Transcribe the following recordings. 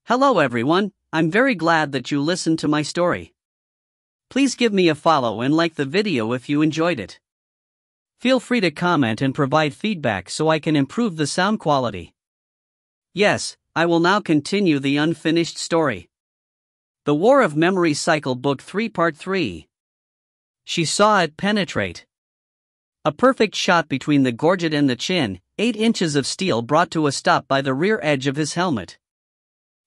Hello everyone, I'm very glad that you listened to my story. Please give me a follow and like the video if you enjoyed it. Feel free to comment and provide feedback so I can improve the sound quality. Yes, I will now continue the unfinished story. The War of Memory Cycle Book 3 Part 3. She saw it penetrate. A perfect shot between the gorget and the chin, 8 inches of steel brought to a stop by the rear edge of his helmet.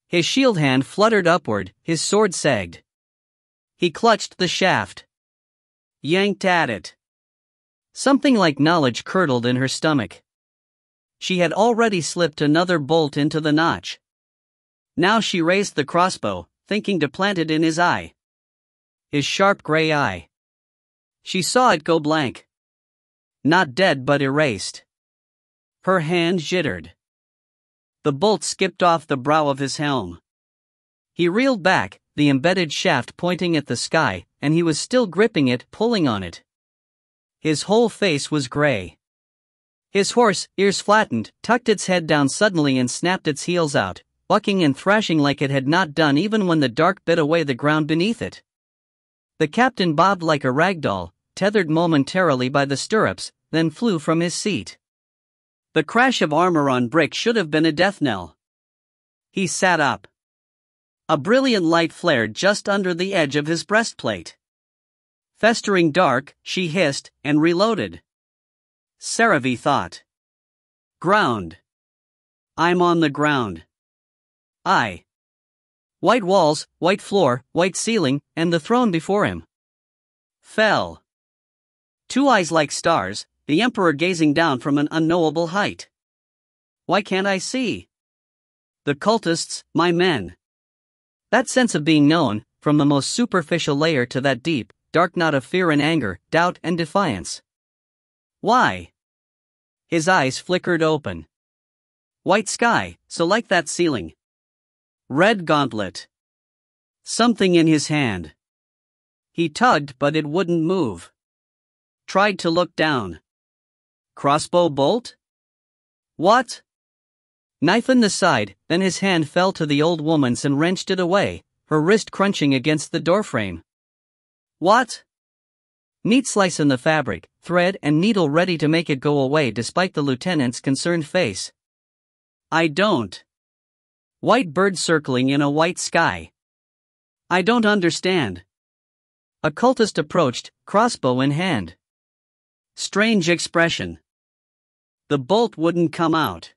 His shield hand fluttered upward, his sword sagged. He clutched the shaft. Yanked at it. Something like knowledge curdled in her stomach. She had already slipped another bolt into the notch. Now she raised the crossbow, thinking to plant it in his eye. His sharp gray eye. She saw it go blank. Not dead but erased. Her hand jittered. The bolt skipped off the brow of his helm. He reeled back, the embedded shaft pointing at the sky, and he was still gripping it, pulling on it. His whole face was gray. His horse, ears flattened, tucked its head down suddenly and snapped its heels out, bucking and thrashing like it had not done even when the dark bit away the ground beneath it. The captain bobbed like a rag doll, tethered momentarily by the stirrups, then flew from his seat. The crash of armor on brick should have been a death knell. He sat up. A brilliant light flared just under the edge of his breastplate. Festering dark, she hissed, and reloaded. Saravi thought. Ground. I'm on the ground. White walls, white floor, white ceiling, and the throne before him. Fell. 2 eyes like stars, the Emperor gazing down from an unknowable height. Why can't I see? The cultists, my men. That sense of being known, from the most superficial layer to that deep, dark knot of fear and anger, doubt and defiance. Why? His eyes flickered open. White sky, so like that ceiling. Red gauntlet. Something in his hand. He tugged but it wouldn't move. Tried to look down. Crossbow bolt? What? Knife in the side, then his hand fell to the old woman's and wrenched it away, her wrist crunching against the doorframe. What? Neat slice in the fabric, thread and needle ready to make it go away despite the lieutenant's concerned face. I don't. White bird circling in a white sky. I don't understand. A cultist approached, crossbow in hand. Strange expression. The bolt wouldn't come out.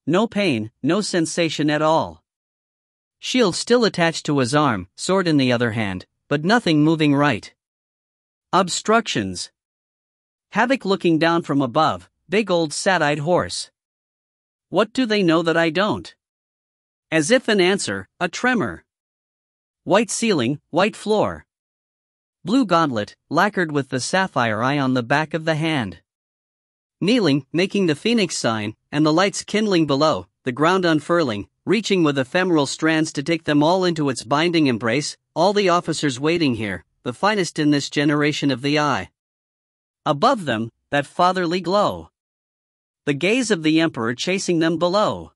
No pain, no sensation at all. Shield still attached to his arm, sword in the other hand, but nothing moving right. Obstructions. Havoc looking down from above, big old sad-eyed horse. What do they know that I don't? As if in answer, a tremor. White ceiling, white floor. Blue gauntlet, lacquered with the sapphire eye on the back of the hand. Kneeling, making the phoenix sign, and the lights kindling below, the ground unfurling, reaching with ephemeral strands to take them all into its binding embrace, all the officers waiting here, the finest in this generation of the eye. Above them, that fatherly glow. The gaze of the Emperor chasing them below.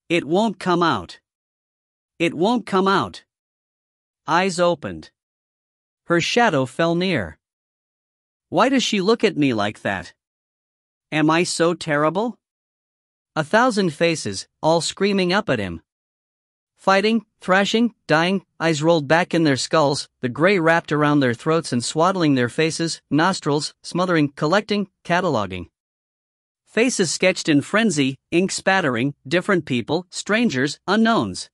It won't come out. It won't come out. Eyes opened. Her shadow fell near. Why does she look at me like that? Am I so terrible? 1,000 faces, all screaming up at him. Fighting, thrashing, dying, eyes rolled back in their skulls, the gray wrapped around their throats and swaddling their faces, nostrils, smothering, collecting, cataloging. Faces sketched in frenzy, ink spattering, different people, strangers, unknowns.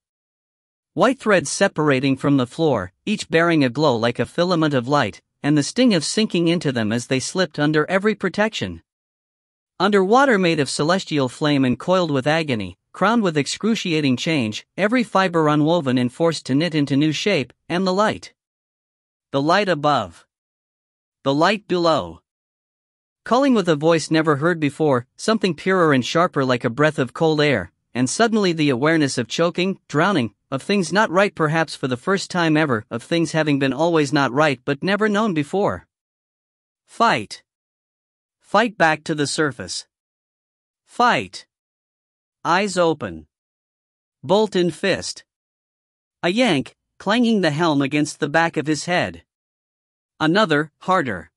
White threads separating from the floor, each bearing a glow like a filament of light, and the sting of sinking into them as they slipped under every protection. Under water made of celestial flame and coiled with agony, crowned with excruciating change, every fiber unwoven and forced to knit into new shape, and the light. The light above. The light below. Calling with a voice never heard before, something purer and sharper like a breath of cold air, and suddenly the awareness of choking, drowning, of things not right perhaps for the first time ever, of things having been always not right but never known before. Fight. Fight back to the surface. Fight. Eyes open. bolt in fist. A yank, clanging the helm against the back of his head. Another, harder.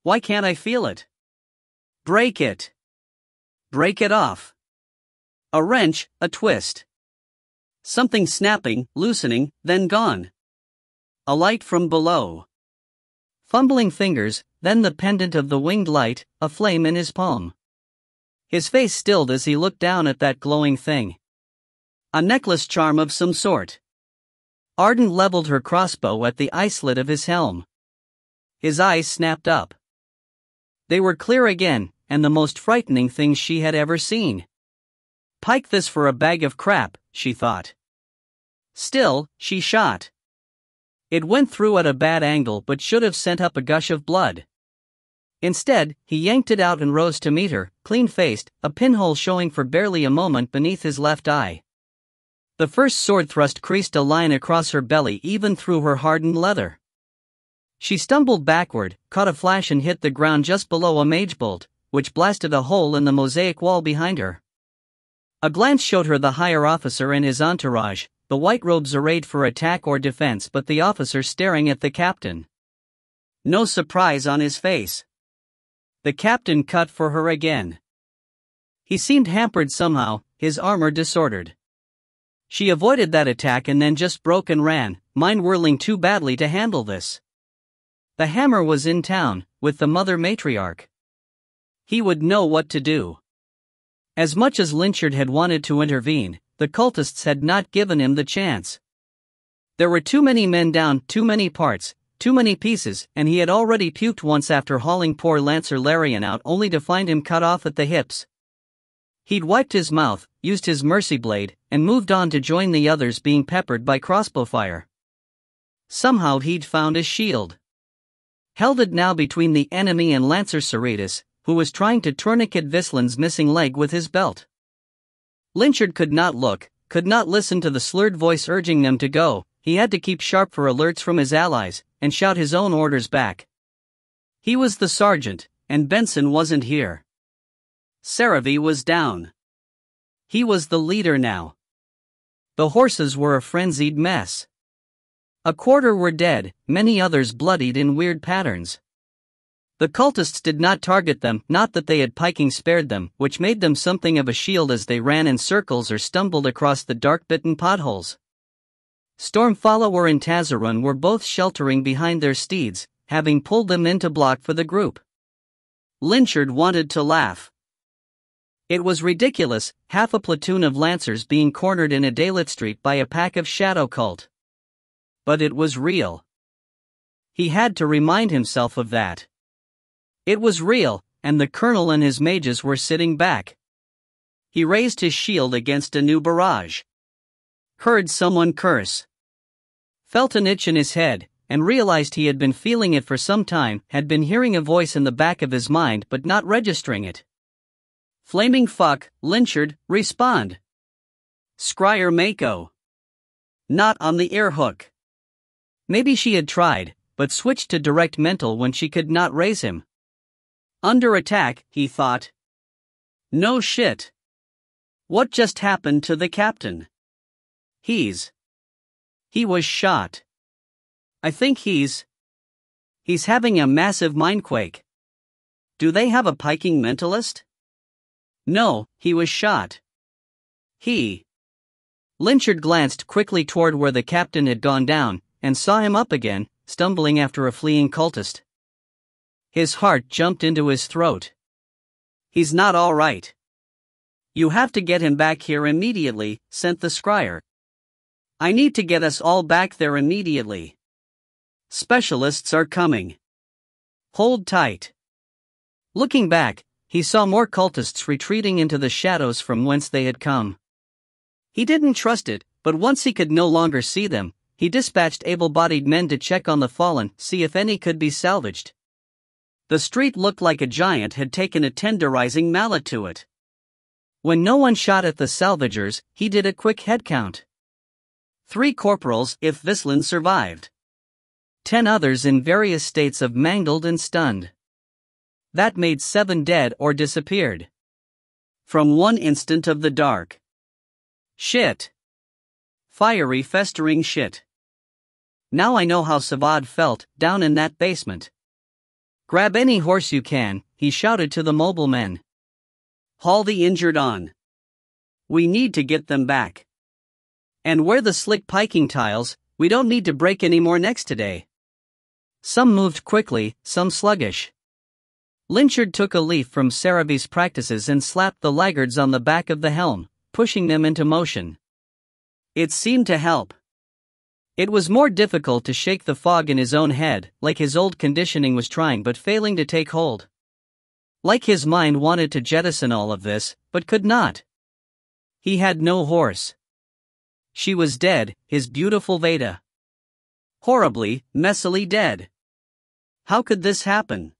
Why can't I feel it? Break it. Break it off. A wrench, a twist. Something snapping, loosening, then gone. A light from below. Fumbling fingers, then the pendant of the winged light, a flame in his palm. His face stilled as he looked down at that glowing thing. A necklace charm of some sort. Arden leveled her crossbow at the eye slit of his helm. His eyes snapped up. They were clear again, and the most frightening thing she had ever seen. Pike this for a bag of crap, she thought. Still, she shot. It went through at a bad angle but should have sent up a gush of blood. Instead, he yanked it out and rose to meet her, clean-faced, a pinhole showing for barely a moment beneath his left eye. The first sword thrust creased a line across her belly even through her hardened leather. She stumbled backward, caught a flash and hit the ground just below a mage bolt, which blasted a hole in the mosaic wall behind her. A glance showed her the higher officer and his entourage, the white robes arrayed for attack or defense but the officer staring at the captain. No surprise on his face. The captain cut for her again. He seemed hampered somehow, his armor disordered. She avoided that attack and then just broke and ran, mind whirling too badly to handle this. The hammer was in town, with the mother matriarch. He would know what to do. As much as Lynchard had wanted to intervene, the cultists had not given him the chance. There were too many men down, too many parts, too many pieces, and he had already puked once after hauling poor Lancer Ile-Rien out only to find him cut off at the hips. He'd wiped his mouth, used his mercy blade, and moved on to join the others being peppered by crossbow fire. Somehow he'd found a shield. Held it now between the enemy and Lancer Cerritus, who was trying to tourniquet Vislin's missing leg with his belt. Lynchard could not look, could not listen to the slurred voice urging them to go. He had to keep sharp for alerts from his allies, and shout his own orders back. He was the sergeant, and Benson wasn't here. Saravi was down. He was the leader now. The horses were a frenzied mess. A quarter were dead, many others bloodied in weird patterns. The cultists did not target them, not that they had piking spared them, which made them something of a shield as they ran in circles or stumbled across the dark-bitten potholes. Stormfollower and Tazarun were both sheltering behind their steeds, having pulled them into block for the group. Lynchard wanted to laugh. It was ridiculous, half a platoon of lancers being cornered in a daylit street by a pack of shadow cult. But it was real. He had to remind himself of that. It was real, and the colonel and his mages were sitting back. He raised his shield against a new barrage. Heard someone curse. Felt an itch in his head, and realized he had been feeling it for some time, had been hearing a voice in the back of his mind but not registering it. Flaming fuck, Lynchard, respond. Scryer Mako. Not on the ear hook. Maybe she had tried, but switched to direct mental when she could not raise him. Under attack, he thought. No shit. What just happened to the captain? He was shot. I think he's having a massive mindquake. Do they have a piking mentalist? No, he was shot. Lynchard glanced quickly toward where the captain had gone down, and saw him up again, stumbling after a fleeing cultist. His heart jumped into his throat. He's not all right. You have to get him back here immediately, sent the scryer. I need to get us all back there immediately. Specialists are coming. Hold tight. Looking back, he saw more cultists retreating into the shadows from whence they had come. He didn't trust it, but once he could no longer see them, he dispatched able-bodied men to check on the fallen, see if any could be salvaged. The street looked like a giant had taken a tenderizing mallet to it. When no one shot at the salvagers, he did a quick head count. 3 corporals if Vislin survived. 10 others in various states of mangled and stunned. That made 7 dead or disappeared. From one instant of the dark. Shit. Fiery, festering shit. Now I know how Savad felt, down in that basement. Grab any horse you can, he shouted to the mobile men. Haul the injured on. We need to get them back. And where the slick piking tiles, we don't need to break any more necks today. Some moved quickly, some sluggish. Lynchard took a leaf from Saravi's practices and slapped the laggards on the back of the helm, pushing them into motion. It seemed to help. It was more difficult to shake the fog in his own head, like his old conditioning was trying but failing to take hold. Like his mind wanted to jettison all of this, but could not. He had no horse. She was dead, his beautiful Veda. Horribly, messily dead. How could this happen?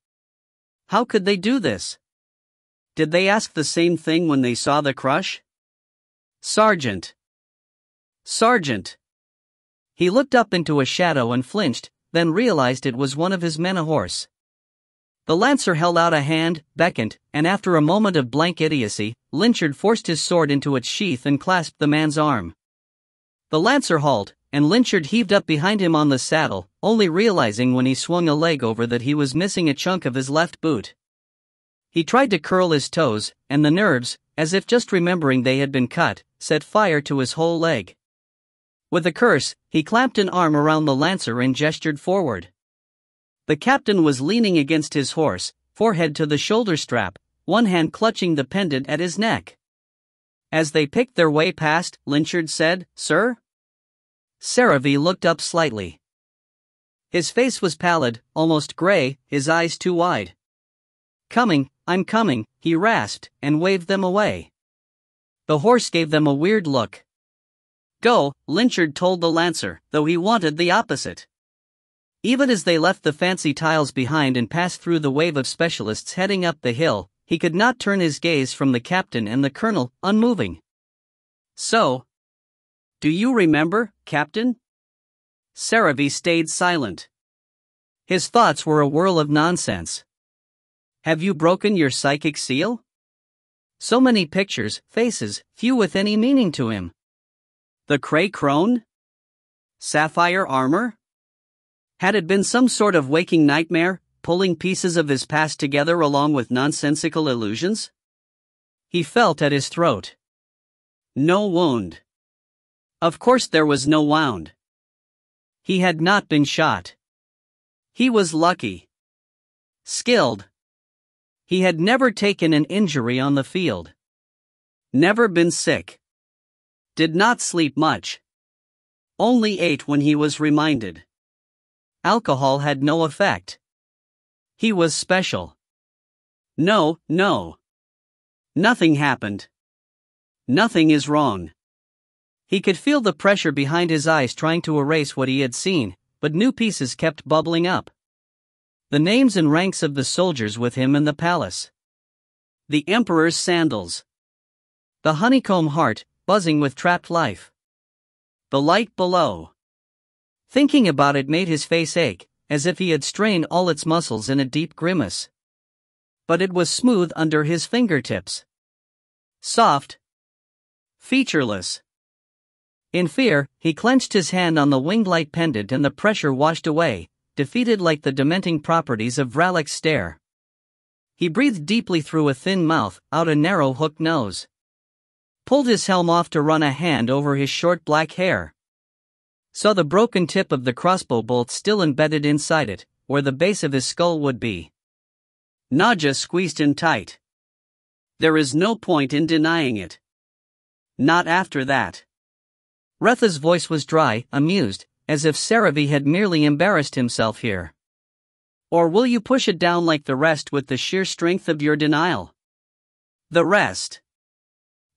How could they do this? Did they ask the same thing when they saw the crush? Sergeant. Sergeant. He looked up into a shadow and flinched, then realized it was one of his men ahorse. The lancer held out a hand, beckoned, and after a moment of blank idiocy, Lynchard forced his sword into its sheath and clasped the man's arm. The lancer hauled, and Lynchard heaved up behind him on the saddle, only realizing when he swung a leg over that he was missing a chunk of his left boot. He tried to curl his toes, and the nerves, as if just remembering they had been cut, set fire to his whole leg. With a curse, he clamped an arm around the lancer and gestured forward. The captain was leaning against his horse, forehead to the shoulder strap, one hand clutching the pendant at his neck. As they picked their way past, Lynchard said, "Sir?" Saravi looked up slightly. His face was pallid, almost gray, his eyes too wide. "Coming, I'm coming," he rasped, and waved them away. The horse gave them a weird look. "Go," Lynchard told the lancer, though he wanted the opposite. Even as they left the fancy tiles behind and passed through the wave of specialists heading up the hill, he could not turn his gaze from the captain and the colonel, unmoving. "So, do you remember, Captain?" Saravi stayed silent. His thoughts were a whirl of nonsense. Have you broken your psychic seal? So many pictures, faces, few with any meaning to him. The Cray Crone? Sapphire armor? Had it been some sort of waking nightmare, pulling pieces of his past together along with nonsensical illusions? He felt at his throat. No wound. Of course there was no wound. He had not been shot. He was lucky. Skilled. He had never taken an injury on the field. Never been sick. Did not sleep much. Only ate when he was reminded. Alcohol had no effect. He was special. No. Nothing happened. Nothing is wrong. He could feel the pressure behind his eyes trying to erase what he had seen, but new pieces kept bubbling up. The names and ranks of the soldiers with him in the palace. The emperor's sandals. The honeycomb heart, buzzing with trapped life. The light below. Thinking about it made his face ache, as if he had strained all its muscles in a deep grimace. But it was smooth under his fingertips. Soft. Featureless. In fear, he clenched his hand on the winged light pendant and the pressure washed away, defeated like the dementing properties of Vralek's stare. He breathed deeply through a thin mouth, out a narrow hooked nose. Pulled his helm off to run a hand over his short black hair. Saw the broken tip of the crossbow bolt still embedded inside it, where the base of his skull would be. Naja squeezed in tight. There is no point in denying it. Not after that. Retha's voice was dry, amused, as if Saravi had merely embarrassed himself here. Or will you push it down like the rest with the sheer strength of your denial? The rest.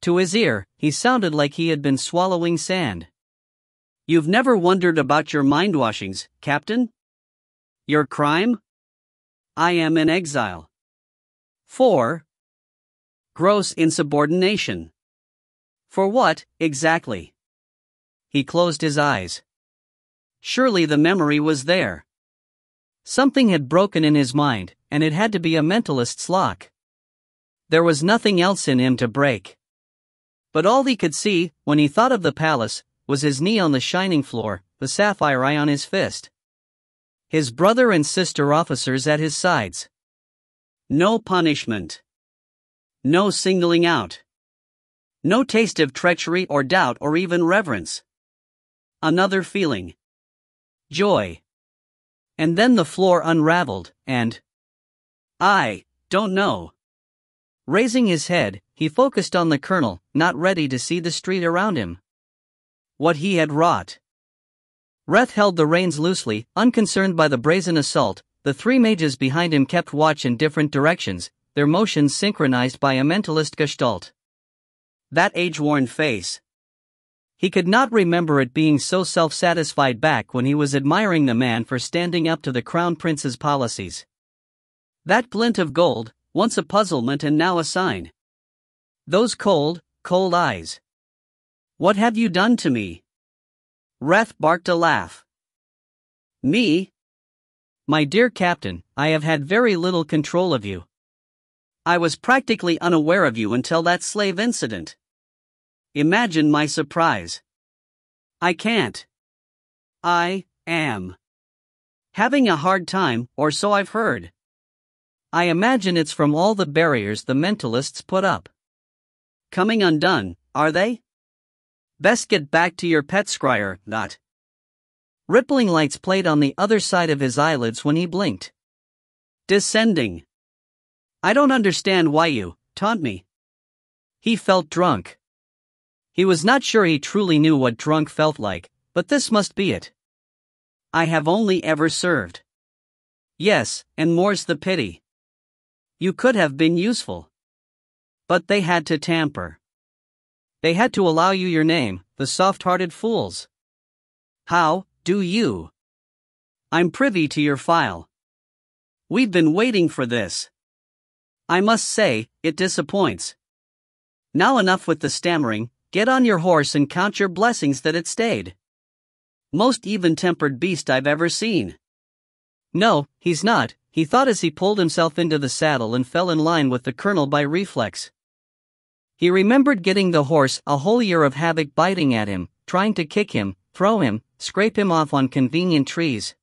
To his ear, he sounded like he had been swallowing sand. You've never wondered about your mind-washings, Captain? Your crime? I am in exile. 4. Gross insubordination. For what, exactly? He closed his eyes. Surely the memory was there. Something had broken in his mind, and it had to be a mentalist's lock. There was nothing else in him to break. But all he could see, when he thought of the palace, was his knee on the shining floor, the sapphire eye on his fist. His brother and sister officers at his sides. No punishment. No singling out. No taste of treachery or doubt or even reverence. Another feeling. Joy. And then the floor unraveled, and I don't know. Raising his head, he focused on the colonel, not ready to see the street around him. What he had wrought. Reth held the reins loosely, unconcerned by the brazen assault. The three mages behind him kept watch in different directions, their motions synchronized by a mentalist gestalt. That age-worn face. He could not remember it being so self-satisfied back when he was admiring the man for standing up to the crown prince's policies. That glint of gold, once a puzzlement and now a sign. Those cold, cold eyes. What have you done to me? Reth barked a laugh. Me? My dear captain, I have had very little control of you. I was practically unaware of you until that slave incident. Imagine my surprise. I can't. I am having a hard time, or so I've heard. I imagine it's from all the barriers the mentalists put up. Coming undone, are they? Best get back to your pet scryer, not. Rippling lights played on the other side of his eyelids when he blinked. Descending. I don't understand why you taunt me. He felt drunk. He was not sure he truly knew what drunk felt like, but this must be it. I have only ever served. Yes, and more's the pity. You could have been useful. But they had to tamper. They had to allow you your name, the soft-hearted fools. How do you? I'm privy to your file. We've been waiting for this. I must say, it disappoints. Now enough with the stammering, get on your horse and count your blessings that it stayed. Most even-tempered beast I've ever seen. No, he's not, he thought as he pulled himself into the saddle and fell in line with the colonel by reflex. He remembered getting the horse a whole year of havoc biting at him, trying to kick him, throw him, scrape him off on convenient trees.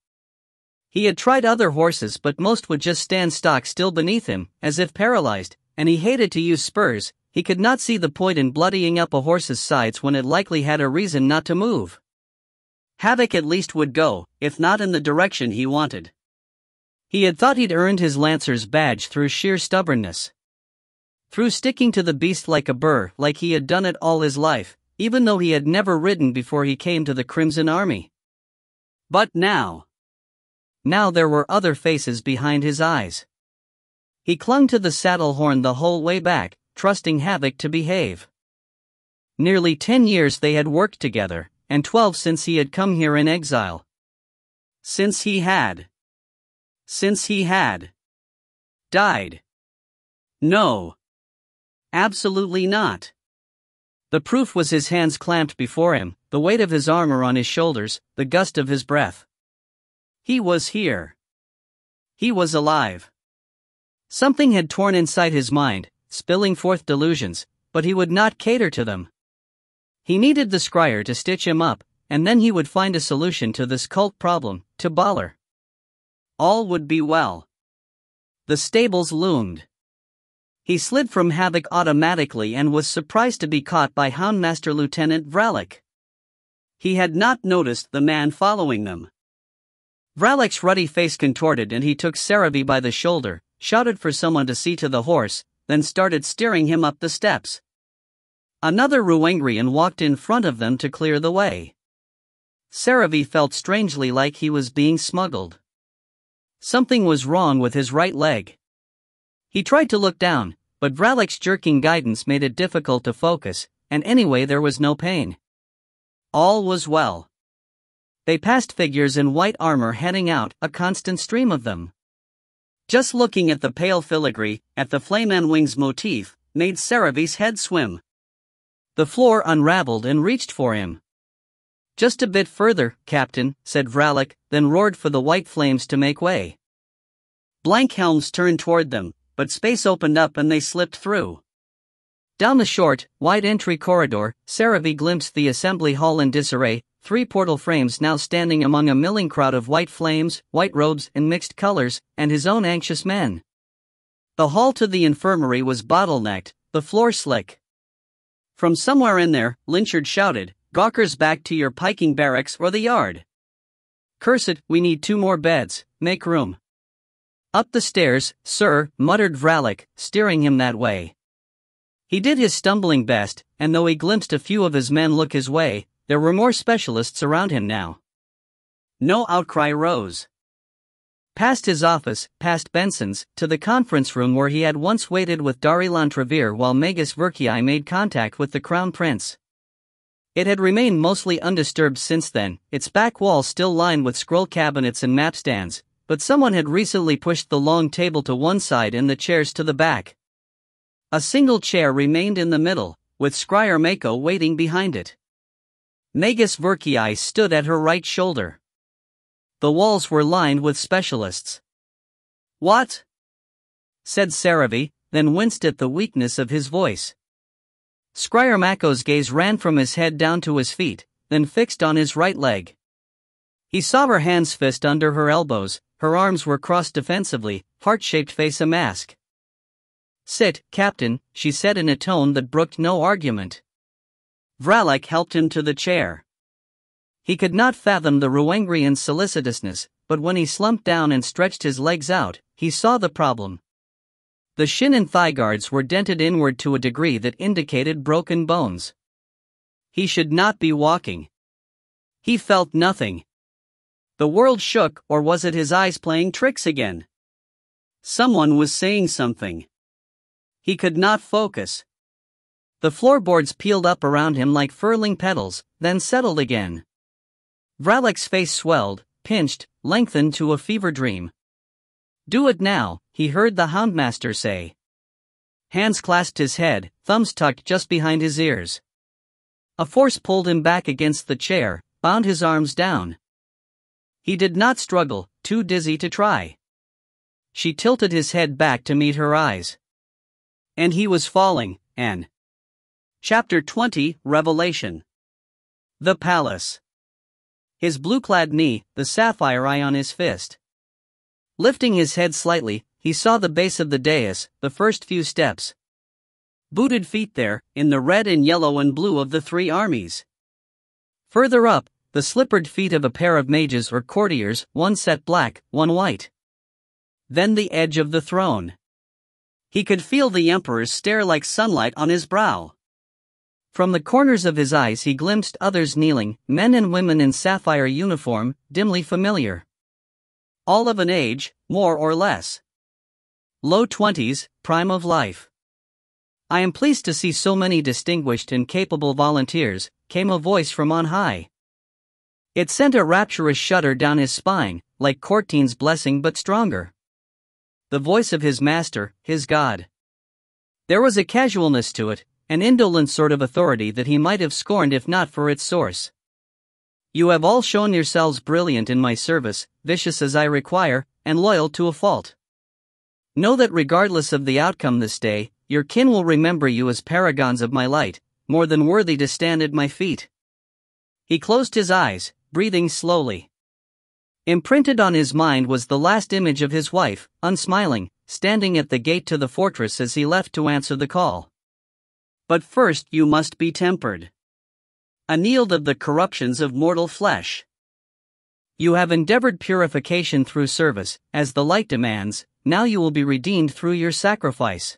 He had tried other horses but most would just stand stock still beneath him, as if paralyzed, and he hated to use spurs. He could not see the point in bloodying up a horse's sides when it likely had a reason not to move. Havoc at least would go, if not in the direction he wanted. He had thought he'd earned his lancer's badge through sheer stubbornness. Through sticking to the beast like a burr, like he had done it all his life, even though he had never ridden before he came to the Crimson Army. But now there were other faces behind his eyes. He clung to the saddle horn the whole way back, trusting Havoc to behave. Nearly 10 years they had worked together, and 12 since he had come here in exile. Since he had died. No. Absolutely not. The proof was his hands clamped before him, the weight of his armor on his shoulders, the gust of his breath. He was here. He was alive. Something had torn inside his mind, spilling forth delusions, but he would not cater to them. He needed the scryer to stitch him up, and then he would find a solution to this cult problem, to Baller. All would be well. The stables loomed. He slid from Havoc automatically and was surprised to be caught by Houndmaster Lieutenant Vralik. He had not noticed the man following them. Vralik's ruddy face contorted and he took Saravi by the shoulder, shouted for someone to see to the horse, then started steering him up the steps. Another Ruangrian walked in front of them to clear the way. Saravi felt strangely like he was being smuggled. Something was wrong with his right leg. He tried to look down, but Vralik's jerking guidance made it difficult to focus, and anyway there was no pain. All was well. They passed figures in white armor heading out, a constant stream of them. Just looking at the pale filigree, at the flame and wings motif, made Saravi's head swim. The floor unraveled and reached for him. Just a bit further, Captain, said Vralik, then roared for the white flames to make way. Blank helms turned toward them, but space opened up and they slipped through. Down the short, wide entry corridor, Saravi glimpsed the assembly hall in disarray, 3 portal frames now standing among a milling crowd of white flames, white robes in mixed colors, and his own anxious men. The hall to the infirmary was bottlenecked, the floor slick. From somewhere in there, Lynchard shouted, "Gawkers, back to your piking barracks or the yard. Curse it, we need 2 more beds, make room." "Up the stairs, sir," muttered Vralik, steering him that way. He did his stumbling best, and though he glimpsed a few of his men look his way, there were more specialists around him now. No outcry rose. Past his office, past Benson's, to the conference room where he had once waited with Darilan Trevere while Magus Verkii made contact with the Crown Prince. It had remained mostly undisturbed since then, its back wall still lined with scroll cabinets and map stands, but someone had recently pushed the long table to one side and the chairs to the back. A single chair remained in the middle, with Scryer Mako waiting behind it. Magus Verkii stood at her right shoulder. The walls were lined with specialists. "What?" said Saravi, then winced at the weakness of his voice. Scryer Mako's gaze ran from his head down to his feet, then fixed on his right leg. He saw her hands fist under her elbows, her arms were crossed defensively, heart-shaped face a mask. "Sit, Captain," she said in a tone that brooked no argument. Vralik helped him to the chair. He could not fathom the Ruangrian's solicitousness, but when he slumped down and stretched his legs out, he saw the problem. The shin and thigh guards were dented inward to a degree that indicated broken bones. He should not be walking. He felt nothing. The world shook, or was it his eyes playing tricks again? Someone was saying something. He could not focus. The floorboards peeled up around him like furling petals, then settled again. Vralik's face swelled, pinched, lengthened to a fever dream. "Do it now," he heard the Houndmaster say. Hands clasped his head, thumbs tucked just behind his ears. A force pulled him back against the chair, bound his arms down. He did not struggle, too dizzy to try. She tilted his head back to meet her eyes. And he was falling, and... Chapter 20, Revelation. The Palace. His blue-clad knee, the sapphire eye on his fist. Lifting his head slightly, he saw the base of the dais, the first few steps. Booted feet there, in the red and yellow and blue of the 3 armies. Further up, the slippered feet of a pair of mages or courtiers, one set black, one white. Then the edge of the throne. He could feel the Emperor's stare like sunlight on his brow. From the corners of his eyes he glimpsed others kneeling, men and women in sapphire uniform, dimly familiar. All of an age, more or less. Low 20s, prime of life. "I am pleased to see so many distinguished and capable volunteers," came a voice from on high. It sent a rapturous shudder down his spine, like Cortine's blessing but stronger. The voice of his master, his god. There was a casualness to it, an indolent sort of authority that he might have scorned if not for its source. "You have all shown yourselves brilliant in my service, vicious as I require, and loyal to a fault. Know that regardless of the outcome this day, your kin will remember you as paragons of my light, more than worthy to stand at my feet." He closed his eyes, breathing slowly. Imprinted on his mind was the last image of his wife, unsmiling, standing at the gate to the fortress as he left to answer the call. "But first you must be tempered. Annealed of the corruptions of mortal flesh. You have endeavored purification through service, as the light demands, now you will be redeemed through your sacrifice.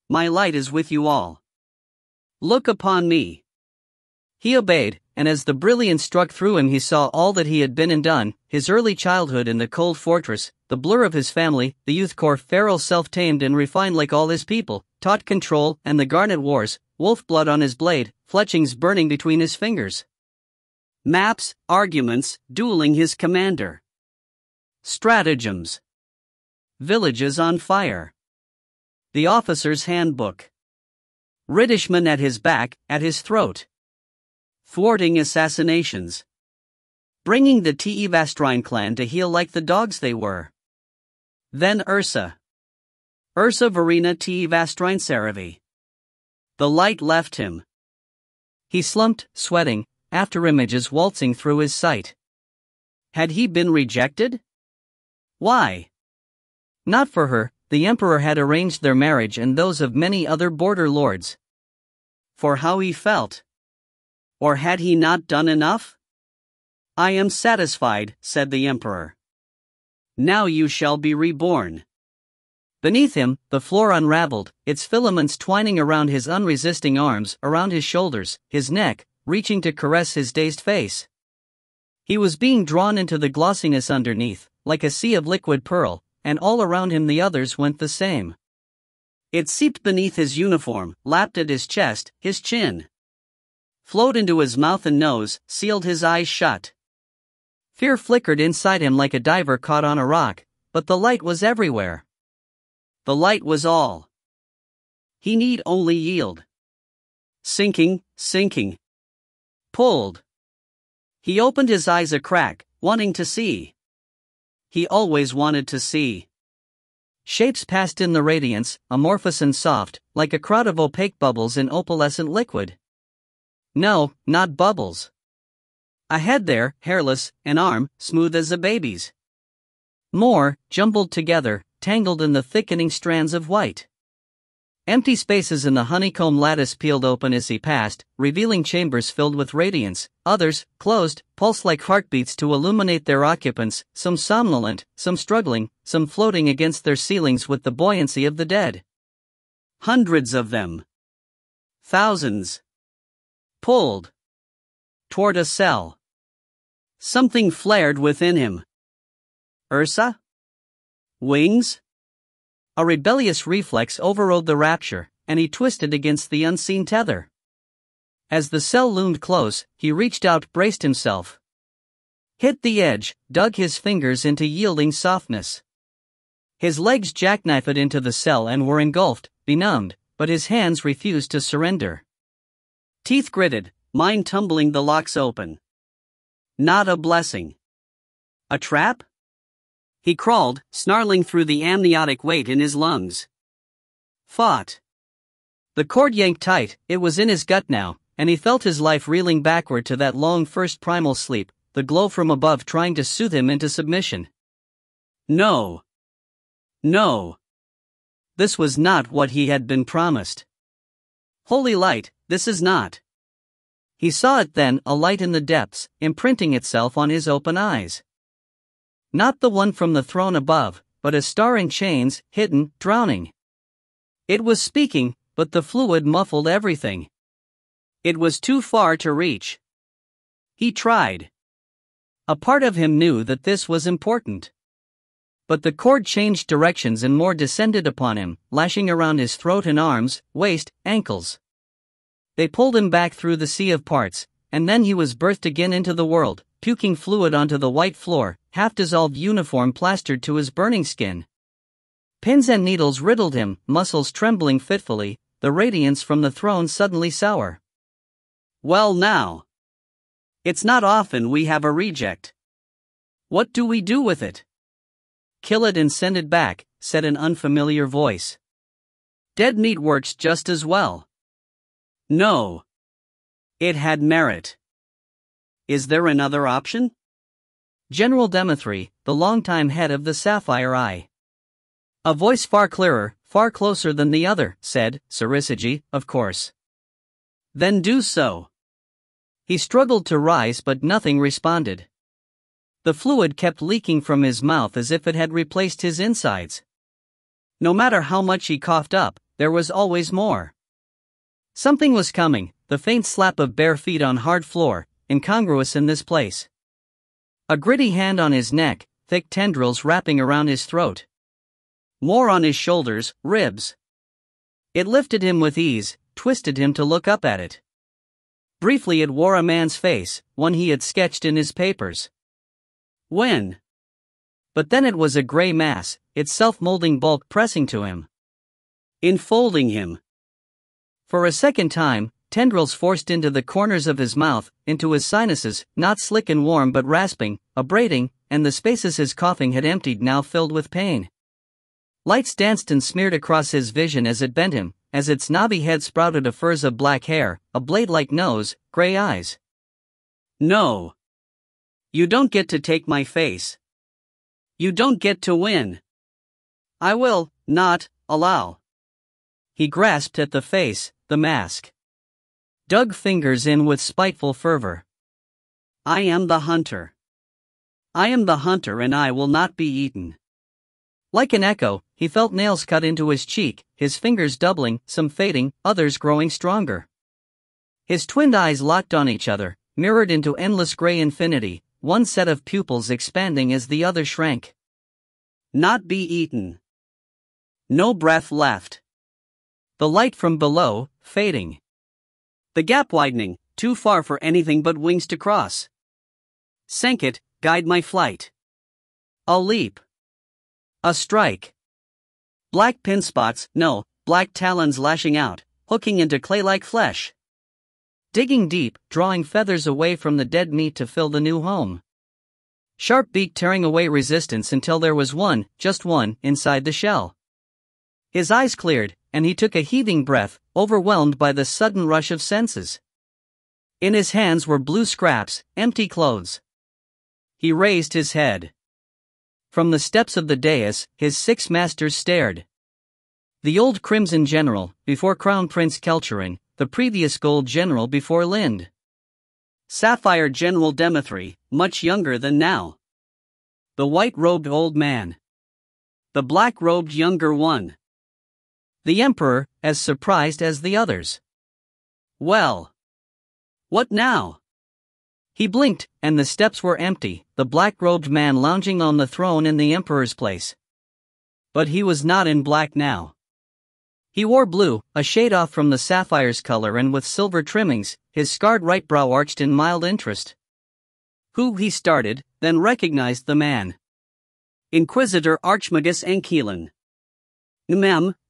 My light is with you all. Look upon me." He obeyed, and as the brilliance struck through him he saw all that he had been and done, his early childhood in the cold fortress, the blur of his family, the youthcore feral self-tamed and refined like all his people, taught control and the Garnet Wars, wolf blood on his blade, fletchings burning between his fingers. Maps, arguments, dueling his commander. Stratagems. Villages on fire. The officer's handbook. Riddishman at his back, at his throat. Thwarting assassinations. Bringing the Tevastrine clan to heel like the dogs they were. Then Ursa. Ursa Verena Tevastrine Saravi. The light left him. He slumped, sweating, after images waltzing through his sight. Had he been rejected? Why? Not for her, the emperor had arranged their marriage and those of many other border lords. For how he felt. Or had he not done enough? I am satisfied, said the emperor. Now you shall be reborn. Beneath him, the floor unraveled, its filaments twining around his unresisting arms, around his shoulders, his neck, reaching to caress his dazed face. He was being drawn into the glossiness underneath, like a sea of liquid pearl, and all around him the others went the same. It seeped beneath his uniform, lapped at his chest, his chin. Flowed into his mouth and nose, sealed his eyes shut. Fear flickered inside him like a diver caught on a rock, but the light was everywhere. The light was all. He need only yield. Sinking, sinking. Pulled. He opened his eyes a crack, wanting to see. He always wanted to see. Shapes passed in the radiance, amorphous and soft, like a crowd of opaque bubbles in opalescent liquid. No, not bubbles. A head there, hairless, an arm, smooth as a baby's. More, jumbled together, tangled in the thickening strands of white. Empty spaces in the honeycomb lattice peeled open as he passed, revealing chambers filled with radiance, others, closed, pulse like heartbeats to illuminate their occupants, some somnolent, some struggling, some floating against their ceilings with the buoyancy of the dead. Hundreds of them. Thousands. Pulled. Toward a cell. Something flared within him. Ursa? Wings? A rebellious reflex overrode the rapture, and he twisted against the unseen tether. As the cell loomed close, he reached out, braced himself. Hit the edge, dug his fingers into yielding softness. His legs jackknifed into the cell and were engulfed, benumbed, but his hands refused to surrender. Teeth gritted, mind tumbling the locks open. Not a blessing. A trap? He crawled, snarling through the amniotic weight in his lungs. Fought. The cord yanked tight, it was in his gut now, and he felt his life reeling backward to that long first primal sleep, the glow from above trying to soothe him into submission. No. No. This was not what he had been promised. Holy light, this is not. He saw it then, a light in the depths, imprinting itself on his open eyes. Not the one from the throne above, but a star in chains, hidden, drowning. It was speaking, but the fluid muffled everything. It was too far to reach. He tried. A part of him knew that this was important. But the cord changed directions and more descended upon him, lashing around his throat and arms, waist, ankles. They pulled him back through the sea of parts, and then he was birthed again into the world, puking fluid onto the white floor, half-dissolved uniform plastered to his burning skin. Pins and needles riddled him, muscles trembling fitfully, the radiance from the throne suddenly sour. Well now. It's not often we have a reject. What do we do with it? Kill it and send it back, said an unfamiliar voice. Dead meat works just as well. No. It had merit. Is there another option? General Demetri, the longtime head of the Sapphire Eye. A voice far clearer, far closer than the other, said, Sarissigi, of course. Then do so. He struggled to rise but nothing responded. The fluid kept leaking from his mouth as if it had replaced his insides. No matter how much he coughed up, there was always more. Something was coming, the faint slap of bare feet on hard floor, incongruous in this place. A gritty hand on his neck, thick tendrils wrapping around his throat. More on his shoulders, ribs. It lifted him with ease, twisted him to look up at it. Briefly it wore a man's face, one he had sketched in his papers. When? But then it was a gray mass, its self-molding bulk pressing to him. Enfolding him. For a second time, tendrils forced into the corners of his mouth, into his sinuses, not slick and warm but rasping, abrading, and the spaces his coughing had emptied now filled with pain. Lights danced and smeared across his vision as it bent him, as its knobby head sprouted a furs of black hair, a blade-like nose, gray eyes. No. You don't get to take my face. You don't get to win. I will not allow. He grasped at the face, the mask. Dug fingers in with spiteful fervor. I am the hunter. I am the hunter and I will not be eaten. Like an echo, he felt nails cut into his cheek, his fingers doubling, some fading, others growing stronger. His twinned eyes locked on each other, mirrored into endless gray infinity, one set of pupils expanding as the other shrank. Not be eaten. No breath left. The light from below, fading. The gap widening, too far for anything but wings to cross. Sank it, guide my flight. A leap. A strike. Black pin spots, no, black talons lashing out, hooking into clay-like flesh. Digging deep, drawing feathers away from the dead meat to fill the new home. Sharp beak tearing away resistance until there was one, just one, inside the shell. His eyes cleared, and he took a heaving breath, overwhelmed by the sudden rush of senses. In his hands were blue scraps, empty clothes. He raised his head. From the steps of the dais, his 6 masters stared. The old Crimson General, before Crown Prince Ile-Rien, the previous Gold General before Lind. Sapphire General Demetri, much younger than now. The white-robed old man. The black-robed younger one. The Emperor, as surprised as the others. Well. What now? He blinked, and the steps were empty, the black-robed man lounging on the throne in the Emperor's place. But he was not in black now. He wore blue, a shade off from the sapphire's color and with silver trimmings, his scarred right brow arched in mild interest. Who, he started, then recognized the man. Inquisitor Archmagus Ankhelan.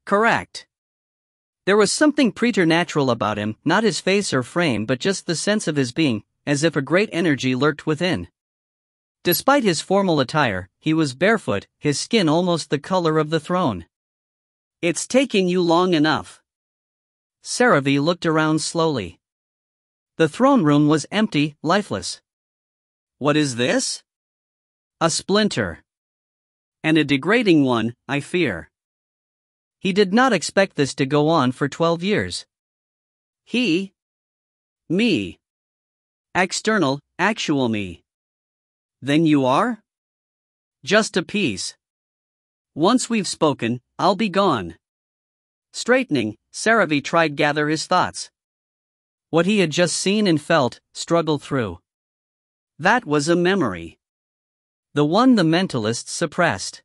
Correct. There was something preternatural about him, not his face or frame but just the sense of his being, as if a great energy lurked within. Despite his formal attire, he was barefoot, his skin almost the color of the throne. It's taking you long enough. Saravi looked around slowly. The throne room was empty, lifeless. What is this? A splinter. And a degrading one, I fear. He did not expect this to go on for 12 years. Me. External, actual me. Then you are? Just a piece. Once we've spoken, I'll be gone. Straightening, Saravi tried gather his thoughts. What he had just seen and felt, struggled through. That was a memory. The one the mentalists suppressed.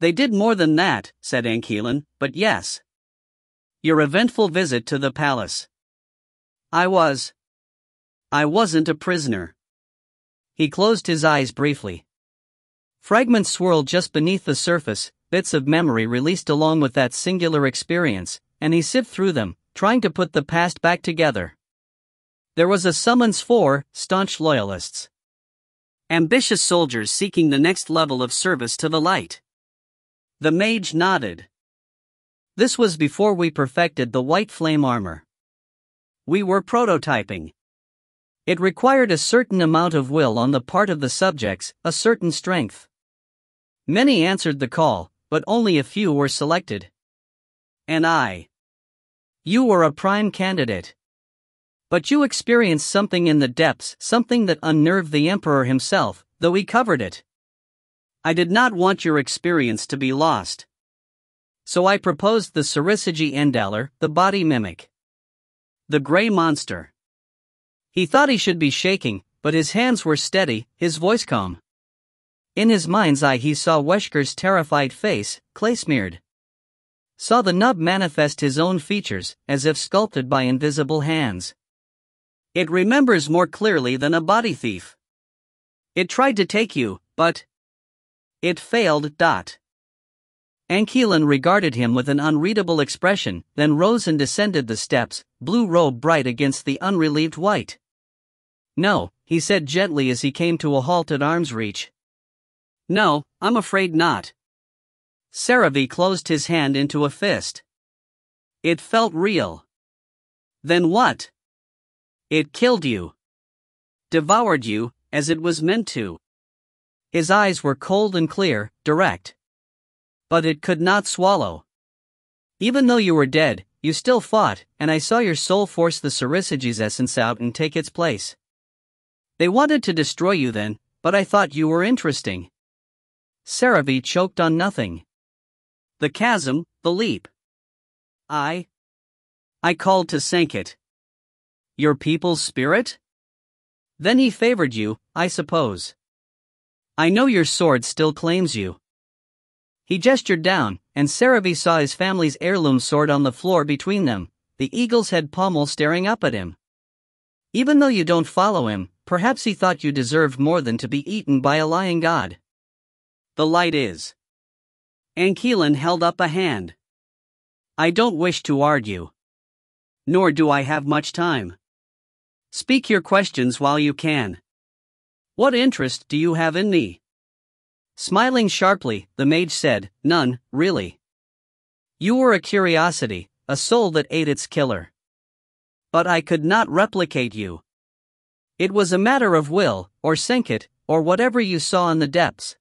They did more than that, said Ankhelan, but yes. Your eventful visit to the palace. I wasn't a prisoner. He closed his eyes briefly. Fragments swirled just beneath the surface, bits of memory released along with that singular experience, and he sieved through them, trying to put the past back together. There was a summons for staunch loyalists. Ambitious soldiers seeking the next level of service to the light. The mage nodded. This was before we perfected the white flame armor. We were prototyping. It required a certain amount of will on the part of the subjects, a certain strength. Many answered the call, but only a few were selected. And I. You were a prime candidate. But you experienced something in the depths, something that unnerved the Emperor himself, though he covered it. I did not want your experience to be lost. So I proposed the Sarissigi Endalar, the body mimic. The gray monster. He thought he should be shaking, but his hands were steady, his voice calm. In his mind's eye he saw Weshker's terrified face, clay-smeared. Saw the nub manifest his own features, as if sculpted by invisible hands. It remembers more clearly than a body thief. It tried to take you, but it failed. Ankhelan regarded him with an unreadable expression, then rose and descended the steps, blue robe bright against the unrelieved white. No, he said gently as he came to a halt at arm's reach. No, I'm afraid not. Saravi closed his hand into a fist. It felt real. Then what? It killed you. Devoured you, as it was meant to. His eyes were cold and clear, direct. But it could not swallow. Even though you were dead, you still fought, and I saw your soul force the Sarisiges essence out and take its place. They wanted to destroy you then, but I thought you were interesting. Saravi choked on nothing. The chasm, the leap. I called to Sanket. Your people's spirit? Then he favored you, I suppose. I know your sword still claims you. He gestured down, and Saravi saw his family's heirloom sword on the floor between them, the eagle's head pommel staring up at him. Even though you don't follow him, perhaps he thought you deserved more than to be eaten by a lying god. The light is. Ankelan held up a hand. I don't wish to argue. Nor do I have much time. Speak your questions while you can. What interest do you have in me? Smiling sharply, the mage said, none, really. You were a curiosity, a soul that ate its killer. But I could not replicate you. It was a matter of will, or Sanket, or whatever you saw in the depths.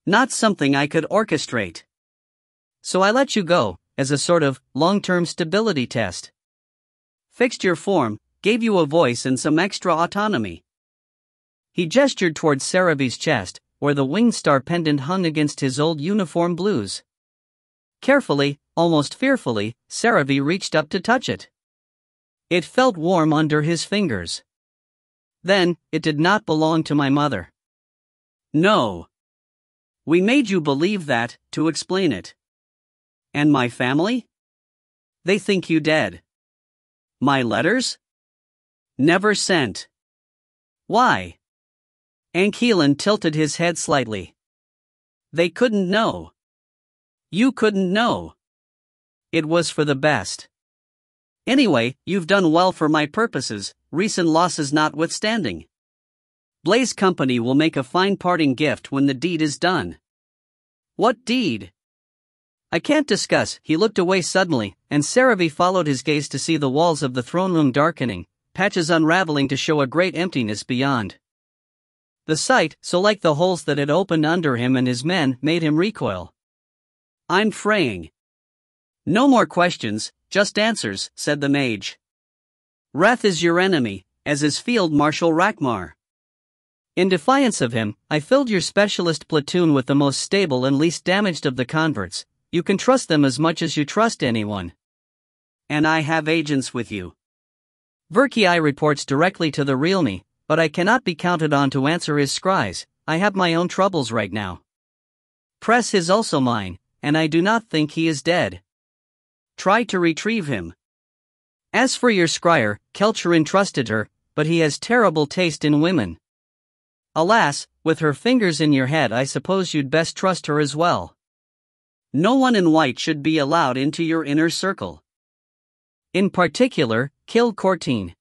Not something I could orchestrate. So I let you go, as a sort of long-term stability test. Fixed your form, gave you a voice and some extra autonomy. He gestured towards Saravi's chest, where the winged star pendant hung against his old uniform blues. Carefully, almost fearfully, Saravi reached up to touch it. It felt warm under his fingers. Then, it did not belong to my mother. No. We made you believe that, to explain it. And my family? They think you dead. My letters? Never sent. Why? Ankelan tilted his head slightly. They couldn't know. You couldn't know. It was for the best. Anyway, you've done well for my purposes, recent losses notwithstanding. Blaze Company will make a fine parting gift when the deed is done. What deed? I can't discuss. He looked away suddenly, and Saravi followed his gaze to see the walls of the throne room darkening, patches unraveling to show a great emptiness beyond. The sight, so like the holes that had opened under him and his men, made him recoil. I'm fraying. No more questions, just answers, said the mage. Wrath is your enemy, as is Field Marshal Rakmar. In defiance of him, I filled your specialist platoon with the most stable and least damaged of the converts. You can trust them as much as you trust anyone. And I have agents with you. Verkii reports directly to the real me, but I cannot be counted on to answer his scries. I have my own troubles right now. Press is also mine, and I do not think he is dead. Try to retrieve him. As for your scryer, Kelcherin trusted her, but he has terrible taste in women. Alas, with her fingers in your head, I suppose you'd best trust her as well. No one in white should be allowed into your inner circle. In particular, kill Cortine.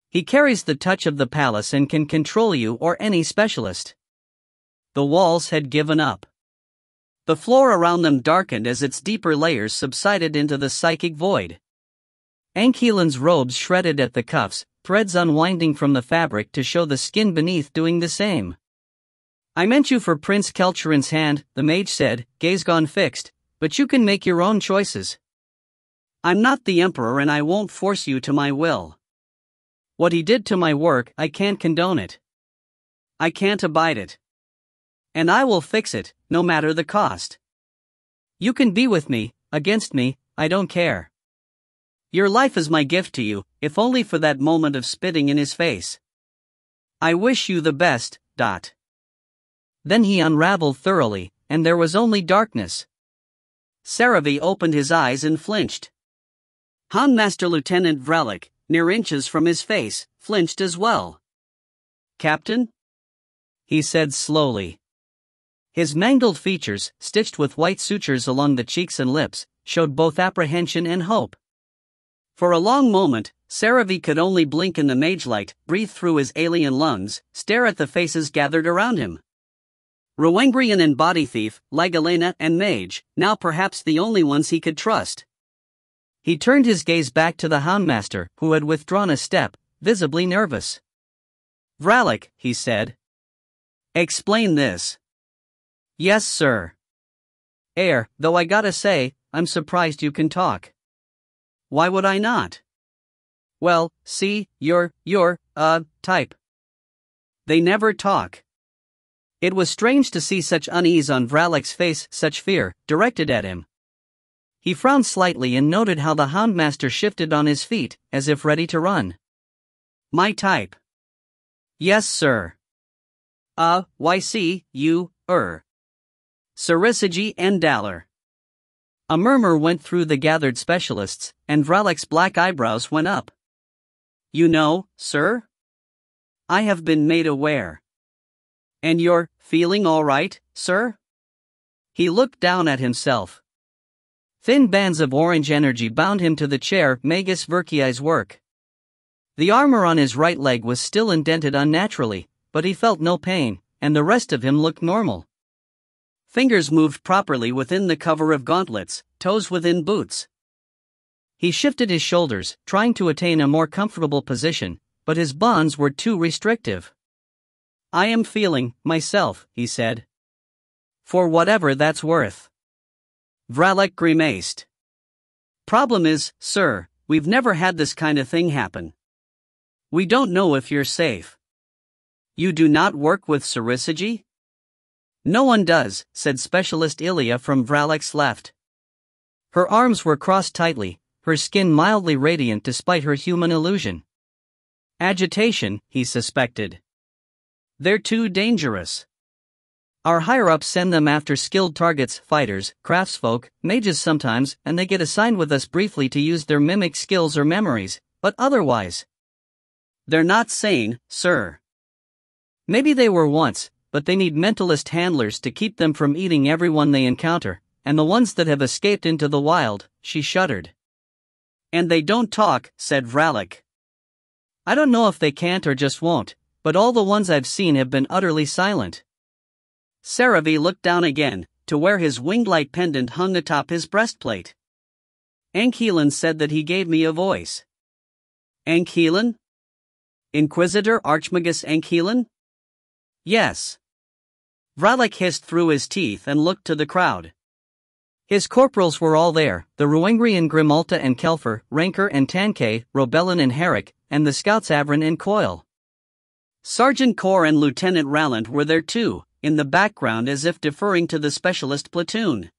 He carries the touch of the palace and can control you or any specialist. The walls had given up. The floor around them darkened as its deeper layers subsided into the psychic void. Ankelan's robes shredded at the cuffs, threads unwinding from the fabric to show the skin beneath doing the same. I meant you for Prince Kelcherin's hand, the mage said, gaze gone fixed, but you can make your own choices. I'm not the emperor and I won't force you to my will. What he did to my work, I can't condone it. I can't abide it. And I will fix it, no matter the cost. You can be with me, against me, I don't care. Your life is my gift to you, if only for that moment of spitting in his face. I wish you the best, ... Then he unraveled thoroughly, and there was only darkness. Saravi opened his eyes and flinched. Han Master Lieutenant Vralik, near inches from his face, flinched as well. Captain? He said slowly. His mangled features, stitched with white sutures along the cheeks and lips, showed both apprehension and hope. For a long moment, Saravi could only blink in the mage light, breathe through his alien lungs, stare at the faces gathered around him. Rowengrian and Body Thief, Legalena and Mage, now perhaps the only ones he could trust. He turned his gaze back to the houndmaster, who had withdrawn a step, visibly nervous. "Vralik," he said. "Explain this." "Yes, sir." Though I gotta say, I'm surprised you can talk." "Why would I not?" "Well, see, you're type. They never talk." It was strange to see such unease on Vralik's face, such fear, directed at him. He frowned slightly and noted how the houndmaster shifted on his feet, as if ready to run. "My type." "Yes, sir." Why see, you, Sarissagi and Daller." A murmur went through the gathered specialists, and Vralik's black eyebrows went up. "You know, sir? I have been made aware." "And you're feeling all right, sir?" He looked down at himself. Thin bands of orange energy bound him to the chair Magus Verkiai's work. The armor on his right leg was still indented unnaturally, but he felt no pain, and the rest of him looked normal. Fingers moved properly within the cover of gauntlets, toes within boots. He shifted his shoulders, trying to attain a more comfortable position, but his bonds were too restrictive. "I am feeling myself," he said. "For whatever that's worth." Vralik grimaced. "Problem is, sir, we've never had this kind of thing happen. We don't know if you're safe." "You do not work with Sarissagi?" "No one does," said Specialist Ilya from Vralik's left. Her arms were crossed tightly, her skin mildly radiant despite her human illusion. Agitation, he suspected. "They're too dangerous. Our higher-ups send them after skilled targets, fighters, craftsfolk, mages sometimes, and they get assigned with us briefly to use their mimic skills or memories, but otherwise. They're not sane, sir." "Maybe they were once, but they need mentalist handlers to keep them from eating everyone they encounter, and the ones that have escaped into the wild," she shuddered. "And they don't talk," said Vralik. "I don't know if they can't or just won't, but all the ones I've seen have been utterly silent." Saravi looked down again, to where his winged light pendant hung atop his breastplate. "Ankhelen said that he gave me a voice." "Ankhelen? Inquisitor Archmagus Ankhelen?" "Yes." Vralik hissed through his teeth and looked to the crowd. His corporals were all there, the Ile-Rien Grimalta and Kelfer, Ranker and Tankay, Robelin and Herrick, and the scouts Avrin and Coil. Sergeant Kor and Lieutenant Ralland were there too, in the background as if deferring to the specialist platoon.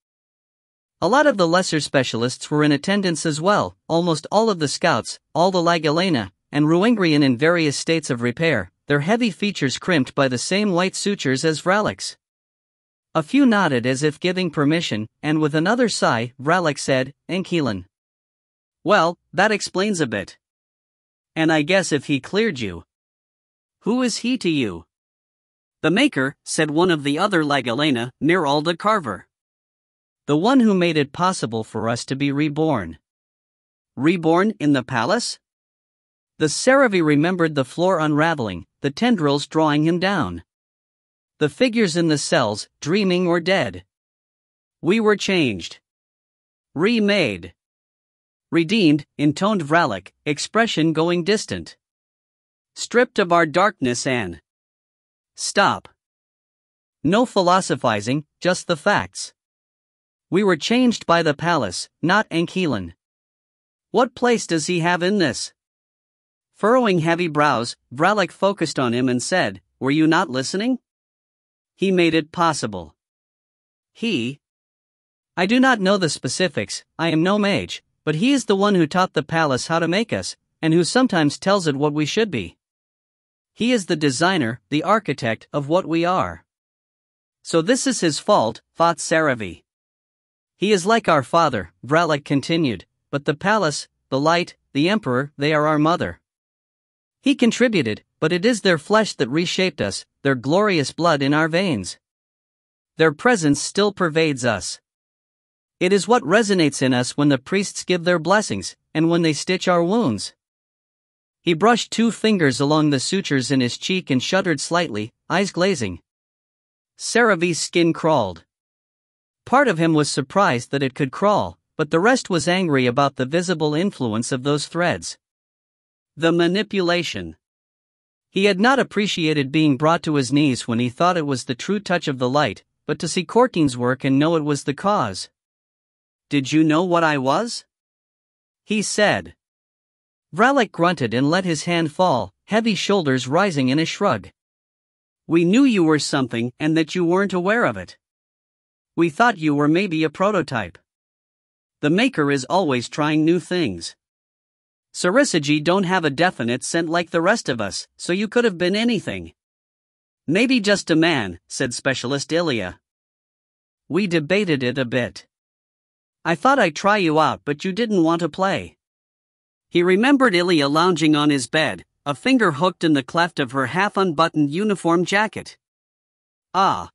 A lot of the lesser specialists were in attendance as well, almost all of the scouts, all the Lag-Elena, and Ile-Rien in various states of repair, their heavy features crimped by the same white sutures as Vralik's. A few nodded as if giving permission, and with another sigh, Vralik said, "Ankhelen. Well, that explains a bit. And I guess if he cleared you. Who is he to you?" "The Maker," said one of the other Lag-Elena, Niralda Carver. "The one who made it possible for us to be reborn." "Reborn in the palace?" The Saravi remembered the floor unraveling, the tendrils drawing him down. The figures in the cells, dreaming or dead. "We were changed. Remade. Redeemed," intoned Vralik, expression going distant. "Stripped of our darkness and..." "Stop. No philosophizing, just the facts. We were changed by the palace, not Ankhelen. What place does he have in this?" Furrowing heavy brows, Vralik focused on him and said, "Were you not listening? He made it possible." "He? I do not know the specifics, I am no mage, but he is the one who taught the palace how to make us, and who sometimes tells it what we should be. He is the designer, the architect of what we are." "So this is his fault," thought Saravi. "He is like our father," Vralik continued, "but the palace, the light, the emperor, they are our mother. He contributed, but it is their flesh that reshaped us, their glorious blood in our veins. Their presence still pervades us. It is what resonates in us when the priests give their blessings, and when they stitch our wounds." He brushed 2 fingers along the sutures in his cheek and shuddered slightly, eyes glazing. Saravi's skin crawled. Part of him was surprised that it could crawl, but the rest was angry about the visible influence of those threads. The manipulation. He had not appreciated being brought to his knees when he thought it was the true touch of the light, but to see Cortine's work and know it was the cause. "Did you know what I was?" he said. Vralik grunted and let his hand fall, heavy shoulders rising in a shrug. "We knew you were something and that you weren't aware of it. We thought you were maybe a prototype. The maker is always trying new things. Sarissagi don't have a definite scent like the rest of us, so you could have been anything." "Maybe just a man," said Specialist Ile-Rien. "We debated it a bit. I thought I'd try you out, but you didn't want to play." He remembered Ile-Rien lounging on his bed, a finger hooked in the cleft of her half-unbuttoned uniform jacket. "Ah.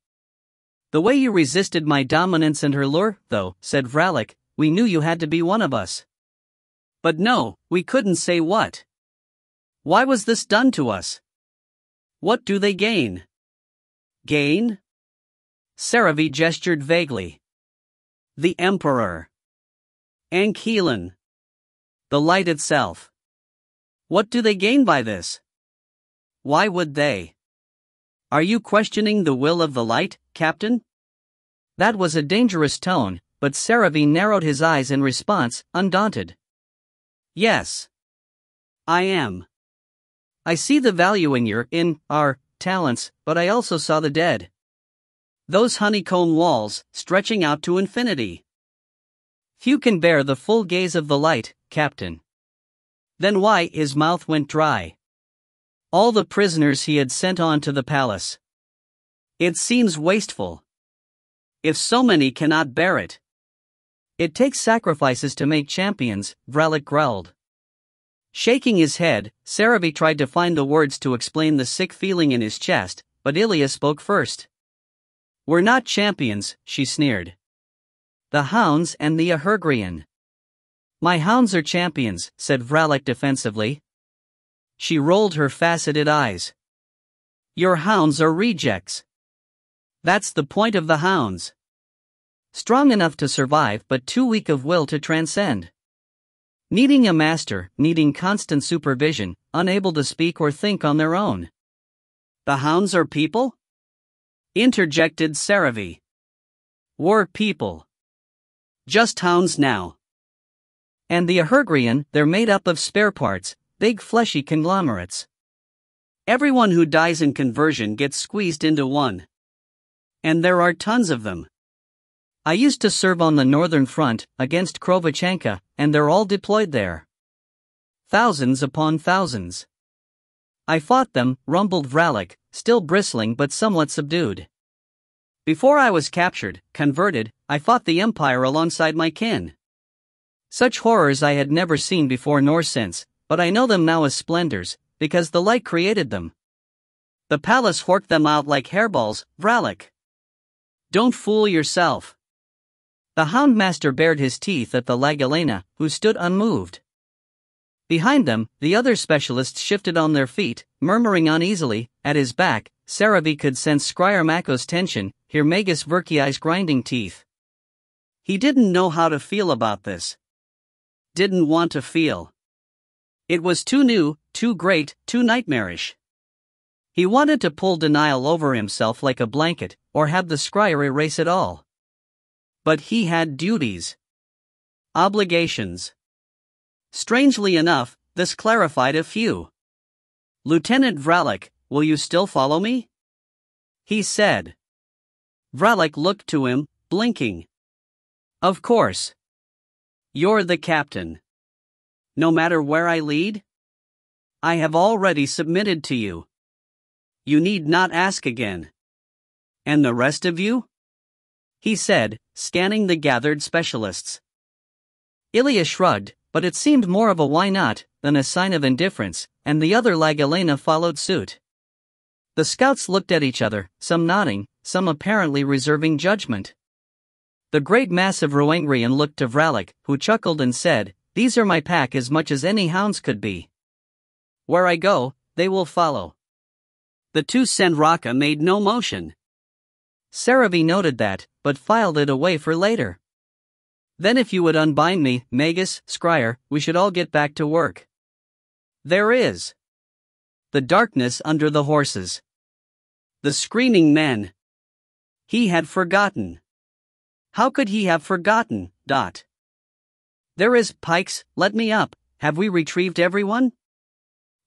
The way you resisted my dominance and her lure, though," said Vralik, "we knew you had to be one of us. But no, we couldn't say what. Why was this done to us? What do they gain?" "Gain?" Saravi gestured vaguely. "The Emperor. Ankhelen. The light itself. What do they gain by this? Why would they? Are you questioning the will of the light, Captain?" That was a dangerous tone, but Saravi narrowed his eyes in response, undaunted. "Yes. I am. I see the value in our talents, but I also saw the dead. Those honeycomb walls, stretching out to infinity. Few can bear the full gaze of the light, Captain." Then why? His mouth went dry. All the prisoners he had sent on to the palace. It seems wasteful. If so many cannot bear it. "It takes sacrifices to make champions," Vralik growled. Shaking his head, Saravi tried to find the words to explain the sick feeling in his chest, but Ile-Rien spoke first. "We're not champions," she sneered. "The hounds and the Ile-Rien." "My hounds are champions," said Vralik defensively. She rolled her faceted eyes. "Your hounds are rejects. That's the point of the hounds. Strong enough to survive but too weak of will to transcend. Needing a master, needing constant supervision, unable to speak or think on their own." "The hounds are people?" interjected Saravi. "Were people. Just hounds now. And the Ile-Rien, they're made up of spare parts, big fleshy conglomerates. Everyone who dies in conversion gets squeezed into one. And there are tons of them. I used to serve on the northern front, against Krovachenka, and they're all deployed there. Thousands upon thousands. I fought them," rumbled Vralik, still bristling but somewhat subdued. "Before I was captured, converted, I fought the Empire alongside my kin. Such horrors I had never seen before nor since, but I know them now as splendors, because the light created them. The palace horked them out like hairballs, Vralik. Don't fool yourself." The Houndmaster bared his teeth at the Lagalena, who stood unmoved. Behind them, the other specialists shifted on their feet, murmuring uneasily. At his back, Saravi could sense Skriar Mako's tension, hear Magus Verkiai's grinding teeth. He didn't know how to feel about this. Didn't want to feel. It was too new, too great, too nightmarish. He wanted to pull denial over himself like a blanket, or have the Skriar erase it all. But he had duties. Obligations. Strangely enough, this clarified a few. "Lieutenant Vralik, will you still follow me?" he said. Vralik looked to him, blinking. "Of course. You're the captain. No matter where I lead? I have already submitted to you. You need not ask again. And the rest of you?" he said, scanning the gathered specialists. Ile-Rien shrugged, but it seemed more of a "why not" than a sign of indifference, and the other Lagalena followed suit. The scouts looked at each other, some nodding, some apparently reserving judgment. The great mass of Ile-Rien looked to Vralik, who chuckled and said, "These are my pack as much as any hounds could be. Where I go, they will follow." The two Senraka made no motion. Saravi noted that, but filed it away for later. Then if you would unbind me, Magus, Scryer, we should all get back to work. There is the darkness under the horses. The screaming men. He had forgotten. How could he have forgotten? There is, Pikes, let me up. Have we retrieved everyone?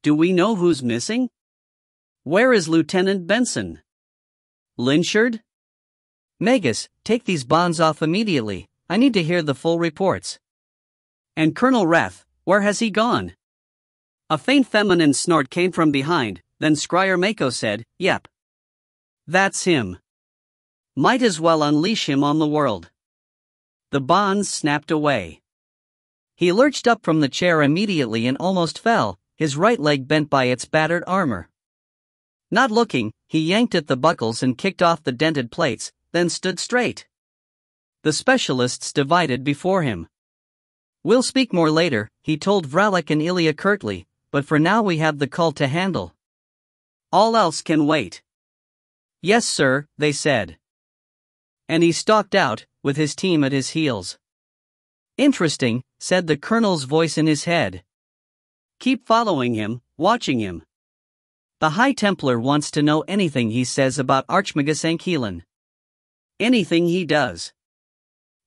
Do we know who's missing? Where is Lieutenant Benson? Lynchard? Magus, take these bonds off immediately. I need to hear the full reports. And Colonel Rath, where has he gone? A faint feminine snort came from behind, then Scryer Mako said, Yep. That's him. Might as well unleash him on the world. The bonds snapped away. He lurched up from the chair immediately and almost fell, his right leg bent by its battered armor. Not looking, he yanked at the buckles and kicked off the dented plates, then stood straight. The specialists divided before him. We'll speak more later, he told Vralik and Ilya curtly, but for now we have the cult to handle. All else can wait. Yes, sir, they said. And he stalked out, with his team at his heels. Interesting, said the colonel's voice in his head. Keep following him, watching him. The High Templar wants to know anything he says about Archmagus Ankelin. Anything he does.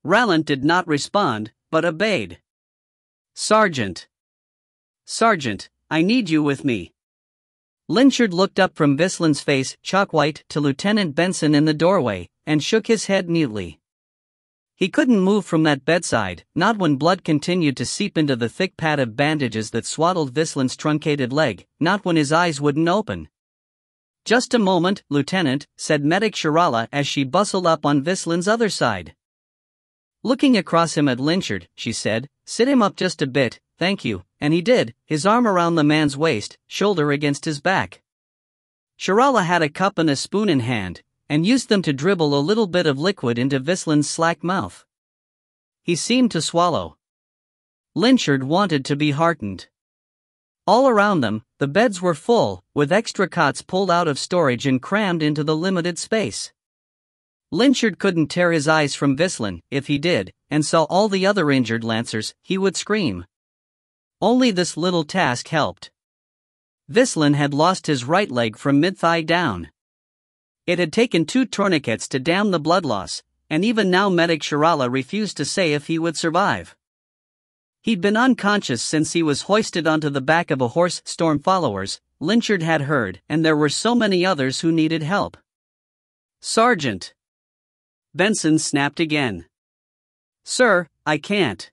Rallant did not respond, but obeyed. Sergeant. Sergeant, I need you with me. Lynchard looked up from Vislin's face, chalk-white, to Lieutenant Benson in the doorway, and shook his head mutely. He couldn't move from that bedside, not when blood continued to seep into the thick pad of bandages that swaddled Vislin's truncated leg, not when his eyes wouldn't open. Just a moment, Lieutenant, said Medic Shirala as she bustled up on Vislin's other side. Looking across him at Lynchard, she said, sit him up just a bit, thank you, and he did, his arm around the man's waist, shoulder against his back. Shirala had a cup and a spoon in hand, and used them to dribble a little bit of liquid into Vislin's slack mouth. He seemed to swallow. Lynchard wanted to be heartened. All around them, the beds were full, with extra cots pulled out of storage and crammed into the limited space. Lynchard couldn't tear his eyes from Vislin. If he did, and saw all the other injured lancers, he would scream. Only this little task helped. Vislin had lost his right leg from mid-thigh down. It had taken 2 tourniquets to dam the blood loss, and even now Medic Shirala refused to say if he would survive. He'd been unconscious since he was hoisted onto the back of a horse. Storm followers, Lynchard had heard, and there were so many others who needed help. Sergeant. Benson snapped again. Sir, I can't.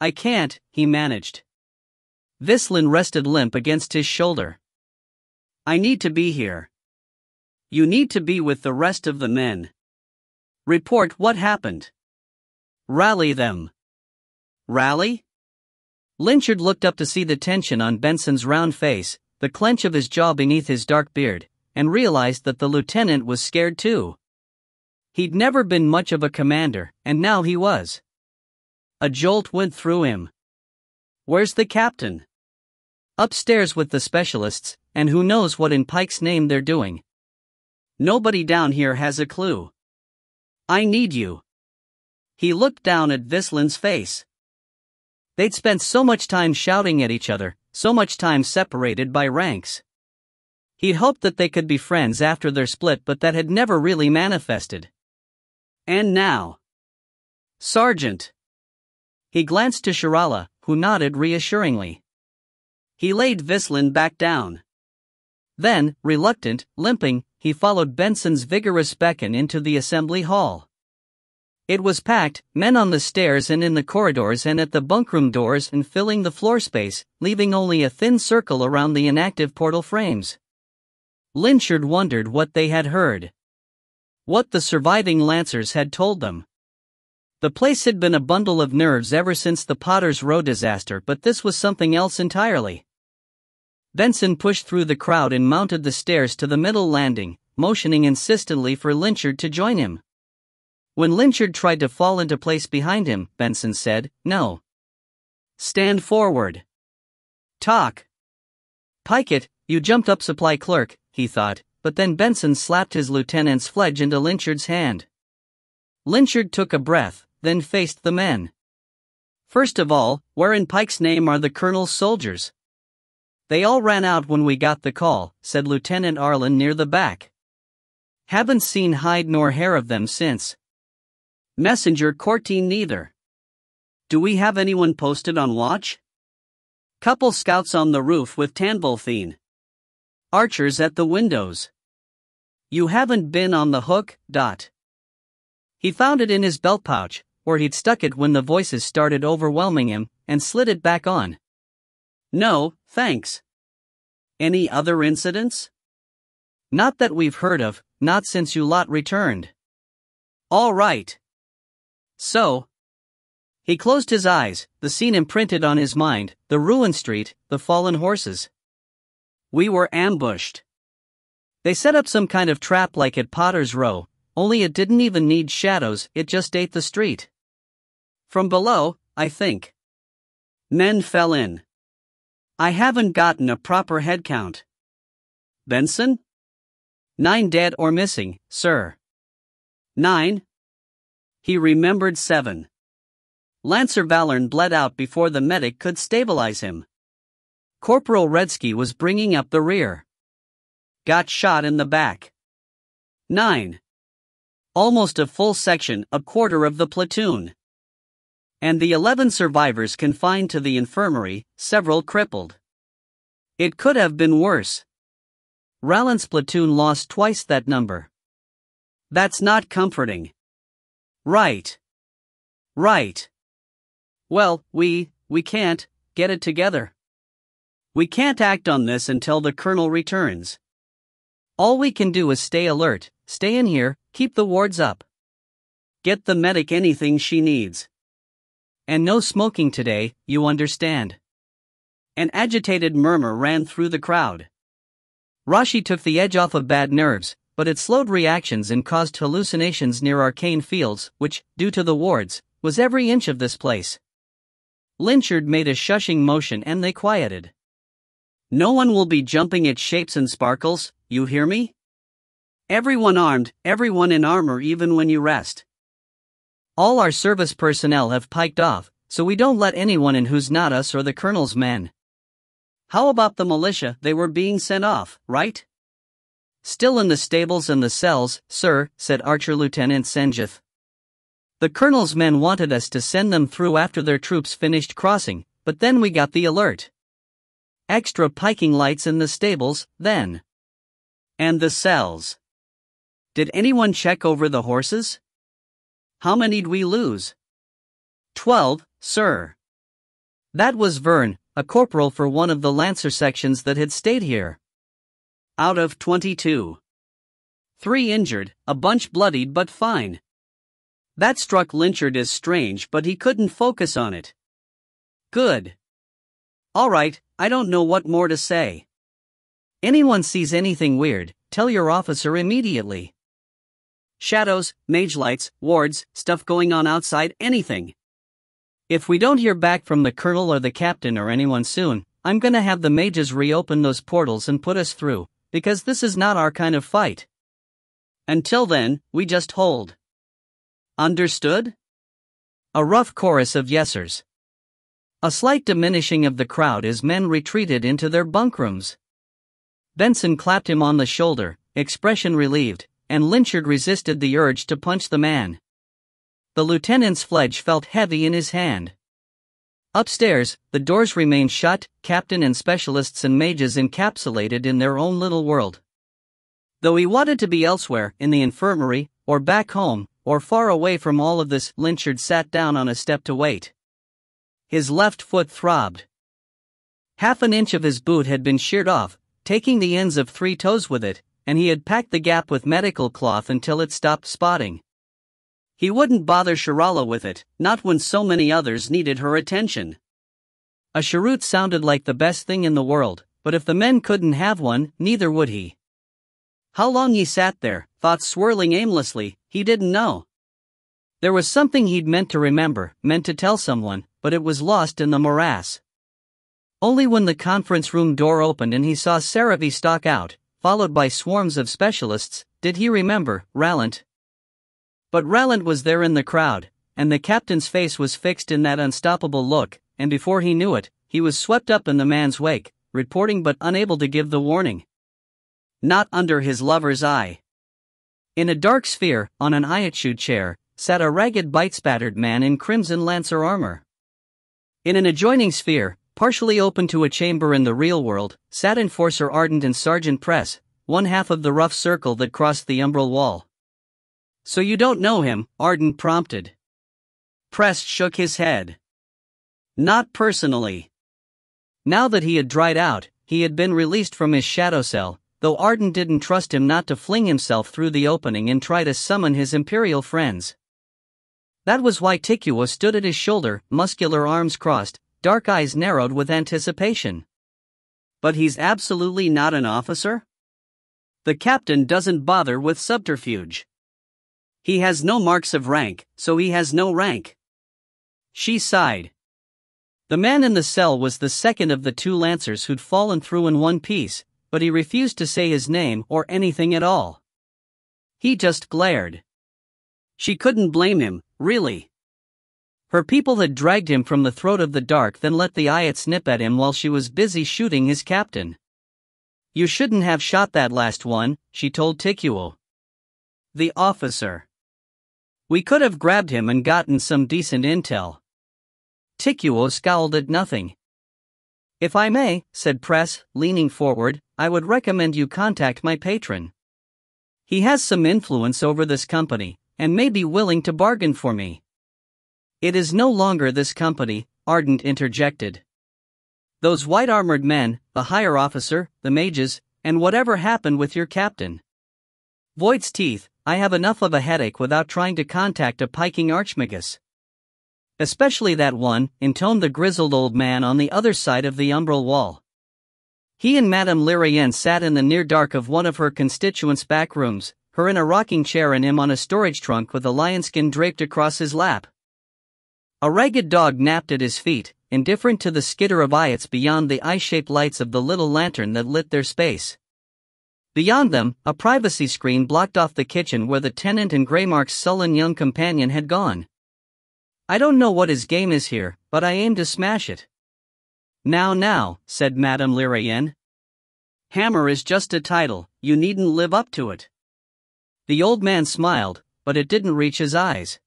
I can't, he managed. Vislin rested limp against his shoulder. I need to be here. You need to be with the rest of the men. Report what happened. Rally them. Rally? Lynchard looked up to see the tension on Benson's round face, the clench of his jaw beneath his dark beard, and realized that the lieutenant was scared too. He'd never been much of a commander, and now he was. A jolt went through him. Where's the captain? Upstairs with the specialists, and who knows what in Pike's name they're doing. Nobody down here has a clue. I need you. He looked down at Vislin's face. They'd spent so much time shouting at each other, so much time separated by ranks. He'd hoped that they could be friends after their split, but that had never really manifested. And now. Sergeant. He glanced to Shirala, who nodded reassuringly. He laid Vislin back down. Then, reluctant, limping, he followed Benson's vigorous beckon into the assembly hall. It was packed, men on the stairs and in the corridors and at the bunkroom doors and filling the floor space, leaving only a thin circle around the inactive portal frames. Lynchard wondered what they had heard. What the surviving lancers had told them. The place had been a bundle of nerves ever since the Potter's Row disaster, but this was something else entirely. Benson pushed through the crowd and mounted the stairs to the middle landing, motioning insistently for Lynchard to join him. When Lynchard tried to fall into place behind him, Benson said, "No. Stand forward. Talk." "Pike it, you jumped up supply clerk," he thought, but then Benson slapped his lieutenant's fledge into Lynchard's hand. Lynchard took a breath, then faced the men. "First of all, where in Pike's name are the colonel's soldiers?" "They all ran out when we got the call," said Lieutenant Arlen near the back. "Haven't seen hide nor hair of them since. Messenger Courtine neither." "Do we have anyone posted on watch?" "Couple scouts on the roof with Tanbolthine. Archers at the windows." "You haven't been on the hook, Dot?" He found it in his belt pouch, where he'd stuck it when the voices started overwhelming him, and slid it back on. "No, thanks." "Any other incidents?" "Not that we've heard of, not since you lot returned." "All right. So." He closed his eyes, the scene imprinted on his mind, the ruined street, the fallen horses. "We were ambushed. They set up some kind of trap like at Potter's Row, only it didn't even need shadows, it just ate the street. From below, I think. Men fell in. I haven't gotten a proper head count." "Benson?" "9 dead or missing, sir." "9?" He remembered 7. Lancer Valern bled out before the medic could stabilize him. Corporal Redsky was bringing up the rear. Got shot in the back. 9. Almost a full section, a quarter of the platoon. And the 11 survivors confined to the infirmary, several crippled. It could have been worse. Rallan's platoon lost twice that number. That's not comforting. Right. Well, we can't get it together. We can't act on this until the colonel returns. All we can do is stay alert, stay in here, keep the wards up. Get the medic anything she needs. And no smoking today, you understand." An agitated murmur ran through the crowd. Rashi took the edge off of bad nerves, but it slowed reactions and caused hallucinations near arcane fields, which, due to the wards, was every inch of this place. Lynchard made a shushing motion and they quieted. "No one will be jumping at shapes and sparkles, you hear me? Everyone armed, everyone in armor even when you rest. All our service personnel have piked off, so we don't let anyone in who's not us or the colonel's men." "How about the militia? They were being sent off, right?" "Still in the stables and the cells, sir," said Archer Lieutenant Senjith. "The colonel's men wanted us to send them through after their troops finished crossing, but then we got the alert. Extra piking lights in the stables, then. And the cells. Did anyone check over the horses? How many'd we lose?" 12, sir." That was Vern, a corporal for one of the Lancer sections that had stayed here. "Out of 22. 3 injured, a bunch bloodied but fine." That struck Lynchard as strange, but he couldn't focus on it. "Good. All right, I don't know what more to say. Anyone sees anything weird, tell your officer immediately. Shadows, mage lights, wards, stuff going on outside, anything. If we don't hear back from the colonel or the captain or anyone soon, I'm gonna have the mages reopen those portals and put us through, because this is not our kind of fight. Until then, we just hold. Understood?" A rough chorus of yesers. A slight diminishing of the crowd as men retreated into their bunkrooms. Benson clapped him on the shoulder, expression relieved, and Lynchard resisted the urge to punch the man. The lieutenant's fledge felt heavy in his hand. Upstairs, the doors remained shut, captain and specialists and mages encapsulated in their own little world. Though he wanted to be elsewhere, in the infirmary, or back home, or far away from all of this, Lynchard sat down on a step to wait. His left foot throbbed. Half an inch of his boot had been sheared off, taking the ends of 3 toes with it, and he had packed the gap with medical cloth until it stopped spotting. He wouldn't bother Shirala with it, not when so many others needed her attention. A cheroot sounded like the best thing in the world, but if the men couldn't have one, neither would he. How long he sat there, thoughts swirling aimlessly, he didn't know. There was something he'd meant to remember, meant to tell someone, but it was lost in the morass. Only when the conference room door opened and he saw Saravi stalk out, followed by swarms of specialists, did he remember Rallant. But Rallant was there in the crowd, and the captain's face was fixed in that unstoppable look, and before he knew it, he was swept up in the man's wake, reporting but unable to give the warning. Not under his lover's eye. In a dark sphere, on an Iachu chair, sat a ragged bite-spattered man in crimson lancer armor. In an adjoining sphere, partially open to a chamber in the real world, sat Enforcer Ardent and Sergeant Press, one half of the rough circle that crossed the umbral wall. "So you don't know him?" Ardent prompted. Press shook his head. "Not personally." Now that he had dried out, he had been released from his shadow cell, though Ardent didn't trust him not to fling himself through the opening and try to summon his Imperial friends. That was why Tikua stood at his shoulder, muscular arms crossed, dark eyes narrowed with anticipation. "But he's absolutely not an officer? The captain doesn't bother with subterfuge. He has no marks of rank, so he has no rank." She sighed. The man in the cell was the second of the two lancers who'd fallen through in one piece, but he refused to say his name or anything at all. He just glared. She couldn't blame him, really. Her people had dragged him from the throat of the dark, then let the Ayat snip at him while she was busy shooting his captain. "You shouldn't have shot that last one," she told Tikuo. "The officer. We could have grabbed him and gotten some decent intel." Tikuo scowled at nothing. "If I may," said Press, leaning forward, "I would recommend you contact my patron. He has some influence over this company, and may be willing to bargain for me." "It is no longer this company," Ardent interjected. "Those white-armored men, the higher officer, the mages, and whatever happened with your captain. Void's teeth, I have enough of a headache without trying to contact a piking archmagus. Especially that one," intoned the grizzled old man on the other side of the umbral wall. He and Madame Ile-Rien sat in the near dark of one of her constituents' back rooms, her in a rocking chair and him on a storage trunk with a lionskin draped across his lap. A ragged dog napped at his feet, indifferent to the skitter of Ayats beyond the eye-shaped lights of the little lantern that lit their space. Beyond them, a privacy screen blocked off the kitchen where the tenant and Greymark's sullen young companion had gone. "I don't know what his game is here, but I aim to smash it." Now, said Madame Ile-Rien. "Hammer is just a title, you needn't live up to it." The old man smiled, but it didn't reach his eyes.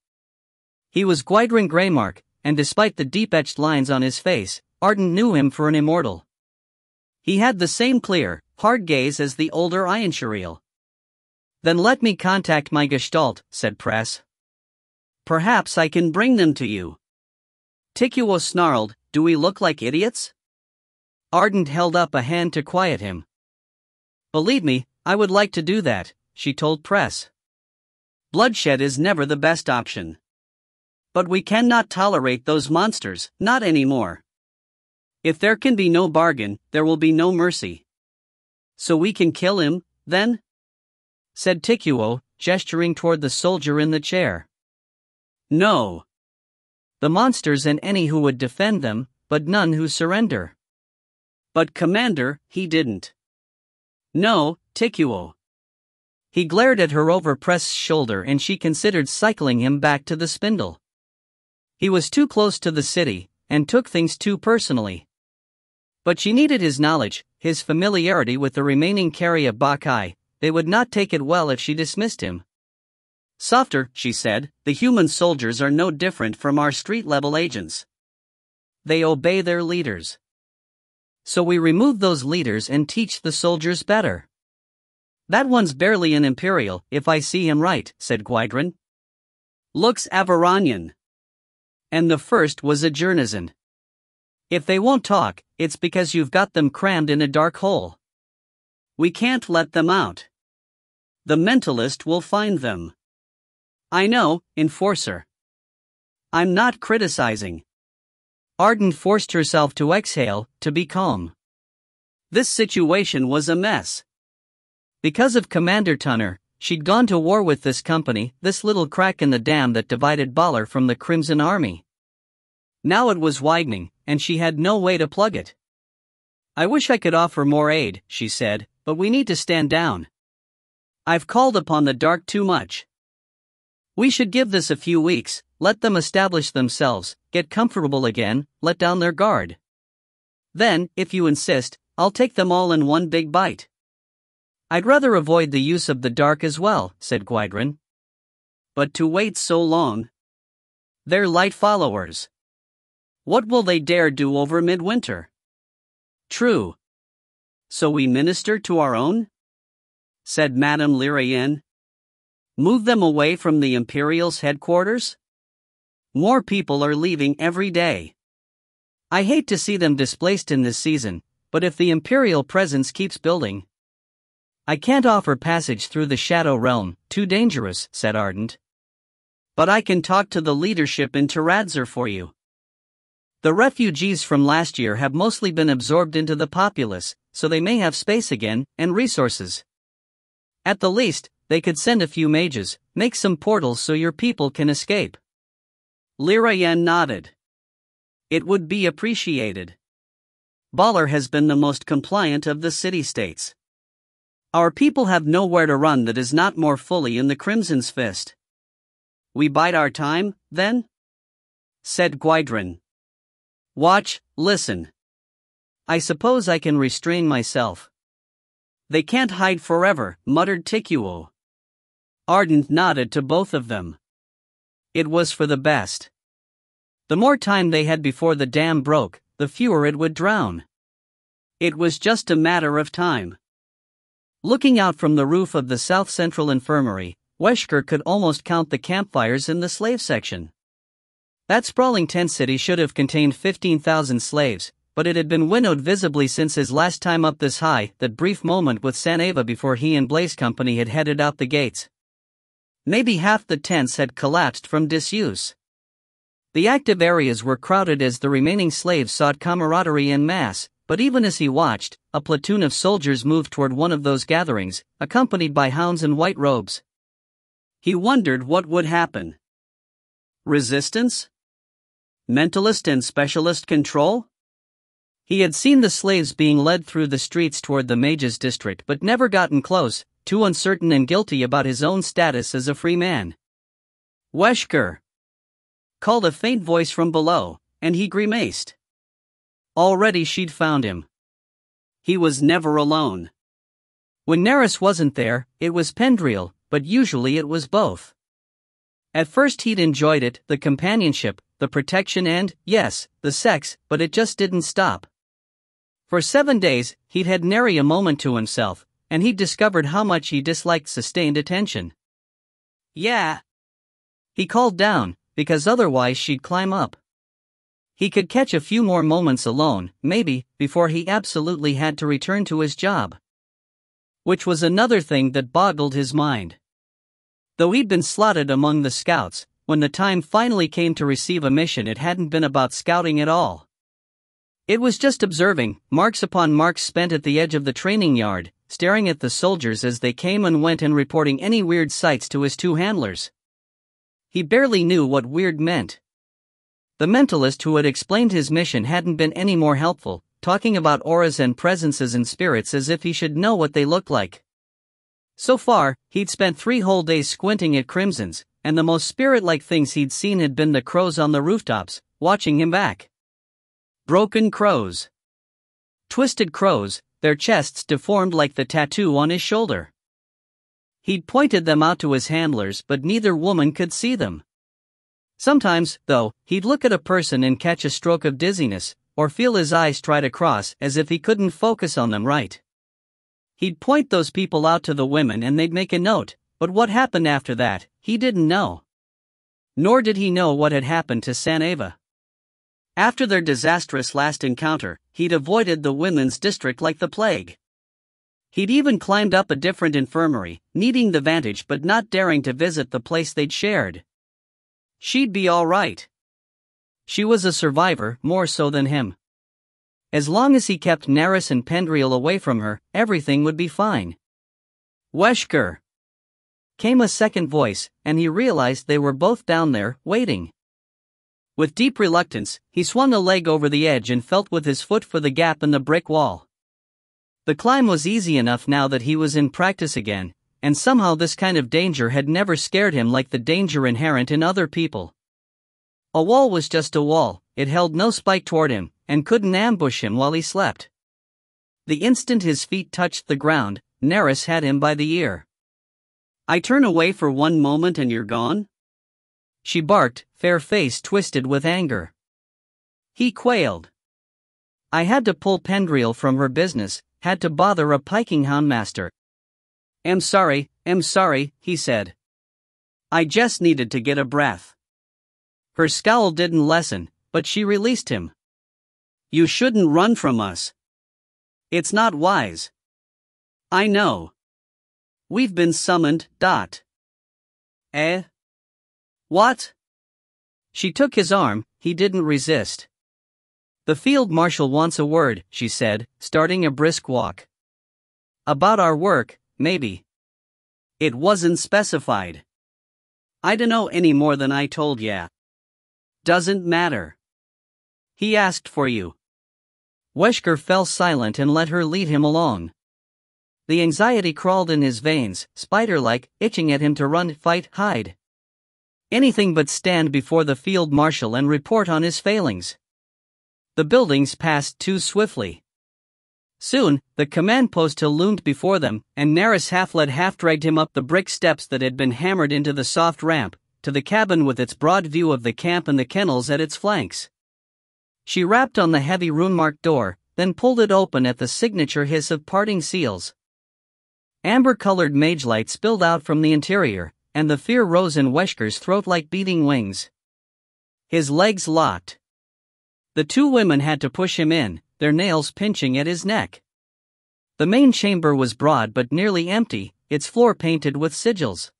He was Gwydrain Greymark, and despite the deep-etched lines on his face, Ardent knew him for an immortal. He had the same clear, hard gaze as the older Ianshariel. "Then let me contact my Gestalt," said Press. "Perhaps I can bring them to you." Tikuo snarled, "Do we look like idiots?" Ardent held up a hand to quiet him. "Believe me, I would like to do that," she told Press. "Bloodshed is never the best option. But we cannot tolerate those monsters, not anymore. If there can be no bargain, there will be no mercy." "So we can kill him, then?" said Tikuo, gesturing toward the soldier in the chair. "No. The monsters and any who would defend them, but none who surrender." "But Commander, he didn't." "No, Tikuo." He glared at her over Press's shoulder and she considered cycling him back to the spindle. He was too close to the city, and took things too personally. But she needed his knowledge, his familiarity with the remaining carry of Bakai. They would not take it well if she dismissed him. "Softer," she said, "the human soldiers are no different from our street-level agents. They obey their leaders. So we remove those leaders and teach the soldiers better." "That one's barely an Imperial, if I see him right," said Gwydrain. "Looks Avaranian. And the first was a Jernizan. If they won't talk, it's because you've got them crammed in a dark hole. We can't let them out. The mentalist will find them." "I know, Enforcer. I'm not criticizing." Ardent forced herself to exhale, to be calm. This situation was a mess. Because of Commander Tunner, she'd gone to war with this company, this little crack in the dam that divided Baller from the Crimson Army. Now it was widening, and she had no way to plug it. "I wish I could offer more aid," she said, "but we need to stand down. I've called upon the dark too much. We should give this a few weeks, let them establish themselves, get comfortable again, let down their guard. Then, if you insist, I'll take them all in one big bite. I'd rather avoid the use of the dark as well, said Gwydion. But to wait so long. They're light followers. What will they dare do over midwinter? True. So we minister to our own? Said Madame Ile-Rien. Move them away from the Imperial's headquarters? More people are leaving every day. I hate to see them displaced in this season, but if the Imperial presence keeps building... I can't offer passage through the Shadow Realm, too dangerous, said Ardent. But I can talk to the leadership in Taradzur for you. The refugees from last year have mostly been absorbed into the populace, so they may have space again, and resources. At the least, they could send a few mages, make some portals so your people can escape. Ile-Rien nodded. It would be appreciated. Baller has been the most compliant of the city-states. Our people have nowhere to run that is not more fully in the Crimson's fist. We bide our time, then? Said Gwydion. Watch, listen. I suppose I can restrain myself. They can't hide forever, muttered Tikuo. Ardent nodded to both of them. It was for the best. The more time they had before the dam broke, the fewer it would drown. It was just a matter of time. Looking out from the roof of the South Central Infirmary, Wesker could almost count the campfires in the slave section. That sprawling tent city should have contained 15,000 slaves, but it had been winnowed visibly since his last time up this high, that brief moment with Saneva before he and Blaze Company had headed out the gates. Maybe half the tents had collapsed from disuse. The active areas were crowded as the remaining slaves sought camaraderie en masse, but even as he watched, a platoon of soldiers moved toward one of those gatherings, accompanied by hounds in white robes. He wondered what would happen. Resistance? Mentalist and specialist control? He had seen the slaves being led through the streets toward the mage's district but never gotten close, too uncertain and guilty about his own status as a free man. Wesker! Called a faint voice from below, and he grimaced. Already she'd found him. He was never alone. When Neris wasn't there, it was Pendriel, but usually it was both. At first he'd enjoyed it, the companionship, the protection and, yes, the sex, but it just didn't stop. For 7 days, he'd had nary a moment to himself, and he'd discovered how much he disliked sustained attention. Yeah. He called down, because otherwise she'd climb up. He could catch a few more moments alone, maybe, before he absolutely had to return to his job. Which was another thing that boggled his mind. Though he'd been slotted among the scouts, when the time finally came to receive a mission, it hadn't been about scouting at all. It was just observing, marks upon marks spent at the edge of the training yard, staring at the soldiers as they came and went and reporting any weird sights to his 2 handlers. He barely knew what weird meant. The mentalist who had explained his mission hadn't been any more helpful, talking about auras and presences and spirits as if he should know what they looked like. So far, he'd spent 3 whole days squinting at Crimson's, and the most spirit-like things he'd seen had been the crows on the rooftops, watching him back. Broken crows. Twisted crows, their chests deformed like the tattoo on his shoulder. He'd pointed them out to his handlers, but neither woman could see them. Sometimes, though, he'd look at a person and catch a stroke of dizziness, or feel his eyes try to cross as if he couldn't focus on them right. He'd point those people out to the women and they'd make a note, but what happened after that, he didn't know. Nor did he know what had happened to Saneva. After their disastrous last encounter, he'd avoided the women's district like the plague. He'd even climbed up a different infirmary, needing the vantage but not daring to visit the place they'd shared. She'd be all right. She was a survivor, more so than him. As long as he kept Neris and Pendriel away from her, everything would be fine. Wesker! Came a second voice, and he realized they were both down there, waiting. With deep reluctance, he swung a leg over the edge and felt with his foot for the gap in the brick wall. The climb was easy enough now that he was in practice again, and somehow this kind of danger had never scared him like the danger inherent in other people. A wall was just a wall, it held no spike toward him, and couldn't ambush him while he slept. The instant his feet touched the ground, Nerys had him by the ear. "I turn away for one moment and you're gone?" she barked, fair face twisted with anger. He quailed. "I had to pull Pendriel from her business, had to bother a piking houndmaster." Am sorry, he said. "I just needed to get a breath." Her scowl didn't lessen, but she released him. "You shouldn't run from us. It's not wise." "I know. We've been summoned, . Eh? What?" She took his arm, he didn't resist. "The field marshal wants a word," she said, starting a brisk walk. "About our work, maybe." "It wasn't specified. I dunno any more than I told ya." "Doesn't matter. He asked for you." Wesker fell silent and let her lead him along. The anxiety crawled in his veins, spider-like, itching at him to run, fight, hide. Anything but stand before the field marshal and report on his failings. The buildings passed too swiftly. Soon, the command post loomed before them, and Nerys half-led half-dragged him up the brick steps that had been hammered into the soft ramp, to the cabin with its broad view of the camp and the kennels at its flanks. She rapped on the heavy rune-marked door, then pulled it open at the signature hiss of parting seals. Amber-colored mage light spilled out from the interior, and the fear rose in Wesker's throat like beating wings. His legs locked. The two women had to push him in, their nails pinching at his neck. The main chamber was broad but nearly empty, its floor painted with sigils.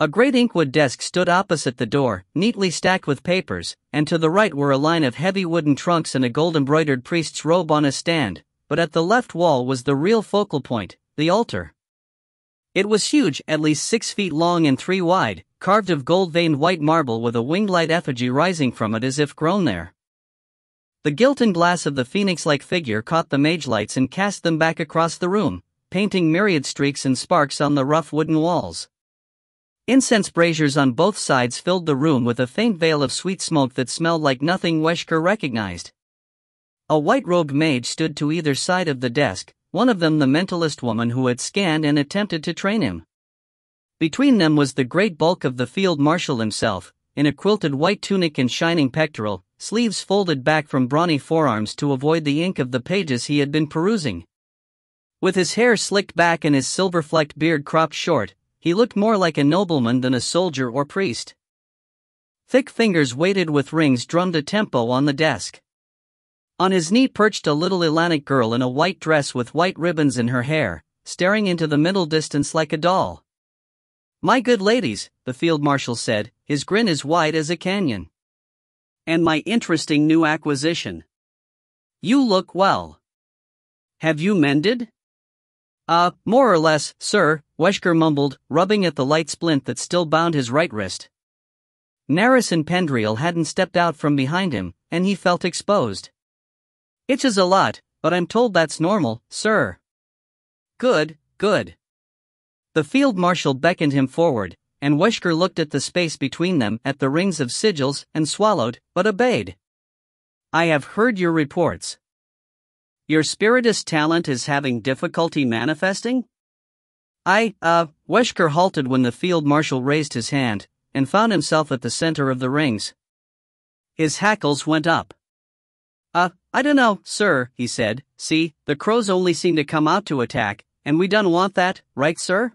A great inkwood desk stood opposite the door, neatly stacked with papers, and to the right were a line of heavy wooden trunks and a gold-embroidered priest's robe on a stand, but at the left wall was the real focal point, the altar. It was huge, at least 6 feet long and 3 wide, carved of gold-veined white marble with a winged light effigy rising from it as if grown there. The gilt and glass of the phoenix-like figure caught the mage lights and cast them back across the room, painting myriad streaks and sparks on the rough wooden walls. Incense braziers on both sides filled the room with a faint veil of sweet smoke that smelled like nothing Wesker recognized. A white-robed mage stood to either side of the desk, one of them the mentalist woman who had scanned and attempted to train him. Between them was the great bulk of the field marshal himself, in a quilted white tunic and shining pectoral, sleeves folded back from brawny forearms to avoid the ink of the pages he had been perusing. With his hair slicked back and his silver-flecked beard cropped short, he looked more like a nobleman than a soldier or priest. Thick fingers weighted with rings drummed a tempo on the desk. On his knee perched a little Ilanic girl in a white dress with white ribbons in her hair, staring into the middle distance like a doll. "My good ladies," the field marshal said, his grin as wide as a canyon. "And my interesting new acquisition. You look well. Have you mended?" More or less, sir," Wesker mumbled, rubbing at the light splint that still bound his right wrist. Nerys and Pendriel hadn't stepped out from behind him, and he felt exposed. "Itches a lot, but I'm told that's normal, sir." Good. The field marshal beckoned him forward, and Wesker looked at the space between them, at the rings of sigils, and swallowed, but obeyed. "I have heard your reports. Your spiritist talent is having difficulty manifesting?" Wesker halted when the field marshal raised his hand, and found himself at the center of the rings. His hackles went up. "I dunno, sir," he said. "See, the crows only seem to come out to attack, and we done want that, right, sir?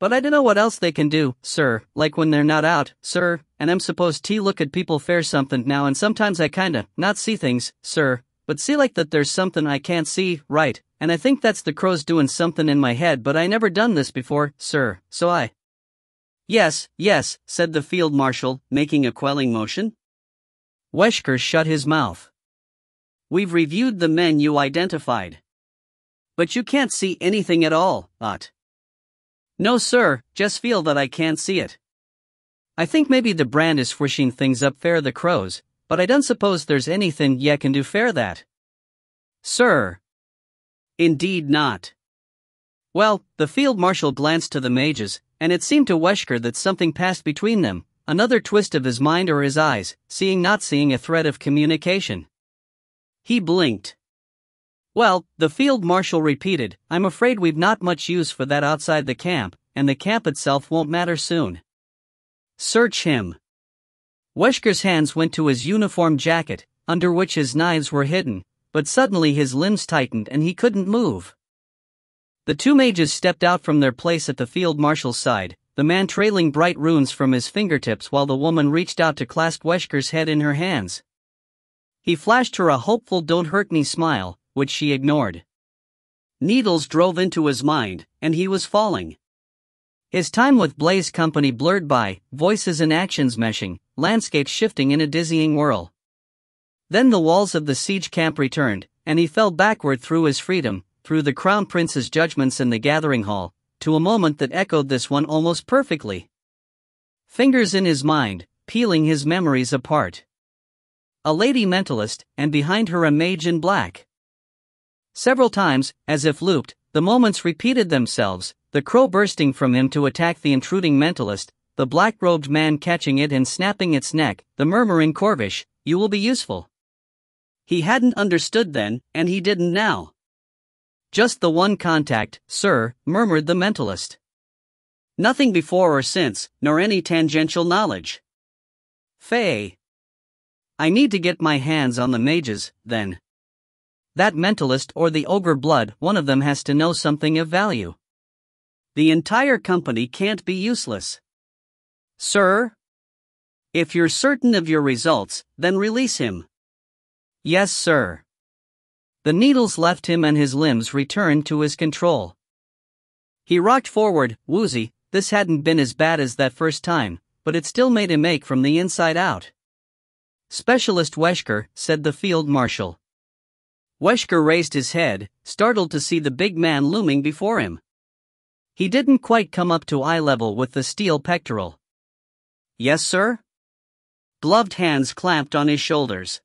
But I dunno what else they can do, sir, like when they're not out, sir, and I'm supposed to look at people fair something now, and sometimes I kinda not see things, sir, but see like that there's something I can't see, right, and I think that's the crows doing something in my head, but I never done this before, sir, so I..." Yes, said the field marshal, making a quelling motion. Wesker shut his mouth. "We've reviewed the men you identified. But you can't see anything at all, Ott." "No, sir, just feel that I can't see it. I think maybe the brand is swishing things up fair the crows, but I don't suppose there's anything ye can do fair that." "Sir." "Indeed not." Well, the field marshal glanced to the mages, and it seemed to Wesker that something passed between them, another twist of his mind or his eyes, not seeing a thread of communication. He blinked. Well, the field marshal repeated, I'm afraid we've not much use for that outside the camp, and the camp itself won't matter soon. Search him. Wesker's hands went to his uniform jacket, under which his knives were hidden, but suddenly his limbs tightened and he couldn't move. The two mages stepped out from their place at the field marshal's side, the man trailing bright runes from his fingertips while the woman reached out to clasp Wesker's head in her hands. He flashed her a hopeful "don't hurt me" smile, which she ignored. Needles drove into his mind, and he was falling. His time with Blaze Company blurred by, voices and actions meshing, landscapes shifting in a dizzying whirl. Then the walls of the siege camp returned, and he fell backward through his freedom, through the Crown Prince's judgments in the gathering hall, to a moment that echoed this one almost perfectly. Fingers in his mind, peeling his memories apart. A lady mentalist, and behind her a mage in black. Several times, as if looped, the moments repeated themselves, the crow bursting from him to attack the intruding mentalist, the black-robed man catching it and snapping its neck, the murmuring Corvish, "You will be useful." He hadn't understood then, and he didn't now. Just the one contact, sir, murmured the mentalist. Nothing before or since, nor any tangential knowledge. Faye. I need to get my hands on the mages, then. That mentalist or the ogre blood, one of them has to know something of value. The entire company can't be useless. Sir? If you're certain of your results, then release him. Yes, sir. The needles left him and his limbs returned to his control. He rocked forward, woozy. This hadn't been as bad as that first time, but it still made him ache from the inside out. Specialist Wesker, said the field marshal. Wesker raised his head, startled to see the big man looming before him. He didn't quite come up to eye level with the steel pectoral. Yes, sir? Gloved hands clamped on his shoulders.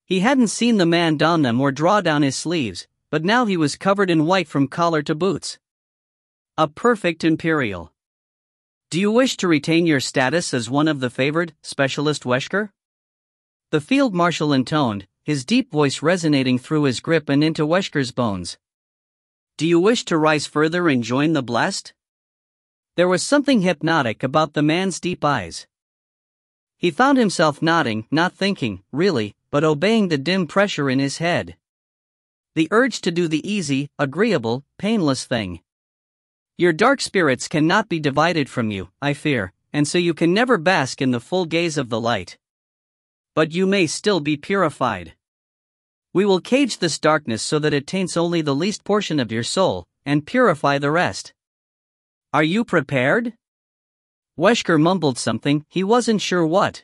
He hadn't seen the man don them or draw down his sleeves, but now he was covered in white from collar to boots. A perfect imperial. Do you wish to retain your status as one of the favored, Specialist Wesker? The field marshal intoned, his deep voice resonating through his grip and into Wesker's bones. Do you wish to rise further and join the blessed? There was something hypnotic about the man's deep eyes. He found himself nodding, not thinking, really, but obeying the dim pressure in his head. The urge to do the easy, agreeable, painless thing. Your dark spirits cannot be divided from you, I fear, and so you can never bask in the full gaze of the light. But you may still be purified. We will cage this darkness so that it taints only the least portion of your soul, and purify the rest. Are you prepared? Wesker mumbled something, he wasn't sure what.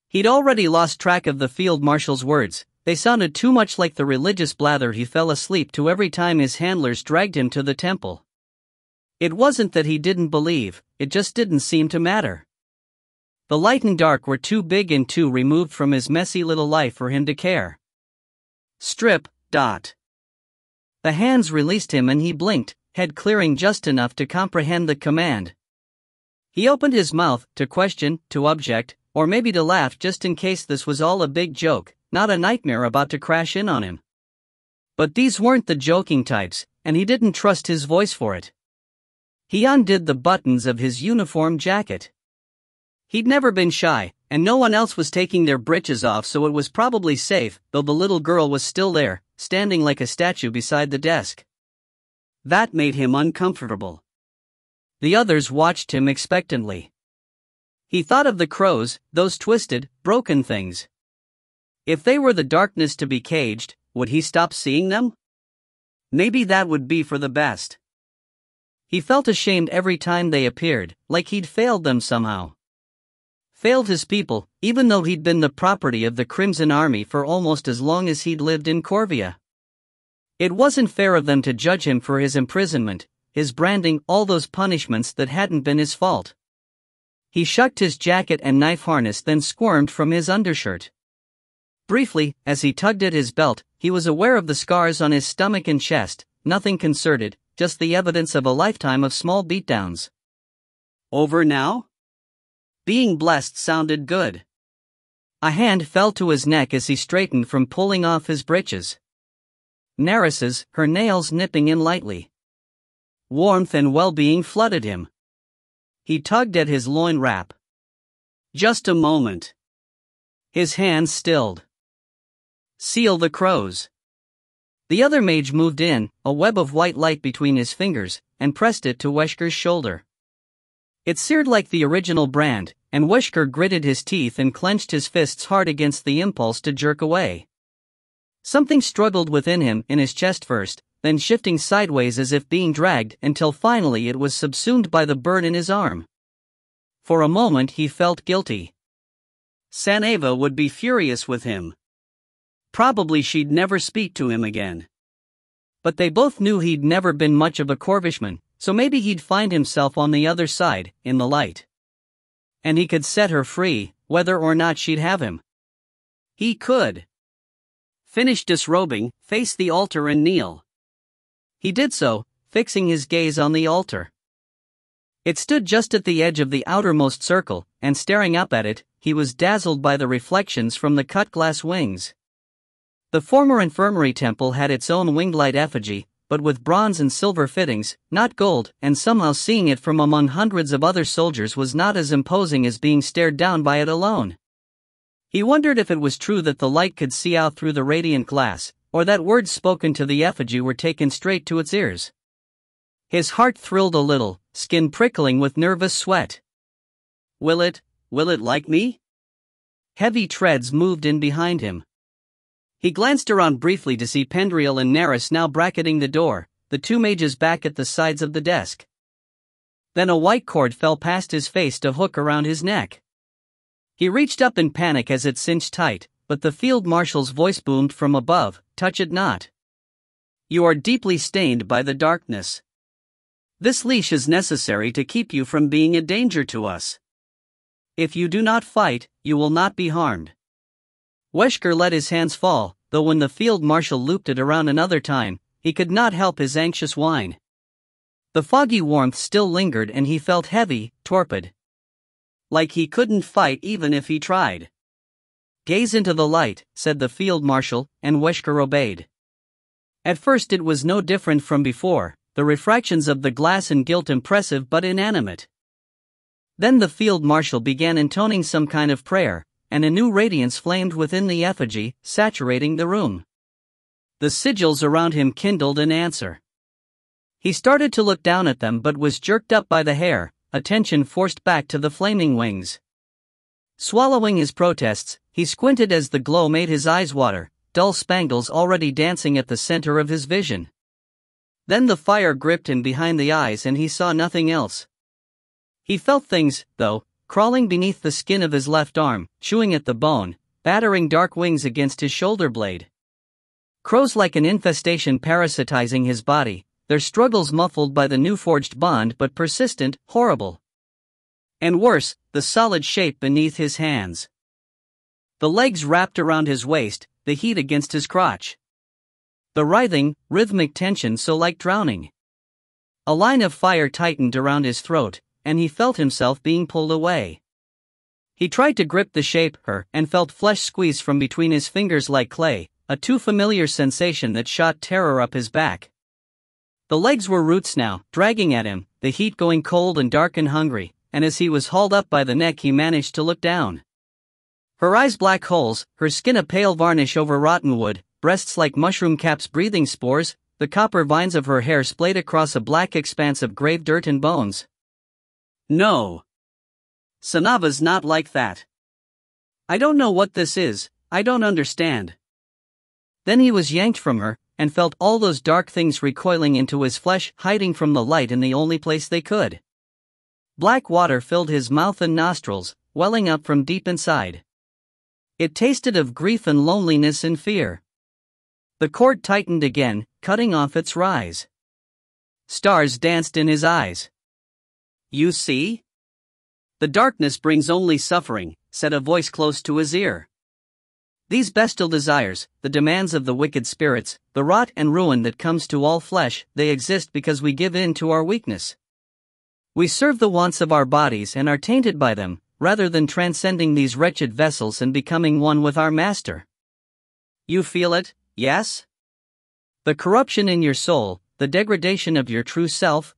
He'd already lost track of the field marshal's words, they sounded too much like the religious blather he fell asleep to every time his handlers dragged him to the temple. It wasn't that he didn't believe, it just didn't seem to matter. The light and dark were too big and too removed from his messy little life for him to care. Strip. The hands released him and he blinked, head clearing just enough to comprehend the command. He opened his mouth, to question, to object, or maybe to laugh just in case this was all a big joke, not a nightmare about to crash in on him. But these weren't the joking types, and he didn't trust his voice for it. He undid the buttons of his uniform jacket. He'd never been shy, and no one else was taking their breeches off, so it was probably safe, though the little girl was still there, standing like a statue beside the desk. That made him uncomfortable. The others watched him expectantly. He thought of the crows, those twisted, broken things. If they were the darkness to be caged, would he stop seeing them? Maybe that would be for the best. He felt ashamed every time they appeared, like he'd failed them somehow. Failed his people, even though he'd been the property of the Crimson Army for almost as long as he'd lived in Corvia. It wasn't fair of them to judge him for his imprisonment, his branding, all those punishments that hadn't been his fault. He shucked his jacket and knife harness, then squirmed from his undershirt. Briefly, as he tugged at his belt, he was aware of the scars on his stomach and chest, nothing concerted, just the evidence of a lifetime of small beatdowns. Over now? Being blessed sounded good. A hand fell to his neck as he straightened from pulling off his breeches. Neris's, her nails nipping in lightly. Warmth and well-being flooded him. He tugged at his loin wrap. Just a moment. His hands stilled. Seal the crows. The other mage moved in, a web of white light between his fingers, and pressed it to Weshker's shoulder. It seared like the original brand, and Weshker gritted his teeth and clenched his fists hard against the impulse to jerk away. Something struggled within him, in his chest first, then shifting sideways as if being dragged until finally it was subsumed by the burn in his arm. For a moment he felt guilty. Saneva would be furious with him. Probably she'd never speak to him again. But they both knew he'd never been much of a Corvishman, so maybe he'd find himself on the other side, in the light. And he could set her free, whether or not she'd have him. He could. Finish disrobing, face the altar and kneel. He did so, fixing his gaze on the altar. It stood just at the edge of the outermost circle, and staring up at it, he was dazzled by the reflections from the cut-glass wings. The former infirmary temple had its own winged-light effigy, but with bronze and silver fittings, not gold, and somehow seeing it from among hundreds of other soldiers was not as imposing as being stared down by it alone. He wondered if it was true that the light could see out through the radiant glass, or that words spoken to the effigy were taken straight to its ears. His heart thrilled a little, skin prickling with nervous sweat. Will it like me? Heavy treads moved in behind him. He glanced around briefly to see Pendriel and Neris now bracketing the door, the two mages back at the sides of the desk. Then a white cord fell past his face to hook around his neck. He reached up in panic as it cinched tight, but the field marshal's voice boomed from above, "Touch it not. You are deeply stained by the darkness. This leash is necessary to keep you from being a danger to us. If you do not fight, you will not be harmed." Weshker let his hands fall, though when the field marshal looped it around another time, he could not help his anxious whine. The foggy warmth still lingered and he felt heavy, torpid. Like he couldn't fight even if he tried. "Gaze into the light," said the field marshal, and Weshker obeyed. At first it was no different from before, the refractions of the glass and gilt impressive but inanimate. Then the field marshal began intoning some kind of prayer, and a new radiance flamed within the effigy, saturating the room. The sigils around him kindled in answer. He started to look down at them but was jerked up by the hair, attention forced back to the flaming wings. Swallowing his protests, he squinted as the glow made his eyes water, dull spangles already dancing at the center of his vision. Then the fire gripped him behind the eyes and he saw nothing else. He felt things, though, crawling beneath the skin of his left arm, chewing at the bone, battering dark wings against his shoulder blade. Crows like an infestation parasitizing his body, their struggles muffled by the new forged bond but persistent, horrible. And worse, the solid shape beneath his hands. The legs wrapped around his waist, the heat against his crotch. The writhing, rhythmic tension so like drowning. A line of fire tightened around his throat, and he felt himself being pulled away. He tried to grip the shape, and felt flesh squeeze from between his fingers like clay, a too familiar sensation that shot terror up his back. The legs were roots now, dragging at him, the heat going cold and dark and hungry, and as he was hauled up by the neck he managed to look down. Her eyes black holes, her skin a pale varnish over rotten wood, breasts like mushroom caps breathing spores, the copper vines of her hair splayed across a black expanse of grave dirt and bones. No. Sanava's not like that. I don't know what this is, I don't understand. Then he was yanked from her, and felt all those dark things recoiling into his flesh, hiding from the light in the only place they could. Black water filled his mouth and nostrils, welling up from deep inside. It tasted of grief and loneliness and fear. The cord tightened again, cutting off its rise. Stars danced in his eyes. "You see? The darkness brings only suffering," said a voice close to his ear. "These bestial desires, the demands of the wicked spirits, the rot and ruin that comes to all flesh, they exist because we give in to our weakness. We serve the wants of our bodies and are tainted by them, rather than transcending these wretched vessels and becoming one with our master. You feel it, yes? The corruption in your soul, the degradation of your true self.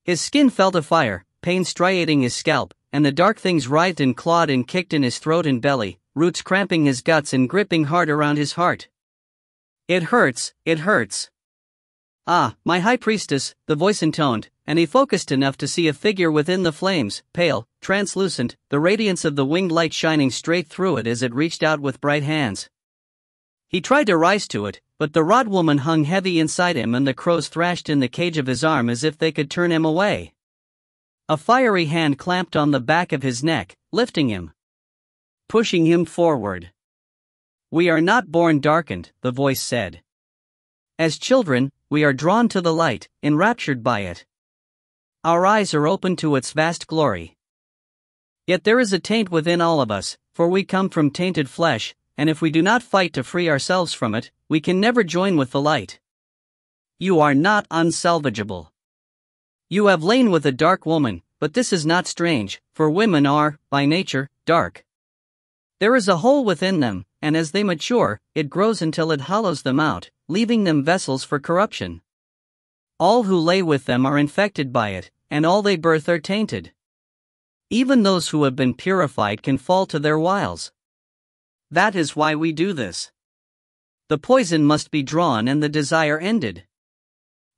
His skin felt afire, pain striating his scalp, and the dark things writhed and clawed and kicked in his throat and belly, roots cramping his guts and gripping hard around his heart. It hurts, it hurts. Ah, my high priestess, the voice intoned, and he focused enough to see a figure within the flames, pale, translucent, the radiance of the winged light shining straight through it as it reached out with bright hands. He tried to rise to it, but the rod woman hung heavy inside him and the crows thrashed in the cage of his arm as if they could turn him away. A fiery hand clamped on the back of his neck, lifting him, pushing him forward. We are not born darkened, the voice said. As children, we are drawn to the light, enraptured by it. Our eyes are open to its vast glory. Yet there is a taint within all of us, for we come from tainted flesh, and if we do not fight to free ourselves from it, we can never join with the light. You are not unsalvageable. You have lain with a dark woman, but this is not strange, for women are, by nature, dark. There is a hole within them, and as they mature, it grows until it hollows them out, leaving them vessels for corruption. All who lay with them are infected by it, and all they birth are tainted. Even those who have been purified can fall to their wiles. That is why we do this. The poison must be drawn and the desire ended.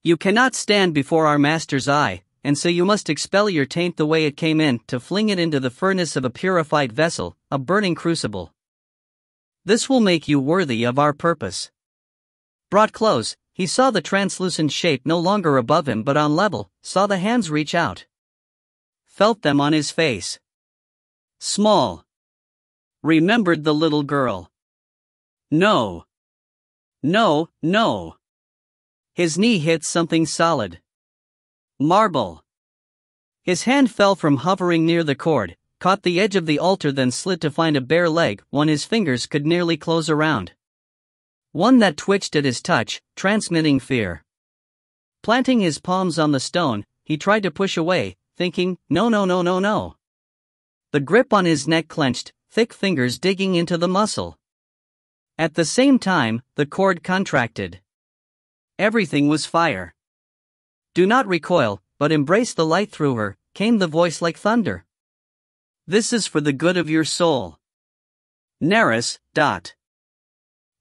You cannot stand before our master's eye, and so you must expel your taint the way it came in, to fling it into the furnace of a purified vessel, a burning crucible. This will make you worthy of our purpose. Brought close, he saw the translucent shape no longer above him but on level, saw the hands reach out. Felt them on his face. Small. Remembered the little girl. No. No, no. His knee hit something solid. Marble. His hand fell from hovering near the cord, caught the edge of the altar, then slid to find a bare leg, one his fingers could nearly close around. One that twitched at his touch, transmitting fear. Planting his palms on the stone, he tried to push away, thinking, no, no, no, no, no. The grip on his neck clenched, thick fingers digging into the muscle. At the same time, the cord contracted. Everything was fire. Do not recoil, but embrace the light through her, came the voice like thunder. This is for the good of your soul. Neris.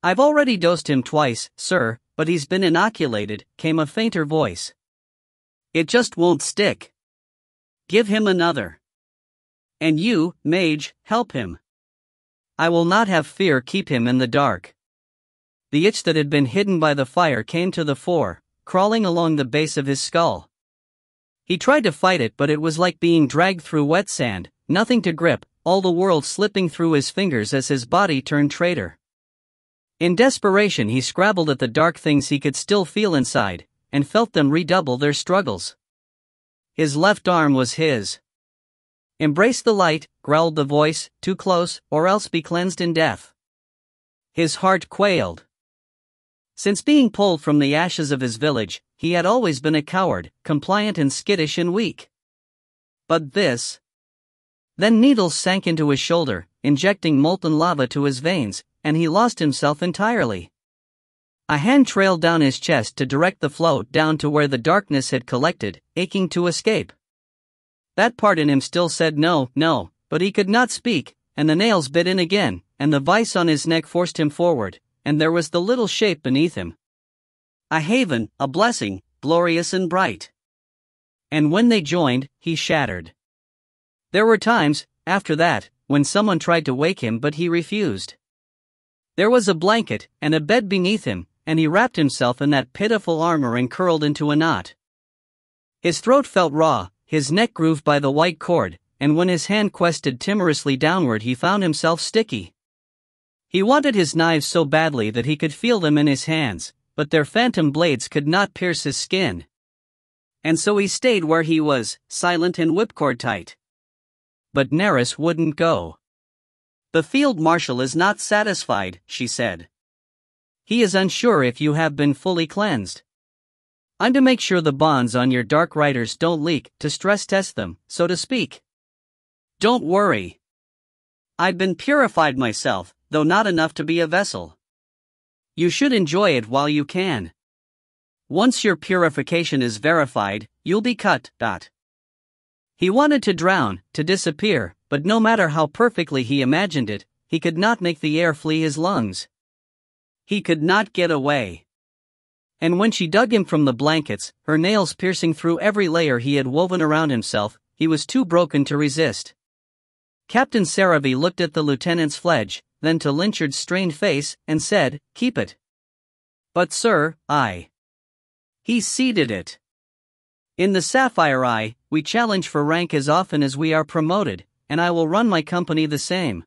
I've already dosed him twice, sir, but he's been inoculated, came a fainter voice. It just won't stick. Give him another. And you, mage, help him. I will not have fear, keep him in the dark. The itch that had been hidden by the fire came to the fore, crawling along the base of his skull. He tried to fight it, but it was like being dragged through wet sand, nothing to grip, all the world slipping through his fingers as his body turned traitor. In desperation he scrabbled at the dark things he could still feel inside, and felt them redouble their struggles. His left arm was his. Embrace the light, growled the voice, too close, or else be cleansed in death. His heart quailed. Since being pulled from the ashes of his village, he had always been a coward, compliant and skittish and weak. But this... Then needles sank into his shoulder, injecting molten lava to his veins, and he lost himself entirely. A hand trailed down his chest to direct the flow down to where the darkness had collected, aching to escape. That part in him still said no, no, but he could not speak, and the nails bit in again, and the vice on his neck forced him forward, and there was the little shape beneath him. A haven, a blessing, glorious and bright. And when they joined, he shattered. There were times, after that, when someone tried to wake him but he refused. There was a blanket and a bed beneath him, and he wrapped himself in that pitiful armor and curled into a knot. His throat felt raw, his neck grooved by the white cord, and when his hand quested timorously downward he found himself sticky. He wanted his knives so badly that he could feel them in his hands, but their phantom blades could not pierce his skin. And so he stayed where he was, silent and whipcord tight. But Neris wouldn't go. The field marshal is not satisfied, she said. He is unsure if you have been fully cleansed. I'm to make sure the bonds on your dark riders don't leak, to stress test them, so to speak. Don't worry. I've been purified myself, though not enough to be a vessel. You should enjoy it while you can. Once your purification is verified, you'll be cut. He wanted to drown, to disappear, but no matter how perfectly he imagined it, he could not make the air flee his lungs. He could not get away. And when she dug him from the blankets, her nails piercing through every layer he had woven around himself, he was too broken to resist. Captain Saravi looked at the lieutenant's fledge, then to Lynchard's strained face, and said, "Keep it." "But sir, He ceded it. In the Sapphire Eye, we challenge for rank as often as we are promoted, and I will run my company the same.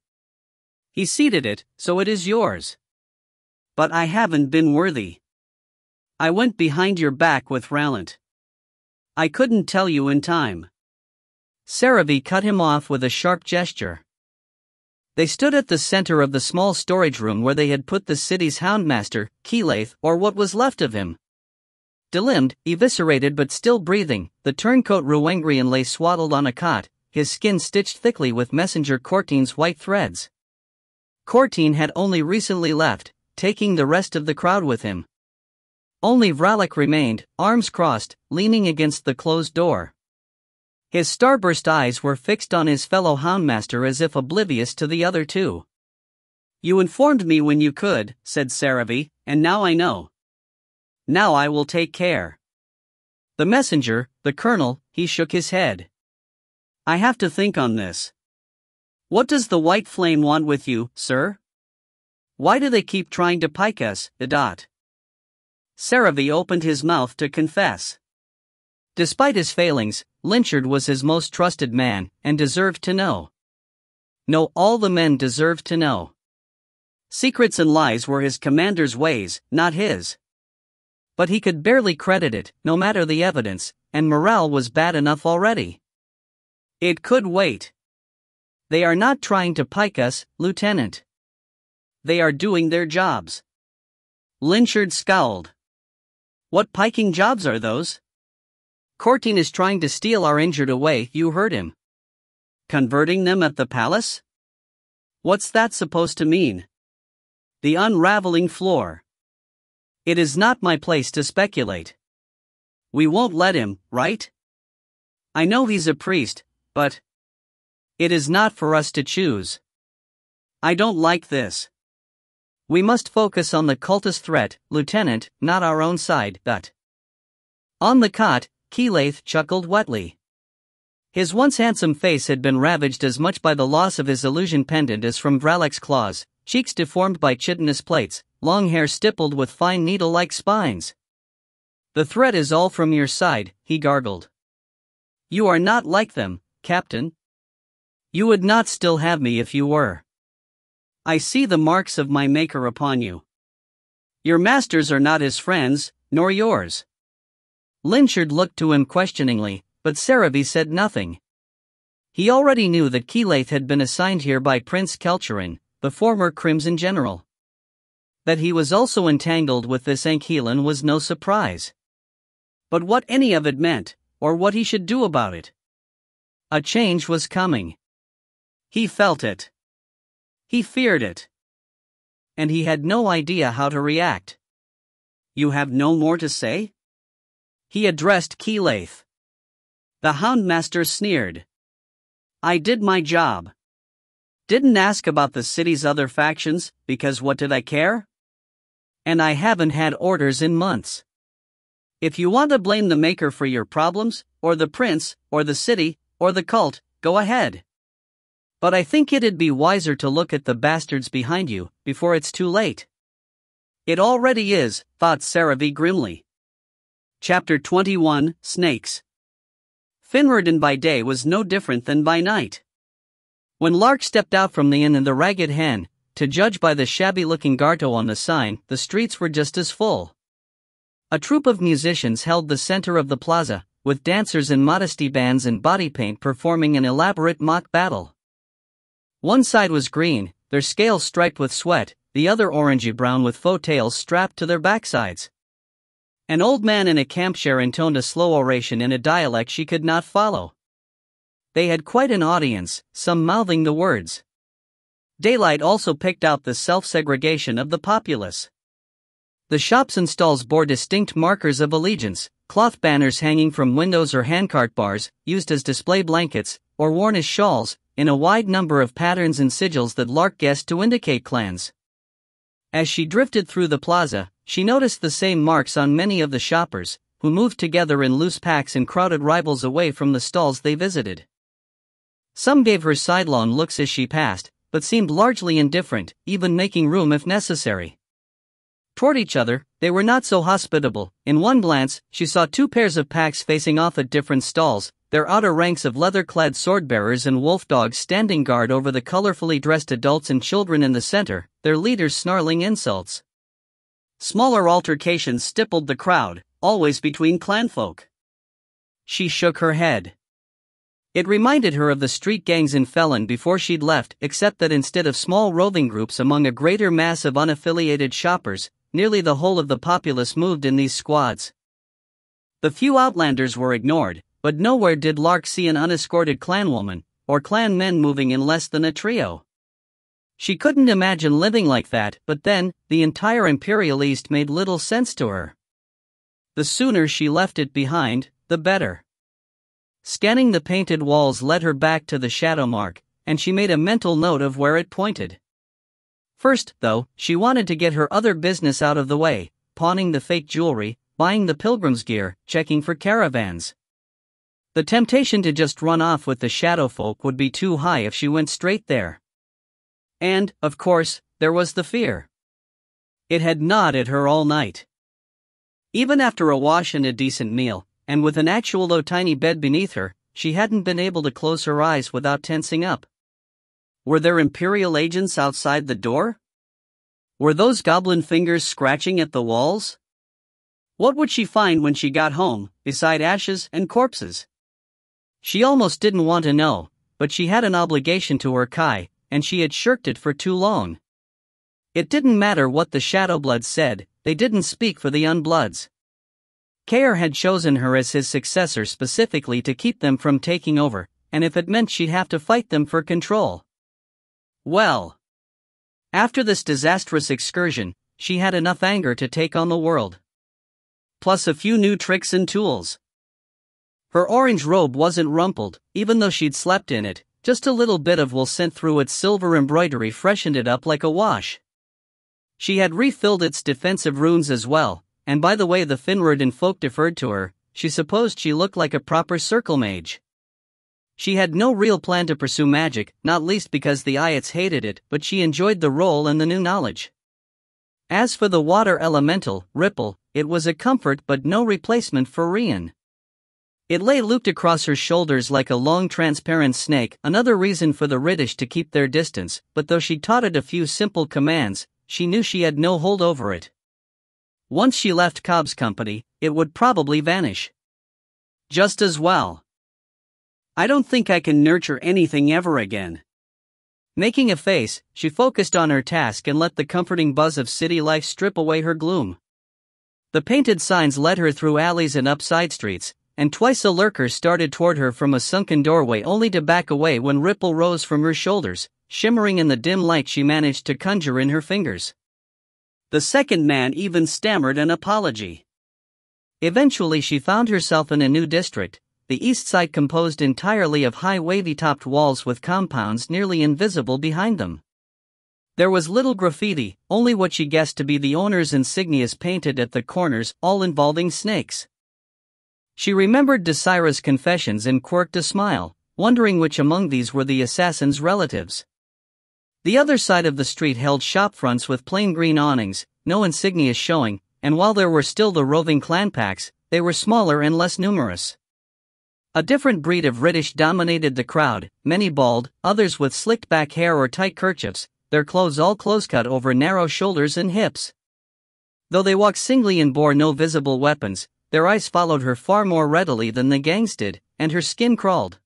He ceded it, so it is yours. But I haven't been worthy. I went behind your back with Rallant. I couldn't tell you in time." Saravi cut him off with a sharp gesture. They stood at the center of the small storage room where they had put the city's houndmaster, Keyleth, or what was left of him. Delimbed, eviscerated but still breathing, the turncoat Ile-Rien lay swaddled on a cot, his skin stitched thickly with Messenger Courtine's white threads. Courtine had only recently left, taking the rest of the crowd with him. Only Vralik remained, arms crossed, leaning against the closed door. His starburst eyes were fixed on his fellow houndmaster as if oblivious to the other two. "You informed me when you could," said Saravi, "and now I know. Now I will take care." The messenger, the colonel, he shook his head. "I have to think on this. What does the White Flame want with you, sir? Why do they keep trying to pike us, Saravi opened his mouth to confess. Despite his failings, Lynchard was his most trusted man, and deserved to know. No, all the men deserved to know. Secrets and lies were his commander's ways, not his. But he could barely credit it, no matter the evidence, and morale was bad enough already. It could wait. "They are not trying to pike us, Lieutenant. They are doing their jobs." Lynchard scowled. "What piking jobs are those?" "Courtine is trying to steal our injured away, you heard him." "Converting them at the palace? What's that supposed to mean?" "The unraveling floor." "It is not my place to speculate." "We won't let him, right? I know he's a priest, but it is not for us to choose. I don't like this. We must focus on the cultist threat, Lieutenant, not our own side, On the cot, Keyleth chuckled wetly. His once handsome face had been ravaged as much by the loss of his illusion pendant as from Vralik's claws, cheeks deformed by chitinous plates, long hair stippled with fine needle-like spines. "The threat is all from your side," he gargled. "You are not like them, Captain. You would not still have me if you were. I see the marks of my maker upon you. Your masters are not his friends, nor yours." Lynchard looked to him questioningly, but Saravi said nothing. He already knew that Keyleth had been assigned here by Prince Ile-Rien, the former Crimson General. That he was also entangled with this Ankhelen was no surprise. But what any of it meant, or what he should do about it? A change was coming. He felt it. He feared it. And he had no idea how to react. "You have no more to say?" He addressed Keyleth. The houndmaster sneered. "I did my job. Didn't ask about the city's other factions, because what did I care? And I haven't had orders in months. If you want to blame the Maker for your problems, or the prince, or the city, or the cult, go ahead. But I think it'd be wiser to look at the bastards behind you, before it's too late." "It already is," thought Saravi grimly. Chapter 21, Snakes. Finriden by day was no different than by night. When Lark stepped out from the inn in the Ragged Hen, to judge by the shabby-looking Garto on the sign, the streets were just as full. A troupe of musicians held the center of the plaza, with dancers in modesty bands and body paint performing an elaborate mock battle. One side was green, their scales striped with sweat, the other orangey-brown with faux tails strapped to their backsides. An old man in a camp chair intoned a slow oration in a dialect she could not follow. they had quite an audience, some mouthing the words. Daylight also picked out the self-segregation of the populace. The shops and stalls bore distinct markers of allegiance, cloth banners hanging from windows or handcart bars, used as display blankets, or worn as shawls, in a wide number of patterns and sigils that Lark guessed to indicate clans. As she drifted through the plaza, she noticed the same marks on many of the shoppers, who moved together in loose packs and crowded rivals away from the stalls they visited. Some gave her sidelong looks as she passed, but seemed largely indifferent, even making room if necessary. Toward each other, they were not so hospitable. In one glance, she saw two pairs of packs facing off at different stalls, their outer ranks of leather-clad sword-bearers and wolf dogs standing guard over the colorfully dressed adults and children in the center, their leaders snarling insults. Smaller altercations stippled the crowd, always between clanfolk. She shook her head. It reminded her of the street gangs in Felon before she'd left, except that instead of small roving groups among a greater mass of unaffiliated shoppers, nearly the whole of the populace moved in these squads. The few outlanders were ignored, but nowhere did Lark see an unescorted clanwoman, or clan men moving in less than a trio. She couldn't imagine living like that, but then, the entire Imperial East made little sense to her. The sooner she left it behind, the better. Scanning the painted walls led her back to the shadow mark, and she made a mental note of where it pointed. First, though, she wanted to get her other business out of the way, pawning the fake jewelry, buying the pilgrim's gear, checking for caravans. The temptation to just run off with the shadow folk would be too high if she went straight there. And, of course, there was the fear. It had gnawed at her all night. Even after a wash and a decent meal, and with an actual though tiny bed beneath her, she hadn't been able to close her eyes without tensing up. Were there Imperial agents outside the door? Were those goblin fingers scratching at the walls? What would she find when she got home, beside ashes and corpses? She almost didn't want to know, but she had an obligation to her Kai, and she had shirked it for too long. It didn't matter what the Shadowbloods said, they didn't speak for the Unbloods. Kair had chosen her as his successor specifically to keep them from taking over, and if it meant she'd have to fight them for control. Well, after this disastrous excursion, she had enough anger to take on the world. Plus a few new tricks and tools. Her orange robe wasn't rumpled, even though she'd slept in it, just a little bit of wool sent through its silver embroidery freshened it up like a wash. She had refilled its defensive runes as well, and by the way the Finrod folk deferred to her, she supposed she looked like a proper circle mage. She had no real plan to pursue magic, not least because the Ayates hated it, but she enjoyed the role and the new knowledge. As for the water elemental, Ripple, it was a comfort but no replacement for Rien. It lay looped across her shoulders like a long transparent snake, another reason for the Riddish to keep their distance, but though she taught it a few simple commands, she knew she had no hold over it. Once she left Cobb's company, it would probably vanish. Just as well. I don't think I can nurture anything ever again. Making a face, she focused on her task and let the comforting buzz of city life strip away her gloom. The painted signs led her through alleys and up side streets, and twice a lurker started toward her from a sunken doorway only to back away when Ripple rose from her shoulders, shimmering in the dim light she managed to conjure in her fingers. The second man even stammered an apology. Eventually she found herself in a new district, the east side composed entirely of high wavy-topped walls with compounds nearly invisible behind them. There was little graffiti, only what she guessed to be the owner's insignias painted at the corners, all involving snakes. She remembered Desira's confessions and quirked a smile, wondering which among these were the assassin's relatives. The other side of the street held shop fronts with plain green awnings, no insignias showing, and while there were still the roving clan packs, they were smaller and less numerous. A different breed of Riddish dominated the crowd, many bald, others with slicked back hair or tight kerchiefs, their clothes all close-cut over narrow shoulders and hips. Though they walked singly and bore no visible weapons, their eyes followed her far more readily than the gangs did, and her skin crawled.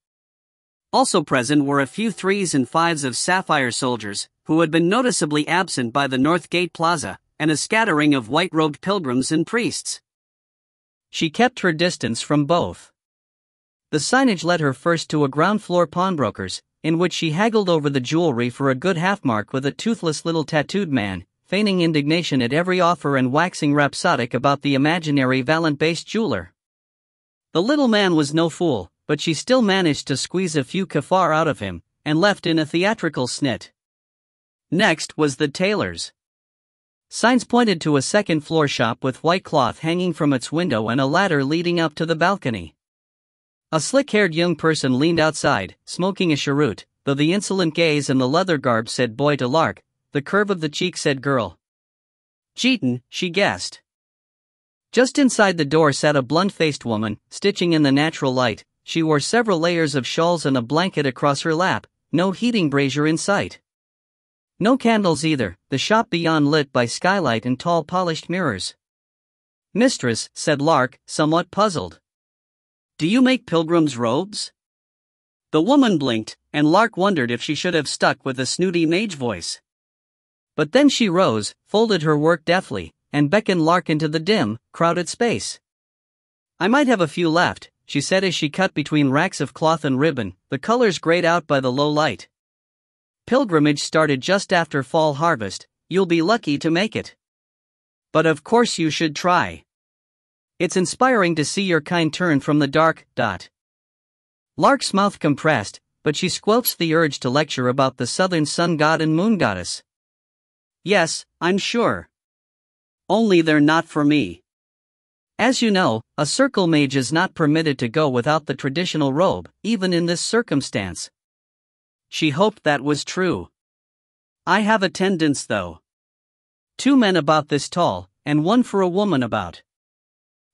Also present were a few 3s and 5s of Sapphire soldiers, who had been noticeably absent by the North Gate Plaza, and a scattering of white-robed pilgrims and priests. She kept her distance from both. The signage led her first to a ground-floor pawnbroker's, in which she haggled over the jewelry for a good half-mark with a toothless little tattooed man, feigning indignation at every offer and waxing rhapsodic about the imaginary Valent-based jeweler. The little man was no fool, but she still managed to squeeze a few kafar out of him, and left in a theatrical snit. Next was the tailor's. Signs pointed to a second-floor shop with white cloth hanging from its window and a ladder leading up to the balcony. A slick-haired young person leaned outside, smoking a cheroot, though the insolent gaze and the leather garb said boy to Lark, the curve of the cheek said girl. Jeeton, she guessed. Just inside the door sat a blunt-faced woman, stitching in the natural light. She wore several layers of shawls and a blanket across her lap, no heating brazier in sight. No candles either, the shop beyond lit by skylight and tall polished mirrors. Mistress, said Lark, somewhat puzzled. Do you make pilgrims' robes? The woman blinked, and Lark wondered if she should have stuck with a snooty mage voice. But then she rose, folded her work deftly, and beckoned Lark into the dim, crowded space. I might have a few left, she said as she cut between racks of cloth and ribbon, the colors grayed out by the low light. Pilgrimage started just after fall harvest, you'll be lucky to make it. But of course you should try. It's inspiring to see your kind turn from the dark. Lark's mouth compressed, but she squelched the urge to lecture about the southern sun god and moon goddess. Yes, I'm sure. Only they're not for me. As you know, a circle mage is not permitted to go without the traditional robe, even in this circumstance. She hoped that was true. I have attendants though. 2 men about this tall, and 1 for a woman about.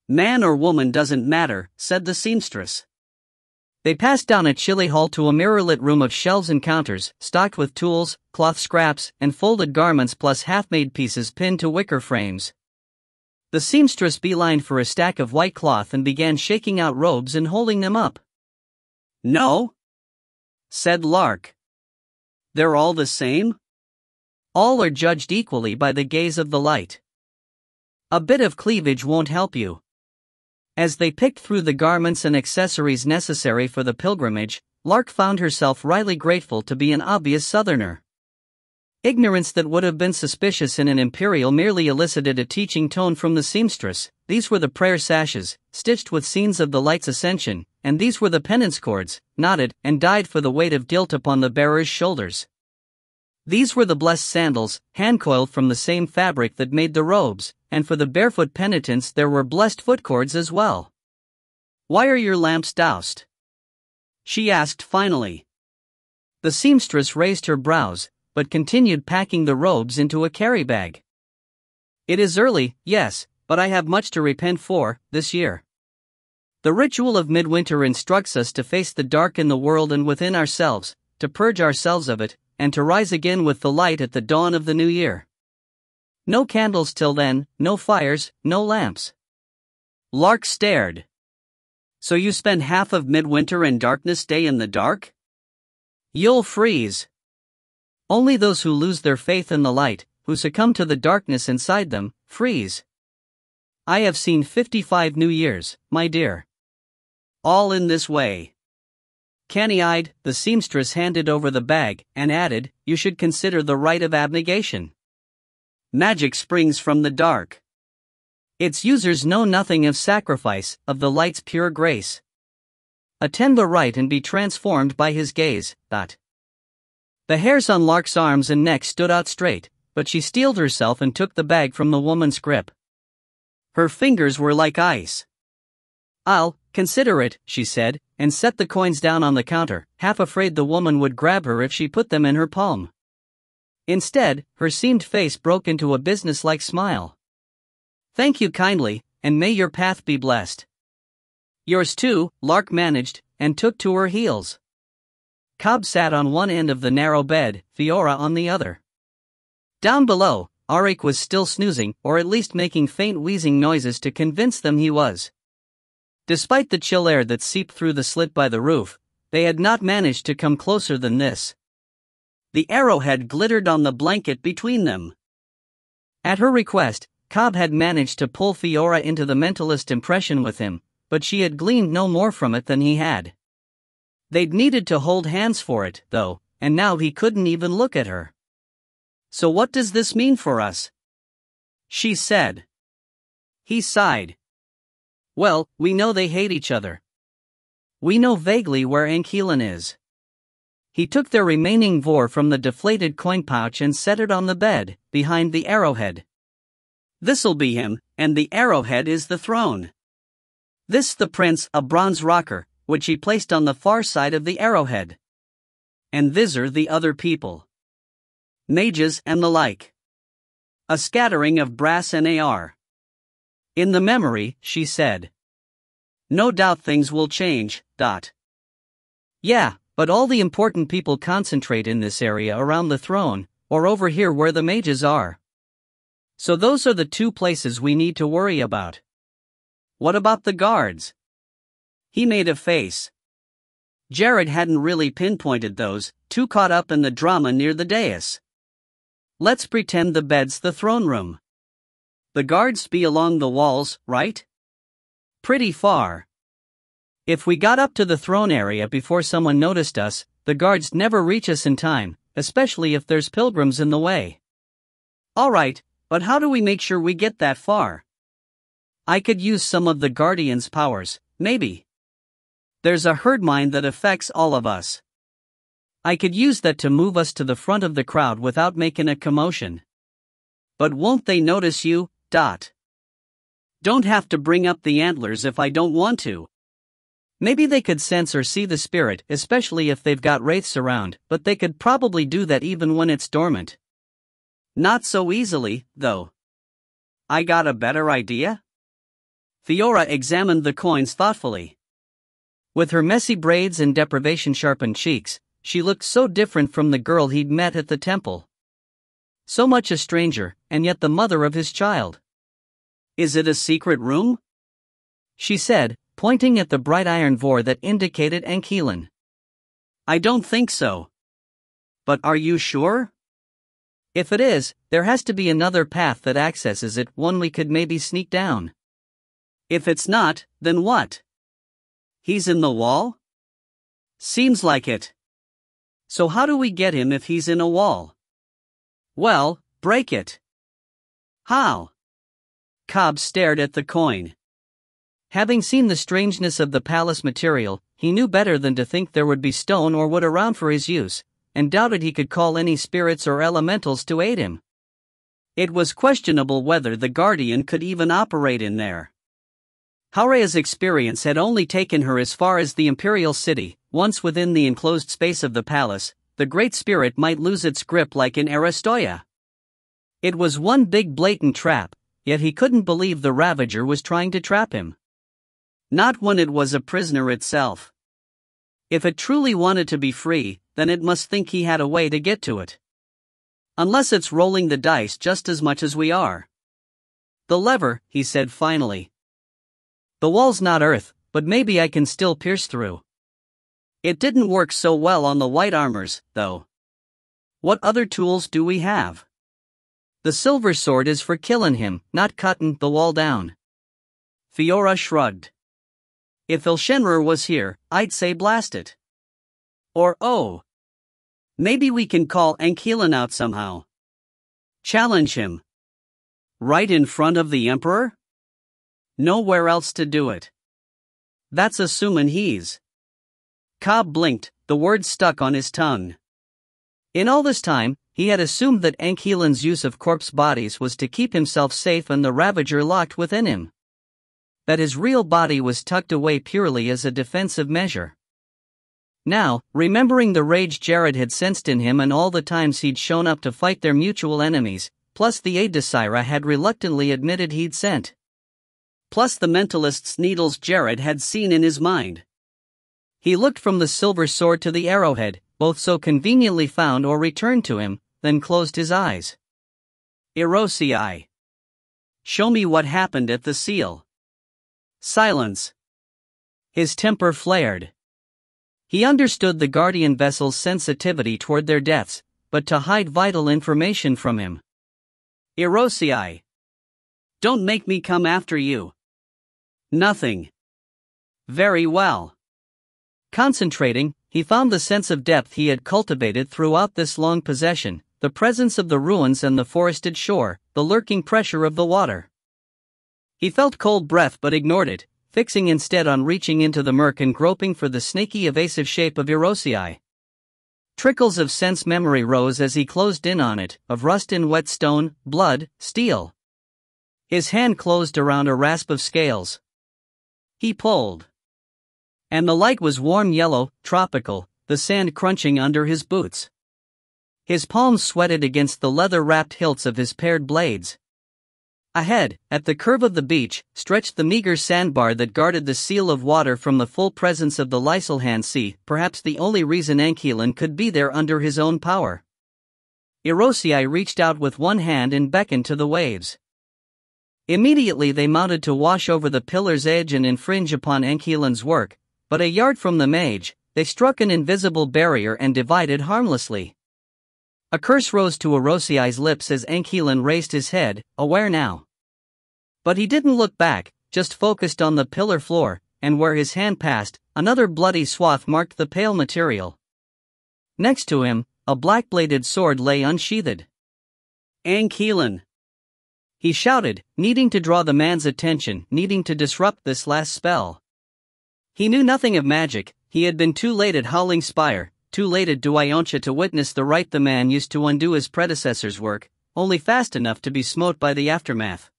Man or woman doesn't matter, said the seamstress. They passed down a chilly hall to a mirror-lit room of shelves and counters, stocked with tools, cloth scraps, and folded garments plus half-made pieces pinned to wicker frames. The seamstress beelined for a stack of white cloth and began shaking out robes and holding them up. No? Said Lark. They're all the same? All are judged equally by the gaze of the light. A bit of cleavage won't help you. As they picked through the garments and accessories necessary for the pilgrimage, Lark found herself wryly grateful to be an obvious southerner. Ignorance that would have been suspicious in an imperial merely elicited a teaching tone from the seamstress. These were the prayer sashes, stitched with scenes of the light's ascension, and these were the penance cords, knotted and dyed for the weight of guilt upon the bearer's shoulders. These were the blessed sandals, hand-coiled from the same fabric that made the robes, and for the barefoot penitents there were blessed footcords as well. Why are your lamps doused? She asked finally. The seamstress raised her brows, but continued packing the robes into a carry bag. It is early, yes, but I have much to repent for, this year. The ritual of midwinter instructs us to face the dark in the world and within ourselves, to purge ourselves of it, and to rise again with the light at the dawn of the new year. No candles till then, no fires, no lamps. Lark stared. So you spend half of midwinter and darkness day in the dark? You'll freeze. Only those who lose their faith in the light, who succumb to the darkness inside them, freeze. I have seen 55 New Years, my dear. All in this way. Canny-eyed, the seamstress handed over the bag, and added, you should consider the rite of abnegation. Magic springs from the dark. Its users know nothing of sacrifice, of the light's pure grace. Attend the rite and be transformed by his gaze. The hairs on Lark's arms and neck stood out straight, but she steeled herself and took the bag from the woman's grip. Her fingers were like ice. I'll consider it, she said, and set the coins down on the counter, half afraid the woman would grab her if she put them in her palm. Instead, her seamed face broke into a businesslike smile. Thank you kindly, and may your path be blessed. Yours too, Lark managed, and took to her heels. Cobb sat on one end of the narrow bed, Fiora on the other. Down below, Arik was still snoozing, or at least making faint wheezing noises to convince them he was. Despite the chill air that seeped through the slit by the roof, they had not managed to come closer than this. The arrowhead glittered on the blanket between them. At her request, Cobb had managed to pull Fiora into the mentalist impression with him, but she had gleaned no more from it than he had. They'd needed to hold hands for it, though, and now he couldn't even look at her. "So what does this mean for us?" she said. He sighed. "Well, we know they hate each other. We know vaguely where Ile-Rien is." He took their remaining vor from the deflated coin pouch and set it on the bed, behind the arrowhead. "This'll be him, and the arrowhead is the throne. This the prince, a bronze rocker, which he placed on the far side of the arrowhead. And this're the other people. Mages and the like. A scattering of brass and AR. In the memory," she said. "No doubt things will change, dot. Yeah, but all the important people concentrate in this area around the throne, or over here where the mages are. So those are the two places we need to worry about. What about the guards?" He made a face. Jared hadn't really pinpointed those, too caught up in the drama near the dais. "Let's pretend the bed's the throne room. The guards be along the walls, right? Pretty far. If we got up to the throne area before someone noticed us, the guards never reach us in time, especially if there's pilgrims in the way." "Alright, but how do we make sure we get that far?" "I could use some of the Guardian's powers, maybe. There's a herd mind that affects all of us. I could use that to move us to the front of the crowd without making a commotion." "But won't they notice you, dot? Don't have to bring up the antlers if I don't want to." "Maybe they could sense or see the spirit, especially if they've got wraiths around, but they could probably do that even when it's dormant." "Not so easily, though. I got a better idea?" Fiora examined the coins thoughtfully. With her messy braids and deprivation-sharpened cheeks, she looked so different from the girl he'd met at the temple. So much a stranger, and yet the mother of his child. "Is it a secret room?" she said, pointing at the bright iron vor that indicated Ile-Rien. "I don't think so. But are you sure? If it is, there has to be another path that accesses it, one we could maybe sneak down." "If it's not, then what? He's in the wall?" "Seems like it. So how do we get him if he's in a wall?" "Well, break it." "How?" Cobb stared at the coin. Having seen the strangeness of the palace material, he knew better than to think there would be stone or wood around for his use, and doubted he could call any spirits or elementals to aid him. It was questionable whether the Guardian could even operate in there. Haurea's experience had only taken her as far as the Imperial City. Once within the enclosed space of the palace, the Great Spirit might lose its grip like in Aristoia. It was one big blatant trap, yet he couldn't believe the Ravager was trying to trap him. Not when it was a prisoner itself. If it truly wanted to be free, then it must think he had a way to get to it. Unless it's rolling the dice just as much as we are. "The lever," he said finally. "The wall's not earth, but maybe I can still pierce through." It didn't work so well on the white armors, though. "What other tools do we have?" "The silver sword is for killing him, not cutting the wall down." Fiora shrugged. "If Ile-Rien was here, I'd say blast it. Or maybe we can call Ile-Rien out somehow. Challenge him. Right in front of the Emperor? Nowhere else to do it. That's assuming he's..." Cobb blinked, the word stuck on his tongue. In all this time, he had assumed that Ile-Rien's use of corpse bodies was to keep himself safe and the Ravager locked within him. That his real body was tucked away purely as a defensive measure. Now, remembering the rage Jared had sensed in him and all the times he'd shown up to fight their mutual enemies, plus the aid Desira had reluctantly admitted he'd sent. Plus the mentalist's needles Jared had seen in his mind. He looked from the silver sword to the arrowhead, both so conveniently found or returned to him, then closed his eyes. "Erosii. Show me what happened at the seal." Silence. His temper flared. He understood the Guardian vessel's sensitivity toward their deaths, but to hide vital information from him. "Erosii. Don't make me come after you." "Nothing. Very well. Concentrating, he found the sense of depth he had cultivated throughout this long possession, the presence of the ruins and the forested shore, the lurking pressure of the water. He felt cold breath but ignored it, fixing instead on reaching into the murk and groping for the snaky evasive shape of Ile-Rien. Trickles of sense memory rose as he closed in on it, of rust in wet stone, blood, steel. His hand closed around a rasp of scales. He pulled. And the light was warm yellow, tropical, the sand crunching under his boots. His palms sweated against the leather-wrapped hilts of his paired blades. Ahead, at the curve of the beach, stretched the meager sandbar that guarded the seal of water from the full presence of the Ile-Rien Sea, perhaps the only reason Ile-Rien could be there under his own power. Ile-Rien reached out with one hand and beckoned to the waves. Immediately they mounted to wash over the pillar's edge and infringe upon Ile-Rien's work, but a yard from the mage, they struck an invisible barrier and divided harmlessly. A curse rose to Ile-Rien's lips as Ile-Rien raised his head, aware now. But he didn't look back, just focused on the pillar floor, and where his hand passed, another bloody swath marked the pale material. Next to him, a black-bladed sword lay unsheathed. Ile-Rien! He shouted, needing to draw the man's attention, needing to disrupt this last spell. He knew nothing of magic, he had been too late at Howling Spire, too late at Douayoncha to witness the rite the man used to undo his predecessor's work, only fast enough to be smote by the aftermath.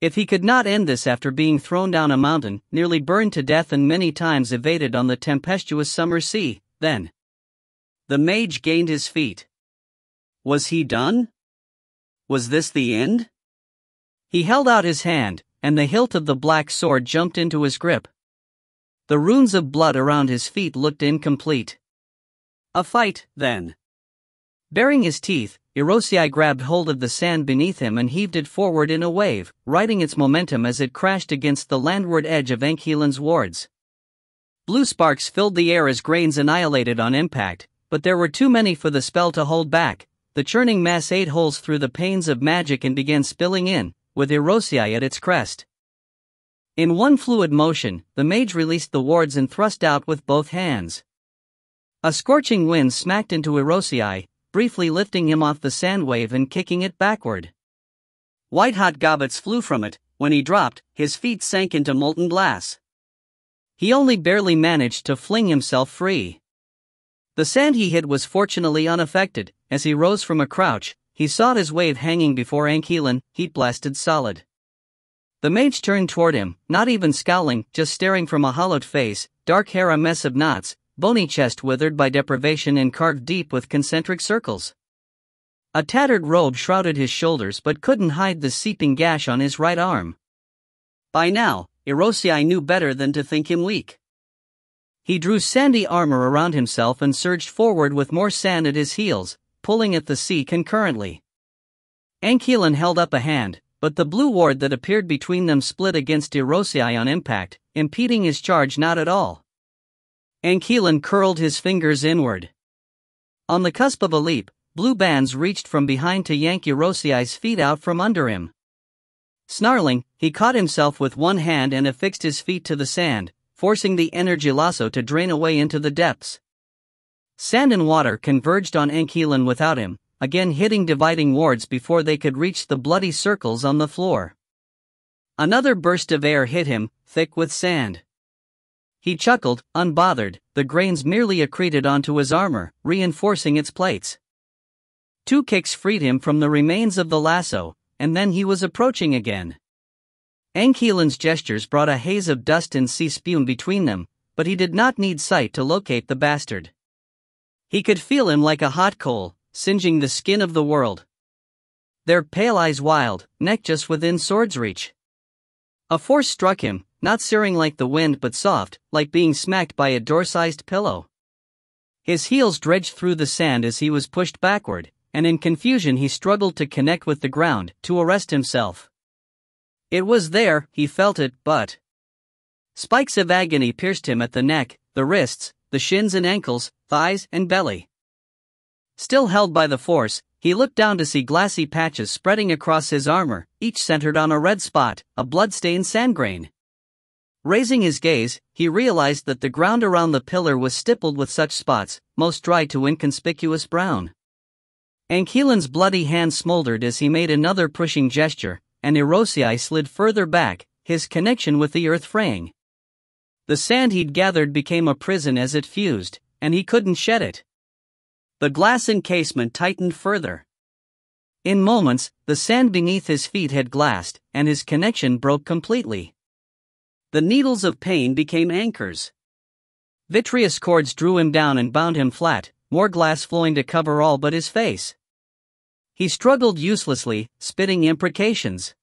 If he could not end this after being thrown down a mountain, nearly burned to death and many times evaded on the tempestuous summer sea, then. The mage gained his feet. Was he done? Was this the end? He held out his hand, and the hilt of the black sword jumped into his grip. The runes of blood around his feet looked incomplete. A fight, then. Baring his teeth, Ile-Rien grabbed hold of the sand beneath him and heaved it forward in a wave, riding its momentum as it crashed against the landward edge of Ile-Rien's wards. Blue sparks filled the air as grains annihilated on impact, but there were too many for the spell to hold back. The churning mass ate holes through the panes of magic and began spilling in, with Ile-Rien at its crest. In one fluid motion, the mage released the wards and thrust out with both hands. A scorching wind smacked into Ile-Rien, briefly lifting him off the sand wave and kicking it backward. White-hot gobbets flew from it. When he dropped, his feet sank into molten glass. He only barely managed to fling himself free. The sand he hit was fortunately unaffected. As he rose from a crouch, he saw his wave hanging before Ile-Rien, heat-blasted solid. The mage turned toward him, not even scowling, just staring from a hollowed face, dark hair a mess of knots, bony chest withered by deprivation and carved deep with concentric circles. A tattered robe shrouded his shoulders but couldn't hide the seeping gash on his right arm. By now, Ile-Rien knew better than to think him weak. He drew sandy armor around himself and surged forward with more sand at his heels, pulling at the sea concurrently. Ile-Rien held up a hand, but the blue ward that appeared between them split against Ile-Rien on impact, impeding his charge not at all. Ile-Rien curled his fingers inward. On the cusp of a leap, blue bands reached from behind to yank Ile-Rien's feet out from under him. Snarling, he caught himself with one hand and affixed his feet to the sand, forcing the energy lasso to drain away into the depths. Sand and water converged on Ile-Rien without him, again hitting dividing wards before they could reach the bloody circles on the floor. Another burst of air hit him, thick with sand. He chuckled, unbothered, the grains merely accreted onto his armor, reinforcing its plates. 2 kicks freed him from the remains of the lasso, and then he was approaching again. Ile-Rien's gestures brought a haze of dust and sea spume between them, but he did not need sight to locate the bastard. He could feel him like a hot coal, singeing the skin of the world. Their pale eyes wild, neck just within sword's reach. A force struck him, not searing like the wind but soft, like being smacked by a door-sized pillow. His heels dredged through the sand as he was pushed backward, and in confusion he struggled to connect with the ground, to arrest himself. It was there, he felt it, but spikes of agony pierced him at the neck, the wrists, the shins and ankles, thighs and belly. Still held by the force, he looked down to see glassy patches spreading across his armor, each centered on a red spot, a blood-stained sand grain. Raising his gaze, he realized that the ground around the pillar was stippled with such spots, most dry to inconspicuous brown. Ankeelan's bloody hand smoldered as he made another pushing gesture, and Irosei slid further back, his connection with the earth fraying. The sand he'd gathered became a prison as it fused, and he couldn't shed it. The glass encasement tightened further. In moments, the sand beneath his feet had glassed, and his connection broke completely. The needles of pain became anchors. Vitreous cords drew him down and bound him flat, more glass flowing to cover all but his face. He struggled uselessly, spitting imprecations.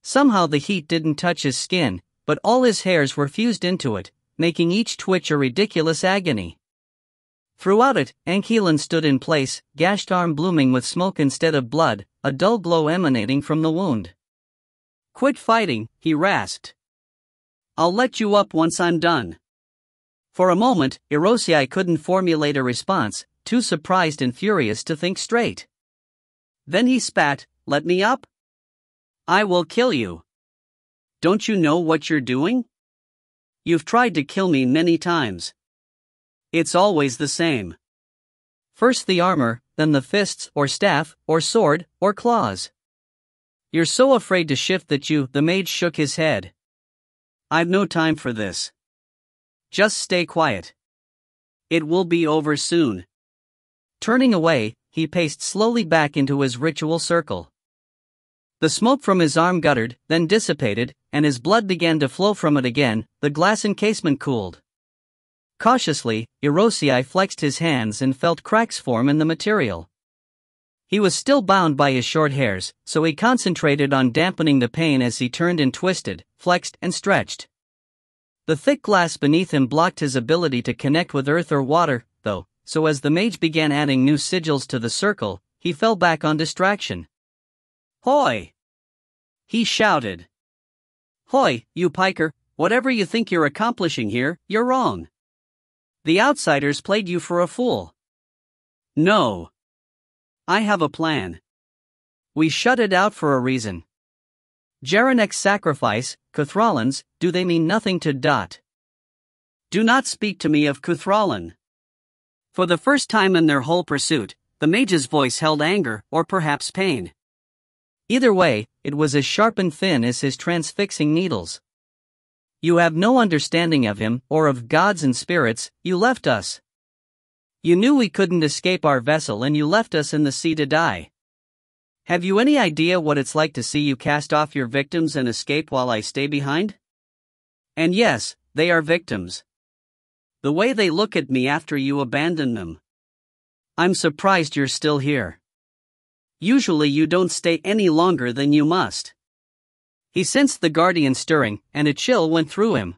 Somehow the heat didn't touch his skin, but all his hairs were fused into it, making each twitch a ridiculous agony. Throughout it, Ankeelan stood in place, gashed arm blooming with smoke instead of blood, a dull glow emanating from the wound. "Quit fighting," he rasped. "I'll let you up once I'm done." For a moment, Irosei couldn't formulate a response, too surprised and furious to think straight. Then he spat, "Let me up? I will kill you. Don't you know what you're doing? You've tried to kill me many times. It's always the same. First the armor, then the fists or staff, or sword, or claws. You're so afraid to shift that the mage shook his head. I've no time for this. Just stay quiet. It will be over soon." Turning away, he paced slowly back into his ritual circle. The smoke from his arm guttered, then dissipated, and his blood began to flow from it again. The glass encasement cooled. Cautiously, Irosei flexed his hands and felt cracks form in the material. He was still bound by his short hairs, so he concentrated on dampening the pain as he turned and twisted, flexed and stretched. The thick glass beneath him blocked his ability to connect with earth or water, though, so as the mage began adding new sigils to the circle, he fell back on distraction. "Hoi!" he shouted. "Hoi, you piker, whatever you think you're accomplishing here, you're wrong. The outsiders played you for a fool. No. I have a plan. We shut it out for a reason. Jaranek's sacrifice, Cuthrallin's, do they mean nothing to Dot? Do not speak to me of Cuthrallin." For the first time in their whole pursuit, the mage's voice held anger, or perhaps pain. Either way, it was as sharp and thin as his transfixing needles. "You have no understanding of him, or of gods and spirits. You left us. You knew we couldn't escape our vessel and you left us in the sea to die. Have you any idea what it's like to see you cast off your victims and escape while I stay behind? And yes, they are victims. The way they look at me after you abandon them. I'm surprised you're still here. Usually you don't stay any longer than you must." He sensed the guardian stirring, and a chill went through him.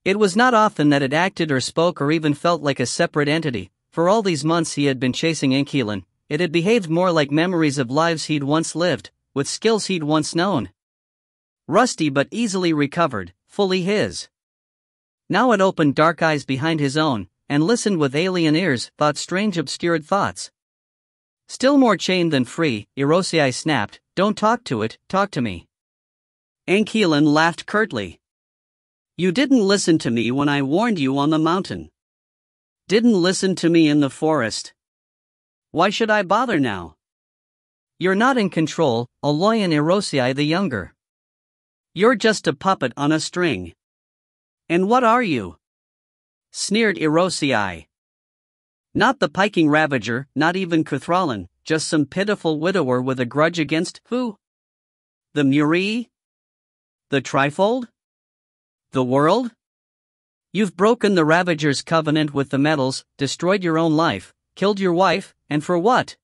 It was not often that it acted or spoke or even felt like a separate entity. For all these months he had been chasing Ankeelan, it had behaved more like memories of lives he'd once lived, with skills he'd once known. Rusty but easily recovered, fully his. Now it opened dark eyes behind his own, and listened with alien ears, thought strange obscured thoughts. Still more chained than free, Irosei snapped, "Don't talk to it, talk to me." Ankeelan laughed curtly. "You didn't listen to me when I warned you on the mountain. Didn't listen to me in the forest. Why should I bother now? You're not in control, Ile-Rien Irosei the Younger. You're just a puppet on a string." "And what are you?" sneered Irosei. "Not the piking ravager, not even Cuthrallin, just some pitiful widower with a grudge against who? The Muri? The Trifold? The world? You've broken the Ravager's covenant with the metals, destroyed your own life, killed your wife, and for what?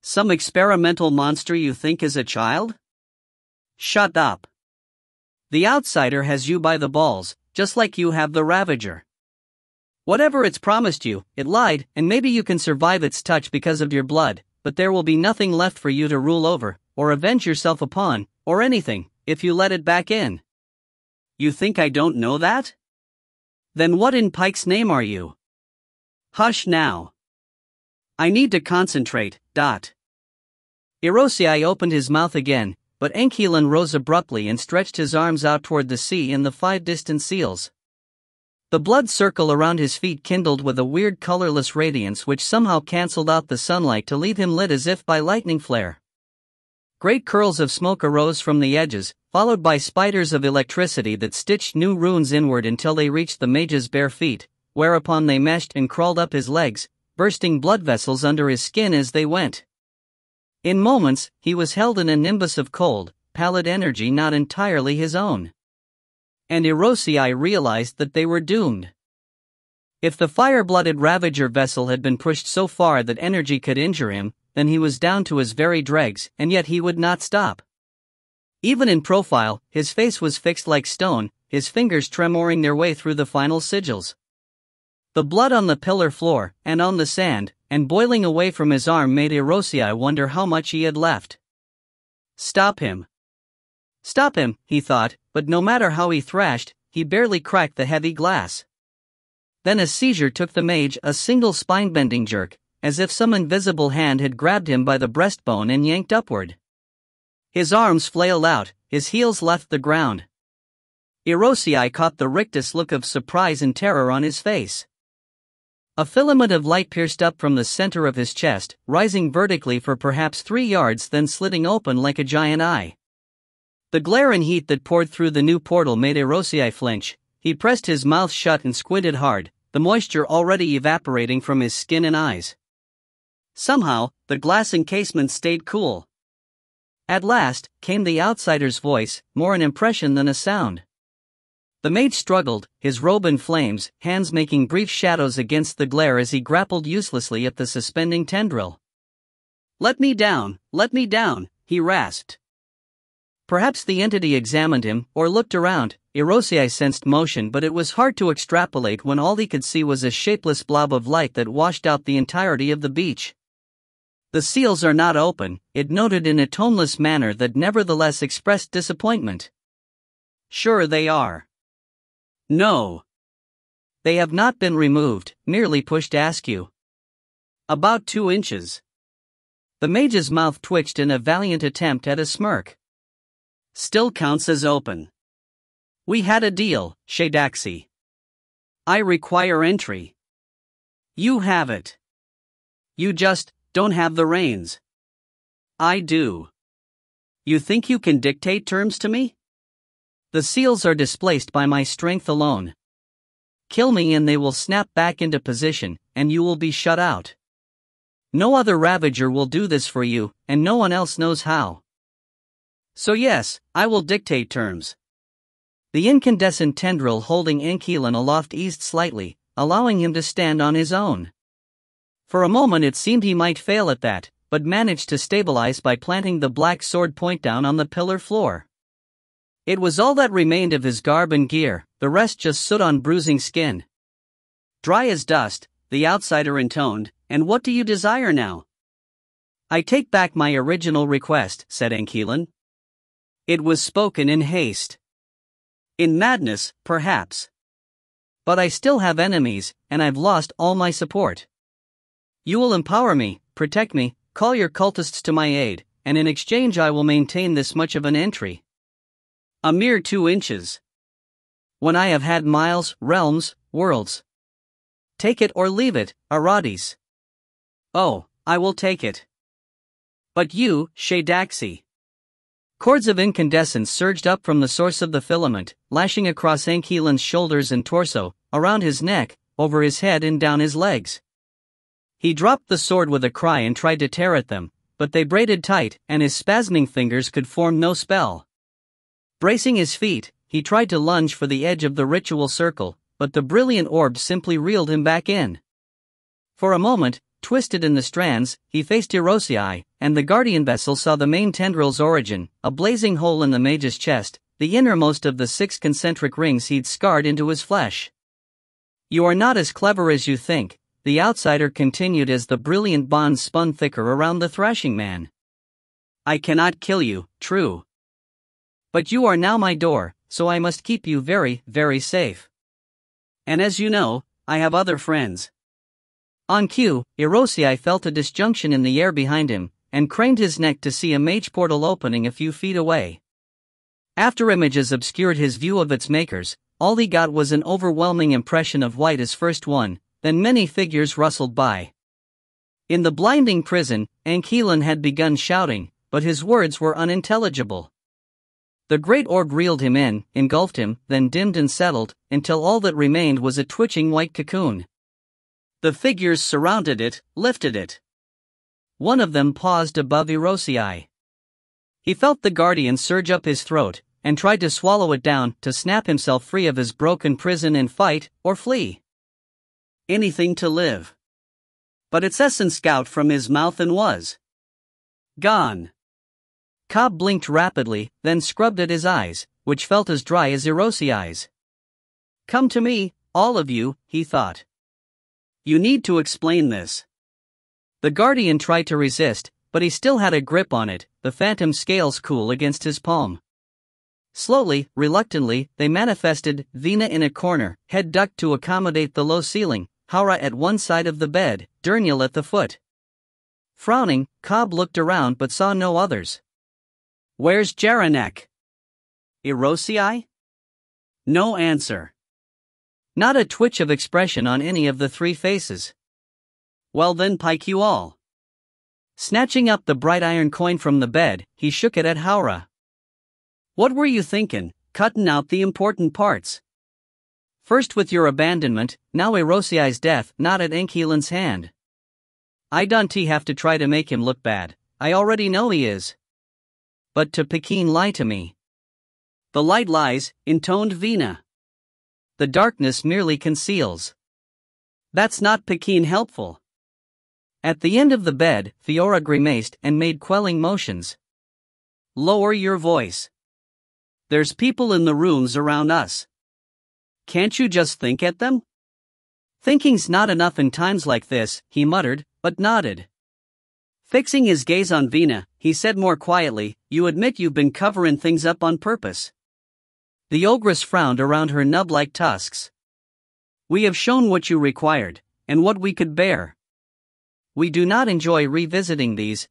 Some experimental monster you think is a child? Shut up. The outsider has you by the balls, just like you have the Ravager. Whatever it's promised you, it lied, and maybe you can survive its touch because of your blood, but there will be nothing left for you to rule over, or avenge yourself upon, or anything, if you let it back in. You think I don't know that? Then what in Pike's name are you? Hush now. I need to concentrate. Irosei opened his mouth again, but Enkilen rose abruptly and stretched his arms out toward the sea and the 5 distant seals. The blood circle around his feet kindled with a weird colorless radiance which somehow cancelled out the sunlight to leave him lit as if by lightning flare. Great curls of smoke arose from the edges, followed by spiders of electricity that stitched new runes inward until they reached the mage's bare feet, whereupon they meshed and crawled up his legs, bursting blood vessels under his skin as they went. In moments, he was held in a nimbus of cold, pallid energy not entirely his own. And Erosii realized that they were doomed. If the fire-blooded Ravager vessel had been pushed so far that energy could injure him, then he was down to his very dregs, and yet he would not stop. Even in profile, his face was fixed like stone, his fingers tremoring their way through the final sigils. The blood on the pillar floor, and on the sand, and boiling away from his arm made Erosii wonder how much he had left. Stop him. Stop him, he thought, but no matter how he thrashed, he barely cracked the heavy glass. Then a seizure took the mage, a single spine-bending jerk, as if some invisible hand had grabbed him by the breastbone and yanked upward. His arms flailed out, his heels left the ground. Erosii caught the rictus look of surprise and terror on his face. A filament of light pierced up from the center of his chest, rising vertically for perhaps 3 yards, then slitting open like a giant eye. The glare and heat that poured through the new portal made Erosii flinch. He pressed his mouth shut and squinted hard, the moisture already evaporating from his skin and eyes. Somehow, the glass encasement stayed cool. At last, came the outsider's voice, more an impression than a sound. The mage struggled, his robe in flames, hands making brief shadows against the glare as he grappled uselessly at the suspending tendril. Let me down, he rasped. Perhaps the entity examined him, or looked around. Erosii sensed motion, but it was hard to extrapolate when all he could see was a shapeless blob of light that washed out the entirety of the beach. The seals are not open, it noted in a toneless manner that nevertheless expressed disappointment. Sure they are. No. They have not been removed, merely pushed askew. About 2 inches. The mage's mouth twitched in a valiant attempt at a smirk. Still counts as open. We had a deal, Shadaxi. I require entry. You have it. You just don't have the reins. I do. You think you can dictate terms to me? The seals are displaced by my strength alone. Kill me and they will snap back into position, and you will be shut out. No other Ravager will do this for you, and no one else knows how. So yes, I will dictate terms. The incandescent tendril holding Enkilen aloft eased slightly, allowing him to stand on his own. For a moment it seemed he might fail at that, but managed to stabilize by planting the black sword point down on the pillar floor. It was all that remained of his garb and gear, the rest just soot on bruising skin. Dry as dust, the outsider intoned, and what do you desire now? I take back my original request, said Enkilen. It was spoken in haste. In madness, perhaps. But I still have enemies, and I've lost all my support. You will empower me, protect me, call your cultists to my aid, and in exchange I will maintain this much of an entry. A mere 2 inches. When I have had miles, realms, worlds. Take it or leave it, Aradis. Oh, I will take it. But you, Shadaxi. Cords of incandescence surged up from the source of the filament, lashing across Enkilen's shoulders and torso, around his neck, over his head and down his legs. He dropped the sword with a cry and tried to tear at them, but they braided tight, and his spasming fingers could form no spell. Bracing his feet, he tried to lunge for the edge of the ritual circle, but the brilliant orb simply reeled him back in. For a moment, twisted in the strands, he faced Erosii, and the guardian vessel saw the main tendril's origin, a blazing hole in the mage's chest, the innermost of the 6 concentric rings he'd scarred into his flesh. You are not as clever as you think, the outsider continued as the brilliant bonds spun thicker around the thrashing man. I cannot kill you, true. But you are now my door, so I must keep you very, very safe. And as you know, I have other friends. On cue, Erosii felt a disjunction in the air behind him, and craned his neck to see a mage portal opening a few feet away. After images obscured his view of its makers, all he got was an overwhelming impression of white as first one, then many figures rustled by. In the blinding prison, Ankelan had begun shouting, but his words were unintelligible. The great orb reeled him in, engulfed him, then dimmed and settled, until all that remained was a twitching white cocoon. The figures surrounded it, lifted it. One of them paused above Ile-Rien. He felt the guardian surge up his throat, and tried to swallow it down to snap himself free of his broken prison and fight, or flee. Anything to live. But its essence gout from his mouth and was gone. Cobb blinked rapidly, then scrubbed at his eyes, which felt as dry as Ile-Rien's. Come to me, all of you, he thought. You need to explain this. The guardian tried to resist, but he still had a grip on it, the phantom scales cool against his palm. Slowly, reluctantly, they manifested, Vina in a corner, head ducked to accommodate the low ceiling, Haura at one side of the bed, Turmoil at the foot. Frowning, Cobb looked around but saw no others. Where's Jaranek? Ile-Rien? No answer. Not a twitch of expression on any of the three faces. Well then, pike you all. Snatching up the bright iron coin from the bed, he shook it at Haura. What were you thinking, cutting out the important parts? First with your abandonment, now Ile-Rien's death, not at Ankelan's hand. I don't have to try to make him look bad, I already know he is. But to Pekin lie to me. The light lies, intoned Vina. The darkness merely conceals. That's not Pekin helpful. At the end of the bed, Fiora grimaced and made quelling motions. Lower your voice. There's people in the rooms around us. Can't you just think at them? Thinking's not enough in times like this, he muttered, but nodded. Fixing his gaze on Vina, he said more quietly, you admit you've been covering things up on purpose. The ogress frowned around her nub-like tusks. We have shown what you required, and what we could bear. We do not enjoy revisiting these.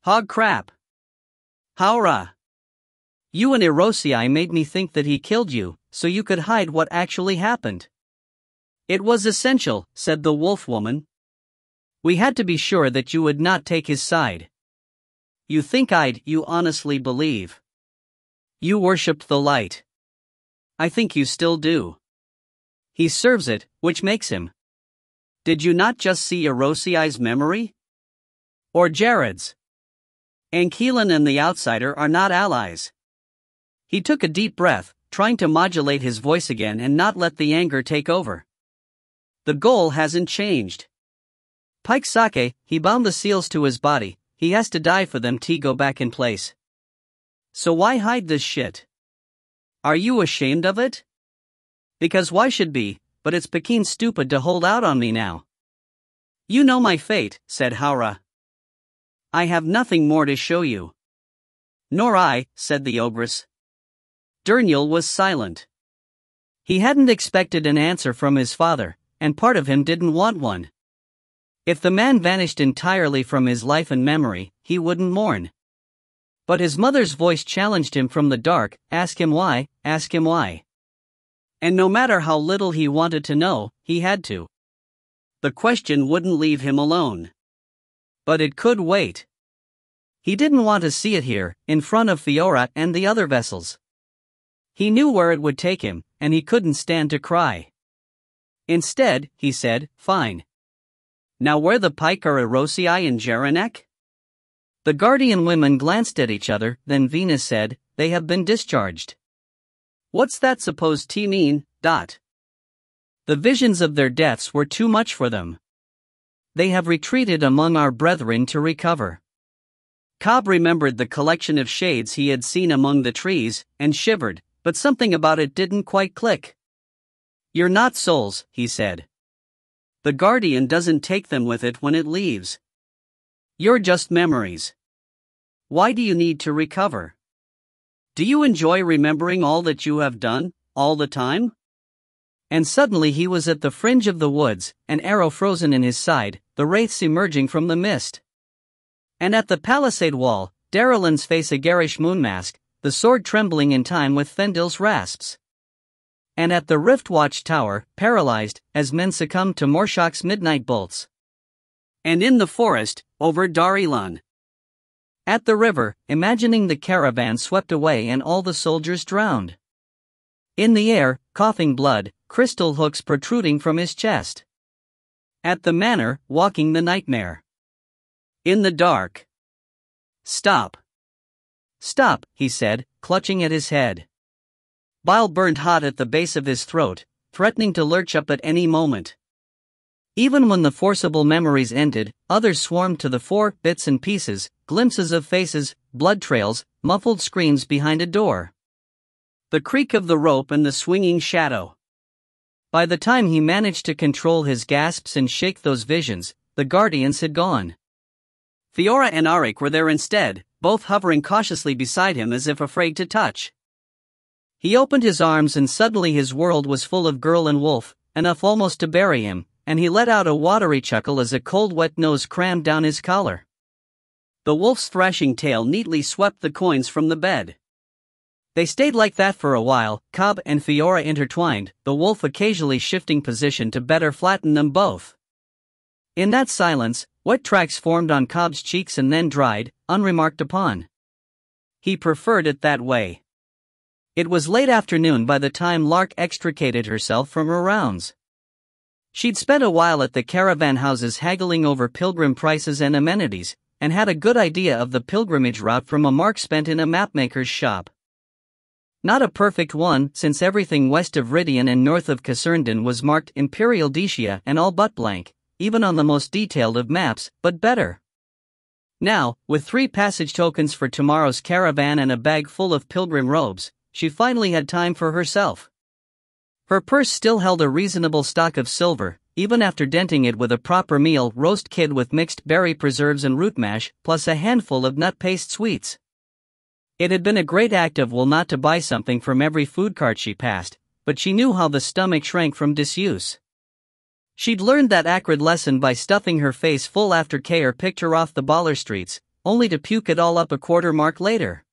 Hog crap. Haura. You and Ile-Rien made me think that he killed you, so you could hide what actually happened. It was essential, said the wolf woman. We had to be sure that you would not take his side. You think you honestly believe. You worshipped the light. I think you still do. He serves it, which makes him. Did you not just see Ile-Rien's memory? Or Jared's? Ankelan and the outsider are not allies. He took a deep breath, trying to modulate his voice again and not let the anger take over. The goal hasn't changed. Pike Sake, he bound the seals to his body, he has to die for them to go back in place. So why hide this shit? Are you ashamed of it? Because why should be, but it's Pekin stupid to hold out on me now. You know my fate, said Haura. I have nothing more to show you. Nor I, said the ogress. Turmoil was silent. He hadn't expected an answer from his father, and part of him didn't want one. If the man vanished entirely from his life and memory, he wouldn't mourn. But his mother's voice challenged him from the dark, ask him why, ask him why. And no matter how little he wanted to know, he had to. The question wouldn't leave him alone. But it could wait. He didn't want to see it here, in front of Fiora and the other vessels. He knew where it would take him, and he couldn't stand to cry. Instead, he said, fine. Now where the pike are Ile-Rien and Jaranek? The guardian women glanced at each other, then Venus said, they have been discharged. What's that supposed to mean? The visions of their deaths were too much for them. They have retreated among our brethren to recover. Cobb remembered the collection of shades he had seen among the trees, and shivered, but something about it didn't quite click. You're not souls, he said. The guardian doesn't take them with it when it leaves. You're just memories. Why do you need to recover? Do you enjoy remembering all that you have done, all the time? And suddenly he was at the fringe of the woods, an arrow frozen in his side, the wraiths emerging from the mist. And at the palisade wall, Darylyn's face a garish moon mask, the sword trembling in time with Fendil's rasps. And at the Rift Watch Tower, paralyzed, as men succumbed to Morshak's midnight bolts. And in the forest, over Darylyn. At the river, imagining the caravan swept away and all the soldiers drowned. In the air, coughing blood, crystal hooks protruding from his chest. At the manor, walking the nightmare. In the dark. Stop. Stop, he said, clutching at his head. Bile burned hot at the base of his throat, threatening to lurch up at any moment. Even when the forcible memories ended, others swarmed to the fore, bits and pieces, glimpses of faces, blood trails, muffled screams behind a door. The creak of the rope and the swinging shadow. By the time he managed to control his gasps and shake those visions, the guardians had gone. Fiora and Arik were there instead, both hovering cautiously beside him as if afraid to touch. He opened his arms and suddenly his world was full of girl and wolf, enough almost to bury him, and he let out a watery chuckle as a cold wet nose crammed down his collar. The wolf's thrashing tail neatly swept the coins from the bed. They stayed like that for a while, Cobb and Fiora intertwined, the wolf occasionally shifting position to better flatten them both. In that silence, wet tracks formed on Cobb's cheeks and then dried, unremarked upon. He preferred it that way. It was late afternoon by the time Lark extricated herself from her rounds. She'd spent a while at the caravan houses haggling over pilgrim prices and amenities, and had a good idea of the pilgrimage route from a mark spent in a mapmaker's shop. Not a perfect one, since everything west of Ridian and north of Caserndon was marked Imperial Decia and all but blank, even on the most detailed of maps, but better. Now, with 3 passage tokens for tomorrow's caravan and a bag full of pilgrim robes, she finally had time for herself. Her purse still held a reasonable stock of silver, even after denting it with a proper meal roast kid with mixed berry preserves and root mash, plus a handful of nut paste sweets. It had been a great act of will not to buy something from every food cart she passed, but she knew how the stomach shrank from disuse. She'd learned that acrid lesson by stuffing her face full after Kaer picked her off the baller streets, only to puke it all up a quarter mark later.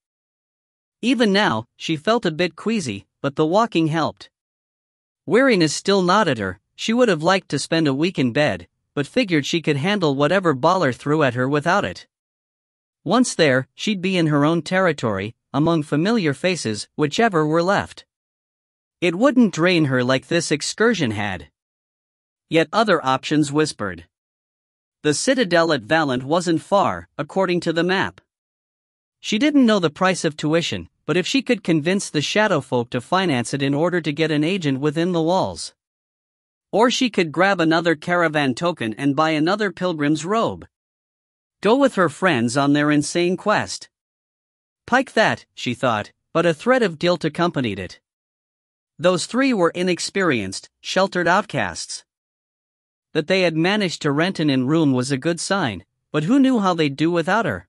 Even now, she felt a bit queasy, but the walking helped. Weariness still gnawed at her. She would have liked to spend a week in bed, but figured she could handle whatever baller threw at her without it. Once there, she'd be in her own territory, among familiar faces, whichever were left. It wouldn't drain her like this excursion had. Yet other options whispered. The citadel at Valent wasn't far, according to the map. She didn't know the price of tuition, but if she could convince the shadow folk to finance it in order to get an agent within the walls. Or she could grab another caravan token and buy another pilgrim's robe. Go with her friends on their insane quest. Pike that, she thought, but a thread of guilt accompanied it. Those 3 were inexperienced, sheltered outcasts. That they had managed to rent an inn room was a good sign, but who knew how they'd do without her?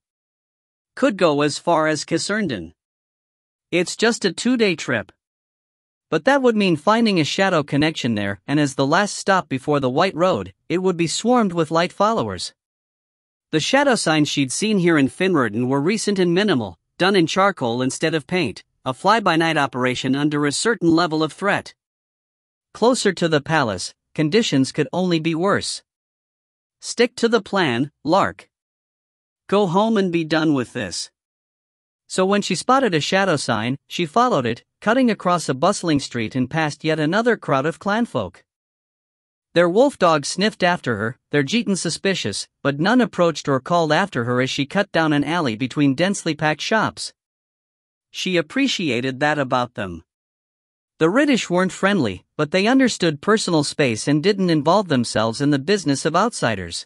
Could go as far as Caserndon. It's just a 2-day trip. But that would mean finding a shadow connection there, and as the last stop before the White Road, it would be swarmed with light followers. The shadow signs she'd seen here in Finrodin were recent and minimal, done in charcoal instead of paint, a fly-by-night operation under a certain level of threat. Closer to the palace, conditions could only be worse. Stick to the plan, Lark. Go home and be done with this. So when she spotted a shadow sign, she followed it, cutting across a bustling street and past yet another crowd of clanfolk. Their wolf dogs sniffed after her, their Jeeton suspicious, but none approached or called after her as she cut down an alley between densely packed shops. She appreciated that about them. The Riddish weren't friendly, but they understood personal space and didn't involve themselves in the business of outsiders.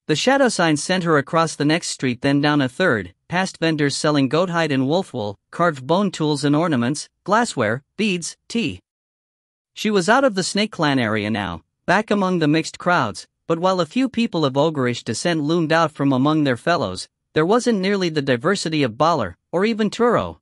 The shadow sign sent her across the next street, then down a third, past vendors selling goat hide and wolf wool, carved bone tools and ornaments, glassware, beads, tea. She was out of the Snake Clan area now, back among the mixed crowds, but while a few people of ogreish descent loomed out from among their fellows, there wasn't nearly the diversity of Baller, or even Turo.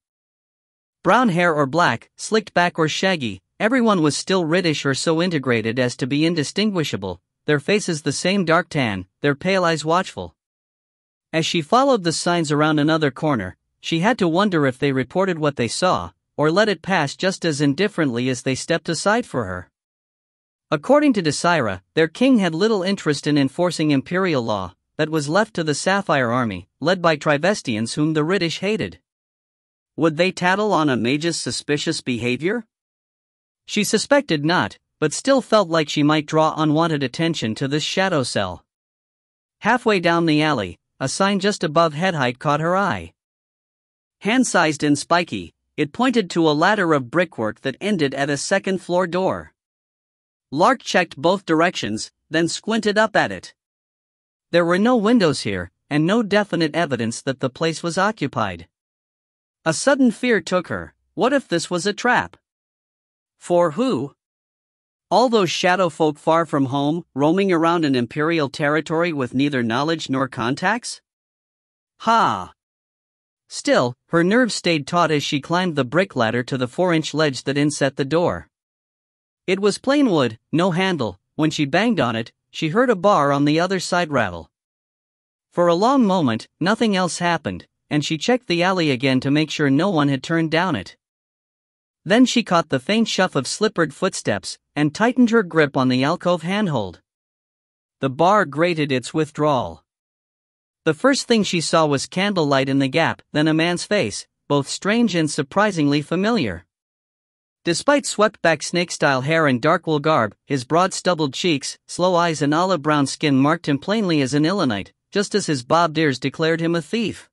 Brown hair or black, slicked back or shaggy, everyone was still Riddish or so integrated as to be indistinguishable, their faces the same dark tan, their pale eyes watchful. As she followed the signs around another corner, she had to wonder if they reported what they saw, or let it pass just as indifferently as they stepped aside for her. According to Desira, their king had little interest in enforcing imperial law, that was left to the Sapphire Army, led by Trivestians whom the British hated. Would they tattle on a mage's suspicious behavior? She suspected not, but still felt like she might draw unwanted attention to this shadow cell. Halfway down the alley, a sign just above head height caught her eye. Hand-sized and spiky, it pointed to a ladder of brickwork that ended at a second-floor door. Lark checked both directions, then squinted up at it. There were no windows here, and no definite evidence that the place was occupied. A sudden fear took her. What if this was a trap? For who? All those shadow folk far from home, roaming around in imperial territory with neither knowledge nor contacts? Ha! Still, her nerves stayed taut as she climbed the brick ladder to the 4-inch ledge that inset the door. It was plain wood, no handle. When she banged on it, she heard a bar on the other side rattle. For a long moment, nothing else happened, and she checked the alley again to make sure no one had turned down it. Then she caught the faint shuff of slippered footsteps, and tightened her grip on the alcove handhold. The bar grated its withdrawal. The first thing she saw was candlelight in the gap, then a man's face, both strange and surprisingly familiar. Despite swept-back snake-style hair and dark wool garb, his broad stubbled cheeks, slow eyes and olive-brown skin marked him plainly as an Ile-Rien, just as his bobbed ears declared him a thief.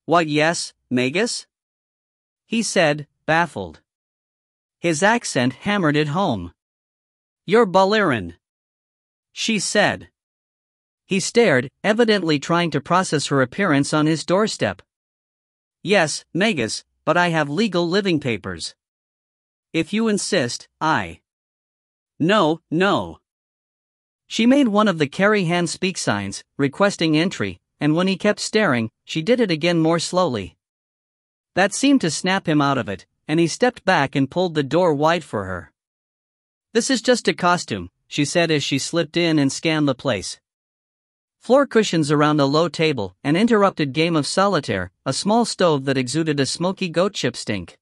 "What, yes, Magus?" he said, baffled. His accent hammered it home. "You're Ile-Rien," she said. He stared, evidently trying to process her appearance on his doorstep. "Yes, Magus, but I have legal living papers. If you insist, I..." "No, no." She made one of the carry hand speak signs, requesting entry, and when he kept staring, she did it again more slowly. That seemed to snap him out of it, and he stepped back and pulled the door wide for her. "This is just a costume," she said as she slipped in and scanned the place. Floor cushions around a low table, an interrupted game of solitaire, a small stove that exuded a smoky goat chip stink.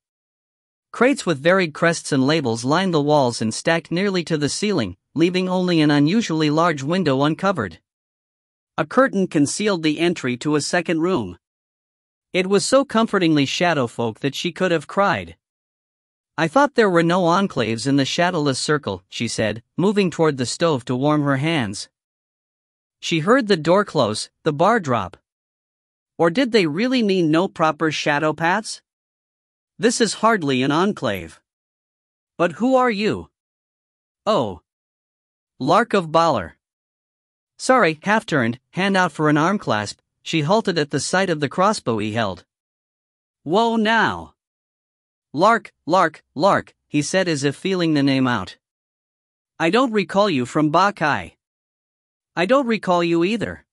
Crates with varied crests and labels lined the walls and stacked nearly to the ceiling, leaving only an unusually large window uncovered. A curtain concealed the entry to a second room. It was so comfortingly shadowfolk that she could have cried. "I thought there were no enclaves in the shadowless circle," she said, moving toward the stove to warm her hands. She heard the door close, the bar drop. Or did they really mean no proper shadow paths? This is hardly an enclave. But who are you? Oh. Lark of Baller. Sorry, half-turned, hand out for an arm clasp, she halted at the sight of the crossbow he held. "Whoa now." "Lark, Lark, Lark," he said as if feeling the name out. "I don't recall you from Bakai." "I don't recall you either."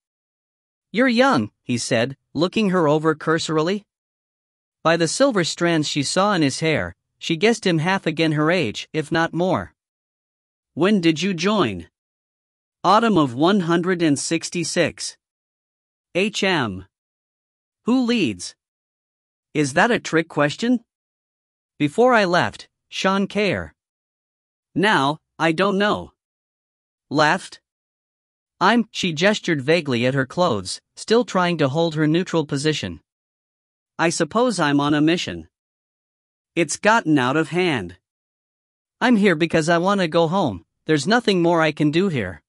"You're young," he said, looking her over cursorily. By the silver strands she saw in his hair, she guessed him half again her age, if not more. "When did you join?" "Autumn of 166. HM. Who leads?" "Is that a trick question?" "Before I left, Sean Care." "Now, I don't know." "Left?" She gestured vaguely at her clothes, still trying to hold her neutral position. "I suppose I'm on a mission." "It's gotten out of hand." "I'm here because I want to go home, there's nothing more I can do here."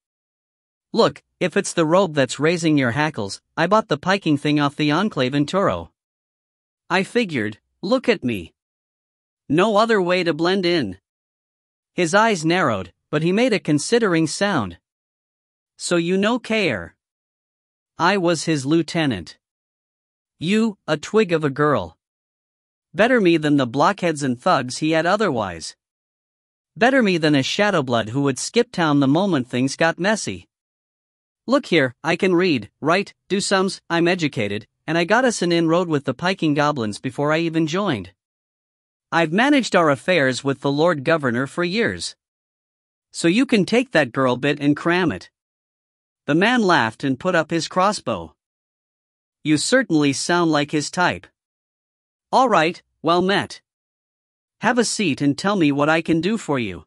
"Look, if it's the robe that's raising your hackles, I bought the piking thing off the Enclave in Turo." "I figured, look at me. No other way to blend in." His eyes narrowed, but he made a considering sound. "So you know Care?" "I was his lieutenant." "You, a twig of a girl. Better me than the blockheads and thugs he had otherwise. Better me than a shadowblood who would skip town the moment things got messy. Look here, I can read, write, do sums, I'm educated, and I got us an inroad with the piking goblins before I even joined. I've managed our affairs with the Lord Governor for years. So you can take that girl bit and cram it." The man laughed and put up his crossbow. You certainly sound like his type. All right, well met. Have a seat and tell me what I can do for you.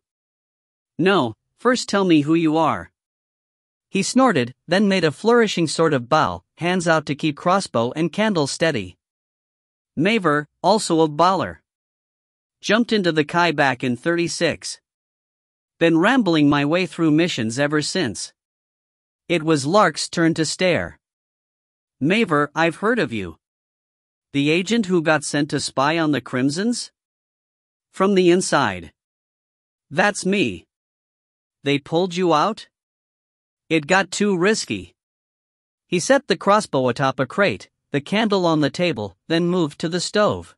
No, first tell me who you are. He snorted, then made a flourishing sort of bow, hands out to keep crossbow and candle steady. Maver, also of Baller. Jumped into the Kai back in 36. Been rambling my way through missions ever since. It was Lark's turn to stare. Maver, I've heard of you. The agent who got sent to spy on the Crimsons? From the inside. That's me. They pulled you out? It got too risky. He set the crossbow atop a crate, the candle on the table, then moved to the stove.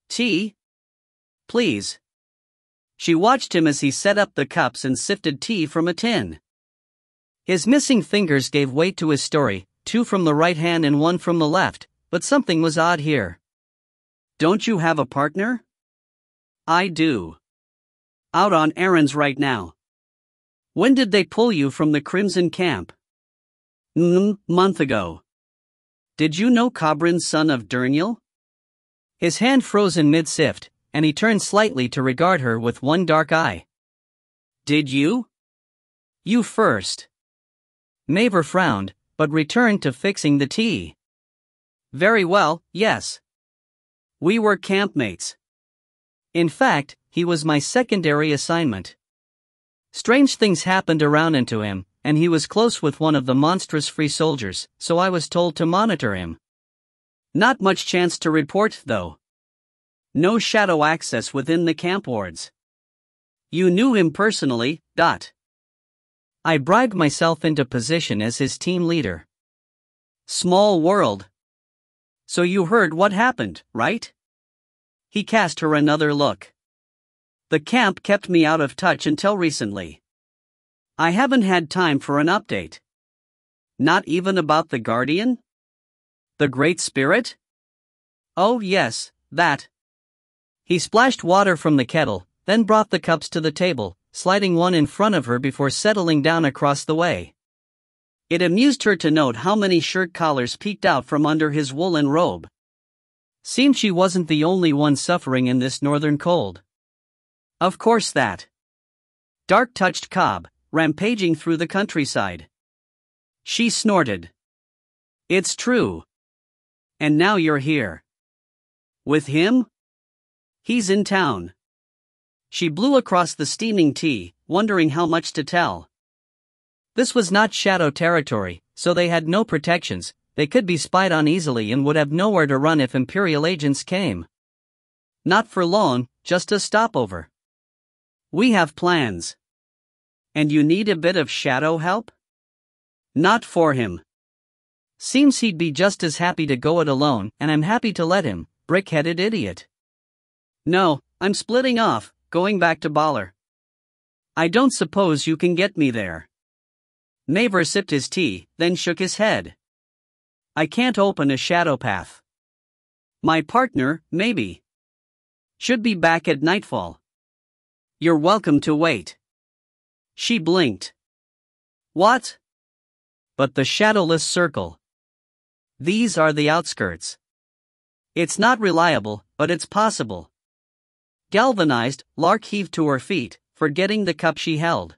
Tea? Please. She watched him as he set up the cups and sifted tea from a tin. His missing fingers gave weight to his story, 2 from the right hand and 1 from the left, but something was odd here. Don't you have a partner? I do. Out on errands right now. When did they pull you from the Crimson camp? Month ago. Did you know Cobrin, son of Derniel? His hand froze in mid-sift, and he turned slightly to regard her with one dark eye. Did you? You first. Maver frowned, but returned to fixing the tea. Very well, yes. We were campmates. In fact, he was my secondary assignment. Strange things happened around and to him, and he was close with one of the monstrous free soldiers, so I was told to monitor him. Not much chance to report, though. No shadow access within the camp wards. You knew him personally, . I bribed myself into position as his team leader. Small world. So you heard what happened, right? He cast her another look. The camp kept me out of touch until recently. I haven't had time for an update. Not even about the Guardian? The Great Spirit? Oh yes, that. He splashed water from the kettle, then brought the cups to the table, sliding one in front of her before settling down across the way. It amused her to note how many shirt collars peeked out from under his woolen robe. Seemed she wasn't the only one suffering in this northern cold. Of course that. Dark touched Cobb, rampaging through the countryside. She snorted. It's true. And now you're here. With him? He's in town. She blew across the steaming tea, wondering how much to tell. This was not shadow territory, so they had no protections. They could be spied on easily and would have nowhere to run if Imperial agents came. Not for long, just a stopover. We have plans. And you need a bit of shadow help? Not for him. Seems he'd be just as happy to go it alone, and I'm happy to let him, brick-headed idiot. No, I'm splitting off, going back to Baller. I don't suppose you can get me there. Maver sipped his tea, then shook his head. I can't open a shadow path. My partner, maybe. Should be back at nightfall. You're welcome to wait. She blinked. What? But the shadowless circle. These are the outskirts. It's not reliable, but it's possible. Galvanized, Lark heaved to her feet, forgetting the cup she held.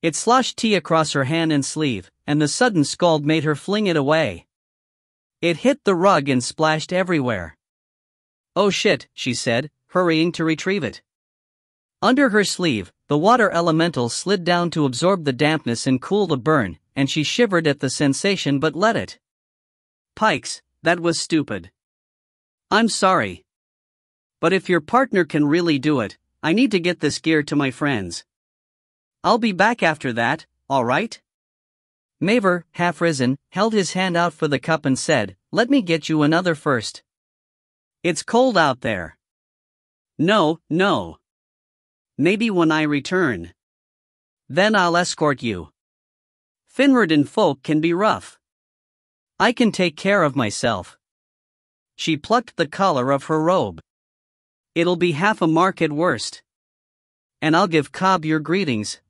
It sloshed tea across her hand and sleeve, and the sudden scald made her fling it away. It hit the rug and splashed everywhere. Oh shit, she said, hurrying to retrieve it. Under her sleeve, the water elemental slid down to absorb the dampness and cool the burn, and she shivered at the sensation but let it. Pikes, that was stupid. I'm sorry. But if your partner can really do it, I need to get this gear to my friends. I'll be back after that, all right? Maver, half risen, held his hand out for the cup and said, Let me get you another first. It's cold out there. No. Maybe when I return. Then I'll escort you. Finwarden folk can be rough. I can take care of myself. She plucked the collar of her robe. It'll be half a mark at worst. And I'll give Cobb your greetings, .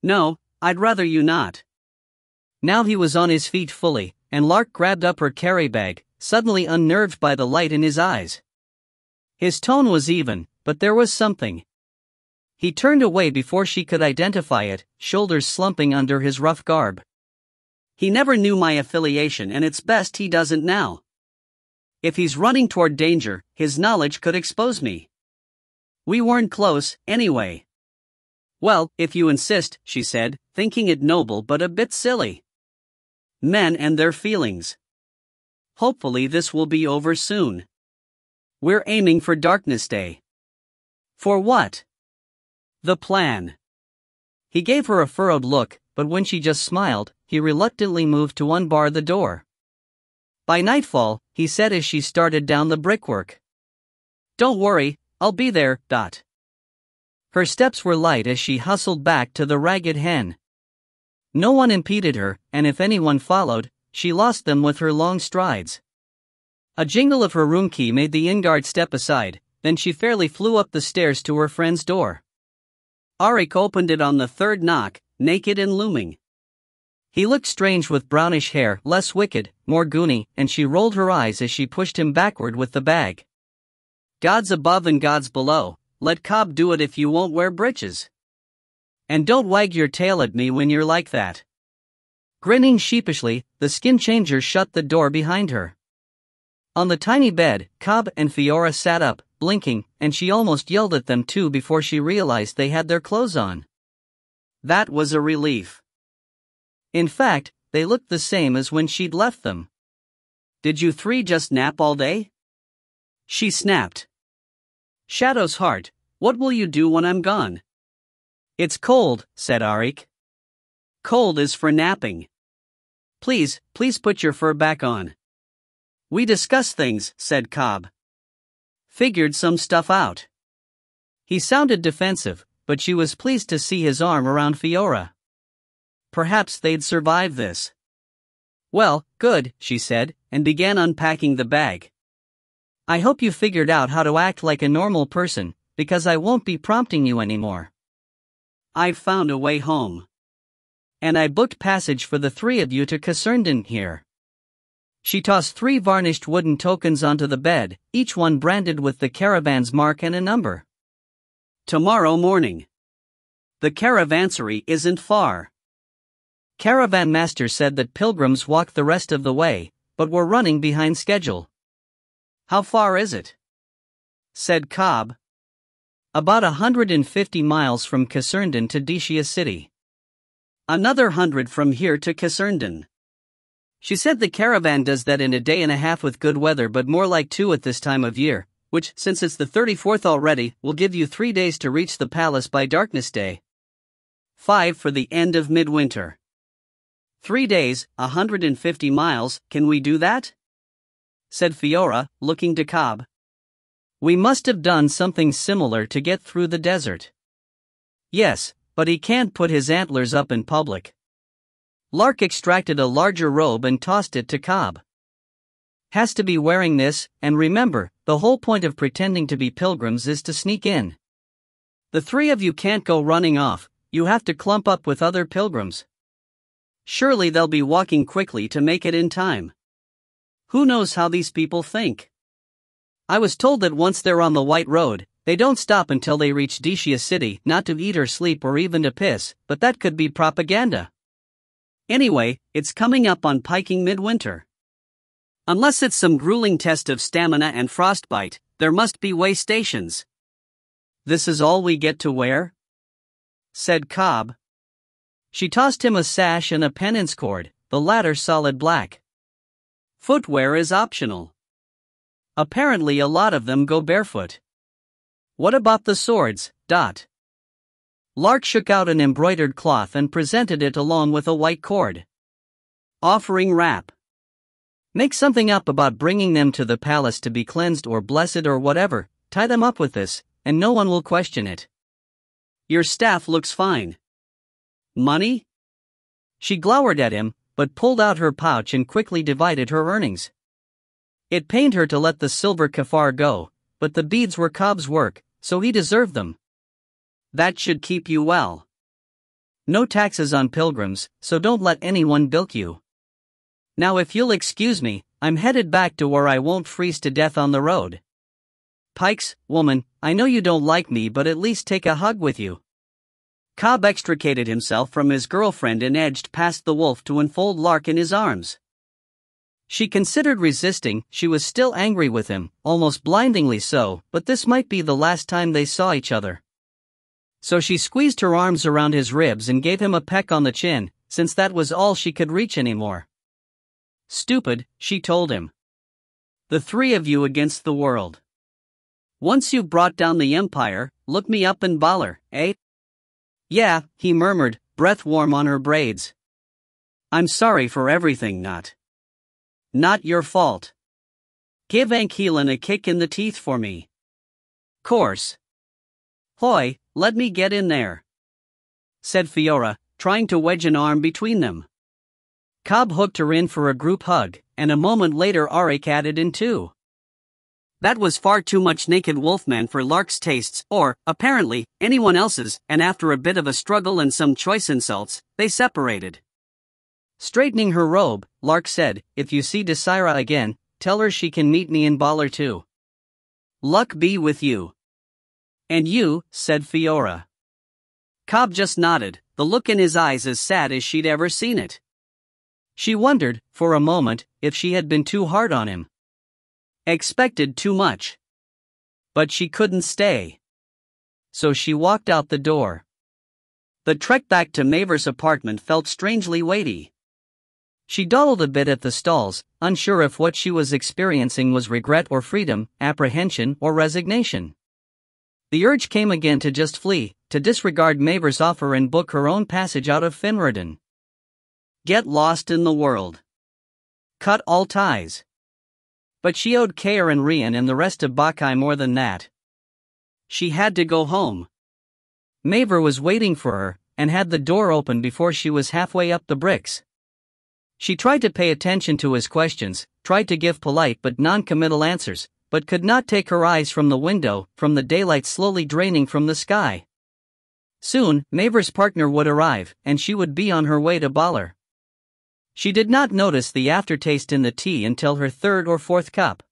No, I'd rather you not. Now he was on his feet fully, and Lark grabbed up her carry bag, suddenly unnerved by the light in his eyes. His tone was even, but there was something. He turned away before she could identify it, shoulders slumping under his rough garb. He never knew my affiliation, and it's best he doesn't now. If he's running toward danger, his knowledge could expose me. We weren't close, anyway. Well, if you insist, she said, thinking it noble but a bit silly. Men and their feelings. Hopefully this will be over soon. We're aiming for Darkness Day. For what? The plan. He gave her a furrowed look, but when she just smiled, he reluctantly moved to unbar the door. By nightfall, he said as she started down the brickwork. Don't worry, I'll be there. Her steps were light as she hustled back to the Ragged Hen. No one impeded her, and if anyone followed, she lost them with her long strides. A jingle of her room key made the inn-guard step aside, then she fairly flew up the stairs to her friend's door. Arik opened it on the third knock, naked and looming. He looked strange with brownish hair, less wicked, more goony, and she rolled her eyes as she pushed him backward with the bag. Gods above and gods below, let Cobb do it if you won't wear breeches. And don't wag your tail at me when you're like that. Grinning sheepishly, the skin changer shut the door behind her. On the tiny bed, Cobb and Fiora sat up, blinking, and she almost yelled at them too before she realized they had their clothes on. That was a relief. In fact, they looked the same as when she'd left them. Did you three just nap all day? She snapped. Shadow's heart, what will you do when I'm gone? It's cold, said Arik. Cold is for napping. Please put your fur back on. We discussed things, said Cobb. Figured some stuff out. He sounded defensive, but she was pleased to see his arm around Fiora. Perhaps they'd survive this. Well, good, she said, and began unpacking the bag. I hope you figured out how to act like a normal person, because I won't be prompting you anymore. I've found a way home. And I booked passage for the three of you to Casernden here. She tossed 3 varnished wooden tokens onto the bed, each one branded with the caravan's mark and a number. Tomorrow morning. The caravansary isn't far. Caravan master said that pilgrims walked the rest of the way, but were running behind schedule. How far is it? Said Cobb. About 150 miles from Casernden to Dishia City. Another 100 from here to Casernden. She said the caravan does that in a day and a half with good weather, but more like 2 at this time of year, which, since it's the 34th already, will give you 3 days to reach the palace by Darkness Day. 5 for the end of midwinter. 3 days, 150 miles, can we do that? Said Fiora, looking to Cobb. We must have done something similar to get through the desert. Yes, but he can't put his antlers up in public. Lark extracted a larger robe and tossed it to Cobb. Has to be wearing this, and remember, the whole point of pretending to be pilgrims is to sneak in. The 3 of you can't go running off, you have to clump up with other pilgrims. Surely they'll be walking quickly to make it in time. Who knows how these people think? I was told that once they're on the White Road, they don't stop until they reach Dishia City, not to eat or sleep or even to piss, but that could be propaganda. Anyway, it's coming up on piking midwinter. Unless it's some grueling test of stamina and frostbite, there must be way stations. This is all we get to wear? Said Cobb. She tossed him a sash and a penance cord, the latter solid black. Footwear is optional. Apparently a lot of them go barefoot. What about the swords? Lark shook out an embroidered cloth and presented it along with a white cord. Offering wrap. Make something up about bringing them to the palace to be cleansed or blessed or whatever, tie them up with this, and no one will question it. Your staff looks fine. Money? She glowered at him, but pulled out her pouch and quickly divided her earnings. It pained her to let the silver kafar go, but the beads were Cobb's work, so he deserved them. That should keep you well. No taxes on pilgrims, so don't let anyone bilk you. Now if you'll excuse me, I'm headed back to where I won't freeze to death on the road. Pikes, woman, I know you don't like me, but at least take a hug with you. Cobb extricated himself from his girlfriend and edged past the wolf to enfold Lark in his arms. She considered resisting. She was still angry with him, almost blindingly so, but this might be the last time they saw each other. So she squeezed her arms around his ribs and gave him a peck on the chin, since that was all she could reach anymore. Stupid, she told him. The three of you against the world. Once you've brought down the Empire, look me up and baller, eh? Yeah, he murmured, breath warm on her braids. I'm sorry for everything, Not your fault. Give Ankelan a kick in the teeth for me. Course. Hoy, let me get in there, said Fiora, trying to wedge an arm between them. Cobb hooked her in for a group hug, and a moment later Arik added in too. That was far too much naked wolfman for Lark's tastes, or, apparently, anyone else's, and after a bit of a struggle and some choice insults, they separated. Straightening her robe, Lark said, if you see Desira again, tell her she can meet me in Baller too. Luck be with you. And you, said Fiora. Cobb just nodded, the look in his eyes as sad as she'd ever seen it. She wondered, for a moment, if she had been too hard on him. Expected too much. But she couldn't stay. So she walked out the door. The trek back to Mavor's apartment felt strangely weighty. She dawdled a bit at the stalls, unsure if what she was experiencing was regret or freedom, apprehension or resignation. The urge came again to just flee, to disregard Mavor's offer and book her own passage out of Finreden. Get lost in the world. Cut all ties. But she owed Ile-Rien and the rest of Bakai more than that. She had to go home. Mavor was waiting for her, and had the door open before she was halfway up the bricks. She tried to pay attention to his questions, tried to give polite but non-committal answers, but could not take her eyes from the window, from the daylight slowly draining from the sky. Soon, Mavor's partner would arrive, and she would be on her way to Baller. She did not notice the aftertaste in the tea until her third or fourth cup.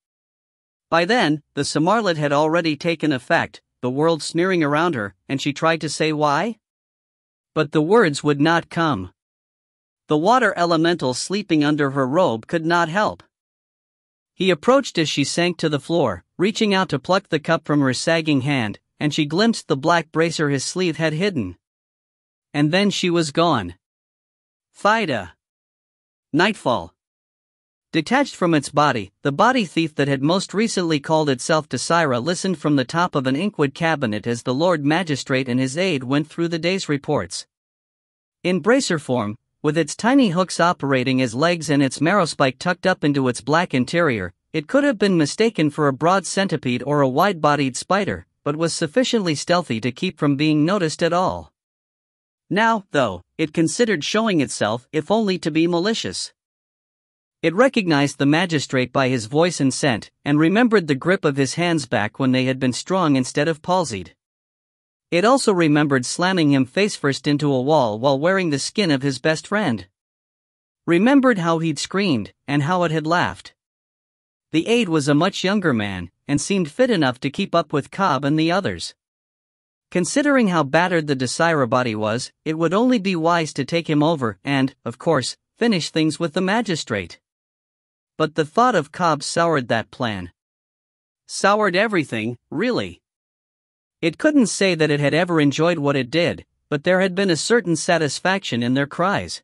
By then, the Samarlet had already taken effect, the world sneering around her, and she tried to say why? But the words would not come. The water elemental sleeping under her robe could not help. He approached as she sank to the floor, reaching out to pluck the cup from her sagging hand, and she glimpsed the black bracer his sleeve had hidden. And then she was gone. Fida. Nightfall. Detached from its body, the body thief that had most recently called itself Desira listened from the top of an inkwood cabinet as the Lord Magistrate and his aide went through the day's reports. In bracer form, with its tiny hooks operating as legs and its marrowspike tucked up into its black interior, it could have been mistaken for a broad centipede or a wide-bodied spider, but was sufficiently stealthy to keep from being noticed at all. Now, though, it considered showing itself, if only to be malicious. It recognized the magistrate by his voice and scent, and remembered the grip of his hands back when they had been strong instead of palsied. It also remembered slamming him face first into a wall while wearing the skin of his best friend. Remembered how he'd screamed, and how it had laughed. The aide was a much younger man, and seemed fit enough to keep up with Cobb and the others. Considering how battered the Desira body was, it would only be wise to take him over and, of course, finish things with the magistrate. But the thought of Cobb soured that plan. Soured everything, really. It couldn't say that it had ever enjoyed what it did, but there had been a certain satisfaction in their cries.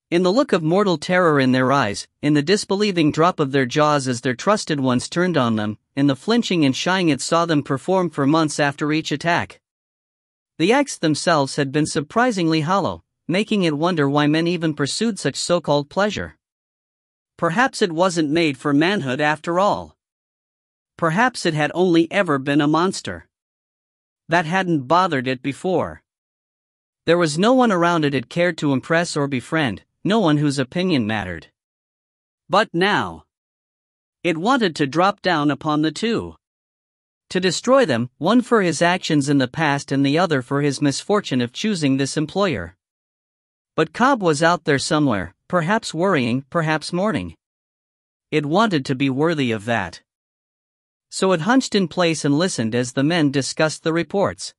In the look of mortal terror in their eyes, in the disbelieving drop of their jaws as their trusted ones turned on them, in the flinching and shying it saw them perform for months after each attack. The acts themselves had been surprisingly hollow, making it wonder why men even pursued such so-called pleasure. Perhaps it wasn't made for manhood after all. Perhaps it had only ever been a monster. That hadn't bothered it before. There was no one around it cared to impress or befriend, no one whose opinion mattered. But now, it wanted to drop down upon the two. To destroy them, one for his actions in the past and the other for his misfortune of choosing this employer. But Cobb was out there somewhere, perhaps worrying, perhaps mourning. It wanted to be worthy of that. So it hunched in place and listened as the men discussed the reports.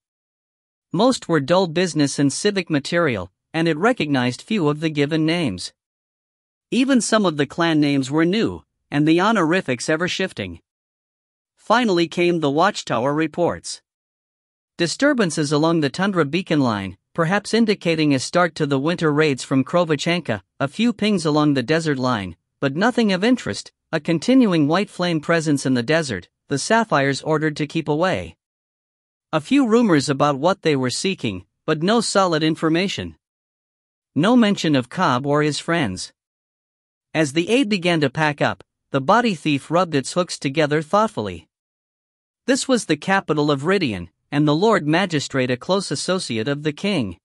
Most were dull business and civic material, and it recognized few of the given names. Even some of the clan names were new, and the honorifics ever shifting. Finally came the watchtower reports. Disturbances along the tundra beacon line, perhaps indicating a start to the winter raids from Krovachenka, a few pings along the desert line, but nothing of interest, a continuing white flame presence in the desert, the sapphires ordered to keep away. A few rumors about what they were seeking, but no solid information. No mention of Cobb or his friends. As the aide began to pack up, the body thief rubbed its hooks together thoughtfully. This was the capital of Ile-Rien, and the Lord Magistrate a close associate of the king.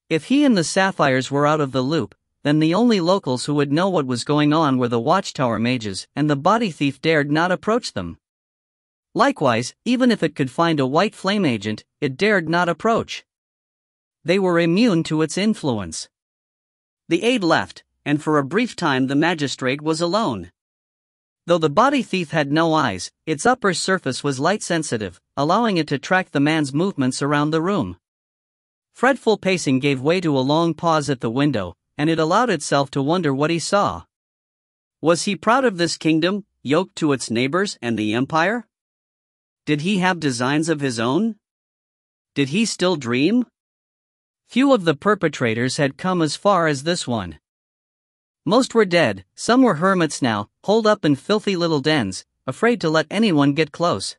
If he and the sapphires were out of the loop, then the only locals who would know what was going on were the watchtower mages, and the body thief dared not approach them. Likewise, even if it could find a white flame agent, it dared not approach. They were immune to its influence. The aide left, and for a brief time the magistrate was alone. Though the body thief had no eyes, its upper surface was light-sensitive, allowing it to track the man's movements around the room. Fretful pacing gave way to a long pause at the window, and it allowed itself to wonder what he saw. Was he proud of this kingdom, yoked to its neighbors and the empire? Did he have designs of his own? Did he still dream? Few of the perpetrators had come as far as this one. Most were dead, some were hermits now, holed up in filthy little dens, afraid to let anyone get close.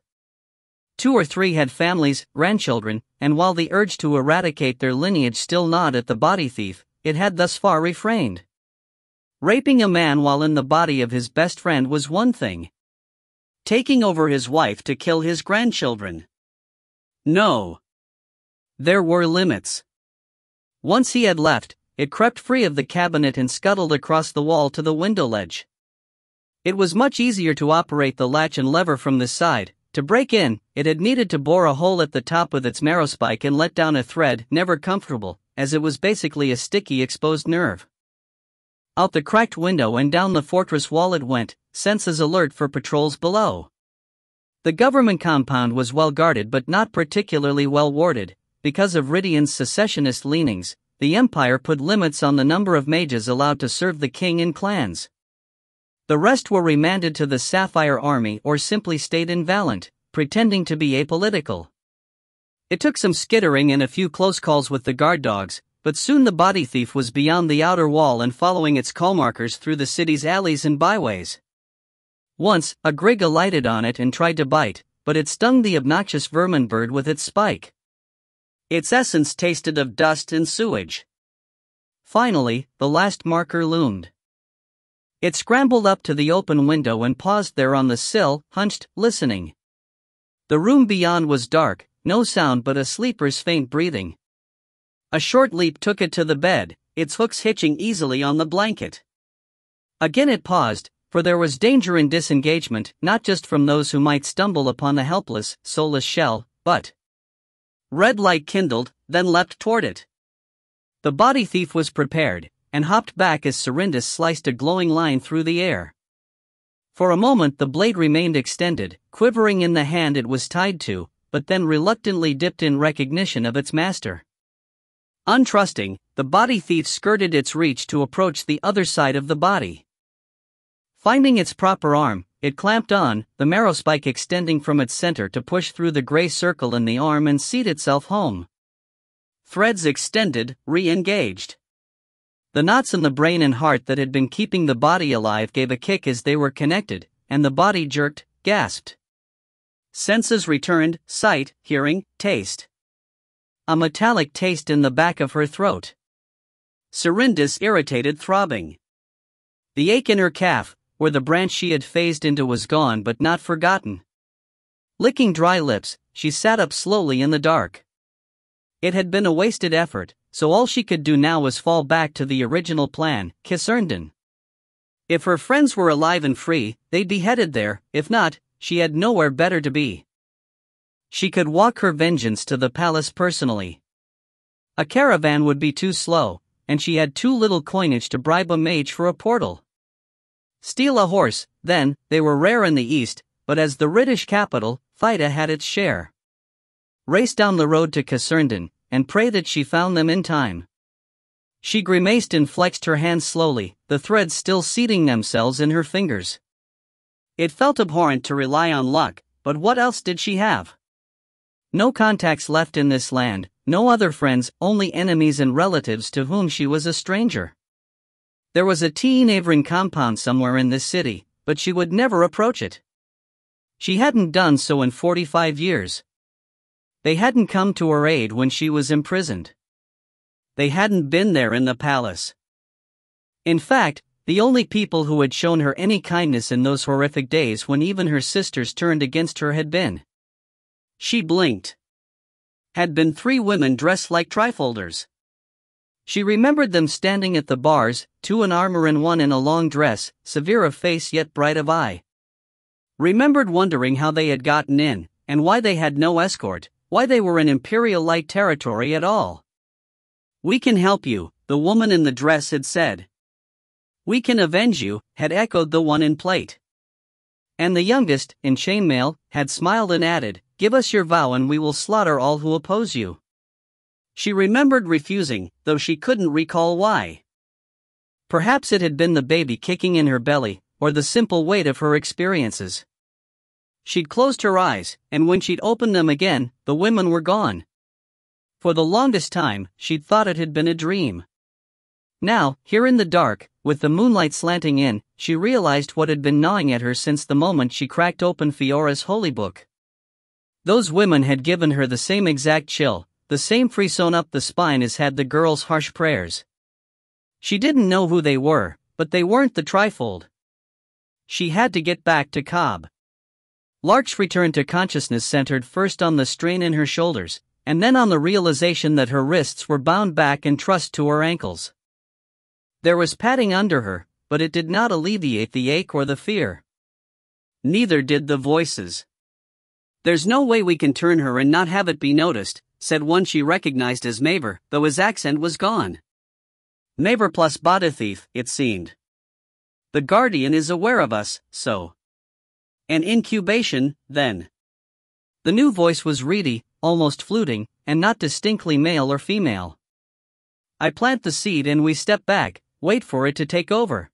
2 or 3 had families, grandchildren, and while the urge to eradicate their lineage still gnawed at the body thief, it had thus far refrained. Raping a man while in the body of his best friend was one thing. Taking over his wife to kill his grandchildren. No. There were limits. Once he had left, it crept free of the cabinet and scuttled across the wall to the window ledge. It was much easier to operate the latch and lever from this side. To break in, it had needed to bore a hole at the top with its marrowspike and let down a thread, never comfortable, as it was basically a sticky exposed nerve. Out the cracked window and down the fortress wall it went, senses alert for patrols below. The government compound was well guarded but not particularly well warded. Because of Ile-Rien's secessionist leanings, the empire put limits on the number of mages allowed to serve the king in clans. The rest were remanded to the Sapphire Army or simply stayed in Valent, pretending to be apolitical. It took some skittering and a few close calls with the guard dogs, but soon the body thief was beyond the outer wall and following its call markers through the city's alleys and byways. Once, a grig alighted on it and tried to bite, but it stung the obnoxious vermin bird with its spike. Its essence tasted of dust and sewage. Finally, the last marker loomed. It scrambled up to the open window and paused there on the sill, hunched, listening. The room beyond was dark, no sound but a sleeper's faint breathing. A short leap took it to the bed, its hooks hitching easily on the blanket. Again it paused, for there was danger in disengagement, not just from those who might stumble upon the helpless, soulless shell, but... Red light kindled, then leapt toward it. The body thief was prepared, and hopped back as Syrindis sliced a glowing line through the air. For a moment the blade remained extended, quivering in the hand it was tied to, but then reluctantly dipped in recognition of its master. Untrusting, the body thief skirted its reach to approach the other side of the body. Finding its proper arm, it clamped on, the marrowspike extending from its center to push through the gray circle in the arm and seat itself home. Threads extended, re-engaged. The knots in the brain and heart that had been keeping the body alive gave a kick as they were connected, and the body jerked, gasped. Senses returned, sight, hearing, taste. A metallic taste in the back of her throat. Syrindis irritated throbbing. The ache in her calf, where the branch she had phased into was gone but not forgotten. Licking dry lips, she sat up slowly in the dark. It had been a wasted effort, so all she could do now was fall back to the original plan, kiss Erndon. If her friends were alive and free, they'd be headed there, if not, she had nowhere better to be. She could walk her vengeance to the palace personally. A caravan would be too slow, and she had too little coinage to bribe a mage for a portal. Steal a horse, then, they were rare in the east, but as the British capital, Thida had its share. Race down the road to Casernden, and pray that she found them in time. She grimaced and flexed her hands slowly, the threads still seating themselves in her fingers. It felt abhorrent to rely on luck, but what else did she have? No contacts left in this land, no other friends, only enemies and relatives to whom she was a stranger. There was a tea-neighboring compound somewhere in this city, but she would never approach it. She hadn't done so in 45 years. They hadn't come to her aid when she was imprisoned. They hadn't been there in the palace. In fact, the only people who had shown her any kindness in those horrific days when even her sisters turned against her had been. She blinked. Had been 3 women dressed like trifolders. She remembered them standing at the bars, 2 in armor and 1 in a long dress, severe of face yet bright of eye. Remembered wondering how they had gotten in, and why they had no escort, why they were in Imperial Light territory at all. "We can help you," the woman in the dress had said. "We can avenge you," had echoed the one in plate. And the youngest, in chainmail, had smiled and added, "Give us your vow and we will slaughter all who oppose you." She remembered refusing, though she couldn't recall why. Perhaps it had been the baby kicking in her belly, or the simple weight of her experiences. She'd closed her eyes, and when she'd opened them again, the women were gone. For the longest time, she'd thought it had been a dream. Now, here in the dark, with the moonlight slanting in, she realized what had been gnawing at her since the moment she cracked open Fiora's holy book. Those women had given her the same exact chill, the same frisson up the spine as had the girl's harsh prayers. She didn't know who they were, but they weren't the trifold. She had to get back to Cobb. Lark's return to consciousness centered first on the strain in her shoulders, and then on the realization that her wrists were bound back and trussed to her ankles. There was padding under her, but it did not alleviate the ache or the fear. Neither did the voices. "There's no way we can turn her and not have it be noticed," said one she recognized as Maver, though his accent was gone. Maver plus body thief, it seemed. "The Guardian is aware of us, so." "An incubation, then." The new voice was reedy, almost fluting, and not distinctly male or female. "I plant the seed and we step back, wait for it to take over."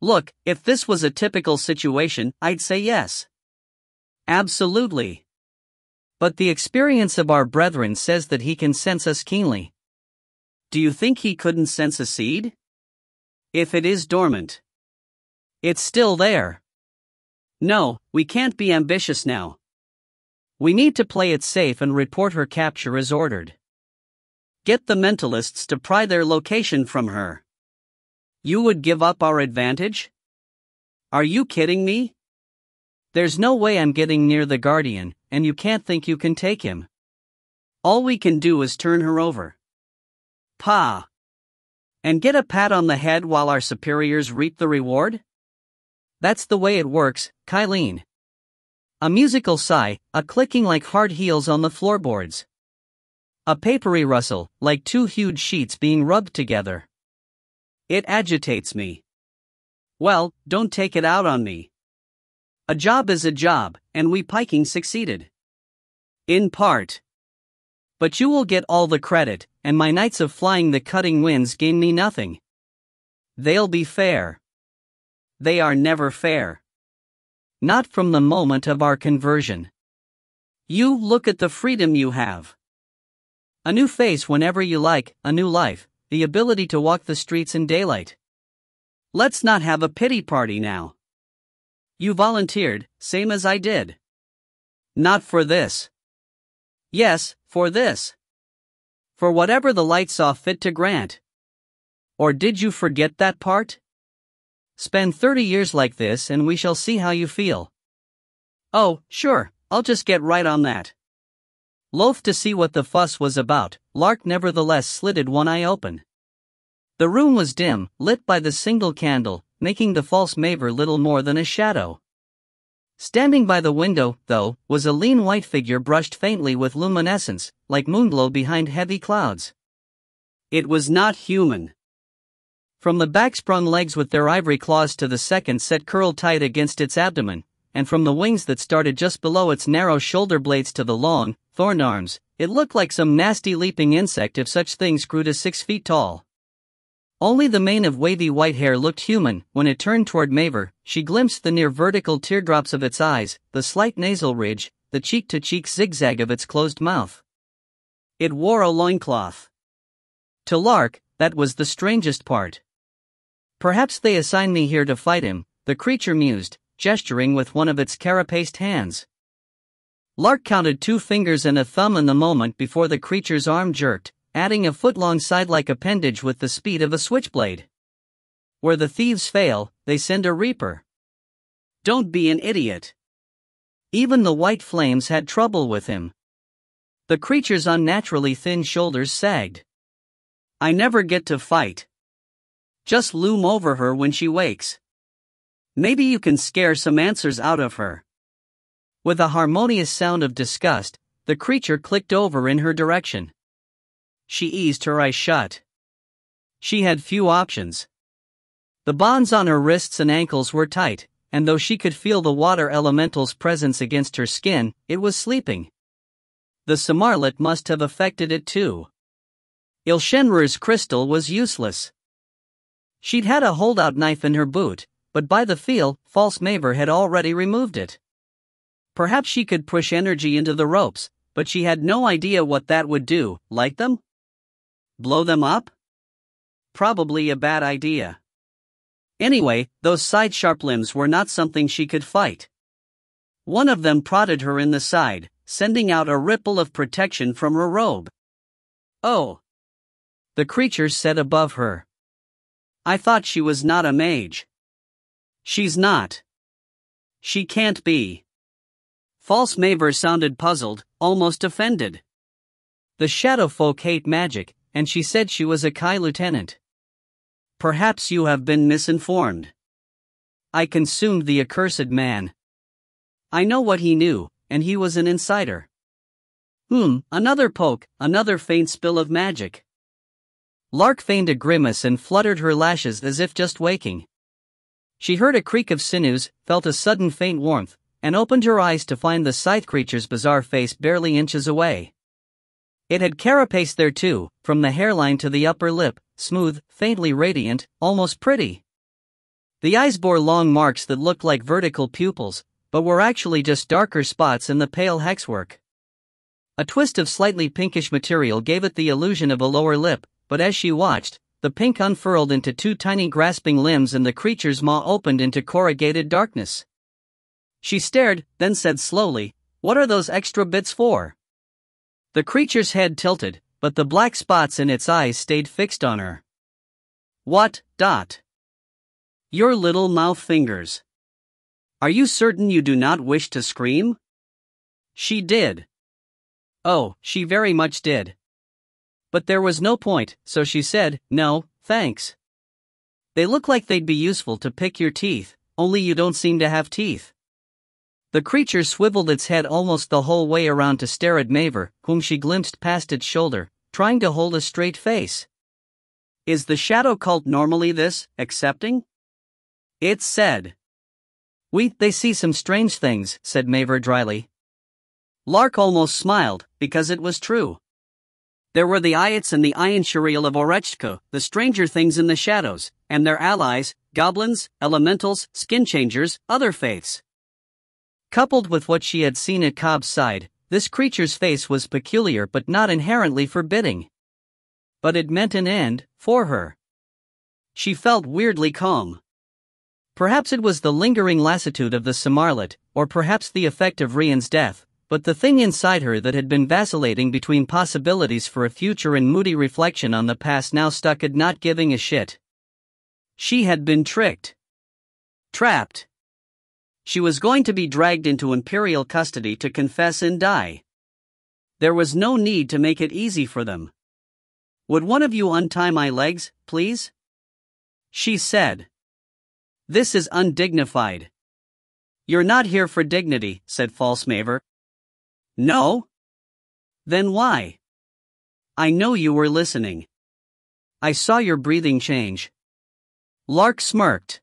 Look, if this was a typical situation, I'd say yes. Absolutely. But the experience of our brethren says that he can sense us keenly. Do you think he couldn't sense a seed? If it is dormant, it's still there. No, we can't be ambitious now. We need to play it safe and report her capture as ordered. Get the mentalists to pry their location from her. You would give up our advantage? Are you kidding me? There's no way I'm getting near the Guardian, and you can't think you can take him. All we can do is turn her over. Pa! And get a pat on the head while our superiors reap the reward? That's the way it works, Kylene. A musical sigh, a clicking like hard heels on the floorboards. A papery rustle, like 2 huge sheets being rubbed together. It agitates me. Well, don't take it out on me. A job is a job, and we Piking succeeded. In part. But you will get all the credit, and my nights of flying the cutting winds gain me nothing. They'll be fair. They are never fair. Not from the moment of our conversion. You look at the freedom you have. A new face whenever you like, a new life, the ability to walk the streets in daylight. Let's not have a pity party now. You volunteered, same as I did. Not for this. Yes, for this. For whatever the light saw fit to grant. Or did you forget that part? Spend 30 years like this and we shall see how you feel. Oh, sure, I'll just get right on that. Loath to see what the fuss was about, Lark nevertheless slitted one eye open. The room was dim, lit by the single candle, making the false Maver little more than a shadow. Standing by the window, though, was a lean white figure brushed faintly with luminescence, like moonglow behind heavy clouds. It was not human. From the back sprung legs with their ivory claws to the second set curled tight against its abdomen, and from the wings that started just below its narrow shoulder blades to the long, thorn arms, it looked like some nasty leaping insect if such things grew to 6 feet tall. Only the mane of wavy white hair looked human. When it turned toward Maver, she glimpsed the near vertical teardrops of its eyes, the slight nasal ridge, the cheek-to-cheek zigzag of its closed mouth. It wore a loincloth. To Lark, that was the strangest part. Perhaps they assigned me here to fight him, the creature mused, gesturing with one of its carapaced hands. Lark counted 2 fingers and a thumb in the moment before the creature's arm jerked, adding a foot-long side-like appendage with the speed of a switchblade. Where the thieves fail, they send a reaper. Don't be an idiot. Even the white flames had trouble with him. The creature's unnaturally thin shoulders sagged. I never get to fight. Just loom over her when she wakes. Maybe you can scare some answers out of her. With a harmonious sound of disgust, the creature clicked over in her direction. She eased her eyes shut. She had few options. The bonds on her wrists and ankles were tight, and though she could feel the water elemental's presence against her skin, it was sleeping. The Samarlet must have affected it too. Ile-Rien's crystal was useless. She'd had a holdout knife in her boot, but by the feel, false Maver had already removed it. Perhaps she could push energy into the ropes, but she had no idea what that would do. Light them? Blow them up? Probably a bad idea. Anyway, those side-sharp limbs were not something she could fight. One of them prodded her in the side, sending out a ripple of protection from her robe. Oh! The creature said above her. I thought she was not a mage. She's not. She can't be. False Maver sounded puzzled, almost offended. The shadow folk hate magic, and she said she was a Kai lieutenant. Perhaps you have been misinformed. I consumed the accursed man. I know what he knew, and he was an insider. Another poke, another faint spill of magic. Lark feigned a grimace and fluttered her lashes as if just waking. She heard a creak of sinews, felt a sudden faint warmth, and opened her eyes to find the scythe creature's bizarre face barely inches away. It had carapace there too, from the hairline to the upper lip, smooth, faintly radiant, almost pretty. The eyes bore long marks that looked like vertical pupils, but were actually just darker spots in the pale hexwork. A twist of slightly pinkish material gave it the illusion of a lower lip, but as she watched, the pink unfurled into 2 tiny grasping limbs and the creature's maw opened into corrugated darkness. She stared, then said slowly, "What are those extra bits for?" The creature's head tilted, but the black spots in its eyes stayed fixed on her. What, Dot? Your little mouth fingers. Are you certain you do not wish to scream? She did. Oh, she very much did. But there was no point, so she said, "No, thanks. They look like they'd be useful to pick your teeth, only you don't seem to have teeth." The creature swiveled its head almost the whole way around to stare at Maver, whom she glimpsed past its shoulder, trying to hold a straight face. Is the shadow cult normally this, accepting? It said. They see some strange things, said Maver dryly. Lark almost smiled, because it was true. There were the Ayats and the Iron Shariel of Orechtka, the stranger things in the shadows, and their allies, goblins, elementals, skin changers, other faiths. Coupled with what she had seen at Cobb's side, this creature's face was peculiar but not inherently forbidding. But it meant an end, for her. She felt weirdly calm. Perhaps it was the lingering lassitude of the Samarlet, or perhaps the effect of Rian's death, but the thing inside her that had been vacillating between possibilities for a future and moody reflection on the past now stuck at not giving a shit. She had been tricked. Trapped. She was going to be dragged into imperial custody to confess and die. There was no need to make it easy for them. Would one of you untie my legs, please? She said. This is undignified. You're not here for dignity, said False Maver. No? Then why? I know you were listening. I saw your breathing change. Lark smirked.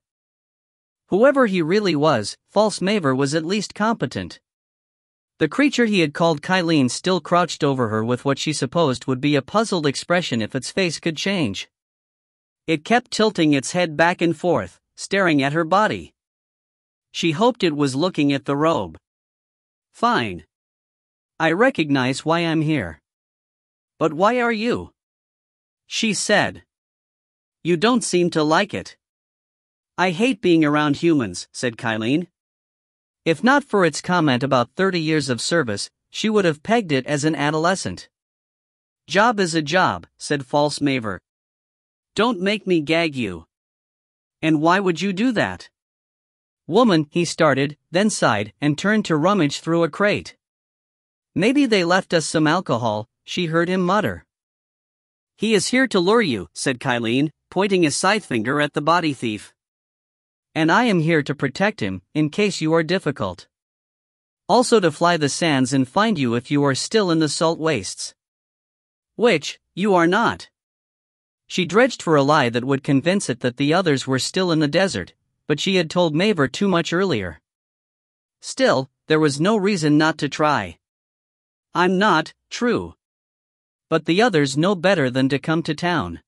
Whoever he really was, false Maver was at least competent. The creature he had called Kylene still crouched over her with what she supposed would be a puzzled expression if its face could change. It kept tilting its head back and forth, staring at her body. She hoped it was looking at the robe. Fine. I recognize why I'm here. But why are you? She said. You don't seem to like it. I hate being around humans, said Kylene. If not for its comment about 30 years of service, she would have pegged it as an adolescent. Job is a job, said false Maver. Don't make me gag you. And why would you do that? Woman, he started, then sighed and turned to rummage through a crate. Maybe they left us some alcohol, she heard him mutter. He is here to lure you, said Kylene, pointing a side finger at the body thief. And I am here to protect him, in case you are difficult. Also to fly the sands and find you if you are still in the salt wastes. Which, you are not. She dredged for a lie that would convince it that the others were still in the desert, but she had told Maver too much earlier. Still, there was no reason not to try. I'm not, true. But the others know better than to come to town.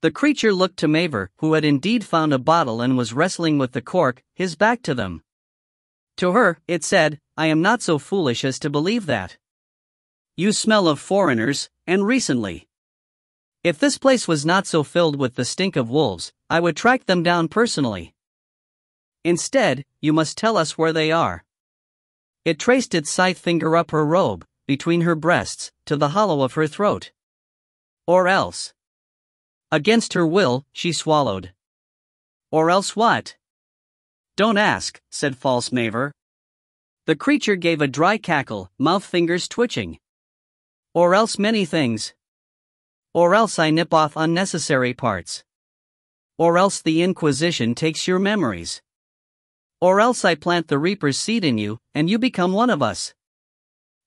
The creature looked to Maver, who had indeed found a bottle and was wrestling with the cork, his back to them. To her, it said, I am not so foolish as to believe that. You smell of foreigners, and recently. If this place was not so filled with the stink of wolves, I would track them down personally. Instead, you must tell us where they are. It traced its scythe finger up her robe, between her breasts, to the hollow of her throat. Or else. Against her will, she swallowed. Or else what? Don't ask, said false Maver. The creature gave a dry cackle, mouth fingers twitching. Or else many things. Or else I nip off unnecessary parts. Or else the Inquisition takes your memories. Or else I plant the Reaper's seed in you, and you become one of us.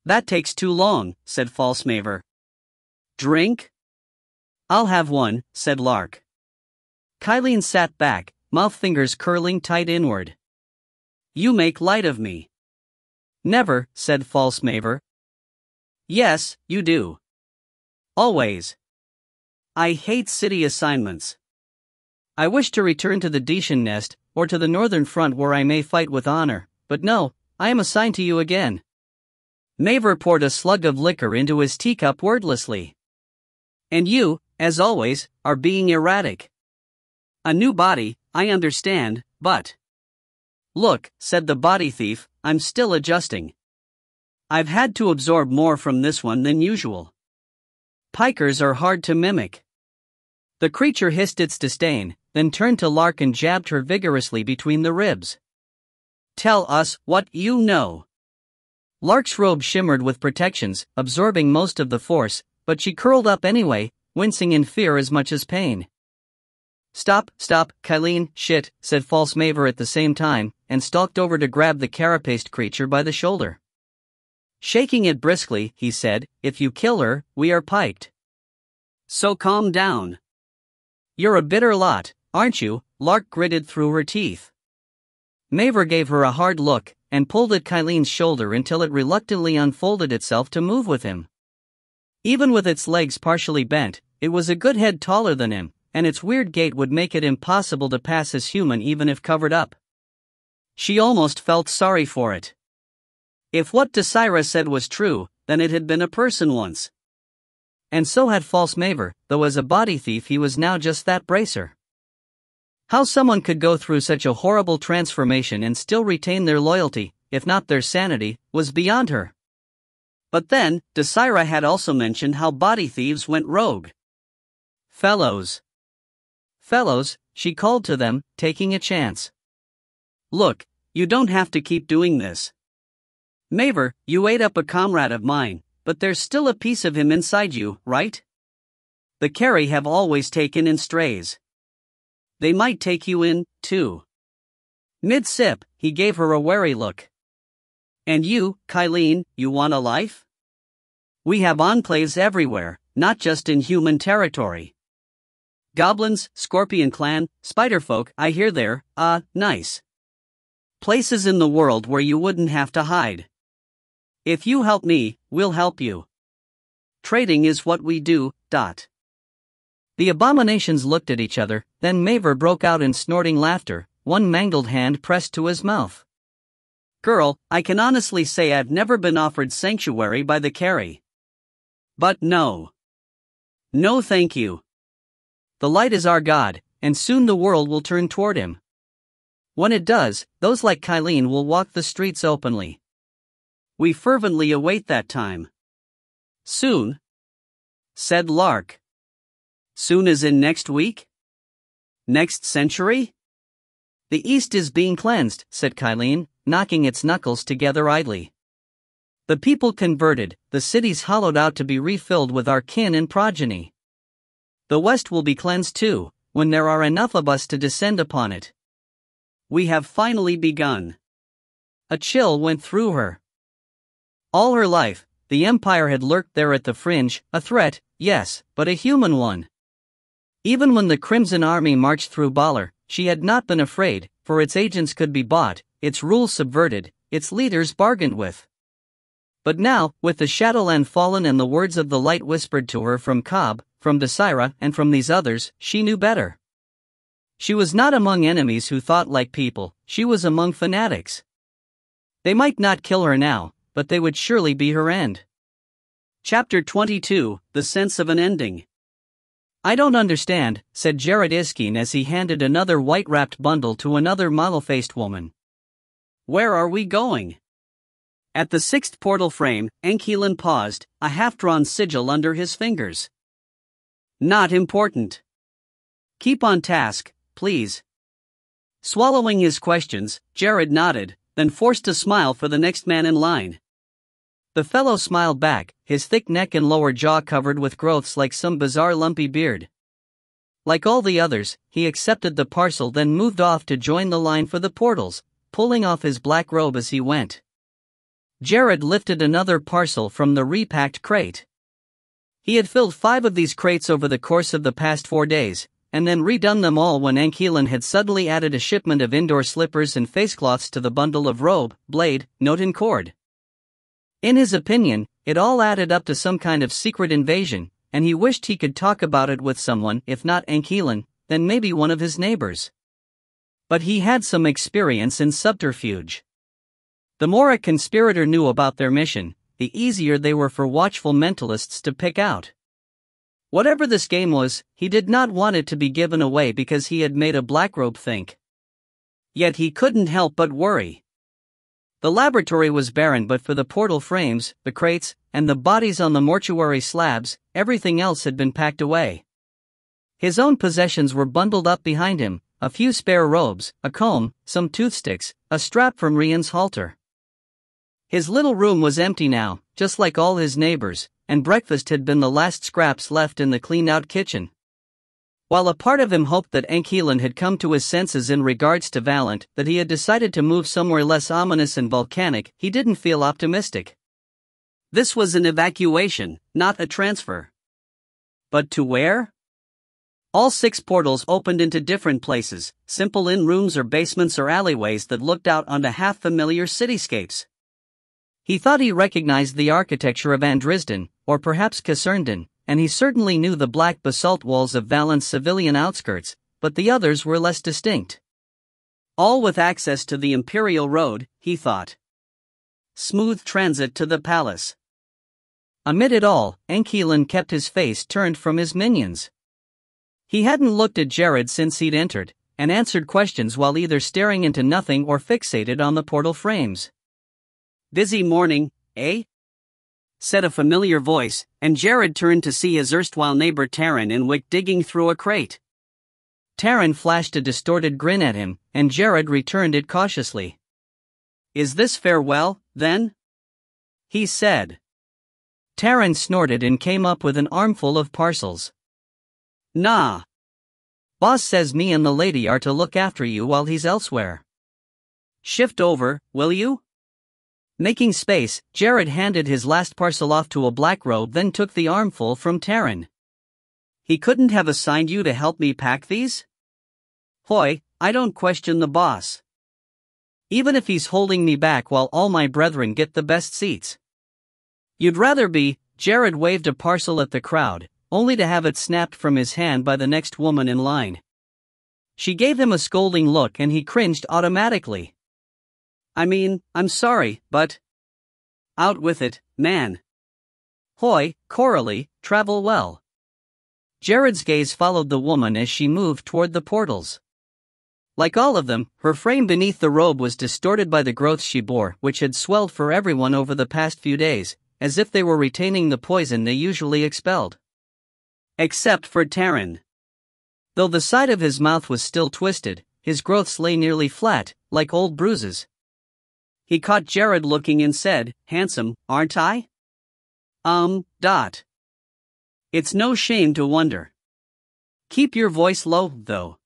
That takes too long, said false Maver. Drink? I'll have one, said Lark. Kylene sat back, mouth fingers curling tight inward. You make light of me. Never, said false Maver. Yes, you do. Always. I hate city assignments. I wish to return to the Dacian nest, or to the northern front where I may fight with honor, but no, I am assigned to you again. Maver poured a slug of liquor into his teacup wordlessly. And you, as always, are being erratic. A new body, I understand, but... Look, said the body thief, I'm still adjusting. I've had to absorb more from this one than usual. Pikers are hard to mimic. The creature hissed its disdain, then turned to Lark and jabbed her vigorously between the ribs. Tell us what you know. Lark's robe shimmered with protections, absorbing most of the force, but she curled up anyway, wincing in fear as much as pain. Stop, Kylene, shit, said false Maver at the same time, and stalked over to grab the carapaced creature by the shoulder. Shaking it briskly, he said, if you kill her, we are piked. So calm down. You're a bitter lot, aren't you? Lark gritted through her teeth. Maver gave her a hard look, and pulled at Kylene's shoulder until it reluctantly unfolded itself to move with him. Even with its legs partially bent, it was a good head taller than him, and its weird gait would make it impossible to pass as human even if covered up. She almost felt sorry for it. If what Desira said was true, then it had been a person once. And so had false Maver, though as a body thief he was now just that bracer. How someone could go through such a horrible transformation and still retain their loyalty, if not their sanity, was beyond her. But then, Desira had also mentioned how body thieves went rogue. Fellows, she called to them, taking a chance. Look, you don't have to keep doing this. Maver, you ate up a comrade of mine, but there's still a piece of him inside you, right? The carry have always taken in strays. They might take you in, too. Mid-sip, he gave her a wary look. And you, Kylene, you want a life? We have enclaves everywhere, not just in human territory. Goblins, Scorpion Clan, Spiderfolk, I hear they're, nice places in the world where you wouldn't have to hide. If you help me, we'll help you. Trading is what we do, . The abominations looked at each other, then Maver broke out in snorting laughter, one mangled hand pressed to his mouth. Girl, I can honestly say I've never been offered sanctuary by the Carry. But no. No thank you. The light is our God, and soon the world will turn toward him. When it does, those like Kylene will walk the streets openly. We fervently await that time. Soon? Said Lark. Soon as in next week? Next century? The east is being cleansed, said Kylene, knocking its knuckles together idly. The people converted, the cities hollowed out to be refilled with our kin and progeny. The west will be cleansed too, when there are enough of us to descend upon it. We have finally begun. A chill went through her. All her life, the Empire had lurked there at the fringe, a threat, yes, but a human one. Even when the Crimson Army marched through Baller, she had not been afraid, for its agents could be bought, its rules subverted, its leaders bargained with. But now, with the Shadowland fallen and the words of the light whispered to her from Cobb, from Desira, and from these others, she knew better. She was not among enemies who thought like people, she was among fanatics. They might not kill her now, but they would surely be her end. Chapter 22, The Sense of an Ending. I don't understand, said Jared Iskeen as he handed another white-wrapped bundle to another model-faced woman. Where are we going? At the sixth portal frame, Enkilen paused, a half-drawn sigil under his fingers. Not important. Keep on task, please. Swallowing his questions, Jared nodded, then forced a smile for the next man in line. The fellow smiled back, his thick neck and lower jaw covered with growths like some bizarre lumpy beard. Like all the others, he accepted the parcel then moved off to join the line for the portals, pulling off his black robe as he went. Jared lifted another parcel from the repacked crate. He had filled 5 of these crates over the course of the past 4 days, and then redone them all when Enkilen had suddenly added a shipment of indoor slippers and facecloths to the bundle of robe, blade, note and cord. In his opinion, it all added up to some kind of secret invasion, and he wished he could talk about it with someone, if not Enkilen, then maybe one of his neighbors. But he had some experience in subterfuge. The more a conspirator knew about their mission, the easier they were for watchful mentalists to pick out. Whatever this game was, he did not want it to be given away because he had made a blackrobe think. Yet he couldn't help but worry. The laboratory was barren, but for the portal frames, the crates, and the bodies on the mortuary slabs, everything else had been packed away. His own possessions were bundled up behind him, a few spare robes, a comb, some toothsticks, a strap from Rian's halter. His little room was empty now, just like all his neighbors, and breakfast had been the last scraps left in the cleaned-out kitchen. While a part of him hoped that Enkilen had come to his senses in regards to Valant, that he had decided to move somewhere less ominous and volcanic, he didn't feel optimistic. This was an evacuation, not a transfer. But to where? All 6 portals opened into different places, simple inn rooms or basements or alleyways that looked out onto half-familiar cityscapes. He thought he recognized the architecture of Andrisden, or perhaps Casernden, and he certainly knew the black basalt walls of Valent's civilian outskirts, but the others were less distinct. All with access to the Imperial Road, he thought. Smooth transit to the palace. Amid it all, Enkilen kept his face turned from his minions. He hadn't looked at Jared since he'd entered, and answered questions while either staring into nothing or fixated on the portal frames. Busy morning, eh? Said a familiar voice, and Jared turned to see his erstwhile neighbor Taryn in Wick digging through a crate. Taryn flashed a distorted grin at him, and Jared returned it cautiously. Is this farewell, then? He said. Taryn snorted and came up with an armful of parcels. Nah. Boss says me and the lady are to look after you while he's elsewhere. Shift over, will you? Making space, Jared handed his last parcel off to a blackrobe then took the armful from Taryn. He couldn't have assigned you to help me pack these? Hoy, I don't question the boss. Even if he's holding me back while all my brethren get the best seats. You'd rather be. Jared waved a parcel at the crowd, only to have it snapped from his hand by the next woman in line. She gave him a scolding look and he cringed automatically. I mean, I'm sorry, but... Out with it, man. Hoy, Coralie, travel well. Jared's gaze followed the woman as she moved toward the portals. Like all of them, her frame beneath the robe was distorted by the growths she bore, which had swelled for everyone over the past few days, as if they were retaining the poison they usually expelled. Except for Taryn. Though the side of his mouth was still twisted, his growths lay nearly flat, like old bruises. He caught Jared looking and said, "Handsome, aren't I?" It's no shame to wonder. Keep your voice low, though.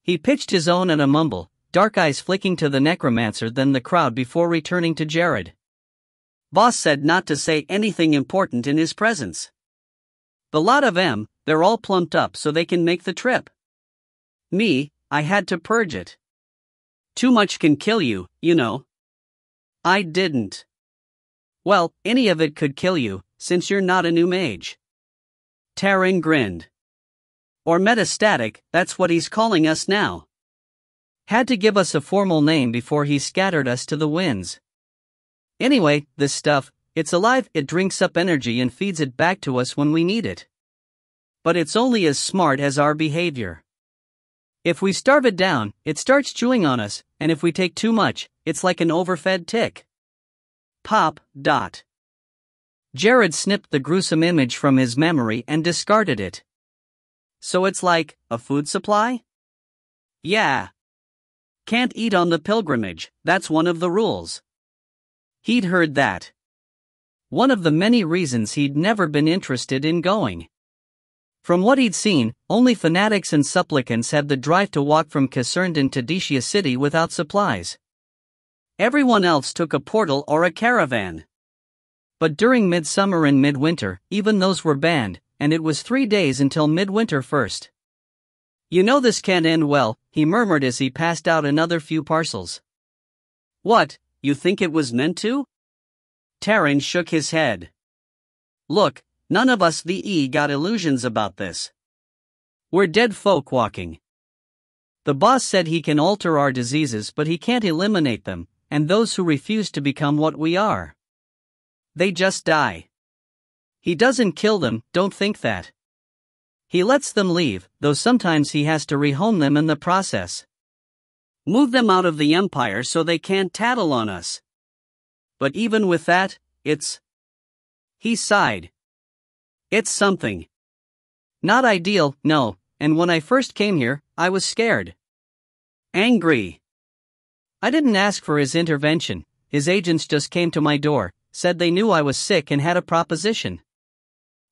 He pitched his own at a mumble, dark eyes flicking to the necromancer then the crowd before returning to Jared. Boss said not to say anything important in his presence. The lot of them, they're all plumped up so they can make the trip. Me, I had to purge it. Too much can kill you, you know. I didn't. Well, any of it could kill you, since you're not a new mage. Taryn grinned. Or metastatic, that's what he's calling us now. Had to give us a formal name before he scattered us to the winds. Anyway, this stuff, it's alive, it drinks up energy and feeds it back to us when we need it. But it's only as smart as our behavior. If we starve it down, it starts chewing on us, and if we take too much, it's like an overfed tick. Pop. Jared snipped the gruesome image from his memory and discarded it. So it's like a food supply? Yeah. Can't eat on the pilgrimage, that's one of the rules. He'd heard that. One of the many reasons he'd never been interested in going. From what he'd seen, only fanatics and supplicants had the drive to walk from Caserndon to Dishia City without supplies. Everyone else took a portal or a caravan. But during midsummer and midwinter, even those were banned, and it was 3 days until midwinter first. You know this can't end well, he murmured as he passed out another few parcels. What, you think it was meant to? Taryn shook his head. Look, none of us VE got illusions about this. We're dead folk walking. The boss said he can alter our diseases but he can't eliminate them, and those who refuse to become what we are. They just die. He doesn't kill them, don't think that. He lets them leave, though sometimes he has to rehome them in the process. Move them out of the empire so they can't tattle on us. But even with that, it's... He sighed. It's something. Not ideal, no, and when I first came here, I was scared. Angry. I didn't ask for his intervention, his agents just came to my door, said they knew I was sick and had a proposition.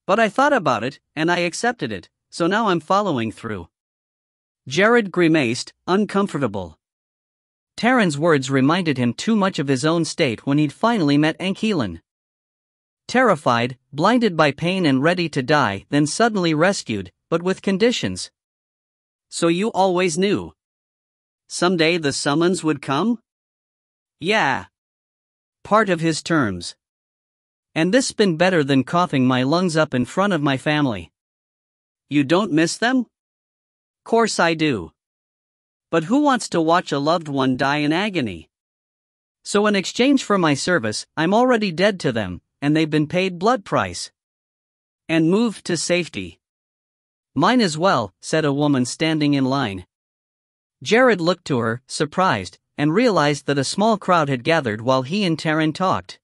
But I thought about it, and I accepted it, so now I'm following through. Jared grimaced, uncomfortable. Taryn's words reminded him too much of his own state when he'd finally met Ankelan. Terrified, blinded by pain and ready to die, then suddenly rescued, but with conditions. So you always knew? Someday the summons would come? Yeah. Part of his terms. And this's been better than coughing my lungs up in front of my family. You don't miss them? Course I do. But who wants to watch a loved one die in agony? So in exchange for my service, I'm already dead to them, and they've been paid blood price. And moved to safety. Mine as well, said a woman standing in line. Jared looked to her, surprised, and realized that a small crowd had gathered while he and Taryn talked.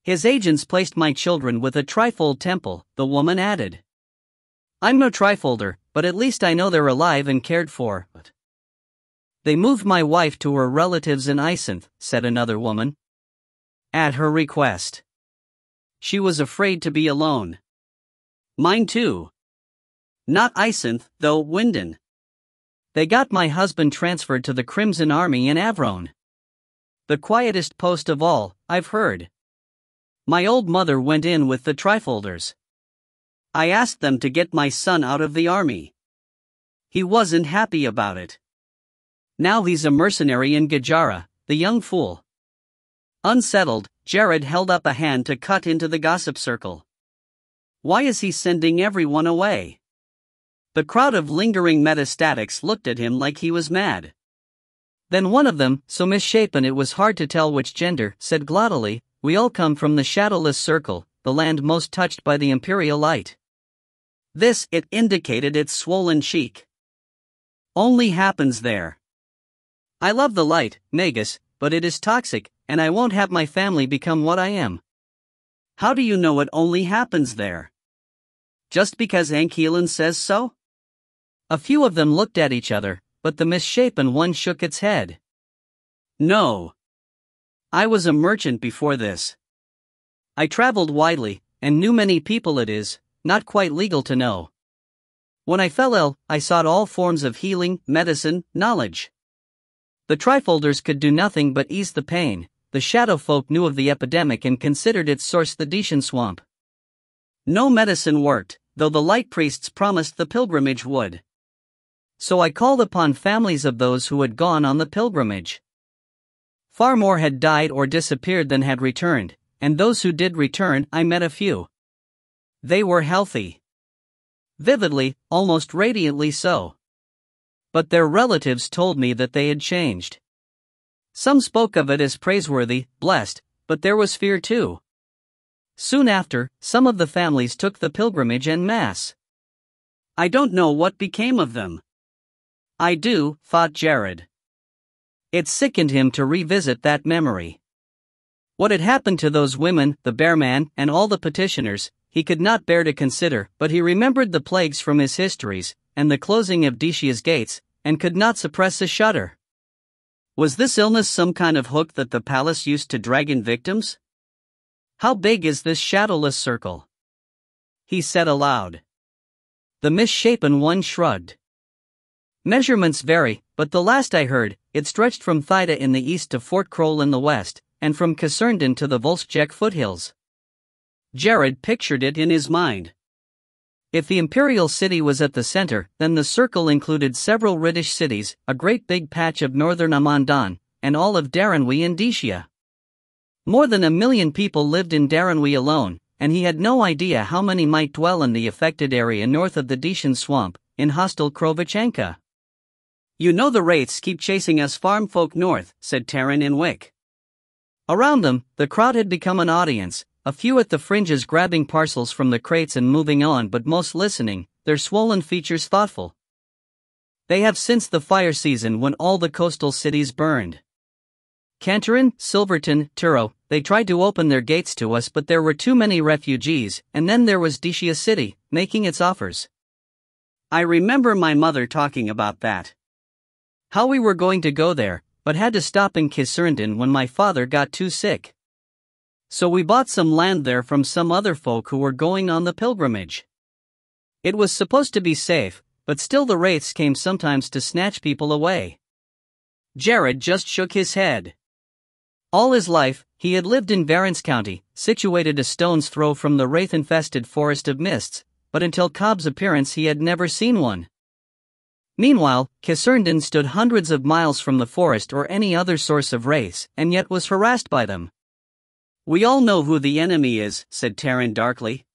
His agents placed my children with a trifold temple, the woman added. I'm no trifolder, but at least I know they're alive and cared for. They moved my wife to her relatives in Isanth, said another woman. At her request. She was afraid to be alone. Mine too. Not Isanth, though, Wyndon. They got my husband transferred to the Crimson Army in Avron. The quietest post of all, I've heard. My old mother went in with the trifolders. I asked them to get my son out of the army. He wasn't happy about it. Now he's a mercenary in Gajara, the young fool. Unsettled, Jared held up a hand to cut into the gossip circle. Why is he sending everyone away? The crowd of lingering metastatics looked at him like he was mad. Then one of them, so misshapen it was hard to tell which gender, said glottily, "We all come from the shadowless circle, the land most touched by the imperial light." This, it indicated its swollen cheek. Only happens there. I love the light, Magus, but it is toxic, and I won't have my family become what I am. How do you know it only happens there? Just because Ankelan says so? A few of them looked at each other, but the misshapen one shook its head. No. I was a merchant before this. I traveled widely, and knew many people. It is not quite legal to know. When I fell ill, I sought all forms of healing, medicine, knowledge. The Trifolders could do nothing but ease the pain. The shadow folk knew of the epidemic and considered its source the Dacian swamp. No medicine worked, though the light priests promised the pilgrimage would. So I called upon families of those who had gone on the pilgrimage. Far more had died or disappeared than had returned, and those who did return, I met a few. They were healthy. Vividly, almost radiantly so. But their relatives told me that they had changed. Some spoke of it as praiseworthy, blessed, but there was fear too. Soon after, some of the families took the pilgrimage en masse. I don't know what became of them. I do, thought Jared. It sickened him to revisit that memory. What had happened to those women, the bearman, and all the petitioners, he could not bear to consider, but he remembered the plagues from his histories, and the closing of Dacia's gates, and could not suppress a shudder. Was this illness some kind of hook that the palace used to drag in victims? How big is this shadowless circle? He said aloud. The misshapen one shrugged. Measurements vary, but the last I heard, it stretched from Thyda in the east to Fort Kroll in the west, and from Kassernden to the Volskjek foothills. Jared pictured it in his mind. If the imperial city was at the center, then the circle included several Riddish cities, a great big patch of northern Amandan, and all of Daranwi in Dacia. More than 1 million people lived in Daranwi alone, and he had no idea how many might dwell in the affected area north of the Dacian swamp, in hostile Krovichenka. You know the wraiths keep chasing us farm folk north, said Terran in Wick. Around them, the crowd had become an audience, a few at the fringes grabbing parcels from the crates and moving on, but most listening, their swollen features thoughtful. They have since the fire season when all the coastal cities burned. Cantarin, Silverton, Turo, they tried to open their gates to us, but there were too many refugees, and then there was Dacia City, making its offers. I remember my mother talking about that. How we were going to go there, but had to stop in Kassernden when my father got too sick. So we bought some land there from some other folk who were going on the pilgrimage. It was supposed to be safe, but still the wraiths came sometimes to snatch people away. Jared just shook his head. All his life, he had lived in Varens County, situated a stone's throw from the wraith-infested Forest of Mists, but until Cobb's appearance he had never seen one. Meanwhile, Kassernden stood hundreds of miles from the forest or any other source of wraiths, and yet was harassed by them. We all know who the enemy is, said Terran darkly.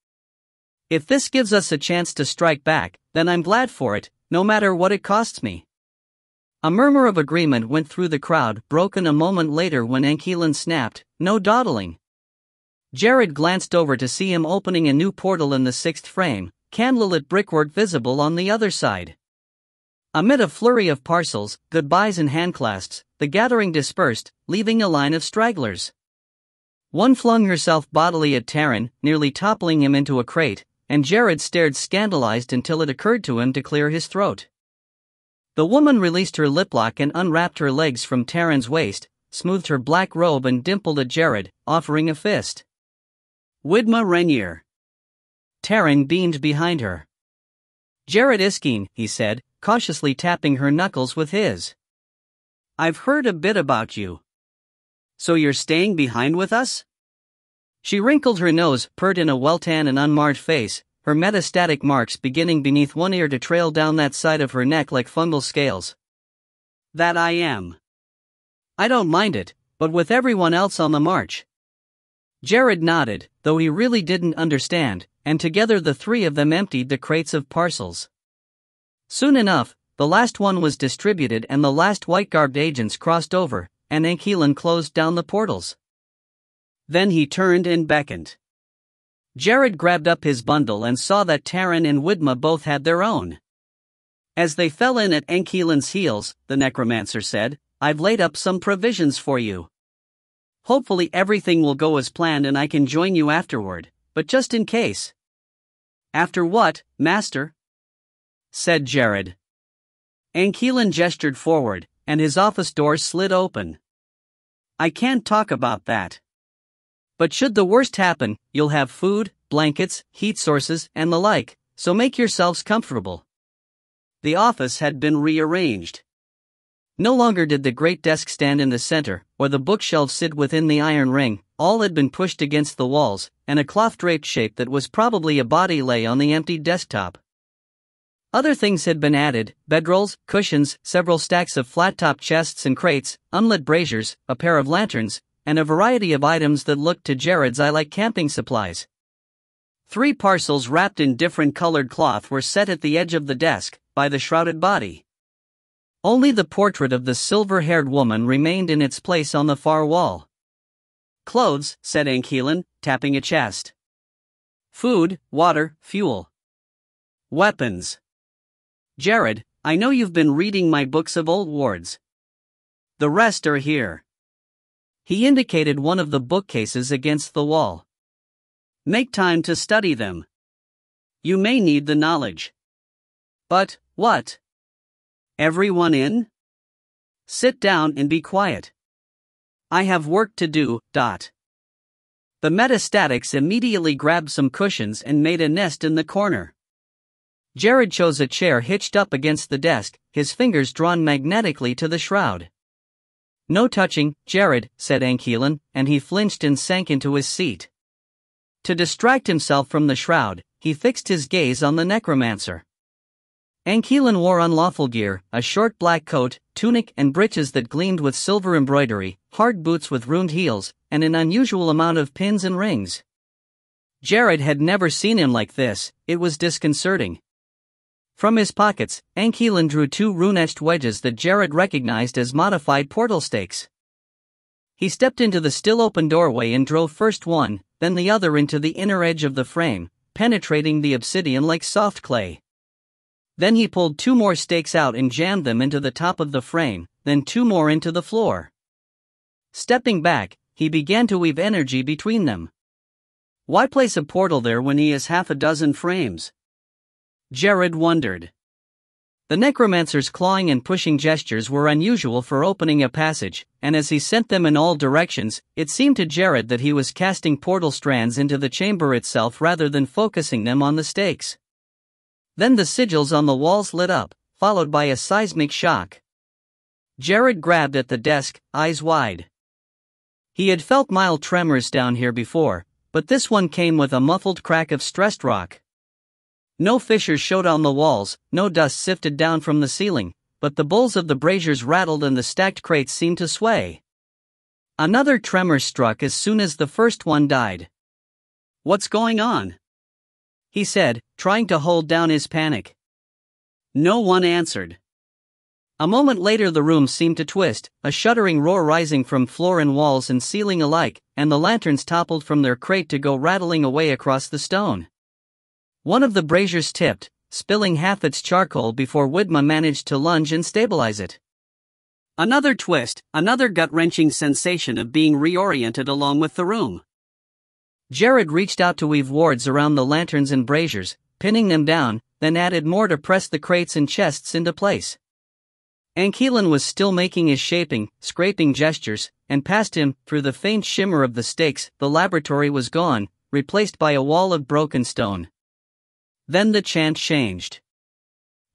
If this gives us a chance to strike back, then I'm glad for it, no matter what it costs me. A murmur of agreement went through the crowd, broken a moment later when Ankelan snapped, "No dawdling." Jared glanced over to see him opening a new portal in the sixth frame, candlelit brickwork visible on the other side. Amid a flurry of parcels, goodbyes and handclasps, the gathering dispersed, leaving a line of stragglers. One flung herself bodily at Terran, nearly toppling him into a crate, and Jared stared scandalized until it occurred to him to clear his throat. The woman released her liplock and unwrapped her legs from Terran's waist, smoothed her black robe and dimpled at Jared, offering a fist. Widma Renier. Terran beamed behind her. Jared Iskeen, he said, cautiously tapping her knuckles with his. I've heard a bit about you. So you're staying behind with us? She wrinkled her nose, pert in a well-tanned and unmarred face, her metastatic marks beginning beneath one ear to trail down that side of her neck like fungal scales. That I am. I don't mind it, but with everyone else on the march. Jared nodded, though he really didn't understand, and together the three of them emptied the crates of parcels. Soon enough, the last one was distributed and the last white-garbed agents crossed over, and Ile-Rien closed down the portals. Then he turned and beckoned. Jared grabbed up his bundle and saw that Taran and Widma both had their own. As they fell in at Ile-Rien's heels, the necromancer said, "I've laid up some provisions for you. Hopefully everything will go as planned and I can join you afterward, but just in case." "After what, master?" said Jared. Ile-Rien gestured forward, and his office doors slid open. "I can't talk about that. But should the worst happen, you'll have food, blankets, heat sources, and the like, so make yourselves comfortable." The office had been rearranged. No longer did the great desk stand in the center, or the bookshelves sit within the iron ring. All had been pushed against the walls, and a cloth-draped shape that was probably a body lay on the empty desktop. Other things had been added: bedrolls, cushions, several stacks of flat-top chests and crates, unlit braziers, a pair of lanterns, and a variety of items that looked to Jared's eye like camping supplies. 3 parcels wrapped in different colored cloth were set at the edge of the desk, by the shrouded body. Only the portrait of the silver-haired woman remained in its place on the far wall. "Clothes," said Ile-Rien, tapping a chest. "Food, water, fuel. Weapons. Jared, I know you've been reading my books of old wards. The rest are here." He indicated one of the bookcases against the wall. "Make time to study them. You may need the knowledge." "But, what? Everyone in? Sit down and be quiet. I have work to do." The metastatics immediately grabbed some cushions and made a nest in the corner. Jared chose a chair hitched up against the desk, his fingers drawn magnetically to the shroud. "No touching, Jared," said Ile-Rien, and he flinched and sank into his seat. To distract himself from the shroud, he fixed his gaze on the necromancer. Ile-Rien wore unlawful gear, a short black coat, tunic and breeches that gleamed with silver embroidery, hard boots with ruined heels, and an unusual amount of pins and rings. Jared had never seen him like this. It was disconcerting. From his pockets, Ile-Rien drew 2 rune-etched wedges that Jared recognized as modified portal stakes. He stepped into the still-open doorway and drove first one, then the other into the inner edge of the frame, penetrating the obsidian like soft clay. Then he pulled 2 more stakes out and jammed them into the top of the frame, then 2 more into the floor. Stepping back, he began to weave energy between them. Why place a portal there when he has half a dozen frames? Jared wondered. The necromancer's clawing and pushing gestures were unusual for opening a passage, and as he sent them in all directions, it seemed to Jared that he was casting portal strands into the chamber itself rather than focusing them on the stakes. Then the sigils on the walls lit up, followed by a seismic shock. Jared grabbed at the desk, eyes wide. He had felt mild tremors down here before, but this one came with a muffled crack of stressed rock. No fissures showed on the walls, no dust sifted down from the ceiling, but the bowls of the braziers rattled and the stacked crates seemed to sway. Another tremor struck as soon as the first one died. "What's going on?" he said, trying to hold down his panic. No one answered. A moment later the room seemed to twist, a shuddering roar rising from floor and walls and ceiling alike, and the lanterns toppled from their crate to go rattling away across the stone. One of the braziers tipped, spilling half its charcoal before Widma managed to lunge and stabilize it. Another twist, another gut-wrenching sensation of being reoriented along with the room. Jared reached out to weave wards around the lanterns and braziers, pinning them down, then added more to press the crates and chests into place. Ile-Rien was still making his shaping, scraping gestures, and past him, through the faint shimmer of the stakes, the laboratory was gone, replaced by a wall of broken stone. Then the chant changed.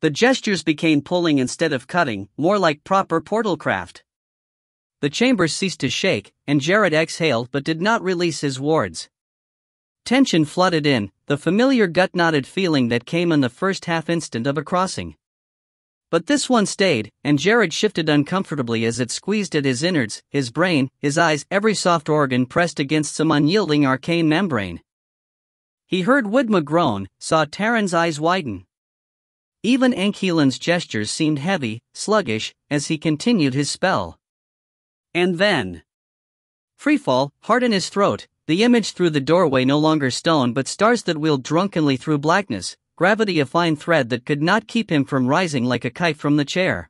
The gestures became pulling instead of cutting, more like proper portal craft. The chamber ceased to shake, and Jared exhaled but did not release his wards. Tension flooded in, the familiar gut-knotted feeling that came in the first half-instant of a crossing. But this one stayed, and Jared shifted uncomfortably as it squeezed at his innards, his brain, his eyes, every soft organ pressed against some unyielding arcane membrane. He heard Widma groan, saw Taran's eyes widen. Even Ankeelan's gestures seemed heavy, sluggish, as he continued his spell. And then... freefall, heart in his throat, the image through the doorway no longer stone but stars that wheeled drunkenly through blackness, gravity a fine thread that could not keep him from rising like a kite from the chair.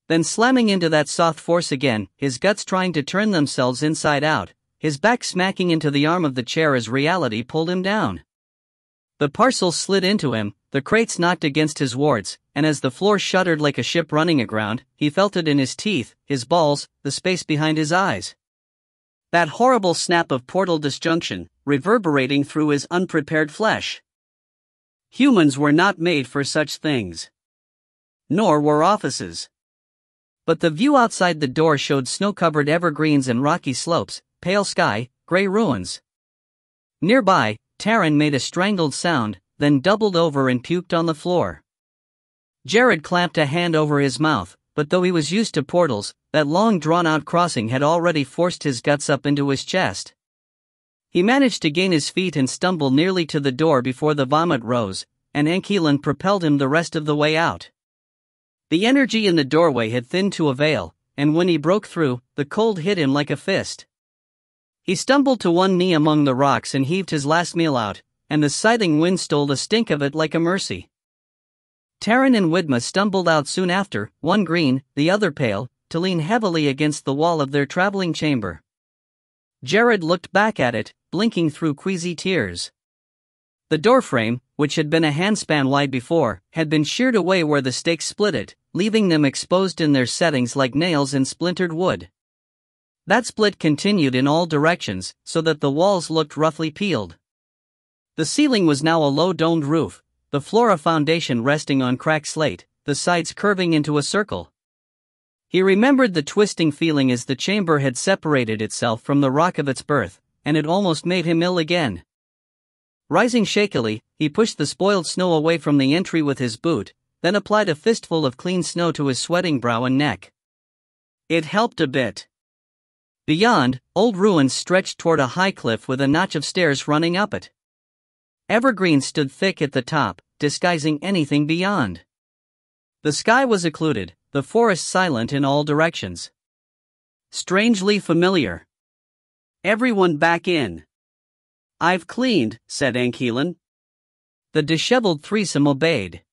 Then slamming into that soft force again, his guts trying to turn themselves inside out, his back smacking into the arm of the chair as reality pulled him down. The parcel slid into him, the crates knocked against his wards, and as the floor shuddered like a ship running aground, he felt it in his teeth, his balls, the space behind his eyes. That horrible snap of portal disjunction, reverberating through his unprepared flesh. Humans were not made for such things. Nor were offices. But the view outside the door showed snow-covered evergreens and rocky slopes, pale sky, gray ruins. Nearby, Taran made a strangled sound, then doubled over and puked on the floor. Jared clamped a hand over his mouth, but though he was used to portals, that long drawn-out crossing had already forced his guts up into his chest. He managed to gain his feet and stumble nearly to the door before the vomit rose, and Ankeelan propelled him the rest of the way out. The energy in the doorway had thinned to a veil, and when he broke through, the cold hit him like a fist. He stumbled to one knee among the rocks and heaved his last meal out, and the scything wind stole the stink of it like a mercy. Taran and Widma stumbled out soon after, one green, the other pale, to lean heavily against the wall of their traveling chamber. Jared looked back at it, blinking through queasy tears. The doorframe, which had been a handspan wide before, had been sheared away where the stakes split it, leaving them exposed in their settings like nails in splintered wood. That split continued in all directions, so that the walls looked roughly peeled. The ceiling was now a low domed roof, the floor a foundation resting on cracked slate, the sides curving into a circle. He remembered the twisting feeling as the chamber had separated itself from the rock of its birth, and it almost made him ill again. Rising shakily, he pushed the spoiled snow away from the entry with his boot, then applied a fistful of clean snow to his sweating brow and neck. It helped a bit. Beyond, old ruins stretched toward a high cliff with a notch of stairs running up it. Evergreens stood thick at the top, disguising anything beyond. The sky was occluded, the forest silent in all directions. Strangely familiar. Everyone back in. I've cleaned, said Ankeelan. The disheveled threesome obeyed.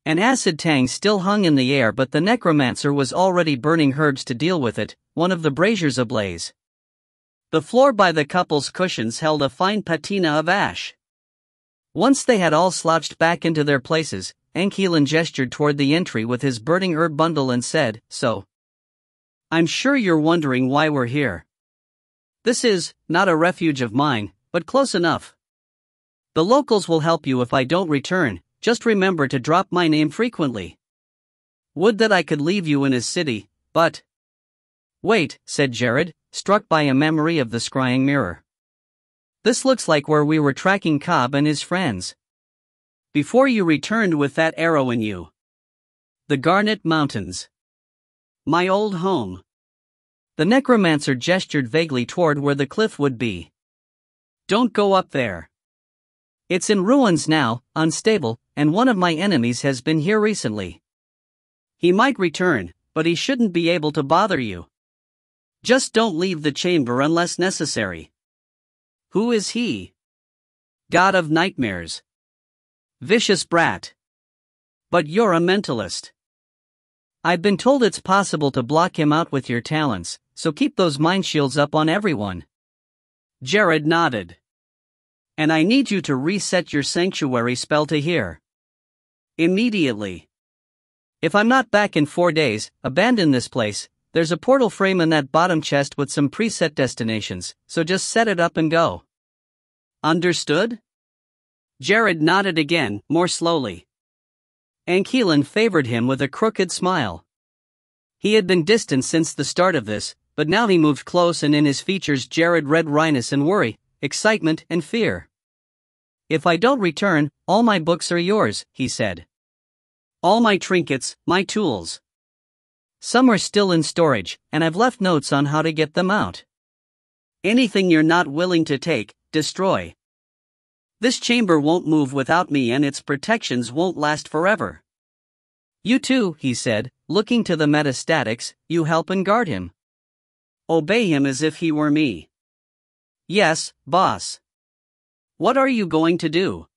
An acid tang still hung in the air, but the necromancer was already burning herbs to deal with it, one of the braziers ablaze. The floor by the couple's cushions held a fine patina of ash. Once they had all slouched back into their places, Ankeelan gestured toward the entry with his burning herb bundle and said, "So, I'm sure you're wondering why we're here. This is not a refuge of mine, but close enough. The locals will help you if I don't return, just remember to drop my name frequently. Would that I could leave you in his city, but..." "Wait," said Jared, struck by a memory of the scrying mirror. "This looks like where we were tracking Cobb and his friends. Before you returned with that arrow in you. The Garnet Mountains. My old home." The necromancer gestured vaguely toward where the cliff would be. "Don't go up there. It's in ruins now, unstable, and one of my enemies has been here recently. He might return, but he shouldn't be able to bother you. Just don't leave the chamber unless necessary." "Who is he?" "God of nightmares. Vicious brat. But you're a mentalist. I've been told it's possible to block him out with your talents, so keep those mind shields up on everyone." Jared nodded. "And I need you to reset your sanctuary spell to here. Immediately. If I'm not back in 4 days, abandon this place. There's a portal frame in that bottom chest with some preset destinations, so just set it up and go." "Understood?" Jared nodded again, more slowly. Ankeelan favored him with a crooked smile. He had been distant since the start of this, but now he moved close and in his features Jared read wryness and worry, excitement, and fear. "If I don't return, all my books are yours," he said. "All my trinkets, my tools. Some are still in storage, and I've left notes on how to get them out. Anything you're not willing to take, destroy. This chamber won't move without me, and its protections won't last forever. You too," he said, looking to the metastatics, "you help and guard him. Obey him as if he were me." "Yes, boss." "What are you going to do?"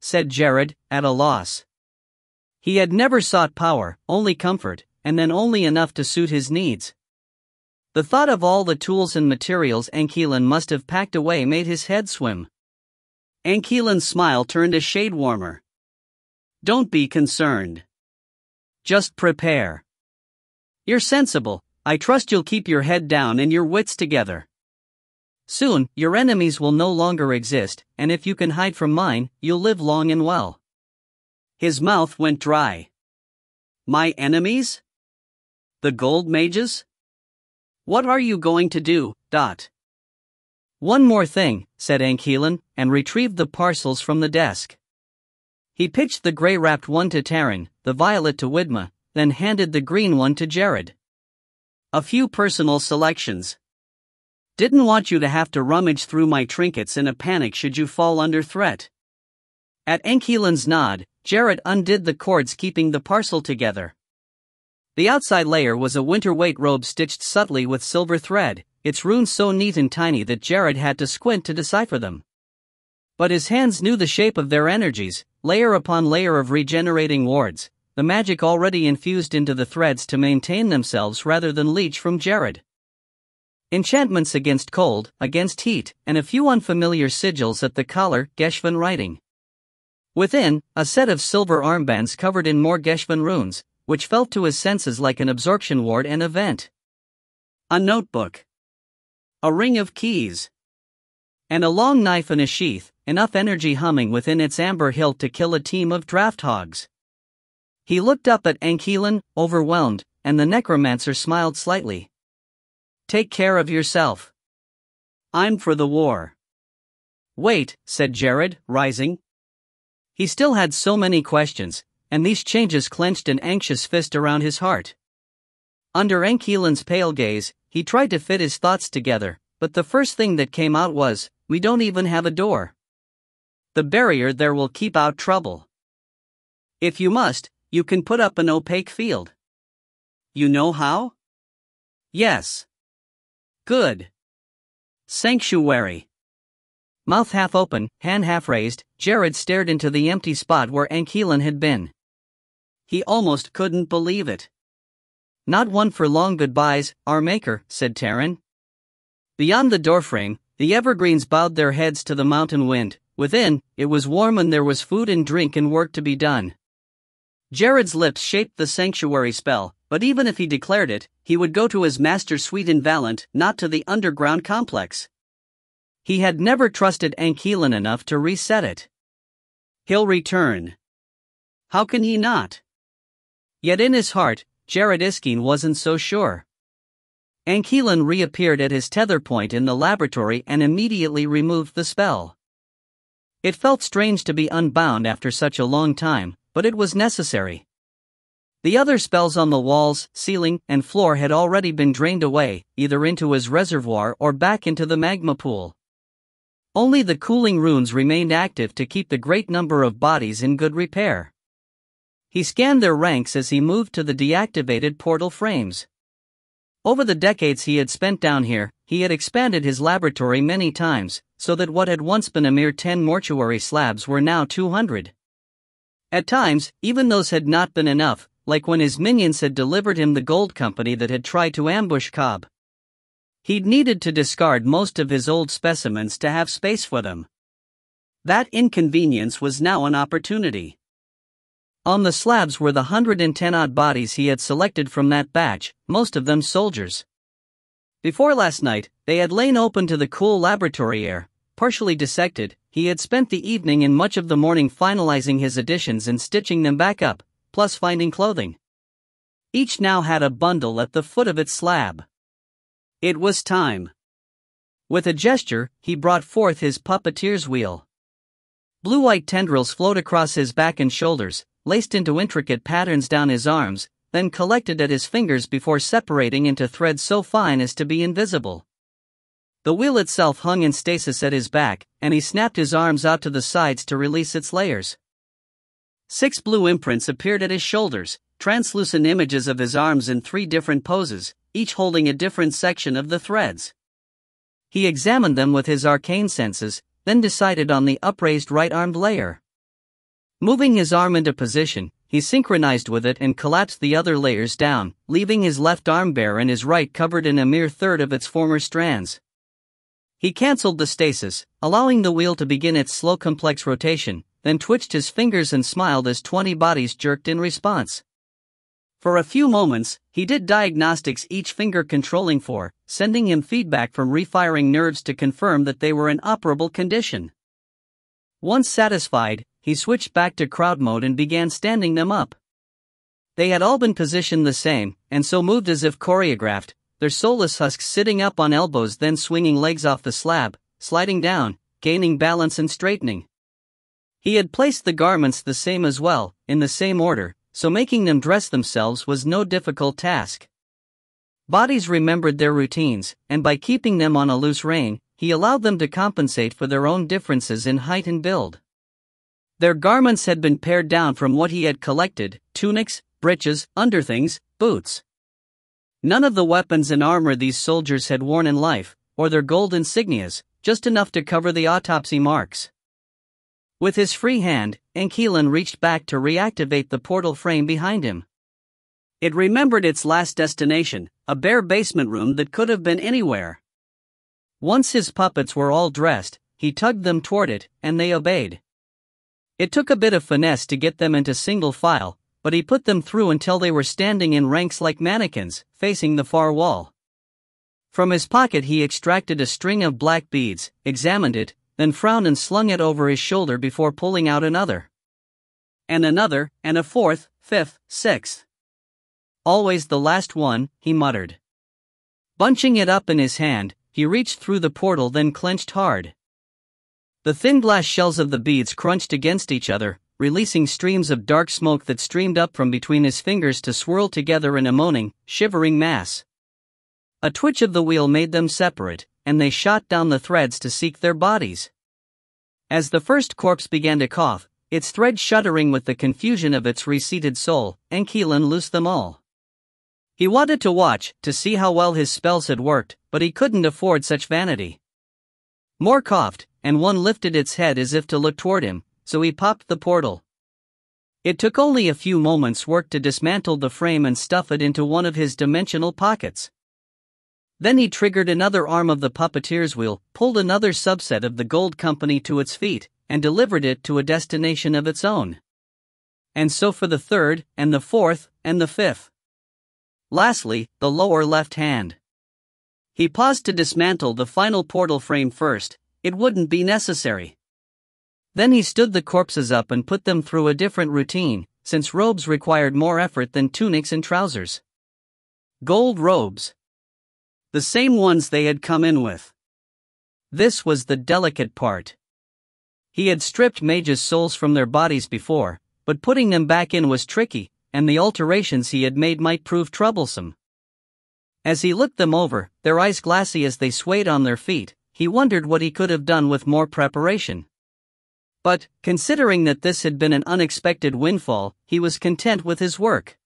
said Jared, at a loss. He had never sought power, only comfort, and then only enough to suit his needs. The thought of all the tools and materials Ankeelan must have packed away made his head swim. Ankeelan's smile turned a shade warmer. "Don't be concerned. Just prepare. You're sensible. I trust you'll keep your head down and your wits together. Soon, your enemies will no longer exist, and if you can hide from mine, you'll live long and well." His mouth went dry. "My enemies? The gold mages? What are you going to do, Dot?" "One more thing," said Ankeelan, and retrieved the parcels from the desk. He pitched the gray-wrapped one to Taryn, the violet to Widma, then handed the green one to Jared. "A few personal selections. Didn't want you to have to rummage through my trinkets in a panic should you fall under threat." At Ankeelan's nod, Jared undid the cords keeping the parcel together. The outside layer was a winter-weight robe stitched subtly with silver thread, its runes so neat and tiny that Jared had to squint to decipher them. But his hands knew the shape of their energies, layer upon layer of regenerating wards, the magic already infused into the threads to maintain themselves rather than leech from Jared. Enchantments against cold, against heat, and a few unfamiliar sigils at the collar, Geshvan writing. Within, a set of silver armbands covered in more Geshvan runes, which felt to his senses like an absorption ward and event. A notebook. A ring of keys. And a long knife in a sheath, enough energy humming within its amber hilt to kill a team of draft hogs. He looked up at Ankeelan, overwhelmed, and the necromancer smiled slightly. "Take care of yourself. I'm for the war." "Wait," said Jared, rising. He still had so many questions, and these changes clenched an anxious fist around his heart. Under Ankeelan's pale gaze, he tried to fit his thoughts together, but the first thing that came out was, "We don't even have a door. The barrier there will keep out trouble. If you must, you can put up an opaque field." "You know how?" "Yes." "Good. Sanctuary." Mouth half open, hand half raised, Jared stared into the empty spot where Ankeelan had been. He almost couldn't believe it. "Not one for long goodbyes, our maker," said Taryn. Beyond the doorframe, the evergreens bowed their heads to the mountain wind. Within, it was warm and there was food and drink and work to be done. Jared's lips shaped the sanctuary spell, but even if he declared it, he would go to his master's suite in Valant, not to the underground complex. He had never trusted Ankeelan enough to reset it. He'll return. How can he not? Yet in his heart, Jared Iskeen wasn't so sure. Ankeelan reappeared at his tether point in the laboratory and immediately removed the spell. It felt strange to be unbound after such a long time, but it was necessary. The other spells on the walls, ceiling, and floor had already been drained away, either into his reservoir or back into the magma pool. Only the cooling runes remained active to keep the great number of bodies in good repair. He scanned their ranks as he moved to the deactivated portal frames. Over the decades he had spent down here, he had expanded his laboratory many times, so that what had once been a mere 10 mortuary slabs were now 200. At times, even those had not been enough, like when his minions had delivered him the gold company that had tried to ambush Cobb. He'd needed to discard most of his old specimens to have space for them. That inconvenience was now an opportunity. On the slabs were the 110-odd bodies he had selected from that batch, most of them soldiers. Before last night, they had lain open to the cool laboratory air, partially dissected. He had spent the evening and much of the morning finalizing his additions and stitching them back up, plus finding clothing. Each now had a bundle at the foot of its slab. It was time. With a gesture, he brought forth his puppeteer's wheel. Blue-white tendrils flowed across his back and shoulders, laced into intricate patterns down his arms, then collected at his fingers before separating into threads so fine as to be invisible. The wheel itself hung in stasis at his back, and he snapped his arms out to the sides to release its layers. 6 blue imprints appeared at his shoulders, translucent images of his arms in 3 different poses, each holding a different section of the threads. He examined them with his arcane senses, then decided on the upraised right-armed layer. Moving his arm into position, he synchronized with it and collapsed the other layers down, leaving his left arm bare and his right covered in a mere third of its former strands. He cancelled the stasis, allowing the wheel to begin its slow complex rotation, then twitched his fingers and smiled as 20 bodies jerked in response. For a few moments, he did diagnostics, each finger controlling 4, sending him feedback from refiring nerves to confirm that they were in operable condition. Once satisfied, he switched back to crowd mode and began standing them up. They had all been positioned the same, and so moved as if choreographed, their soulless husks sitting up on elbows, then swinging legs off the slab, sliding down, gaining balance and straightening. He had placed the garments the same as well, in the same order, so making them dress themselves was no difficult task. Bodies remembered their routines, and by keeping them on a loose rein, he allowed them to compensate for their own differences in height and build. Their garments had been pared down from what he had collected: tunics, breeches, underthings, boots. None of the weapons and armor these soldiers had worn in life, or their gold insignias, just enough to cover the autopsy marks. With his free hand, Ile-Rien reached back to reactivate the portal frame behind him. It remembered its last destination, a bare basement room that could have been anywhere. Once his puppets were all dressed, he tugged them toward it, and they obeyed. It took a bit of finesse to get them into single file, but he put them through until they were standing in ranks like mannequins, facing the far wall. From his pocket he extracted a string of black beads, examined it, then frowned and slung it over his shoulder before pulling out another. And another, and a 4th, 5th, 6th. Always the last one, he muttered. Bunching it up in his hand, he reached through the portal, then clenched hard. The thin glass shells of the beads crunched against each other, releasing streams of dark smoke that streamed up from between his fingers to swirl together in a moaning, shivering mass. A twitch of the wheel made them separate, and they shot down the threads to seek their bodies. As the first corpse began to cough, its thread shuddering with the confusion of its reseated soul, Ile-Rien loosed them all. He wanted to watch, to see how well his spells had worked, but he couldn't afford such vanity. More coughed, and one lifted its head as if to look toward him, so he popped the portal. It took only a few moments' work to dismantle the frame and stuff it into one of his dimensional pockets. Then he triggered another arm of the puppeteer's wheel, pulled another subset of the gold company to its feet, and delivered it to a destination of its own. And so for the 3rd, and the 4th, and the 5th. Lastly, the lower left hand. He paused to dismantle the final portal frame first. It wouldn't be necessary. Then he stood the corpses up and put them through a different routine, since robes required more effort than tunics and trousers. Gold robes. The same ones they had come in with. This was the delicate part. He had stripped mages' souls from their bodies before, but putting them back in was tricky, and the alterations he had made might prove troublesome. As he looked them over, their eyes glassy as they swayed on their feet, he wondered what he could have done with more preparation. But, considering that this had been an unexpected windfall, he was content with his work.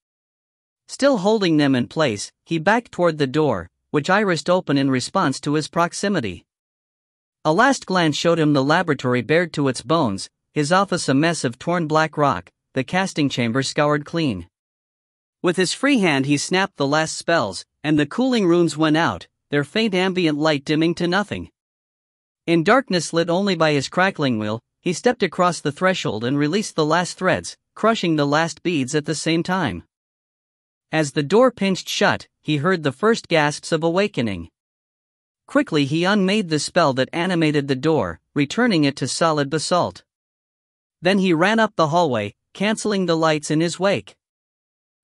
Still holding them in place, he backed toward the door, which irised open in response to his proximity. A last glance showed him the laboratory bared to its bones, his office a mess of torn black rock, the casting chamber scoured clean. With his free hand he snapped the last spells, and the cooling runes went out, their faint ambient light dimming to nothing. In darkness lit only by his crackling wheel, he stepped across the threshold and released the last threads, crushing the last beads at the same time. As the door pinched shut, he heard the first gasps of awakening. Quickly he unmade the spell that animated the door, returning it to solid basalt. Then he ran up the hallway, canceling the lights in his wake.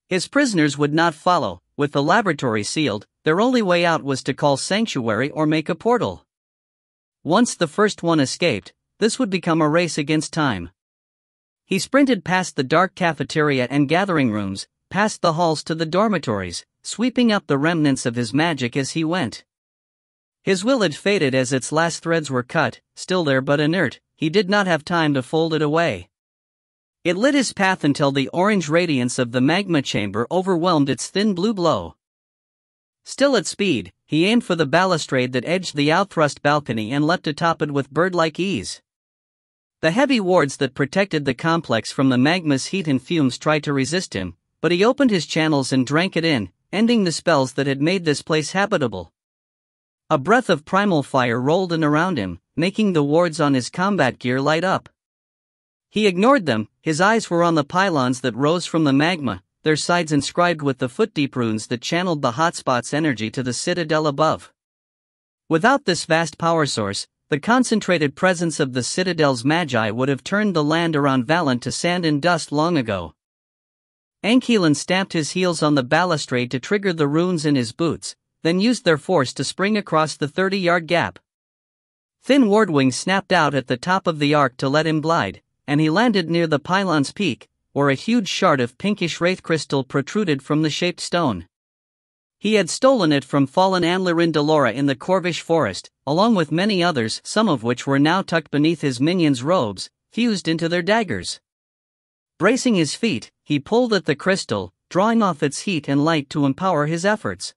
His prisoners would not follow. With the laboratory sealed, their only way out was to call sanctuary or make a portal. Once the first one escaped, this would become a race against time. He sprinted past the dark cafeteria and gathering rooms, past the halls to the dormitories, sweeping up the remnants of his magic as he went. His will had faded as its last threads were cut, still there but inert. He did not have time to fold it away. It lit his path until the orange radiance of the magma chamber overwhelmed its thin blue glow. Still at speed, he aimed for the balustrade that edged the outthrust balcony and leapt atop it with bird-like ease. The heavy wards that protected the complex from the magma's heat and fumes tried to resist him, but he opened his channels and drank it in, ending the spells that had made this place habitable. A breath of primal fire rolled in around him, making the wards on his combat gear light up. He ignored them. His eyes were on the pylons that rose from the magma, their sides inscribed with the foot-deep runes that channeled the hotspot's energy to the citadel above. Without this vast power source, the concentrated presence of the citadel's magi would have turned the land around Valent to sand and dust long ago. Ankelin stamped his heels on the balustrade to trigger the runes in his boots, then used their force to spring across the 30-yard gap. Thin ward wings snapped out at the top of the arc to let him glide, and he landed near the pylon's peak, where a huge shard of pinkish wraith crystal protruded from the shaped stone. He had stolen it from fallen Ile-Rien Delora in the Corvish forest, along with many others, some of which were now tucked beneath his minions' robes, fused into their daggers. Bracing his feet, he pulled at the crystal, drawing off its heat and light to empower his efforts.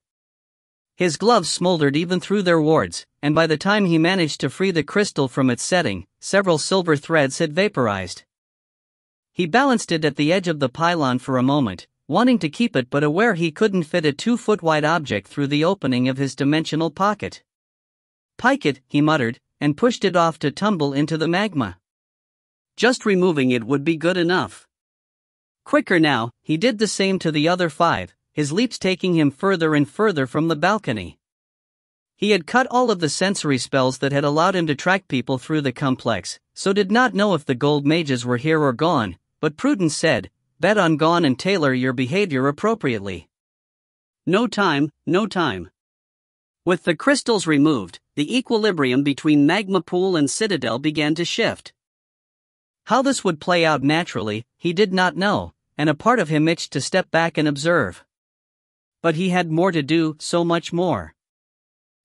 His gloves smoldered even through their wards, and by the time he managed to free the crystal from its setting, several silver threads had vaporized. He balanced it at the edge of the pylon for a moment, wanting to keep it but aware he couldn't fit a 2-foot-wide object through the opening of his dimensional pocket. "Pike it," he muttered, and pushed it off to tumble into the magma. Just removing it would be good enough. Quicker now, he did the same to the other 5, his leaps taking him further and further from the balcony. He had cut all of the sensory spells that had allowed him to track people through the complex, so did not know if the gold mages were here or gone, but prudence said, bet on gone and tailor your behavior appropriately. No time, no time. With the crystals removed, the equilibrium between magma pool and citadel began to shift. How this would play out naturally, he did not know, and a part of him itched to step back and observe. But he had more to do, so much more.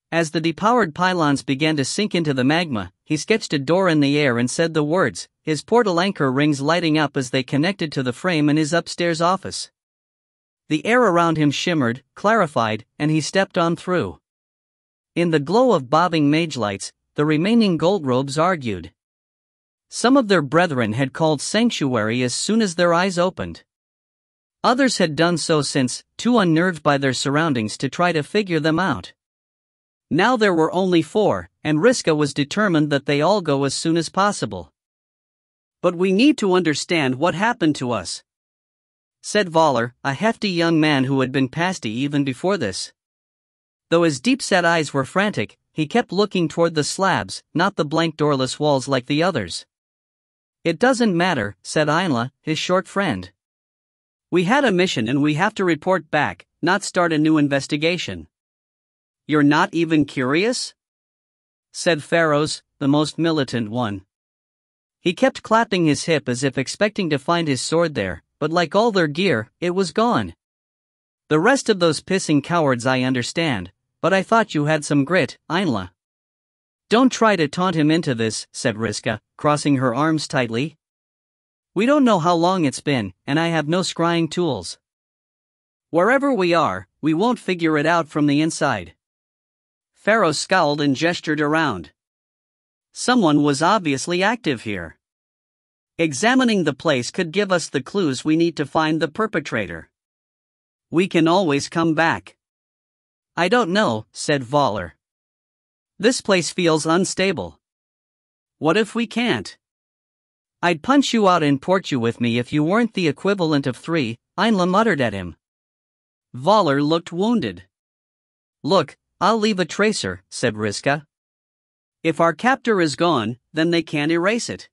As the depowered pylons began to sink into the magma, he sketched a door in the air and said the words, his portal anchor rings lighting up as they connected to the frame in his upstairs office. The air around him shimmered, clarified, and he stepped on through. In the glow of bobbing mage lights, the remaining gold robes argued. Some of their brethren had called sanctuary as soon as their eyes opened. Others had done so since, too unnerved by their surroundings to try to figure them out. Now there were only 4, and Riska was determined that they all go as soon as possible. "But we need to understand what happened to us," said Voller, a hefty young man who had been pasty even before this. Though his deep-set eyes were frantic, he kept looking toward the slabs, not the blank doorless walls like the others. "It doesn't matter," said Ainla, his short friend. "We had a mission and we have to report back, not start a new investigation." "You're not even curious?" said Pharaohs, the most militant one. He kept clapping his hip as if expecting to find his sword there, but like all their gear, it was gone. "The rest of those pissing cowards I understand, but I thought you had some grit, Ainla." "Don't try to taunt him into this," said Riska, crossing her arms tightly. "We don't know how long it's been, and I have no scrying tools. Wherever we are, we won't figure it out from the inside." Pharaoh scowled and gestured around. Someone was obviously active here. Examining the place could give us the clues we need to find the perpetrator. We can always come back. "I don't know," said Voller. "This place feels unstable." "What if we can't?" "I'd punch you out and port you with me if you weren't the equivalent of 3, Ainla muttered at him. Voller looked wounded. "Look, I'll leave a tracer," said Riska. "If our captor is gone, then they can't erase it.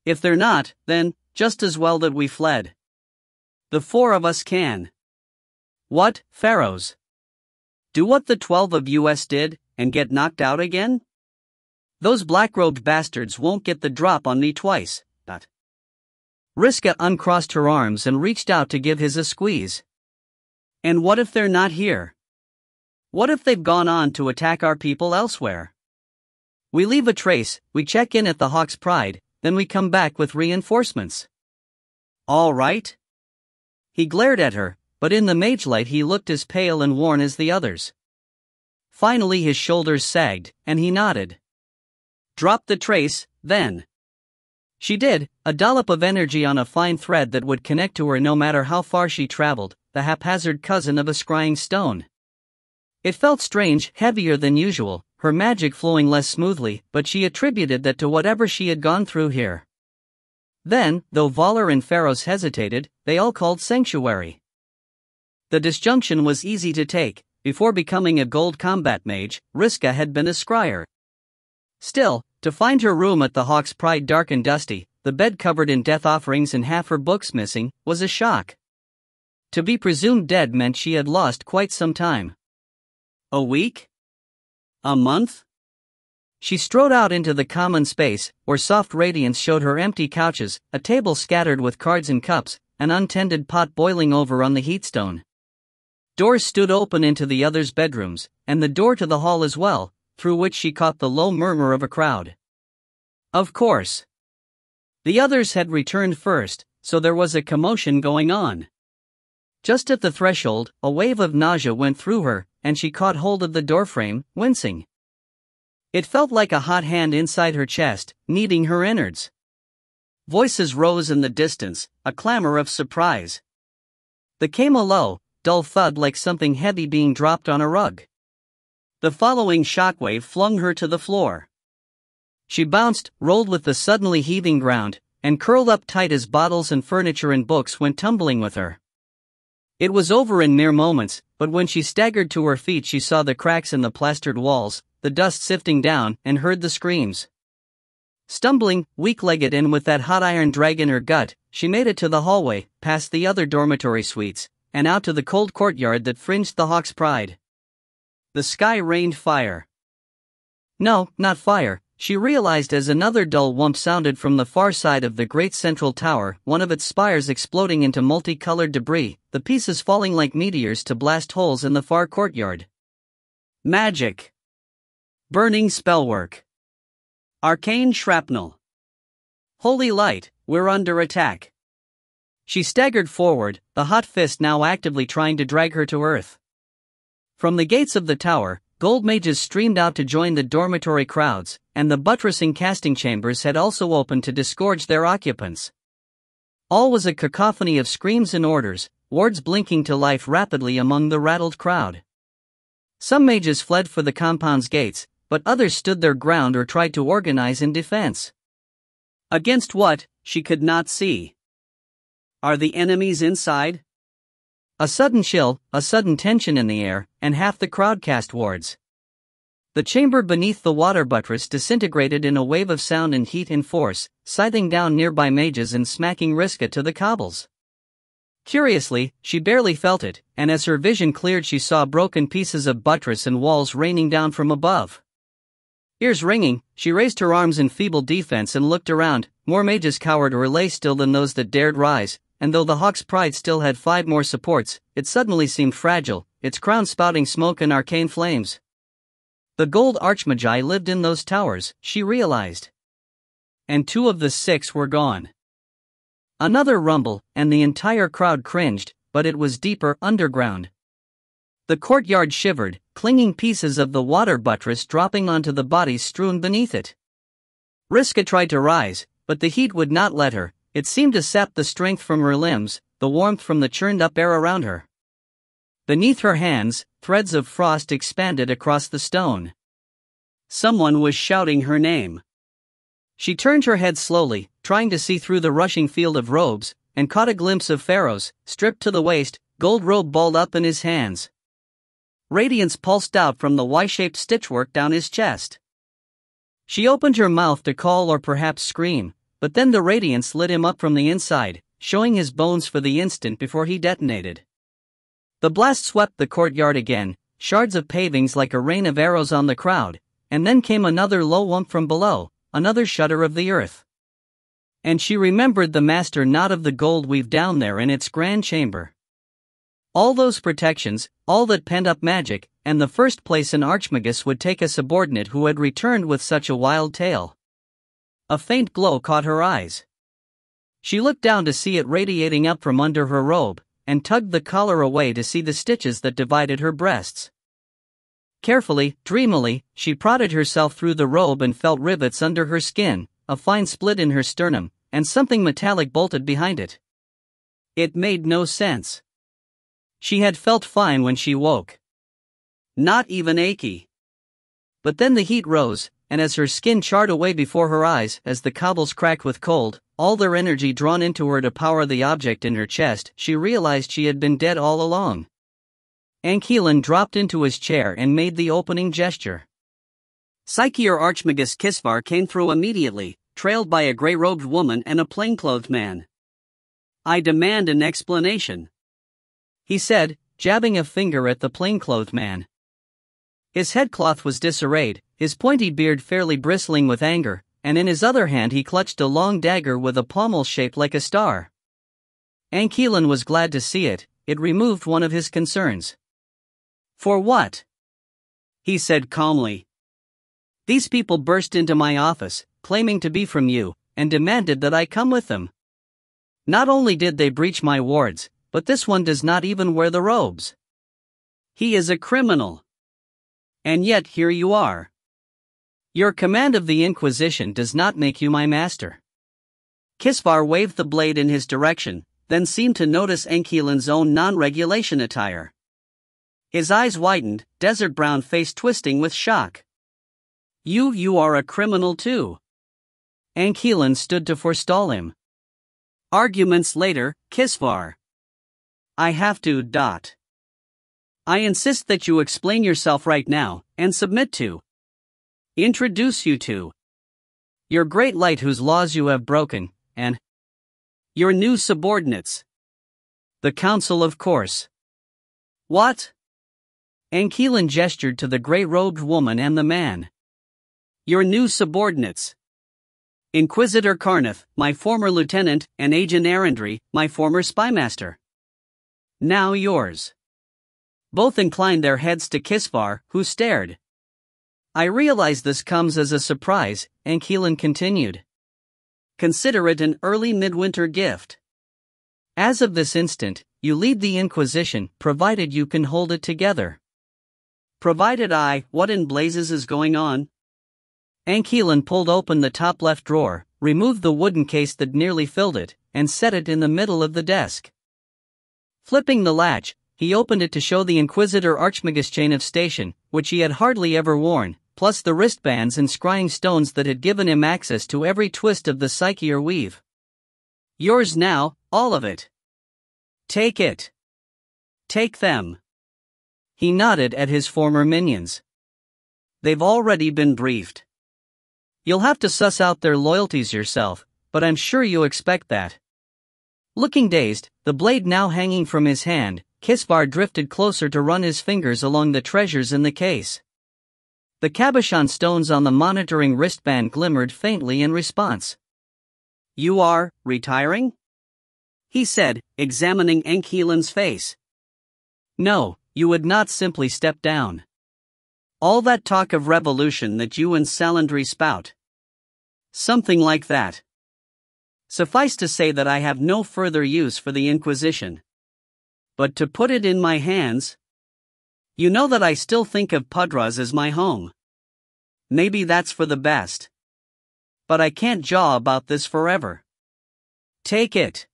If they're not, then, just as well that we fled. The 4 of us can." "What, Pharaohs? Do what the 12 of us did, and get knocked out again?" Those black-robed bastards won't get the drop on me twice. Riska uncrossed her arms and reached out to give his a squeeze. And what if they're not here? What if they've gone on to attack our people elsewhere? We leave a trace, we check in at the Hawk's Pride, then we come back with reinforcements. All right? He glared at her, but in the mage light he looked as pale and worn as the others. Finally his shoulders sagged, and he nodded. Drop the trace, then. She did, a dollop of energy on a fine thread that would connect to her no matter how far she traveled, the haphazard cousin of a scrying stone. It felt strange, heavier than usual, her magic flowing less smoothly, but she attributed that to whatever she had gone through here. Then, though Valar and Pharos hesitated, they all called sanctuary. The disjunction was easy to take. Before becoming a gold combat mage, Riska had been a scryer. Still, to find her room at the Hawk's Pride dark and dusty, the bed covered in death offerings and half her books missing, was a shock. To be presumed dead meant she had lost quite some time. A week? A month? She strode out into the common space, where soft radiance showed her empty couches, a table scattered with cards and cups, an untended pot boiling over on the heatstone. Doors stood open into the others' bedrooms, and the door to the hall as well, through which she caught the low murmur of a crowd. Of course. The others had returned first, so there was a commotion going on. Just at the threshold, a wave of nausea went through her, and she caught hold of the doorframe, wincing. It felt like a hot hand inside her chest, kneading her innards. Voices rose in the distance, a clamor of surprise. There came a low, dull thud like something heavy being dropped on a rug. The following shockwave flung her to the floor. She bounced, rolled with the suddenly heaving ground, and curled up tight as bottles and furniture and books went tumbling with her. It was over in mere moments, but when she staggered to her feet she saw the cracks in the plastered walls, the dust sifting down, and heard the screams. Stumbling, weak-legged and with that hot iron drag in her gut, she made it to the hallway, past the other dormitory suites, and out to the cold courtyard that fringed the Hawk's Pride. The sky rained fire. No, not fire, she realized as another dull whump sounded from the far side of the great central tower, one of its spires exploding into multicolored debris, the pieces falling like meteors to blast holes in the far courtyard. Magic. Burning spellwork. Arcane shrapnel. Holy light, we're under attack. She staggered forward, the hot fist now actively trying to drag her to earth. From the gates of the tower, gold mages streamed out to join the dormitory crowds, and the buttressing casting chambers had also opened to disgorge their occupants. All was a cacophony of screams and orders, wards blinking to life rapidly among the rattled crowd. Some mages fled for the compound's gates, but others stood their ground or tried to organize in defense. Against what, she could not see. Are the enemies inside? A sudden chill, a sudden tension in the air, and half the crowd cast wards. The chamber beneath the water buttress disintegrated in a wave of sound and heat and force, scything down nearby mages and smacking Riska to the cobbles. Curiously, she barely felt it, and as her vision cleared she saw broken pieces of buttress and walls raining down from above. Ears ringing, she raised her arms in feeble defense and looked around. More mages cowered or lay still than those that dared rise, and though the Hawk's Pride still had 5 more supports, it suddenly seemed fragile, its crown spouting smoke and arcane flames. The gold archmagi lived in those towers, she realized. And 2 of the 6 were gone. Another rumble, and the entire crowd cringed, but it was deeper underground. The courtyard shivered, clinging pieces of the water buttress dropping onto the bodies strewn beneath it. Riska tried to rise, but the heat would not let her. It seemed to sap the strength from her limbs, the warmth from the churned-up air around her. Beneath her hands, threads of frost expanded across the stone. Someone was shouting her name. She turned her head slowly, trying to see through the rushing field of robes, and caught a glimpse of Pharos, stripped to the waist, gold robe balled up in his hands. Radiance pulsed out from the Y-shaped stitchwork down his chest. She opened her mouth to call or perhaps scream, but then the radiance lit him up from the inside, showing his bones for the instant before he detonated. The blast swept the courtyard again, shards of pavings like a rain of arrows on the crowd, and then came another low whump from below, another shudder of the earth. And she remembered the master knot of the gold weave down there in its grand chamber. All those protections, all that pent-up magic, and the first place an archmagus would take a subordinate who had returned with such a wild tale. A faint glow caught her eyes. She looked down to see it radiating up from under her robe, and tugged the collar away to see the stitches that divided her breasts. Carefully, dreamily, she prodded herself through the robe and felt rivets under her skin, a fine split in her sternum, and something metallic bolted behind it. It made no sense. She had felt fine when she woke. Not even achy. But then the heat rose, and as her skin charred away before her eyes, as the cobbles cracked with cold, all their energy drawn into her to power the object in her chest, she realized she had been dead all along. Anquilin dropped into his chair and made the opening gesture. Psyche or Archmagus Kisvar came through immediately, trailed by a grey-robed woman and a plainclothed man. "I demand an explanation," he said, jabbing a finger at the plainclothed man. His headcloth was disarrayed, his pointy beard fairly bristling with anger, and in his other hand he clutched a long dagger with a pommel shaped like a star. Anquilin was glad to see it, it removed one of his concerns. "For what?" he said calmly. "These people burst into my office, claiming to be from you, and demanded that I come with them. Not only did they breach my wards, but this one does not even wear the robes. He is a criminal. And yet here you are. Your command of the Inquisition does not make you my master." Kisvar waved the blade in his direction, then seemed to notice Anquilin's own non-regulation attire. His eyes widened, desert brown face twisting with shock. You are a criminal too." Anquilin stood to forestall him. Arguments later, Kisvar. "I have to. I insist that you explain yourself right now, and submit to. Introduce you to. Your great light whose laws you have broken, and your new subordinates. The council, of course." "What?" Anquilin gestured to the grey-robed woman and the man. "Your new subordinates. Inquisitor Carneth, my former lieutenant, and Agent Arendry, my former spymaster. Now yours." Both inclined their heads to Kisvar, who stared. "I realize this comes as a surprise," Anquilin continued. "Consider it an early midwinter gift. As of this instant, you lead the Inquisition, provided you can hold it together." "Provided what in blazes is going on?" Anquilin pulled open the top left drawer, removed the wooden case that nearly filled it, and set it in the middle of the desk. Flipping the latch, he opened it to show the Inquisitor Archmagus chain of station, which he had hardly ever worn, plus the wristbands and scrying stones that had given him access to every twist of the psyche or weave. "Yours now, all of it. Take it. Take them." He nodded at his former minions. "They've already been briefed. You'll have to suss out their loyalties yourself, but I'm sure you expect that." Looking dazed, the blade now hanging from his hand, Kisvar drifted closer to run his fingers along the treasures in the case. The cabochon stones on the monitoring wristband glimmered faintly in response. "You are retiring?" he said, examining Anquilin's face. "No, you would not simply step down. All that talk of revolution that you and Salandry spout. Something like that. Suffice to say that I have no further use for the Inquisition. But to put it in my hands, you know that I still think of Pudras as my home. Maybe that's for the best. But I can't jaw about this forever. Take it."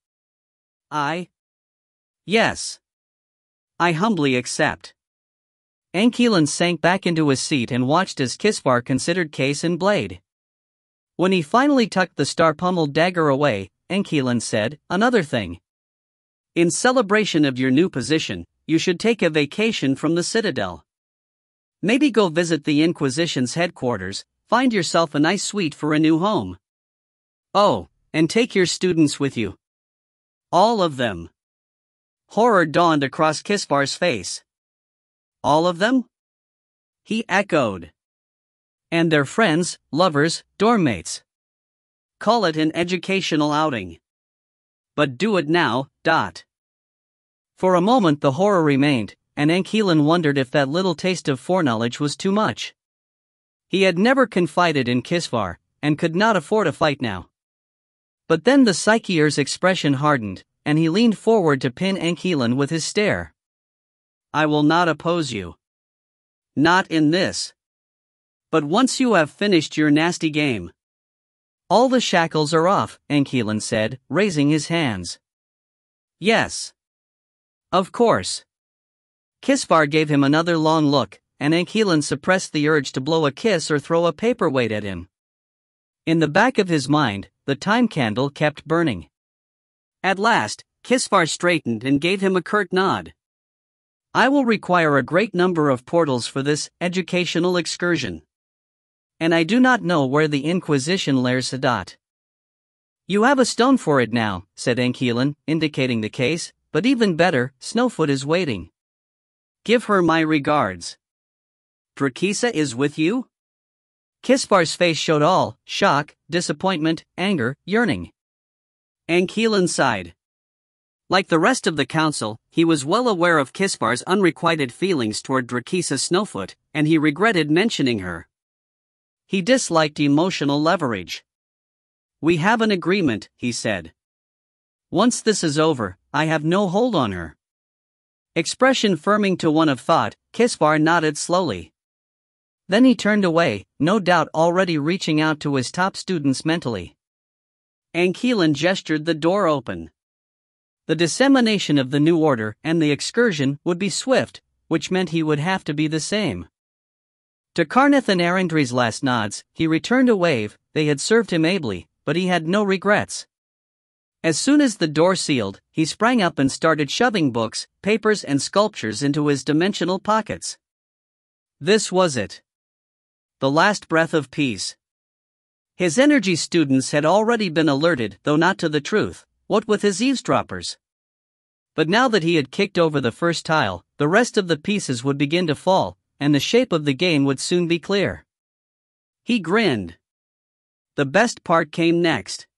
Yes. I humbly accept." Anquilin sank back into his seat and watched as Kisvar considered case and blade. When he finally tucked the star-pummeled dagger away, Anquilin said, "Another thing. In celebration of your new position, you should take a vacation from the Citadel. Maybe go visit the Inquisition's headquarters, find yourself a nice suite for a new home. Oh, and take your students with you. All of them." Horror dawned across Kisvar's face. "All of them?" he echoed. And their friends, lovers, dorm mates. Call it an educational outing. But do it now. For a moment the horror remained, and Ankelan wondered if that little taste of foreknowledge was too much. He had never confided in Kisvar, and could not afford a fight now. But then the Psycheer's expression hardened, and he leaned forward to pin Ankelan with his stare. I will not oppose you. Not in this. But once you have finished your nasty game. All the shackles are off, Ankelan said, raising his hands. Yes. Of course. Kisvar gave him another long look, and Ankelan suppressed the urge to blow a kiss or throw a paperweight at him. In the back of his mind, the time candle kept burning. At last, Kisvar straightened and gave him a curt nod. I will require a great number of portals for this educational excursion. And I do not know where the Inquisition lairs Sadat. You have a stone for it now, said Ankelan, indicating the case, but even better, Snowfoot is waiting. Give her my regards. Drakisa is with you? Kisvar's face showed all shock, disappointment, anger, yearning. Ankelan sighed. Like the rest of the council, he was well aware of Kisvar's unrequited feelings toward Drakisa Snowfoot, and he regretted mentioning her. He disliked emotional leverage. We have an agreement, he said. Once this is over, I have no hold on her. Expression firming to one of thought, Kisvar nodded slowly. Then he turned away, no doubt already reaching out to his top students mentally. Ankelan gestured the door open. The dissemination of the new order and the excursion would be swift, which meant he would have to be the same. To Karnath and Arendry's last nods, he returned a wave. They had served him ably, but he had no regrets. As soon as the door sealed, he sprang up and started shoving books, papers and sculptures into his dimensional pockets. This was it. The last breath of peace. His energy students had already been alerted, though not to the truth, what with his eavesdroppers. But now that he had kicked over the first tile, the rest of the pieces would begin to fall, and the shape of the game would soon be clear. He grinned. The best part came next.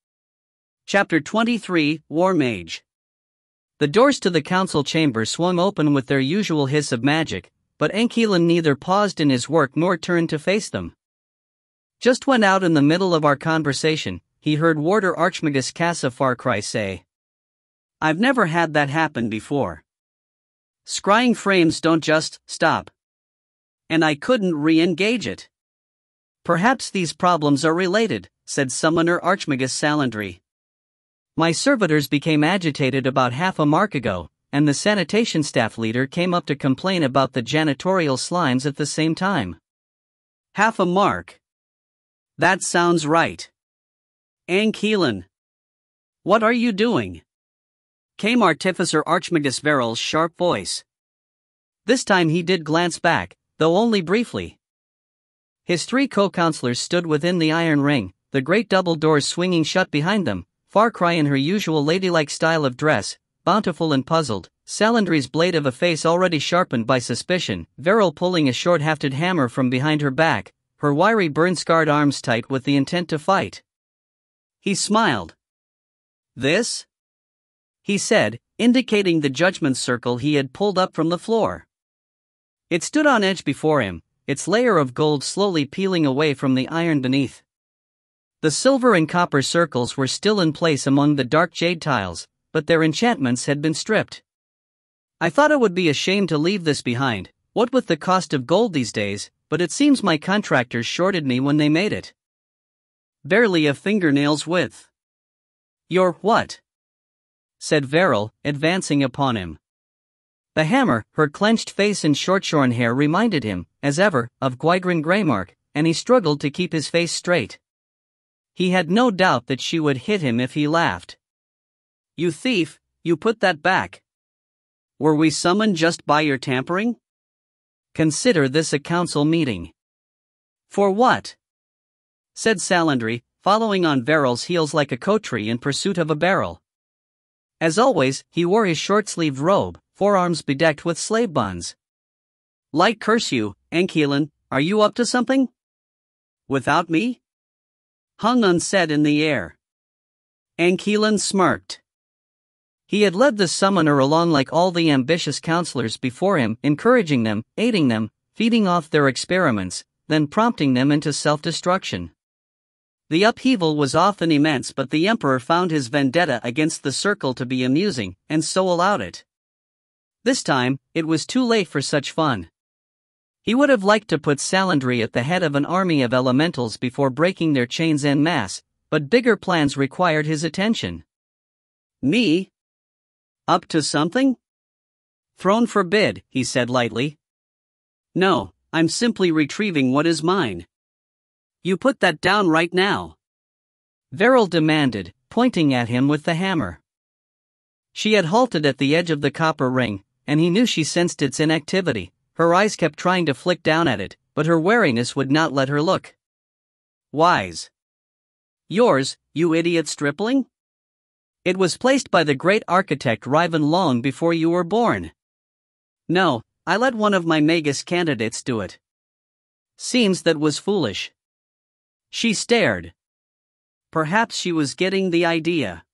Chapter 23, War Mage. The doors to the council chamber swung open with their usual hiss of magic, but Ankelan neither paused in his work nor turned to face them. Just when out in the middle of our conversation, he heard Warder Archmagus Cassafar say, I've never had that happen before. Scrying frames don't just stop. And I couldn't re-engage it. Perhaps these problems are related, said Summoner Archmagus Salandry. My servitors became agitated about half a mark ago, and the sanitation staff leader came up to complain about the janitorial slimes at the same time. Half a mark. That sounds right. Ankelan. What are you doing? Came Artificer Archmagus Veryl's sharp voice. This time he did glance back, though only briefly. His three co-counselors stood within the iron ring, the great double doors swinging shut behind them, Farcry in her usual ladylike style of dress, bountiful and puzzled, Salandry's blade of a face already sharpened by suspicion, Veryl pulling a short-hafted hammer from behind her back, her wiry burn-scarred arms tight with the intent to fight. He smiled. This? He said, indicating the judgment circle he had pulled up from the floor. It stood on edge before him, its layer of gold slowly peeling away from the iron beneath. The silver and copper circles were still in place among the dark jade tiles, but their enchantments had been stripped. I thought it would be a shame to leave this behind, what with the cost of gold these days, but it seems my contractors shorted me when they made it. Barely a fingernail's width. Your what? Said Veryl, advancing upon him. The hammer, her clenched face and short-shorn hair reminded him, as ever, of Gwygryn Greymark, and he struggled to keep his face straight. He had no doubt that she would hit him if he laughed. You thief, you put that back. Were we summoned just by your tampering? Consider this a council meeting. For what? Said Salandry, following on Veryl's heels like a coterie in pursuit of a barrel. As always, he wore his short-sleeved robe, forearms bedecked with slave buns. Like curse you, Ankelan, are you up to something? Without me? Hung unsaid in the air. Anchilan smirked. He had led the summoner along like all the ambitious counselors before him, encouraging them, aiding them, feeding off their experiments, then prompting them into self-destruction. The upheaval was often immense, but the emperor found his vendetta against the circle to be amusing, and so allowed it. This time, it was too late for such fun. He would have liked to put Salandry at the head of an army of elementals before breaking their chains en masse, but bigger plans required his attention. Me? Up to something? Throne forbid, he said lightly. No, I'm simply retrieving what is mine. You put that down right now. Veril demanded, pointing at him with the hammer. She had halted at the edge of the copper ring, and he knew she sensed its inactivity. Her eyes kept trying to flick down at it, but her wariness would not let her look. Wise. Yours, you idiot stripling? It was placed by the great architect Riven long before you were born. No, I let one of my Magus candidates do it. Seems that was foolish. She stared. Perhaps she was getting the idea.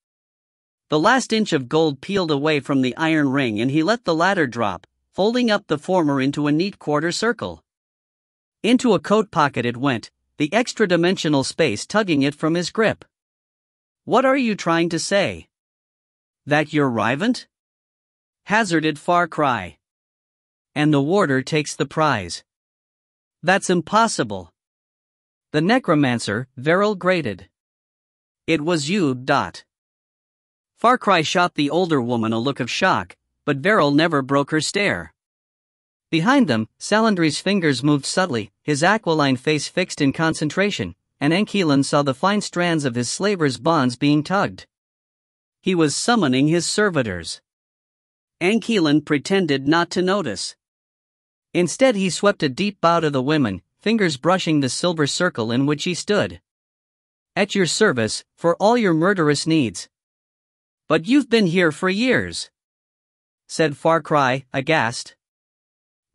The last inch of gold peeled away from the iron ring and he let the latter drop, folding up the former into a neat quarter circle. Into a coat pocket it went, the extra-dimensional space tugging it from his grip. What are you trying to say? That you're Rivent? Hazarded Far Cry. And the warder takes the prize. That's impossible. The necromancer, Veril grated. It was you. Far Cry shot the older woman a look of shock, but Veril never broke her stare. Behind them, Salandry's fingers moved subtly, his aquiline face fixed in concentration, and Anchilan saw the fine strands of his slaver's bonds being tugged. He was summoning his servitors. Anchilan pretended not to notice. Instead he swept a deep bow to the women, fingers brushing the silver circle in which he stood. At your service, for all your murderous needs. But you've been here for years, said Far Cry, aghast.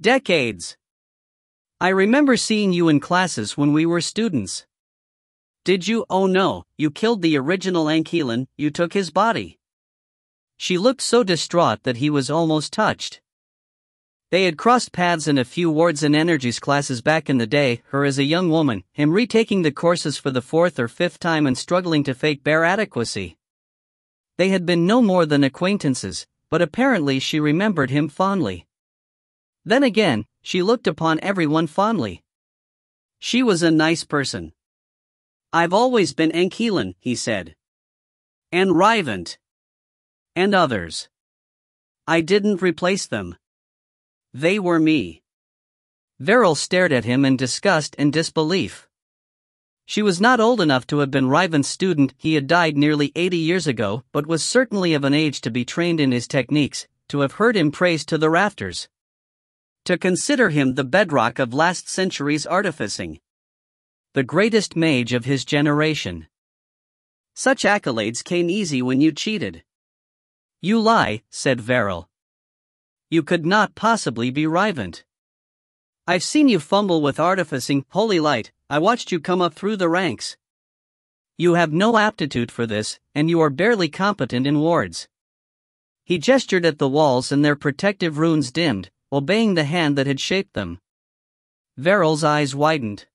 Decades. I remember seeing you in classes when we were students. Did you? Oh no, you killed the original Anchilan, you took his body. She looked so distraught that he was almost touched. They had crossed paths in a few wards and energies classes back in the day, her as a young woman, him retaking the courses for the 4th or 5th time and struggling to fake bare adequacy. They had been no more than acquaintances, but apparently she remembered him fondly. Then again, she looked upon everyone fondly. She was a nice person. I've always been Anchilan, he said. And Rivent. And others. I didn't replace them. They were me. Veril stared at him in disgust and disbelief. She was not old enough to have been Rivent's student, he had died nearly 80 years ago, but was certainly of an age to be trained in his techniques, to have heard him praised to the rafters. To consider him the bedrock of last century's artificing. The greatest mage of his generation. Such accolades came easy when you cheated. You lie, said Veril. You could not possibly be Rivent. I've seen you fumble with artificing, holy light, I watched you come up through the ranks. You have no aptitude for this, and you are barely competent in wards. He gestured at the walls and their protective runes dimmed, obeying the hand that had shaped them. Veril's eyes widened.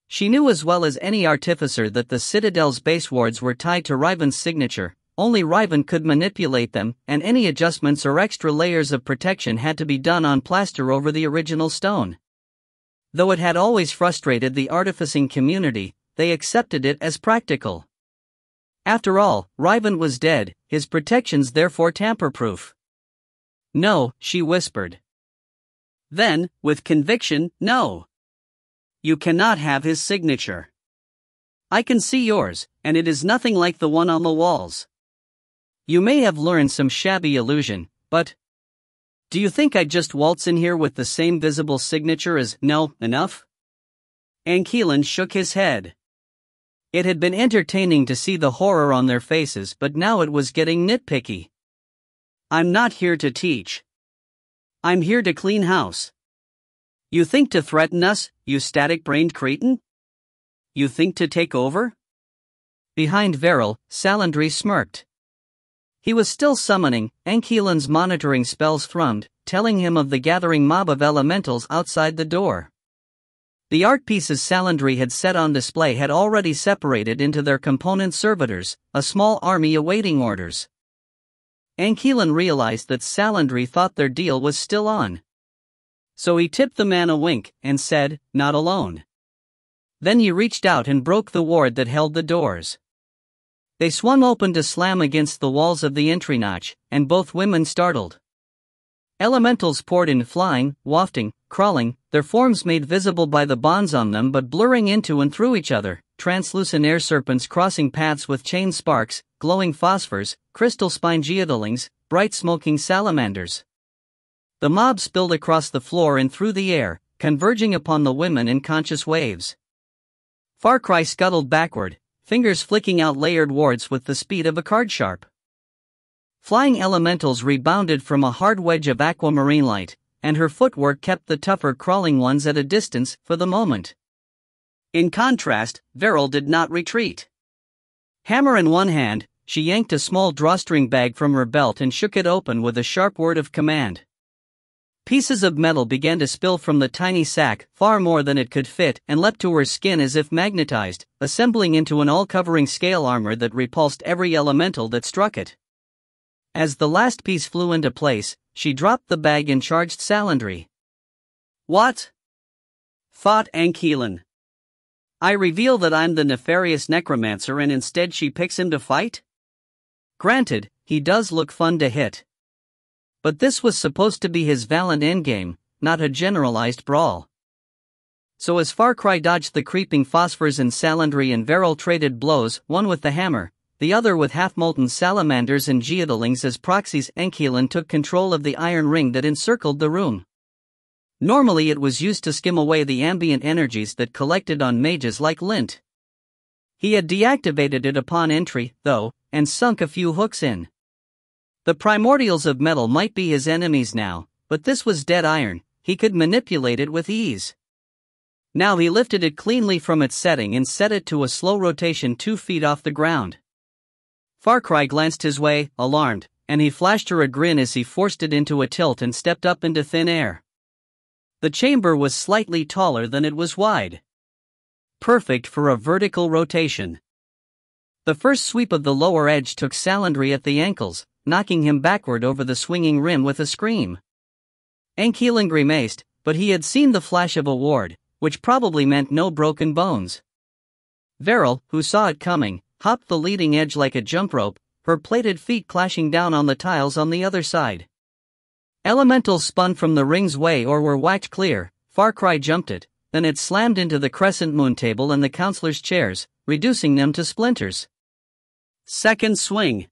She knew as well as any artificer that the Citadel's base wards were tied to Rivent's signature. Only Rivent could manipulate them, and any adjustments or extra layers of protection had to be done on plaster over the original stone. Though it had always frustrated the artificing community, they accepted it as practical. After all, Rivent was dead, his protections therefore tamper-proof. No, she whispered. Then, with conviction, no. You cannot have his signature. I can see yours, and it is nothing like the one on the walls. You may have learned some shabby illusion, but... Do you think I'd just waltz in here with the same visible signature as no, enough? Anchilan shook his head. It had been entertaining to see the horror on their faces, but now it was getting nitpicky. I'm not here to teach. I'm here to clean house. You think to threaten us, you static-brained cretin? You think to take over? Behind Veril, Salandry smirked. He was still summoning, Ankeelan's monitoring spells thrummed, telling him of the gathering mob of elementals outside the door. The art pieces Salandry had set on display had already separated into their component servitors, a small army awaiting orders. Ankeelan realized that Salandry thought their deal was still on. So he tipped the man a wink and said, "Not alone." Then he reached out and broke the ward that held the doors. They swung open to slam against the walls of the entry notch, and both women startled. Elementals poured in, flying, wafting, crawling, their forms made visible by the bonds on them but blurring into and through each other, translucent air serpents crossing paths with chain sparks, glowing phosphors, crystal spine geodolings, bright smoking salamanders. The mob spilled across the floor and through the air, converging upon the women in conscious waves. Farcry scuttled backward, fingers flicking out layered wards with the speed of a card sharp. Flying elementals rebounded from a hard wedge of aquamarine light, and her footwork kept the tougher crawling ones at a distance for the moment. In contrast, Veril did not retreat. Hammer in one hand, she yanked a small drawstring bag from her belt and shook it open with a sharp word of command. Pieces of metal began to spill from the tiny sack, far more than it could fit, and leapt to her skin as if magnetized, assembling into an all-covering scale armor that repulsed every elemental that struck it. As the last piece flew into place, she dropped the bag and charged Salandry. "What?" thought Ankeelan. "I reveal that I'm the nefarious necromancer and instead she picks him to fight? Granted, he does look fun to hit. But this was supposed to be his valiant endgame, not a generalized brawl." So as Farcry dodged the creeping phosphors and Salandry and Veril traded blows, one with the hammer, the other with half-molten salamanders and geodolings as proxies, Ankeelan took control of the iron ring that encircled the room. Normally it was used to skim away the ambient energies that collected on mages like lint. He had deactivated it upon entry, though, and sunk a few hooks in. The primordials of metal might be his enemies now, but this was dead iron, he could manipulate it with ease. Now he lifted it cleanly from its setting and set it to a slow rotation 2 feet off the ground. Farcry glanced his way, alarmed, and he flashed her a grin as he forced it into a tilt and stepped up into thin air. The chamber was slightly taller than it was wide. Perfect for a vertical rotation. The first sweep of the lower edge took Salandry at the ankles, knocking him backward over the swinging rim with a scream. Ankeelan grimaced, but he had seen the flash of a ward, which probably meant no broken bones. Veril, who saw it coming, hopped the leading edge like a jump rope, her plated feet clashing down on the tiles on the other side. Elementals spun from the ring's way or were whacked clear. Farcry jumped it, then it slammed into the crescent moon table and the counselors' chairs, reducing them to splinters. "Second swing,"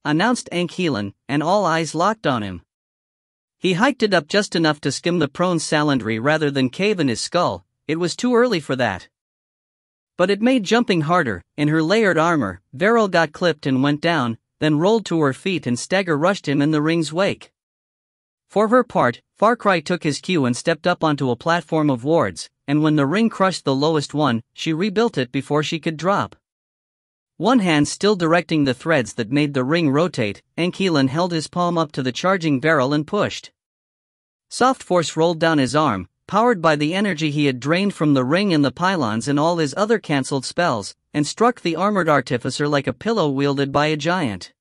announced Ankeelan, and all eyes locked on him. He hiked it up just enough to skim the prone Salandry rather than cave in his skull. It was too early for that. But it made jumping harder. In her layered armor, Veril got clipped and went down, then rolled to her feet and stagger rushed him in the ring's wake. For her part, Farcry took his cue and stepped up onto a platform of wards, and when the ring crushed the lowest one, she rebuilt it before she could drop. One hand still directing the threads that made the ring rotate, Ankeelan held his palm up to the charging Veril and pushed. Soft force rolled down his arm, powered by the energy he had drained from the ring and the pylons and all his other cancelled spells, and struck the armored artificer like a pillow wielded by a giant.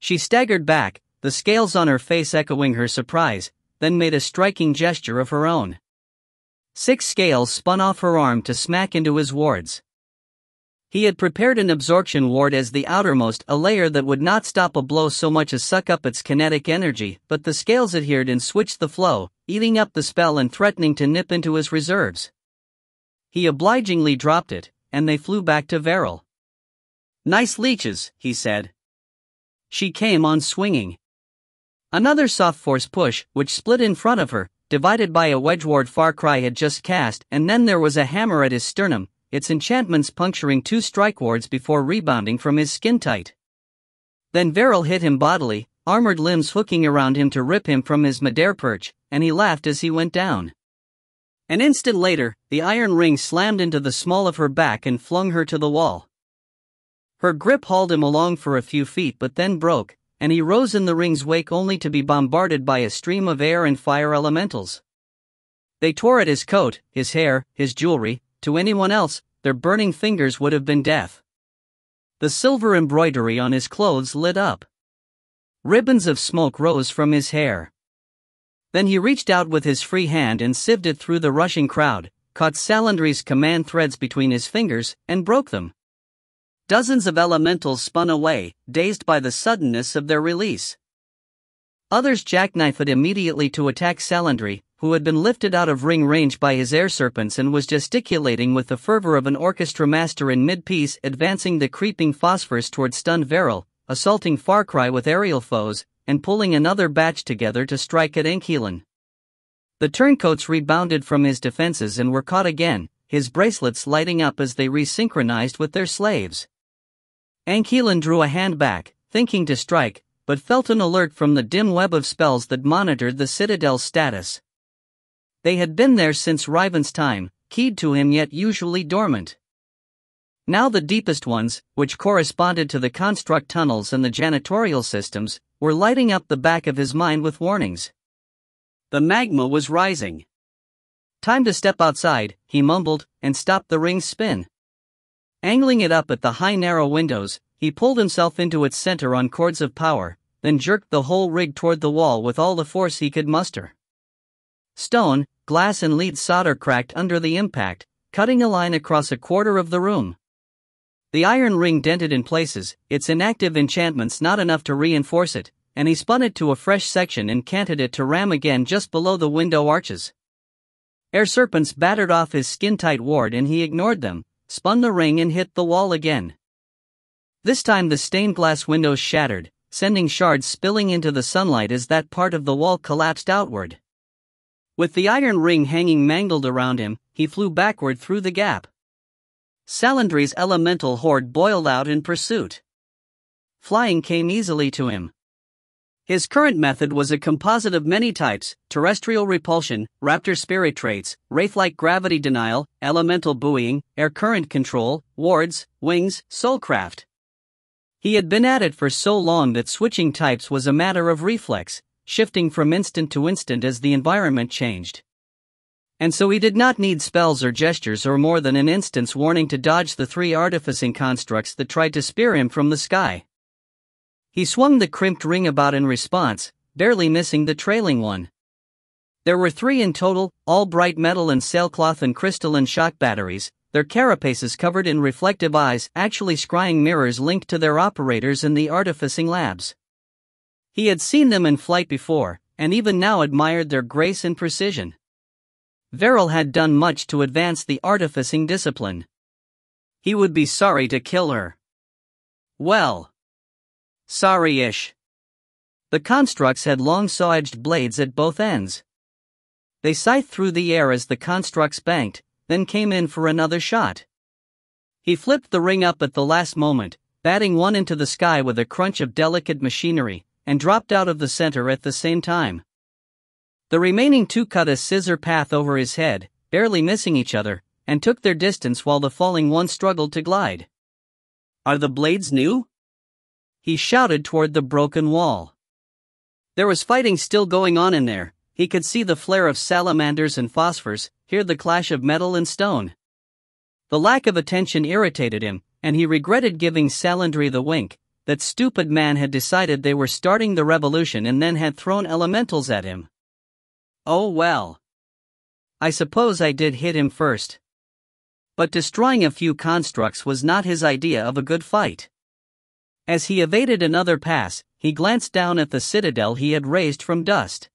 She staggered back, the scales on her face echoing her surprise, then made a striking gesture of her own. 6 scales spun off her arm to smack into his wards. He had prepared an absorption ward as the outermost, a layer that would not stop a blow so much as suck up its kinetic energy, but the scales adhered and switched the flow, eating up the spell and threatening to nip into his reserves. He obligingly dropped it, and they flew back to Veril. "Nice leeches," he said. She came on swinging. Another soft force push, which split in front of her, divided by a wedge ward Farcry had just cast, and then there was a hammer at his sternum, its enchantments puncturing 2 strike wards before rebounding from his skin tight. Then Veril hit him bodily, armored limbs hooking around him to rip him from his midair perch, and he laughed as he went down. An instant later, the iron ring slammed into the small of her back and flung her to the wall. Her grip hauled him along for a few feet but then broke, and he rose in the ring's wake only to be bombarded by a stream of air and fire elementals. They tore at his coat, his hair, his jewelry. To anyone else, their burning fingers would have been death. The silver embroidery on his clothes lit up. Ribbons of smoke rose from his hair. Then he reached out with his free hand and sieved it through the rushing crowd, caught Salandry's command threads between his fingers, and broke them. Dozens of elementals spun away, dazed by the suddenness of their release. Others jackknifed it immediately to attack Salandry, who had been lifted out of ring range by his air serpents and was gesticulating with the fervor of an orchestra master in mid-piece, advancing the creeping phosphors toward stunned Veril, assaulting Far Cry with aerial foes, and pulling another batch together to strike at Ile-Rien. The turncoats rebounded from his defenses and were caught again, his bracelets lighting up as they resynchronized with their slaves. Ile-Rien drew a hand back, thinking to strike, but felt an alert from the dim web of spells that monitored the citadel's status. They had been there since Riven's time, keyed to him yet usually dormant. Now the deepest ones, which corresponded to the construct tunnels and the janitorial systems, were lighting up the back of his mind with warnings. The magma was rising. Time to step outside, he mumbled, and stopped the ring's spin. Angling it up at the high narrow windows, he pulled himself into its center on cords of power, then jerked the whole rig toward the wall with all the force he could muster. Stone, glass and lead solder cracked under the impact, cutting a line across a quarter of the room. The iron ring dented in places, its inactive enchantments not enough to reinforce it, and he spun it to a fresh section and canted it to ram again just below the window arches. Air serpents battered off his skin-tight ward and he ignored them, spun the ring and hit the wall again. This time the stained glass windows shattered, sending shards spilling into the sunlight as that part of the wall collapsed outward. With the iron ring hanging mangled around him, he flew backward through the gap. Salandry's elemental horde boiled out in pursuit. Flying came easily to him. His current method was a composite of many types: terrestrial repulsion, raptor spirit traits, wraith-like gravity denial, elemental buoying, air current control, wards, wings, soulcraft. He had been at it for so long that switching types was a matter of reflex, shifting from instant to instant as the environment changed. And so he did not need spells or gestures or more than an instant's warning to dodge the 3 artificing constructs that tried to spear him from the sky. He swung the crimped ring about in response, barely missing the trailing one. There were 3 in total, all bright metal and sailcloth and crystalline shock batteries, their carapaces covered in reflective eyes, actually scrying mirrors linked to their operators in the artificing labs. He had seen them in flight before, and even now admired their grace and precision. Veril had done much to advance the artificing discipline. He would be sorry to kill her. Well, sorry-ish. The constructs had long saw-edged blades at both ends. They scythed through the air as the constructs banked, then came in for another shot. He flipped the ring up at the last moment, batting one into the sky with a crunch of delicate machinery, and dropped out of the center at the same time. The remaining 2 cut a scissor path over his head, barely missing each other, and took their distance while the falling one struggled to glide. Are the blades new? He shouted toward the broken wall. There was fighting still going on in there. He could see the flare of salamanders and phosphors, hear the clash of metal and stone. The lack of attention irritated him, and he regretted giving Salandry the wink. That stupid man had decided they were starting the revolution and then had thrown elementals at him. Oh well. I suppose I did hit him first. But destroying a few constructs was not his idea of a good fight. As he evaded another pass, he glanced down at the citadel he had raised from dust.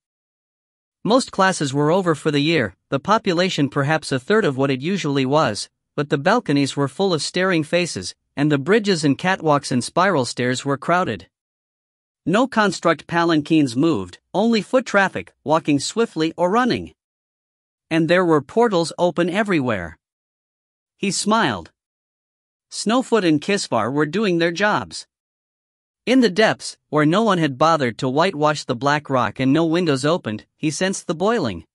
Most classes were over for the year, the population perhaps a third of what it usually was, but the balconies were full of staring faces, and the bridges and catwalks and spiral stairs were crowded. No construct palanquins moved, only foot traffic, walking swiftly or running. And there were portals open everywhere. He smiled. Snowfoot and Kisvar were doing their jobs. In the depths, where no one had bothered to whitewash the black rock and no windows opened, he sensed the boiling.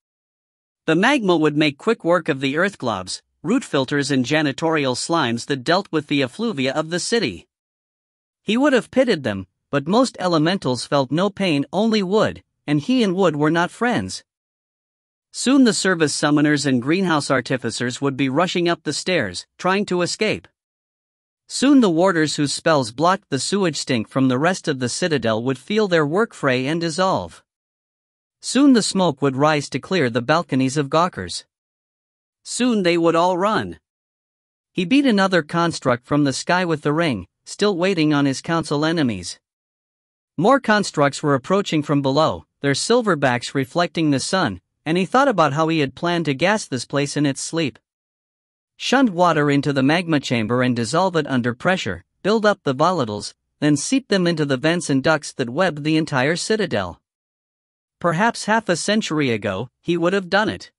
The magma would make quick work of the earth globs, root filters and janitorial slimes that dealt with the effluvia of the city. He would have pitied them, but most elementals felt no pain, only wood, and he and wood were not friends. Soon the service summoners and greenhouse artificers would be rushing up the stairs, trying to escape. Soon the warders whose spells blocked the sewage stink from the rest of the citadel would feel their work fray and dissolve. Soon the smoke would rise to clear the balconies of gawkers. Soon they would all run. He beat another construct from the sky with the ring, still waiting on his council enemies. More constructs were approaching from below, their silver backs reflecting the sun, and he thought about how he had planned to gas this place in its sleep. Shunt water into the magma chamber and dissolve it under pressure, build up the volatiles, then seep them into the vents and ducts that webbed the entire citadel. Perhaps half a century ago, he would have done it.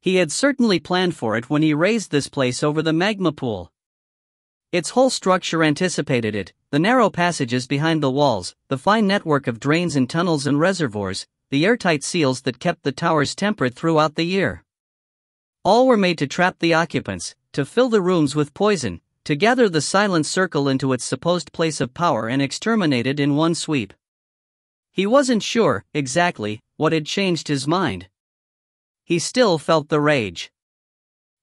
He had certainly planned for it when he raised this place over the magma pool. Its whole structure anticipated it, the narrow passages behind the walls, the fine network of drains and tunnels and reservoirs, the airtight seals that kept the towers temperate throughout the year. All were made to trap the occupants, to fill the rooms with poison, to gather the silent circle into its supposed place of power and exterminate it in one sweep. He wasn't sure, exactly, what had changed his mind. He still felt the rage.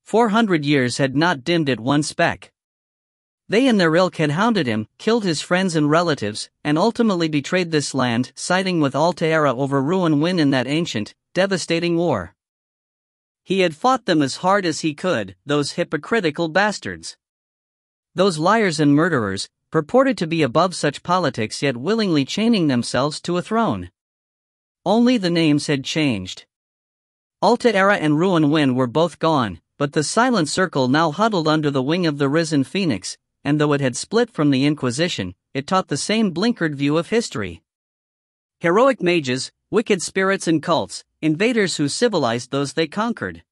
400 years had not dimmed it one speck. They and their ilk had hounded him, killed his friends and relatives, and ultimately betrayed this land, siding with Ile-Rien over Ruin in that ancient, devastating war. He had fought them as hard as he could, those hypocritical bastards. Those liars and murderers, purported to be above such politics yet willingly chaining themselves to a throne. Only the names had changed. Ile-Rien and Ruin were both gone, but the silent circle now huddled under the wing of the risen phoenix, and though it had split from the Inquisition, it taught the same blinkered view of history. Heroic mages, wicked spirits and cults, invaders who civilized those they conquered.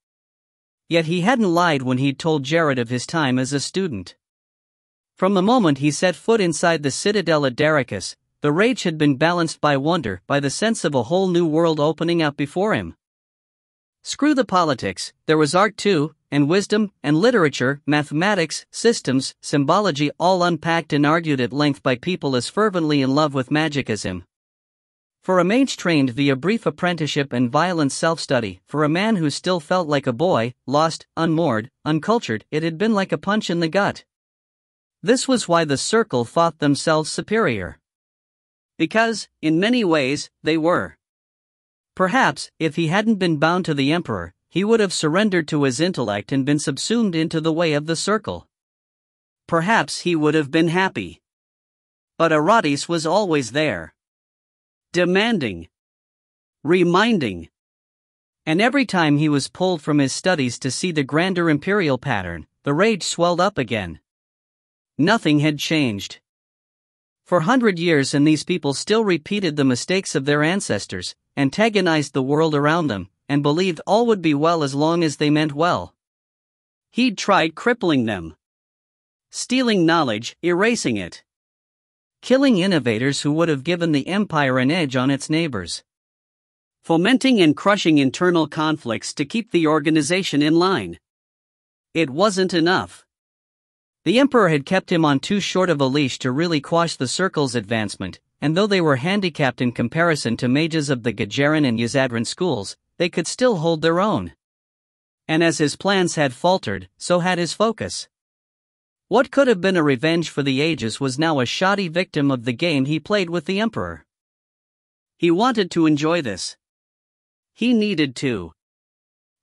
Yet he hadn't lied when he'd told Jared of his time as a student. From the moment he set foot inside the citadel at Daracus, the rage had been balanced by wonder, by the sense of a whole new world opening up before him. Screw the politics, there was art too, and wisdom, and literature, mathematics, systems, symbology, all unpacked and argued at length by people as fervently in love with magic as him. For a mage trained via brief apprenticeship and violent self-study, for a man who still felt like a boy, lost, unmoored, uncultured, it had been like a punch in the gut. This was why the Circle thought themselves superior. Because, in many ways, they were. Perhaps, if he hadn't been bound to the Emperor, he would have surrendered to his intellect and been subsumed into the way of the Circle. Perhaps he would have been happy. But Aradis was always there. Demanding. Reminding. And every time he was pulled from his studies to see the grander imperial pattern, the rage swelled up again. Nothing had changed. For 100 years and these people still repeated the mistakes of their ancestors, antagonized the world around them, and believed all would be well as long as they meant well. He'd tried crippling them. Stealing knowledge, erasing it. Killing innovators who would have given the empire an edge on its neighbors. Fomenting and crushing internal conflicts to keep the organization in line. It wasn't enough. The Emperor had kept him on too short of a leash to really quash the Circle's advancement, and though they were handicapped in comparison to mages of the Gajeran and Yazadran schools, they could still hold their own. And as his plans had faltered, so had his focus. What could have been a revenge for the ages was now a shoddy victim of the game he played with the Emperor. He wanted to enjoy this. He needed to.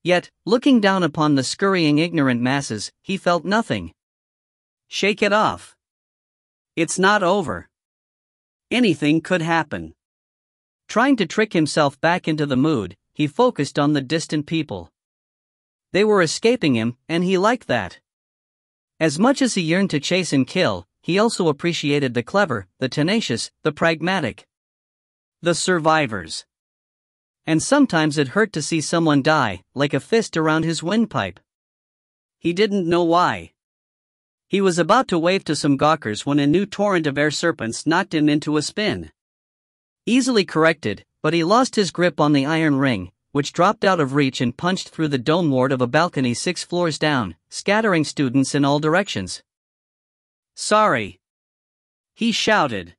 Yet, looking down upon the scurrying ignorant masses, he felt nothing. Shake it off. It's not over. Anything could happen. Trying to trick himself back into the mood, he focused on the distant people. They were escaping him, and he liked that. As much as he yearned to chase and kill, he also appreciated the clever, the tenacious, the pragmatic. The survivors. And sometimes it hurt to see someone die, like a fist around his windpipe. He didn't know why. He was about to wave to some gawkers when a new torrent of air serpents knocked him into a spin. Easily corrected, but he lost his grip on the iron ring, which dropped out of reach and punched through the dome ward of a balcony 6 floors down, scattering students in all directions. "Sorry!" he shouted.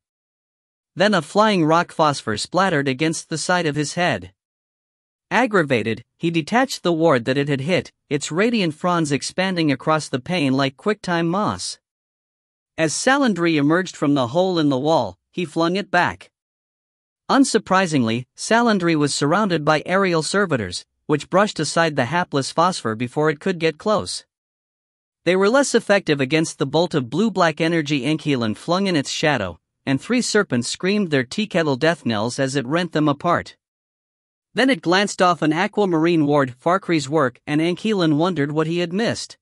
Then a flying rock phosphor splattered against the side of his head. Aggravated, he detached the ward that it had hit, its radiant fronds expanding across the pane like quicktime moss. As Salandry emerged from the hole in the wall, he flung it back. Unsurprisingly, Salandry was surrounded by aerial servitors, which brushed aside the hapless phosphor before it could get close. They were less effective against the bolt of blue-black energy Anchilan flung in its shadow, and 3 serpents screamed their teakettle death knells as it rent them apart. Then it glanced off an aquamarine ward Farkry's work and Anchilan wondered what he had missed.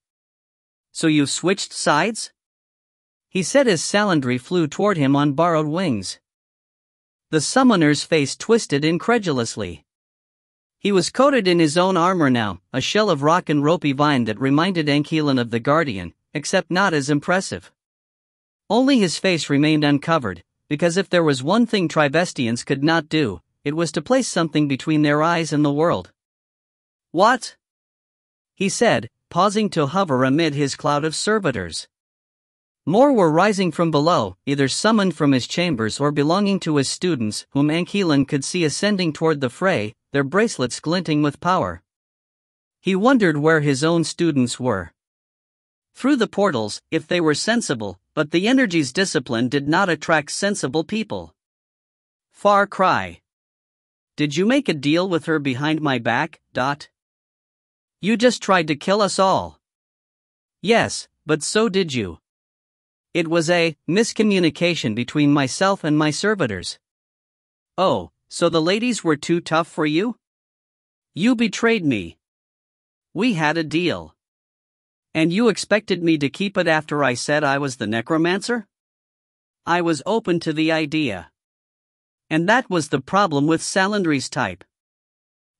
"So you've switched sides?" he said as Salandry flew toward him on borrowed wings. The summoner's face twisted incredulously. He was coated in his own armor now, a shell of rock and ropey vine that reminded Anchilan of the Guardian, except not as impressive. Only his face remained uncovered, because if there was one thing Trivestians could not do, it was to place something between their eyes and the world. "What?" he said, pausing to hover amid his cloud of servitors. More were rising from below, either summoned from his chambers or belonging to his students, whom Anchilan could see ascending toward the fray, their bracelets glinting with power. He wondered where his own students were. Through the portals, if they were sensible, but the energies discipline did not attract sensible people. Far cry. "Did you make a deal with her behind my back, Dot? You just tried to kill us all." "Yes, but so did you. It was a miscommunication between myself and my servitors." "Oh, so the ladies were too tough for you? You betrayed me. We had a deal. And you expected me to keep it after I said I was the necromancer?" I was open to the idea. And that was the problem with Salandry's type.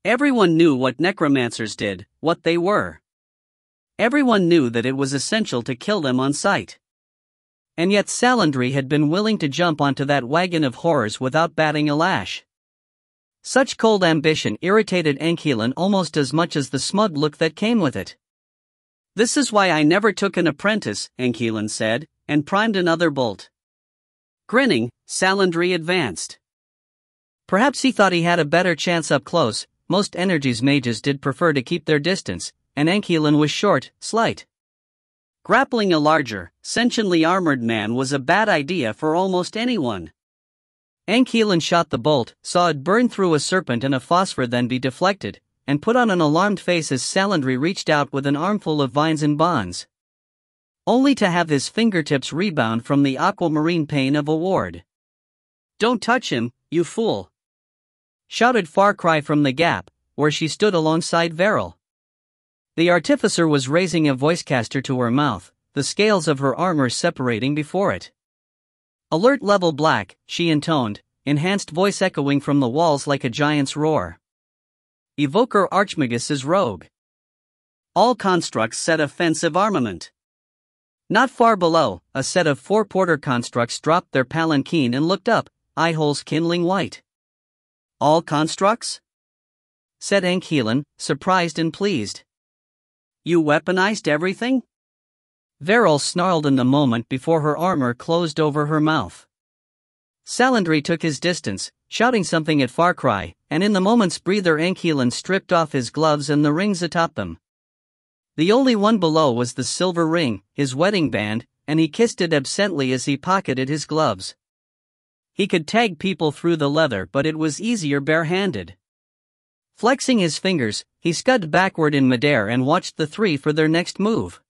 Everyone knew what necromancers did, what they were. Everyone knew that it was essential to kill them on sight. And yet Salandry had been willing to jump onto that wagon of horrors without batting a lash. Such cold ambition irritated Anchilan almost as much as the smug look that came with it. "This is why I never took an apprentice," Anchilan said, and primed another bolt. Grinning, Salandry advanced. Perhaps he thought he had a better chance up close. Most energies mages did prefer to keep their distance, and Anchilan was short, slight. Grappling a larger, sentiently armored man was a bad idea for almost anyone. Anchilan shot the bolt, saw it burn through a serpent and a phosphor then be deflected, and put on an alarmed face as Salandry reached out with an armful of vines and bonds. Only to have his fingertips rebound from the aquamarine pane of a ward. "Don't touch him, you fool!" shouted Farkry from the gap, where she stood alongside Veril. The artificer was raising a voicecaster to her mouth, the scales of her armor separating before it. "Alert level black," she intoned, enhanced voice echoing from the walls like a giant's roar. "Evoker Archmagus' rogue. All constructs set offensive armament." Not far below, a set of 4 porter constructs dropped their palanquin and looked up, eyeholes kindling white. "All constructs?" said Anchilan, surprised and pleased. "You weaponized everything?" Veril snarled in the moment before her armor closed over her mouth. Salandry took his distance, shouting something at Farkry, and in the moment's breather Anchilan stripped off his gloves and the rings atop them. The only one below was the silver ring, his wedding band, and he kissed it absently as he pocketed his gloves. He could tag people through the leather, but it was easier barehanded. Flexing his fingers, he scudded backward in midair and watched the 3 for their next move.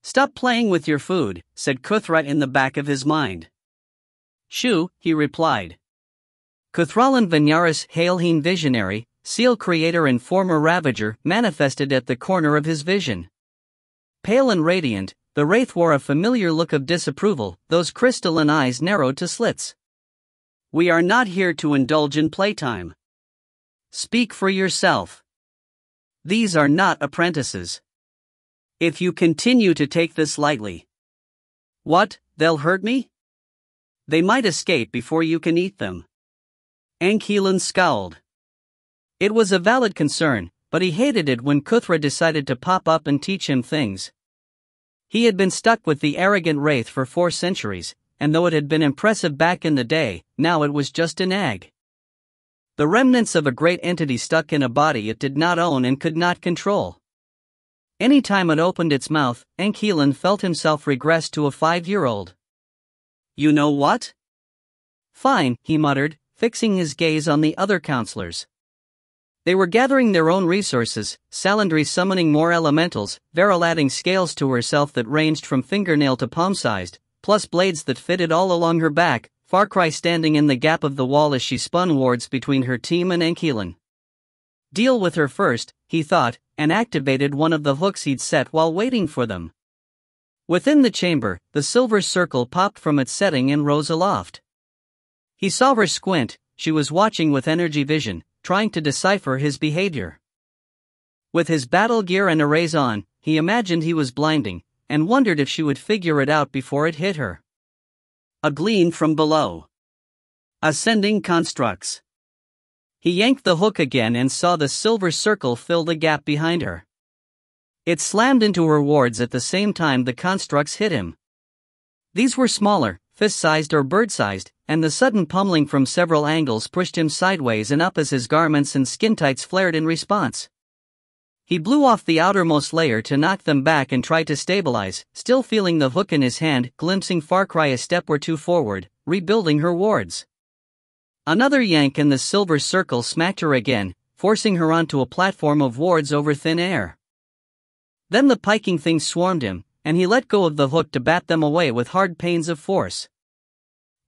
"Stop playing with your food," said Cuthra in the back of his mind. "Shoo," he replied. Cuthralan Vinyaris Hailheen visionary, seal creator and former ravager, manifested at the corner of his vision. Pale and radiant, the wraith wore a familiar look of disapproval, those crystalline eyes narrowed to slits. "We are not here to indulge in playtime. Speak for yourself. These are not apprentices. If you continue to take this lightly." "What, they'll hurt me?" "They might escape before you can eat them." Anchilan scowled. It was a valid concern, but he hated it when Kuthra decided to pop up and teach him things. He had been stuck with the arrogant wraith for 4 centuries, and though it had been impressive back in the day, now it was just an egg. The remnants of a great entity stuck in a body it did not own and could not control. Any time it opened its mouth, Enkilan felt himself regress to a 5-year-old. "You know what? Fine," he muttered, fixing his gaze on the other counselors. They were gathering their own resources, Salandry summoning more elementals, Veril adding scales to herself that ranged from fingernail to palm-sized, plus blades that fitted all along her back, Farcry standing in the gap of the wall as she spun wards between her team and Enkilan. Deal with her first, he thought, and activated one of the hooks he'd set while waiting for them. Within the chamber, the silver circle popped from its setting and rose aloft. He saw her squint. She was watching with energy vision, trying to decipher his behavior. With his battle gear and arrays on, he imagined he was blinding, and wondered if she would figure it out before it hit her. A gleam from below. Ascending constructs. He yanked the hook again and saw the silver circle fill the gap behind her. It slammed into her wards at the same time the constructs hit him. These were smaller, fist-sized or bird-sized, and the sudden pummeling from several angles pushed him sideways and up as his garments and skin tights flared in response. He blew off the outermost layer to knock them back and tried to stabilize, still feeling the hook in his hand, glimpsing Farcry a step or two forward, rebuilding her wards. Another yank and the silver circle smacked her again, forcing her onto a platform of wards over thin air. Then the piking things swarmed him, and he let go of the hook to bat them away with hard pains of force.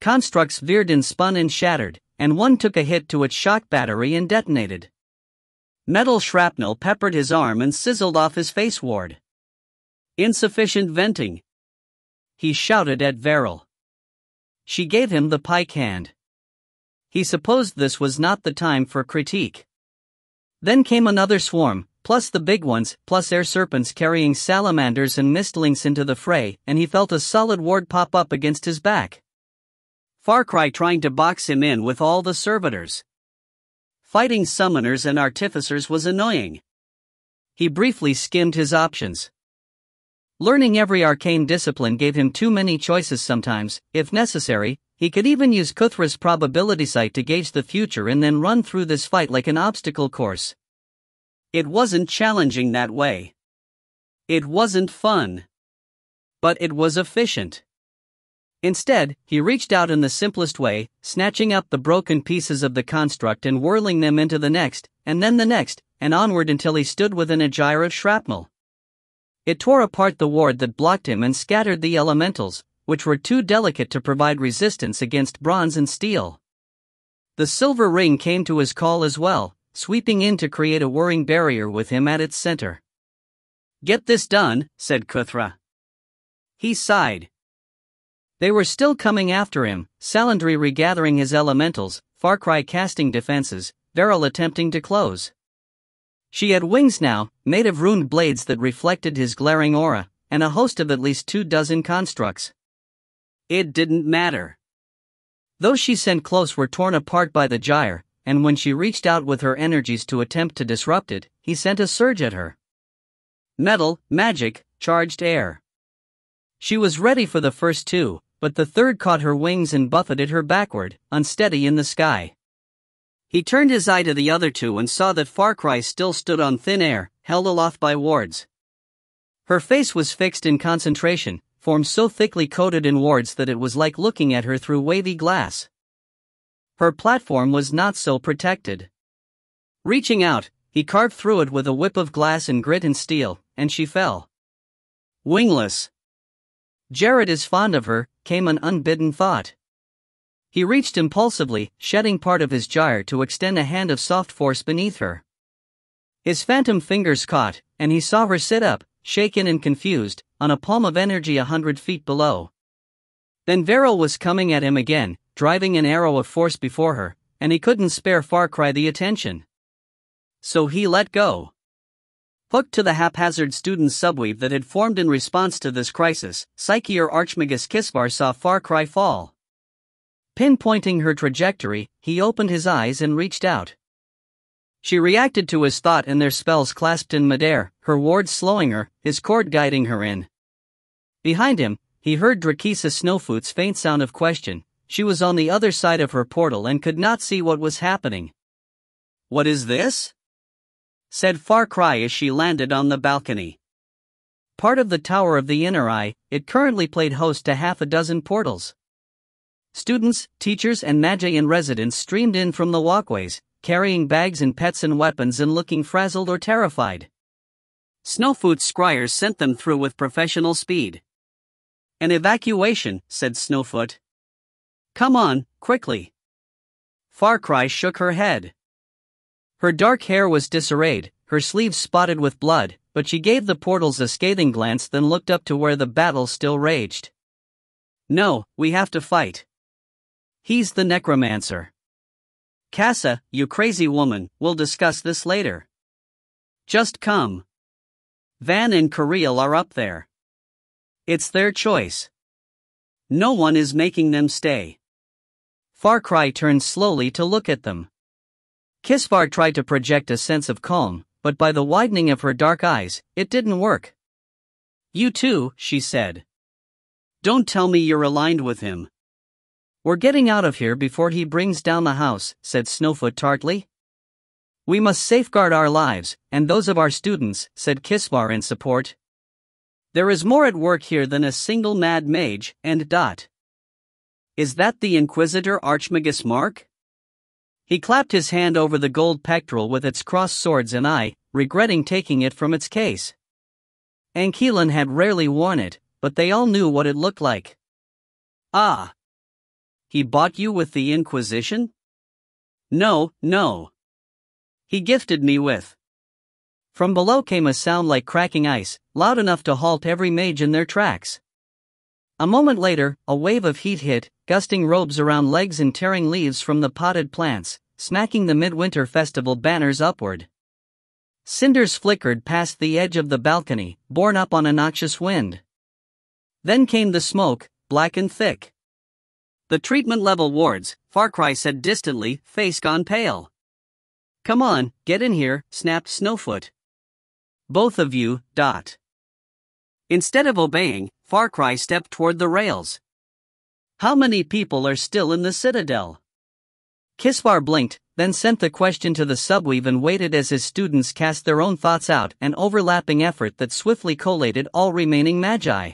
Constructs veered and spun and shattered, and one took a hit to its shock battery and detonated. Metal shrapnel peppered his arm and sizzled off his face ward. Insufficient venting. He shouted at Veril. She gave him the pike hand. He supposed this was not the time for critique. Then came another swarm, plus the big ones, plus air serpents carrying salamanders and mistlings into the fray, and he felt a solid ward pop up against his back. Farcry trying to box him in with all the servitors. Fighting summoners and artificers was annoying. He briefly skimmed his options. Learning every arcane discipline gave him too many choices sometimes. If necessary, he could even use Kuthra's probability sight to gauge the future and then run through this fight like an obstacle course. It wasn't challenging that way. It wasn't fun. But it was efficient. Instead, he reached out in the simplest way, snatching up the broken pieces of the construct and whirling them into the next, and then the next, and onward until he stood within a gyre of shrapnel. It tore apart the ward that blocked him and scattered the elementals, which were too delicate to provide resistance against bronze and steel. The silver ring came to his call as well, sweeping in to create a whirring barrier with him at its center. "Get this done," said Kuthra. He sighed. They were still coming after him, Salandry regathering his elementals, Farcry casting defenses, Veril attempting to close. She had wings now, made of runed blades that reflected his glaring aura, and a host of at least 24 constructs. It didn't matter. Those she sent close were torn apart by the gyre, and when she reached out with her energies to attempt to disrupt it, he sent a surge at her. Metal, magic, charged air. She was ready for the first two, but the third caught her wings and buffeted her backward, unsteady in the sky. He turned his eye to the other two and saw that Farcry still stood on thin air, held aloft by wards. Her face was fixed in concentration, formed so thickly coated in wards that it was like looking at her through wavy glass. Her platform was not so protected. Reaching out, he carved through it with a whip of glass and grit and steel, and she fell. Wingless. Jared is fond of her, came an unbidden thought. He reached impulsively, shedding part of his gyre to extend a hand of soft force beneath her. His phantom fingers caught, and he saw her sit up, shaken and confused, on a palm of energy 100 feet below. Then Veril was coming at him again, driving an arrow of force before her, and he couldn't spare Farcry the attention. So he let go. Hooked to the haphazard student subweave that had formed in response to this crisis, Psyche or Archmagus Kisvar saw Farcry fall. Pinpointing her trajectory, he opened his eyes and reached out. She reacted to his thought and their spells clasped in midair, her wards slowing her, his cord guiding her in. Behind him, he heard Drakisa Snowfoot's faint sound of question. She was on the other side of her portal and could not see what was happening. "What is this?" said Far Cry as she landed on the balcony. Part of the tower of the Inner Eye, it currently played host to half a dozen portals. Students, teachers and Magian residents streamed in from the walkways, carrying bags and pets and weapons and looking frazzled or terrified. Snowfoot's scryers sent them through with professional speed. "An evacuation," said Snowfoot. "Come on, quickly." Far Cry shook her head. Her dark hair was disarrayed, her sleeves spotted with blood, but she gave the portals a scathing glance, then looked up to where the battle still raged. "No, we have to fight. He's the necromancer." "Casa, you crazy woman, we'll discuss this later. Just come. Van and Carrion are up there. It's their choice. No one is making them stay." Far Cry turned slowly to look at them. Kisvar tried to project a sense of calm, but by the widening of her dark eyes, it didn't work. "You too," she said. "Don't tell me you're aligned with him." "We're getting out of here before he brings down the house," said Snowfoot tartly. "We must safeguard our lives, and those of our students," said Kisvar in support. "There is more at work here than a single mad mage, and dot. Is that the Inquisitor Archmagus Mark?" He clapped his hand over the gold pectoral with its crossed swords and I, regretting taking it from its case. Ankelan had rarely worn it, but they all knew what it looked like. "Ah. He bought you with the Inquisition?" No. He gifted me with." From below came a sound like cracking ice, loud enough to halt every mage in their tracks. A moment later, a wave of heat hit, gusting robes around legs and tearing leaves from the potted plants, smacking the midwinter festival banners upward. Cinders flickered past the edge of the balcony, borne up on a noxious wind. Then came the smoke, black and thick. "The treatment level wards," Far Cry said distantly, face gone pale. "Come on, get in here," snapped Snowfoot. "Both of you, dot." Instead of obeying, Far Cry stepped toward the rails. "How many people are still in the Citadel?" Kisvar blinked, then sent the question to the subweave and waited as his students cast their own thoughts out, an overlapping effort that swiftly collated all remaining magi.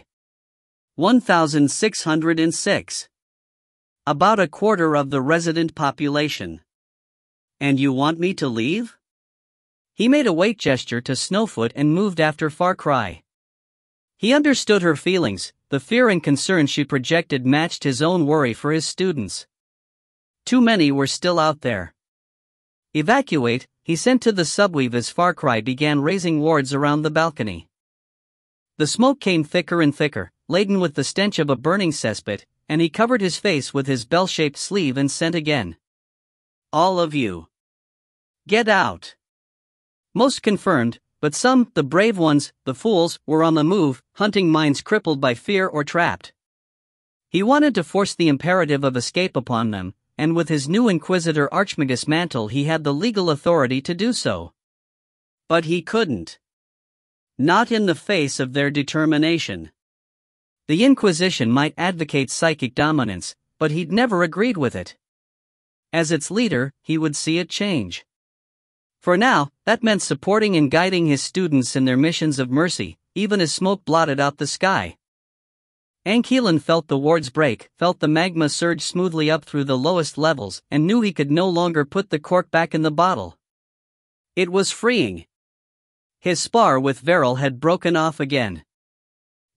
1,606. About a quarter of the resident population. "And you want me to leave?" He made a wait gesture to Snowfoot and moved after Far Cry. He understood her feelings, the fear and concern she projected matched his own worry for his students. Too many were still out there. "Evacuate," he sent to the subweave as Far Cry began raising wards around the balcony. The smoke came thicker and thicker, laden with the stench of a burning cesspit, and he covered his face with his bell-shaped sleeve and sent again. "All of you. Get out." Most confirmed, but some, the brave ones, the fools, were on the move, hunting minds crippled by fear or trapped. He wanted to force the imperative of escape upon them, and with his new Inquisitor Archmagus mantle he had the legal authority to do so. But he couldn't. Not in the face of their determination. The Inquisition might advocate psychic dominance, but he'd never agreed with it. As its leader, he would see it change. For now, that meant supporting and guiding his students in their missions of mercy, even as smoke blotted out the sky. Ankelan felt the wards break, felt the magma surge smoothly up through the lowest levels, and knew he could no longer put the cork back in the bottle. It was freeing. His spar with Veril had broken off again.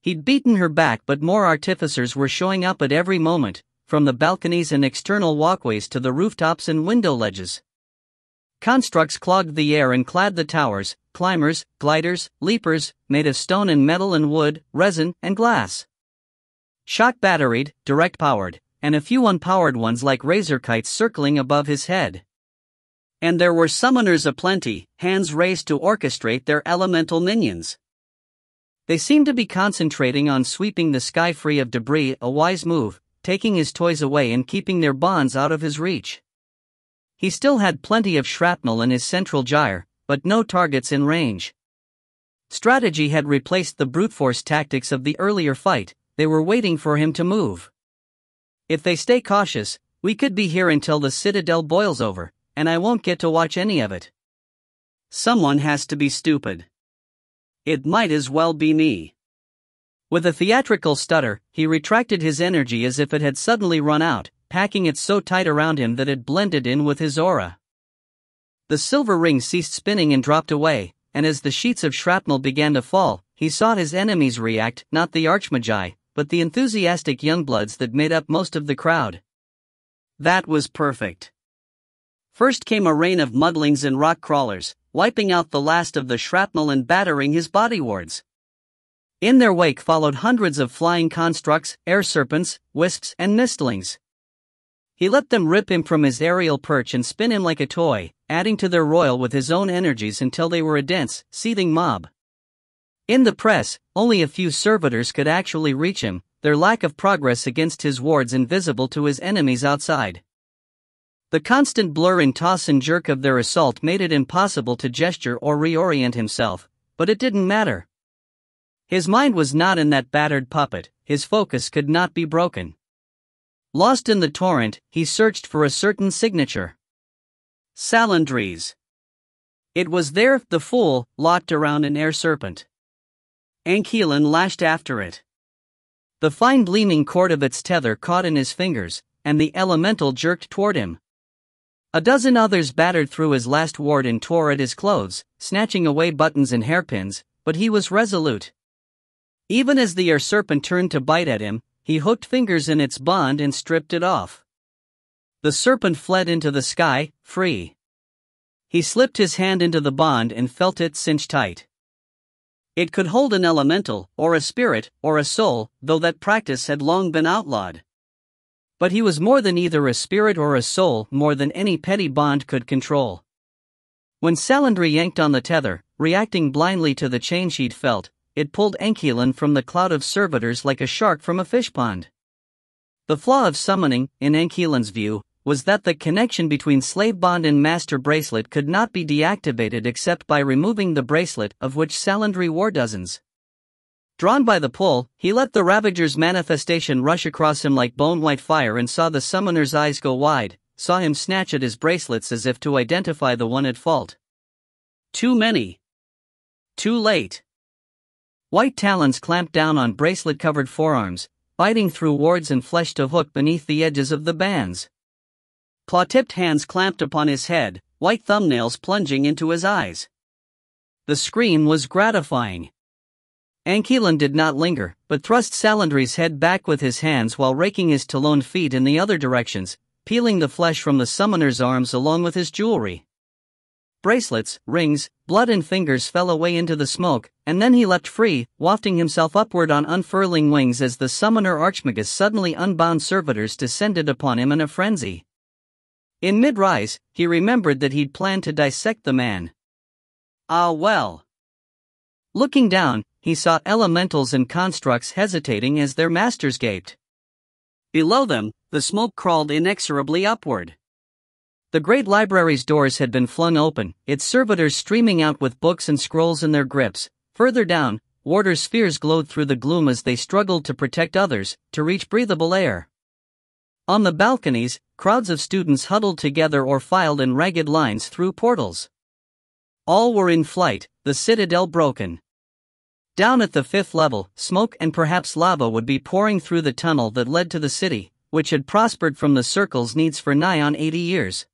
He'd beaten her back, but more artificers were showing up at every moment, from the balconies and external walkways to the rooftops and window ledges. Constructs clogged the air and clad the towers, climbers, gliders, leapers, made of stone and metal and wood, resin, and glass. Shock batteried, direct powered, and a few unpowered ones like razor kites circling above his head. And there were summoners aplenty, hands raised to orchestrate their elemental minions. They seemed to be concentrating on sweeping the sky free of debris, a wise move, taking his toys away and keeping their bonds out of his reach. He still had plenty of shrapnel in his central gyre, but no targets in range. Strategy had replaced the brute force tactics of the earlier fight. They were waiting for him to move. If they stay cautious, we could be here until the citadel boils over, and I won't get to watch any of it. Someone has to be stupid. It might as well be me. With a theatrical stutter, he retracted his energy as if it had suddenly run out, packing it so tight around him that it blended in with his aura. The silver ring ceased spinning and dropped away, and as the sheets of shrapnel began to fall, he saw his enemies react, not the archmagi, but the enthusiastic youngbloods that made up most of the crowd. That was perfect. First came a rain of mudlings and rock crawlers, wiping out the last of the shrapnel and battering his body wards. In their wake followed hundreds of flying constructs, air serpents, wisps, and mistlings. He let them rip him from his aerial perch and spin him like a toy, adding to their roil with his own energies until they were a dense, seething mob. In the press, only a few servitors could actually reach him, their lack of progress against his wards invisible to his enemies outside. The constant blur and toss and jerk of their assault made it impossible to gesture or reorient himself, but it didn't matter. His mind was not in that battered puppet, his focus could not be broken. Lost in the torrent, he searched for a certain signature. Salandry's. It was there, the fool, locked around an air serpent. Anchilan lashed after it. The fine gleaming cord of its tether caught in his fingers, and the elemental jerked toward him. A dozen others battered through his last ward and tore at his clothes, snatching away buttons and hairpins, but he was resolute. Even as the air serpent turned to bite at him, he hooked fingers in its bond and stripped it off. The serpent fled into the sky, free. He slipped his hand into the bond and felt it cinch tight. It could hold an elemental, or a spirit, or a soul, though that practice had long been outlawed. But he was more than either a spirit or a soul, more than any petty bond could control. When Salandry yanked on the tether, reacting blindly to the chain she'd felt, it pulled Anchilan from the cloud of servitors like a shark from a fish pond. The flaw of summoning, in Anchilan's view, was that the connection between slave bond and master bracelet could not be deactivated except by removing the bracelet, of which Salandry wore dozens. Drawn by the pull, he let the Ravager's manifestation rush across him like bone-white fire and saw the summoner's eyes go wide, saw him snatch at his bracelets as if to identify the one at fault. Too many. Too late. White talons clamped down on bracelet-covered forearms, biting through wards and flesh to hook beneath the edges of the bands. Claw-tipped hands clamped upon his head, white thumbnails plunging into his eyes. The scream was gratifying. Anchilan did not linger, but thrust Salandry's head back with his hands while raking his taloned feet in the other directions, peeling the flesh from the summoner's arms along with his jewelry. Bracelets, rings, blood and fingers fell away into the smoke, and then he leapt free, wafting himself upward on unfurling wings as the summoner Archmagus suddenly unbound servitors descended upon him in a frenzy. In mid-rise, he remembered that he'd planned to dissect the man. Ah well. Looking down, he saw elementals and constructs hesitating as their masters gaped. Below them, the smoke crawled inexorably upward. The great library's doors had been flung open, its servitors streaming out with books and scrolls in their grips. Further down, warders' spheres glowed through the gloom as they struggled to protect others, to reach breathable air. On the balconies, crowds of students huddled together or filed in ragged lines through portals. All were in flight, the citadel broken. Down at the 5th level, smoke and perhaps lava would be pouring through the tunnel that led to the city, which had prospered from the circle's needs for nigh on 80 years.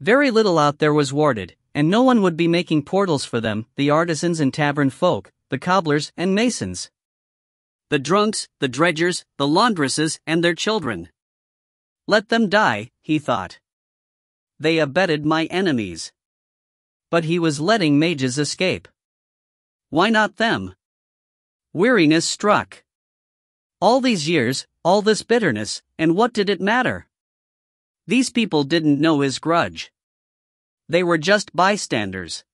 Very little out there was warded, and no one would be making portals for them, the artisans and tavern folk, the cobblers and masons. The drunks, the dredgers, the laundresses, and their children. Let them die, he thought. They abetted my enemies. But he was letting mages escape. Why not them? Weariness struck. All these years, all this bitterness, and what did it matter? These people didn't know his grudge. They were just bystanders.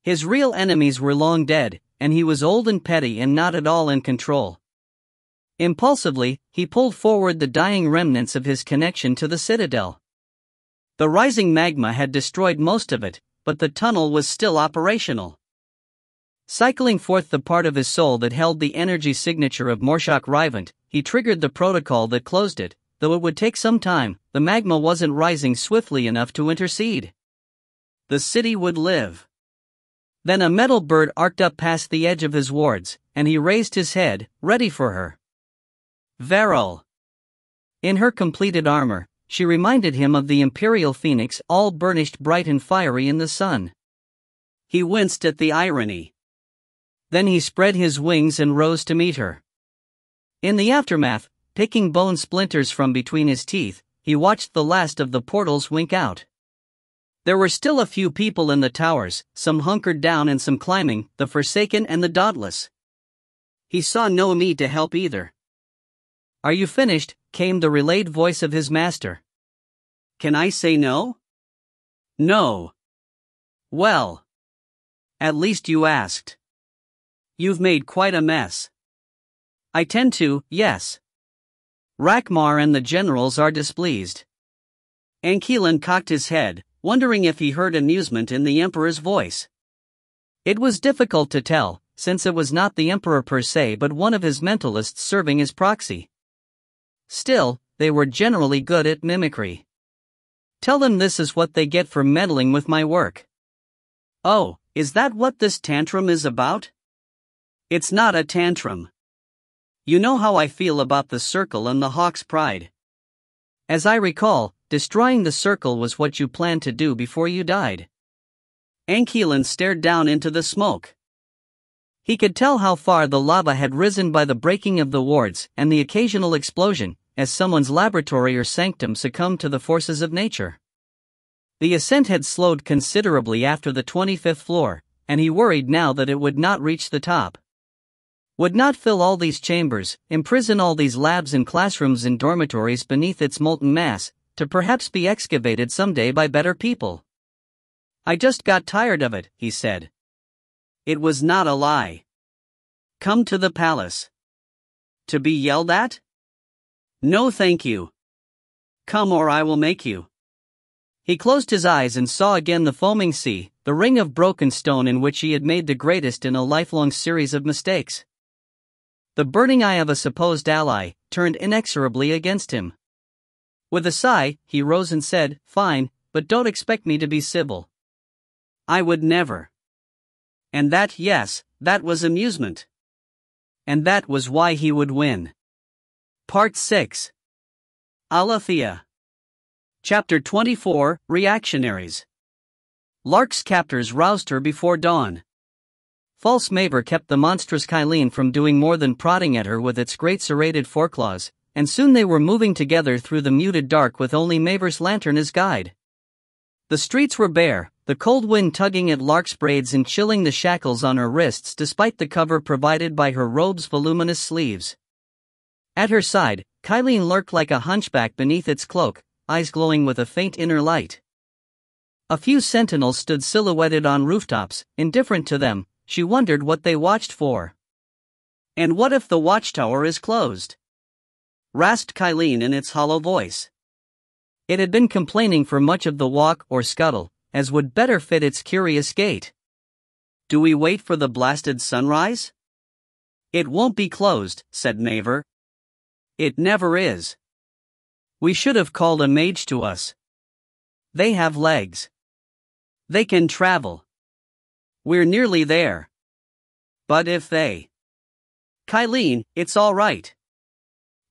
His real enemies were long dead, and he was old and petty and not at all in control. Impulsively, he pulled forward the dying remnants of his connection to the citadel. The rising magma had destroyed most of it, but the tunnel was still operational. Cycling forth the part of his soul that held the energy signature of Morshak Rivant, he triggered the protocol that closed it. Though it would take some time, the magma wasn't rising swiftly enough to intercede. The city would live. Then a metal bird arced up past the edge of his wards, and he raised his head, ready for her. Varel. In her completed armor, she reminded him of the imperial phoenix, all burnished bright and fiery in the sun. He winced at the irony. Then he spread his wings and rose to meet her. In the aftermath, picking bone splinters from between his teeth, he watched the last of the portals wink out. There were still a few people in the towers, some hunkered down and some climbing, the forsaken and the dauntless. He saw no need to help either. "Are you finished?" came the relayed voice of his master. "Can I say no?" "No." "Well. At least you asked. You've made quite a mess." "I tend to, yes. Rakmar and the generals are displeased." Ankelan cocked his head, wondering if he heard amusement in the emperor's voice. It was difficult to tell, since it was not the emperor per se but one of his mentalists serving as proxy. Still, they were generally good at mimicry. "Tell them this is what they get for meddling with my work." "Oh, is that what this tantrum is about?" "It's not a tantrum. You know how I feel about the Circle and the Hawk's Pride. As I recall, destroying the Circle was what you planned to do before you died." Ankelan stared down into the smoke. He could tell how far the lava had risen by the breaking of the wards and the occasional explosion, as someone's laboratory or sanctum succumbed to the forces of nature. The ascent had slowed considerably after the 25th floor, and he worried now that it would not reach the top. Would not fill all these chambers, imprison all these labs and classrooms and dormitories beneath its molten mass, to perhaps be excavated someday by better people. "I just got tired of it," he said. It was not a lie. "Come to the palace." "To be yelled at?" "No thank you. Come or I will make you." He closed his eyes and saw again the foaming sea, the ring of broken stone in which he had made the greatest in a lifelong series of mistakes. The burning eye of a supposed ally turned inexorably against him. With a sigh, he rose and said, "Fine, but don't expect me to be civil." "I would never." And that, yes, that was amusement. And that was why he would win. Part 6. Alethea. Chapter 24, Reactionaries. Lark's captors roused her before dawn. False Maver kept the monstrous Ile-Rien from doing more than prodding at her with its great serrated foreclaws, and soon they were moving together through the muted dark with only Maver's lantern as guide. The streets were bare, the cold wind tugging at Lark's braids and chilling the shackles on her wrists despite the cover provided by her robe's voluminous sleeves. At her side, Ile-Rien lurked like a hunchback beneath its cloak, eyes glowing with a faint inner light. A few sentinels stood silhouetted on rooftops, indifferent to them. She wondered what they watched for. "And what if the watchtower is closed?" rasped Ile-Rien in its hollow voice. It had been complaining for much of the walk or scuttle, as would better fit its curious gait. "Do we wait for the blasted sunrise?" "It won't be closed," said Maver. "It never is. We should have called a mage to us. They have legs. They can travel. We're nearly there. But if they..." "Ile-Rien, it's all right.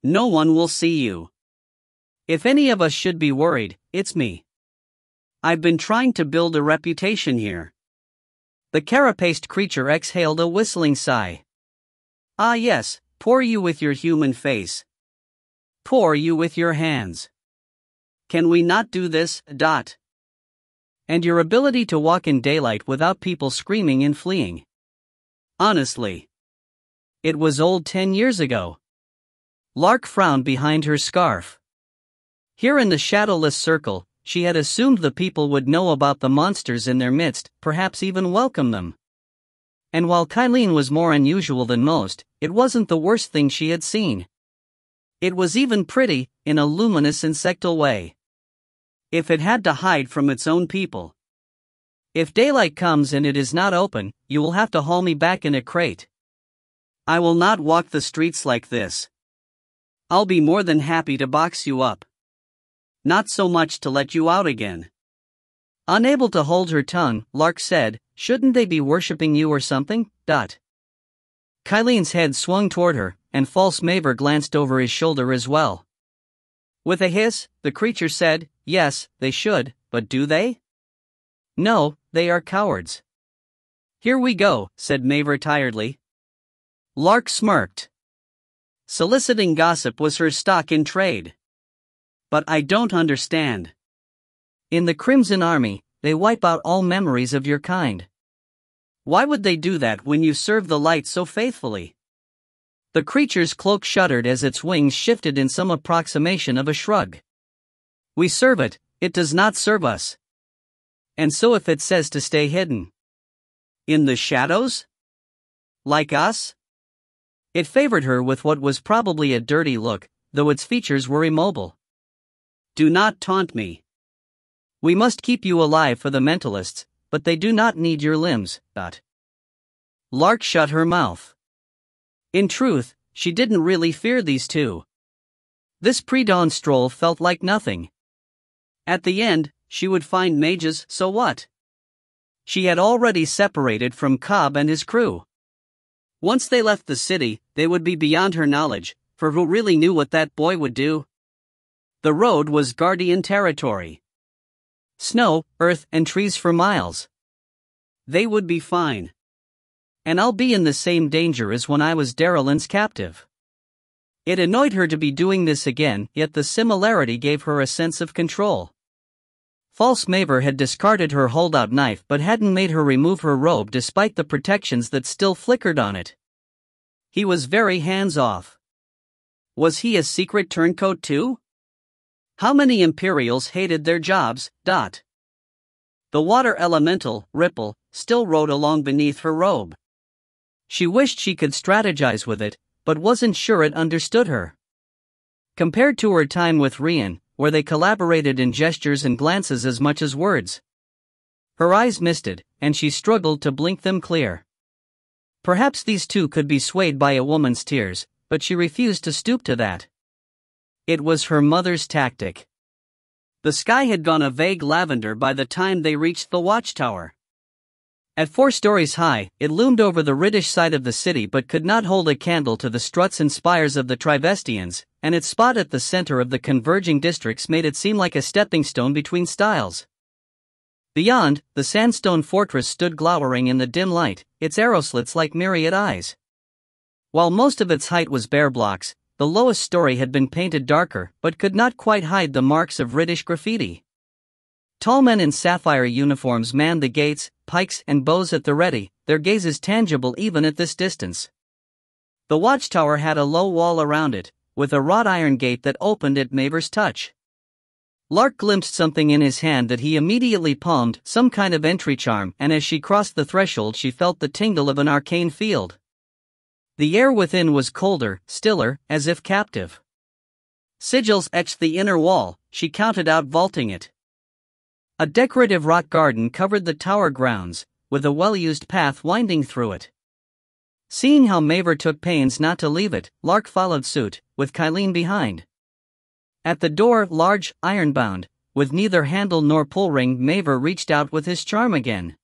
No one will see you. If any of us should be worried, it's me. I've been trying to build a reputation here." The carapaced creature exhaled a whistling sigh. "Ah yes, poor you with your human face. Poor you with your hands. Can we not do this, Dot? And your ability to walk in daylight without people screaming and fleeing. Honestly. It was old 10 years ago." Lark frowned behind her scarf. Here in the shadowless circle, she had assumed the people would know about the monsters in their midst, perhaps even welcome them. And while Ile-Rien was more unusual than most, it wasn't the worst thing she had seen. It was even pretty, in a luminous insectal way. If it had to hide from its own people. If daylight comes and it is not open, you will have to haul me back in a crate. I will not walk the streets like this. I'll be more than happy to box you up. Not so much to let you out again. Unable to hold her tongue, Lark said, shouldn't they be worshipping you or something? Kylene's head swung toward her, and false Maver glanced over his shoulder as well. With a hiss, the creature said, yes, they should, but do they? No, they are cowards. Here we go, said Maver tiredly. Lark smirked. Soliciting gossip was her stock in trade. But I don't understand. In the Crimson Army, they wipe out all memories of your kind. Why would they do that when you serve the light so faithfully? The creature's cloak shuddered as its wings shifted in some approximation of a shrug. We serve it, it does not serve us. And so if it says to stay hidden. In the shadows? Like us? It favored her with what was probably a dirty look, though its features were immobile. Do not taunt me. We must keep you alive for the mentalists, but they do not need your limbs. Lark shut her mouth. In truth, she didn't really fear these two. This pre-dawn stroll felt like nothing. At the end, she would find mages, so what? She had already separated from Cobb and his crew. Once they left the city, they would be beyond her knowledge, for who really knew what that boy would do? The road was Guardian territory. Snow, earth, and trees for miles. They would be fine. And I'll be in the same danger as when I was Darylyn's captive. It annoyed her to be doing this again, yet the similarity gave her a sense of control. False Maver had discarded her holdout knife but hadn't made her remove her robe despite the protections that still flickered on it. He was very hands-off. Was he a secret turncoat too? How many Imperials hated their jobs? The water elemental, Ripple, still rode along beneath her robe. She wished she could strategize with it, but wasn't sure it understood her. Compared to her time with Rien, where they collaborated in gestures and glances as much as words. Her eyes misted, and she struggled to blink them clear. Perhaps these two could be swayed by a woman's tears, but she refused to stoop to that. It was her mother's tactic. The sky had gone a vague lavender by the time they reached the watchtower. At 4 stories high, it loomed over the Riddish side of the city but could not hold a candle to the struts and spires of the Trivestians, and its spot at the center of the converging districts made it seem like a stepping stone between styles. Beyond, the sandstone fortress stood glowering in the dim light, its arrow slits like myriad eyes. While most of its height was bare blocks, the lowest story had been painted darker but could not quite hide the marks of Riddish graffiti. Tall men in sapphire uniforms manned the gates, pikes and bows at the ready, their gazes tangible even at this distance. The watchtower had a low wall around it, with a wrought iron gate that opened at Maver's touch. Lark glimpsed something in his hand that he immediately palmed, some kind of entry charm, and as she crossed the threshold she felt the tingle of an arcane field. The air within was colder, stiller, as if captive. Sigils etched the inner wall, she counted out vaulting it. A decorative rock garden covered the tower grounds, with a well-used path winding through it. Seeing how Maver took pains not to leave it, Lark followed suit, with Kylene behind. At the door, large, iron-bound, with neither handle nor pull ring, Maver reached out with his charm again.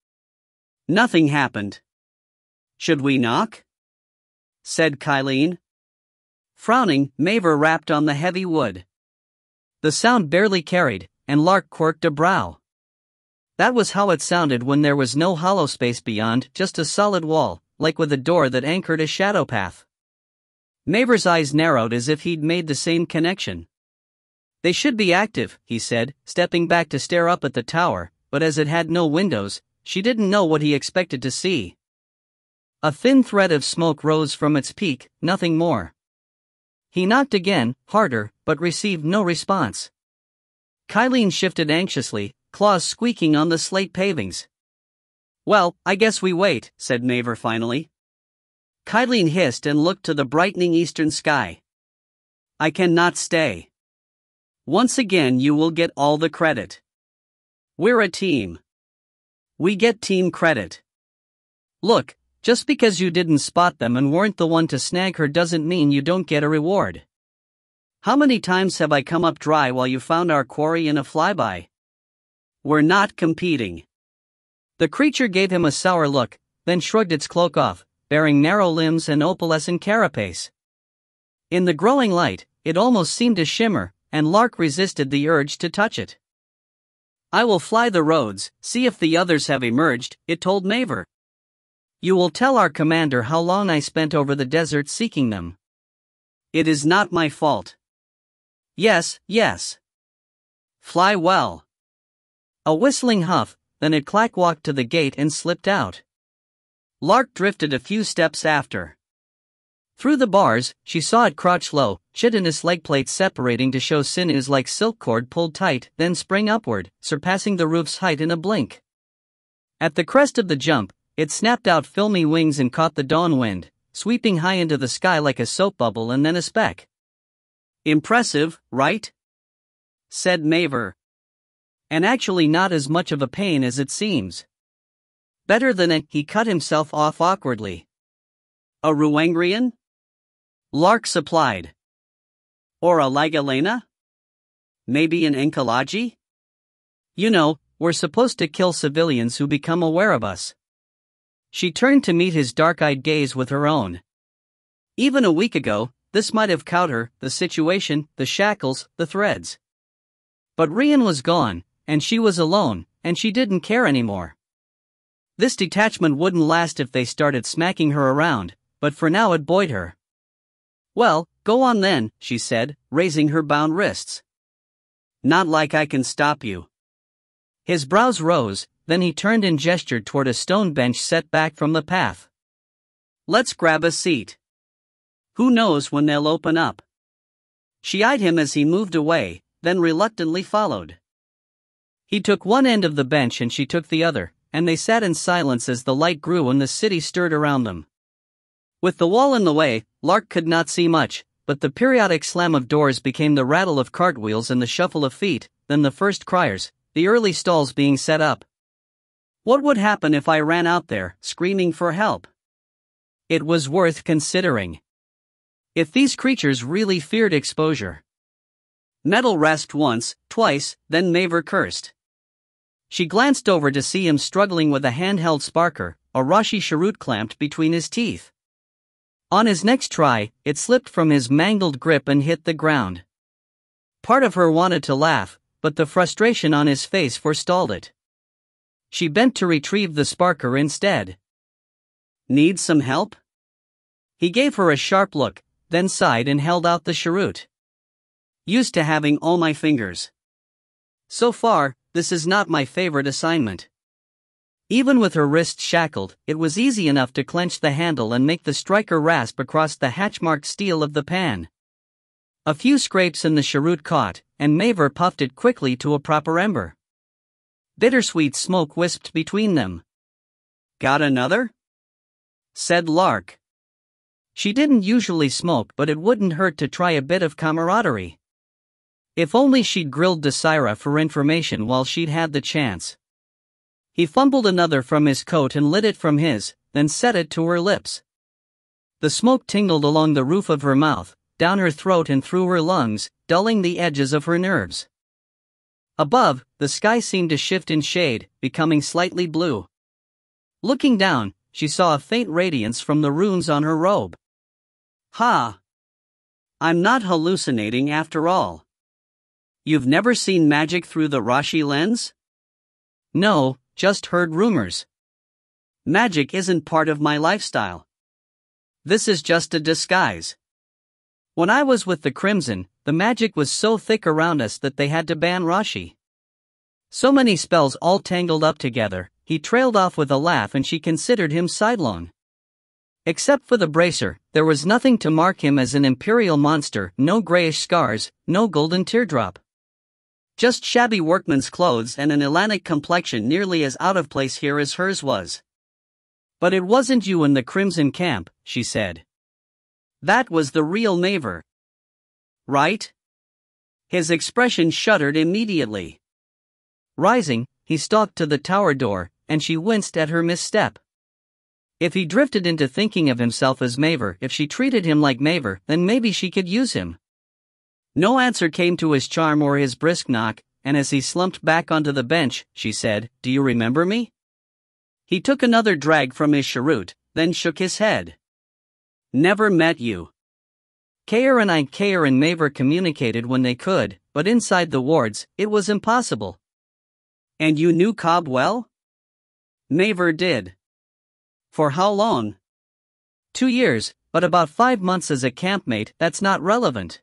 Nothing happened. Should we knock? Said Kylene. Frowning, Maver rapped on the heavy wood. The sound barely carried, and Lark quirked a brow. That was how it sounded when there was no hollow space beyond, just a solid wall, like with a door that anchored a shadow path. Maver's eyes narrowed as if he'd made the same connection. They should be active, he said, stepping back to stare up at the tower, but as it had no windows, she didn't know what he expected to see. A thin thread of smoke rose from its peak, nothing more. He knocked again, harder, but received no response. Kylene shifted anxiously, claws squeaking on the slate pavings. Well, I guess we wait, said Maver finally. Kylene hissed and looked to the brightening eastern sky. I cannot stay. Once again you will get all the credit. We're a team. We get team credit. Look, just because you didn't spot them and weren't the one to snag her doesn't mean you don't get a reward. How many times have I come up dry while you found our quarry in a flyby? We're not competing. The creature gave him a sour look, then shrugged its cloak off, bearing narrow limbs and opalescent carapace. In the growing light, it almost seemed to shimmer, and Lark resisted the urge to touch it. I will fly the roads, see if the others have emerged, it told Maver. You will tell our commander how long I spent over the desert seeking them. It is not my fault. Yes, yes. Fly well. A whistling huff, then it clack-walked to the gate and slipped out. Lark drifted a few steps after. Through the bars, she saw it crouch low, chitinous leg plates separating to show sinews like silk cord pulled tight, then spring upward, surpassing the roof's height in a blink. At the crest of the jump, it snapped out filmy wings and caught the dawn wind, sweeping high into the sky like a soap bubble and then a speck. Impressive, right? Said Maver. And actually not as much of a pain as it seems. Better than it, he cut himself off awkwardly. A Ruangrian? Lark supplied. Or a Ligalena? Maybe an Enkalaji? You know, we're supposed to kill civilians who become aware of us. She turned to meet his dark-eyed gaze with her own. Even a week ago, this might have cowed her, the situation, the shackles, the threads. But Rien was gone, and she was alone, and she didn't care anymore. This detachment wouldn't last if they started smacking her around, but for now it buoyed her. Well, go on then, she said, raising her bound wrists. Not like I can stop you. His brows rose, then he turned and gestured toward a stone bench set back from the path. Let's grab a seat. Who knows when they'll open up? She eyed him as he moved away, then reluctantly followed. He took one end of the bench and she took the other, and they sat in silence as the light grew and the city stirred around them. With the wall in the way, Lark could not see much, but the periodic slam of doors became the rattle of cartwheels and the shuffle of feet, then the first criers, the early stalls being set up. What would happen if I ran out there, screaming for help? It was worth considering. If these creatures really feared exposure. Metal rasped once, twice, then Maver cursed. She glanced over to see him struggling with a handheld sparker, a Rashi cheroot clamped between his teeth. On his next try, it slipped from his mangled grip and hit the ground. Part of her wanted to laugh, but the frustration on his face forestalled it. She bent to retrieve the sparker instead. Need some help? He gave her a sharp look, then sighed and held out the cheroot. Used to having all my fingers. So far, this is not my favorite assignment. Even with her wrists shackled, it was easy enough to clench the handle and make the striker rasp across the hatch-marked steel of the pan. A few scrapes and the cheroot caught, and Maver puffed it quickly to a proper ember. Bittersweet smoke wisped between them. Got another? Said Lark. She didn't usually smoke, but it wouldn't hurt to try a bit of camaraderie. If only she'd grilled Desira for information while she'd had the chance. He fumbled another from his coat and lit it from his, then set it to her lips. The smoke tingled along the roof of her mouth, down her throat and through her lungs, dulling the edges of her nerves. Above, the sky seemed to shift in shade, becoming slightly blue. Looking down, she saw a faint radiance from the runes on her robe. Ha! I'm not hallucinating after all. You've never seen magic through the Rashi lens? No, just heard rumors. Magic isn't part of my lifestyle. This is just a disguise. When I was with the Crimson, the magic was so thick around us that they had to ban Rashi. So many spells all tangled up together, he trailed off with a laugh and she considered him sidelong. Except for the bracer, there was nothing to mark him as an imperial monster, no grayish scars, no golden teardrop. Just shabby workman's clothes and an Ilanic complexion nearly as out of place here as hers was. But it wasn't you in the Crimson camp, she said. That was the real Maver. Right? His expression shuddered immediately. Rising, he stalked to the tower door, and she winced at her misstep. If he drifted into thinking of himself as Maver, if she treated him like Maver, then maybe she could use him. No answer came to his charm or his brisk knock, and as he slumped back onto the bench, she said, "Do you remember me?" He took another drag from his cheroot, then shook his head. "Never met you." Carrion and Maver communicated when they could, but inside the wards, it was impossible. "And you knew Cobb well?" Maver did. "For how long?" 2 years, but about 5 months as a campmate. That's not relevant.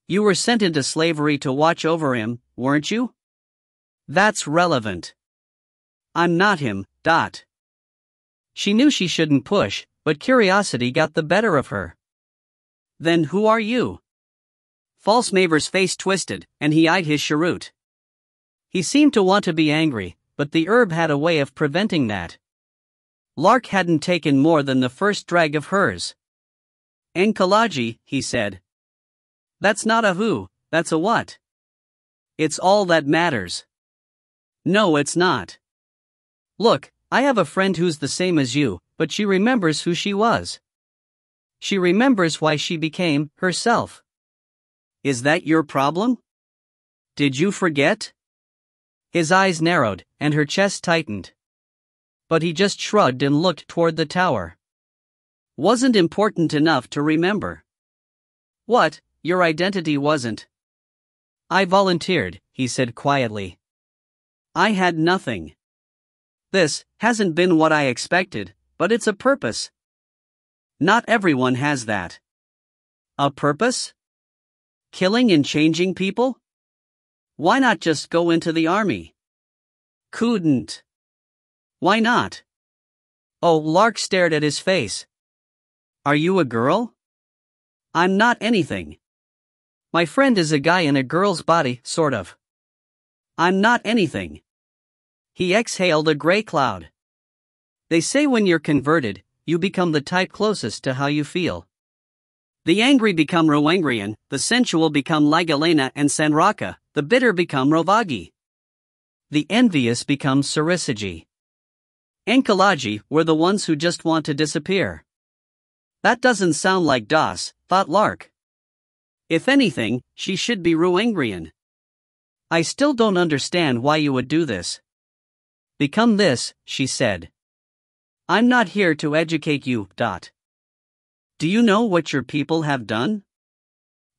"You were sent into slavery to watch over him, weren't you?" "That's relevant." "I'm not him, dot." She knew she shouldn't push, but curiosity got the better of her. "Then who are you?" False Maver's face twisted, and he eyed his cheroot. He seemed to want to be angry, but the herb had a way of preventing that. Lark hadn't taken more than the first drag of hers. "Enkalaji," he said. "That's not a who, that's a what." "It's all that matters." "No, it's not. Look, I have a friend who's the same as you, but she remembers who she was. She remembers why she became herself." "Is that your problem? Did you forget?" His eyes narrowed, and her chest tightened. But he just shrugged and looked toward the tower. "Wasn't important enough to remember." "What, your identity wasn't?" "I volunteered," he said quietly. "I had nothing. This hasn't been what I expected, but it's a purpose." "Not everyone has that." "A purpose? Killing and changing people? Why not just go into the army?" "Couldn't." "Why not?" Oh, Lark stared at his face. "Are you a girl?" "I'm not anything." "My friend is a guy in a girl's body, sort of." "I'm not anything." He exhaled a gray cloud. "They say when you're converted, you become the type closest to how you feel. The angry become Roengrian, the sensual become Ligalena and Sanraka, the bitter become Rovagi. The envious become Sarasagi. Enkalaji were the ones who just want to disappear." That doesn't sound like Das, thought Lark. If anything, she should be Roengrian. "I still don't understand why you would do this." "Become this," she said. "I'm not here to educate you, dot. Do you know what your people have done?"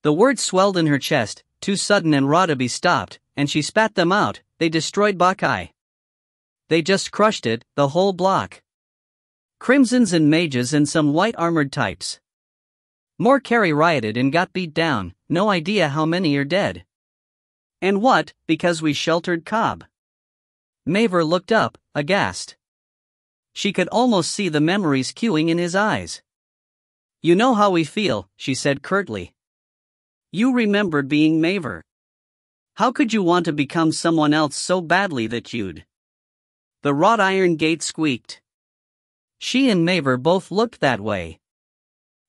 The words swelled in her chest, too sudden and raw to be stopped, and she spat them out. "They destroyed Bakai. They just crushed it, the whole block. Crimsons and mages and some white-armored types. More carry rioted and got beat down, no idea how many are dead." "And what, because we sheltered Cobb?" Maver looked up, aghast. She could almost see the memories queuing in his eyes. "You know how we feel," she said curtly. "You remember being Maver. How could you want to become someone else so badly that you'd—" The wrought iron gate squeaked. She and Maver both looked that way.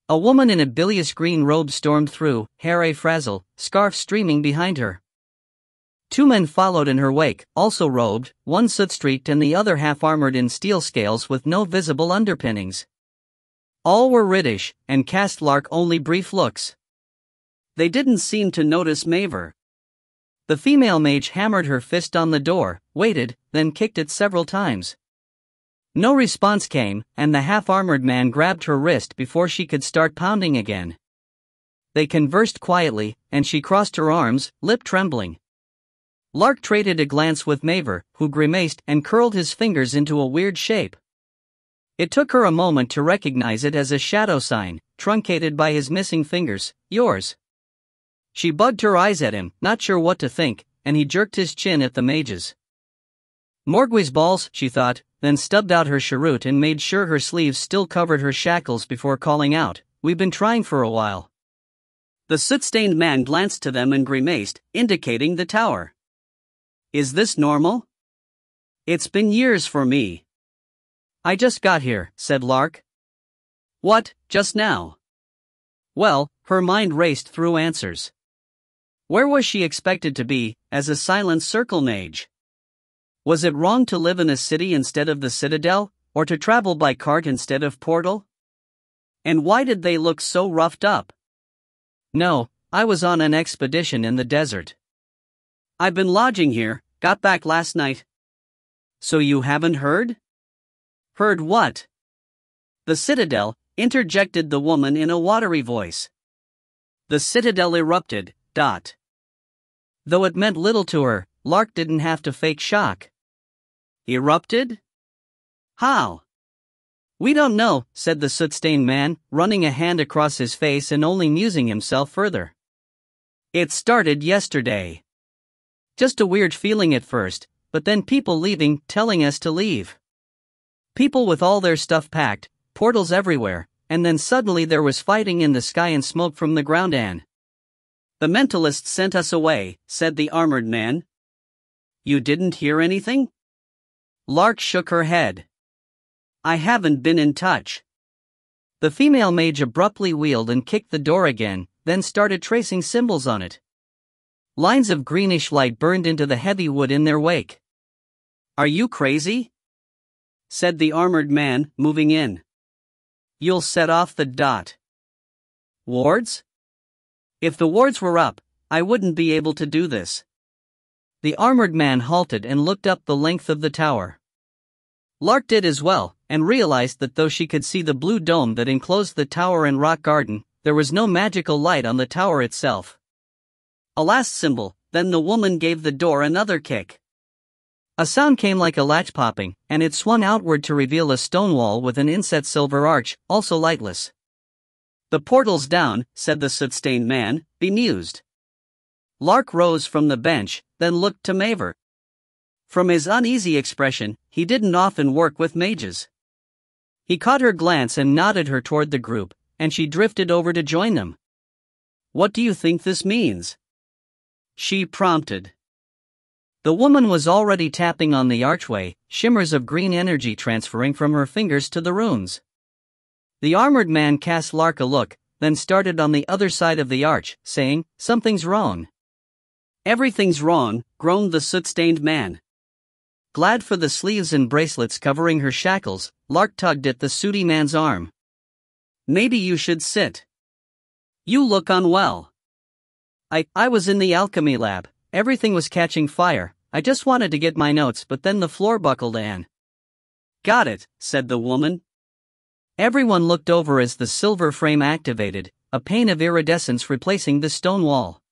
A woman in a bilious green robe stormed through, hair a-frazzle, scarf streaming behind her. 2 men followed in her wake, also robed, one soot-streaked and the other half-armored in steel scales with no visible underpinnings. All were Riddish, and cast Lark only brief looks. They didn't seem to notice Maver. The female mage hammered her fist on the door, waited, then kicked it several times. No response came, and the half-armored man grabbed her wrist before she could start pounding again. They conversed quietly, and she crossed her arms, lip trembling. Lark traded a glance with Maver, who grimaced and curled his fingers into a weird shape. It took her a moment to recognize it as a shadow sign, truncated by his missing fingers. "Yours." She bugged her eyes at him, not sure what to think, and he jerked his chin at the mages. "Morgui's balls," she thought, then stubbed out her cheroot and made sure her sleeves still covered her shackles before calling out, "We've been trying for a while." The soot-stained man glanced to them and grimaced, indicating the tower. "Is this normal?" "It's been years for me." "I just got here," said Lark. "What, just now?" Well, her mind raced through answers. Where was she expected to be, as a silent circle mage? Was it wrong to live in a city instead of the citadel, or to travel by cart instead of portal? And why did they look so roughed up? No, I was on an expedition in the desert. I've been lodging here, got back last night. So you haven't heard? Heard what? The citadel, interjected the woman in a watery voice. The citadel erupted, ... Though it meant little to her, Lark didn't have to fake shock. Erupted? How? We don't know, said the soot-stained man, running a hand across his face and only musing himself further. It started yesterday. Just a weird feeling at first, but then people leaving, telling us to leave. People with all their stuff packed, portals everywhere, and then suddenly there was fighting in the sky and smoke from the ground and... The mentalist sent us away, said the armored man. You didn't hear anything? Lark shook her head. I haven't been in touch. The female mage abruptly wheeled and kicked the door again, then started tracing symbols on it. Lines of greenish light burned into the heavy wood in their wake. Are you crazy? Said the armored man, moving in. You'll set off the ... Wards? If the wards were up, I wouldn't be able to do this. The armored man halted and looked up the length of the tower. Lark did as well, and realized that though she could see the blue dome that enclosed the tower and rock garden, there was no magical light on the tower itself. A last symbol, then the woman gave the door another kick. A sound came like a latch popping, and it swung outward to reveal a stone wall with an inset silver arch, also lightless. The portal's down, said the soot-stained man, bemused. Lark rose from the bench, then looked to Maver. From his uneasy expression, he didn't often work with mages. He caught her glance and nodded her toward the group, and she drifted over to join them. What do you think this means? She prompted. The woman was already tapping on the archway, shimmers of green energy transferring from her fingers to the runes. The armored man cast Lark a look, then started on the other side of the arch, saying, Something's wrong. Everything's wrong, groaned the soot-stained man. Glad for the sleeves and bracelets covering her shackles, Lark tugged at the sooty man's arm. Maybe you should sit. You look unwell. I was in the alchemy lab, everything was catching fire, I just wanted to get my notes but then the floor buckled and... Got it, said the woman. Everyone looked over as the silver frame activated, a pane of iridescence replacing the stone wall.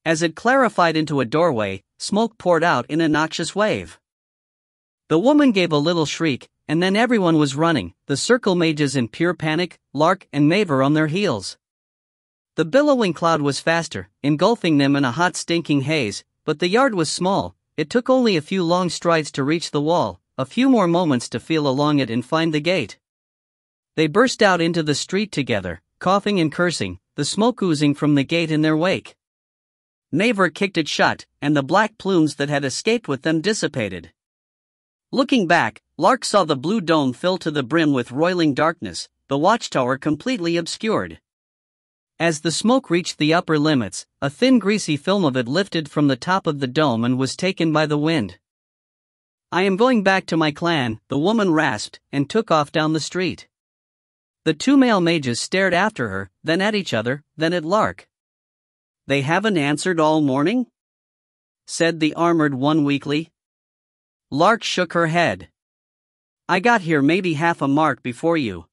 As it clarified into a doorway, smoke poured out in a noxious wave. The woman gave a little shriek, and then everyone was running, the circle mages in pure panic, Lark and Maver on their heels. The billowing cloud was faster, engulfing them in a hot stinking haze, but the yard was small, it took only a few long strides to reach the wall, a few more moments to feel along it and find the gate. They burst out into the street together, coughing and cursing, the smoke oozing from the gate in their wake. Maver kicked it shut, and the black plumes that had escaped with them dissipated. Looking back, Lark saw the blue dome fill to the brim with roiling darkness, the watchtower completely obscured. As the smoke reached the upper limits, a thin greasy film of it lifted from the top of the dome and was taken by the wind. I am going back to my clan, the woman rasped, and took off down the street. The two male mages stared after her, then at each other, then at Lark. They haven't answered all morning? Said the armored one weakly. Lark shook her head. I got here maybe half a mark before you.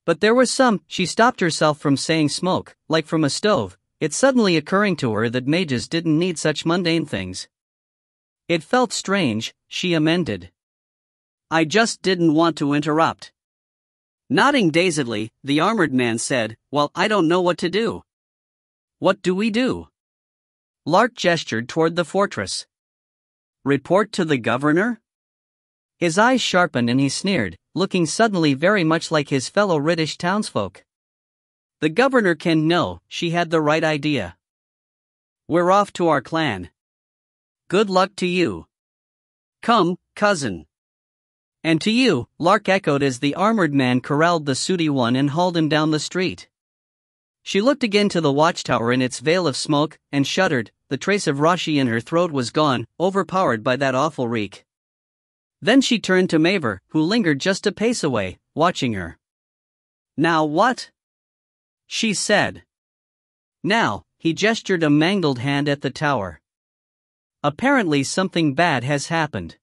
But there was some, she stopped herself from saying smoke, like from a stove, it suddenly occurring to her that mages didn't need such mundane things. It felt strange, she amended. I just didn't want to interrupt. Nodding dazedly, the armored man said, Well, I don't know what to do. What do we do? Lark gestured toward the fortress. Report to the governor? His eyes sharpened and he sneered, looking suddenly very much like his fellow Riddish townsfolk. The governor can know, she had the right idea. We're off to our clan. Good luck to you. Come, cousin. And to you, Lark echoed as the armored man corralled the sooty one and hauled him down the street. She looked again to the watchtower in its veil of smoke, and shuddered. The trace of Rashi in her throat was gone, overpowered by that awful reek. Then she turned to Maver, who lingered just a pace away, watching her. "Now what?" she said. "Now," he gestured a mangled hand at the tower. "Apparently something bad has happened.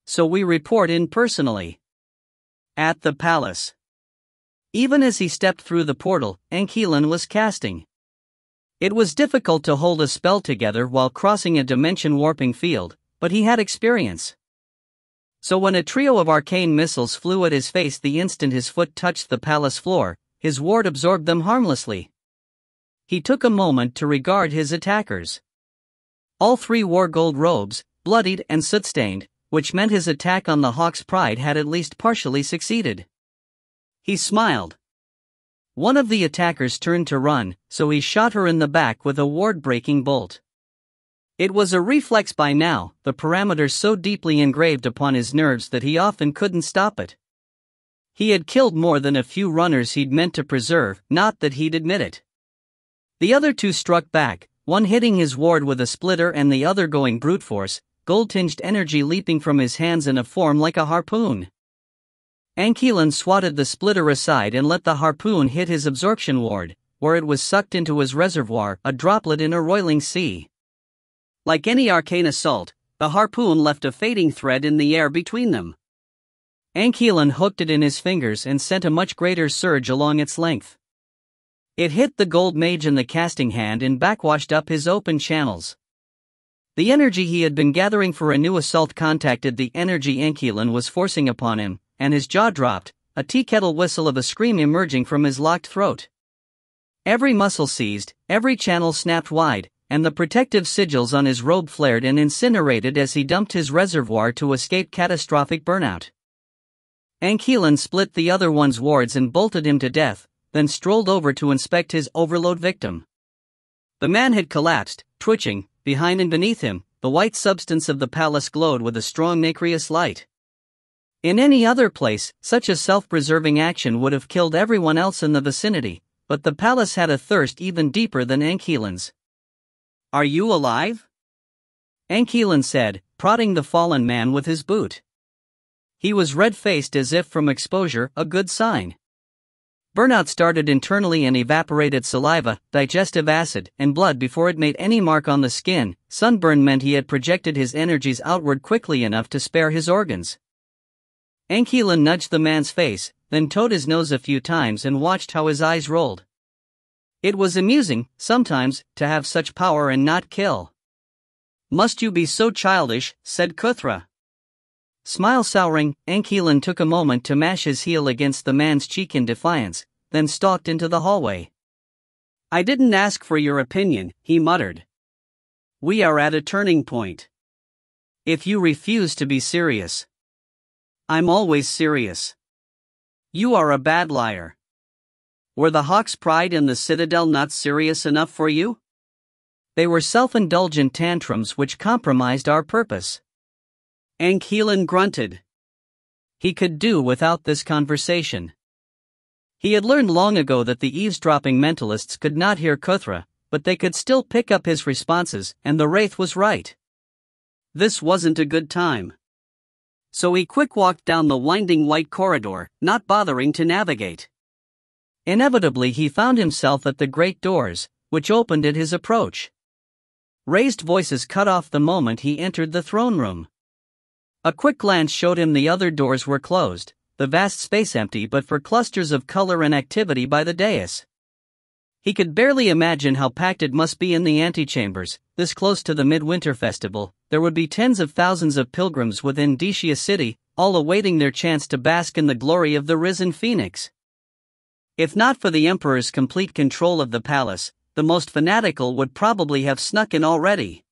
So we report in personally. At the palace." Even as he stepped through the portal, Ankelan was casting. It was difficult to hold a spell together while crossing a dimension-warping field, but he had experience. So when a trio of arcane missiles flew at his face the instant his foot touched the palace floor, his ward absorbed them harmlessly. He took a moment to regard his attackers. All three wore gold robes, bloodied and soot-stained, which meant his attack on the Hawk's Pride had at least partially succeeded. He smiled. One of the attackers turned to run, so he shot her in the back with a ward-breaking bolt. It was a reflex by now, the parameters so deeply engraved upon his nerves that he often couldn't stop it. He had killed more than a few runners he'd meant to preserve, not that he'd admit it. The other two struck back, one hitting his ward with a splitter and the other going brute force, gold-tinged energy leaping from his hands in a form like a harpoon. Ankelan swatted the splitter aside and let the harpoon hit his absorption ward, where it was sucked into his reservoir, a droplet in a roiling sea. Like any arcane assault, the harpoon left a fading thread in the air between them. Ankelan hooked it in his fingers and sent a much greater surge along its length. It hit the gold mage in the casting hand and backwashed up his open channels. The energy he had been gathering for a new assault contacted the energy Ankelan was forcing upon him, and his jaw dropped, a tea-kettle whistle of a scream emerging from his locked throat. Every muscle seized, every channel snapped wide, and the protective sigils on his robe flared and incinerated as he dumped his reservoir to escape catastrophic burnout. Ankelan split the other one's wards and bolted him to death, then strolled over to inspect his overload victim. The man had collapsed, twitching. Behind and beneath him, the white substance of the palace glowed with a strong nacreous light. In any other place, such a self-preserving action would have killed everyone else in the vicinity, but the palace had a thirst even deeper than Ankelan's. "Are you alive?" Ankelan said, prodding the fallen man with his boot. He was red-faced as if from exposure, a good sign. Burnout started internally and evaporated saliva, digestive acid, and blood before it made any mark on the skin. Sunburn meant he had projected his energies outward quickly enough to spare his organs. Ankelan nudged the man's face, then toed his nose a few times and watched how his eyes rolled. It was amusing, sometimes, to have such power and not kill. "Must you be so childish," said Kuthra. Smile souring, Ankelan took a moment to mash his heel against the man's cheek in defiance, then stalked into the hallway. "I didn't ask for your opinion," he muttered. "We are at a turning point. If you refuse to be serious..." "I'm always serious." "You are a bad liar." "Were the Hawk's Pride and the Citadel not serious enough for you?" "They were self-indulgent tantrums which compromised our purpose." Ankelan grunted. He could do without this conversation. He had learned long ago that the eavesdropping mentalists could not hear Kuthra, but they could still pick up his responses, and the Wraith was right. This wasn't a good time. So he quick-walked down the winding white corridor, not bothering to navigate. Inevitably he found himself at the great doors, which opened at his approach. Raised voices cut off the moment he entered the throne room. A quick glance showed him the other doors were closed, the vast space empty but for clusters of color and activity by the dais. He could barely imagine how packed it must be in the antechambers. This close to the midwinter festival, there would be tens of thousands of pilgrims within Dishia City, all awaiting their chance to bask in the glory of the risen phoenix. If not for the Emperor's complete control of the palace, the most fanatical would probably have snuck in already.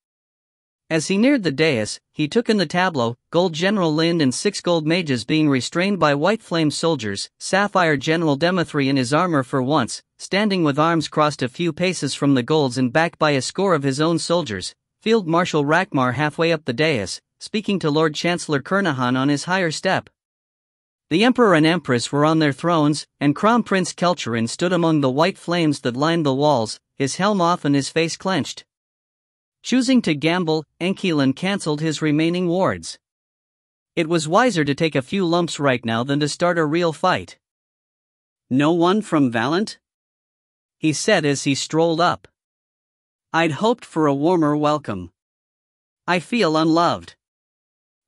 As he neared the dais, he took in the tableau, gold General Lind and 6 gold mages being restrained by white flame soldiers, sapphire General Demetri in his armor for once, standing with arms crossed a few paces from the golds and backed by a score of his own soldiers, Field Marshal Rakmar halfway up the dais, speaking to Lord Chancellor Kernahan on his higher step. The emperor and empress were on their thrones, and Crown Prince Ile-Rien stood among the white flames that lined the walls, his helm off and his face clenched. Choosing to gamble, Ile-Rien cancelled his remaining wards. It was wiser to take a few lumps right now than to start a real fight. "No one from Valent?" he said as he strolled up. "I'd hoped for a warmer welcome. I feel unloved."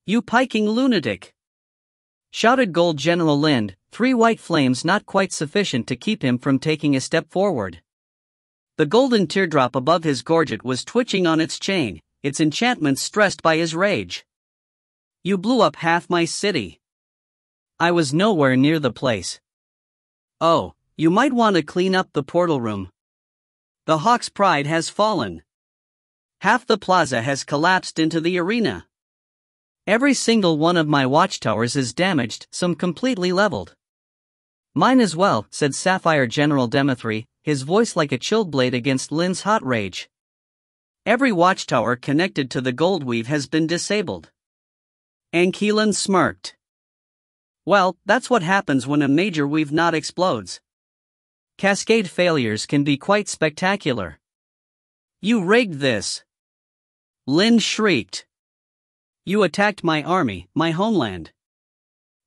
"You piking lunatic!" shouted Gold General Lind, 3 white flames not quite sufficient to keep him from taking a step forward. The golden teardrop above his gorget was twitching on its chain, its enchantment stressed by his rage. "You blew up half my city. I was nowhere near the place. Oh, you might want to clean up the portal room. The Hawk's pride has fallen. Half the plaza has collapsed into the arena. Every single one of my watchtowers is damaged, some completely leveled." "Mine as well," said Sapphire General Demetri, his voice like a chilled blade against Lin's hot rage. "Every watchtower connected to the gold weave has been disabled." Ile-Rien smirked. "Well, that's what happens when a major weave knot explodes. Cascade failures can be quite spectacular." "You rigged this!" Lin shrieked. "You attacked my army, my homeland.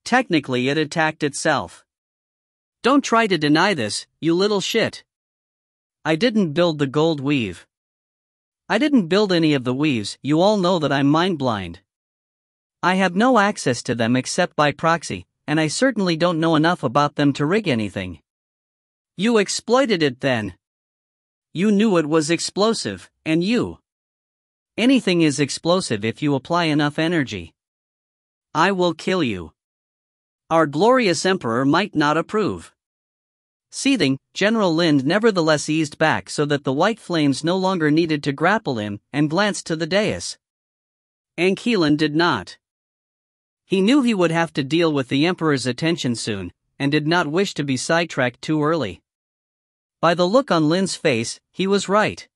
Technically it attacked itself. Don't try to deny this, you little shit. I didn't build the gold weave. I didn't build any of the weaves, you all know that I'm mind-blind. I have no access to them except by proxy, and I certainly don't know enough about them to rig anything." "You exploited it then. You knew it was explosive, and you. Anything is explosive if you apply enough energy. I will kill you. Our glorious emperor might not approve." Seething, General Lind nevertheless eased back so that the white flames no longer needed to grapple him, and glanced to the dais. Ile-Rien did not. He knew he would have to deal with the emperor's attention soon, and did not wish to be sidetracked too early. By the look on Lin's face, he was right.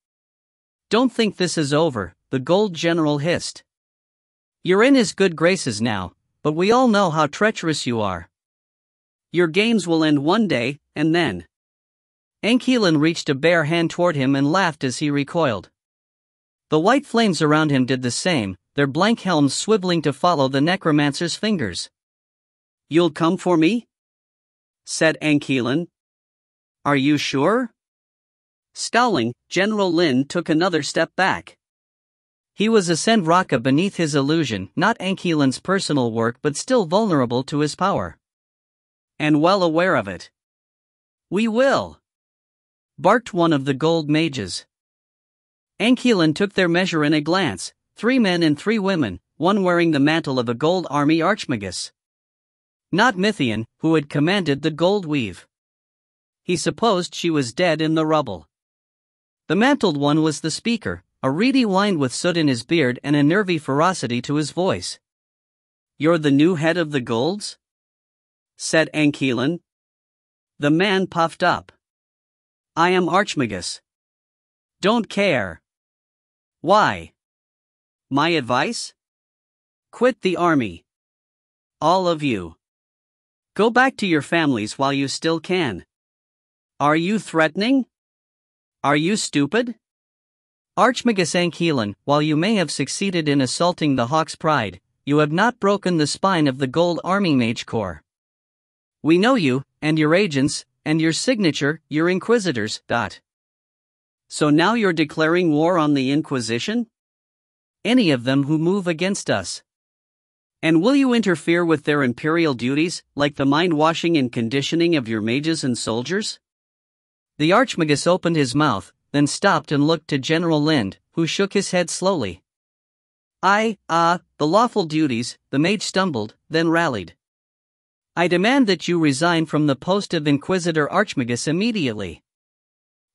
"Don't think this is over," the Gold General hissed. "You're in his good graces now, but we all know how treacherous you are. Your games will end one day, and then." Ile-Rien reached a bare hand toward him and laughed as he recoiled. The white flames around him did the same, their blank helms swiveling to follow the necromancer's fingers. "You'll come for me?" said Ile-Rien. "Are you sure?" Scowling, General Lin took another step back. He was a Senraka beneath his illusion, not Ile-Rien's personal work but still vulnerable to his power. And well aware of it. "We will," barked one of the gold mages. Ile-Rien took their measure in a glance, 3 men and 3 women, one wearing the mantle of a gold army archmagus. Not Mythian, who had commanded the gold weave. He supposed she was dead in the rubble. The mantled one was the speaker, a reedy wind with soot in his beard and a nervy ferocity to his voice. "You're the new head of the golds?" said Ile-Rien. The man puffed up. "I am Archmagus. Don't care." "Why?" "My advice? Quit the army. All of you. Go back to your families while you still can." "Are you threatening? Are you stupid?" Archmagus Ile-Rien, while you may have succeeded in assaulting the Hawk's pride, you have not broken the spine of the Gold Army Mage Corps. We know you, and your agents, and your signature, your inquisitors. So now you're declaring war on the Inquisition? Any of them who move against us. And will you interfere with their imperial duties, like the mind-washing and conditioning of your mages and soldiers? The Archmagus opened his mouth, then stopped and looked to General Lind, who shook his head slowly. The lawful duties," the mage stumbled, then rallied. "I demand that you resign from the post of Inquisitor Archmagus immediately.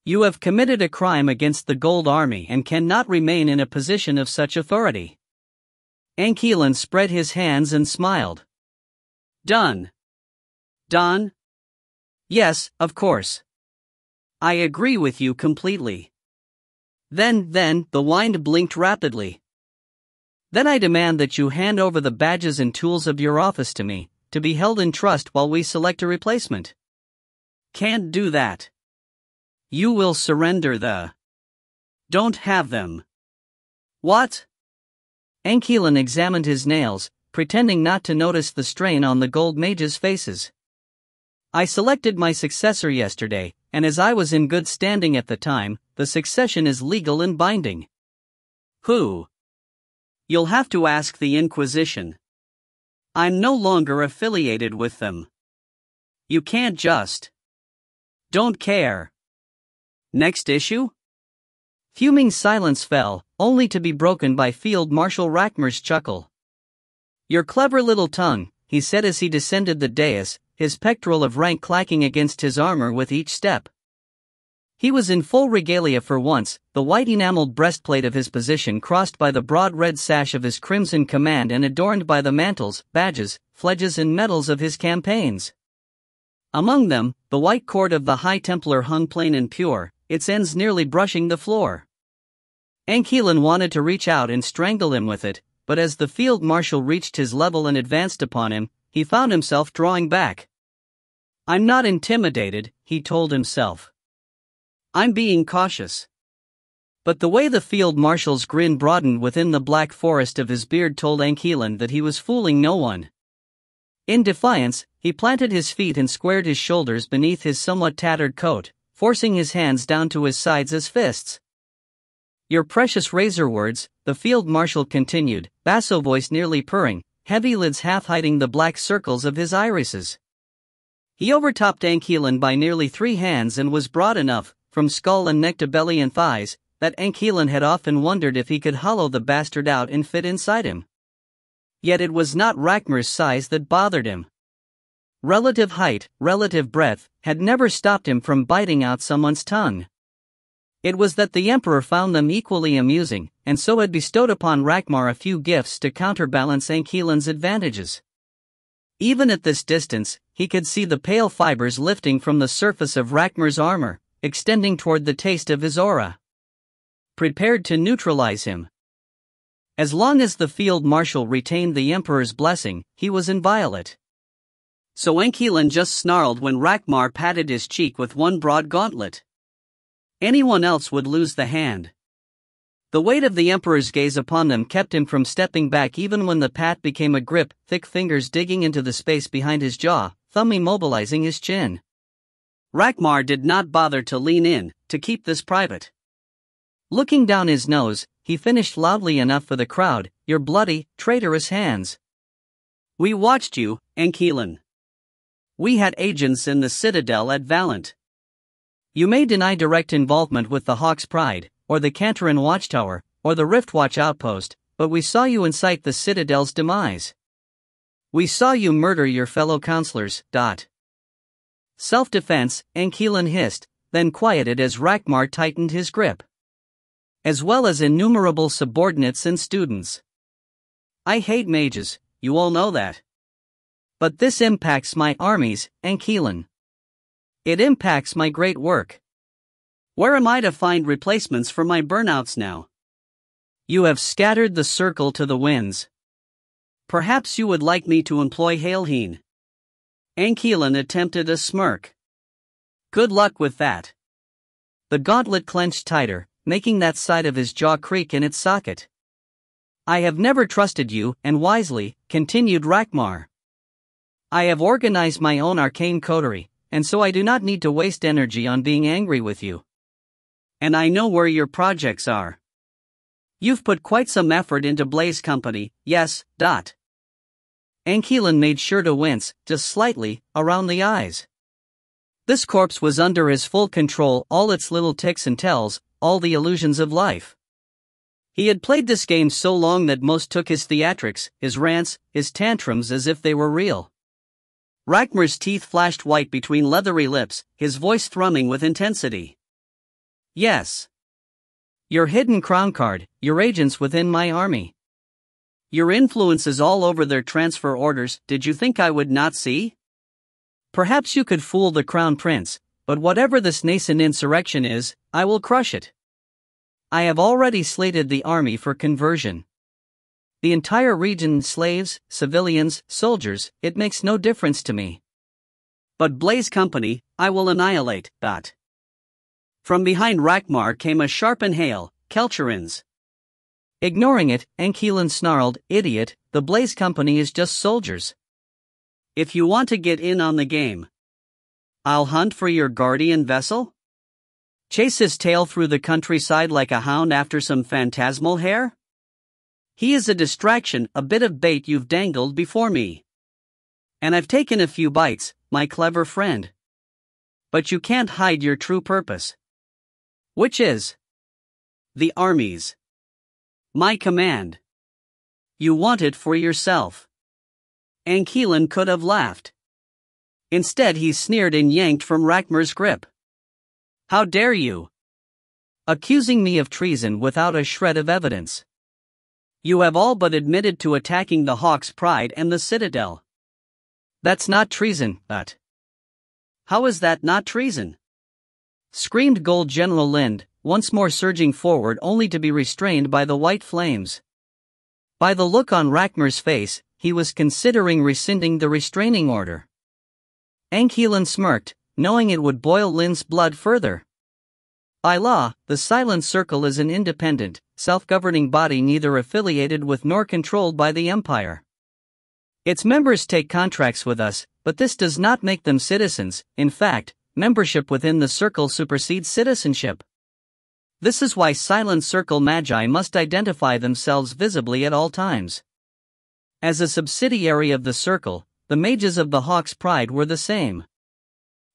You have committed a crime against the Gold Army and cannot remain in a position of such authority." Ile-Rien spread his hands and smiled. "Done. Done? Yes, of course. I agree with you completely." Then, the wind blinked rapidly. "Then I demand that you hand over the badges and tools of your office to me, to be held in trust while we select a replacement. Can't do that. You will surrender the. Don't have them. What? Anquilin examined his nails, pretending not to notice the strain on the gold mages' faces. I selected my successor yesterday, and as I was in good standing at the time, the succession is legal and binding. Who? You'll have to ask the Inquisition. I'm no longer affiliated with them. You can't just. Don't care. Next issue? Fuming silence fell, only to be broken by Field Marshal Rackmer's chuckle. Your clever little tongue, he said as he descended the dais, his pectoral of rank clacking against his armor with each step. He was in full regalia for once, the white enameled breastplate of his position crossed by the broad red sash of his crimson command and adorned by the mantles, badges, fledges and medals of his campaigns. Among them, the white cord of the High Templar hung plain and pure, its ends nearly brushing the floor. Anquilin wanted to reach out and strangle him with it, but as the field marshal reached his level and advanced upon him, he found himself drawing back. I'm not intimidated, he told himself. I'm being cautious. But the way the field marshal's grin broadened within the black forest of his beard told Anquilin that he was fooling no one. In defiance, he planted his feet and squared his shoulders beneath his somewhat tattered coat, forcing his hands down to his sides as fists. Your precious razor words, the field marshal continued, basso voice nearly purring, heavy lids half hiding the black circles of his irises. He overtopped Anquilin by nearly 3 hands and was broad enough, from skull and neck to belly and thighs, that Anquilin had often wondered if he could hollow the bastard out and fit inside him. Yet it was not Rackmer's size that bothered him. Relative height, relative breadth, had never stopped him from biting out someone's tongue. It was that the Emperor found them equally amusing, and so had bestowed upon Rackmar a few gifts to counterbalance Anquilin's advantages. Even at this distance, he could see the pale fibers lifting from the surface of Rackmer's armor, extending toward the taste of his aura. Prepared to neutralize him. As long as the field marshal retained the Emperor's blessing, he was inviolate. So Anquilin just snarled when Rackmar patted his cheek with one broad gauntlet. Anyone else would lose the hand. The weight of the Emperor's gaze upon them kept him from stepping back even when the pat became a grip, thick fingers digging into the space behind his jaw, thumb immobilizing his chin. Rackmar did not bother to lean in, to keep this private. Looking down his nose, he finished loudly enough for the crowd, your bloody, traitorous hands. We watched you, Anquilin. We had agents in the Citadel at Valent. You may deny direct involvement with the Hawk's Pride, or the Cantarin Watchtower, or the Riftwatch outpost, but we saw you incite the Citadel's demise. We saw you murder your fellow counselors. Self-defense, Anquilin hissed, then quieted as Rackmar tightened his grip. As well as innumerable subordinates and students. I hate mages, you all know that. But this impacts my armies, Anquilin. It impacts my great work. Where am I to find replacements for my burnouts now? You have scattered the circle to the winds. Perhaps you would like me to employ Ile-Rien. Anquilin attempted a smirk. Good luck with that. The gauntlet clenched tighter, making that side of his jaw creak in its socket. I have never trusted you, and wisely, continued Rackmar. I have organized my own arcane coterie, and so I do not need to waste energy on being angry with you. And I know where your projects are. You've put quite some effort into Blaze Company, yes. Anquilin made sure to wince, just slightly, around the eyes. This corpse was under his full control, all its little ticks and tells, all the illusions of life. He had played this game so long that most took his theatrics, his rants, his tantrums as if they were real. Rackmer's teeth flashed white between leathery lips, his voice thrumming with intensity. Yes. Your hidden crown card, your agents within my army. Your influences all over their transfer orders, did you think I would not see? Perhaps you could fool the crown prince, but whatever this nascent insurrection is, I will crush it. I have already slated the army for conversion. The entire region, slaves, civilians, soldiers, it makes no difference to me. But Blaze Company, I will annihilate, that. From behind Rakmar came a sharpened hail, Kelcherins. Ignoring it, Ankelan snarled, idiot, the Blaze Company is just soldiers. If you want to get in on the game, I'll hunt for your guardian vessel? Chase his tail through the countryside like a hound after some phantasmal hare? He is a distraction, a bit of bait you've dangled before me. And I've taken a few bites, my clever friend. But you can't hide your true purpose. Which is the armies. My command. You want it for yourself. Ankelan could have laughed. Instead he sneered and yanked from Rakmar's grip. How dare you? Accusing me of treason without a shred of evidence. You have all but admitted to attacking the Hawk's Pride and the Citadel. That's not treason, but. How is that not treason? Screamed Gold General Lind, once more surging forward only to be restrained by the white flames. By the look on Rakmar's face, he was considering rescinding the restraining order. Ankelan smirked, knowing it would boil Lind's blood further. By law, the Silent Circle is an independent, self-governing body neither affiliated with nor controlled by the Empire. Its members take contracts with us, but this does not make them citizens. In fact, membership within the Circle supersedes citizenship. This is why Silent Circle Magi must identify themselves visibly at all times. As a subsidiary of the Circle, the mages of the Hawk's Pride were the same.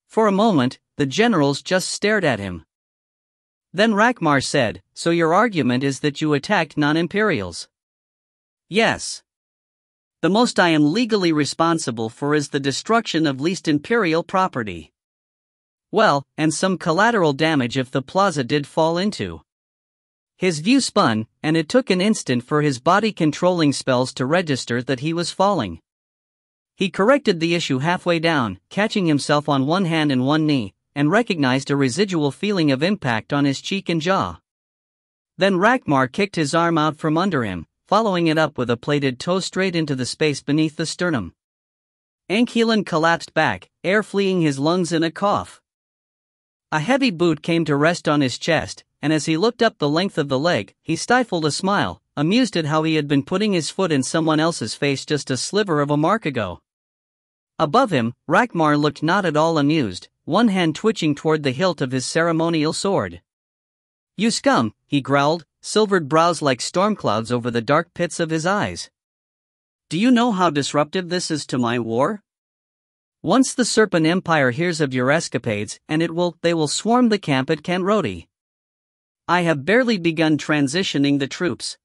For a moment, the generals just stared at him. Then Rakmar said, so your argument is that you attacked non-Imperials? Yes. The most I am legally responsible for is the destruction of leased Imperial property. Well, and some collateral damage if the plaza did fall into. His view spun, and it took an instant for his body-controlling spells to register that he was falling. He corrected the issue halfway down, catching himself on one hand and one knee, and recognized a residual feeling of impact on his cheek and jaw. Then Rakmar kicked his arm out from under him, following it up with a plated toe straight into the space beneath the sternum. Ankelan collapsed back, air fleeing his lungs in a cough. A heavy boot came to rest on his chest, and as he looked up the length of the leg, he stifled a smile, amused at how he had been putting his foot in someone else's face just a sliver of a mark ago. Above him, Rakmar looked not at all amused, one hand twitching toward the hilt of his ceremonial sword. You scum, he growled, silvered brows like storm clouds over the dark pits of his eyes. Do you know how disruptive this is to my war? Once the Serpent Empire hears of your escapades, and they will swarm the camp at Kenrodi. I have barely begun transitioning the troops.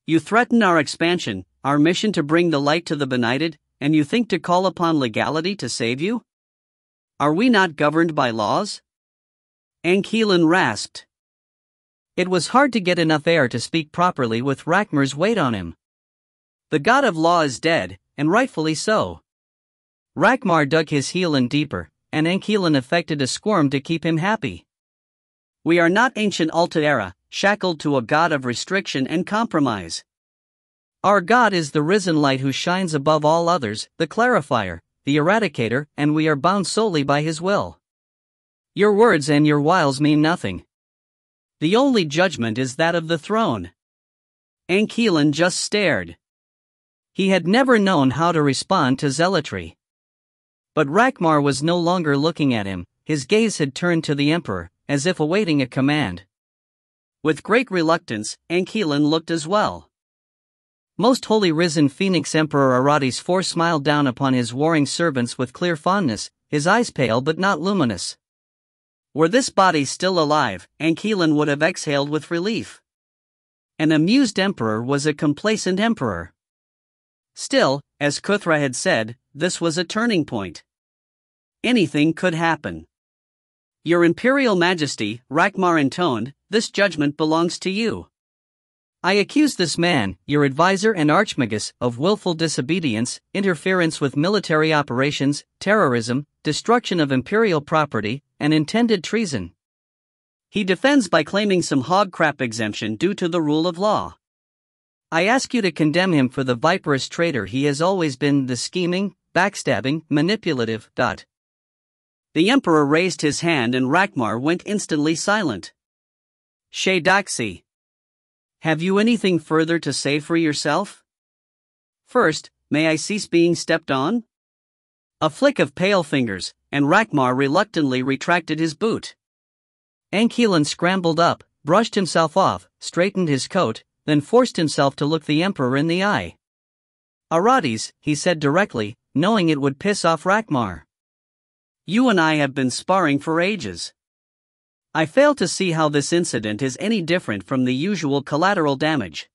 You threaten our expansion, our mission to bring the light to the benighted, and you think to call upon legality to save you? Are we not governed by laws? Ankelan rasped. It was hard to get enough air to speak properly with Rakmar's weight on him. The god of law is dead, and rightfully so. Rakmar dug his heel in deeper, and Ankelan affected a squirm to keep him happy. We are not ancient Altaera, shackled to a god of restriction and compromise. Our God is the risen light who shines above all others, the clarifier, the eradicator, and we are bound solely by his will. Your words and your wiles mean nothing. The only judgment is that of the throne. Ankelan just stared. He had never known how to respond to zealotry. But Rakmar was no longer looking at him, his gaze had turned to the Emperor, as if awaiting a command. With great reluctance, Ankelan looked as well. Most holy risen Phoenix Emperor Arades IV smiled down upon his warring servants with clear fondness, his eyes pale but not luminous. Were this body still alive, Ankelan would have exhaled with relief. An amused emperor was a complacent emperor. Still, as Kuthra had said, this was a turning point. Anything could happen. Your Imperial Majesty, Rakmar intoned, this judgment belongs to you. I accuse this man, your advisor and archmagus, of willful disobedience, interference with military operations, terrorism, destruction of imperial property, and intended treason. He defends by claiming some hog crap exemption due to the rule of law. I ask you to condemn him for the viperous traitor he has always been, the scheming, backstabbing, manipulative. The emperor raised his hand and Rakmar went instantly silent. Shadaxi. Have you anything further to say for yourself? First, may I cease being stepped on? A flick of pale fingers, and Rakmar reluctantly retracted his boot. Ankelan scrambled up, brushed himself off, straightened his coat, then forced himself to look the emperor in the eye. Arades, he said directly, knowing it would piss off Rakmar. You and I have been sparring for ages. I fail to see how this incident is any different from the usual collateral damage.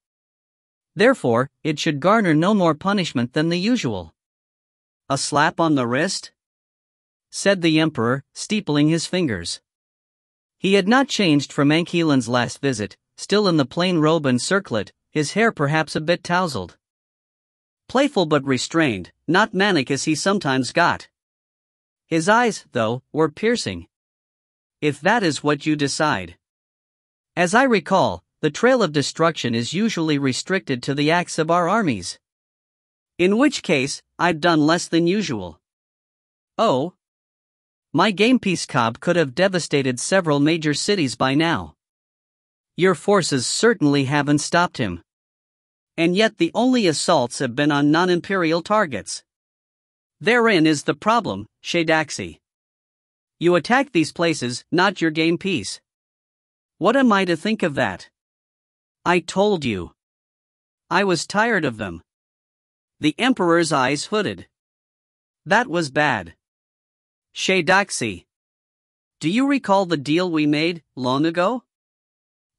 Therefore, it should garner no more punishment than the usual. A slap on the wrist? Said the emperor, steepling his fingers. He had not changed from Ankelan's last visit, still in the plain robe and circlet, his hair perhaps a bit tousled. Playful but restrained, not manic as he sometimes got. His eyes, though, were piercing. If that is what you decide. As I recall, the trail of destruction is usually restricted to the acts of our armies. In which case, I've done less than usual. Oh. My gamepiece cob could have devastated several major cities by now. Your forces certainly haven't stopped him. And yet the only assaults have been on non-imperial targets. Therein is the problem, Shadaxi. You attack these places, not your game piece. What am I to think of that? I told you. I was tired of them. The emperor's eyes hooded. That was bad. Shadaxi. Do you recall the deal we made, long ago?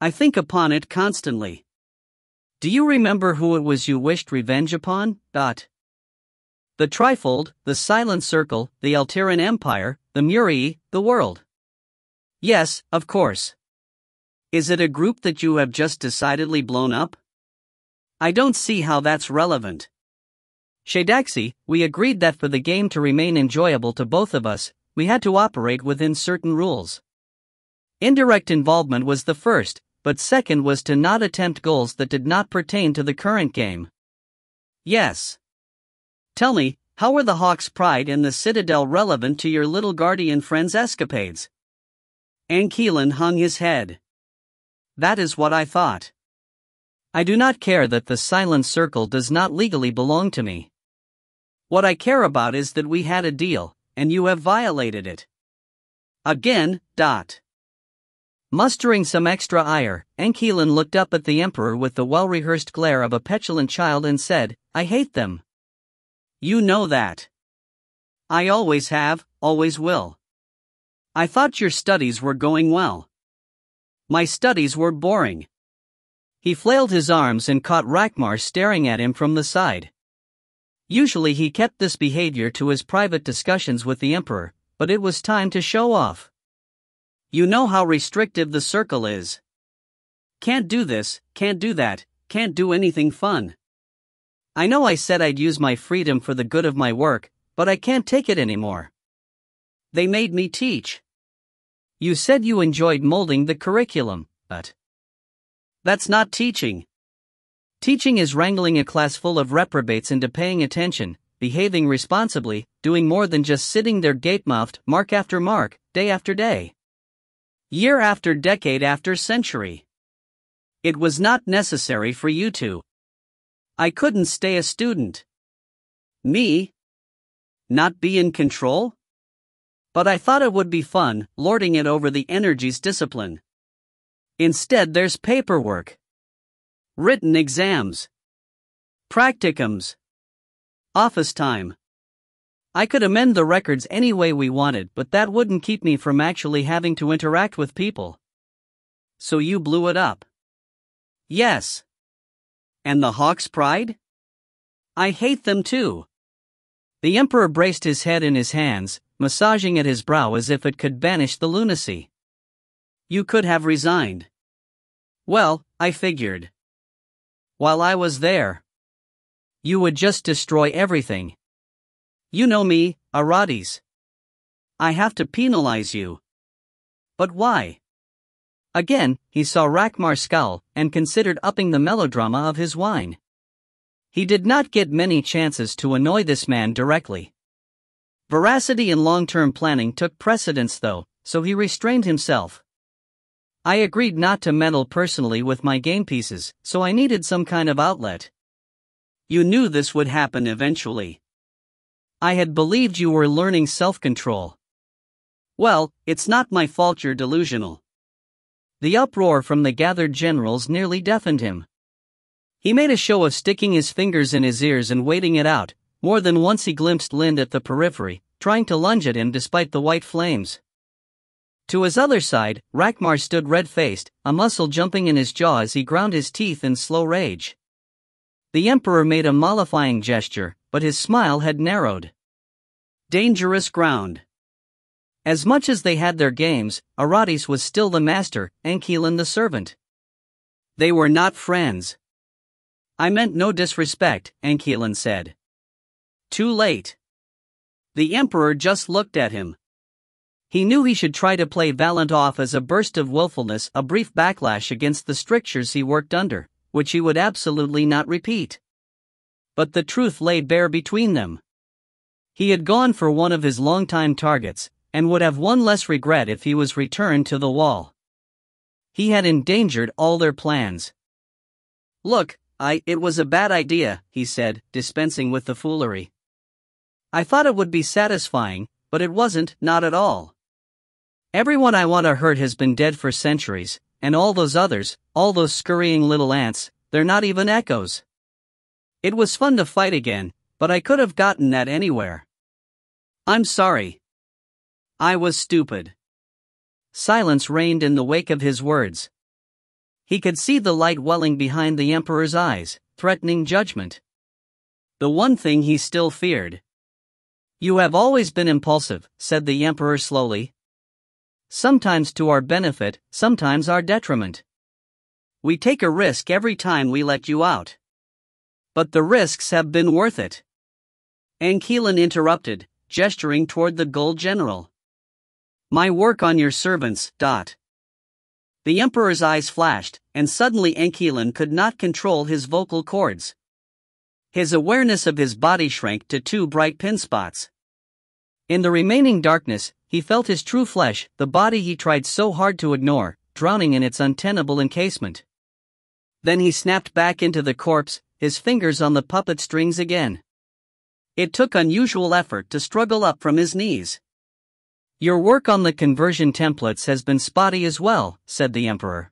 I think upon it constantly. Do you remember who it was you wished revenge upon? The Trifold, the Silent Circle, the Ile-Rien Empire, the Muri, the world. Yes, of course. Is it a group that you have just decidedly blown up? I don't see how that's relevant. Shadaxi, we agreed that for the game to remain enjoyable to both of us, we had to operate within certain rules. Indirect involvement was the first, but second was to not attempt goals that did not pertain to the current game. Yes. Tell me, how are the Hawk's Pride and the Citadel relevant to your little guardian friend's escapades? Ankelan hung his head. That is what I thought. I do not care that the Silent Circle does not legally belong to me. What I care about is that we had a deal, and you have violated it. Again. Mustering some extra ire, Ankelan looked up at the emperor with the well-rehearsed glare of a petulant child and said, I hate them. You know that. I always have, always will. I thought your studies were going well. My studies were boring. He flailed his arms and caught Rakmar staring at him from the side. Usually he kept this behavior to his private discussions with the emperor, but it was time to show off. You know how restrictive the circle is. Can't do this, can't do that, can't do anything fun. I know I said I'd use my freedom for the good of my work, but I can't take it anymore. They made me teach. You said you enjoyed molding the curriculum, but that's not teaching. Teaching is wrangling a class full of reprobates into paying attention, behaving responsibly, doing more than just sitting there gape-mouthed, mark after mark, day after day. Year after decade after century. It was not necessary for you to. I couldn't stay a student. Me? Not be in control? But I thought it would be fun, lording it over the energy's discipline. Instead there's paperwork. Written exams. Practicums. Office time. I could amend the records any way we wanted, but that wouldn't keep me from actually having to interact with people. So you blew it up. Yes. And the Hawk's Pride? I hate them too. The emperor braced his head in his hands, massaging at his brow as if it could banish the lunacy. You could have resigned. Well, I figured. While I was there. You would just destroy everything. You know me, Arades. I have to penalize you. But why? Again, he saw Rakmar scowl, and considered upping the melodrama of his whine. He did not get many chances to annoy this man directly. Veracity and long-term planning took precedence though, so he restrained himself. I agreed not to meddle personally with my game pieces, so I needed some kind of outlet. You knew this would happen eventually. I had believed you were learning self-control. Well, it's not my fault you're delusional. The uproar from the gathered generals nearly deafened him. He made a show of sticking his fingers in his ears and waiting it out. More than once he glimpsed Lind at the periphery, trying to lunge at him despite the white flames. To his other side, Rakmar stood red-faced, a muscle jumping in his jaw as he ground his teeth in slow rage. The Emperor made a mollifying gesture, but his smile had narrowed. Dangerous ground. As much as they had their games, Aratis was still the master, Anquilin the servant. They were not friends. I meant no disrespect, Anquilin said. Too late. The Emperor just looked at him. He knew he should try to play Valiant off as a burst of willfulness, a brief backlash against the strictures he worked under, which he would absolutely not repeat. But the truth lay bare between them. He had gone for one of his longtime targets, and would have one less regret if he was returned to the wall. He had endangered all their plans. Look, it was a bad idea, he said, dispensing with the foolery. I thought it would be satisfying, but it wasn't, not at all. Everyone I want to hurt has been dead for centuries, and all those others, all those scurrying little ants, they're not even echoes. It was fun to fight again, but I could have gotten that anywhere. I'm sorry. I was stupid. Silence reigned in the wake of his words. He could see the light welling behind the Emperor's eyes, threatening judgment. The one thing he still feared. You have always been impulsive, said the Emperor slowly. Sometimes to our benefit, sometimes our detriment. We take a risk every time we let you out. But the risks have been worth it. Anquilin interrupted, gesturing toward the gold general. My work on your servants. The Emperor's eyes flashed, and suddenly Anquilin could not control his vocal cords. His awareness of his body shrank to 2 bright pin spots. In the remaining darkness, he felt his true flesh, the body he tried so hard to ignore, drowning in its untenable encasement. Then he snapped back into the corpse, his fingers on the puppet strings again. It took unusual effort to struggle up from his knees. Your work on the conversion templates has been spotty as well, said the Emperor.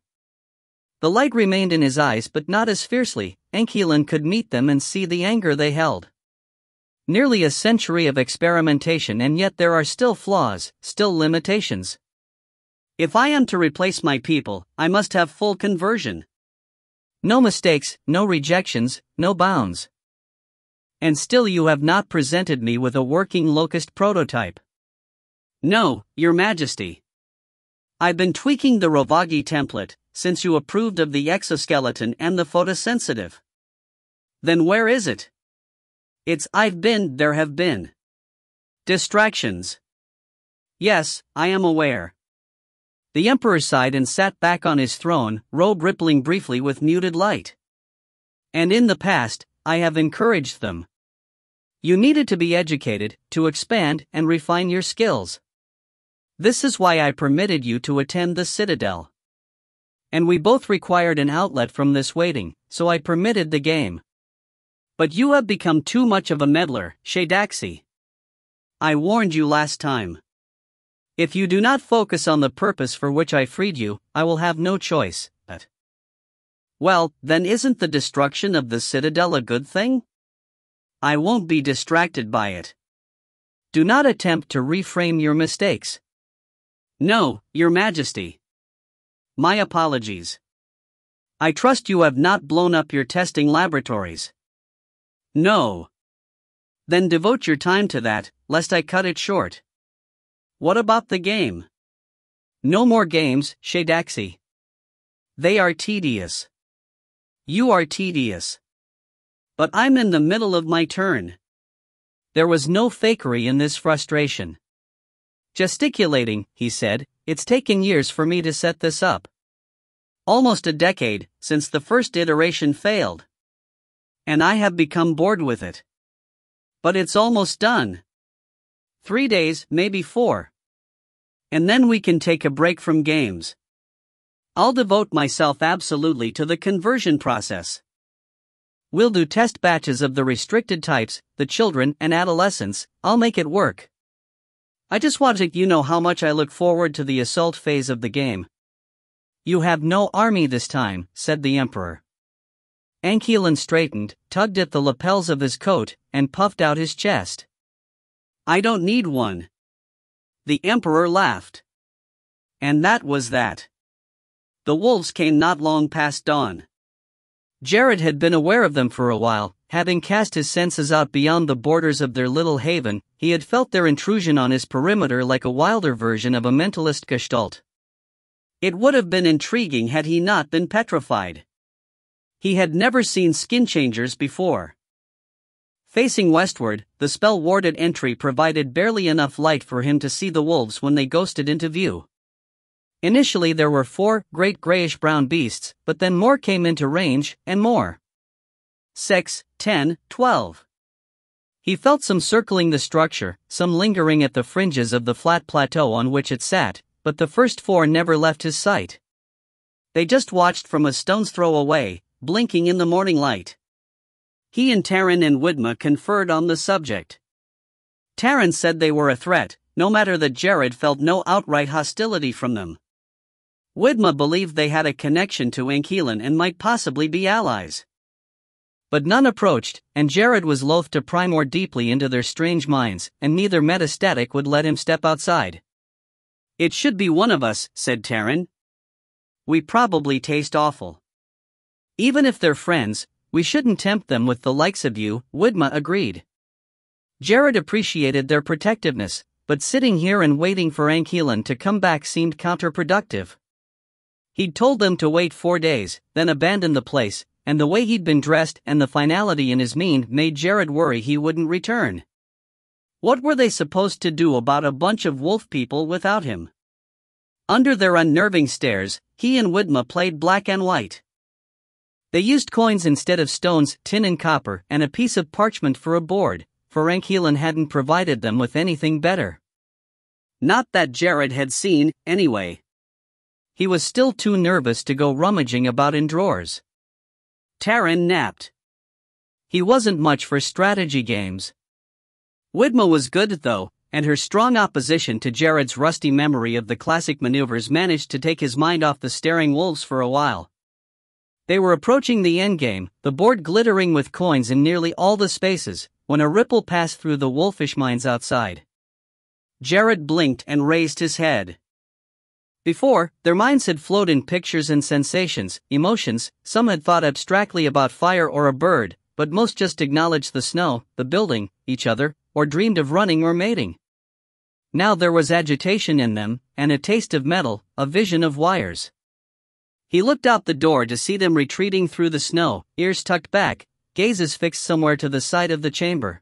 The light remained in his eyes but not as fiercely. Anquilin could meet them and see the anger they held. Nearly a century of experimentation, and yet there are still flaws, still limitations. If I am to replace my people, I must have full conversion. No mistakes, no rejections, no bounds. And still you have not presented me with a working locust prototype. No, Your Majesty. I've been tweaking the Rovagi template since you approved of the exoskeleton and the photosensitive. Then where is it? There have been distractions. Yes, I am aware. The Emperor sighed and sat back on his throne, robe rippling briefly with muted light. And in the past, I have encouraged them. You needed to be educated, to expand and refine your skills. This is why I permitted you to attend the Citadel. And we both required an outlet from this waiting, so I permitted the game. But you have become too much of a meddler, Shadaxi. I warned you last time. If you do not focus on the purpose for which I freed you, I will have no choice. Well, then isn't the destruction of the Citadel a good thing? I won't be distracted by it. Do not attempt to reframe your mistakes. No, Your Majesty. My apologies. I trust you have not blown up your testing laboratories. No. Then devote your time to that, lest I cut it short. What about the game? No more games, Shadaxi. They are tedious. You are tedious. But I'm in the middle of my turn. There was no fakery in this frustration. Gesticulating, he said, it's taken years for me to set this up. Almost a decade since the first iteration failed. And I have become bored with it. But it's almost done. 3 days, maybe 4. And then we can take a break from games. I'll devote myself absolutely to the conversion process. We'll do test batches of the restricted types, the children and adolescents. I'll make it work. I just want to know how much I look forward to the assault phase of the game. You have no army this time, said the Emperor. Anquilin straightened, tugged at the lapels of his coat, and puffed out his chest. I don't need one. The Emperor laughed. And that was that. The wolves came not long past dawn. Jared had been aware of them for a while, having cast his senses out beyond the borders of their little haven. He had felt their intrusion on his perimeter like a wilder version of a mentalist gestalt. It would have been intriguing had he not been petrified. He had never seen skin changers before. Facing westward, the spell-warded entry provided barely enough light for him to see the wolves when they ghosted into view. Initially there were 4 great grayish-brown beasts, but then more came into range, and more. 6, 10, 12. He felt some circling the structure, some lingering at the fringes of the flat plateau on which it sat, but the first 4 never left his sight. They just watched from a stone's throw away, blinking in the morning light. He and Taryn and Widma conferred on the subject. Taryn said they were a threat, no matter that Jared felt no outright hostility from them. Widma believed they had a connection to Anquilin and might possibly be allies. But none approached, and Jared was loath to pry more deeply into their strange minds, and neither Metastatic would let him step outside. It should be one of us, said Taryn. We probably taste awful. Even if they're friends, we shouldn't tempt them with the likes of you, Widma agreed. Jared appreciated their protectiveness, but sitting here and waiting for Anquilin to come back seemed counterproductive. He'd told them to wait 4 days, then abandon the place, and the way he'd been dressed and the finality in his mien made Jared worry he wouldn't return. What were they supposed to do about a bunch of wolf people without him? Under their unnerving stares, he and Widma played black and white. They used coins instead of stones, tin and copper, and a piece of parchment for a board, for Anquilin hadn't provided them with anything better. Not that Jared had seen, anyway. He was still too nervous to go rummaging about in drawers. Taryn napped. He wasn't much for strategy games. Widma was good though, and her strong opposition to Jared's rusty memory of the classic maneuvers managed to take his mind off the staring wolves for a while. They were approaching the endgame, the board glittering with coins in nearly all the spaces, when a ripple passed through the wolfish minds outside. Jared blinked and raised his head. Before, their minds had flowed in pictures and sensations, emotions. Some had thought abstractly about fire or a bird, but most just acknowledged the snow, the building, each other, or dreamed of running or mating. Now there was agitation in them, and a taste of metal, a vision of wires. He looked out the door to see them retreating through the snow, ears tucked back, gazes fixed somewhere to the side of the chamber.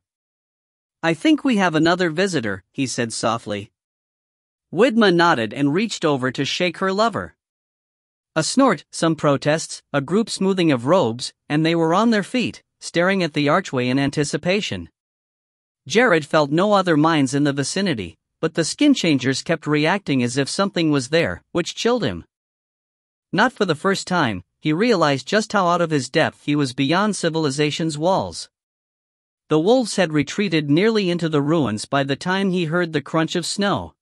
I think we have another visitor, he said softly. Widma nodded and reached over to shake her lover. A snort, some protests, a group smoothing of robes, and they were on their feet, staring at the archway in anticipation. Jared felt no other minds in the vicinity, but the skin changers kept reacting as if something was there, which chilled him. Not for the first time, he realized just how out of his depth he was beyond civilization's walls. The wolves had retreated nearly into the ruins by the time he heard the crunch of snow.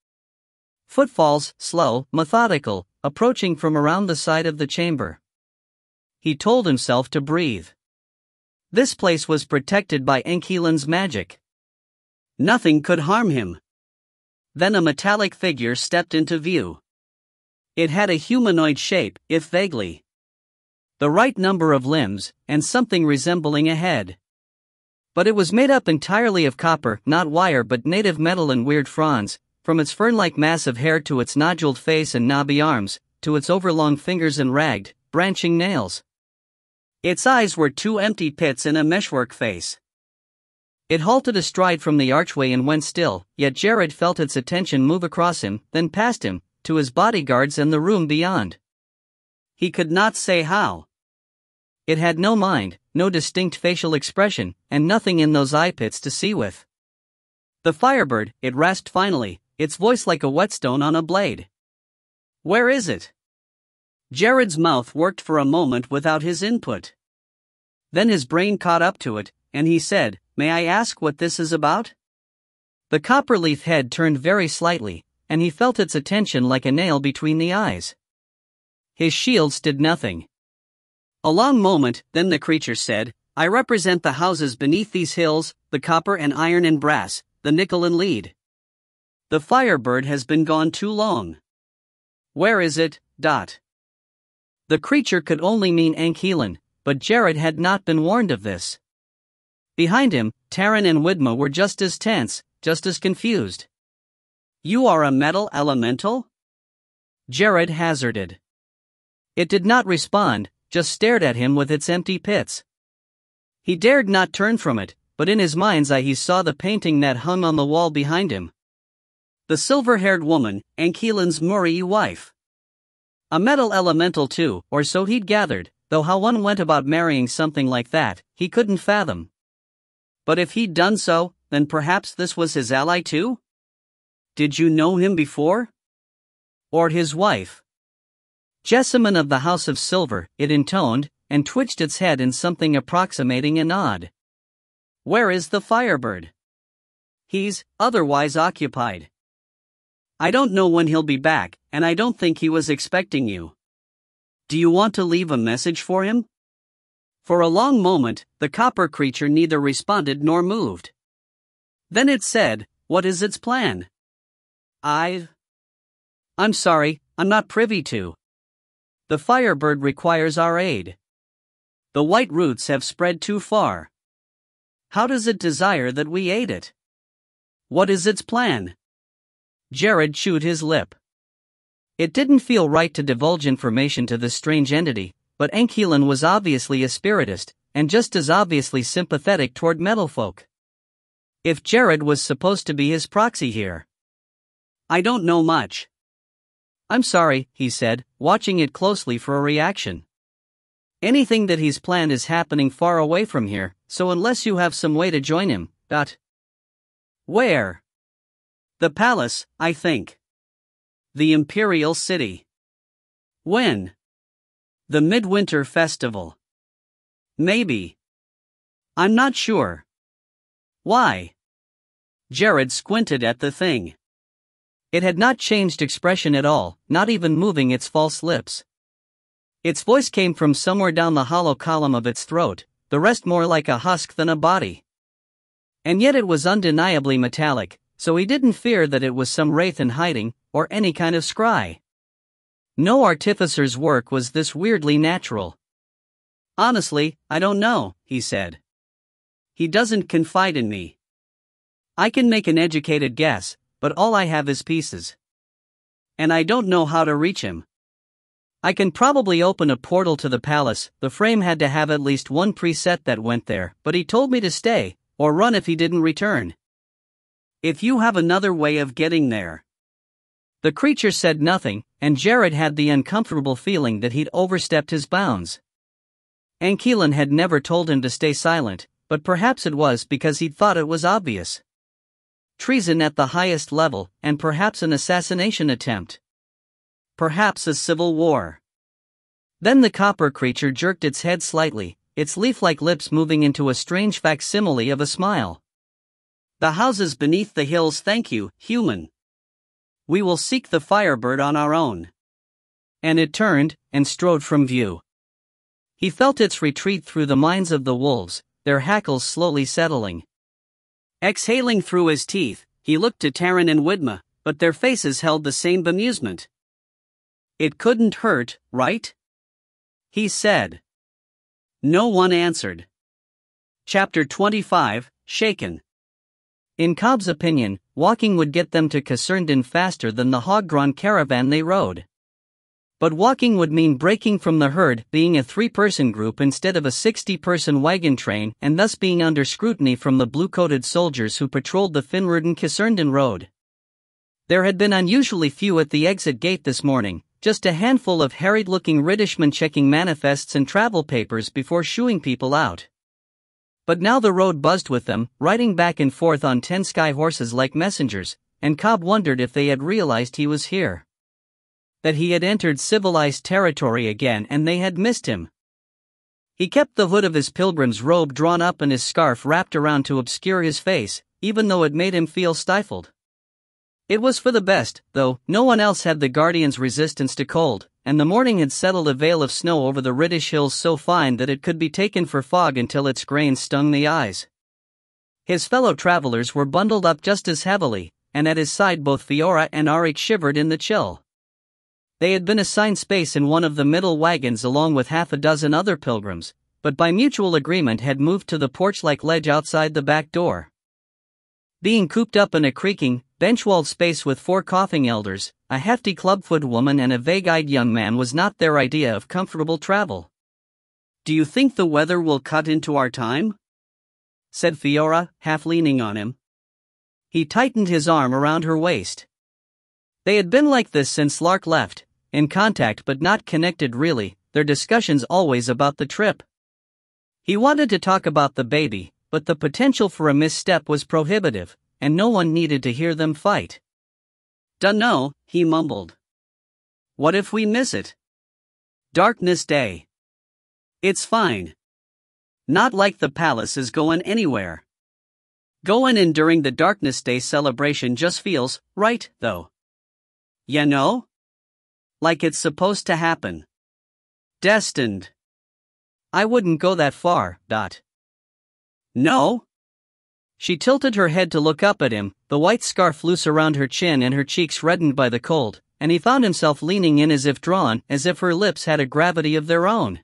Footfalls, slow, methodical, approaching from around the side of the chamber. He told himself to breathe. This place was protected by Anquilin's magic. Nothing could harm him. Then a metallic figure stepped into view. It had a humanoid shape, if vaguely. The right number of limbs, and something resembling a head. But it was made up entirely of copper, not wire but native metal and weird fronds. From its fern-like mass of hair to its noduled face and knobby arms, to its overlong fingers and ragged, branching nails. Its eyes were 2 empty pits in a meshwork face. It halted astride from the archway and went still, yet Jared felt its attention move across him, then past him, to his bodyguards and the room beyond. He could not say how. It had no mind, no distinct facial expression, and nothing in those eye pits to see with. "The Firebird," it rasped finally, its voice like a whetstone on a blade. "Where is it?" Jared's mouth worked for a moment without his input. Then his brain caught up to it, and he said, "May I ask what this is about?" The copperleaf head turned very slightly, and he felt its attention like a nail between the eyes. His shields did nothing. A long moment, then the creature said, "I represent the houses beneath these hills, the copper and iron and brass, the nickel and lead. The Firebird has been gone too long. Where is it? The creature could only mean Ile-Rien, but Jared had not been warned of this. Behind him, Taran and Widma were just as tense, just as confused. "You are a metal elemental?" Jared hazarded. It did not respond, just stared at him with its empty pits. He dared not turn from it, but in his mind's eye he saw the painting that hung on the wall behind him. The silver-haired woman, Ile-Rien's Murray wife. A metal elemental too, or so he'd gathered, though how one went about marrying something like that, he couldn't fathom. But if he'd done so, then perhaps this was his ally too? "Did you know him before?" Or his wife? "Jessamine of the House of Silver," it intoned, and twitched its head in something approximating a nod. "Where is the Firebird?" "He's otherwise occupied. I don't know when he'll be back, and I don't think he was expecting you. Do you want to leave a message for him?" For a long moment, the copper creature neither responded nor moved. Then it said, "What is its plan?" "I'm sorry, I'm not privy to. The Firebird requires our aid. The white roots have spread too far. How does it desire that we aid it? What is its plan?" Jared chewed his lip. It didn't feel right to divulge information to this strange entity, but Ile-Rien was obviously a spiritist, and just as obviously sympathetic toward metalfolk. If Jared was supposed to be his proxy here. "I don't know much." "I'm sorry," he said, watching it closely for a reaction. "Anything that he's planned is happening far away from here, so unless you have some way to join him, Where?" "The palace, I think. The Imperial City." "When?" "The Midwinter Festival." "Maybe. I'm not sure." "Why?" Jared squinted at the thing. It had not changed expression at all, not even moving its false lips. Its voice came from somewhere down the hollow column of its throat, the rest more like a husk than a body. And yet it was undeniably metallic, so he didn't fear that it was some wraith in hiding, or any kind of scry. No artificer's work was this weirdly natural. "Honestly, I don't know," he said. "He doesn't confide in me. I can make an educated guess, but all I have is pieces. And I don't know how to reach him. I can probably open a portal to the palace. The frame had to have at least one preset that went there, but he told me to stay, or run if he didn't return. If you have another way of getting there." The creature said nothing, and Jared had the uncomfortable feeling that he'd overstepped his bounds. Ile-Rien had never told him to stay silent, but perhaps it was because he'd thought it was obvious. Treason at the highest level, and perhaps an assassination attempt. Perhaps a civil war. Then the copper creature jerked its head slightly, its leaf-like lips moving into a strange facsimile of a smile. "The houses beneath the hills thank you, human. We will seek the Firebird on our own." And it turned, and strode from view. He felt its retreat through the minds of the wolves, their hackles slowly settling. Exhaling through his teeth, he looked to Taran and Widma, but their faces held the same bemusement. "It couldn't hurt, right?" he said. No one answered. Chapter 25, Shaken. In Cobb's opinion, walking would get them to Caserndon faster than the hog-drawn caravan they rode. But walking would mean breaking from the herd, being a 3-person group instead of a 60-person wagon train, and thus being under scrutiny from the blue-coated soldiers who patrolled the Finruden-Caserndon road. There had been unusually few at the exit gate this morning, just a handful of harried-looking Riddishmen checking manifests and travel papers before shooing people out. But now the road buzzed with them, riding back and forth on 10 sky horses like messengers, and Cobb wondered if they had realized he was here. That he had entered civilized territory again and they had missed him. He kept the hood of his pilgrim's robe drawn up and his scarf wrapped around to obscure his face, even though it made him feel stifled. It was for the best, though. No one else had the Guardian's resistance to cold, and the morning had settled a veil of snow over the Riddish hills so fine that it could be taken for fog until its grains stung the eyes. His fellow travelers were bundled up just as heavily, and at his side both Fiora and Auric shivered in the chill. They had been assigned space in one of the middle wagons along with half a dozen other pilgrims, but by mutual agreement had moved to the porch-like ledge outside the back door. Being cooped up in a creaking, bench-walled space with 4 coughing elders, a hefty clubfoot woman and a vague-eyed young man was not their idea of comfortable travel. "Do you think the weather will cut into our time?" said Fiora, half leaning on him. He tightened his arm around her waist. They had been like this since Lark left, in contact but not connected really, their discussions always about the trip. He wanted to talk about the baby, but the potential for a misstep was prohibitive, and no one needed to hear them fight. "Dunno," he mumbled. "What if we miss it? Darkness Day. It's fine. Not like the palace is going anywhere. Going in during the Darkness Day celebration just feels right, though. You know? Like it's supposed to happen. Destined. I wouldn't go that far, Dot." "No?" She tilted her head to look up at him, the white scarf loose around her chin and her cheeks reddened by the cold, and he found himself leaning in as if drawn, as if her lips had a gravity of their own.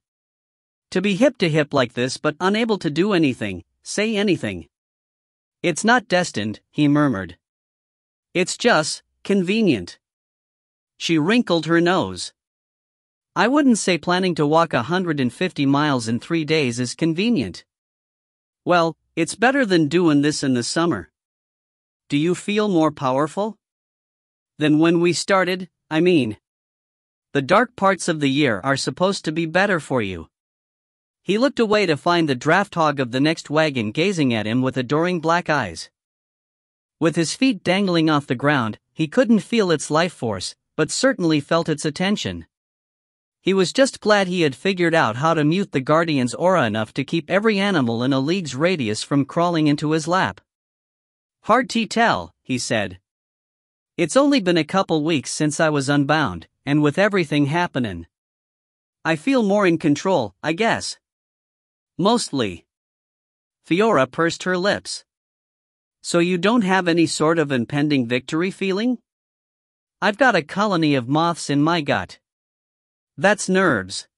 To be hip to hip like this but unable to do anything, say anything. "It's not destined," he murmured. "It's just convenient." She wrinkled her nose. "I wouldn't say planning to walk 150 miles in 3 days is convenient." "Well, it's better than doing this in the summer. Do you feel more powerful than when we started? I mean, the dark parts of the year are supposed to be better for you." He looked away to find the draft hog of the next wagon gazing at him with adoring black eyes. With his feet dangling off the ground, he couldn't feel its life force, but certainly felt its attention. He was just glad he had figured out how to mute the Guardian's aura enough to keep every animal in a league's radius from crawling into his lap. "Hard to tell," he said. "It's only been a couple weeks since I was unbound, and with everything happenin', I feel more in control, I guess. Mostly." Fiora pursed her lips. "So you don't have any sort of impending victory feeling?" "I've got a colony of moths in my gut." "That's nerves."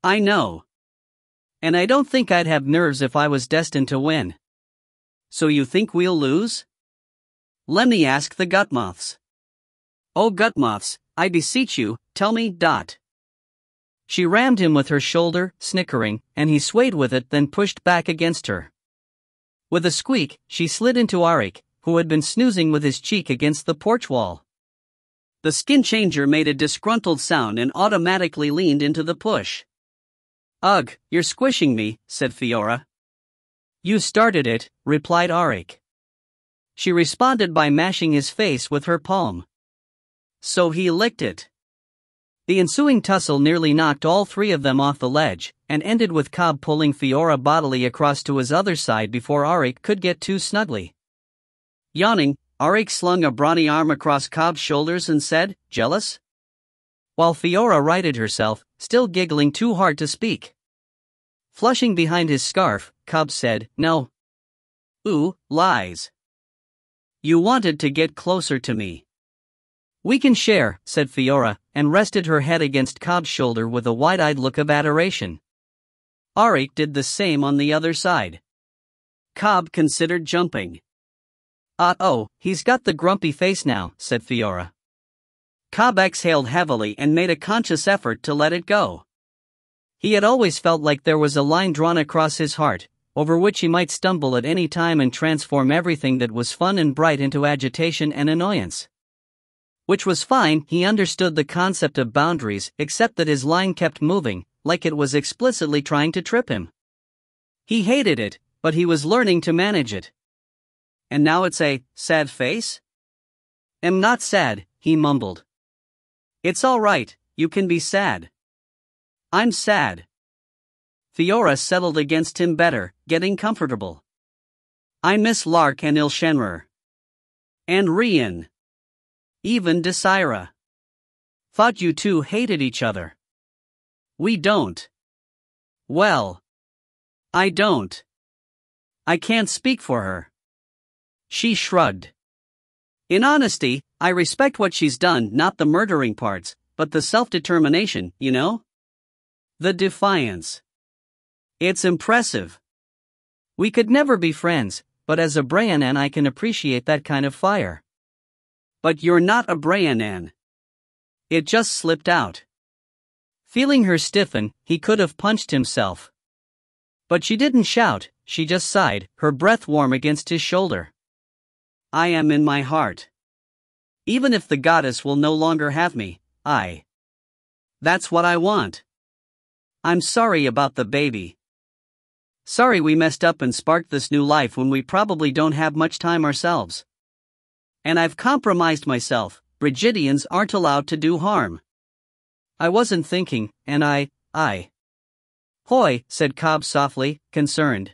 "I know. And I don't think I'd have nerves if I was destined to win." "So you think we'll lose?" "Let me ask the gut moths." "Oh gut moths, I beseech you, tell me, Dot." She rammed him with her shoulder, snickering, and he swayed with it then pushed back against her. With a squeak, she slid into Auric, who had been snoozing with his cheek against the porch wall. The skin changer made a disgruntled sound and automatically leaned into the push. "Ugh, you're squishing me," said Fiora. "You started it," replied Auric. She responded by mashing his face with her palm. So he licked it. The ensuing tussle nearly knocked all 3 of them off the ledge, and ended with Cobb pulling Fiora bodily across to his other side before Auric could get too snugly. Yawning, Auric slung a brawny arm across Cobb's shoulders and said, "Jealous?" While Fiora righted herself, still giggling too hard to speak. Flushing behind his scarf, Cobb said, "No." "Ooh, lies. You wanted to get closer to me." "We can share," said Fiora, and rested her head against Cobb's shoulder with a wide-eyed look of adoration. Auric did the same on the other side. Cobb considered jumping. "Oh, he's got the grumpy face now," said Fiora. Cobb exhaled heavily and made a conscious effort to let it go. He had always felt like there was a line drawn across his heart, over which he might stumble at any time and transform everything that was fun and bright into agitation and annoyance. Which was fine, he understood the concept of boundaries, except that his line kept moving, like it was explicitly trying to trip him. He hated it, but he was learning to manage it. And now it's a sad face? Am not sad, he mumbled. It's all right, you can be sad. I'm sad. Fiora settled against him better, getting comfortable. I miss Lark and Ile-Rien. And Rien. Even Desira. Thought you two hated each other. We don't. Well. I don't. I can't speak for her. She shrugged. In honesty, I respect what she's done, not the murdering parts, but the self-determination, you know? The defiance. It's impressive. We could never be friends, but as a Braianan I can appreciate that kind of fire. But you're not a Braianan. It just slipped out. Feeling her stiffen, he could have punched himself. But she didn't shout, she just sighed, her breath warm against his shoulder. I am in my heart. Even if the goddess will no longer have me, that's what I want. I'm sorry about the baby. Sorry we messed up and sparked this new life when we probably don't have much time ourselves. And I've compromised myself, Brigidians aren't allowed to do harm. I wasn't thinking, and I. Hoy, said Cobb softly, concerned.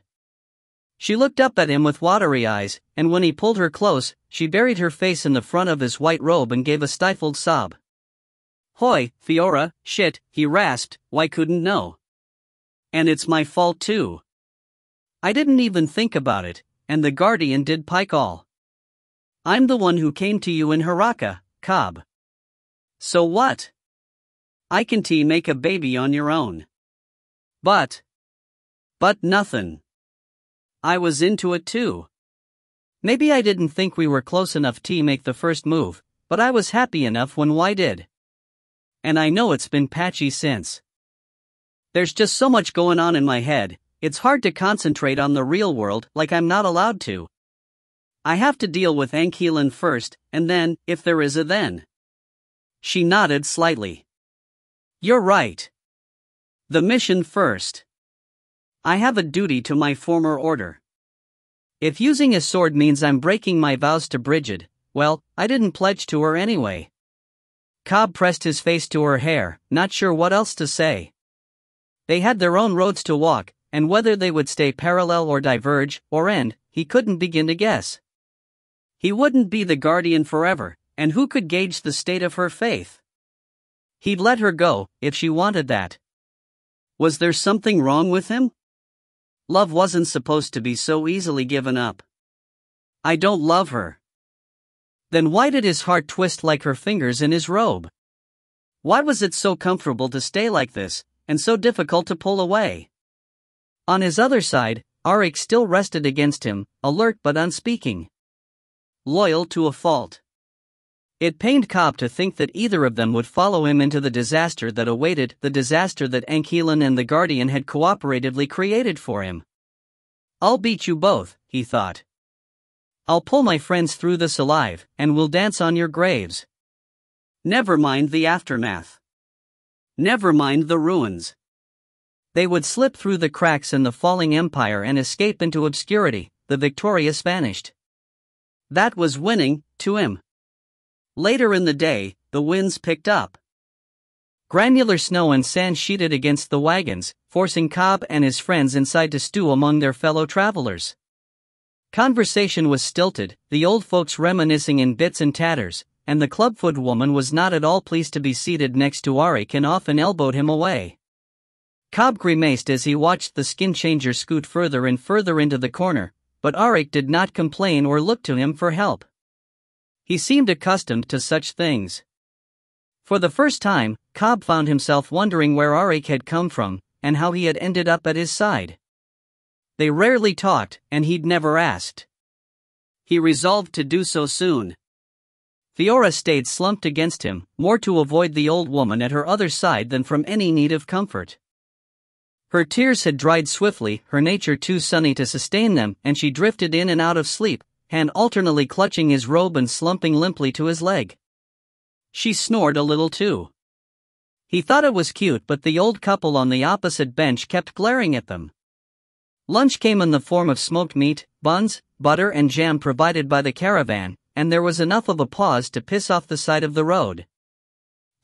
She looked up at him with watery eyes, and when he pulled her close, she buried her face in the front of his white robe and gave a stifled sob. Hoy, Fiora, shit, he rasped, why couldn't know? And it's my fault too. I didn't even think about it, and the Guardian did pike all. I'm the one who came to you in Haraka, Cobb. So what? I can make a baby on your own. But nothing. I was into it too. Maybe I didn't think we were close enough to make the first move, but I was happy enough when Y did. And I know it's been patchy since. There's just so much going on in my head, it's hard to concentrate on the real world like I'm not allowed to. I have to deal with Ankelan first, and then, if there is a then. She nodded slightly. You're right. The mission first. I have a duty to my former order. If using a sword means I'm breaking my vows to Brigid, well, I didn't pledge to her anyway. Cobb pressed his face to her hair, not sure what else to say. They had their own roads to walk, and whether they would stay parallel or diverge, or end, he couldn't begin to guess. He wouldn't be the Guardian forever, and who could gauge the state of her faith? He'd let her go, if she wanted that. Was there something wrong with him? Love wasn't supposed to be so easily given up. I don't love her. Then why did his heart twist like her fingers in his robe? Why was it so comfortable to stay like this, and so difficult to pull away? On his other side, Arik still rested against him, alert but unspeaking. Loyal to a fault. It pained Cobb to think that either of them would follow him into the disaster that awaited, the disaster that Ankelan and the Guardian had cooperatively created for him. I'll beat you both, he thought. I'll pull my friends through this alive, and we'll dance on your graves. Never mind the aftermath. Never mind the ruins. They would slip through the cracks in the falling empire and escape into obscurity, the victorious vanished. That was winning, to him. Later in the day, the winds picked up. Granular snow and sand sheeted against the wagons, forcing Cobb and his friends inside to stew among their fellow travelers. Conversation was stilted, the old folks reminiscing in bits and tatters, and the clubfoot woman was not at all pleased to be seated next to Arik and often elbowed him away. Cobb grimaced as he watched the skin changer scoot further and further into the corner, but Arik did not complain or look to him for help. He seemed accustomed to such things. For the first time, Cobb found himself wondering where Arik had come from, and how he had ended up at his side. They rarely talked, and he'd never asked. He resolved to do so soon. Fiora stayed slumped against him, more to avoid the old woman at her other side than from any need of comfort. Her tears had dried swiftly, her nature too sunny to sustain them, and she drifted in and out of sleep, hand alternately clutching his robe and slumping limply to his leg. She snored a little too. He thought it was cute, but the old couple on the opposite bench kept glaring at them. Lunch came in the form of smoked meat, buns, butter and jam provided by the caravan, and there was enough of a pause to piss off the side of the road.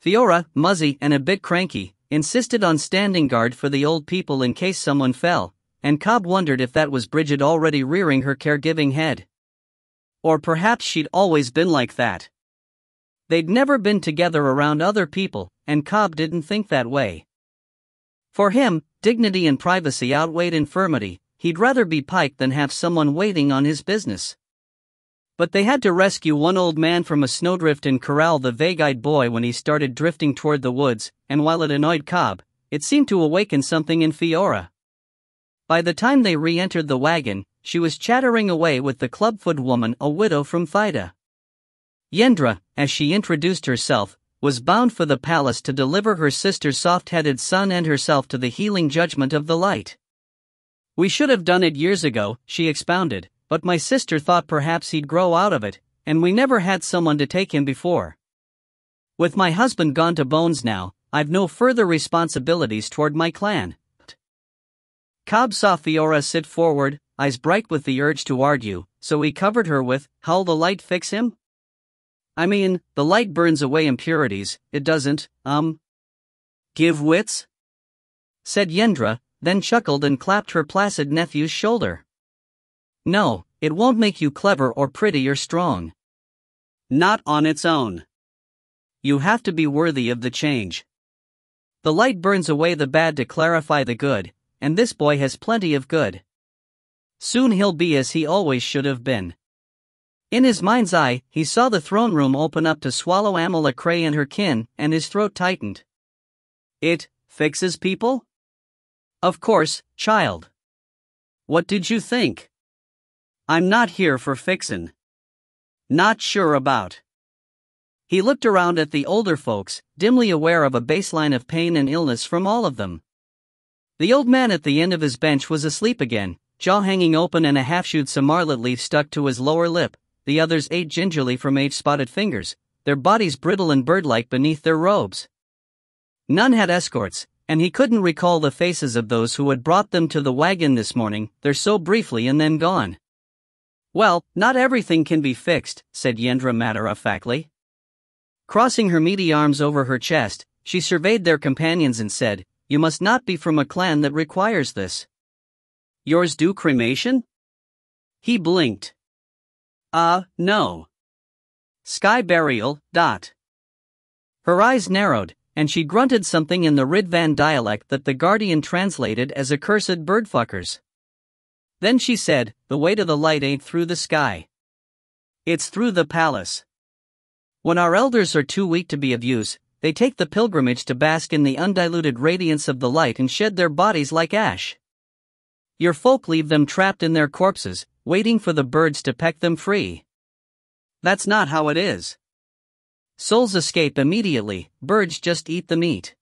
Fiora, muzzy and a bit cranky, insisted on standing guard for the old people in case someone fell, and Cobb wondered if that was Bridget already rearing her caregiving head. Or perhaps she'd always been like that. They'd never been together around other people, and Cobb didn't think that way. For him, dignity and privacy outweighed infirmity. He'd rather be piked than have someone waiting on his business. But they had to rescue one old man from a snowdrift and corral the vague-eyed boy when he started drifting toward the woods, and while it annoyed Cobb, it seemed to awaken something in Fiora. By the time they re-entered the wagon, she was chattering away with the clubfoot woman, a widow from Thida. Yendra, as she introduced herself, was bound for the palace to deliver her sister's soft-headed son and herself to the healing judgment of the light. We should have done it years ago, she expounded, but my sister thought perhaps he'd grow out of it, and we never had someone to take him before. With my husband gone to bones now, I've no further responsibilities toward my clan. Cobb saw Fiora sit forward, eyes bright with the urge to argue, so he covered her with, "How'll the light fix him?" "I mean, the light burns away impurities, it doesn't, give wits?" said Yendra, then chuckled and clapped her placid nephew's shoulder. "No, it won't make you clever or pretty or strong. Not on its own. You have to be worthy of the change. The light burns away the bad to clarify the good, and this boy has plenty of good. Soon he'll be as he always should have been." In his mind's eye, he saw the throne room open up to swallow Amalacrae and her kin, and his throat tightened. "It fixes people?" "Of course, child. What did you think? I'm not here for fixin'. Not sure about." He looked around at the older folks, dimly aware of a baseline of pain and illness from all of them. The old man at the end of his bench was asleep again, jaw hanging open and a half-chewed samarlet leaf stuck to his lower lip. The others ate gingerly from age-spotted fingers, their bodies brittle and bird-like beneath their robes. None had escorts, and he couldn't recall the faces of those who had brought them to the wagon this morning. They're so briefly and then gone. "Well, not everything can be fixed," said Yendra matter-of-factly. Crossing her meaty arms over her chest, she surveyed their companions and said, "You must not be from a clan that requires this. Yours do cremation?" He blinked. No. Sky burial, . Her eyes narrowed, and she grunted something in the Ridvan dialect that the Guardian translated as accursed birdfuckers. Then she said, "The way to the light ain't through the sky. It's through the palace. When our elders are too weak to be of use, they take the pilgrimage to bask in the undiluted radiance of the light and shed their bodies like ash. Your folk leave them trapped in their corpses, waiting for the birds to peck them free. That's not how it is. Souls escape immediately, birds just eat the meat."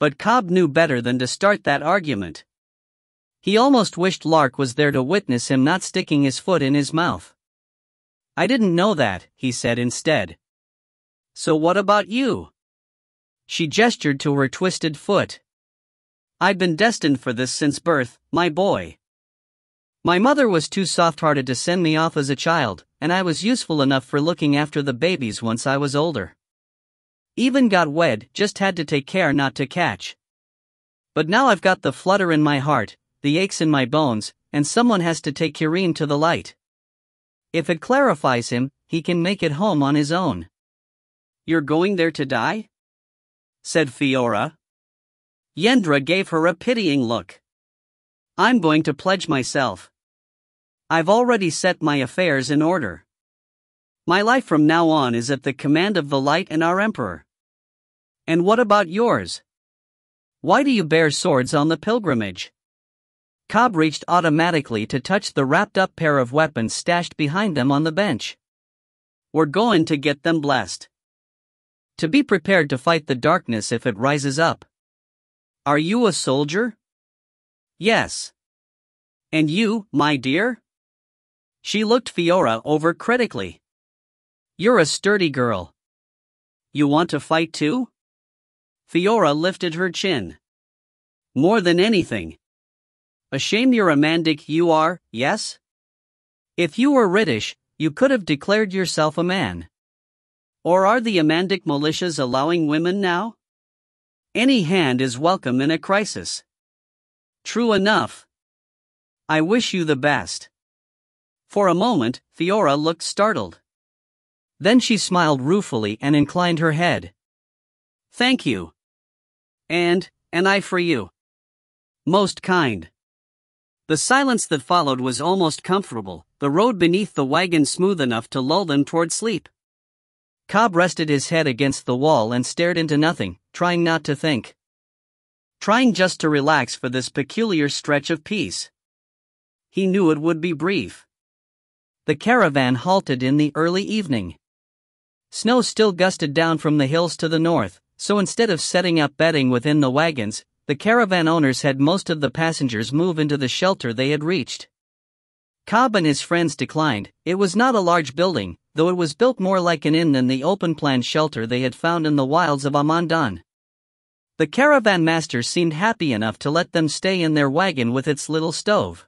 But Cobb knew better than to start that argument. He almost wished Lark was there to witness him not sticking his foot in his mouth. "I didn't know that," he said instead. "So what about you?" She gestured to her twisted foot. "I've been destined for this since birth, my boy. My mother was too soft-hearted to send me off as a child, and I was useful enough for looking after the babies once I was older. Even got wed, just had to take care not to catch. But now I've got the flutter in my heart, the aches in my bones, and someone has to take Kyrene to the light. If it clarifies him, he can make it home on his own." "You're going there to die?" said Fiora. Yendra gave her a pitying look. "I'm going to pledge myself. I've already set my affairs in order. My life from now on is at the command of the light and our emperor. And what about yours? Why do you bear swords on the pilgrimage?" Cobb reached automatically to touch the wrapped-up pair of weapons stashed behind them on the bench. "We're going to get them blessed. To be prepared to fight the darkness if it rises up." "Are you a soldier?" "Yes." "And you, my dear?" She looked Fiora over critically. "You're a sturdy girl. You want to fight too? Fiora lifted her chin. More than anything. A shame you're a mandic you are, yes? If you were British, you could have declared yourself a man. Or are the Amandic militias allowing women now? Any hand is welcome in a crisis. True enough. I wish you the best. For a moment, Fiora looked startled. Then she smiled ruefully and inclined her head. Thank you. And an eye for you. Most kind. The silence that followed was almost comfortable, the road beneath the wagon smooth enough to lull them toward sleep. Cobb rested his head against the wall and stared into nothing, trying not to think. Trying just to relax for this peculiar stretch of peace. He knew it would be brief. The caravan halted in the early evening. Snow still gusted down from the hills to the north, so instead of setting up bedding within the wagons, the caravan owners had most of the passengers move into the shelter they had reached. Cobb and his friends declined. It was not a large building, though it was built more like an inn than the open-plan shelter they had found in the wilds of Amandan. The caravan master seemed happy enough to let them stay in their wagon with its little stove.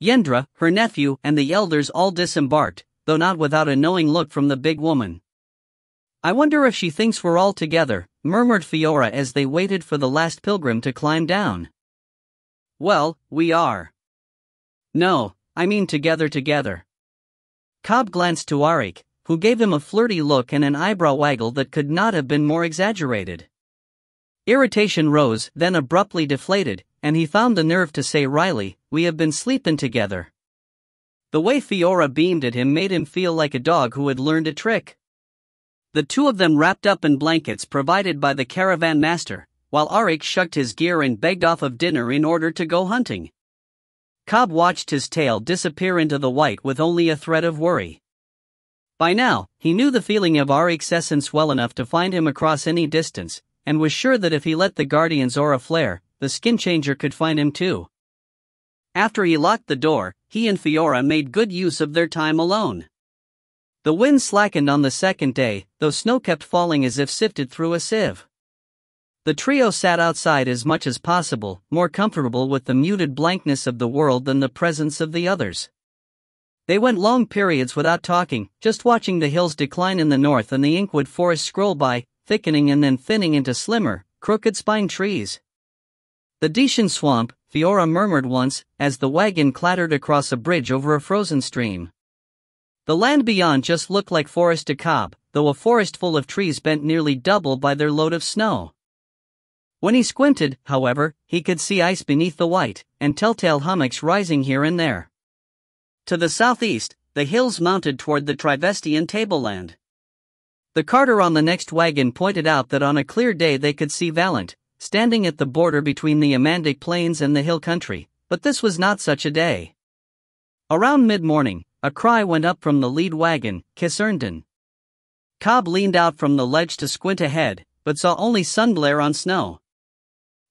Yendra, her nephew, and the elders all disembarked, though not without a knowing look from the big woman. I wonder if she thinks we're all together, murmured Fiora as they waited for the last pilgrim to climb down. Well, we are. No, I mean together. Cobb glanced to Arik, who gave him a flirty look and an eyebrow waggle that could not have been more exaggerated. Irritation rose, then abruptly deflated, and he found the nerve to say wryly, "We have been sleeping together." The way Fiora beamed at him made him feel like a dog who had learned a trick. The two of them wrapped up in blankets provided by the caravan master, while Arik shucked his gear and begged off of dinner in order to go hunting. Cobb watched his tail disappear into the white with only a thread of worry. By now, he knew the feeling of Arik's essence well enough to find him across any distance, and was sure that if he let the Guardian's aura flare, the skin changer could find him too. After he locked the door, he and Fiora made good use of their time alone. The wind slackened on the second day, though snow kept falling as if sifted through a sieve. The trio sat outside as much as possible, more comfortable with the muted blankness of the world than the presence of the others. They went long periods without talking, just watching the hills decline in the north and the inkwood forest scroll by, thickening and then thinning into slimmer, crooked-spined trees. The Dacian swamp, Fiora murmured once, as the wagon clattered across a bridge over a frozen stream. The land beyond just looked like forest to Cobb, though a forest full of trees bent nearly double by their load of snow. When he squinted, however, he could see ice beneath the white, and telltale hummocks rising here and there. To the southeast, the hills mounted toward the Trivestian tableland. The carter on the next wagon pointed out that on a clear day they could see Valent, standing at the border between the Amandic plains and the hill country, but this was not such a day. Around mid-morning, a cry went up from the lead wagon, Kiserndan. Cobb leaned out from the ledge to squint ahead, but saw only sunglare on snow.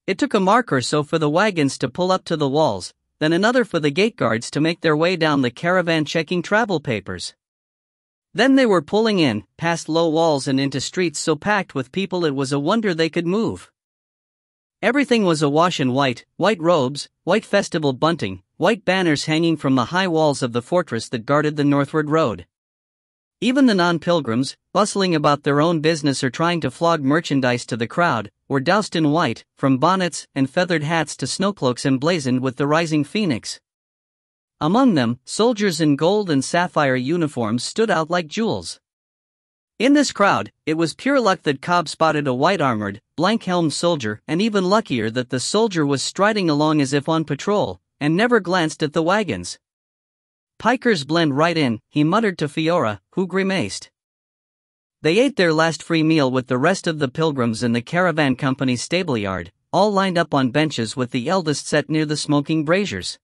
It took a mark or so for the wagons to pull up to the walls, then another for the gate guards to make their way down the caravan checking travel papers. Then they were pulling in, past low walls and into streets so packed with people it was a wonder they could move. Everything was awash in white robes, white festival bunting, white banners hanging from the high walls of the fortress that guarded the northward road. Even the non-pilgrims, bustling about their own business or trying to flog merchandise to the crowd, were doused in white, from bonnets and feathered hats to snowcloaks emblazoned with the rising phoenix. Among them, soldiers in gold and sapphire uniforms stood out like jewels. In this crowd, it was pure luck that Cobb spotted a white-armored, blank-helmed soldier, and even luckier that the soldier was striding along as if on patrol, and never glanced at the wagons. "Pikers blend right in," he muttered to Fiora, who grimaced. They ate their last free meal with the rest of the pilgrims in the caravan company's stableyard, all lined up on benches with the eldest set near the smoking braziers.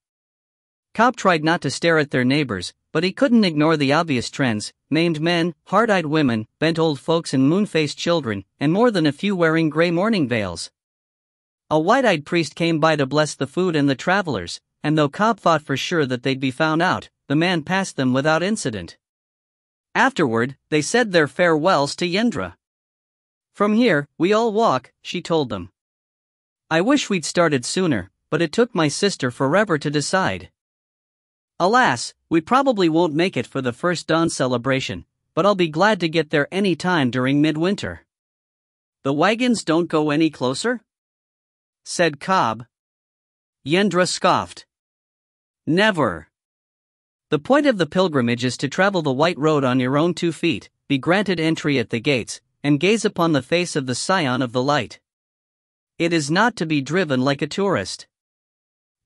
Cobb tried not to stare at their neighbors, but he couldn't ignore the obvious trends: maimed men, hard-eyed women, bent old folks and moon-faced children, and more than a few wearing gray mourning veils. A white-eyed priest came by to bless the food and the travelers, and though Cobb thought for sure that they'd be found out, the man passed them without incident. Afterward, they said their farewells to Yendra. From here, we all walk, she told them. I wish we'd started sooner, but it took my sister forever to decide. Alas, we probably won't make it for the first dawn celebration, but I'll be glad to get there any time during midwinter. The wagons don't go any closer? Said Cobb. Yendra scoffed. Never. The point of the pilgrimage is to travel the white road on your own 2 feet, be granted entry at the gates, and gaze upon the face of the Scion of the Light. It is not to be driven like a tourist.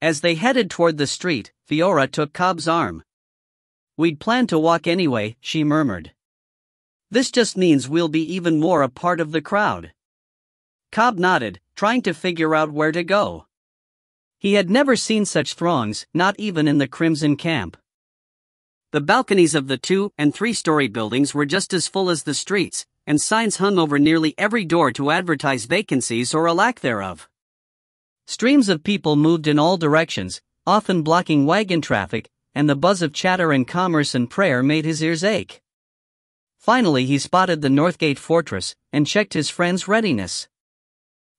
As they headed toward the street, Fiora took Cobb's arm. We'd planned to walk anyway, she murmured. This just means we'll be even more a part of the crowd. Cobb nodded, trying to figure out where to go. He had never seen such throngs, not even in the Crimson Camp. The balconies of the 2- and 3-story buildings were just as full as the streets, and signs hung over nearly every door to advertise vacancies or a lack thereof. Streams of people moved in all directions, often blocking wagon traffic, and the buzz of chatter and commerce and prayer made his ears ache. Finally he spotted the Northgate Fortress, and checked his friend's readiness.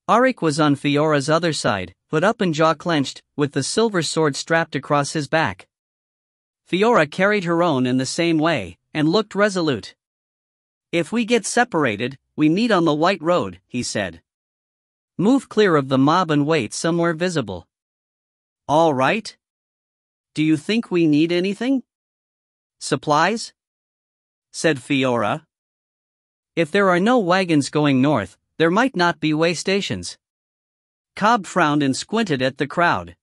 Auric was on Fiora's other side, hood up and jaw clenched, with the silver sword strapped across his back. Fiora carried her own in the same way, and looked resolute. If we get separated, we meet on the white road, he said. Move clear of the mob and wait somewhere visible. All right. Do you think we need anything? Supplies? Said Fiora. If there are no wagons going north, there might not be way stations. Cobb frowned and squinted at the crowd.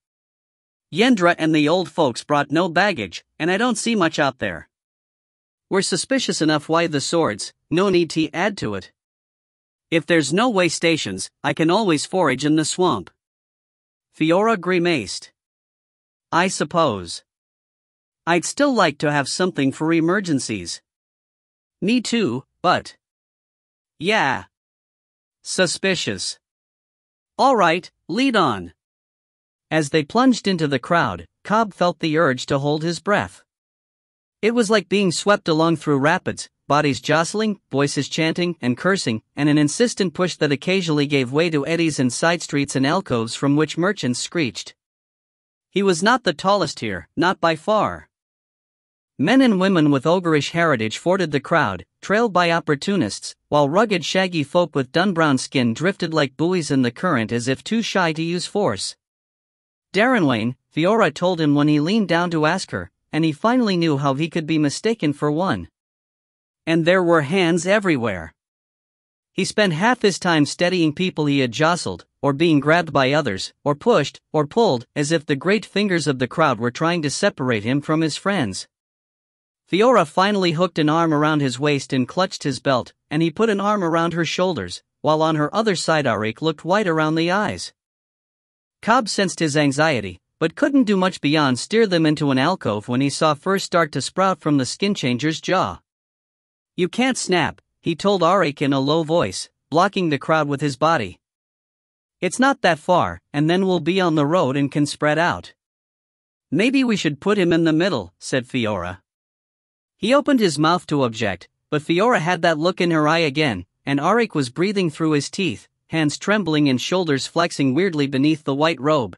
Yendra and the old folks brought no baggage, and I don't see much out there. We're suspicious enough why the swords, no need to add to it. If there's no way stations, I can always forage in the swamp. Fiora grimaced. I suppose. I'd still like to have something for emergencies. Me too, but... Yeah. Suspicious. All right, lead on. As they plunged into the crowd, Cobb felt the urge to hold his breath. It was like being swept along through rapids, bodies jostling, voices chanting and cursing, and an insistent push that occasionally gave way to eddies and side streets and alcoves from which merchants screeched. He was not the tallest here, not by far. Men and women with ogreish heritage forded the crowd, trailed by opportunists, while rugged shaggy folk with dun-brown skin drifted like buoys in the current as if too shy to use force. Darrenwain, Fiora told him when he leaned down to ask her, and he finally knew how he could be mistaken for one. And there were hands everywhere. He spent half his time steadying people he had jostled, or being grabbed by others, or pushed, or pulled, as if the great fingers of the crowd were trying to separate him from his friends. Fiora finally hooked an arm around his waist and clutched his belt, and he put an arm around her shoulders, while on her other side Auric looked white around the eyes. Cobb sensed his anxiety, but couldn't do much beyond steer them into an alcove when he saw fur start to sprout from the skin changer's jaw. You can't snap, he told Auric in a low voice, blocking the crowd with his body. It's not that far, and then we'll be on the road and can spread out. Maybe we should put him in the middle, said Fiora. He opened his mouth to object, but Fiora had that look in her eye again, and Auric was breathing through his teeth, hands trembling and shoulders flexing weirdly beneath the white robe.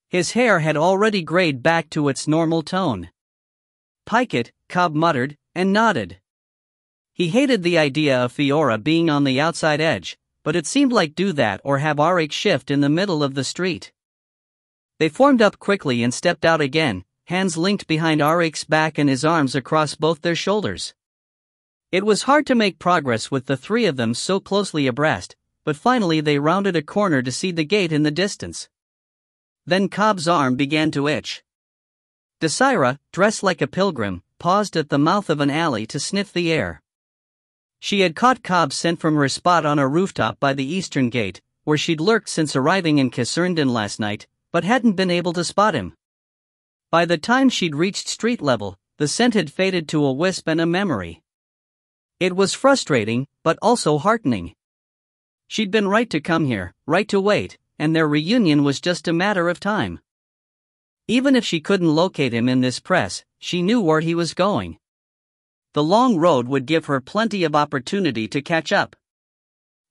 His hair had already grayed back to its normal tone. Pike it, Cobb muttered, and nodded. He hated the idea of Fiora being on the outside edge, but it seemed like do that or have Auric shift in the middle of the street. They formed up quickly and stepped out again, hands linked behind Auric's back and his arms across both their shoulders. It was hard to make progress with the three of them so closely abreast, but finally they rounded a corner to see the gate in the distance. Then Cobb's arm began to itch. Desira, dressed like a pilgrim, paused at the mouth of an alley to sniff the air. She had caught Cobb's scent from her spot on a rooftop by the eastern gate, where she'd lurked since arriving in Kisserndon last night, but hadn't been able to spot him. By the time she'd reached street level, the scent had faded to a wisp and a memory. It was frustrating, but also heartening. She'd been right to come here, right to wait, and their reunion was just a matter of time. Even if she couldn't locate him in this press, she knew where he was going. The long road would give her plenty of opportunity to catch up.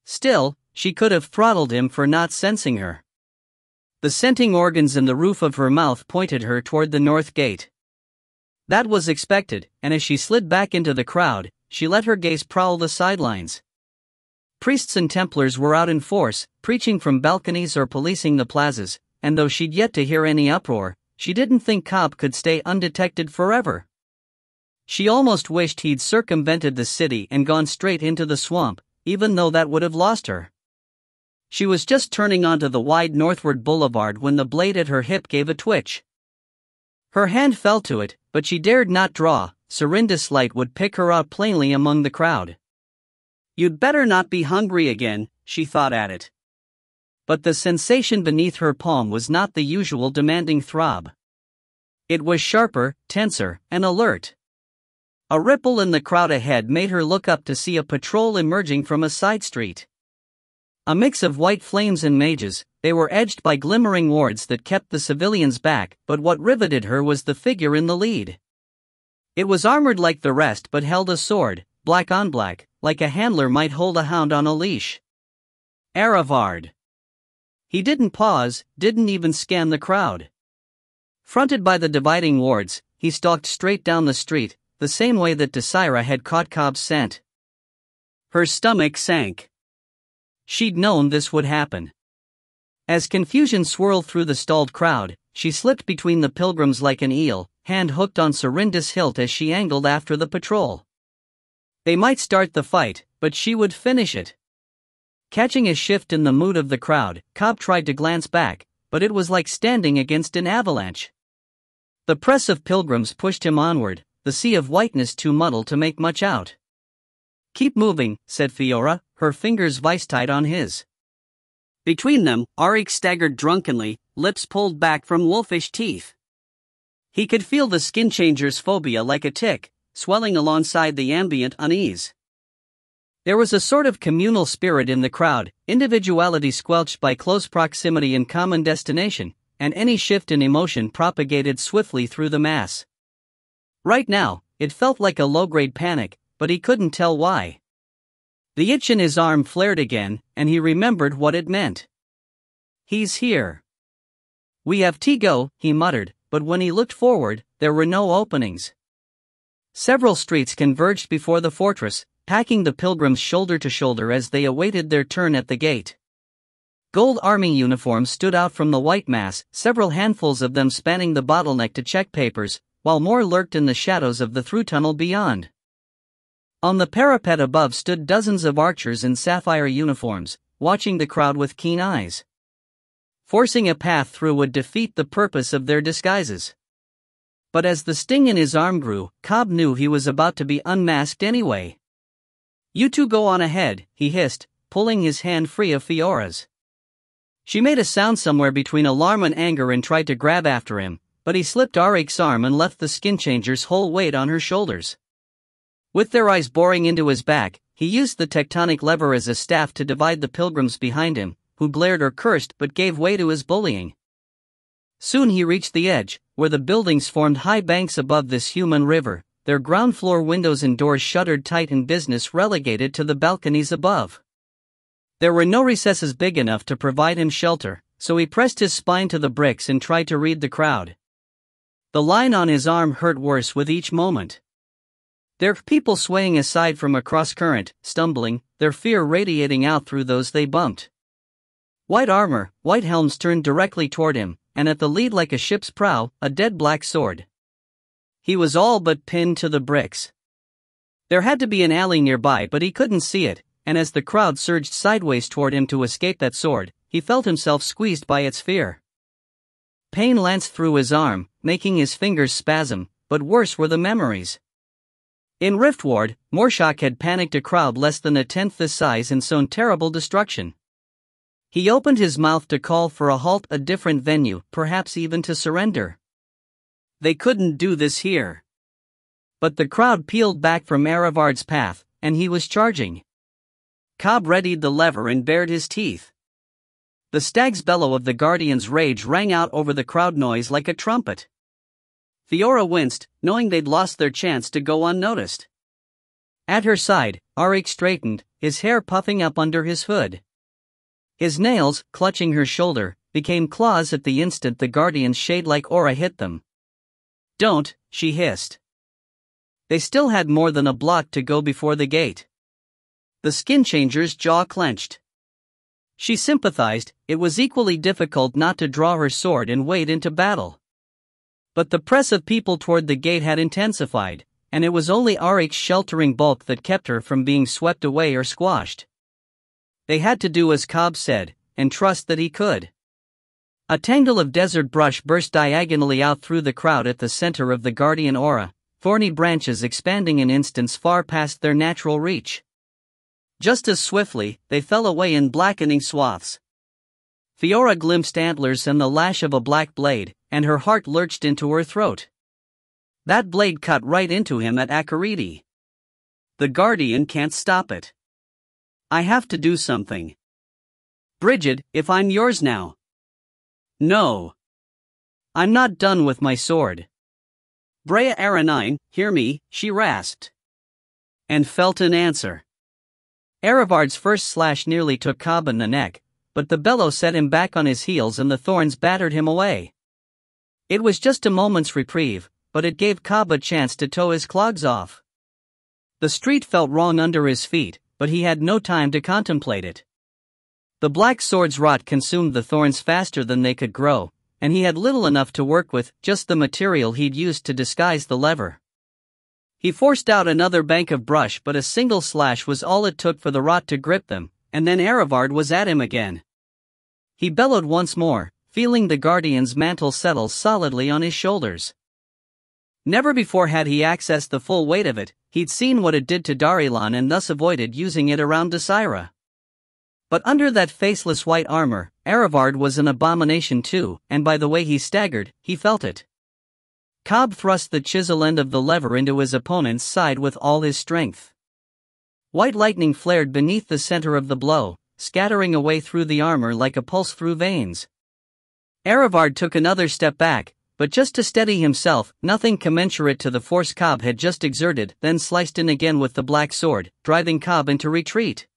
Still, she could have throttled him for not sensing her. The scenting organs in the roof of her mouth pointed her toward the north gate. That was expected, and as she slid back into the crowd, she let her gaze prowl the sidelines. Priests and Templars were out in force, preaching from balconies or policing the plazas, and though she'd yet to hear any uproar, she didn't think Kade could stay undetected forever. She almost wished he'd circumvented the city and gone straight into the swamp, even though that would have lost her. She was just turning onto the wide northward boulevard when the blade at her hip gave a twitch. Her hand fell to it, but she dared not draw. Serinda's light would pick her out plainly among the crowd. You'd better not be hungry again, she thought at it. But the sensation beneath her palm was not the usual demanding throb. It was sharper, tenser, and alert. A ripple in the crowd ahead made her look up to see a patrol emerging from a side street. A mix of white flames and mages, they were edged by glimmering wards that kept the civilians back, but what riveted her was the figure in the lead. It was armored like the rest but held a sword, black on black, like a handler might hold a hound on a leash. Arivard. He didn't pause, didn't even scan the crowd. Fronted by the dividing wards, he stalked straight down the street, the same way that Desira had caught Kade's scent. Her stomach sank. She'd known this would happen. As confusion swirled through the stalled crowd, she slipped between the pilgrims like an eel, hand hooked on Serinda's hilt as she angled after the patrol. They might start the fight, but she would finish it. Catching a shift in the mood of the crowd, Kade tried to glance back, but it was like standing against an avalanche. The press of pilgrims pushed him onward, the sea of whiteness too muddled to make much out. Keep moving, said Fiora, her fingers vice-tight on his. Between them, Arik staggered drunkenly, lips pulled back from wolfish teeth. He could feel the skin changer's phobia like a tick, swelling alongside the ambient unease. There was a sort of communal spirit in the crowd, individuality squelched by close proximity and common destination, and any shift in emotion propagated swiftly through the mass. Right now, it felt like a low-grade panic, but he couldn't tell why. The itch in his arm flared again, and he remembered what it meant. He's here. We have to go, he muttered, but when he looked forward, there were no openings. Several streets converged before the fortress, packing the pilgrims shoulder to shoulder as they awaited their turn at the gate. Gold army uniforms stood out from the white mass, several handfuls of them spanning the bottleneck to check papers, while more lurked in the shadows of the through tunnel beyond. On the parapet above stood dozens of archers in sapphire uniforms, watching the crowd with keen eyes. Forcing a path through would defeat the purpose of their disguises. But as the sting in his arm grew, Kade knew he was about to be unmasked anyway. You two go on ahead, he hissed, pulling his hand free of Fiora's. She made a sound somewhere between alarm and anger and tried to grab after him, but he slipped Arik's arm and left the skin changer's whole weight on her shoulders. With their eyes boring into his back, he used the tectonic lever as a staff to divide the pilgrims behind him, who blared or cursed but gave way to his bullying. Soon he reached the edge, where the buildings formed high banks above this human river, their ground floor windows and doors shuttered tight and business relegated to the balconies above. There were no recesses big enough to provide him shelter, so he pressed his spine to the bricks and tried to read the crowd. The line on his arm hurt worse with each moment. There were people swaying aside from a cross-current, stumbling, their fear radiating out through those they bumped. White armor, white helms turned directly toward him, and at the lead like a ship's prow, a dead black sword. He was all but pinned to the bricks. There had to be an alley nearby, but he couldn't see it, and as the crowd surged sideways toward him to escape that sword, he felt himself squeezed by its fear. Pain lanced through his arm, making his fingers spasm, but worse were the memories. In Riftward, Morshak had panicked a crowd less than a tenth this size and sown terrible destruction. He opened his mouth to call for a halt, a different venue, perhaps even to surrender. They couldn't do this here. But the crowd peeled back from Arivard's path, and he was charging. Kade readied the lever and bared his teeth. The stag's bellow of the Guardian's rage rang out over the crowd noise like a trumpet. Fiora winced, knowing they'd lost their chance to go unnoticed. At her side, Auric straightened, his hair puffing up under his hood. His nails, clutching her shoulder, became claws at the instant the Guardian's shade-like aura hit them. "Don't," she hissed. They still had more than a block to go before the gate. The skin changer's jaw clenched. She sympathized. It was equally difficult not to draw her sword and wade into battle. But the press of people toward the gate had intensified, and it was only Auric's sheltering bulk that kept her from being swept away or squashed. They had to do as Cobb said, and trust that he could. A tangle of desert brush burst diagonally out through the crowd at the center of the Guardian aura, thorny branches expanding in instants far past their natural reach. Just as swiftly, they fell away in blackening swaths. Fiora glimpsed antlers and the lash of a black blade, and her heart lurched into her throat. That blade cut right into him at Akariti. The Guardian can't stop it. I have to do something. Brigid, if I'm yours now. No. I'm not done with my sword. Brea Aranine, hear me, she rasped. And felt an answer. Eravard's first slash nearly took Cobb in the neck, but the bellow set him back on his heels and the thorns battered him away. It was just a moment's reprieve, but it gave Cobb a chance to tow his clogs off. The street felt wrong under his feet, but he had no time to contemplate it. The black sword's rot consumed the thorns faster than they could grow, and he had little enough to work with, just the material he'd used to disguise the lever. He forced out another bank of brush, but a single slash was all it took for the rot to grip them, and then Eravard was at him again. He bellowed once more, feeling the Guardian's mantle settle solidly on his shoulders. Never before had he accessed the full weight of it. He'd seen what it did to Darilan and thus avoided using it around Desira. But under that faceless white armor, Eravard was an abomination too, and by the way he staggered, he felt it. Cobb thrust the chisel end of the lever into his opponent's side with all his strength. White lightning flared beneath the center of the blow, scattering away through the armor like a pulse through veins. Eravard took another step back, but just to steady himself, nothing commensurate to the force Cobb had just exerted, then sliced in again with the black sword, driving Cobb into retreat.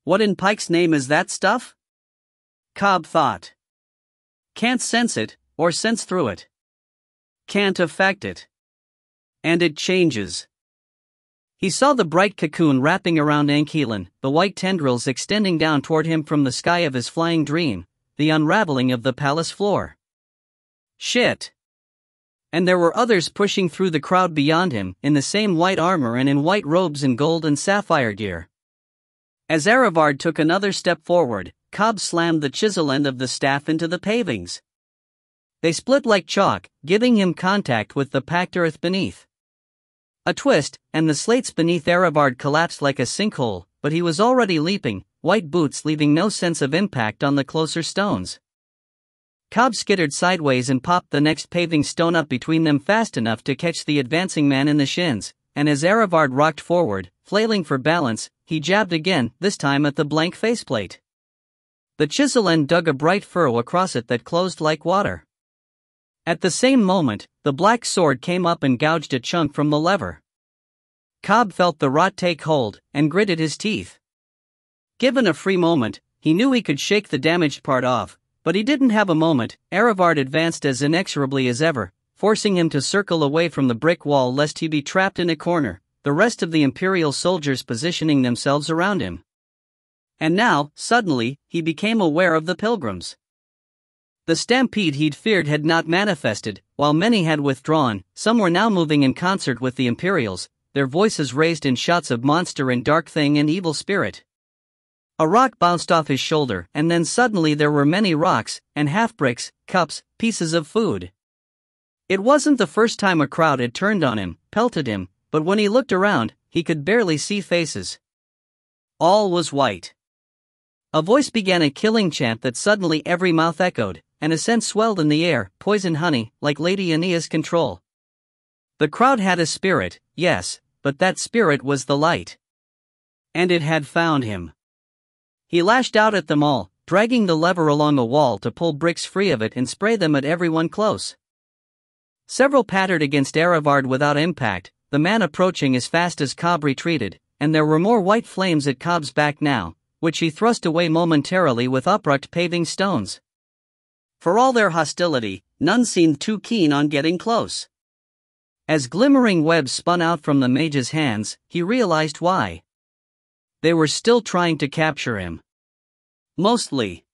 What in Pike's name is that stuff? Cobb thought. Can't sense it, or sense through it. Can't affect it. And it changes. He saw the bright cocoon wrapping around Ankelan, the white tendrils extending down toward him from the sky of his flying dream, the unraveling of the palace floor. Shit. And there were others pushing through the crowd beyond him, in the same white armor and in white robes and gold and sapphire gear. As Eravard took another step forward, Cobb slammed the chisel end of the staff into the pavings. They split like chalk, giving him contact with the packed earth beneath. A twist, and the slates beneath Eravard collapsed like a sinkhole, but he was already leaping, white boots leaving no sense of impact on the closer stones. Cobb skittered sideways and popped the next paving stone up between them fast enough to catch the advancing man in the shins, and as Eravard rocked forward, flailing for balance, he jabbed again, this time at the blank faceplate. The chisel end dug a bright furrow across it that closed like water. At the same moment, the black sword came up and gouged a chunk from the lever. Cobb felt the rot take hold, and gritted his teeth. Given a free moment, he knew he could shake the damaged part off, but he didn't have a moment. Eravard advanced as inexorably as ever, forcing him to circle away from the brick wall lest he be trapped in a corner, the rest of the Imperial soldiers positioning themselves around him. And now, suddenly, he became aware of the pilgrims. The stampede he'd feared had not manifested, while many had withdrawn. Some were now moving in concert with the Imperials, their voices raised in shouts of monster and dark thing and evil spirit. A rock bounced off his shoulder, and then suddenly there were many rocks, and half-bricks, cups, pieces of food. It wasn't the first time a crowd had turned on him, pelted him, but when he looked around, he could barely see faces. All was white. A voice began a killing chant that suddenly every mouth echoed, and a scent swelled in the air, poison honey, like Lady Aenea's control. The crowd had a spirit, yes, but that spirit was the light. And it had found him. He lashed out at them all, dragging the lever along a wall to pull bricks free of it and spray them at everyone close. Several pattered against Eravard without impact, the man approaching as fast as Cobb retreated, and there were more white flames at Cobb's back now, which he thrust away momentarily with upright paving stones. For all their hostility, none seemed too keen on getting close. As glimmering webs spun out from the mage's hands, he realized why. They were still trying to capture him. Mostly.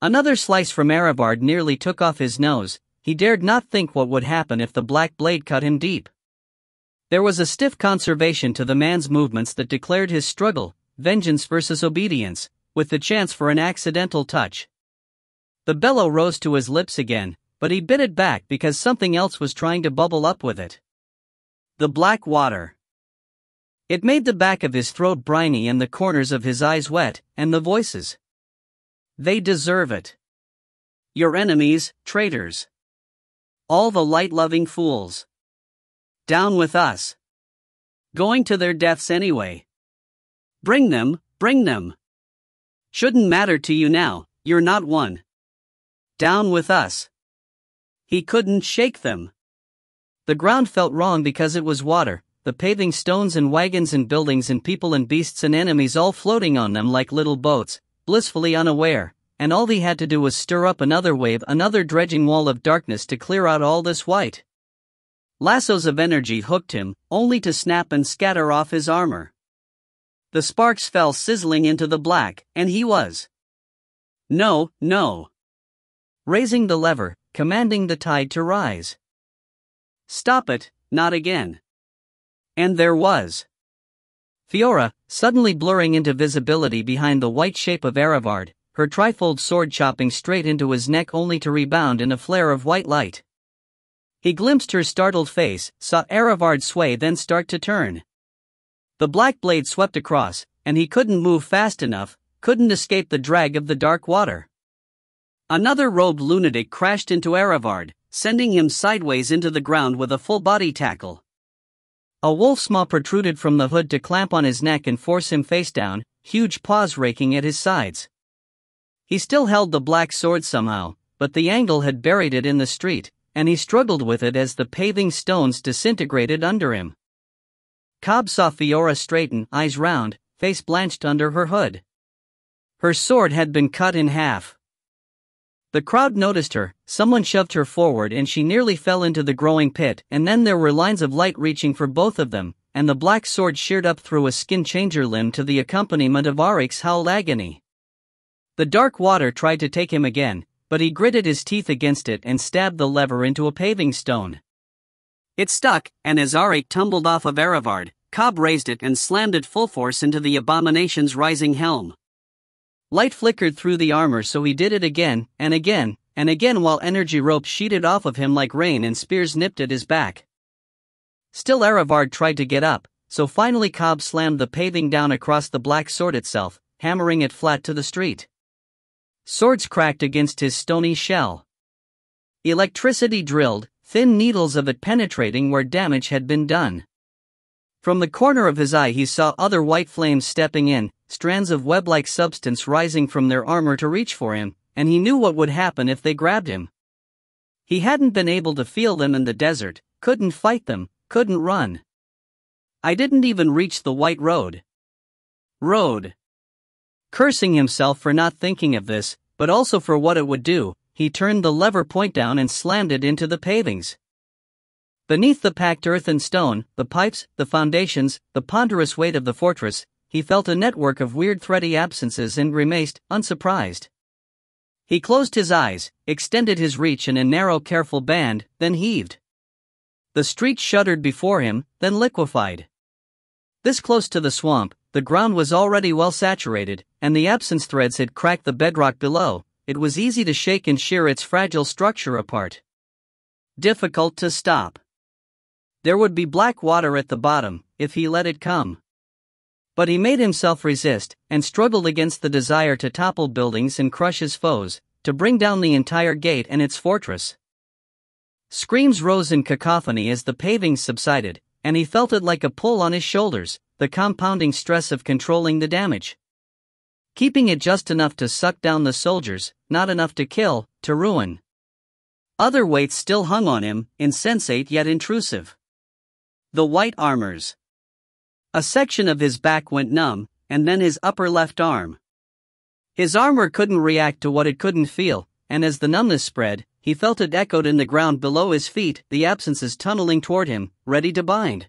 Another slice from Erebard nearly took off his nose. He dared not think what would happen if the black blade cut him deep. There was a stiff conservation to the man's movements that declared his struggle, vengeance versus obedience, with the chance for an accidental touch. The bellow rose to his lips again, but he bit it back because something else was trying to bubble up with it. The black water. It made the back of his throat briny and the corners of his eyes wet, and the voices. They deserve it. Your enemies, traitors. All the light-loving fools. Down with us. Going to their deaths anyway. Bring them, bring them. Shouldn't matter to you now, you're not one. Down with us. He couldn't shake them. The ground felt wrong because it was water, the paving stones and wagons and buildings and people and beasts and enemies all floating on them like little boats, blissfully unaware, and all he had to do was stir up another wave, another dredging wall of darkness to clear out all this white. Lassos of energy hooked him, only to snap and scatter off his armor. The sparks fell sizzling into the black, and he was. No, no. Raising the lever, commanding the tide to rise. Stop it, not again. And there was. Fiora, suddenly blurring into visibility behind the white shape of Erebard, her trifold sword chopping straight into his neck only to rebound in a flare of white light. He glimpsed her startled face, saw Erebard sway then start to turn. The black blade swept across, and he couldn't move fast enough, couldn't escape the drag of the dark water. Another robed lunatic crashed into Erebard, sending him sideways into the ground with a full body tackle. A wolf's maw protruded from the hood to clamp on his neck and force him face down, huge paws raking at his sides. He still held the black sword somehow, but the angle had buried it in the street, and he struggled with it as the paving stones disintegrated under him. Cobb saw Fiora straighten, eyes round, face blanched under her hood. Her sword had been cut in half. The crowd noticed her, someone shoved her forward and she nearly fell into the growing pit, and then there were lines of light reaching for both of them, and the black sword sheared up through a skin-changer limb to the accompaniment of Arik's howled agony. The dark water tried to take him again, but he gritted his teeth against it and stabbed the lever into a paving stone. It stuck, and as Arik tumbled off of Erebard, Cobb raised it and slammed it full force into the abomination's rising helm. Light flickered through the armor, so he did it again, and again, and again while energy ropes sheeted off of him like rain and spears nipped at his back. Still Erebard tried to get up, so finally Cobb slammed the paving down across the black sword itself, hammering it flat to the street. Swords cracked against his stony shell. Electricity drilled, thin needles of it penetrating where damage had been done. From the corner of his eye he saw other white flames stepping in, strands of web-like substance rising from their armor to reach for him, and he knew what would happen if they grabbed him. He hadn't been able to feel them in the desert, couldn't fight them, couldn't run. I didn't even reach the white road. Cursing himself for not thinking of this, but also for what it would do, he turned the lever point down and slammed it into the pavings. Beneath the packed earth and stone, the pipes, the foundations, the ponderous weight of the fortress, he felt a network of weird thready absences and grimaced, unsurprised. He closed his eyes, extended his reach in a narrow careful band, then heaved. The street shuddered before him, then liquefied. This close to the swamp, the ground was already well saturated, and the absence threads had cracked the bedrock below. It was easy to shake and shear its fragile structure apart. Difficult to stop. There would be black water at the bottom, if he let it come. But he made himself resist, and struggled against the desire to topple buildings and crush his foes, to bring down the entire gate and its fortress. Screams rose in cacophony as the pavings subsided, and he felt it like a pull on his shoulders, the compounding stress of controlling the damage. Keeping it just enough to suck down the soldiers, not enough to kill, to ruin. Other weights still hung on him, insensate yet intrusive. The white armors. A section of his back went numb, and then his upper left arm. His armor couldn't react to what it couldn't feel, and as the numbness spread, he felt it echoed in the ground below his feet, the absences tunneling toward him, ready to bind.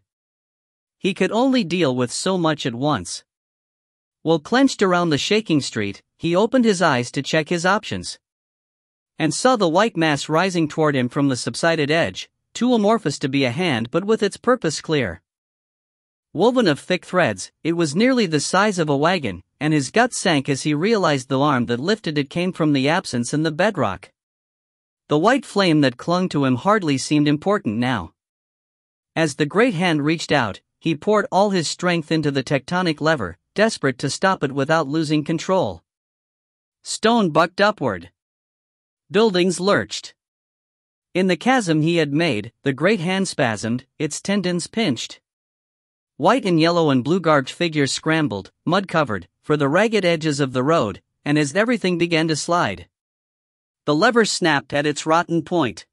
He could only deal with so much at once. While clenched around the shaking street, he opened his eyes to check his options. And saw the white mass rising toward him from the subsided edge, too amorphous to be a hand but with its purpose clear. Woven of thick threads, it was nearly the size of a wagon, and his gut sank as he realized the arm that lifted it came from the absence in the bedrock. The white flame that clung to him hardly seemed important now. As the great hand reached out, he poured all his strength into the tectonic lever, desperate to stop it without losing control. Stone bucked upward. Buildings lurched. In the chasm he had made, the great hand spasmed, its tendons pinched. White and yellow and blue-garbed figures scrambled, mud-covered, for the ragged edges of the road, and as everything began to slide, the lever snapped at its rotten point.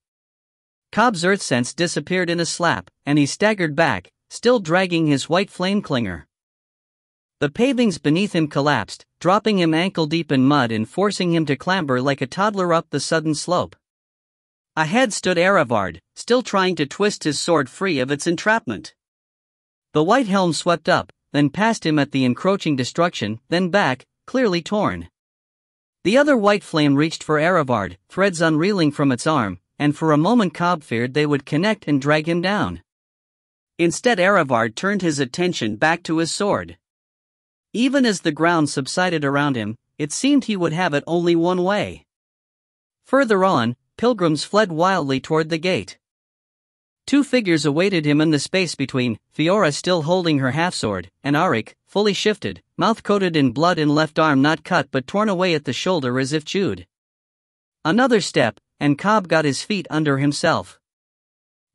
Cobb's earth sense disappeared in a slap, and he staggered back, still dragging his white flame clinger. The pavings beneath him collapsed, dropping him ankle-deep in mud and forcing him to clamber like a toddler up the sudden slope. Ahead stood Eravard, still trying to twist his sword free of its entrapment. The white helm swept up, then past him at the encroaching destruction, then back, clearly torn. The other white flame reached for Eravard, threads unreeling from its arm, and for a moment Cobb feared they would connect and drag him down. Instead Eravard turned his attention back to his sword. Even as the ground subsided around him, it seemed he would have it only one way. Further on, pilgrims fled wildly toward the gate. Two figures awaited him in the space between, Fiora still holding her half-sword, and Auric, fully shifted, mouth coated in blood and left arm not cut but torn away at the shoulder as if chewed. Another step, and Cobb got his feet under himself.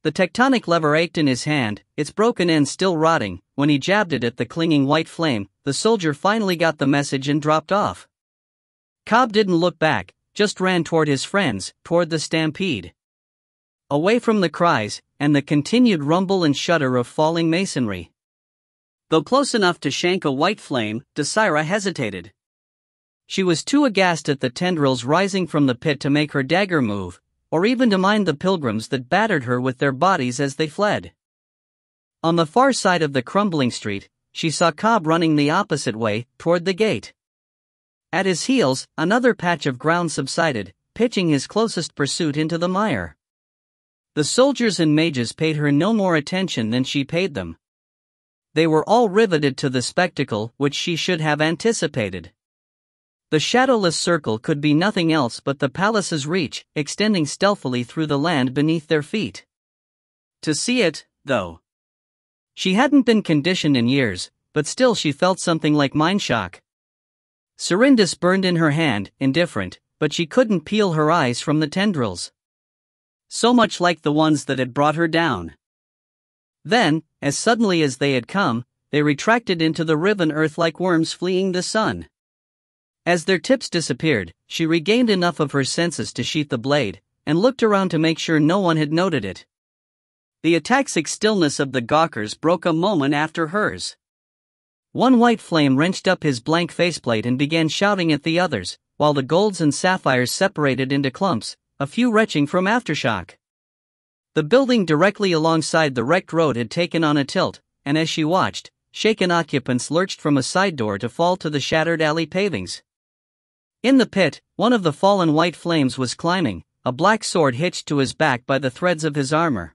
The tectonic lever ached in his hand, its broken end still rotting. When he jabbed it at the clinging white flame, the soldier finally got the message and dropped off. Cobb didn't look back, just ran toward his friends, toward the stampede. Away from the cries, and the continued rumble and shudder of falling masonry. Though close enough to shank a white flame, Desira hesitated. She was too aghast at the tendrils rising from the pit to make her dagger move, or even to mind the pilgrims that battered her with their bodies as they fled. On the far side of the crumbling street, she saw Cobb running the opposite way, toward the gate. At his heels, another patch of ground subsided, pitching his closest pursuit into the mire. The soldiers and mages paid her no more attention than she paid them. They were all riveted to the spectacle which she should have anticipated. The shadowless circle could be nothing else but the palace's reach, extending stealthily through the land beneath their feet. To see it, though. She hadn't been conditioned in years, but still she felt something like mind shock. Serindis burned in her hand, indifferent, but she couldn't peel her eyes from the tendrils. So much like the ones that had brought her down. Then, as suddenly as they had come, they retracted into the riven earth like worms fleeing the sun. As their tips disappeared, she regained enough of her senses to sheath the blade, and looked around to make sure no one had noted it. The ataxic stillness of the gawkers broke a moment after hers. One white flame wrenched up his blank faceplate and began shouting at the others, while the golds and sapphires separated into clumps, a few retching from aftershock. The building directly alongside the wrecked road had taken on a tilt, and as she watched, shaken occupants lurched from a side door to fall to the shattered alley pavings. In the pit, one of the fallen white flames was climbing, a black sword hitched to his back by the threads of his armor.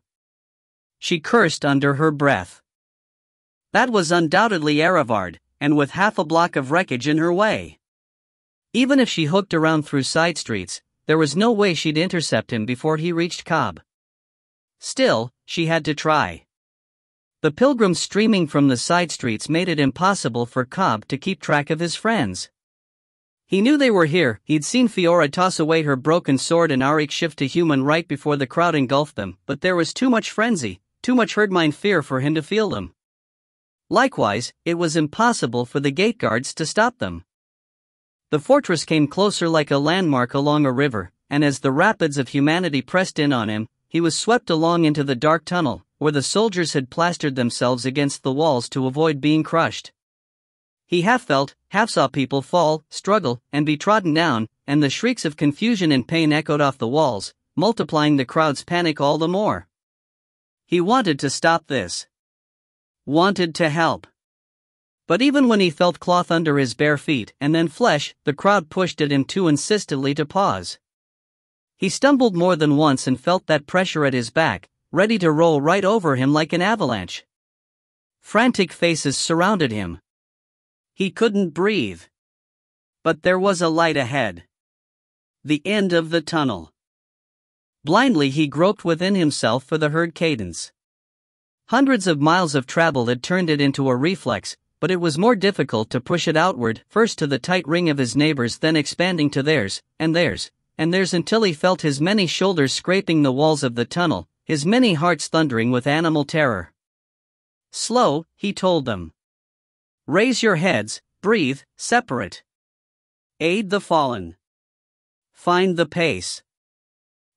She cursed under her breath. That was undoubtedly Eravard, and with half a block of wreckage in her way. Even if she hooked around through side streets, there was no way she'd intercept him before he reached Cobb. Still, she had to try. The pilgrims streaming from the side streets made it impossible for Cobb to keep track of his friends. He knew they were here. He'd seen Fiora toss away her broken sword and Auric shift to human right before the crowd engulfed them, but there was too much frenzy, too much herdmine fear for him to feel them. Likewise, it was impossible for the gate guards to stop them. The fortress came closer like a landmark along a river, and as the rapids of humanity pressed in on him, he was swept along into the dark tunnel, or the soldiers had plastered themselves against the walls to avoid being crushed. He half felt, half saw people fall, struggle, and be trodden down, and the shrieks of confusion and pain echoed off the walls, multiplying the crowd's panic all the more. He wanted to stop this. Wanted to help. But even when he felt cloth under his bare feet and then flesh, the crowd pushed at him too insistently to pause. He stumbled more than once and felt that pressure at his back, ready to roll right over him like an avalanche. Frantic faces surrounded him. He couldn't breathe. But there was a light ahead. The end of the tunnel. Blindly he groped within himself for the heard cadence. Hundreds of miles of travel had turned it into a reflex, but it was more difficult to push it outward, first to the tight ring of his neighbors, then expanding to theirs, and theirs, and theirs, until he felt his many shoulders scraping the walls of the tunnel, his many hearts thundering with animal terror. Slow, he told them. Raise your heads, breathe, separate. Aid the fallen. Find the pace.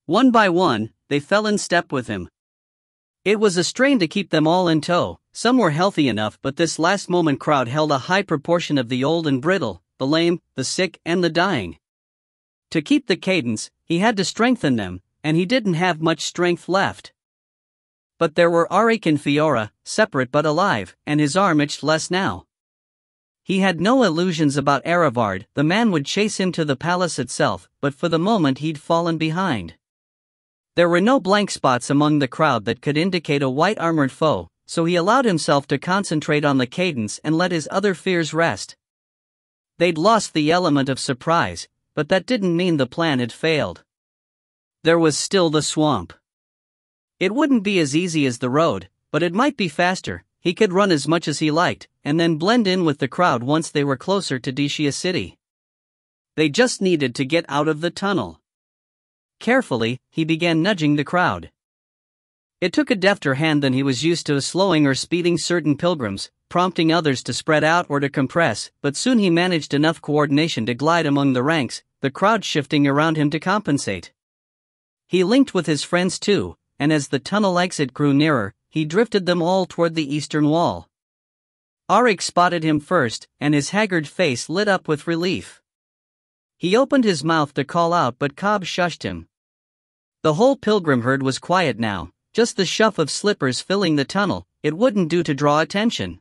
One by one, they fell in step with him. It was a strain to keep them all in tow. Some were healthy enough, but this last moment crowd held a high proportion of the old and brittle, the lame, the sick, and the dying. To keep the cadence, he had to strengthen them, and he didn't have much strength left. But there were Auric and Fiora, separate but alive, and his arm itched less now. He had no illusions about Eravard. The man would chase him to the palace itself, but for the moment he'd fallen behind. There were no blank spots among the crowd that could indicate a white-armored foe, so he allowed himself to concentrate on the cadence and let his other fears rest. They'd lost the element of surprise, but that didn't mean the plan had failed. There was still the swamp. It wouldn't be as easy as the road, but it might be faster. He could run as much as he liked, and then blend in with the crowd once they were closer to Deshia City. They just needed to get out of the tunnel. Carefully, he began nudging the crowd. It took a defter hand than he was used to, slowing or speeding certain pilgrims, prompting others to spread out or to compress, but soon he managed enough coordination to glide among the ranks, the crowd shifting around him to compensate. He linked with his friends too, and as the tunnel exit grew nearer, he drifted them all toward the eastern wall. Auric spotted him first, and his haggard face lit up with relief. He opened his mouth to call out, but Cobb shushed him. The whole pilgrim herd was quiet now, just the shuff of slippers filling the tunnel. It wouldn't do to draw attention.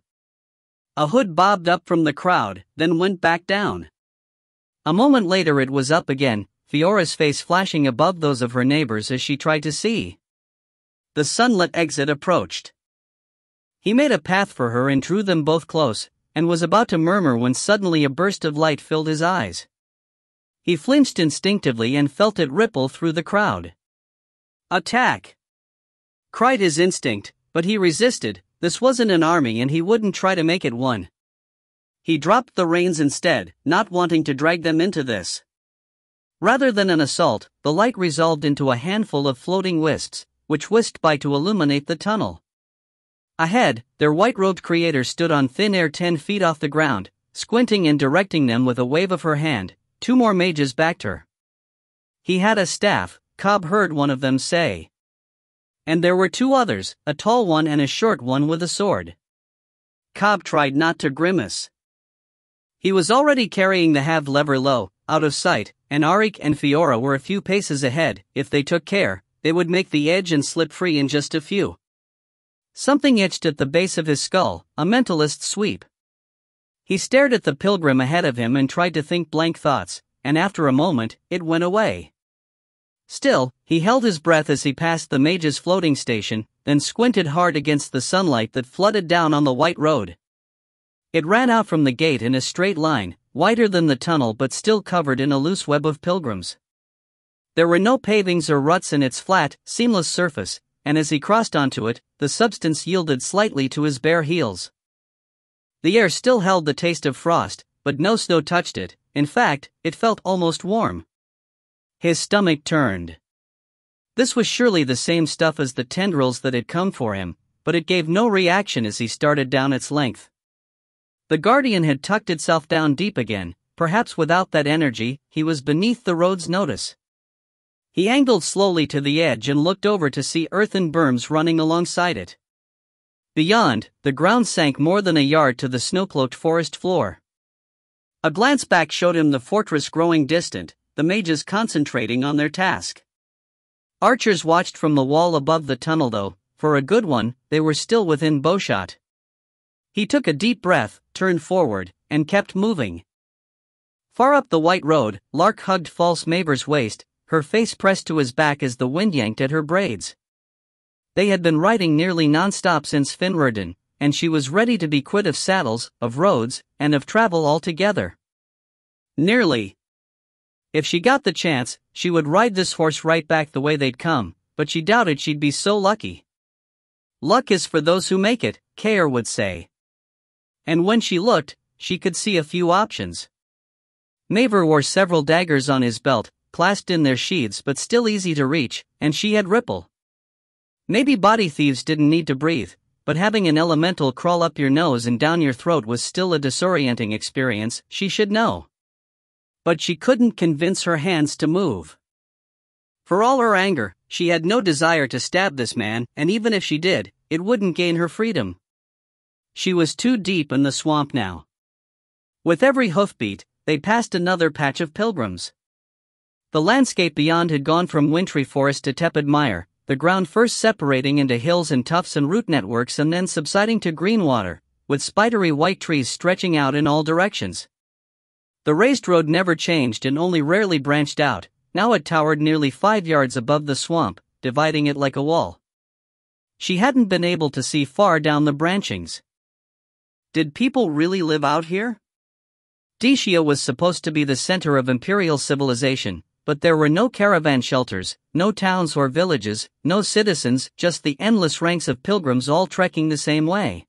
A hood bobbed up from the crowd, then went back down. A moment later it was up again, Fiora's face flashing above those of her neighbors as she tried to see. The sunlit exit approached. He made a path for her and drew them both close, and was about to murmur when suddenly a burst of light filled his eyes. He flinched instinctively and felt it ripple through the crowd. "Attack!" cried his instinct, but he resisted. This wasn't an army and he wouldn't try to make it one. He dropped the reins instead, not wanting to drag them into this. Rather than an assault, the light resolved into a handful of floating wisps, which whisked by to illuminate the tunnel. Ahead, their white-robed creator stood on thin air 10 feet off the ground, squinting and directing them with a wave of her hand. 2 more mages backed her. He had a staff, Cobb heard one of them say. And there were 2 others, a tall one and a short one with a sword. Cobb tried not to grimace. He was already carrying the halved lever low, out of sight, and Auric and Fiora were a few paces ahead. If they took care, they would make the edge and slip free in just a few. Something itched at the base of his skull, a mentalist's sweep. He stared at the pilgrim ahead of him and tried to think blank thoughts, and after a moment, it went away. Still, he held his breath as he passed the mage's floating station, then squinted hard against the sunlight that flooded down on the white road. It ran out from the gate in a straight line, wider than the tunnel but still covered in a loose web of pilgrims. There were no pavings or ruts in its flat, seamless surface, and as he crossed onto it, the substance yielded slightly to his bare heels. The air still held the taste of frost, but no snow touched it. In fact, it felt almost warm. His stomach turned. This was surely the same stuff as the tendrils that had come for him, but it gave no reaction as he started down its length. The Guardian had tucked itself down deep again, perhaps without that energy. He was beneath the road's notice. He angled slowly to the edge and looked over to see earthen berms running alongside it. Beyond, the ground sank more than a yard to the snow-cloaked forest floor. A glance back showed him the fortress growing distant, the mages concentrating on their task. Archers watched from the wall above the tunnel though, for a good one, they were still within bowshot. He took a deep breath, turned forward, and kept moving. Far up the white road, Lark hugged false Mavor's waist, her face pressed to his back as the wind yanked at her braids. They had been riding nearly non-stop since Finwardin, and she was ready to be quit of saddles, of roads, and of travel altogether. Nearly. If she got the chance, she would ride this horse right back the way they'd come, but she doubted she'd be so lucky. Luck is for those who make it, Kare would say. And when she looked, she could see a few options. Mavor wore several daggers on his belt, clasped in their sheaths but still easy to reach, and she had Ripple. Maybe body thieves didn't need to breathe, but having an elemental crawl up your nose and down your throat was still a disorienting experience, she should know. But she couldn't convince her hands to move. For all her anger, she had no desire to stab this man, and even if she did, it wouldn't gain her freedom. She was too deep in the swamp now. With every hoofbeat, they passed another patch of pilgrims. The landscape beyond had gone from wintry forest to tepid mire, the ground first separating into hills and tufts and root networks and then subsiding to green water, with spidery white trees stretching out in all directions. The raised road never changed and only rarely branched out. Now it towered nearly 5 yards above the swamp, dividing it like a wall. She hadn't been able to see far down the branchings. Did people really live out here? Decia was supposed to be the center of imperial civilization, but there were no caravan shelters, no towns or villages, no citizens, just the endless ranks of pilgrims all trekking the same way.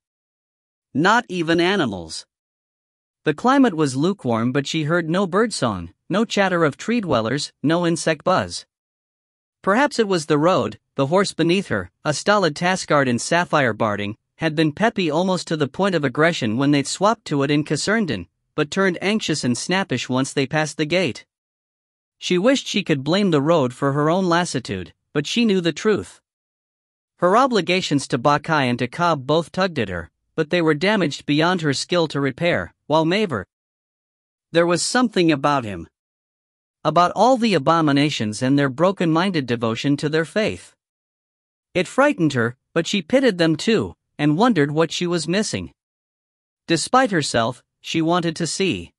Not even animals. The climate was lukewarm, but she heard no birdsong, no chatter of tree dwellers, no insect buzz. Perhaps it was the road. The horse beneath her, a stolid taskguard in sapphire barding, had been peppy almost to the point of aggression when they'd swapped to it in Caserndon, but turned anxious and snappish once they passed the gate. She wished she could blame the road for her own lassitude, but she knew the truth. Her obligations to Bakai and to Cobb both tugged at her, but they were damaged beyond her skill to repair, while Mavor. There was something about him. About all the abominations and their broken-minded devotion to their faith. It frightened her, but she pitied them too, and wondered what she was missing. Despite herself, she wanted to see.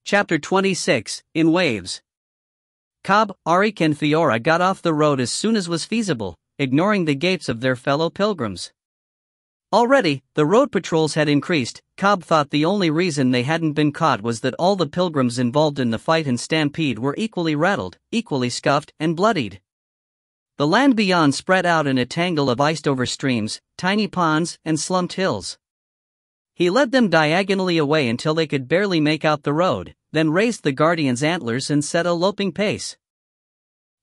Chapter 26, In Waves. Cobb, Auric and Fiora got off the road as soon as was feasible, ignoring the gapes of their fellow pilgrims. Already, the road patrols had increased. Cobb thought the only reason they hadn't been caught was that all the pilgrims involved in the fight and stampede were equally rattled, equally scuffed and bloodied. The land beyond spread out in a tangle of iced-over streams, tiny ponds, and slumped hills. He led them diagonally away until they could barely make out the road, then raised the guardian's antlers and set a loping pace.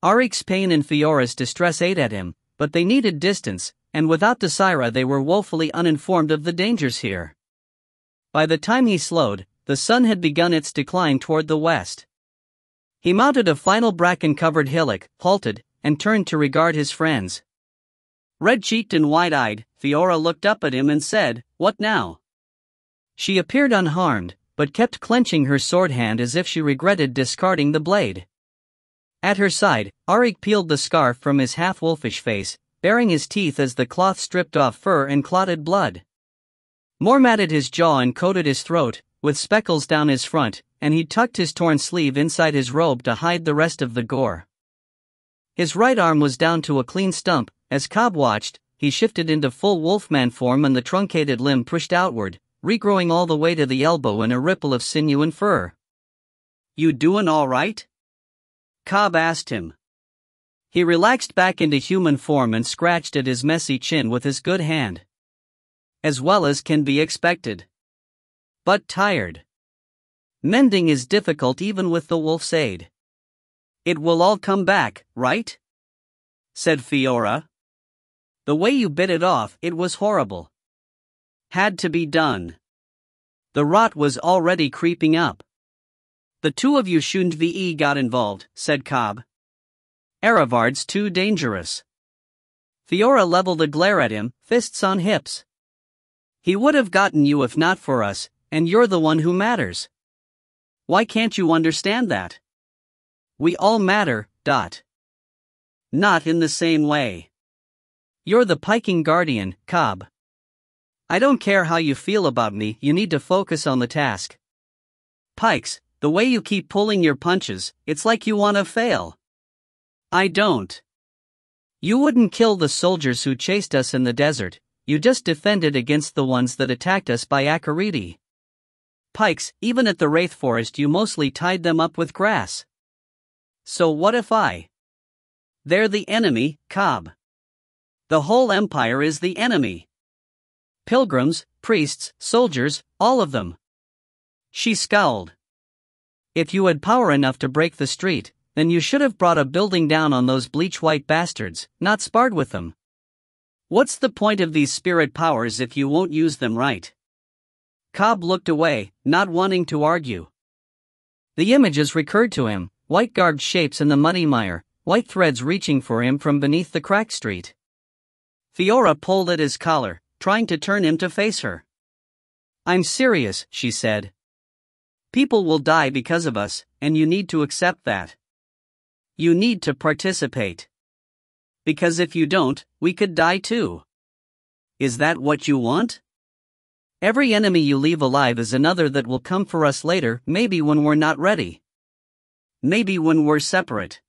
Auric's pain and Fiora's distress ate at him, but they needed distance, and without Desira they were woefully uninformed of the dangers here. By the time he slowed, the sun had begun its decline toward the west. He mounted a final bracken-covered hillock, halted, and turned to regard his friends. Red-cheeked and wide-eyed, Fiora looked up at him and said, "What now?" She appeared unharmed, but kept clenching her sword hand as if she regretted discarding the blade. At her side, Auric peeled the scarf from his half-wolfish face, baring his teeth as the cloth stripped off fur and clotted blood. More matted his jaw and coated his throat, with speckles down his front, and he tucked his torn sleeve inside his robe to hide the rest of the gore. His right arm was down to a clean stump. As Cobb watched, he shifted into full wolfman form and the truncated limb pushed outward, regrowing all the way to the elbow in a ripple of sinew and fur. "You doin' all right?" Cobb asked him. He relaxed back into human form and scratched at his messy chin with his good hand. "As well as can be expected. But tired. Mending is difficult even with the wolf's aid." "It will all come back, right?" said Fiora. "The way you bit it off, it was horrible. Had to be done. The rot was already creeping up." "The two of you shouldn't be got involved," said Cobb. Arivard's too dangerous. Fiora leveled a glare at him, fists on hips. He would have gotten you if not for us, and you're the one who matters. Why can't you understand that? We all matter, . Not in the same way. You're the piking guardian, Cobb. I don't care how you feel about me, you need to focus on the task. Pikes, the way you keep pulling your punches, it's like you want to fail. I don't. You wouldn't kill the soldiers who chased us in the desert, you just defended against the ones that attacked us by Akariti. Pikes, even at the Wraith Forest you mostly tied them up with grass. So what if I? They're the enemy, Cobb. The whole empire is the enemy. Pilgrims, priests, soldiers, all of them. She scowled. If you had power enough to break the street, then you should have brought a building down on those bleach-white bastards, not sparred with them. What's the point of these spirit powers if you won't use them right? Cobb looked away, not wanting to argue. The images recurred to him, white-garbed shapes in the muddy mire, white threads reaching for him from beneath the cracked street. Fiora pulled at his collar, trying to turn him to face her. I'm serious, she said. People will die because of us, and you need to accept that. You need to participate. Because if you don't, we could die too. Is that what you want? Every enemy you leave alive is another that will come for us later, maybe when we're not ready. Maybe when we're separate.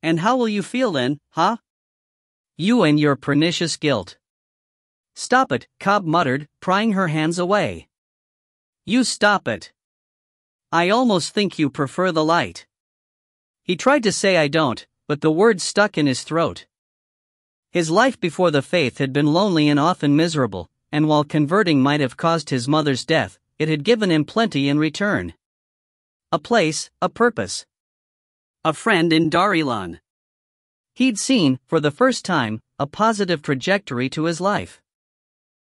And how will you feel then, huh? You and your pernicious guilt. Stop it, Cobb muttered, prying her hands away. You stop it. I almost think you prefer the light. He tried to say I don't, but the words stuck in his throat. His life before the faith had been lonely and often miserable, and while converting might have caused his mother's death, it had given him plenty in return. A place, a purpose. A friend in Ile-Rien. He'd seen, for the first time, a positive trajectory to his life.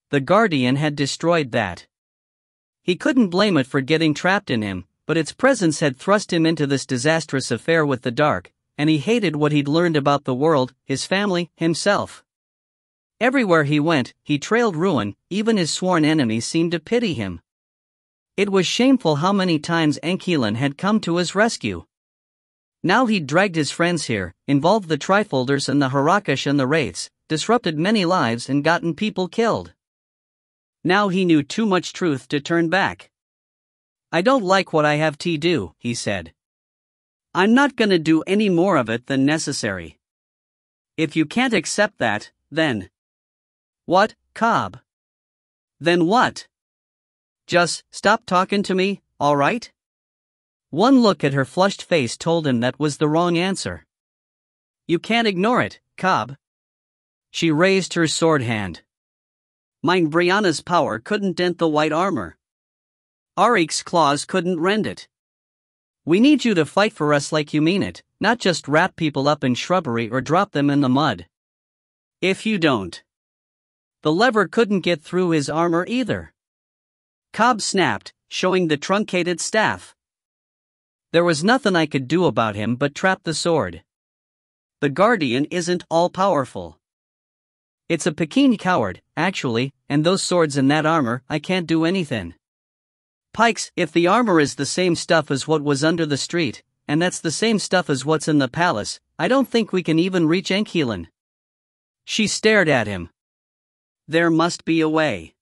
The Guardian had destroyed that. He couldn't blame it for getting trapped in him, but its presence had thrust him into this disastrous affair with the dark, and he hated what he'd learned about the world, his family, himself. Everywhere he went, he trailed ruin, even his sworn enemies seemed to pity him. It was shameful how many times Enkilen had come to his rescue. Now he'd dragged his friends here, involved the Trifolders and the Harakash and the Wraiths, disrupted many lives and gotten people killed. Now he knew too much truth to turn back. I don't like what I have to do, he said. I'm not gonna do any more of it than necessary. If you can't accept that, then... What, Cobb? Then what? Just stop talking to me, alright? One look at her flushed face told him that was the wrong answer. You can't ignore it, Cobb. She raised her sword hand. Mine Brianna's power couldn't dent the white armor. Arik's claws couldn't rend it. We need you to fight for us like you mean it, not just wrap people up in shrubbery or drop them in the mud. If you don't. The lever couldn't get through his armor either. Cobb snapped, showing the truncated staff. There was nothing I could do about him but trap the sword. The Guardian isn't all-powerful. It's a Pekin coward, actually, and those swords and that armor, I can't do anything. Pikes, if the armor is the same stuff as what was under the street, and that's the same stuff as what's in the palace, I don't think we can even reach Enkilen. She stared at him. There must be a way.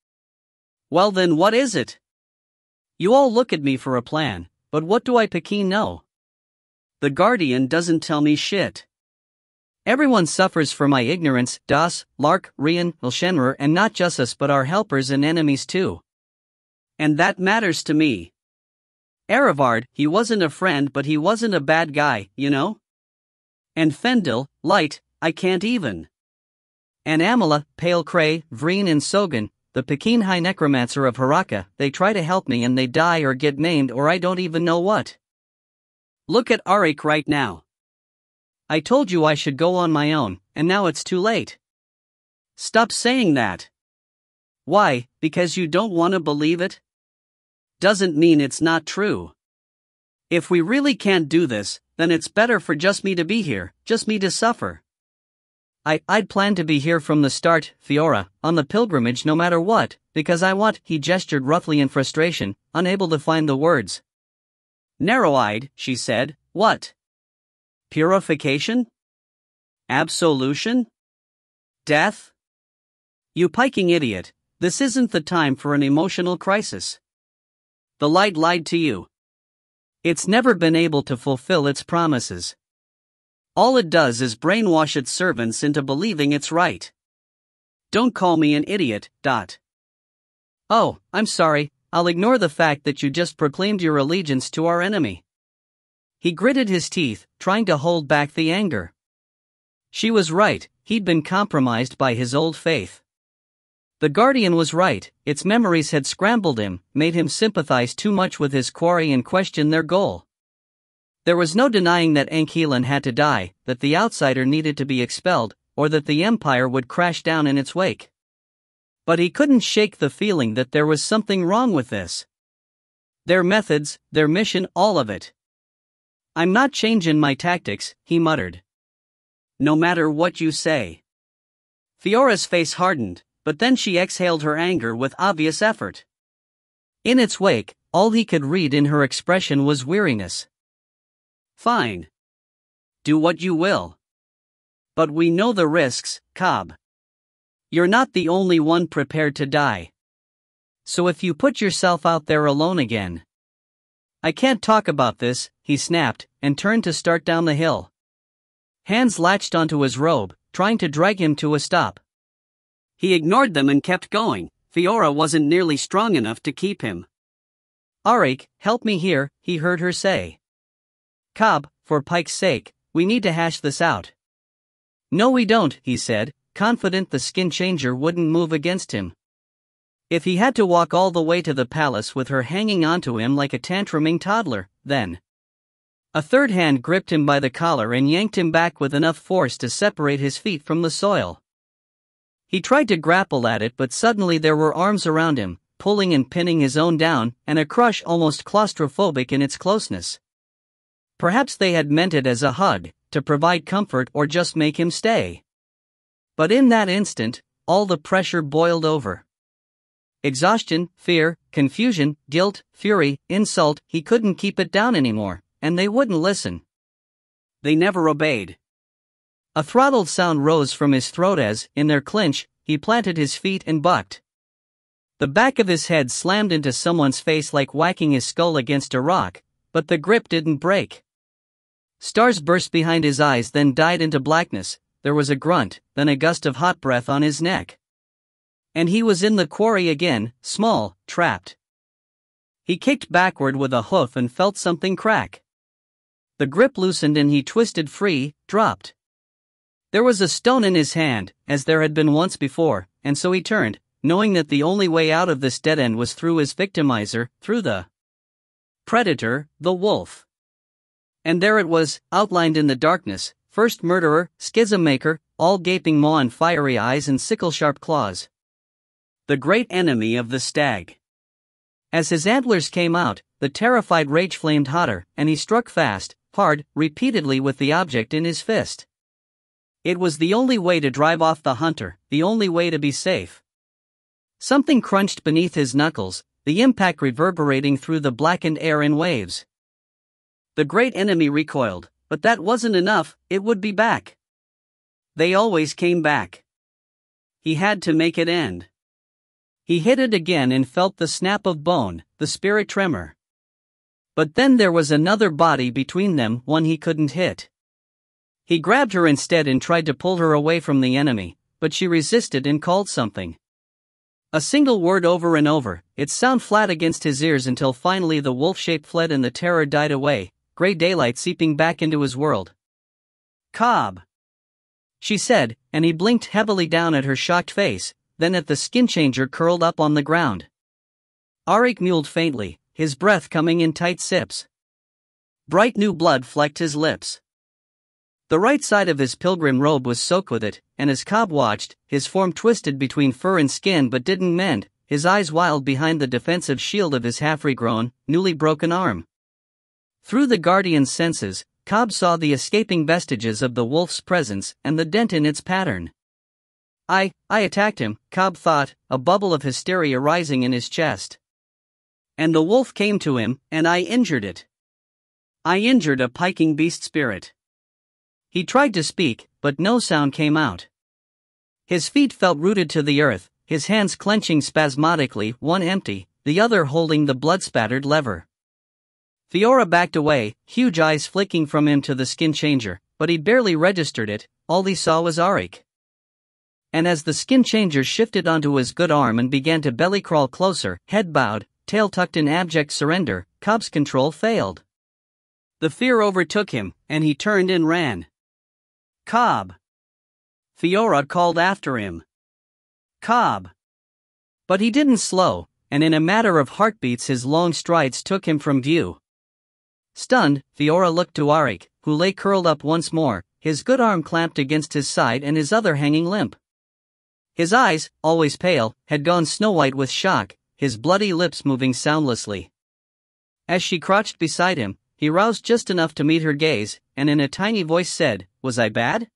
Well then what is it? You all look at me for a plan, but what do I Pekin know? The Guardian doesn't tell me shit. Everyone suffers for my ignorance, Das, Lark, Rien, Ilshenrer, and not just us but our helpers and enemies too. And that matters to me. Arivard, he wasn't a friend but he wasn't a bad guy, you know? And Fendel, Light, I can't even. And Amala, Pale Cray, Vreen and Sogan, the Pekin High Necromancer of Haraka, they try to help me and they die or get maimed or I don't even know what. Look at Arik right now. I told you I should go on my own, and now it's too late. Stop saying that. Why, because you don't want to believe it? Doesn't mean it's not true. If we really can't do this, then it's better for just me to be here, just me to suffer. I'd planned to be here from the start, Fiora, on the pilgrimage no matter what, because I want, he gestured roughly in frustration, unable to find the words. Narrow-eyed, she said, what? Purification? Absolution? Death? You piking idiot, this isn't the time for an emotional crisis. The light lied to you. It's never been able to fulfill its promises. All it does is brainwash its servants into believing it's right. Don't call me an idiot, . Oh, I'm sorry, I'll ignore the fact that you just proclaimed your allegiance to our enemy. He gritted his teeth, trying to hold back the anger. She was right, he'd been compromised by his old faith. The Guardian was right, its memories had scrambled him, made him sympathize too much with his quarry and question their goal. There was no denying that Ile-Rien had to die, that the outsider needed to be expelled, or that the Empire would crash down in its wake. But he couldn't shake the feeling that there was something wrong with this. Their methods, their mission, all of it. I'm not changing my tactics, he muttered. No matter what you say. Fiora's face hardened, but then she exhaled her anger with obvious effort. In its wake, all he could read in her expression was weariness. Fine. Do what you will. But we know the risks, Cobb. You're not the only one prepared to die. So if you put yourself out there alone again. I can't talk about this, he snapped, and turned to start down the hill. Hands latched onto his robe, trying to drag him to a stop. He ignored them and kept going. Fiora wasn't nearly strong enough to keep him. Arik, help me here, he heard her say. Cobb, for Pike's sake, we need to hash this out. No we don't, he said, confident the skin changer wouldn't move against him. If he had to walk all the way to the palace with her hanging onto him like a tantruming toddler, then. A third hand gripped him by the collar and yanked him back with enough force to separate his feet from the soil. He tried to grapple at it, but suddenly there were arms around him, pulling and pinning his own down, and a crush almost claustrophobic in its closeness. Perhaps they had meant it as a hug, to provide comfort or just make him stay. But in that instant, all the pressure boiled over. Exhaustion, fear, confusion, guilt, fury, insult, he couldn't keep it down anymore, and they wouldn't listen. They never obeyed. A throttled sound rose from his throat as, in their clinch, he planted his feet and bucked. The back of his head slammed into someone's face like whacking his skull against a rock, but the grip didn't break. Stars burst behind his eyes, then died into blackness. There was a grunt, then a gust of hot breath on his neck. And he was in the quarry again, small, trapped. He kicked backward with a hoof and felt something crack. The grip loosened and he twisted free, dropped. There was a stone in his hand, as there had been once before, and so he turned, knowing that the only way out of this dead end was through his victimizer, through the predator, the wolf. And there it was, outlined in the darkness, first murderer, schism maker, all gaping maw and fiery eyes and sickle-sharp claws. The great enemy of the stag. As his antlers came out, the terrified rage flamed hotter, and he struck fast, hard, repeatedly with the object in his fist. It was the only way to drive off the hunter, the only way to be safe. Something crunched beneath his knuckles, the impact reverberating through the blackened air in waves. The great enemy recoiled, but that wasn't enough, it would be back. They always came back. He had to make it end. He hit it again and felt the snap of bone, the spirit tremor. But then there was another body between them, one he couldn't hit. He grabbed her instead and tried to pull her away from the enemy, but she resisted and called something. A single word over and over, its sound flat against his ears until finally the wolf shape fled and the terror died away, gray daylight seeping back into his world. Cobb, she said, and he blinked heavily down at her shocked face, then at the skin changer curled up on the ground. Arik mewled faintly, his breath coming in tight sips. Bright new blood flecked his lips. The right side of his pilgrim robe was soaked with it, and as Cobb watched, his form twisted between fur and skin but didn't mend, his eyes wild behind the defensive shield of his half-regrown, newly broken arm. Through the guardian's senses, Cobb saw the escaping vestiges of the wolf's presence and the dent in its pattern. I attacked him, Cobb thought, a bubble of hysteria rising in his chest. And the wolf came to him, and I injured it. I injured a piking beast spirit. He tried to speak, but no sound came out. His feet felt rooted to the earth, his hands clenching spasmodically, one empty, the other holding the blood-spattered lever. Fiora backed away, huge eyes flicking from him to the skin changer, but he barely registered it. All he saw was Auric. And as the skin changer shifted onto his good arm and began to belly crawl closer, head bowed, tail tucked in abject surrender, Cobb's control failed. The fear overtook him, and he turned and ran. Cobb! Fiora called after him. Cobb! But he didn't slow, and in a matter of heartbeats his long strides took him from view. Stunned, Fiora looked to Auric, who lay curled up once more, his good arm clamped against his side and his other hanging limp. His eyes, always pale, had gone snow-white with shock, his bloody lips moving soundlessly. As she crouched beside him, he roused just enough to meet her gaze, and in a tiny voice said, "Was I bad?"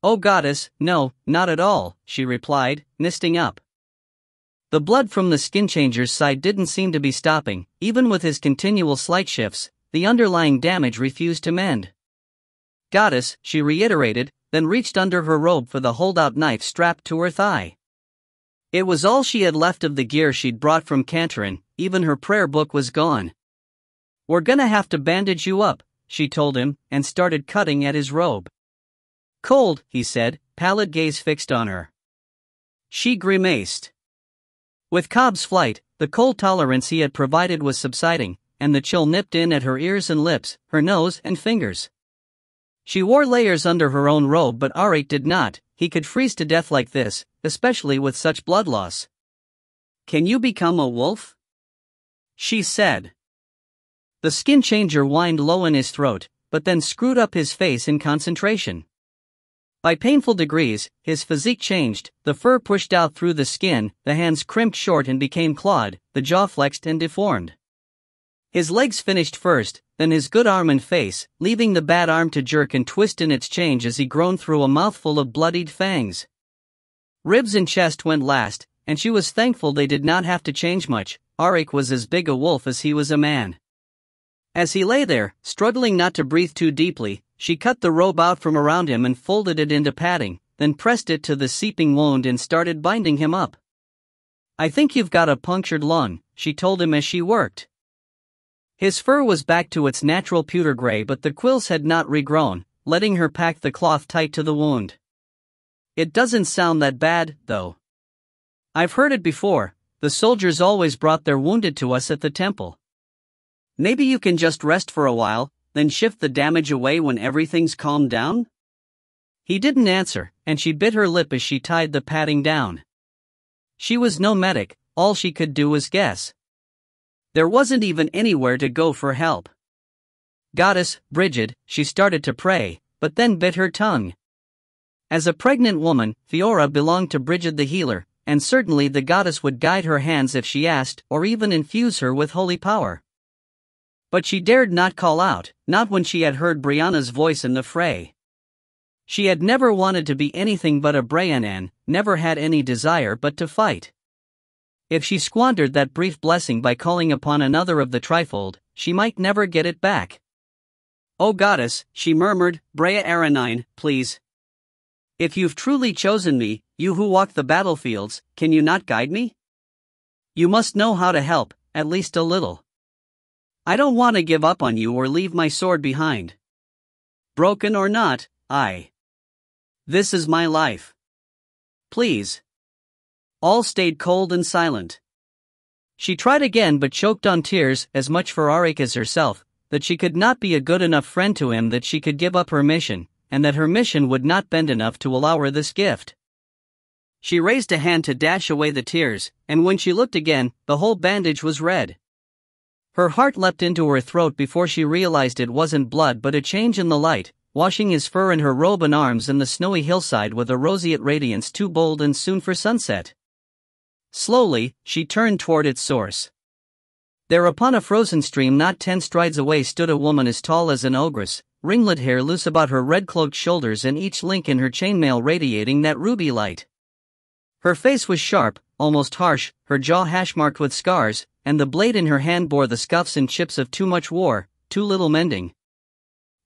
"Oh goddess, no, not at all," she replied, misting up. The blood from the skin changer's side didn't seem to be stopping, even with his continual slight shifts, the underlying damage refused to mend. "Goddess," she reiterated, then reached under her robe for the holdout knife strapped to her thigh. It was all she had left of the gear she'd brought from Cantarin, even her prayer book was gone. "We're gonna have to bandage you up," she told him, and started cutting at his robe. "Cold," he said, pallid gaze fixed on her. She grimaced. With Cobb's flight, the cold tolerance he had provided was subsiding, and the chill nipped in at her ears and lips, her nose and fingers. She wore layers under her own robe, but Auric did not. He could freeze to death like this, especially with such blood loss. "Can you become a wolf?" she said. The skin changer whined low in his throat, but then screwed up his face in concentration. By painful degrees, his physique changed, the fur pushed out through the skin, the hands crimped short and became clawed, the jaw flexed and deformed. His legs finished first, then his good arm and face, leaving the bad arm to jerk and twist in its change as he groaned through a mouthful of bloodied fangs. Ribs and chest went last, and she was thankful they did not have to change much. Auric was as big a wolf as he was a man. As he lay there, struggling not to breathe too deeply, she cut the robe out from around him and folded it into padding, then pressed it to the seeping wound and started binding him up. "I think you've got a punctured lung," she told him as she worked. His fur was back to its natural pewter gray, but the quills had not regrown, letting her pack the cloth tight to the wound. "It doesn't sound that bad, though. I've heard it before, the soldiers always brought their wounded to us at the temple. Maybe you can just rest for a while, then shift the damage away when everything's calmed down?" He didn't answer, and she bit her lip as she tied the padding down. She was no medic, all she could do was guess. There wasn't even anywhere to go for help. "Goddess, Brigid," she started to pray, but then bit her tongue. As a pregnant woman, Fiora belonged to Brigid the healer, and certainly the goddess would guide her hands if she asked, or even infuse her with holy power. But she dared not call out, not when she had heard Brianna's voice in the fray. She had never wanted to be anything but a Briannan, never had any desire but to fight. If she squandered that brief blessing by calling upon another of the trifold, she might never get it back. "Oh goddess," she murmured, "Brea Aranine, please. If you've truly chosen me, you who walk the battlefields, can you not guide me? You must know how to help, at least a little. I don't want to give up on you or leave my sword behind. Broken or not, this is my life. Please." All stayed cold and silent. She tried again but choked on tears, as much for Auric as herself, that she could not be a good enough friend to him, that she could give up her mission, and that her mission would not bend enough to allow her this gift. She raised a hand to dash away the tears, and when she looked again, the whole bandage was red. Her heart leapt into her throat before she realized it wasn't blood but a change in the light, washing his fur and her robe and arms in the snowy hillside with a roseate radiance too bold and soon for sunset. Slowly, she turned toward its source. There upon a frozen stream not 10 strides away stood a woman as tall as an ogress, ringlet hair loose about her red-cloaked shoulders and each link in her chainmail radiating that ruby light. Her face was sharp, almost harsh, her jaw hash-marked with scars, and the blade in her hand bore the scuffs and chips of too much war, too little mending.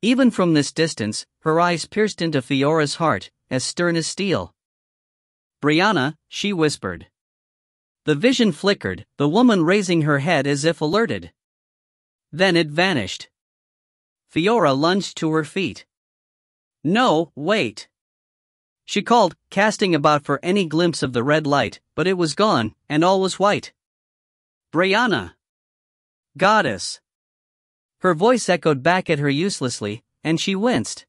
Even from this distance, her eyes pierced into Fiora's heart, as stern as steel. "Brianna," she whispered. The vision flickered, the woman raising her head as if alerted. Then it vanished. Fiora lunged to her feet. "No, wait!" she called, casting about for any glimpse of the red light, but it was gone, and all was white. "Brianna! Goddess!" Her voice echoed back at her uselessly, and she winced.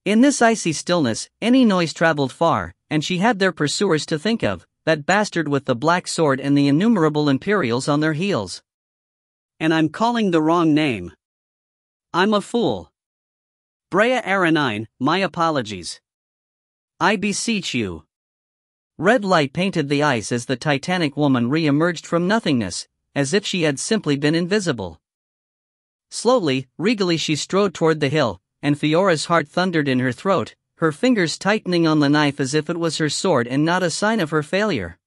In this icy stillness, any noise traveled far, and she had their pursuers to think of, that bastard with the black sword and the innumerable Imperials on their heels. And I'm calling the wrong name. I'm a fool. Brea Aranine, my apologies. I beseech you. Red light painted the ice as the titanic woman re-emerged from nothingness, as if she had simply been invisible. Slowly, regally she strode toward the hill, and Fiora's heart thundered in her throat, her fingers tightening on the knife as if it was her sword and not a sign of her failure.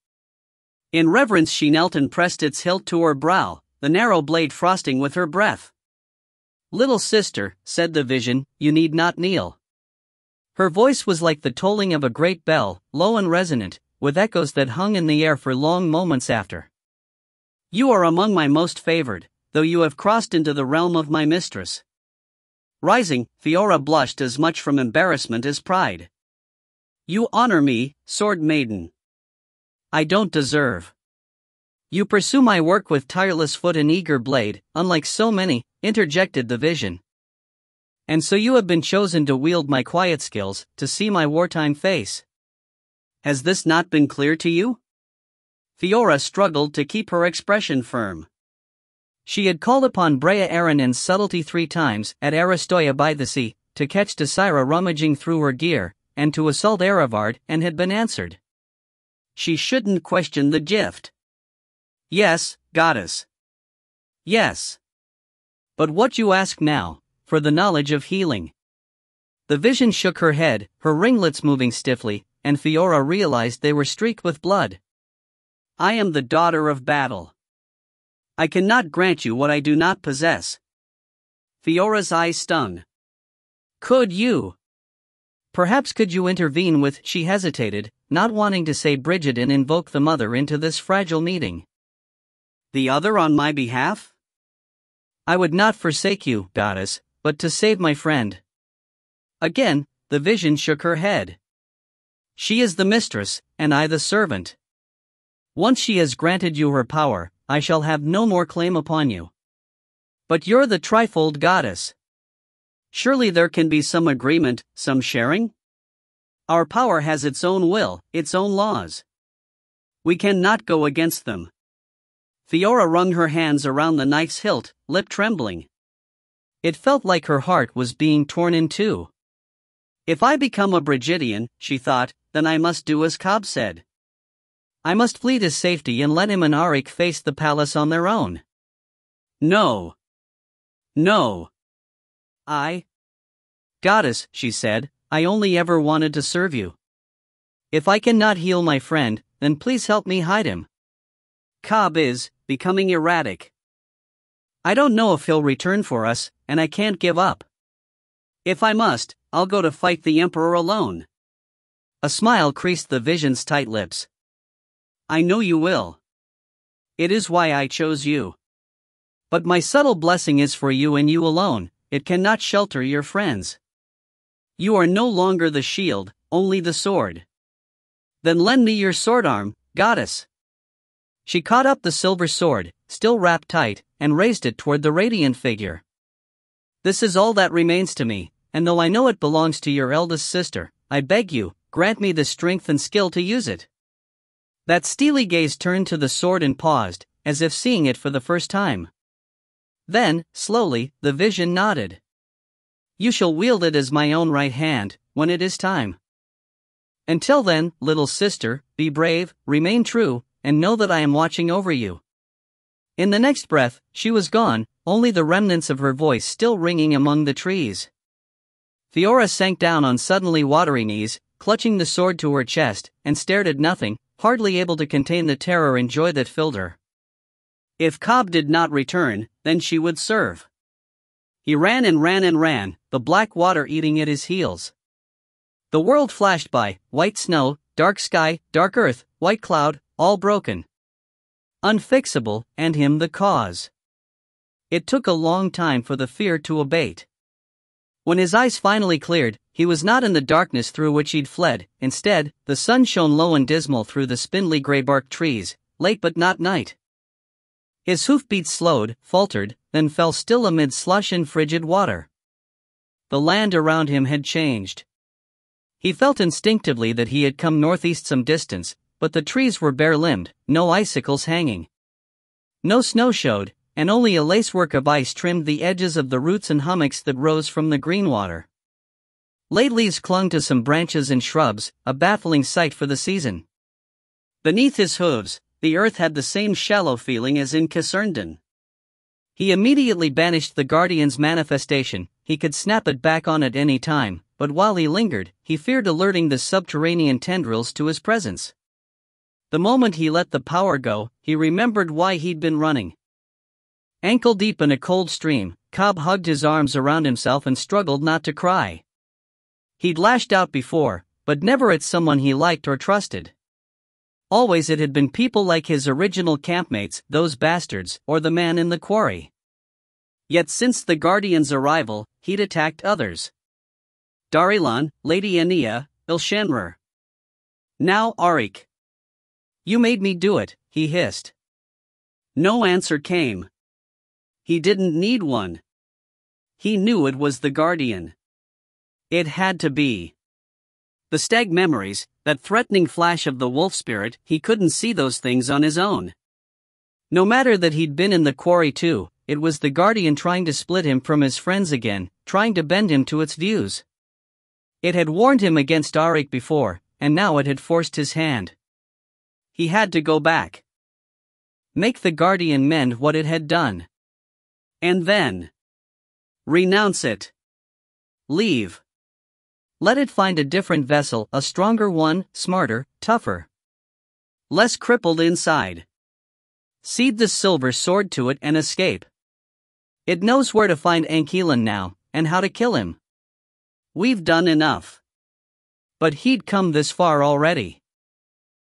In reverence she knelt and pressed its hilt to her brow, the narrow blade frosting with her breath. "Little sister," said the vision, "you need not kneel." Her voice was like the tolling of a great bell, low and resonant, with echoes that hung in the air for long moments after. "You are among my most favored, though you have crossed into the realm of my mistress." Rising, Fiora blushed as much from embarrassment as pride. "You honor me, sword maiden. I don't deserve. You pursue my work with tireless foot and eager blade, unlike so many," interjected the vision. "And so you have been chosen to wield my quiet skills, to see my wartime face. Has this not been clear to you?" Fiora struggled to keep her expression firm. She had called upon Brea Aranine's subtlety 3 times, at Aristoia by the sea, to catch Desira rummaging through her gear, and to assault Eravard, and had been answered. She shouldn't question the gift. "Yes, goddess. Yes. But what you ask now, for the knowledge of healing." The vision shook her head, her ringlets moving stiffly, and Fiora realized they were streaked with blood. "I am the daughter of battle. I cannot grant you what I do not possess." Fiora's eyes stung. "Could you? Perhaps could you intervene with," she hesitated, not wanting to say Bridget and invoke the mother into this fragile meeting. "The other on my behalf? I would not forsake you, goddess, but to save my friend." Again, the vision shook her head. "She is the mistress, and I the servant. Once she has granted you her power, I shall have no more claim upon you. But you're the trifold goddess. Surely there can be some agreement, some sharing? Our power has its own will, its own laws. We cannot go against them." Fiora wrung her hands around the knife's hilt, lip trembling. It felt like her heart was being torn in two. "If I become a Brigidian," she thought, "then I must do as Cobb said. I must flee to safety and let him and Arik face the palace on their own." "No. No. Goddess," she said, "I only ever wanted to serve you. If I cannot heal my friend, then please help me hide him. Cobb is becoming erratic. I don't know if he'll return for us, and I can't give up. If I must, I'll go to fight the Emperor alone." A smile creased the vision's tight lips. "I know you will. It is why I chose you. But my subtle blessing is for you and you alone, it cannot shelter your friends. You are no longer the shield, only the sword. Then lend me your sword arm, goddess." She caught up the silver sword, still wrapped tight, and raised it toward the radiant figure. "This is all that remains to me, and though I know it belongs to your eldest sister, I beg you, grant me the strength and skill to use it." That steely gaze turned to the sword and paused, as if seeing it for the first time. Then, slowly, the vision nodded. "You shall wield it as my own right hand, when it is time. Until then, little sister, be brave, remain true, and know that I am watching over you. In the next breath, she was gone, only the remnants of her voice still ringing among the trees. Fiora sank down on suddenly watery knees, clutching the sword to her chest, and stared at nothing, hardly able to contain the terror and joy that filled her. If Cobb did not return, then she would serve. He ran and ran and ran, the black water eating at his heels. The world flashed by, white snow, dark sky, dark earth, white cloud, all broken. Unfixable, and him the cause. It took a long time for the fear to abate. When his eyes finally cleared, he was not in the darkness through which he'd fled. Instead, the sun shone low and dismal through the spindly gray-barked trees, late but not night. His hoofbeats slowed, faltered, then fell still amid slush and frigid water. The land around him had changed. He felt instinctively that he had come northeast some distance, but the trees were bare-limbed, no icicles hanging. No snow showed, and only a lacework of ice trimmed the edges of the roots and hummocks that rose from the green water. Late leaves clung to some branches and shrubs, a baffling sight for the season. Beneath his hooves, the earth had the same shallow feeling as in Casernden. He immediately banished the Guardian's manifestation. He could snap it back on at any time, but while he lingered, he feared alerting the subterranean tendrils to his presence. The moment he let the power go, he remembered why he'd been running. Ankle deep in a cold stream, Cobb hugged his arms around himself and struggled not to cry. He'd lashed out before, but never at someone he liked or trusted. Always it had been people like his original campmates, those bastards, or the man in the quarry. Yet since the Guardian's arrival, he'd attacked others. Darilan, Lady Ania, Ilshanrer. Now Arik. You made me do it, he hissed. No answer came. He didn't need one. He knew it was the Guardian. It had to be. The stag memories, that threatening flash of the wolf spirit, he couldn't see those things on his own. No matter that he'd been in the quarry too, it was the Guardian trying to split him from his friends again, trying to bend him to its views. It had warned him against Arik before, and now it had forced his hand. He had to go back. Make the Guardian mend what it had done. And then renounce it. Leave. Let it find a different vessel, a stronger one, smarter, tougher. Less crippled inside. Cede the silver sword to it and escape. It knows where to find Ankelan now, and how to kill him. We've done enough. But he'd come this far already.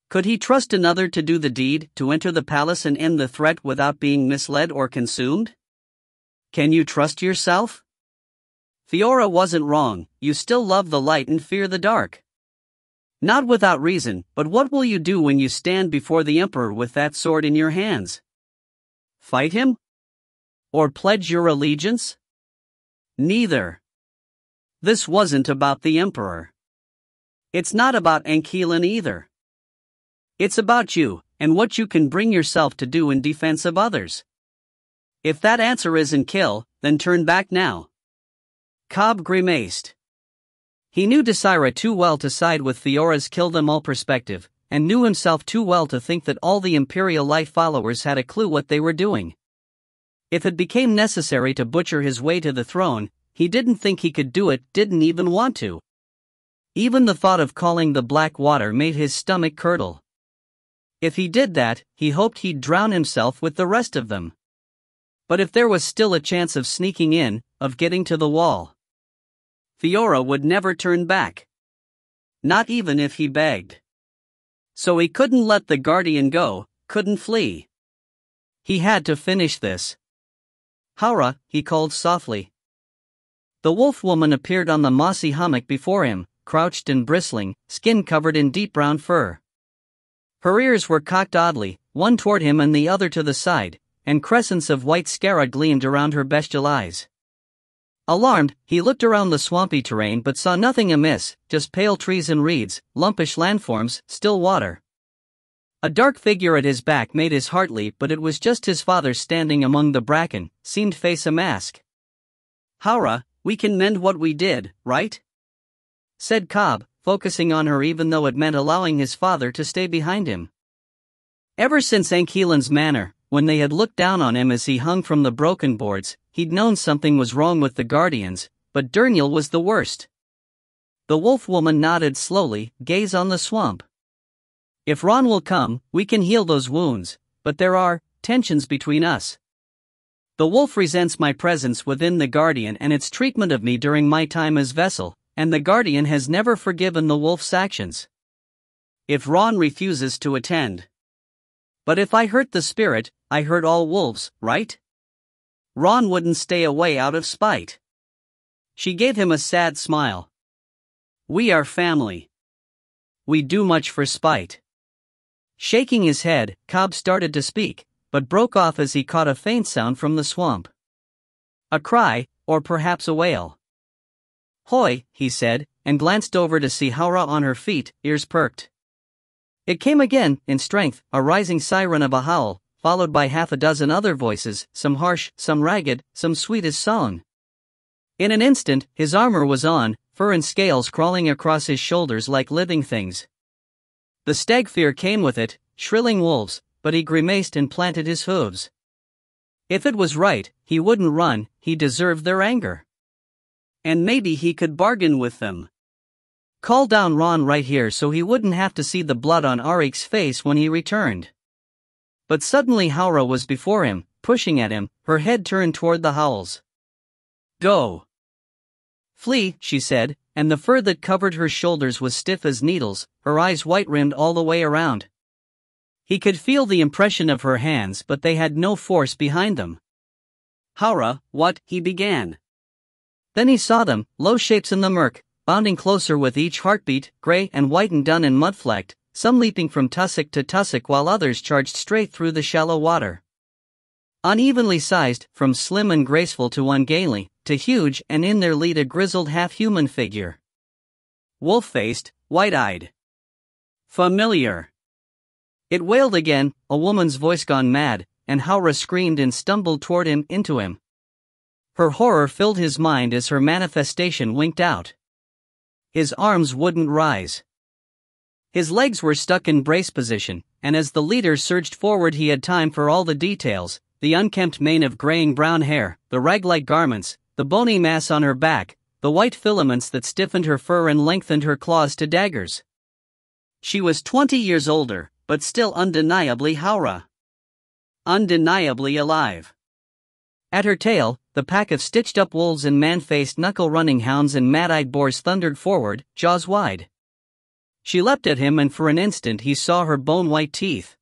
Could he trust another to do the deed, to enter the palace and end the threat without being misled or consumed? Can you trust yourself? Fiora wasn't wrong, you still love the light and fear the dark. Not without reason, but what will you do when you stand before the Emperor with that sword in your hands? Fight him? Or pledge your allegiance? Neither. This wasn't about the Emperor. It's not about Ankelan either. It's about you, and what you can bring yourself to do in defense of others. If that answer isn't kill, then turn back now. Cobb grimaced. He knew Desira too well to side with Fiora's kill-them-all perspective, and knew himself too well to think that all the Imperial Life followers had a clue what they were doing. If it became necessary to butcher his way to the throne, he didn't think he could do it, didn't even want to. Even the thought of calling the black water made his stomach curdle. If he did that, he hoped he'd drown himself with the rest of them. But if there was still a chance of sneaking in, of getting to the wall, Fiora would never turn back. Not even if he begged. So he couldn't let the Guardian go, couldn't flee. He had to finish this. Haura, he called softly. The wolf woman appeared on the mossy hummock before him, crouched and bristling, skin covered in deep brown fur. Her ears were cocked oddly, one toward him and the other to the side, and crescents of white scara gleamed around her bestial eyes. Alarmed, he looked around the swampy terrain but saw nothing amiss, just pale trees and reeds, lumpish landforms, still water. A dark figure at his back made his heart leap, but it was just his father standing among the bracken, seemed face a mask. Haura, we can mend what we did, right? Said Cobb, focusing on her even though it meant allowing his father to stay behind him. Ever since Ankelan's manor, when they had looked down on him as he hung from the broken boards, he'd known something was wrong with the guardians, but Durnil was the worst. The wolf woman nodded slowly, gaze on the swamp. If Ron will come, we can heal those wounds, but there are tensions between us. The wolf resents my presence within the guardian and its treatment of me during my time as vessel, and the guardian has never forgiven the wolf's actions. If Ron refuses to attend. But if I hurt the spirit, I hurt all wolves, right? Ron wouldn't stay away out of spite. She gave him a sad smile. We are family. We do much for spite. Shaking his head, Cobb started to speak, but broke off as he caught a faint sound from the swamp. A cry, or perhaps a wail. Hoy, he said, and glanced over to see Haura on her feet, ears perked. It came again, in strength, a rising siren of a howl, followed by half a dozen other voices, some harsh, some ragged, some sweet as song. In an instant, his armor was on, fur and scales crawling across his shoulders like living things. The stag fear came with it, shrilling wolves, but he grimaced and planted his hooves. If it was right, he wouldn't run, he deserved their anger. And maybe he could bargain with them. Call down Ron right here so he wouldn't have to see the blood on Arik's face when he returned. But suddenly Haura was before him, pushing at him, her head turned toward the howls. Go! Flee, she said, and the fur that covered her shoulders was stiff as needles, her eyes white-rimmed all the way around. He could feel the impression of her hands, but they had no force behind them. Haura, what? He began. Then he saw them, low shapes in the murk, bounding closer with each heartbeat, gray and white and dun and mud-flecked, some leaping from tussock to tussock while others charged straight through the shallow water. Unevenly sized, from slim and graceful to ungainly, to huge, and in their lead a grizzled half-human figure. Wolf-faced, white-eyed. Familiar. It wailed again, a woman's voice gone mad, and Haura screamed and stumbled toward him, into him. Her horror filled his mind as her manifestation winked out. His arms wouldn't rise. His legs were stuck in brace position, and as the leader surged forward he had time for all the details, the unkempt mane of graying brown hair, the rag-like garments, the bony mass on her back, the white filaments that stiffened her fur and lengthened her claws to daggers. She was 20 years older, but still undeniably Haura. Undeniably alive. At her tail, the pack of stitched-up wolves and man-faced knuckle-running hounds and mad-eyed boars thundered forward, jaws wide. She leapt at him and for an instant he saw her bone-white teeth.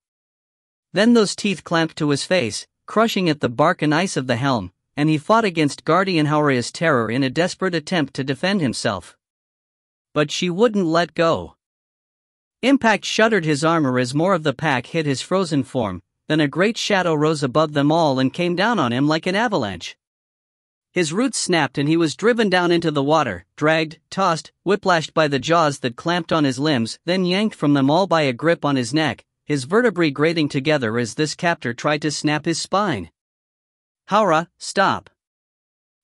Then those teeth clamped to his face, crushing at the bark and ice of the helm, and he fought against Guardian Haura's terror in a desperate attempt to defend himself. But she wouldn't let go. Impact shuddered his armor as more of the pack hit his frozen form, then a great shadow rose above them all and came down on him like an avalanche. His roots snapped and he was driven down into the water, dragged, tossed, whiplashed by the jaws that clamped on his limbs, then yanked from them all by a grip on his neck, his vertebrae grating together as this captor tried to snap his spine. Haura, stop!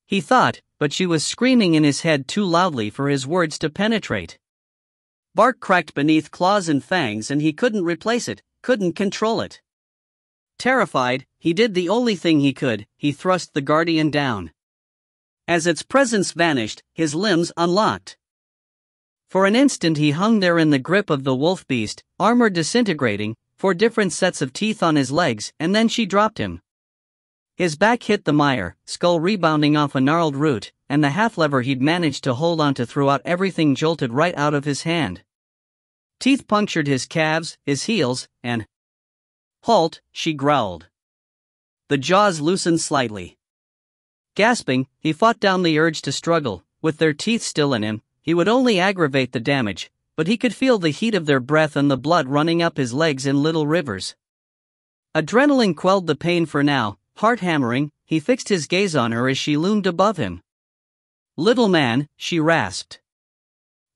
He thought, but she was screaming in his head too loudly for his words to penetrate. Bark cracked beneath claws and fangs and he couldn't replace it, couldn't control it. Terrified, he did the only thing he could, he thrust the guardian down. As its presence vanished, his limbs unlocked. For an instant he hung there in the grip of the wolf beast, armor disintegrating, 4 different sets of teeth on his legs, and then she dropped him. His back hit the mire, skull rebounding off a gnarled root, and the half-lever he'd managed to hold onto throughout everything jolted right out of his hand. Teeth punctured his calves, his heels, and... Halt, she growled. The jaws loosened slightly. Gasping, he fought down the urge to struggle. With their teeth still in him, he would only aggravate the damage, but he could feel the heat of their breath and the blood running up his legs in little rivers. Adrenaline quelled the pain for now. Heart hammering, he fixed his gaze on her as she loomed above him. Little man, she rasped.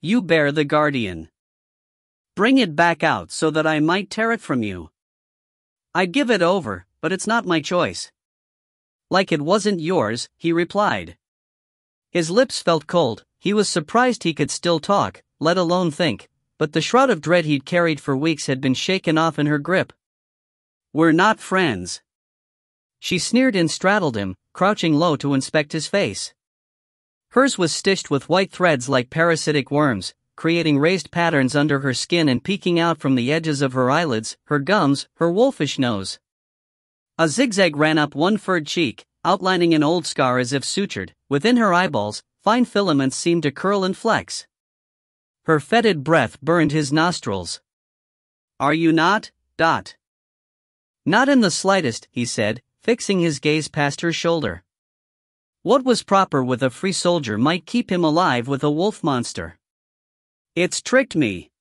You bear the guardian. Bring it back out so that I might tear it from you. I'd give it over, but it's not my choice. Like it wasn't yours, he replied. His lips felt cold, he was surprised he could still talk, let alone think, but the shroud of dread he'd carried for weeks had been shaken off in her grip. We're not friends. She sneered and straddled him, crouching low to inspect his face. Hers was stitched with white threads like parasitic worms, creating raised patterns under her skin and peeking out from the edges of her eyelids, her gums, her wolfish nose. A zigzag ran up one furred cheek, outlining an old scar as if sutured. Within her eyeballs, fine filaments seemed to curl and flex. Her fetid breath burned his nostrils. "Are you not, Dot?" "Not in the slightest," he said, fixing his gaze past her shoulder. What was proper with a free soldier might keep him alive with a wolf monster. "It's tricked me.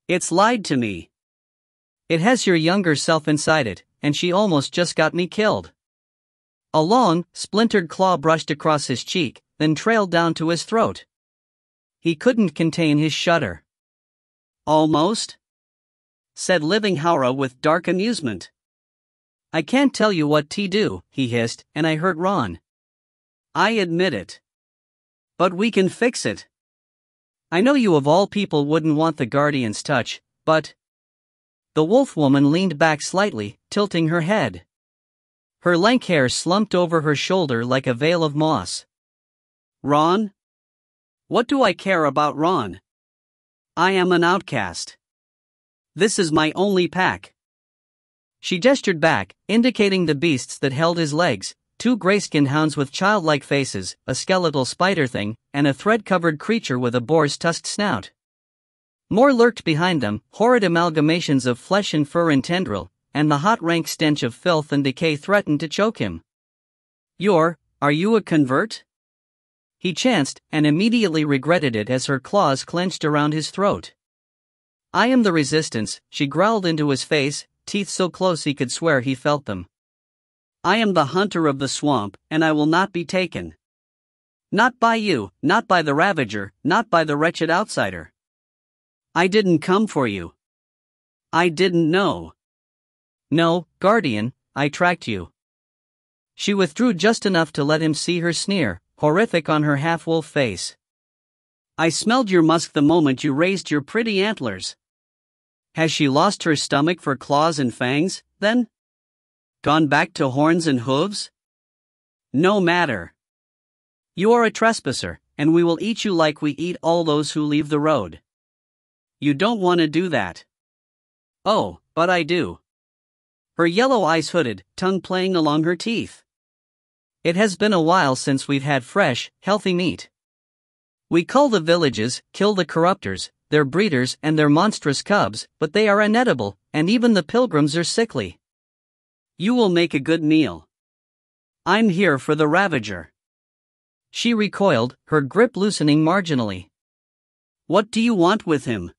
It's lied to me. It has your younger self inside it, and she almost just got me killed." A long, splintered claw brushed across his cheek, then trailed down to his throat. He couldn't contain his shudder. "Almost?" said Living Haura with dark amusement. "I can't tell you what to do," he hissed, "and I hurt Ron. I admit it. But we can fix it. I know you of all people wouldn't want the Guardian's touch, but..." The wolf woman leaned back slightly, tilting her head. Her lank hair slumped over her shoulder like a veil of moss. "Ron? What do I care about Ron? I am an outcast. This is my only pack." She gestured back, indicating the beasts that held his legs, two gray-skinned hounds with childlike faces, a skeletal spider thing, and a thread-covered creature with a boar's tusked snout. More lurked behind them, horrid amalgamations of flesh and fur and tendril, and the hot rank stench of filth and decay threatened to choke him. Are you a convert?" he chanced, and immediately regretted it as her claws clenched around his throat. "I am the resistance," she growled into his face, teeth so close he could swear he felt them. "I am the hunter of the swamp, and I will not be taken. Not by you, not by the Ravager, not by the wretched outsider. I didn't come for you. I didn't know. No, Guardian, I tracked you." She withdrew just enough to let him see her sneer, horrific on her half-wolf face. "I smelled your musk the moment you raised your pretty antlers. Has she lost her stomach for claws and fangs, then? Gone back to horns and hooves? No matter. You are a trespasser, and we will eat you like we eat all those who leave the road. You don't want to do that." "Oh, but I do." Her yellow eyes hooded, tongue playing along her teeth. "It has been a while since we've had fresh, healthy meat. We cull the villages, kill the corruptors, their breeders and their monstrous cubs, but they are inedible, and even the pilgrims are sickly. You will make a good meal. I'm here for the Ravager." She recoiled, her grip loosening marginally. "What do you want with him?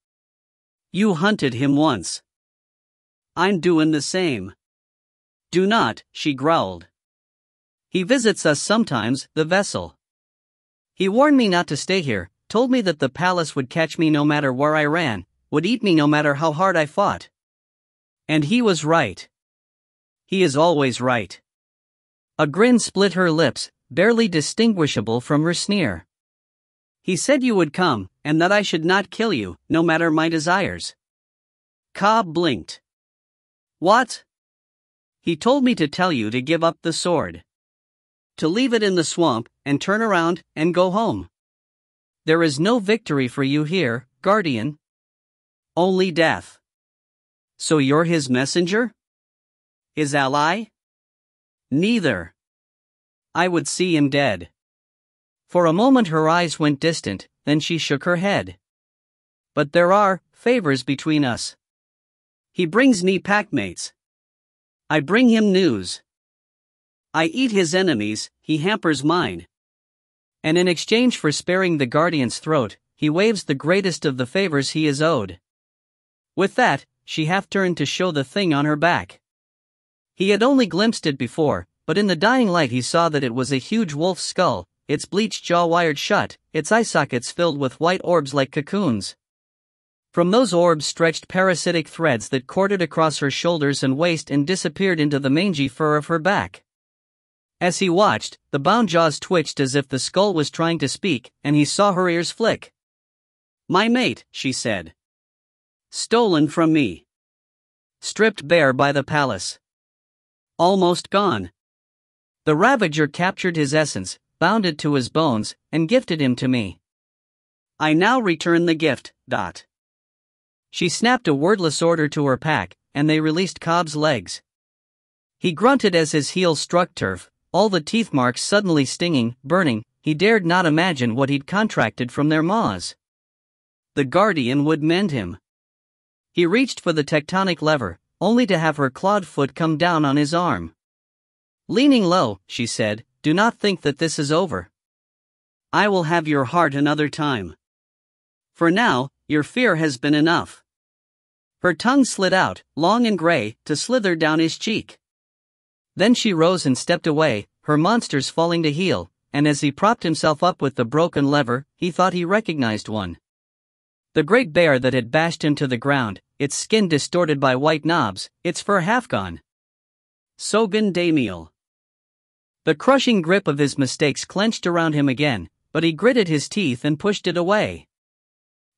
You hunted him once. I'm doing the same." "Do not," she growled. "He visits us sometimes, the vessel. He warned me not to stay here, told me that the palace would catch me no matter where I ran, would eat me no matter how hard I fought. And he was right. He is always right." A grin split her lips, barely distinguishable from her sneer. "He said you would come, and that I should not kill you, no matter my desires." Cobb blinked. "What?" "He told me to tell you to give up the sword. To leave it in the swamp, and turn around, and go home. There is no victory for you here, Guardian. Only death. So you're his messenger? His ally?" "Neither. I would see him dead." For a moment her eyes went distant, then she shook her head. "But there are favors between us. He brings me packmates. I bring him news. I eat his enemies, he hampers mine. And in exchange for sparing the Guardian's throat, he waives the greatest of the favors he is owed." With that, she half turned to show the thing on her back. He had only glimpsed it before, but in the dying light he saw that it was a huge wolf's skull, its bleached jaw wired shut, its eye sockets filled with white orbs like cocoons. From those orbs stretched parasitic threads that corded across her shoulders and waist and disappeared into the mangy fur of her back. As he watched, the bound jaws twitched as if the skull was trying to speak, and he saw her ears flick. "My mate," she said. "Stolen from me. Stripped bare by the palace. almost gone. The Ravager captured his essence, bound it to his bones, and gifted him to me. I now return the gift. She snapped a wordless order to her pack, and they released Cobb's legs. He grunted as his heels struck turf, all the teeth marks suddenly stinging, burning. He dared not imagine what he'd contracted from their maws. The Guardian would mend him. He reached for the tectonic lever, only to have her clawed foot come down on his arm. Leaning low, she said, "Do not think that this is over. I will have your heart another time. For now, your fear has been enough." Her tongue slid out, long and gray, to slither down his cheek. Then she rose and stepped away, her monsters falling to heel, and as he propped himself up with the broken lever, he thought he recognized one. The great bear that had bashed him to the ground, its skin distorted by white knobs, its fur half gone. Sogan Damiel. The crushing grip of his mistakes clenched around him again, but he gritted his teeth and pushed it away.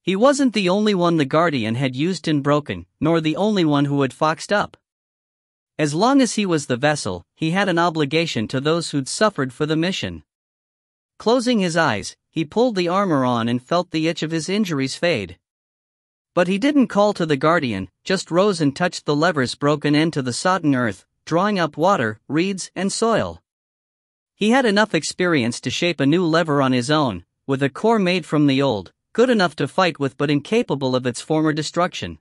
He wasn't the only one the Guardian had used and broken, nor the only one who had foxed up. As long as he was the vessel, he had an obligation to those who'd suffered for the mission. Closing his eyes, he pulled the armor on and felt the itch of his injuries fade. But he didn't call to the Guardian, just rose and touched the lever's broken end to the sodden earth, drawing up water, reeds, and soil. He had enough experience to shape a new lever on his own, with a core made from the old, good enough to fight with but incapable of its former destruction.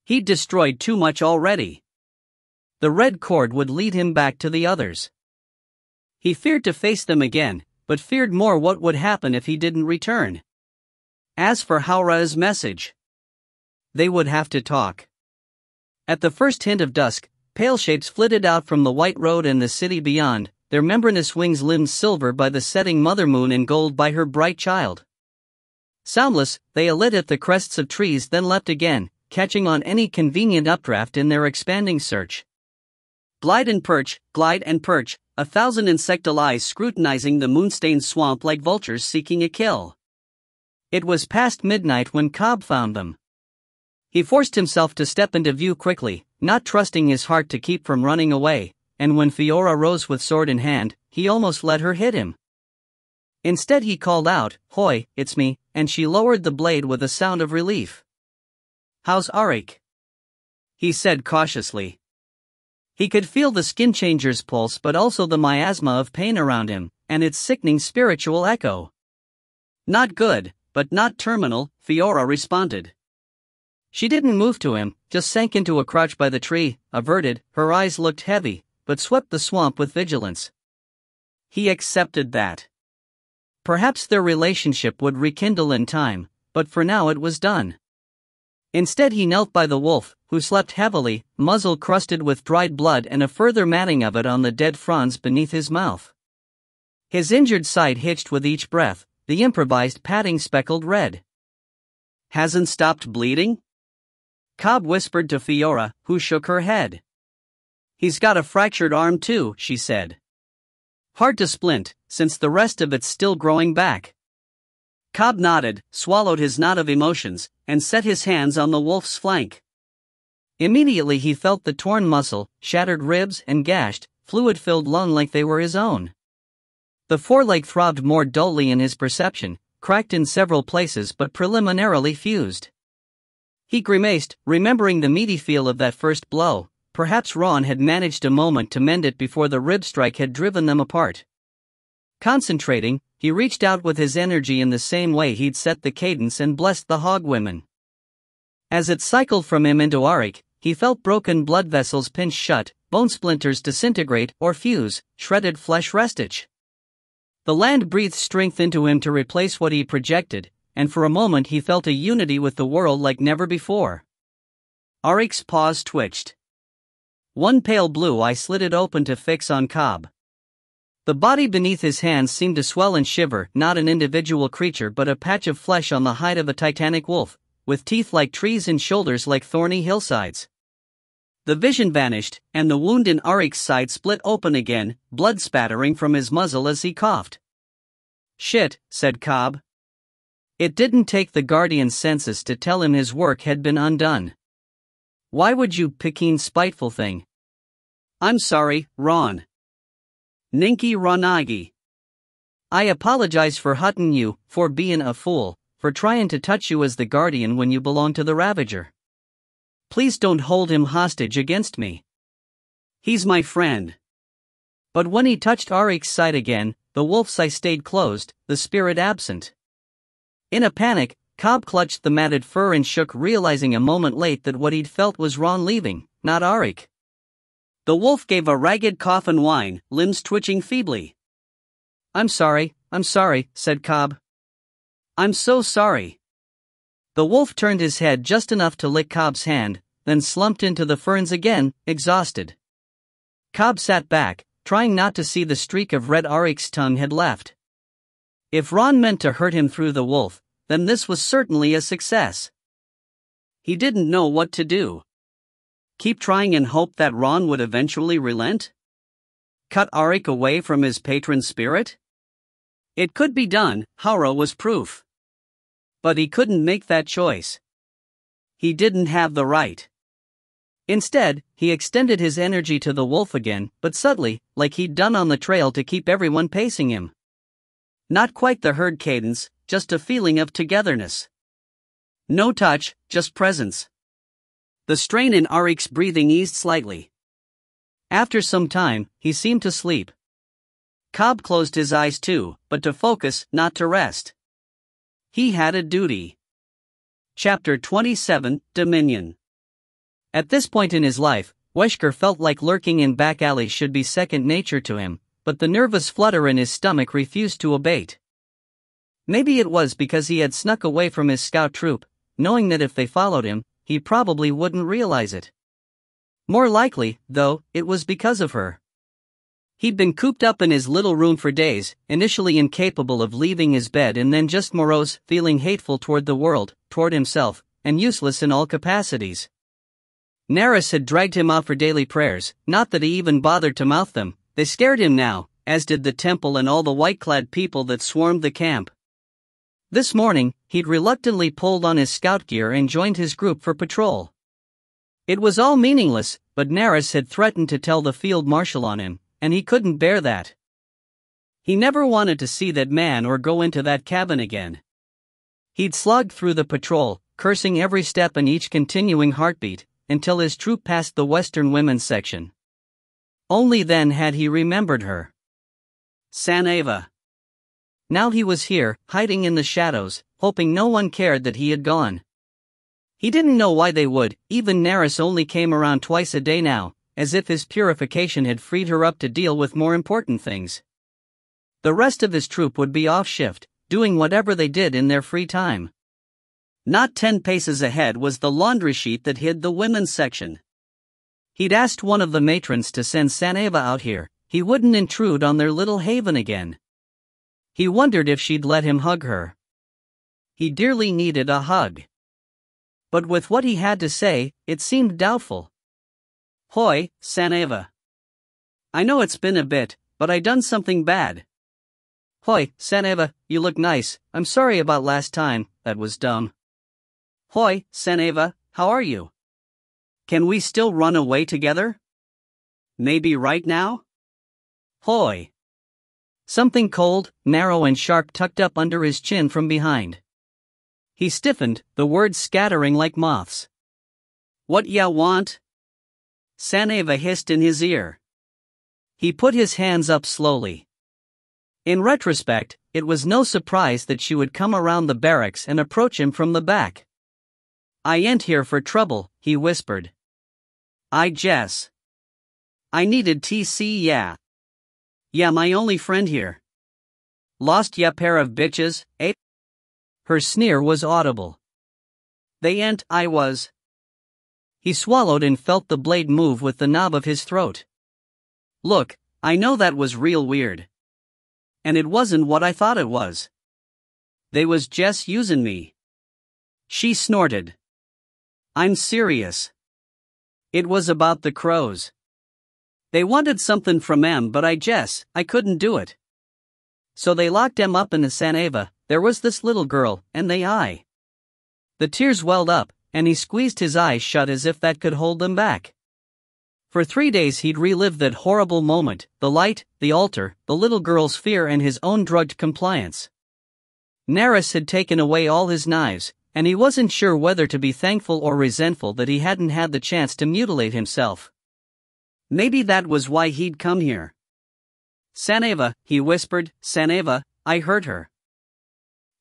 He'd destroyed too much already. The red cord would lead him back to the others. He feared to face them again, but feared more what would happen if he didn't return. As for Haura's message, they would have to talk. At the first hint of dusk, pale shapes flitted out from the white road and the city beyond, their membranous wings limned silver by the setting mother moon and gold by her bright child. Soundless, they alit at the crests of trees, then leapt again, catching on any convenient updraft in their expanding search. Glide and perch, 1,000 insectal eyes scrutinizing the moon-stained swamp like vultures seeking a kill. It was past midnight when Cobb found them. He forced himself to step into view quickly, not trusting his heart to keep from running away, and when Fiora rose with sword in hand, he almost let her hit him. Instead he called out, "Hoy, it's me," and she lowered the blade with a sound of relief. "How's Auric?" he said cautiously. He could feel the skin changer's pulse but also the miasma of pain around him, and its sickening spiritual echo. "Not good, but not terminal," Fiora responded. She didn't move to him, just sank into a crouch by the tree, averted, her eyes looked heavy, but swept the swamp with vigilance. He accepted that. Perhaps their relationship would rekindle in time, but for now it was done. Instead he knelt by the wolf, who slept heavily, muzzle crusted with dried blood and a further matting of it on the dead fronds beneath his mouth. His injured side hitched with each breath, the improvised padding speckled red. "Hasn't stopped bleeding?" Cobb whispered to Fiora, who shook her head. "He's got a fractured arm too," she said. "Hard to splint, since the rest of it's still growing back." Cobb nodded, swallowed his knot of emotions, and set his hands on the wolf's flank. Immediately he felt the torn muscle, shattered ribs and gashed, fluid-filled lung like they were his own. The foreleg throbbed more dully in his perception, cracked in several places but preliminarily fused. He grimaced, remembering the meaty feel of that first blow. Perhaps Ron had managed a moment to mend it before the rib strike had driven them apart. Concentrating, he reached out with his energy in the same way he'd set the cadence and blessed the hog women. As it cycled from him into Auric, he felt broken blood vessels pinch shut, bone splinters disintegrate or fuse, shredded flesh restitch. The land breathed strength into him to replace what he projected, and for a moment he felt a unity with the world like never before. Auric's paws twitched. One pale blue eye slitted open to fix on Cobb. The body beneath his hands seemed to swell and shiver, not an individual creature but a patch of flesh on the hide of a titanic wolf, with teeth like trees and shoulders like thorny hillsides. The vision vanished, and the wound in Auric's side split open again, blood spattering from his muzzle as he coughed. "Shit," said Cobb. It didn't take the Guardian's senses to tell him his work had been undone. "Why would you, Pekin spiteful thing?" I'm sorry, Ron. Ninki Ronagi. I apologize for hutting you, for being a fool, for trying to touch you as the guardian when you belong to the Ravager. Please don't hold him hostage against me. He's my friend. But when he touched Arik's side again, the wolf's eye stayed closed, the spirit absent. In a panic, Cobb clutched the matted fur and shook, realizing a moment late that what he'd felt was Ron leaving, not Arik. The wolf gave a ragged cough and whine, limbs twitching feebly. I'm sorry, said Cobb. I'm so sorry. The wolf turned his head just enough to lick Cobb's hand, then slumped into the ferns again, exhausted. Cobb sat back, trying not to see the streak of red Arik's tongue had left. If Ron meant to hurt him through the wolf, then this was certainly a success. He didn't know what to do. Keep trying and hope that Ron would eventually relent? Cut Arik away from his patron spirit? It could be done, Haro was proof. But he couldn't make that choice. He didn't have the right. Instead, he extended his energy to the wolf again, but subtly, like he'd done on the trail to keep everyone pacing him. Not quite the herd cadence, just a feeling of togetherness. No touch, just presence. The strain in Arik's breathing eased slightly. After some time, he seemed to sleep. Cobb closed his eyes too, but to focus, not to rest. He had a duty. Chapter 27, Dominion. At this point in his life, Wesker felt like lurking in back alleys should be second nature to him, but the nervous flutter in his stomach refused to abate. Maybe it was because he had snuck away from his scout troop, knowing that if they followed him, he probably wouldn't realize it. More likely, though, it was because of her. He'd been cooped up in his little room for days, initially incapable of leaving his bed and then just morose, feeling hateful toward the world, toward himself, and useless in all capacities. Nerys had dragged him out for daily prayers, not that he even bothered to mouth them, they scared him now, as did the temple and all the white-clad people that swarmed the camp. This morning, he'd reluctantly pulled on his scout gear and joined his group for patrol. It was all meaningless, but Nerys had threatened to tell the field marshal on him, and he couldn't bear that. He never wanted to see that man or go into that cabin again. He'd slogged through the patrol, cursing every step and each continuing heartbeat, until his troop passed the Western women's section. Only then had he remembered her. Saneva. Now he was here, hiding in the shadows, hoping no one cared that he had gone. He didn't know why they would, even Nerys only came around twice a day now, as if his purification had freed her up to deal with more important things. The rest of his troop would be off shift, doing whatever they did in their free time. Not 10 paces ahead was the laundry sheet that hid the women's section. He'd asked one of the matrons to send Saneva out here, he wouldn't intrude on their little haven again. He wondered if she'd let him hug her. He dearly needed a hug. But with what he had to say, it seemed doubtful. Hoi, Saneva. I know it's been a bit, but I done something bad. Hoi, Saneva, you look nice, I'm sorry about last time, that was dumb. Hoi, Saneva, how are you? Can we still run away together? Maybe right now? Hoi. Something cold, narrow and sharp tucked up under his chin from behind. He stiffened, the words scattering like moths. What ya want? Saneva hissed in his ear. He put his hands up slowly. In retrospect, it was no surprise that she would come around the barracks and approach him from the back. I ain't here for trouble, he whispered. I needed TC, yeah. Yeah, my only friend here. Lost ya pair of bitches, eh? Her sneer was audible. They ain't, I was. He swallowed and felt the blade move with the knob of his throat. Look, I know that was real weird. And it wasn't what I thought it was. They was just using me. She snorted. I'm serious. It was about the crows. They wanted something from em, but I couldn't do it. So they locked em up in the Saneva, there was this little girl, and I. The tears welled up, and he squeezed his eyes shut as if that could hold them back. For 3 days he'd relived that horrible moment, the light, the altar, the little girl's fear and his own drugged compliance. Nerys had taken away all his knives, and he wasn't sure whether to be thankful or resentful that he hadn't had the chance to mutilate himself. Maybe that was why he'd come here. "Saneva," he whispered, "Saneva, I hurt her.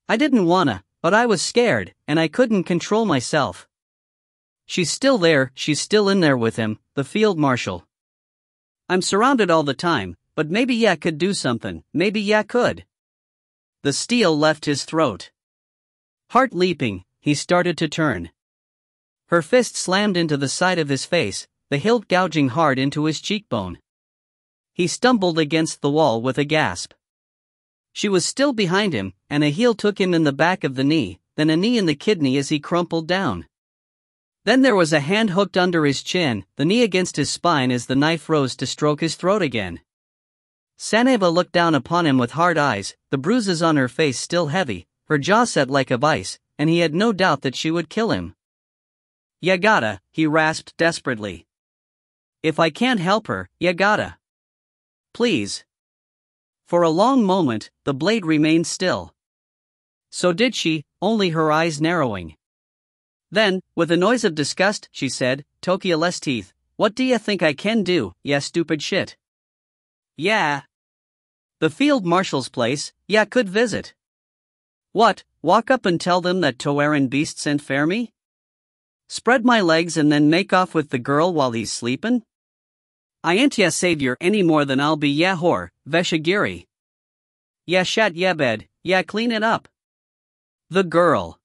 I didn't wanna, but I was scared, and I couldn't control myself. She's still there, she's still in there with him, the field marshal. I'm surrounded all the time, but maybe ya could do something, maybe ya could." The steel left his throat. Heart leaping, he started to turn. Her fist slammed into the side of his face, the hilt gouging hard into his cheekbone. He stumbled against the wall with a gasp. She was still behind him, and a heel took him in the back of the knee, then a knee in the kidney as he crumpled down. Then there was a hand hooked under his chin, the knee against his spine as the knife rose to stroke his throat again. Saneva looked down upon him with hard eyes, the bruises on her face still heavy, her jaw set like a vice, and he had no doubt that she would kill him. "Ya gotta," he rasped desperately. "If I can't help her, ya gotta. Please." For a long moment, the blade remained still. So did she, only her eyes narrowing. Then, with a noise of disgust, she said, "Tokia less teeth, what do ya think I can do, ya stupid shit?" "Yeah. The field marshal's place, ya could visit. What, walk up and tell them that Toaran beast sent for me? Spread my legs and then make off with the girl while he's sleepin'? I ain't ya savior any more than I'll be ya whore, Veshagiri. Ya shat ya bed, ya clean it up. The girl.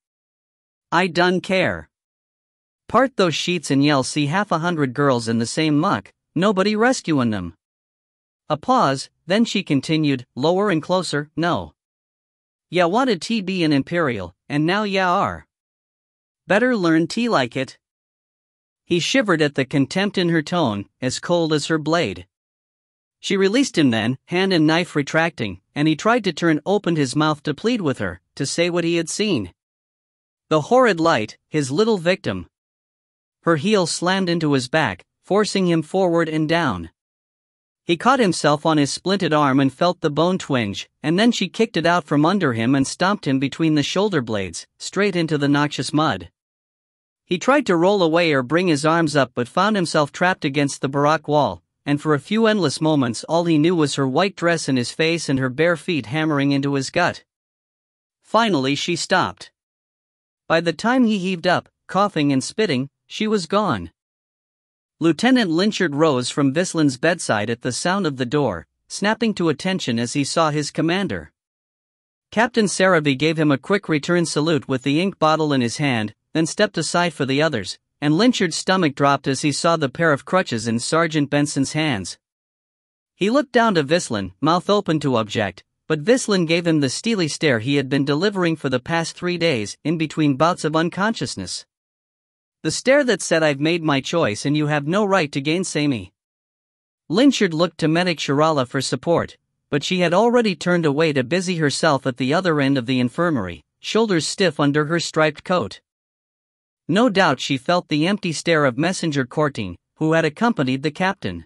I done care. Part those sheets and yell see 100 girls in the same muck, nobody rescuing them." A pause, then she continued, lower and closer, "No. Ya wanted to be an imperial, and now ya are. Better learn to like it." He shivered at the contempt in her tone, as cold as her blade. She released him then, hand and knife retracting, and he tried to turn open his mouth to plead with her, to say what he had seen. The horrid light, his little victim. Her heel slammed into his back, forcing him forward and down. He caught himself on his splinted arm and felt the bone twinge, and then she kicked it out from under him and stomped him between the shoulder blades, straight into the noxious mud. He tried to roll away or bring his arms up but found himself trapped against the barack wall, and for a few endless moments all he knew was her white dress in his face and her bare feet hammering into his gut. Finally she stopped. By the time he heaved up, coughing and spitting, she was gone. Lieutenant Lynchard rose from Vislin's bedside at the sound of the door, snapping to attention as he saw his commander. Captain Sarabi gave him a quick return salute with the ink bottle in his hand, then stepped aside for the others, and Lynchard's stomach dropped as he saw the pair of crutches in Sergeant Benson's hands. He looked down to Vislin, mouth open to object, but Vislin gave him the steely stare he had been delivering for the past 3 days, in between bouts of unconsciousness. The stare that said, "I've made my choice and you have no right to gainsay me." Lynchard looked to Medic Shirala for support, but she had already turned away to busy herself at the other end of the infirmary, shoulders stiff under her striped coat. No doubt she felt the empty stare of Messenger Courtine, who had accompanied the captain.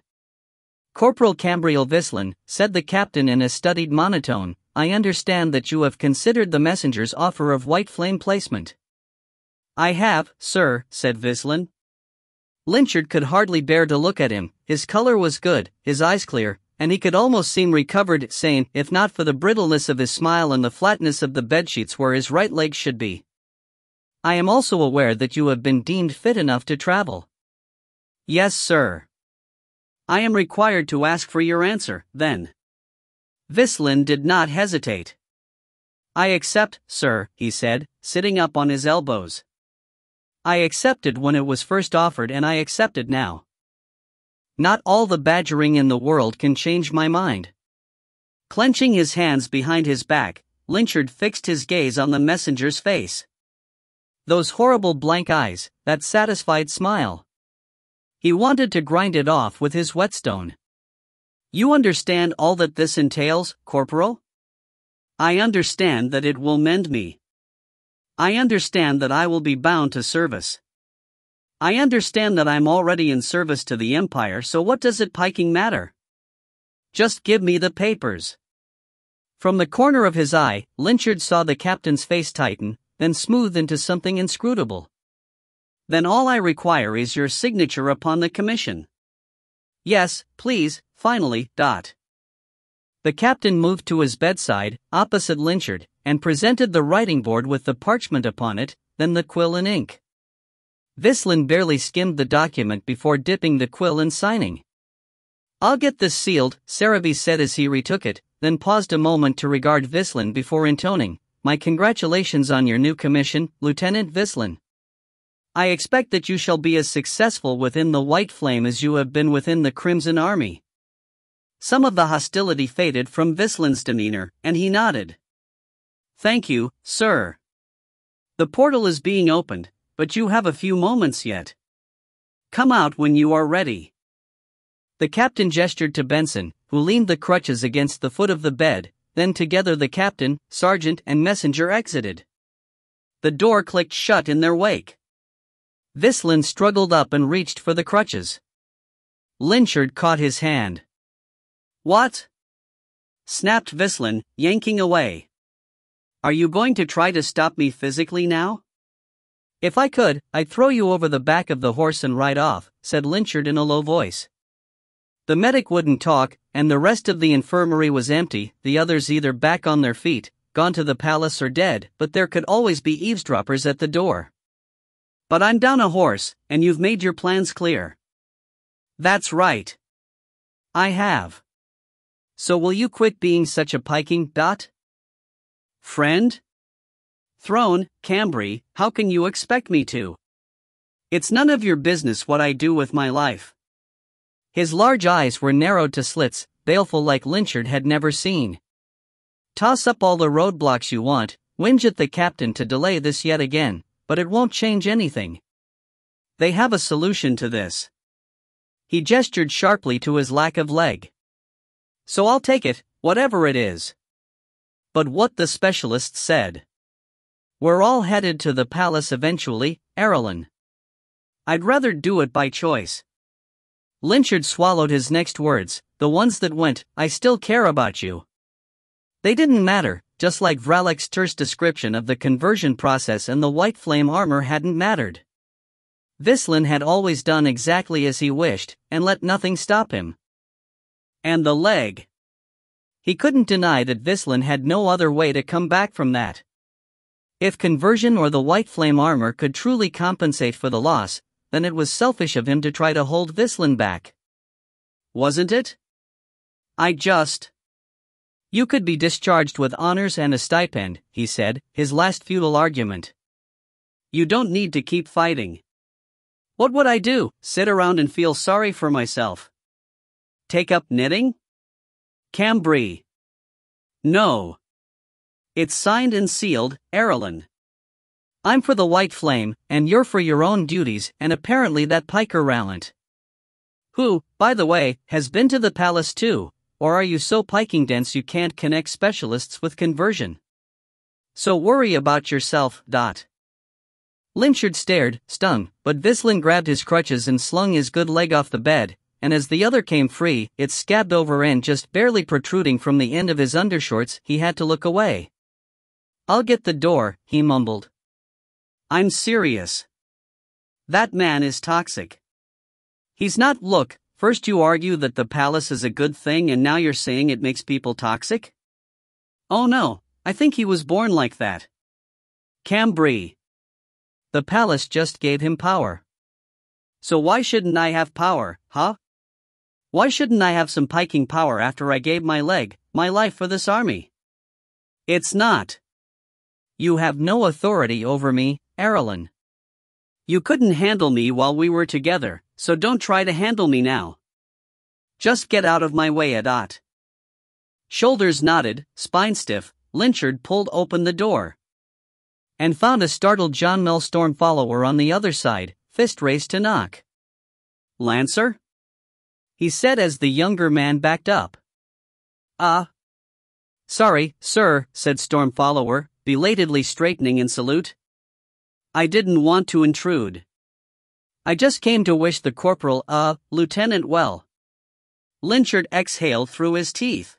"Corporal Cambriel Vislin," said the captain in a studied monotone, "I understand that you have considered the messenger's offer of white flame placement." "I have, sir," said Vislin. Lynchard could hardly bear to look at him. His color was good, his eyes clear, and he could almost seem recovered, sane, if not for the brittleness of his smile and the flatness of the bedsheets where his right leg should be. "I am also aware that you have been deemed fit enough to travel." "Yes, sir." "I am required to ask for your answer, then." Vislin did not hesitate. "I accept, sir," he said, sitting up on his elbows. "I accepted when it was first offered and I accept it now. Not all the badgering in the world can change my mind." Clenching his hands behind his back, Lynchard fixed his gaze on the messenger's face. Those horrible blank eyes, that satisfied smile. He wanted to grind it off with his whetstone. "You understand all that this entails, Corporal?" "I understand that it will mend me. I understand that I will be bound to service. I understand that I'm already in service to the Empire, so what does it piking matter? Just give me the papers. From the corner of his eye, Lynchard saw the captain's face tighten, then smooth into something inscrutable. Then all I require is your signature upon the commission. Yes, please, finally. The captain moved to his bedside, opposite Lynchard, and presented the writing board with the parchment upon it, then the quill and ink. Vislin barely skimmed the document before dipping the quill and signing. I'll get this sealed, Sarabi said as he retook it, then paused a moment to regard Vislin before intoning, my congratulations on your new commission, Lieutenant Vislin. I expect that you shall be as successful within the White Flame as you have been within the Crimson Army. Some of the hostility faded from Vislin's demeanor, and he nodded. Thank you, sir. The portal is being opened, but you have a few moments yet. Come out when you are ready. The captain gestured to Benson, who leaned the crutches against the foot of the bed, then together the captain, sergeant, and messenger exited. The door clicked shut in their wake. Vislin struggled up and reached for the crutches. Lynchard caught his hand. What? Snapped Vislin, yanking away. Are you going to try to stop me physically now? If I could, I'd throw you over the back of the horse and ride off, said Lynchard in a low voice. The medic wouldn't talk, and the rest of the infirmary was empty, the others either back on their feet, gone to the palace or dead, but there could always be eavesdroppers at the door. But I'm down a horse, and you've made your plans clear. That's right. I have. So will you quit being such a piking friend? Throne, Cambry, how can you expect me to? It's none of your business what I do with my life. His large eyes were narrowed to slits, baleful like Lynchard had never seen. Toss up all the roadblocks you want, whinge at the captain to delay this yet again, but it won't change anything. They have a solution to this. He gestured sharply to his lack of leg. So I'll take it, whatever it is. But what the specialist said. We're all headed to the palace eventually, Ile-Rien. I'd rather do it by choice. Lynchard swallowed his next words, the ones that went, I still care about you. They didn't matter, just like Vralek's terse description of the conversion process and the White Flame armor hadn't mattered. Vislin had always done exactly as he wished, and let nothing stop him. And the leg. He couldn't deny that Vislin had no other way to come back from that. If conversion or the White Flame armor could truly compensate for the loss, then it was selfish of him to try to hold Vislin back. Wasn't it? You could be discharged with honors and a stipend, he said, his last futile argument. You don't need to keep fighting. What would I do, sit around and feel sorry for myself? Take up knitting? Cambry. No. It's signed and sealed, Ile-Rien. I'm for the White Flame, and you're for your own duties, and apparently that piker Rallant. Who, by the way, has been to the palace too, or are you so piking dense you can't connect specialists with conversion? So worry about yourself. Lynchard stared, stung, but Vislin grabbed his crutches and slung his good leg off the bed, and as the other came free, its scabbed over end just barely protruding from the end of his undershorts, he had to look away. I'll get the door, he mumbled. I'm serious. That man is toxic. He's not. Look, first you argue that the palace is a good thing and now you're saying it makes people toxic? Oh no, I think he was born like that. Cambry. The palace just gave him power. So why shouldn't I have power, huh? Why shouldn't I have some piking power after I gave my leg, my life for this army? It's not. You have no authority over me, Ile-Rien. You couldn't handle me while we were together, so don't try to handle me now. Just get out of my way, Shoulders knotted, spine stiff, Lynchard pulled open the door. And found a startled John Melstorm follower on the other side, fist raised to knock. Lancer? He said as the younger man backed up. Sorry, sir, said Storm follower, belatedly straightening in salute. I didn't want to intrude. I just came to wish the corporal, lieutenant well. Lynchard exhaled through his teeth.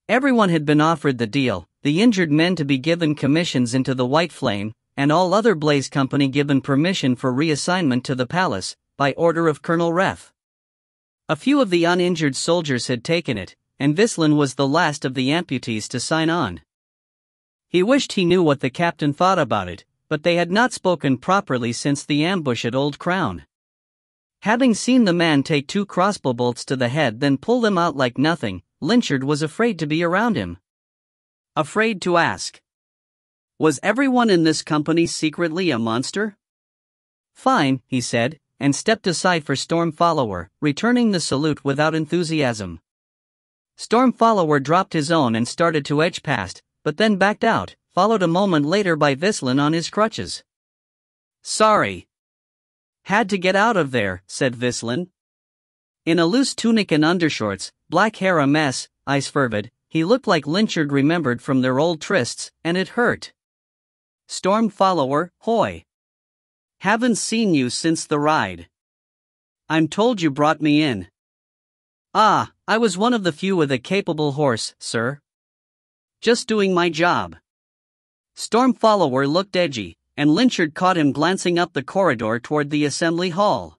Everyone had been offered the deal, the injured men to be given commissions into the White Flame, and all other Blaze Company given permission for reassignment to the palace, by order of Colonel Ref. A few of the uninjured soldiers had taken it, and Vislin was the last of the amputees to sign on. He wished he knew what the captain thought about it, but they had not spoken properly since the ambush at Old Crown. Having seen the man take 2 crossbow bolts to the head then pull them out like nothing, Lynchard was afraid to be around him. Afraid to ask. Was everyone in this company secretly a monster? Fine, he said, and stepped aside for Storm Follower, returning the salute without enthusiasm. Storm Follower dropped his own and started to edge past, but then backed out, followed a moment later by Vislin on his crutches. Sorry. Had to get out of there, said Vislin. In a loose tunic and undershorts, black hair a mess, eyes fervid, he looked like Lynchard remembered from their old trysts, and it hurt. Storm Follower, hoy. Haven't seen you since the ride. I'm told you brought me in. Ah, I was one of the few with a capable horse, sir. Just doing my job. Storm Follower looked edgy, and Lynchard caught him glancing up the corridor toward the assembly hall.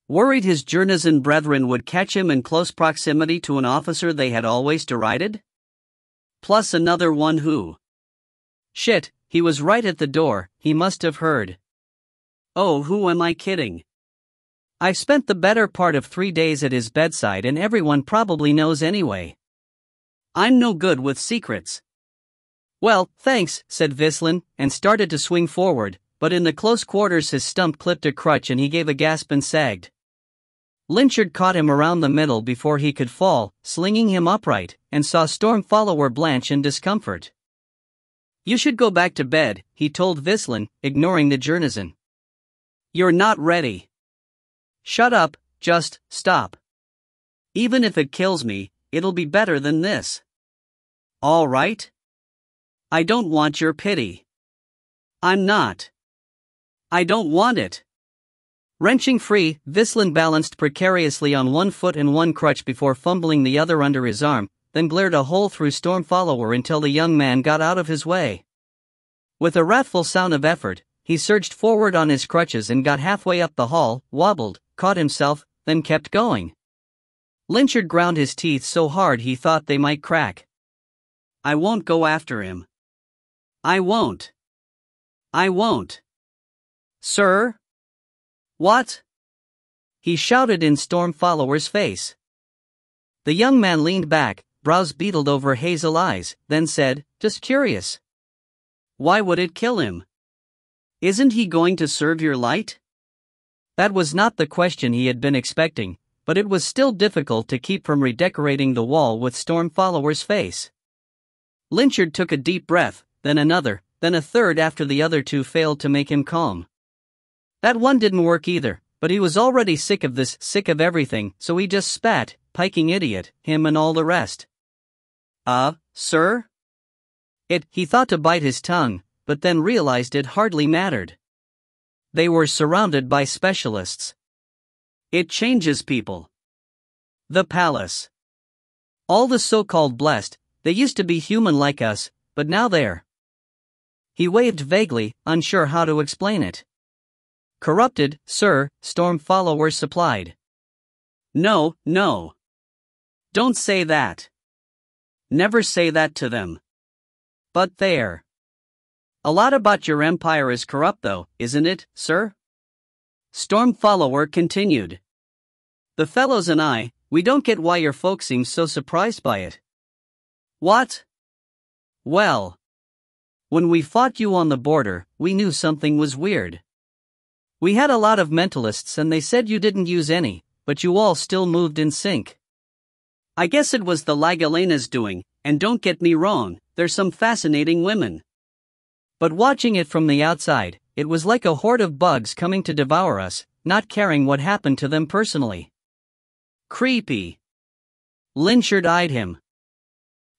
Worried his Jernizan brethren would catch him in close proximity to an officer they had always derided? Plus another one who... Shit, he was right at the door, he must have heard. Oh, who am I kidding? I've spent the better part of 3 days at his bedside and everyone probably knows anyway. I'm no good with secrets. Well, thanks, said Vislin, and started to swing forward, but in the close quarters his stump clipped a crutch and he gave a gasp and sagged. Lynchard caught him around the middle before he could fall, slinging him upright, and saw Storm Follower blanch in discomfort. You should go back to bed, he told Vislin, ignoring the Jernizan. You're not ready. Shut up, just stop. Even if it kills me, it'll be better than this. All right? I don't want your pity. I'm not. I don't want it. Wrenching free, Vislin balanced precariously on one foot and one crutch before fumbling the other under his arm, then glared a hole through Storm Follower until the young man got out of his way. With a wrathful sound of effort, he surged forward on his crutches and got halfway up the hall, wobbled, caught himself, then kept going. Lynchard ground his teeth so hard he thought they might crack. I won't go after him. I won't. I won't. Sir? What? He shouted in Storm Follower's face. The young man leaned back, brows beetled over hazel eyes, then said, just curious. Why would it kill him? Isn't he going to serve your light? That was not the question he had been expecting, but it was still difficult to keep from redecorating the wall with Storm Follower's face. Lynchard took a deep breath, then another, then a third after the other two failed to make him calm. That one didn't work either, but he was already sick of this, sick of everything, so he just spat, piking idiot, him and all the rest. Sir? He thought to bite his tongue, but then realized it hardly mattered. They were surrounded by specialists. It changes people. The palace. All the so-called blessed, they used to be human like us, but now they're... He waved vaguely, unsure how to explain it. Corrupted, sir, Storm Follower supplied. No, no. Don't say that. Never say that to them. But they're... A lot about your empire is corrupt though, isn't it, sir? Storm Follower continued. The fellows and I, we don't get why your folks seem so surprised by it. What? Well... When we fought you on the border, we knew something was weird. We had a lot of mentalists and they said you didn't use any, but you all still moved in sync. I guess it was the Ligalena's doing, and don't get me wrong, there's some fascinating women. But watching it from the outside, it was like a horde of bugs coming to devour us, not caring what happened to them personally. Creepy. Lynchard eyed him.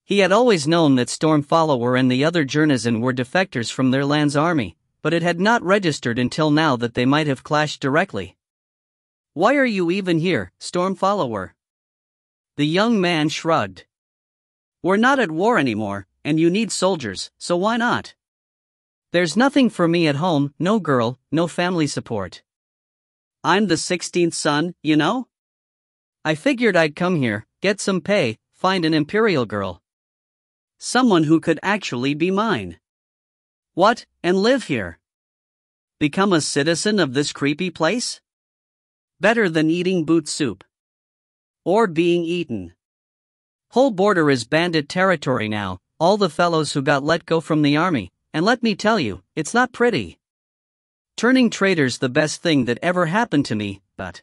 He had always known that Storm Follower and the other Jernizan were defectors from their land's army, but it had not registered until now that they might have clashed directly. "Why are you even here, storm follower?" The young man shrugged. "We're not at war anymore, and you need soldiers, so why not? There's nothing for me at home, no girl, no family support. I'm the 16th son, you know? I figured I'd come here, get some pay, find an imperial girl. Someone who could actually be mine. What, and live here? Become a citizen of this creepy place? Better than eating boot soup. Or being eaten. Whole border is bandit territory now, all the fellows who got let go from the army, and let me tell you, it's not pretty. Turning traitor's the best thing that ever happened to me, but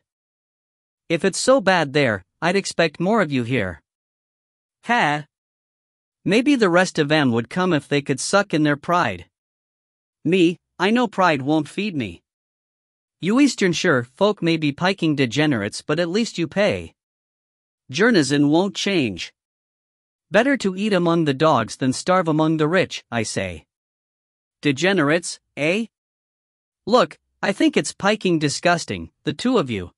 if it's so bad there, I'd expect more of you here. Ha! Maybe the rest of them would come if they could suck in their pride. Me, I know pride won't feed me. You Eastern Shore folk may be piking degenerates, but at least you pay. Journeyman won't change. Better to eat among the dogs than starve among the rich, I say. Degenerates, eh? Look, I think it's piking disgusting, the two of you.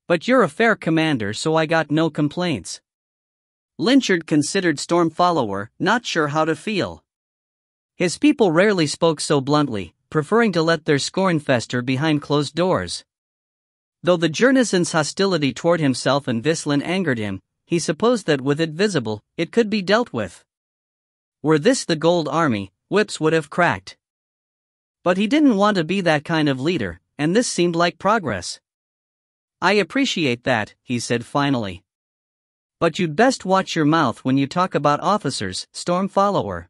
But you're a fair commander, so I got no complaints. Lynchard considered storm follower, not sure how to feel. His people rarely spoke so bluntly, preferring to let their scorn fester behind closed doors. Though the journeyman's hostility toward himself and Vislin angered him, he supposed that with it visible, it could be dealt with. Were this the Gold Army, whips would have cracked. But he didn't want to be that kind of leader, and this seemed like progress. I appreciate that, he said finally. But you'd best watch your mouth when you talk about officers, storm follower.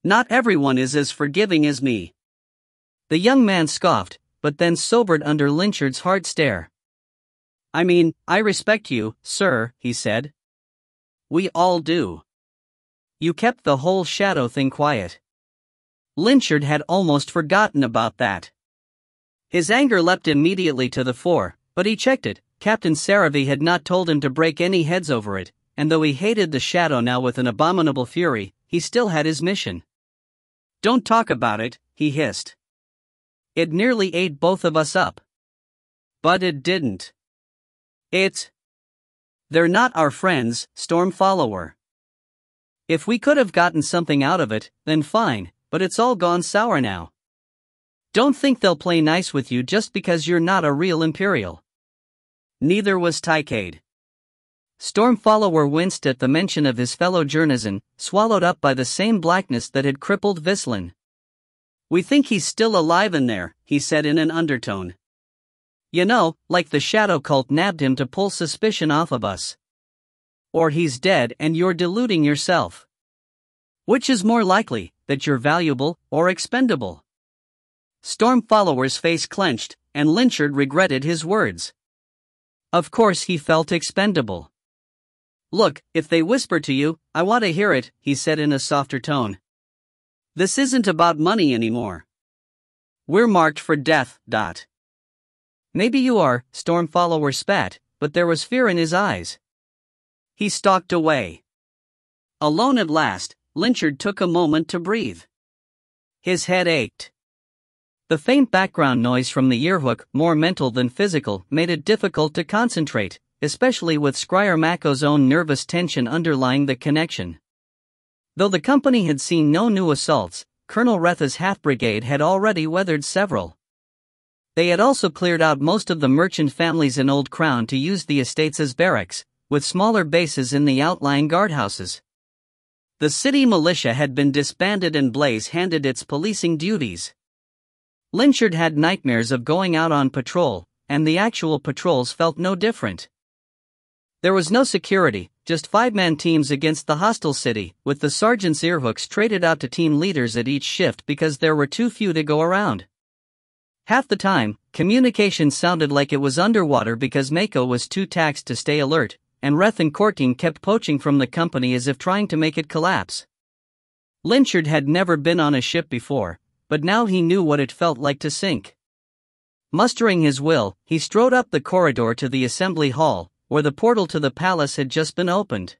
Not everyone is as forgiving as me. The young man scoffed, but then sobered under Lynchard's hard stare. I mean, I respect you, sir, he said. We all do. You kept the whole shadow thing quiet. Lynchard had almost forgotten about that. His anger leapt immediately to the fore, but he checked it. Captain Saravi had not told him to break any heads over it, and though he hated the shadow now with an abominable fury, he still had his mission. Don't talk about it, he hissed. It nearly ate both of us up. But it didn't. They're not our friends, storm follower. If we could have gotten something out of it, then fine, but it's all gone sour now. Don't think they'll play nice with you just because you're not a real Imperial. Neither was Kade. Storm follower winced at the mention of his fellow journeyman, swallowed up by the same blackness that had crippled Vislin. We think he's still alive in there, he said in an undertone. You know, like the shadow cult nabbed him to pull suspicion off of us. Or he's dead and you're deluding yourself. Which is more likely, that you're valuable or expendable? Storm follower's face clenched, and Lynchard regretted his words. Of course he felt expendable. Look, if they whisper to you, I want to hear it, he said in a softer tone. This isn't about money anymore. We're marked for death. Maybe you are, storm follower spat, but there was fear in his eyes. He stalked away. Alone at last, Lynchard took a moment to breathe. His head ached. The faint background noise from the earhook, more mental than physical, made it difficult to concentrate, especially with Squire Mako's own nervous tension underlying the connection. Though the company had seen no new assaults, Colonel Retha's half-brigade had already weathered several. They had also cleared out most of the merchant families in Old Crown to use the estates as barracks, with smaller bases in the outlying guardhouses. The city militia had been disbanded and Blaze handed its policing duties. Lynchard had nightmares of going out on patrol, and the actual patrols felt no different. There was no security, just 5-man teams against the hostile city, with the sergeant's earhooks traded out to team leaders at each shift because there were too few to go around. Half the time, communication sounded like it was underwater because Mako was too taxed to stay alert, and Reth and Courtine kept poaching from the company as if trying to make it collapse. Lynchard had never been on a ship before, but now he knew what it felt like to sink. Mustering his will, he strode up the corridor to the assembly hall, where the portal to the palace had just been opened.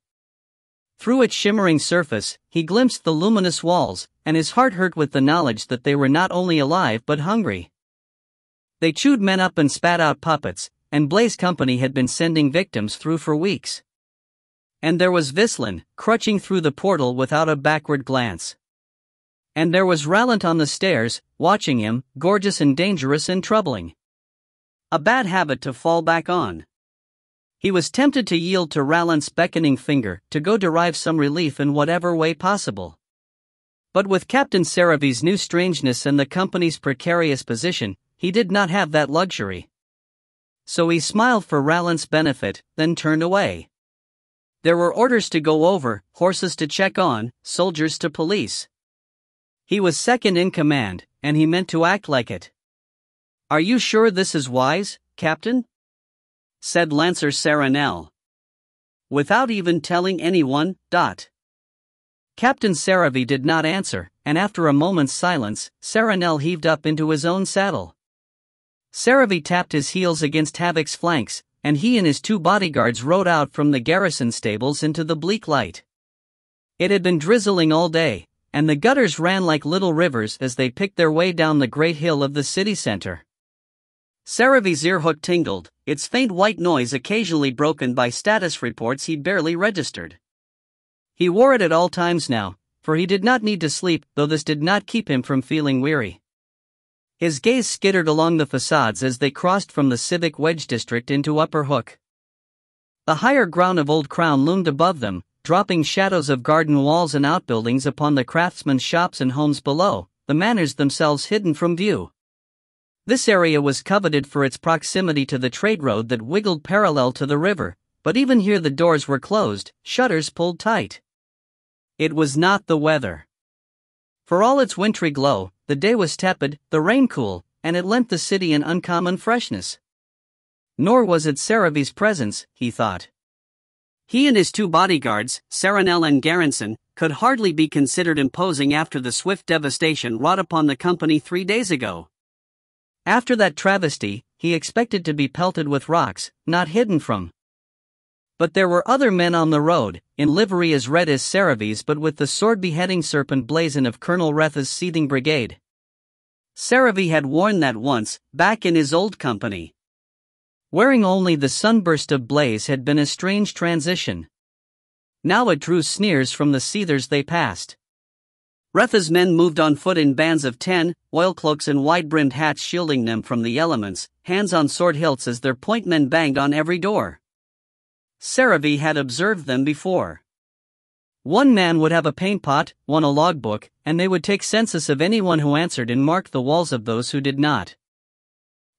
Through its shimmering surface, he glimpsed the luminous walls, and his heart hurt with the knowledge that they were not only alive but hungry. They chewed men up and spat out puppets, and Blaze Company had been sending victims through for weeks. And there was Vislin, crutching through the portal without a backward glance. And there was Rallant on the stairs, watching him, gorgeous and dangerous and troubling. A bad habit to fall back on. He was tempted to yield to Rallant's beckoning finger, to go derive some relief in whatever way possible. But with Captain Seravi's new strangeness and the company's precarious position, he did not have that luxury. So he smiled for Rallant's benefit, then turned away. There were orders to go over, horses to check on, soldiers to police. He was second in command, and he meant to act like it. "Are you sure this is wise, Captain?" said Lancer Serenel. "Without even telling anyone." Captain Seravi did not answer, and after a moment's silence, Serenel heaved up into his own saddle. Seravi tapped his heels against Havoc's flanks, and he and his 2 bodyguards rode out from the garrison stables into the bleak light. It had been drizzling all day, and the gutters ran like little rivers as they picked their way down the great hill of the city center. Seravi's earhook tingled, its faint white noise occasionally broken by status reports he barely registered. He wore it at all times now, for he did not need to sleep, though this did not keep him from feeling weary. His gaze skittered along the facades as they crossed from the Civic Wedge District into Upper Hook. The higher ground of Old Crown loomed above them, dropping shadows of garden walls and outbuildings upon the craftsmen's shops and homes below, the manors themselves hidden from view. This area was coveted for its proximity to the trade road that wiggled parallel to the river, but even here the doors were closed, shutters pulled tight. It was not the weather. For all its wintry glow, the day was tepid, the rain cool, and it lent the city an uncommon freshness. Nor was it Seravi's presence, he thought. He and his 2 bodyguards, Serenel and Garrison, could hardly be considered imposing after the swift devastation wrought upon the company 3 days ago. After that travesty, he expected to be pelted with rocks, not hidden from. But there were other men on the road, in livery as red as Seravi's but with the sword-beheading serpent blazon of Colonel Retha's seething brigade. Seravi had worn that once, back in his old company. Wearing only the sunburst of blaze had been a strange transition. Now it drew sneers from the seethers they passed. Retha's men moved on foot in bands of 10, oilcloaks and wide-brimmed hats shielding them from the elements, hands on sword hilts as their point men banged on every door. Seravi had observed them before. One man would have a paint pot, one a logbook, and they would take census of anyone who answered and mark the walls of those who did not.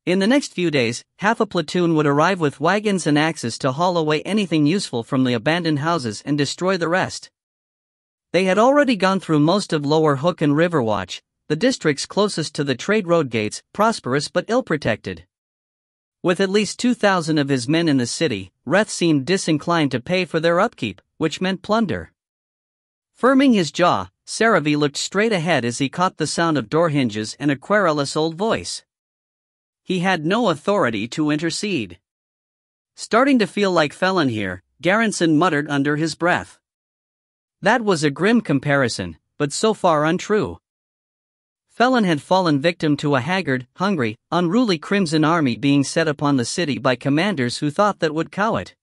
In the next few days, half a platoon would arrive with wagons and axes to haul away anything useful from the abandoned houses and destroy the rest. They had already gone through most of Lower Hook and Riverwatch, the districts closest to the trade road gates, prosperous but ill-protected. With at least 2,000 of his men in the city, Reth seemed disinclined to pay for their upkeep, which meant plunder. Firming his jaw, Seravi looked straight ahead as he caught the sound of door hinges and a querulous old voice. He had no authority to intercede. "Starting to feel like Felon here," Garrison muttered under his breath. That was a grim comparison, but so far untrue. Felon had fallen victim to a haggard, hungry, unruly Crimson Army being set upon the city by commanders who thought that would cow it.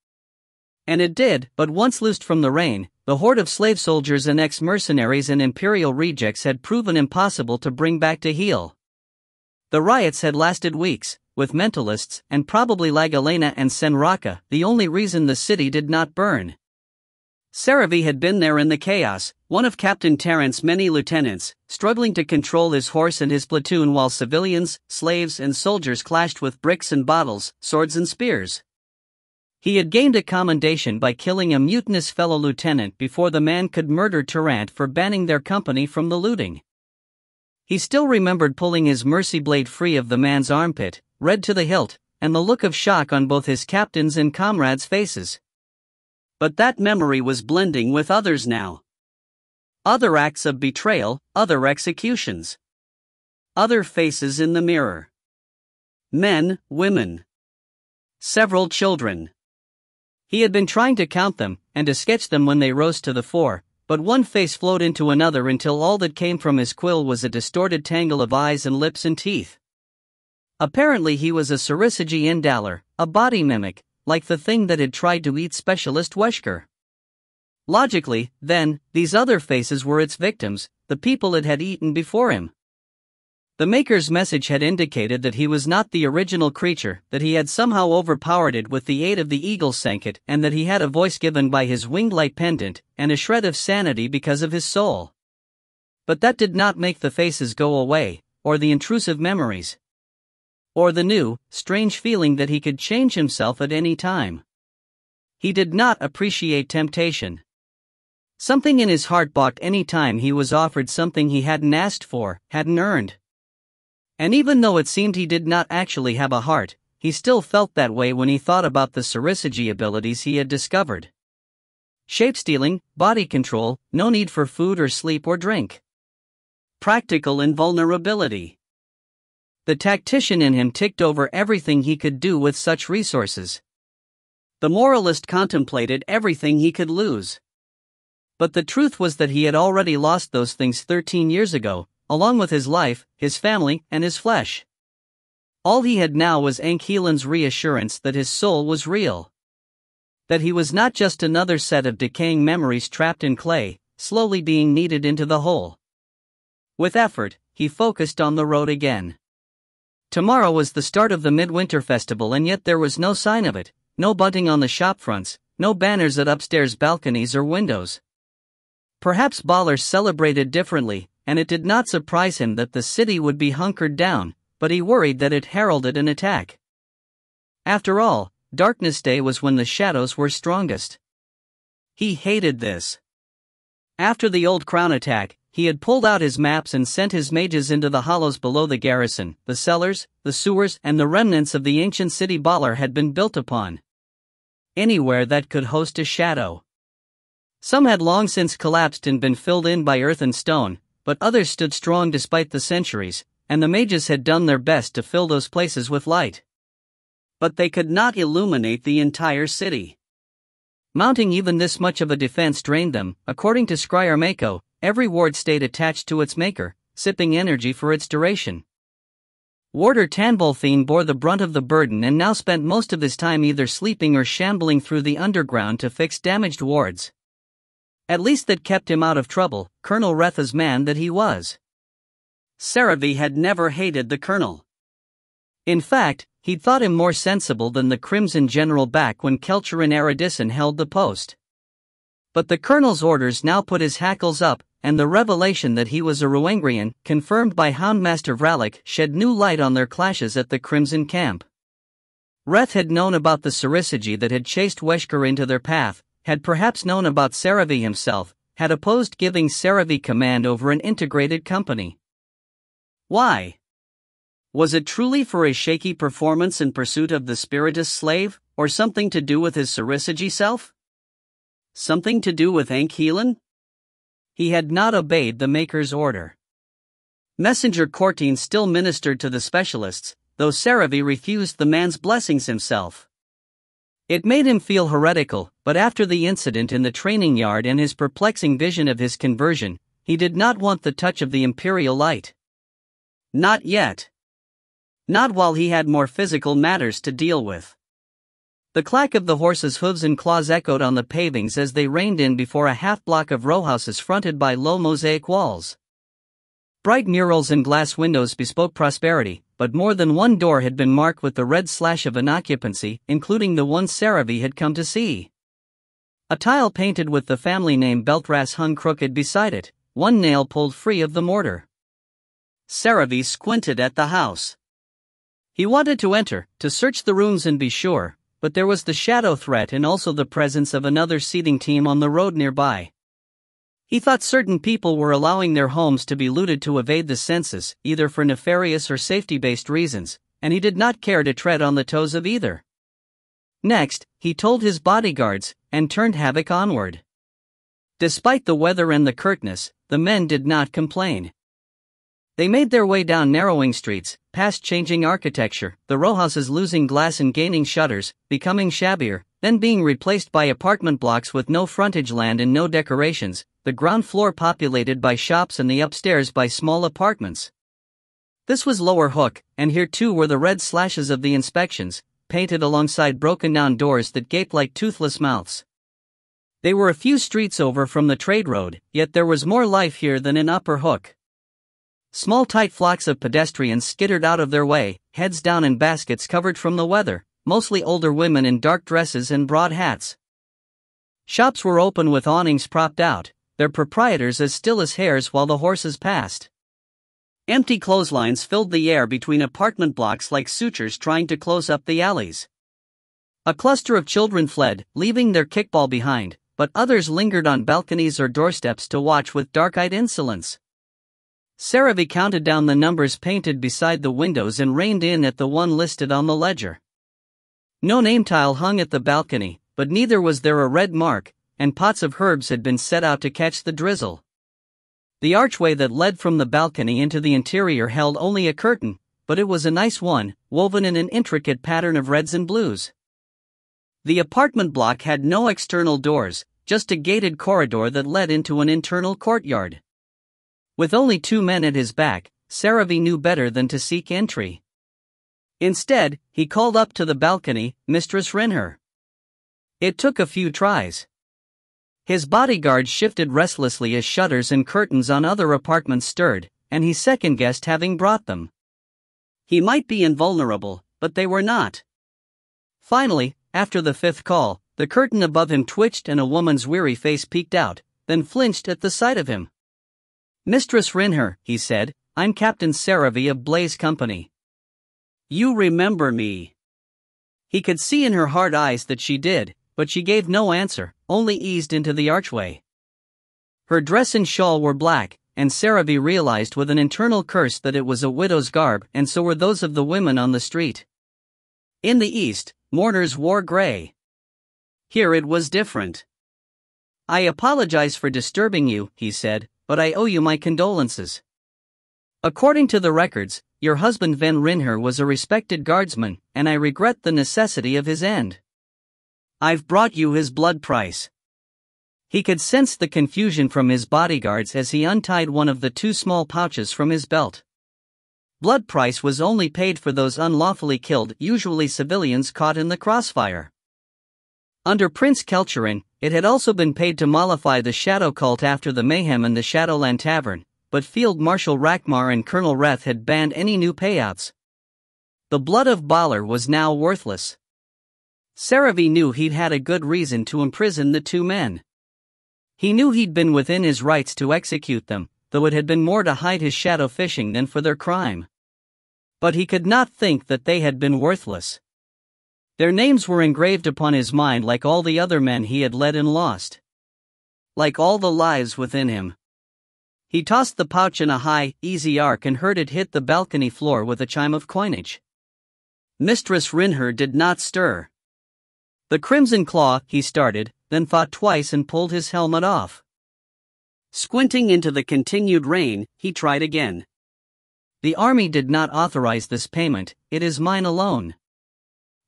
And it did, but once loosed from the reign, the horde of slave soldiers and ex-mercenaries and imperial rejects had proven impossible to bring back to heel. The riots had lasted weeks, with mentalists and probably Lagalena and Senraka the only reason the city did not burn. Seravi had been there in the chaos, one of Captain Tarrant's many lieutenants, struggling to control his horse and his platoon while civilians, slaves and soldiers clashed with bricks and bottles, swords and spears. He had gained a commendation by killing a mutinous fellow lieutenant before the man could murder Tarrant for banning their company from the looting. He still remembered pulling his mercy blade free of the man's armpit, red to the hilt, and the look of shock on both his captain's and comrades' faces. But that memory was blending with others now. Other acts of betrayal, other executions. Other faces in the mirror. Men, women. Several children. He had been trying to count them, and to sketch them when they rose to the fore, but one face flowed into another until all that came from his quill was a distorted tangle of eyes and lips and teeth. Apparently he was a Sarissagi Indaler, a body mimic, like the thing that had tried to eat specialist Wesker. Logically, then, these other faces were its victims, the people it had eaten before him. The Maker's message had indicated that he was not the original creature, that he had somehow overpowered it with the aid of the eagle Sanket, and that he had a voice given by his winged light pendant, and a shred of sanity because of his soul. But that did not make the faces go away, or the intrusive memories, or the new, strange feeling that he could change himself at any time. He did not appreciate temptation. Something in his heart balked any time he was offered something he hadn't asked for, hadn't earned. And even though it seemed he did not actually have a heart, he still felt that way when he thought about the Sarissagi abilities he had discovered. Shape-stealing, body control, no need for food or sleep or drink. Practical invulnerability. The tactician in him ticked over everything he could do with such resources. The moralist contemplated everything he could lose. But the truth was that he had already lost those things 13 years ago, along with his life, his family, and his flesh. All he had now was Ankhielan's reassurance that his soul was real. That he was not just another set of decaying memories trapped in clay, slowly being kneaded into the whole. With effort, he focused on the road again. Tomorrow was the start of the Midwinter Festival, and yet there was no sign of it, no bunting on the shop fronts, no banners at upstairs balconies or windows. Perhaps ballers celebrated differently, and it did not surprise him that the city would be hunkered down, but he worried that it heralded an attack. After all, Darkness Day was when the shadows were strongest. He hated this. After the Old Crown attack, he had pulled out his maps and sent his mages into the hollows below the garrison. The cellars, the sewers, and the remnants of the ancient city Baller had been built upon. Anywhere that could host a shadow. Some had long since collapsed and been filled in by earth and stone, but others stood strong despite the centuries, and the mages had done their best to fill those places with light. But they could not illuminate the entire city. Mounting even this much of a defense drained them. According to Scryer Mako, every ward stayed attached to its maker, sipping energy for its duration. Warder Tanbolthine bore the brunt of the burden and now spent most of his time either sleeping or shambling through the underground to fix damaged wards. At least that kept him out of trouble, Colonel Retha's man that he was. Saravi had never hated the colonel. In fact, he'd thought him more sensible than the Crimson General back when Kelcherin Eridison held the post. But the colonel's orders now put his hackles up, and the revelation that he was a Ruangrian, confirmed by Houndmaster Vralik, shed new light on their clashes at the Crimson Camp. Reth had known about the Sarissagi that had chased Wesker into their path, had perhaps known about Saravi himself, had opposed giving Saravi command over an integrated company. Why? Was it truly for a shaky performance in pursuit of the Spiritus slave, or something to do with his Sarissagi self? Something to do with Ankhielan? He had not obeyed the Maker's order. Messenger Cortine still ministered to the specialists, though Saravi refused the man's blessings himself. It made him feel heretical, but after the incident in the training yard and his perplexing vision of his conversion, he did not want the touch of the Imperial light. Not yet. Not while he had more physical matters to deal with. The clack of the horses' hooves and claws echoed on the pavings as they reined in before a half-block of rowhouses fronted by low mosaic walls. Bright murals and glass windows bespoke prosperity, but more than one door had been marked with the red slash of inoccupancy, including the one Saravi had come to see. A tile painted with the family name Beltras hung crooked beside it, one nail pulled free of the mortar. Saravi squinted at the house. He wanted to enter, to search the rooms and be sure, but there was the shadow threat and also the presence of another seeding team on the road nearby. He thought certain people were allowing their homes to be looted to evade the census, either for nefarious or safety-based reasons, and he did not care to tread on the toes of either. Next, he told his bodyguards, and turned havoc onward. Despite the weather and the curtness, the men did not complain. They made their way down narrowing streets, past changing architecture, the rowhouses losing glass and gaining shutters, becoming shabbier, then being replaced by apartment blocks with no frontage land and no decorations, the ground floor populated by shops and the upstairs by small apartments. This was Lower Hook, and here too were the red slashes of the inspections, painted alongside broken-down doors that gaped like toothless mouths. They were a few streets over from the trade road, yet there was more life here than in Upper Hook. Small tight flocks of pedestrians skittered out of their way, heads down in baskets covered from the weather, mostly older women in dark dresses and broad hats. Shops were open with awnings propped out, their proprietors as still as hares while the horses passed. Empty clotheslines filled the air between apartment blocks like sutures trying to close up the alleys. A cluster of children fled, leaving their kickball behind, but others lingered on balconies or doorsteps to watch with dark-eyed insolence. Saravi counted down the numbers painted beside the windows and reined in at the one listed on the ledger. No name tile hung at the balcony, but neither was there a red mark, and pots of herbs had been set out to catch the drizzle. The archway that led from the balcony into the interior held only a curtain, but it was a nice one, woven in an intricate pattern of reds and blues. The apartment block had no external doors, just a gated corridor that led into an internal courtyard. With only 2 men at his back, Saravi knew better than to seek entry. Instead, he called up to the balcony, "Mistress Rinher." It took a few tries. His bodyguards shifted restlessly as shutters and curtains on other apartments stirred, and he second-guessed having brought them. He might be invulnerable, but they were not. Finally, after the 5th call, the curtain above him twitched and a woman's weary face peeked out, then flinched at the sight of him. "Mistress Rinher," he said, "I'm Captain Saravi of Blaze Company." "You remember me." He could see in her hard eyes that she did, but she gave no answer, only eased into the archway. Her dress and shawl were black, and Saravi realized with an internal curse that it was a widow's garb, and so were those of the women on the street. In the East, mourners wore gray. Here it was different. "I apologize for disturbing you," he said, "but I owe you my condolences. According to the records, your husband Van Rinher was a respected guardsman, and I regret the necessity of his end. I've brought you his blood price." He could sense the confusion from his bodyguards as he untied one of the 2 small pouches from his belt. Blood price was only paid for those unlawfully killed, usually civilians caught in the crossfire. Under Prince Ile-Rien, it had also been paid to mollify the shadow cult after the mayhem in the Shadowland Tavern, but Field Marshal Rackmar and Colonel Reth had banned any new payouts. The blood of Baller was now worthless. Saravi knew he'd had a good reason to imprison the 2 men. He knew he'd been within his rights to execute them, though it had been more to hide his shadow fishing than for their crime. But he could not think that they had been worthless. Their names were engraved upon his mind like all the other men he had led and lost. Like all the lives within him. He tossed the pouch in a high, easy arc and heard it hit the balcony floor with a chime of coinage. Mistress Rinher did not stir. "The Crimson Claw," he started, then thought twice and pulled his helmet off. Squinting into the continued rain, he tried again. "The army did not authorize this payment, it is mine alone.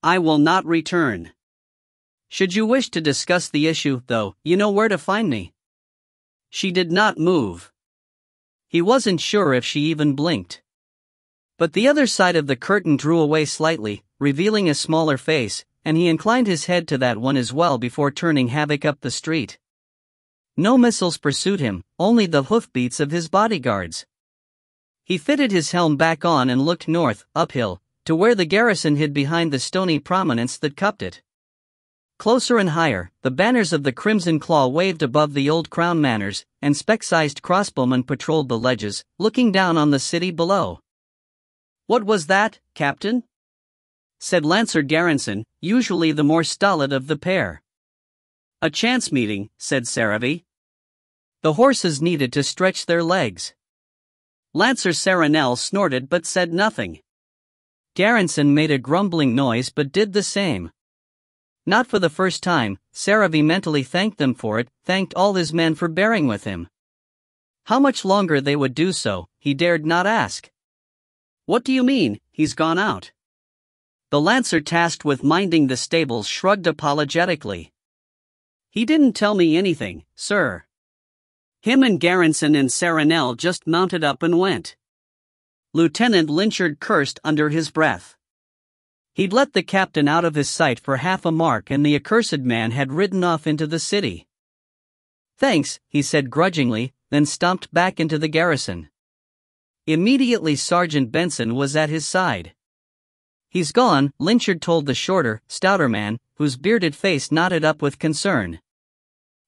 I will not return. Should you wish to discuss the issue, though, you know where to find me." She did not move. He wasn't sure if she even blinked. But the other side of the curtain drew away slightly, revealing a smaller face, and he inclined his head to that one as well before turning havoc up the street. No missiles pursued him, only the hoofbeats of his bodyguards. He fitted his helm back on and looked north, uphill, to where the garrison hid behind the stony prominence that cupped it. Closer and higher, the banners of the Crimson Claw waved above the old crown manors, and speck-sized crossbowmen patrolled the ledges, looking down on the city below. "What was that, Captain?" said Lancer Garrison, usually the more stolid of the pair. "A chance meeting," said Saravi. The horses needed to stretch their legs. Lancer Saranel snorted but said nothing. Garrison made a grumbling noise but did the same. Not for the first time, Saravi mentally thanked them for it, thanked all his men for bearing with him. How much longer they would do so, he dared not ask. "What do you mean, he's gone out?" The lancer tasked with minding the stables shrugged apologetically. He didn't tell me anything, sir. Him and Garrison and Serenelle just mounted up and went. Lieutenant Lynchard cursed under his breath. He'd let the captain out of his sight for half a mark and the accursed man had ridden off into the city. Thanks, he said grudgingly, then stomped back into the garrison. Immediately Sergeant Benson was at his side. He's gone, Lynchard told the shorter, stouter man, whose bearded face knotted up with concern.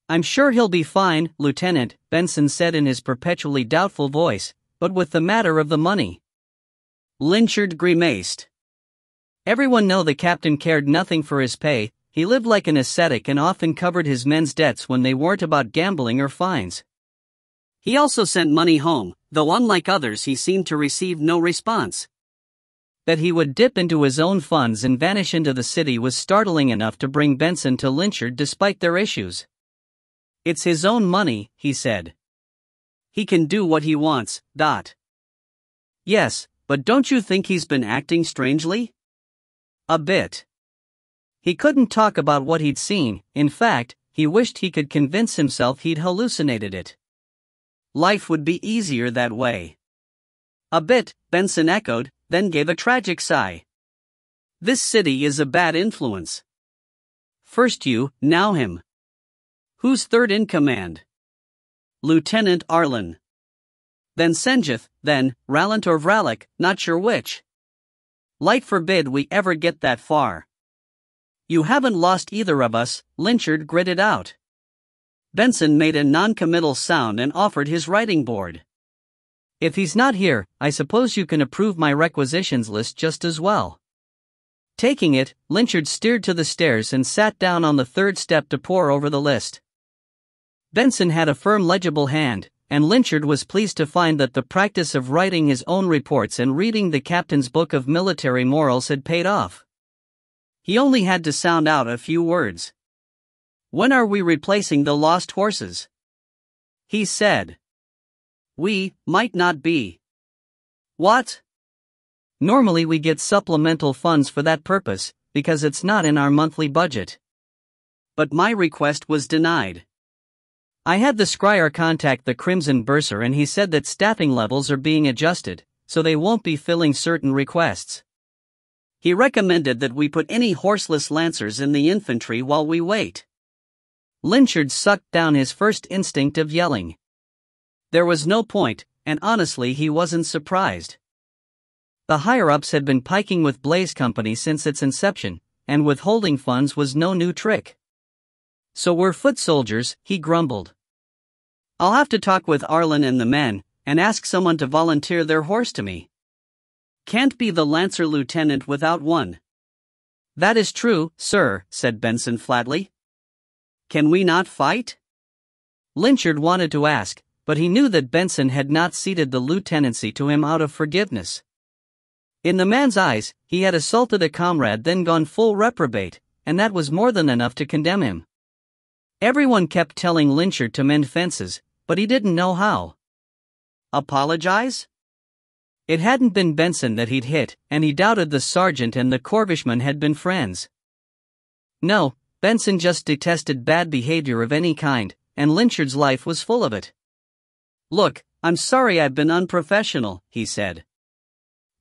I'm sure he'll be fine, Lieutenant, Benson said in his perpetually doubtful voice, but with the matter of the money. Lynchard grimaced. Everyone knew the captain cared nothing for his pay. He lived like an ascetic and often covered his men's debts when they weren't about gambling or fines. He also sent money home, though unlike others he seemed to receive no response. That he would dip into his own funds and vanish into the city was startling enough to bring Benson to Lynchard despite their issues. It's his own money, he said. He can do what he wants, . Yes, but don't you think he's been acting strangely? A bit. He couldn't talk about what he'd seen. In fact, he wished he could convince himself he'd hallucinated it. Life would be easier that way. A bit, Benson echoed, then gave a tragic sigh. This city is a bad influence. First you, now him. Who's third in command? Lieutenant Arlen. Then Senjith, then Rallant or Vralik, not sure which. Light forbid we ever get that far. You haven't lost either of us, Lynchard gritted out. Benson made a non-committal sound and offered his writing board. If he's not here, I suppose you can approve my requisitions list just as well. Taking it, Lynchard steered to the stairs and sat down on the third step to pore over the list. Benson had a firm legible hand, and Lynchard was pleased to find that the practice of writing his own reports and reading the captain's book of military morals had paid off. He only had to sound out a few words. When are we replacing the lost horses? He said. We might not be. What? Normally we get supplemental funds for that purpose, because it's not in our monthly budget. But my request was denied. I had the Scryer contact the Crimson Bursar and he said that staffing levels are being adjusted, so they won't be filling certain requests. He recommended that we put any horseless lancers in the infantry while we wait. Lynchard sucked down his first instinct of yelling. There was no point, and honestly he wasn't surprised. The higher-ups had been piking with Blaze Company since its inception, and withholding funds was no new trick. So we're foot soldiers, he grumbled. I'll have to talk with Arlen and the men, and ask someone to volunteer their horse to me. Can't be the Lancer Lieutenant without one. That is true, sir, said Benson flatly. Can we not fight? Lynchard wanted to ask, but he knew that Benson had not ceded the lieutenancy to him out of forgiveness. In the man's eyes, he had assaulted a comrade then gone full reprobate, and that was more than enough to condemn him. Everyone kept telling Lynchard to mend fences, but he didn't know how. Apologize? It hadn't been Benson that he'd hit, and he doubted the sergeant and the Corvishman had been friends. No, Benson just detested bad behavior of any kind, and Lynchard's life was full of it. Look, I'm sorry I've been unprofessional, he said.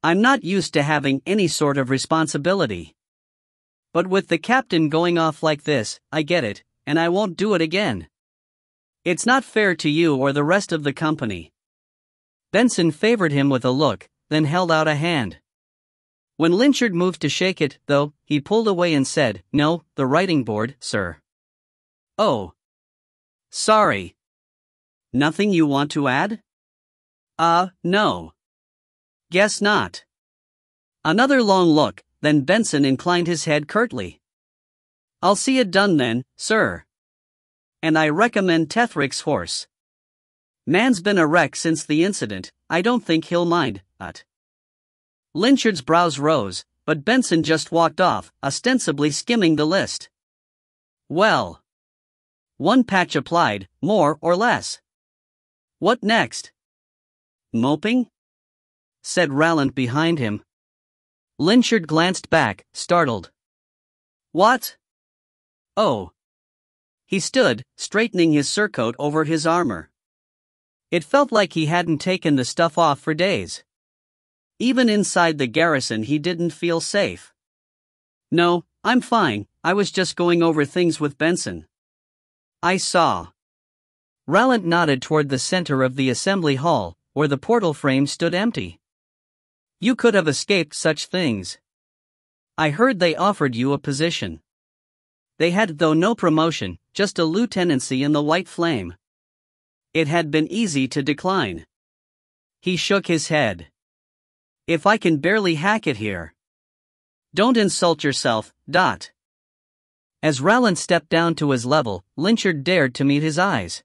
I'm not used to having any sort of responsibility. But with the captain going off like this, I get it, and I won't do it again. It's not fair to you or the rest of the company. Benson favored him with a look, then held out a hand. When Lynchard moved to shake it, though, he pulled away and said, No, the writing board, sir. Oh. Sorry. Nothing you want to add? No. Guess not. Another long look, then Benson inclined his head curtly. I'll see it done then, sir. And I recommend Tethric's horse. Man's been a wreck since the incident, I don't think he'll mind, Lynchard's brows rose, but Benson just walked off, ostensibly skimming the list. Well. One patch applied, more or less. What next? Moping? Said Rallant behind him. Linchard glanced back, startled. What? Oh. He stood, straightening his surcoat over his armor. It felt like he hadn't taken the stuff off for days. Even inside the garrison he didn't feel safe. No, I'm fine, I was just going over things with Benson. I saw. Rallant nodded toward the center of the assembly hall, where the portal frame stood empty. You could have escaped such things. I heard they offered you a position. They had, though, no promotion, just a lieutenancy in the White Flame. It had been easy to decline. He shook his head. If I can barely hack it here. Don't insult yourself, Dot. As Rallant stepped down to his level, Linchard dared to meet his eyes.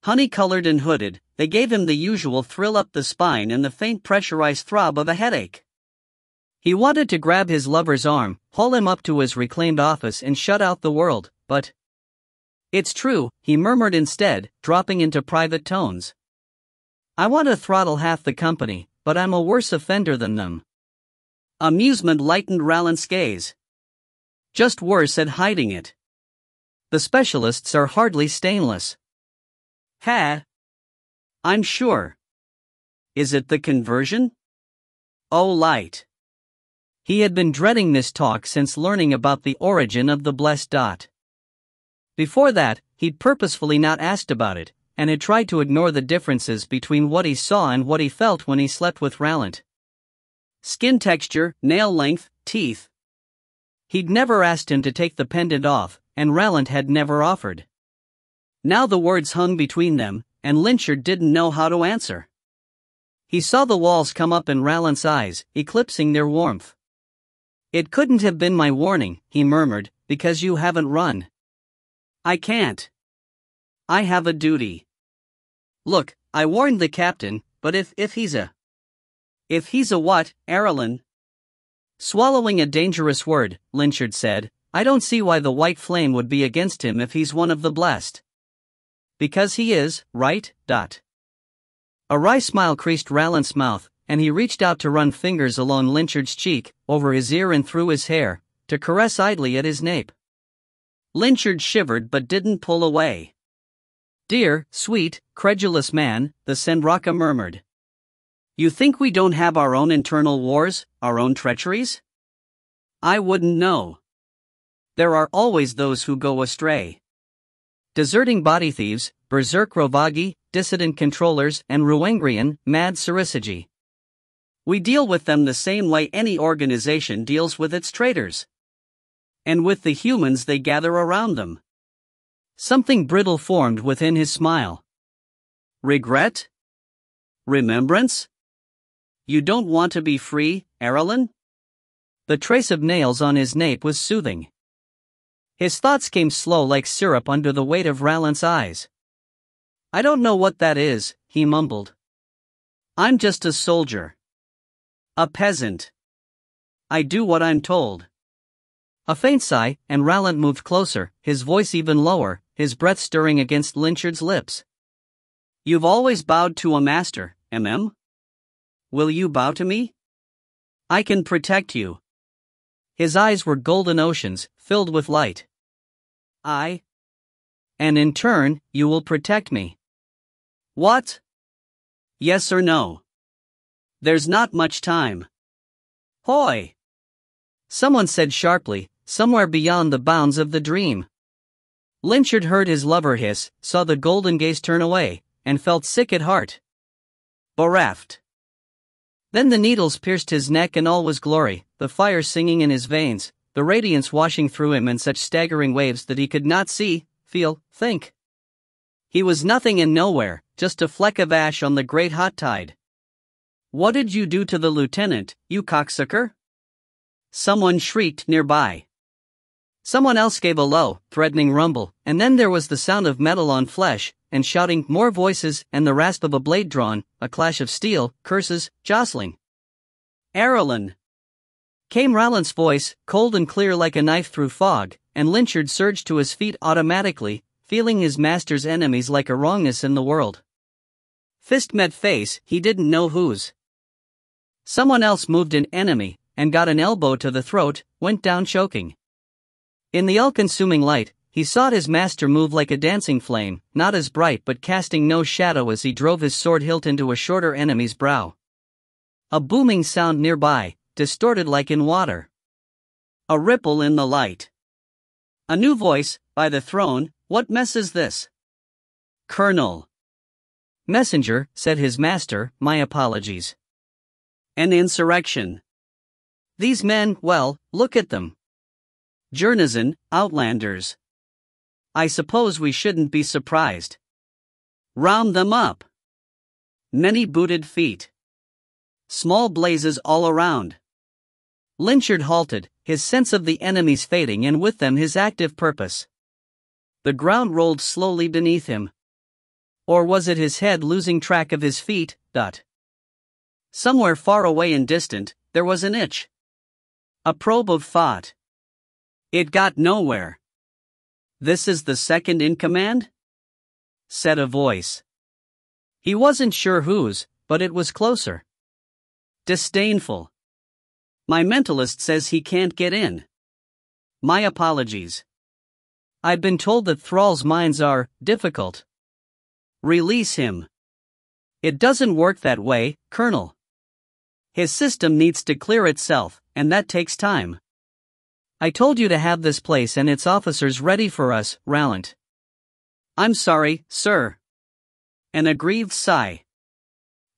Honey-colored and hooded, they gave him the usual thrill up the spine and the faint pressurized throb of a headache. He wanted to grab his lover's arm, haul him up to his reclaimed office and shut out the world, but... It's true, he murmured instead, dropping into private tones. I want to throttle half the company, but I'm a worse offender than them. Amusement lightened Rallant's gaze. Just worse at hiding it. The specialists are hardly stainless. Ha! I'm sure. Is it the conversion? Oh, light. He had been dreading this talk since learning about the origin of the blessed dot. Before that, he'd purposefully not asked about it, and had tried to ignore the differences between what he saw and what he felt when he slept with Rallant. Skin texture, nail length, teeth. He'd never asked him to take the pendant off, and Rallant had never offered. Now the words hung between them, and Linchard didn't know how to answer. He saw the walls come up in Rallant's eyes, eclipsing their warmth. It couldn't have been my warning, he murmured, because you haven't run. I can't. I have a duty. Look, I warned the captain, but if he's a... If he's a what, Ile-Rien? Swallowing a dangerous word, Linchard said, I don't see why the White Flame would be against him if he's one of the blessed. Because he is, right, Dot? A wry smile creased Rallant's mouth, and he reached out to run fingers along Linchard's cheek, over his ear and through his hair, to caress idly at his nape. Linchard shivered but didn't pull away. Dear, sweet, credulous man, the Senraka murmured. You think we don't have our own internal wars, our own treacheries? I wouldn't know. There are always those who go astray. Deserting body thieves, berserk rovagi, dissident controllers, and Ile-Rien, mad Sarissagi. We deal with them the same way any organization deals with its traitors. And with the humans they gather around them. Something brittle formed within his smile. Regret? Remembrance? You don't want to be free, Ile-Rien? The trace of nails on his nape was soothing. His thoughts came slow like syrup under the weight of Rallant's eyes. I don't know what that is, he mumbled. I'm just a soldier. A peasant. I do what I'm told. A faint sigh, and Rallant moved closer, his voice even lower, his breath stirring against Linchard's lips. You've always bowed to a master, MM? Will you bow to me? I can protect you. His eyes were golden oceans, filled with light. And in turn, you will protect me. What? Yes or no? There's not much time. Hoy! Someone said sharply, somewhere beyond the bounds of the dream. Linchard heard his lover hiss, saw the golden gaze turn away, and felt sick at heart. Bereft. Then the needles pierced his neck and all was glory, the fire singing in his veins, the radiance washing through him in such staggering waves that he could not see, feel, think. He was nothing and nowhere, just a fleck of ash on the great hot tide. What did you do to the lieutenant, you cocksucker? Someone shrieked nearby. Someone else gave a low, threatening rumble, and then there was the sound of metal on flesh, and shouting, more voices, and the rasp of a blade drawn, a clash of steel, curses, jostling. Ile-Rien! Came Rallant's voice, cold and clear like a knife through fog, and Linchard surged to his feet automatically, feeling his master's enemies like a wrongness in the world. Fist met face, he didn't know whose. Someone else moved an enemy, and got an elbow to the throat, went down choking. In the all-consuming light, he saw his master move like a dancing flame, not as bright but casting no shadow as he drove his sword hilt into a shorter enemy's brow. A booming sound nearby, distorted like in water. A ripple in the light. A new voice, by the throne, "What mess is this?" "Colonel." "Messenger," said his master, "my apologies." "An insurrection. These men, well, look at them. Journeymen, outlanders. I suppose we shouldn't be surprised. Round them up. Many booted feet. Small blazes all around." Lynchard halted, his sense of the enemies fading and with them his active purpose. The ground rolled slowly beneath him. Or was it his head losing track of his feet? Somewhere far away and distant, there was an itch. A probe of thought. It got nowhere. "This is the second in command?" said a voice. He wasn't sure whose, but it was closer. Disdainful. "My mentalist says he can't get in. My apologies. I've been told that thralls' minds are difficult. Release him." "It doesn't work that way, Colonel. His system needs to clear itself, and that takes time. I told you to have this place and its officers ready for us, Rallant." "I'm sorry, sir." An aggrieved sigh.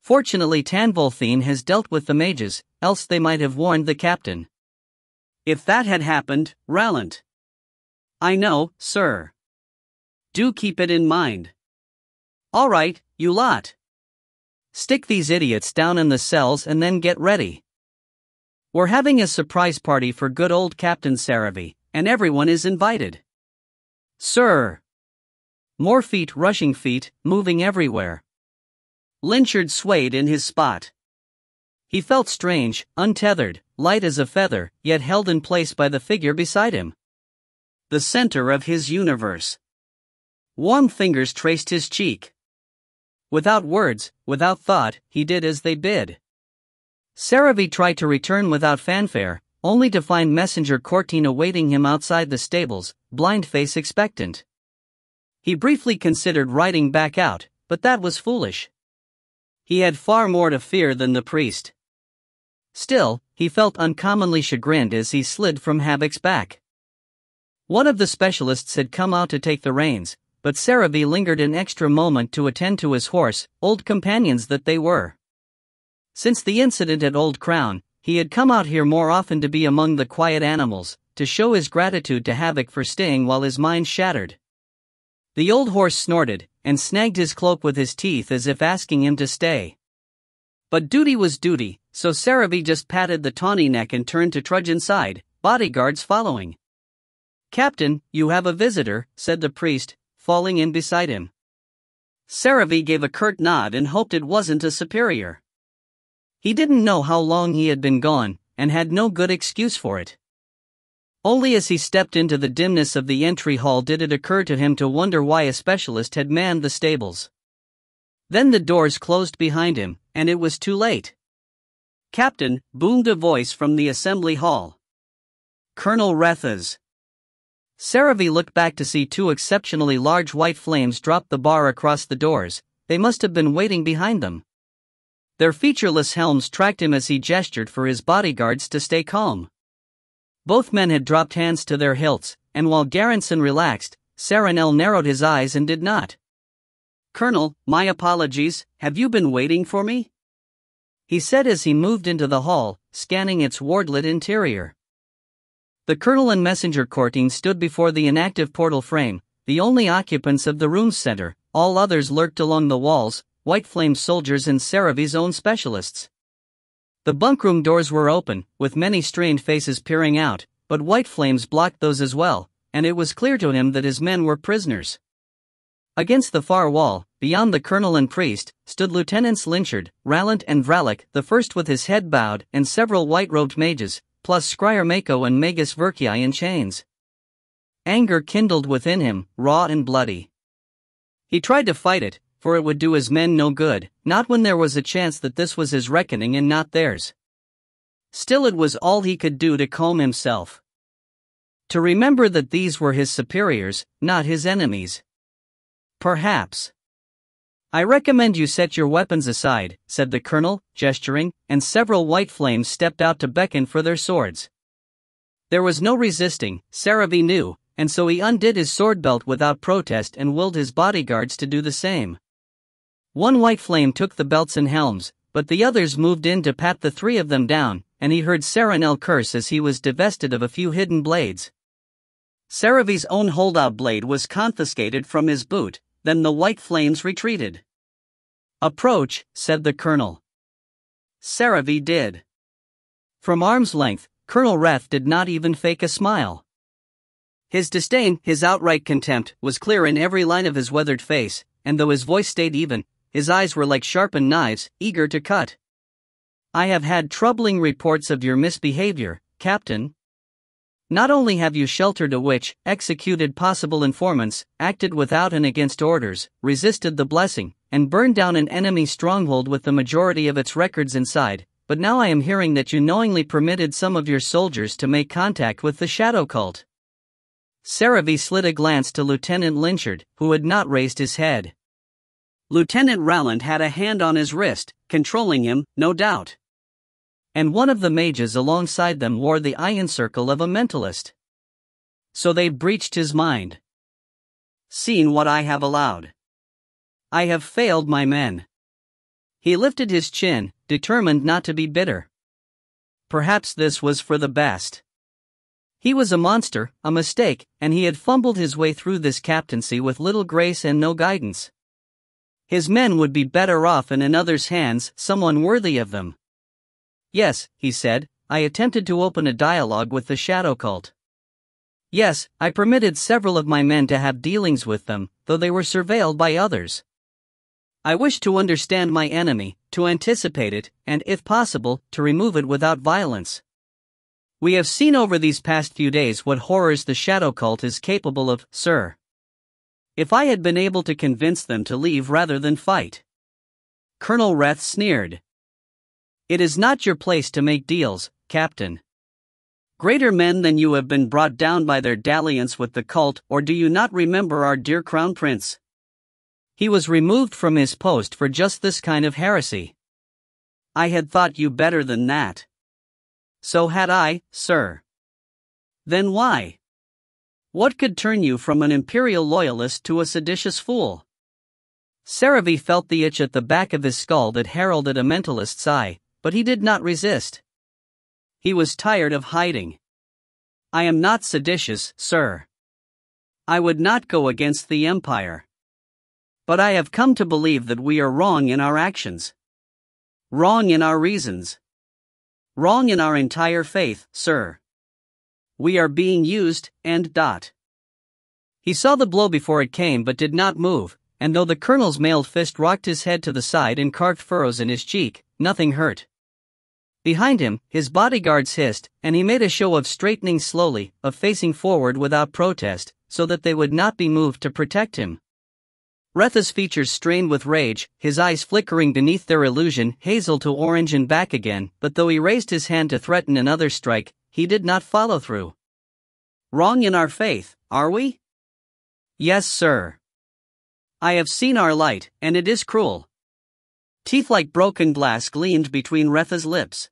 "Fortunately Tanvolthine has dealt with the mages, else they might have warned the captain." "If that had happened, Rallant." "I know, sir. Do keep it in mind." "All right, you lot. Stick these idiots down in the cells and then get ready. We're having a surprise party for good old Captain Saravi, and everyone is invited." "Sir." More feet, rushing feet, moving everywhere. Lynchard swayed in his spot. He felt strange, untethered, light as a feather, yet held in place by the figure beside him. The center of his universe. Warm fingers traced his cheek. Without words, without thought, he did as they bid. Saravi tried to return without fanfare, only to find Messenger Courtine awaiting him outside the stables, blind-face expectant. He briefly considered riding back out, but that was foolish. He had far more to fear than the priest. Still, he felt uncommonly chagrined as he slid from Havoc's back. One of the specialists had come out to take the reins, but Saravi lingered an extra moment to attend to his horse, old companions that they were. Since the incident at Old Crown, he had come out here more often to be among the quiet animals, to show his gratitude to Havoc for staying while his mind shattered. The old horse snorted, and snagged his cloak with his teeth as if asking him to stay. But duty was duty, so Saravi just patted the tawny neck and turned to trudge inside, bodyguards following. "Captain, you have a visitor," said the priest, falling in beside him. Saravi gave a curt nod and hoped it wasn't a superior. He didn't know how long he had been gone, and had no good excuse for it. Only as he stepped into the dimness of the entry hall did it occur to him to wonder why a specialist had manned the stables. Then the doors closed behind him, and it was too late. "Captain," boomed a voice from the assembly hall. "Colonel Retha's." Saravi looked back to see two exceptionally large white flames drop the bar across the doors. They must have been waiting behind them. Their featureless helms tracked him as he gestured for his bodyguards to stay calm. Both men had dropped hands to their hilts, and while Garrison relaxed, Saranel narrowed his eyes and did not. "Colonel, my apologies, have you been waiting for me?" he said as he moved into the hall, scanning its wardlit interior. The colonel and Messenger Courtine stood before the inactive portal frame, the only occupants of the room's center. All others lurked along the walls, white flame soldiers and Saravi's own specialists. The bunkroom doors were open, with many strained faces peering out, but white flames blocked those as well, and it was clear to him that his men were prisoners. Against the far wall, beyond the colonel and priest, stood Lieutenants Lynchard, Rallant and Vralik, the first with his head bowed, and several white-robed mages, plus Scryer Mako and Magus Verkii in chains. Anger kindled within him, raw and bloody. He tried to fight it, for it would do his men no good, not when there was a chance that this was his reckoning and not theirs. Still, it was all he could do to calm himself. To remember that these were his superiors, not his enemies. Perhaps. "I recommend you set your weapons aside," said the colonel, gesturing, and several white flames stepped out to beckon for their swords. There was no resisting, Saravi knew, and so he undid his sword belt without protest and willed his bodyguards to do the same. One white flame took the belts and helms, but the others moved in to pat the three of them down, and he heard Saranel curse as he was divested of a few hidden blades. Saravi's own holdout blade was confiscated from his boot, then the white flames retreated. "Approach," said the colonel. Saravi did. From arm's length, Colonel Reth did not even fake a smile. His disdain, his outright contempt, was clear in every line of his weathered face, and though his voice stayed even, his eyes were like sharpened knives, eager to cut. "I have had troubling reports of your misbehavior, Captain. Not only have you sheltered a witch, executed possible informants, acted without and against orders, resisted the blessing, and burned down an enemy stronghold with the majority of its records inside, but now I am hearing that you knowingly permitted some of your soldiers to make contact with the shadow cult." Saravi slid a glance to Lieutenant Lynchard, who had not raised his head. Lieutenant Rowland had a hand on his wrist, controlling him, no doubt. And one of the mages alongside them wore the iron circle of a mentalist. So they breached his mind. "Seen what I have allowed. I have failed my men." He lifted his chin, determined not to be bitter. Perhaps this was for the best. He was a monster, a mistake, and he had fumbled his way through this captaincy with little grace and no guidance. His men would be better off in another's hands, someone worthy of them. "Yes," he said, "I attempted to open a dialogue with the shadow cult. Yes, I permitted several of my men to have dealings with them, though they were surveilled by others. I wish to understand my enemy, to anticipate it, and if possible, to remove it without violence. We have seen over these past few days what horrors the shadow cult is capable of, sir. If I had been able to convince them to leave rather than fight." Colonel Reth sneered. "It is not your place to make deals, Captain. Greater men than you have been brought down by their dalliance with the cult, or do you not remember our dear Crown Prince? He was removed from his post for just this kind of heresy. I had thought you better than that." "So had I, sir." "Then why? What could turn you from an imperial loyalist to a seditious fool?" Saravi felt the itch at the back of his skull that heralded a mentalist's eye, but he did not resist. He was tired of hiding. "I am not seditious, sir. I would not go against the Empire. But I have come to believe that we are wrong in our actions. Wrong in our reasons. Wrong in our entire faith, sir. We are being used, and . He saw the blow before it came but did not move, and though the colonel's mailed fist rocked his head to the side and carved furrows in his cheek, nothing hurt. Behind him, his bodyguards hissed, and he made a show of straightening slowly, of facing forward without protest, so that they would not be moved to protect him. Retha's features strained with rage, his eyes flickering beneath their illusion, hazel to orange and back again, but though he raised his hand to threaten another strike, he did not follow through. "Wrong in our faith, are we?" "Yes, sir. I have seen our light, and it is cruel." Teeth like broken glass gleamed between Retha's lips.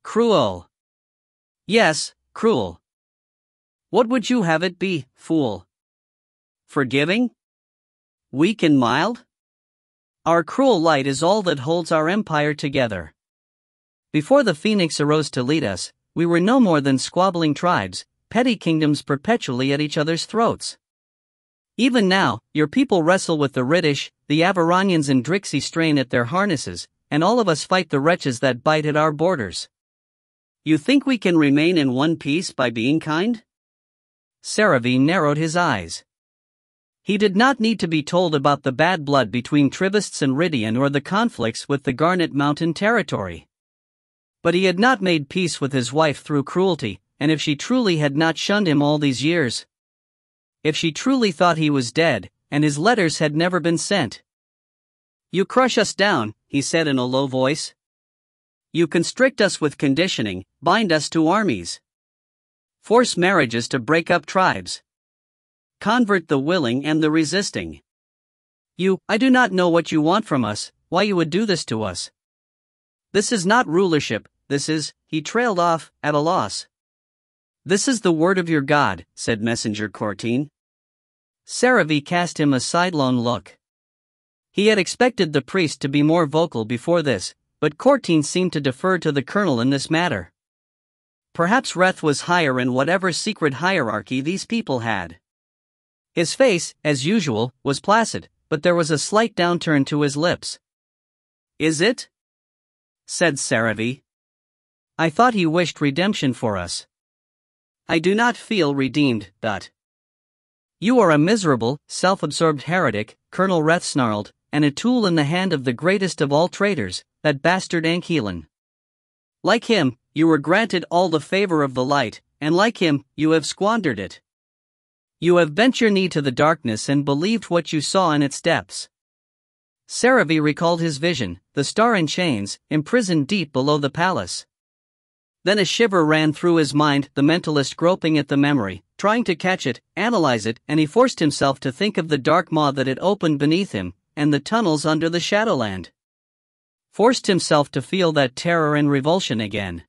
"Cruel." "Yes, cruel. What would you have it be, fool? Forgiving? Weak and mild? Our cruel light is all that holds our empire together. Before the Phoenix arose to lead us, we were no more than squabbling tribes, petty kingdoms perpetually at each other's throats. Even now, your people wrestle with the Riddish, the Avaronians and Drixie strain at their harnesses, and all of us fight the wretches that bite at our borders. You think we can remain in one piece by being kind?" Saravi narrowed his eyes. He did not need to be told about the bad blood between Trivists and Ridian or the conflicts with the Garnet Mountain territory. But he had not made peace with his wife through cruelty, and if she truly had not shunned him all these years, if she truly thought he was dead, and his letters had never been sent. "You crush us down," he said in a low voice. You constrict us with conditioning, bind us to armies. Force marriages to break up tribes. Convert the willing and the resisting. I do not know what you want from us, why you would do this to us. This is not rulership, this is," he trailed off, at a loss. "This is the word of your God," said Messenger Courtine. Saravi cast him a sidelong look. He had expected the priest to be more vocal before this, but Courtine seemed to defer to the colonel in this matter. Perhaps Reth was higher in whatever secret hierarchy these people had. His face, as usual, was placid, but there was a slight downturn to his lips. "Is it?" said Saravi. "I thought he wished redemption for us." "I do not feel redeemed." "You are a miserable, self-absorbed heretic," Colonel Reth snarled, "and a tool in the hand of the greatest of all traitors, that bastard Ankelan. Like him, you were granted all the favor of the light, and like him, you have squandered it. You have bent your knee to the darkness and believed what you saw in its depths." Saravi recalled his vision, the star in chains, imprisoned deep below the palace. Then a shiver ran through his mind, the mentalist groping at the memory, trying to catch it, analyze it, and he forced himself to think of the dark maw that had opened beneath him, and the tunnels under the Shadowland. Forced himself to feel that terror and revulsion again.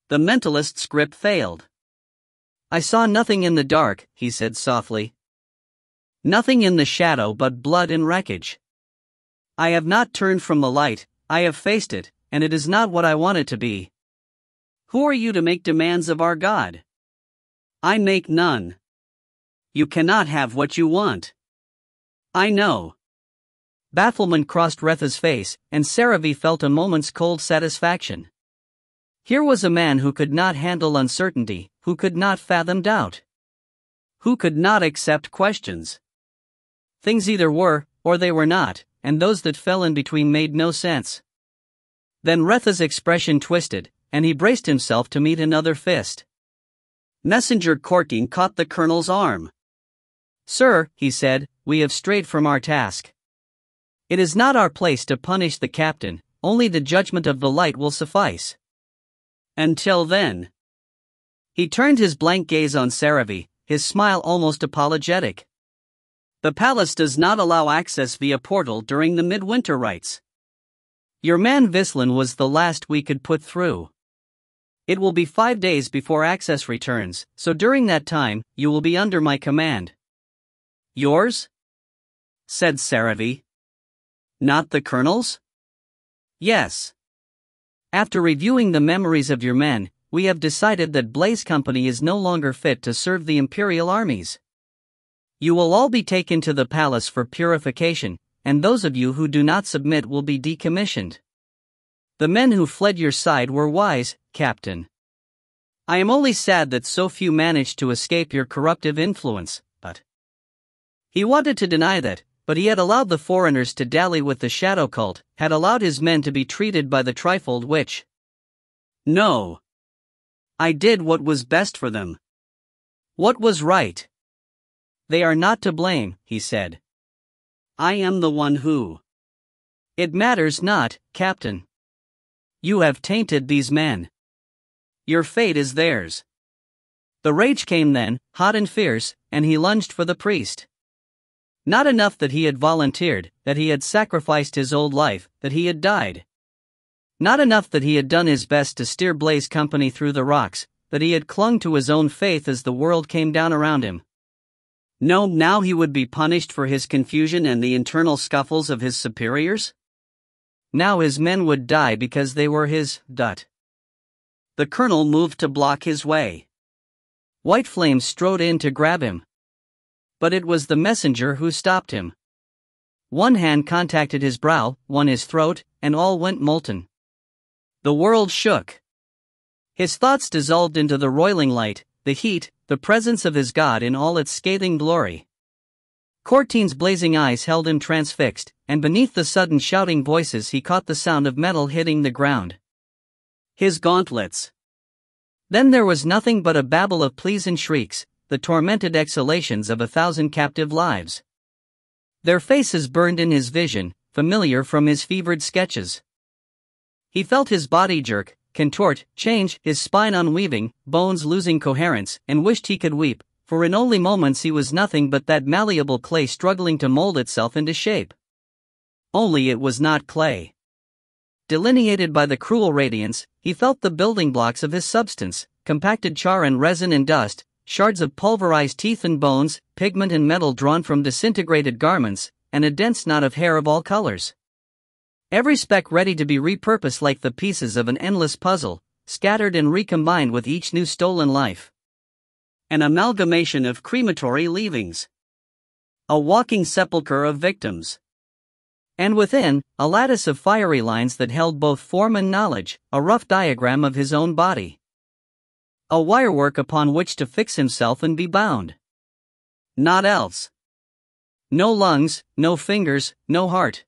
The mentalist's grip failed. "I saw nothing in the dark," he said softly. "Nothing in the shadow but blood and wreckage. I have not turned from the light, I have faced it, and it is not what I want it to be. Who are you to make demands of our God? I make none. You cannot have what you want. I know." Bafflement crossed Retha's face, and Saravi felt a moment's cold satisfaction. Here was a man who could not handle uncertainty, who could not fathom doubt. Who could not accept questions. Things either were, or they were not, and those that fell in between made no sense. Then Retha's expression twisted, and he braced himself to meet another fist. Messenger Courtine caught the colonel's arm. "Sir," he said, "we have strayed from our task. It is not our place to punish the captain, only the judgment of the light will suffice. Until then." He turned his blank gaze on Saravi, his smile almost apologetic. "The palace does not allow access via portal during the midwinter rites. Your man Vislan was the last we could put through. It will be 5 days before access returns, so during that time, you will be under my command." "Yours?" said Saravi. "Not the colonel's?" "Yes. After reviewing the memories of your men, we have decided that Blaze Company is no longer fit to serve the Imperial armies. You will all be taken to the palace for purification, and those of you who do not submit will be decommissioned. The men who fled your side were wise, Captain. I am only sad that so few managed to escape your corruptive influence, but..." He wanted to deny that, but he had allowed the foreigners to dally with the shadow cult, had allowed his men to be treated by the trifold witch. "No. I did what was best for them. What was right. They are not to blame," he said. "I am the one who..." "It matters not, Captain. You have tainted these men. Your fate is theirs." The rage came then, hot and fierce, and he lunged for the priest. Not enough that he had volunteered, that he had sacrificed his old life, that he had died. Not enough that he had done his best to steer Blaze Company through the rocks, that he had clung to his own faith as the world came down around him. No, now he would be punished for his confusion and the internal scuffles of his superiors? Now his men would die because they were his. The colonel moved to block his way. White flames strode in to grab him. But it was the messenger who stopped him. One hand contacted his brow, one his throat, and all went molten. The world shook. His thoughts dissolved into the roiling light, the heat, the presence of his God in all its scathing glory. Courtine's blazing eyes held him transfixed, and beneath the sudden shouting voices he caught the sound of metal hitting the ground. His gauntlets. Then there was nothing but a babble of pleas and shrieks, the tormented exhalations of 1,000 captive lives. Their faces burned in his vision, familiar from his fevered sketches. He felt his body jerk, contort, change, his spine unweaving, bones losing coherence, and wished he could weep, for in only moments he was nothing but that malleable clay struggling to mold itself into shape. Only it was not clay. Delineated by the cruel radiance, he felt the building blocks of his substance, compacted char and resin and dust, shards of pulverized teeth and bones, pigment and metal drawn from disintegrated garments, and a dense knot of hair of all colors. Every speck ready to be repurposed like the pieces of an endless puzzle, scattered and recombined with each new stolen life. An amalgamation of crematory leavings. A walking sepulchre of victims. And within, a lattice of fiery lines that held both form and knowledge, a rough diagram of his own body. A wirework upon which to fix himself and be bound. Naught else. No lungs, no fingers, no heart.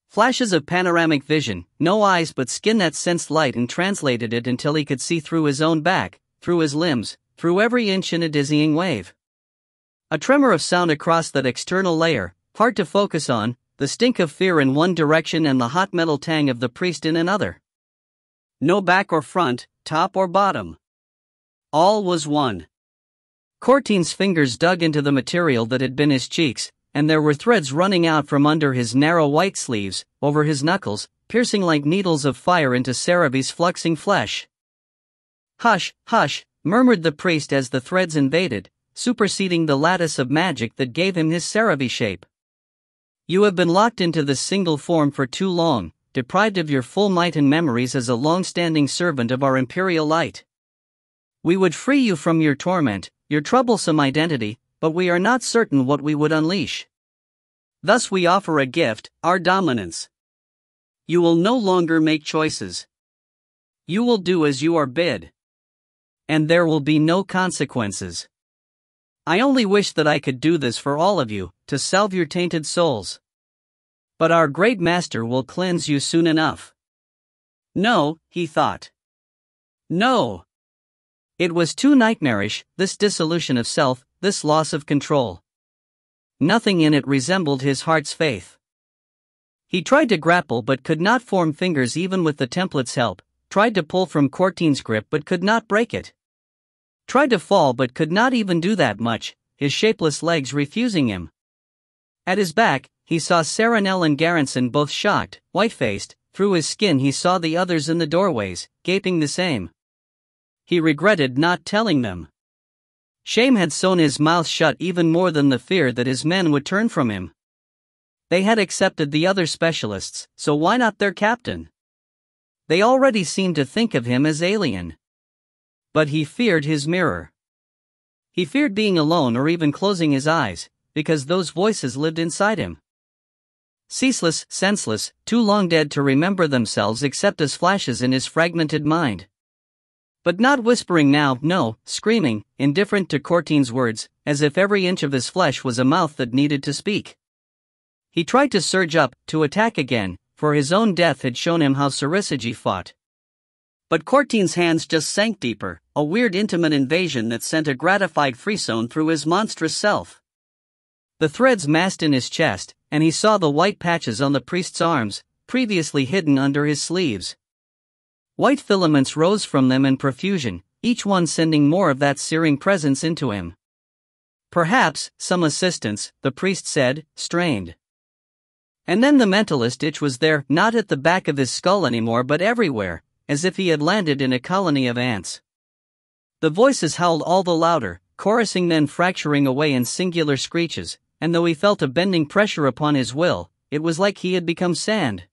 Flashes of panoramic vision, no eyes but skin that sensed light and translated it until he could see through his own back, through his limbs, through every inch in a dizzying wave. A tremor of sound across that external layer, hard to focus on, the stink of fear in one direction and the hot metal tang of the priest in another. No back or front, top or bottom. All was one. Courteen's fingers dug into the material that had been his cheeks, and there were threads running out from under his narrow white sleeves, over his knuckles, piercing like needles of fire into Saravi's fluxing flesh. Hush, hush, murmured the priest as the threads invaded, superseding the lattice of magic that gave him his Saravi shape. You have been locked into this single form for too long, deprived of your full might and memories as a long-standing servant of our imperial light. We would free you from your torment, your troublesome identity, but we are not certain what we would unleash. Thus we offer a gift, our dominance. You will no longer make choices. You will do as you are bid. And there will be no consequences. I only wish that I could do this for all of you, to salve your tainted souls. But our great master will cleanse you soon enough. No, he thought. No. It was too nightmarish, this dissolution of self, this loss of control. Nothing in it resembled his heart's faith. He tried to grapple but could not form fingers even with the template's help, tried to pull from Courteen's grip but could not break it. Tried to fall but could not even do that much, his shapeless legs refusing him. At his back, he saw Saranel and Garrison both shocked, white-faced. Through his skin he saw the others in the doorways, gaping the same. He regretted not telling them. Shame had sewn his mouth shut even more than the fear that his men would turn from him. They had accepted the other specialists, so why not their captain? They already seemed to think of him as alien. But he feared his mirror. He feared being alone or even closing his eyes, because those voices lived inside him. Ceaseless, senseless, too long dead to remember themselves except as flashes in his fragmented mind. But not whispering now, no, screaming, indifferent to Courteen's words, as if every inch of his flesh was a mouth that needed to speak. He tried to surge up, to attack again, for his own death had shown him how Sarissagi fought. But Courteen's hands just sank deeper, a weird intimate invasion that sent a gratified frisson through his monstrous self. The threads massed in his chest, and he saw the white patches on the priest's arms, previously hidden under his sleeves. White filaments rose from them in profusion, each one sending more of that searing presence into him. Perhaps, some assistance, the priest said, strained. And then the mentalist itch was there, not at the back of his skull anymore but everywhere, as if he had landed in a colony of ants. The voices howled all the louder, chorusing then fracturing away in singular screeches, and though he felt a bending pressure upon his will, it was like he had become sand.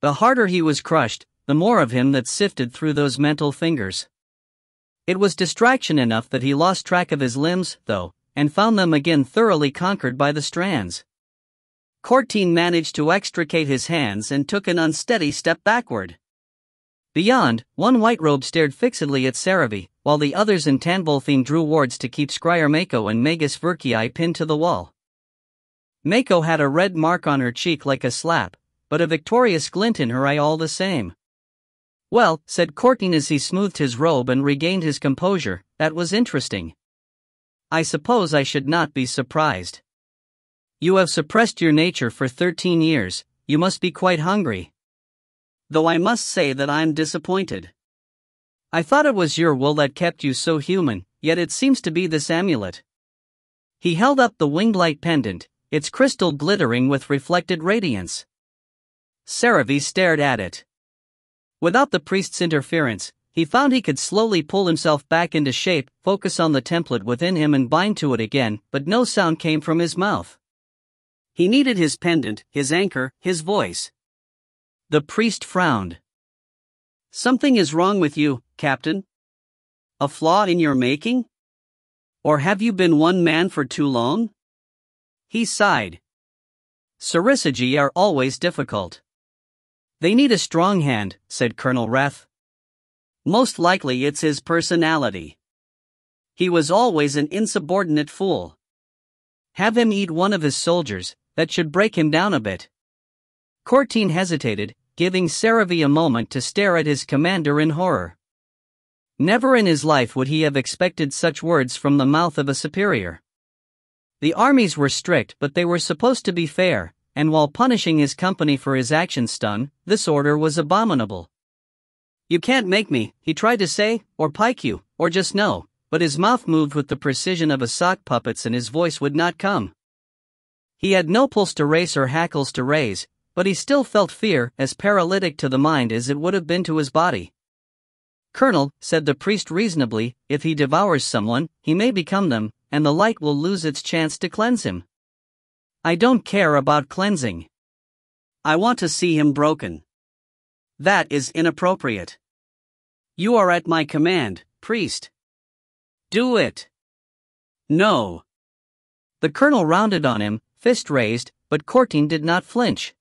The harder he was crushed, the more of him that sifted through those mental fingers. It was distraction enough that he lost track of his limbs, though, and found them again thoroughly conquered by the strands. Courteen managed to extricate his hands and took an unsteady step backward. Beyond, one white robe stared fixedly at Saravi, while the others in Tanvolthine drew wards to keep Scryer Mako and Magus Verkii pinned to the wall. Mako had a red mark on her cheek like a slap, but a victorious glint in her eye all the same. Well, said Courteen as he smoothed his robe and regained his composure, that was interesting. I suppose I should not be surprised. You have suppressed your nature for 13 years, you must be quite hungry. though I must say that I'm disappointed. I thought it was your will that kept you so human, yet it seems to be this amulet. He held up the winged light pendant, its crystal glittering with reflected radiance. Saravi stared at it. Without the priest's interference, he found he could slowly pull himself back into shape, focus on the template within him and bind to it again, but no sound came from his mouth. He needed his pendant, his anchor, his voice. The priest frowned. Something is wrong with you, Captain? A flaw in your making? Or have you been one man for too long? He sighed. Sarissagi are always difficult. They need a strong hand, said Colonel Reth. Most likely it's his personality. He was always an insubordinate fool. Have him eat one of his soldiers, that should break him down a bit. Courtine hesitated, giving Saravi a moment to stare at his commander in horror. Never in his life would he have expected such words from the mouth of a superior. The armies were strict, but they were supposed to be fair, and while punishing his company for his action stun, this order was abominable. You can't make me, he tried to say, or pike you, or just no, but his mouth moved with the precision of a sock puppet's and his voice would not come. He had no pulse to race or hackles to raise, but he still felt fear, as paralytic to the mind as it would have been to his body. Colonel, said the priest reasonably, if he devours someone, he may become them, and the light will lose its chance to cleanse him. I don't care about cleansing. I want to see him broken. That is inappropriate. You are at my command, priest. Do it. No. The colonel rounded on him, fist raised, but Courtine did not flinch.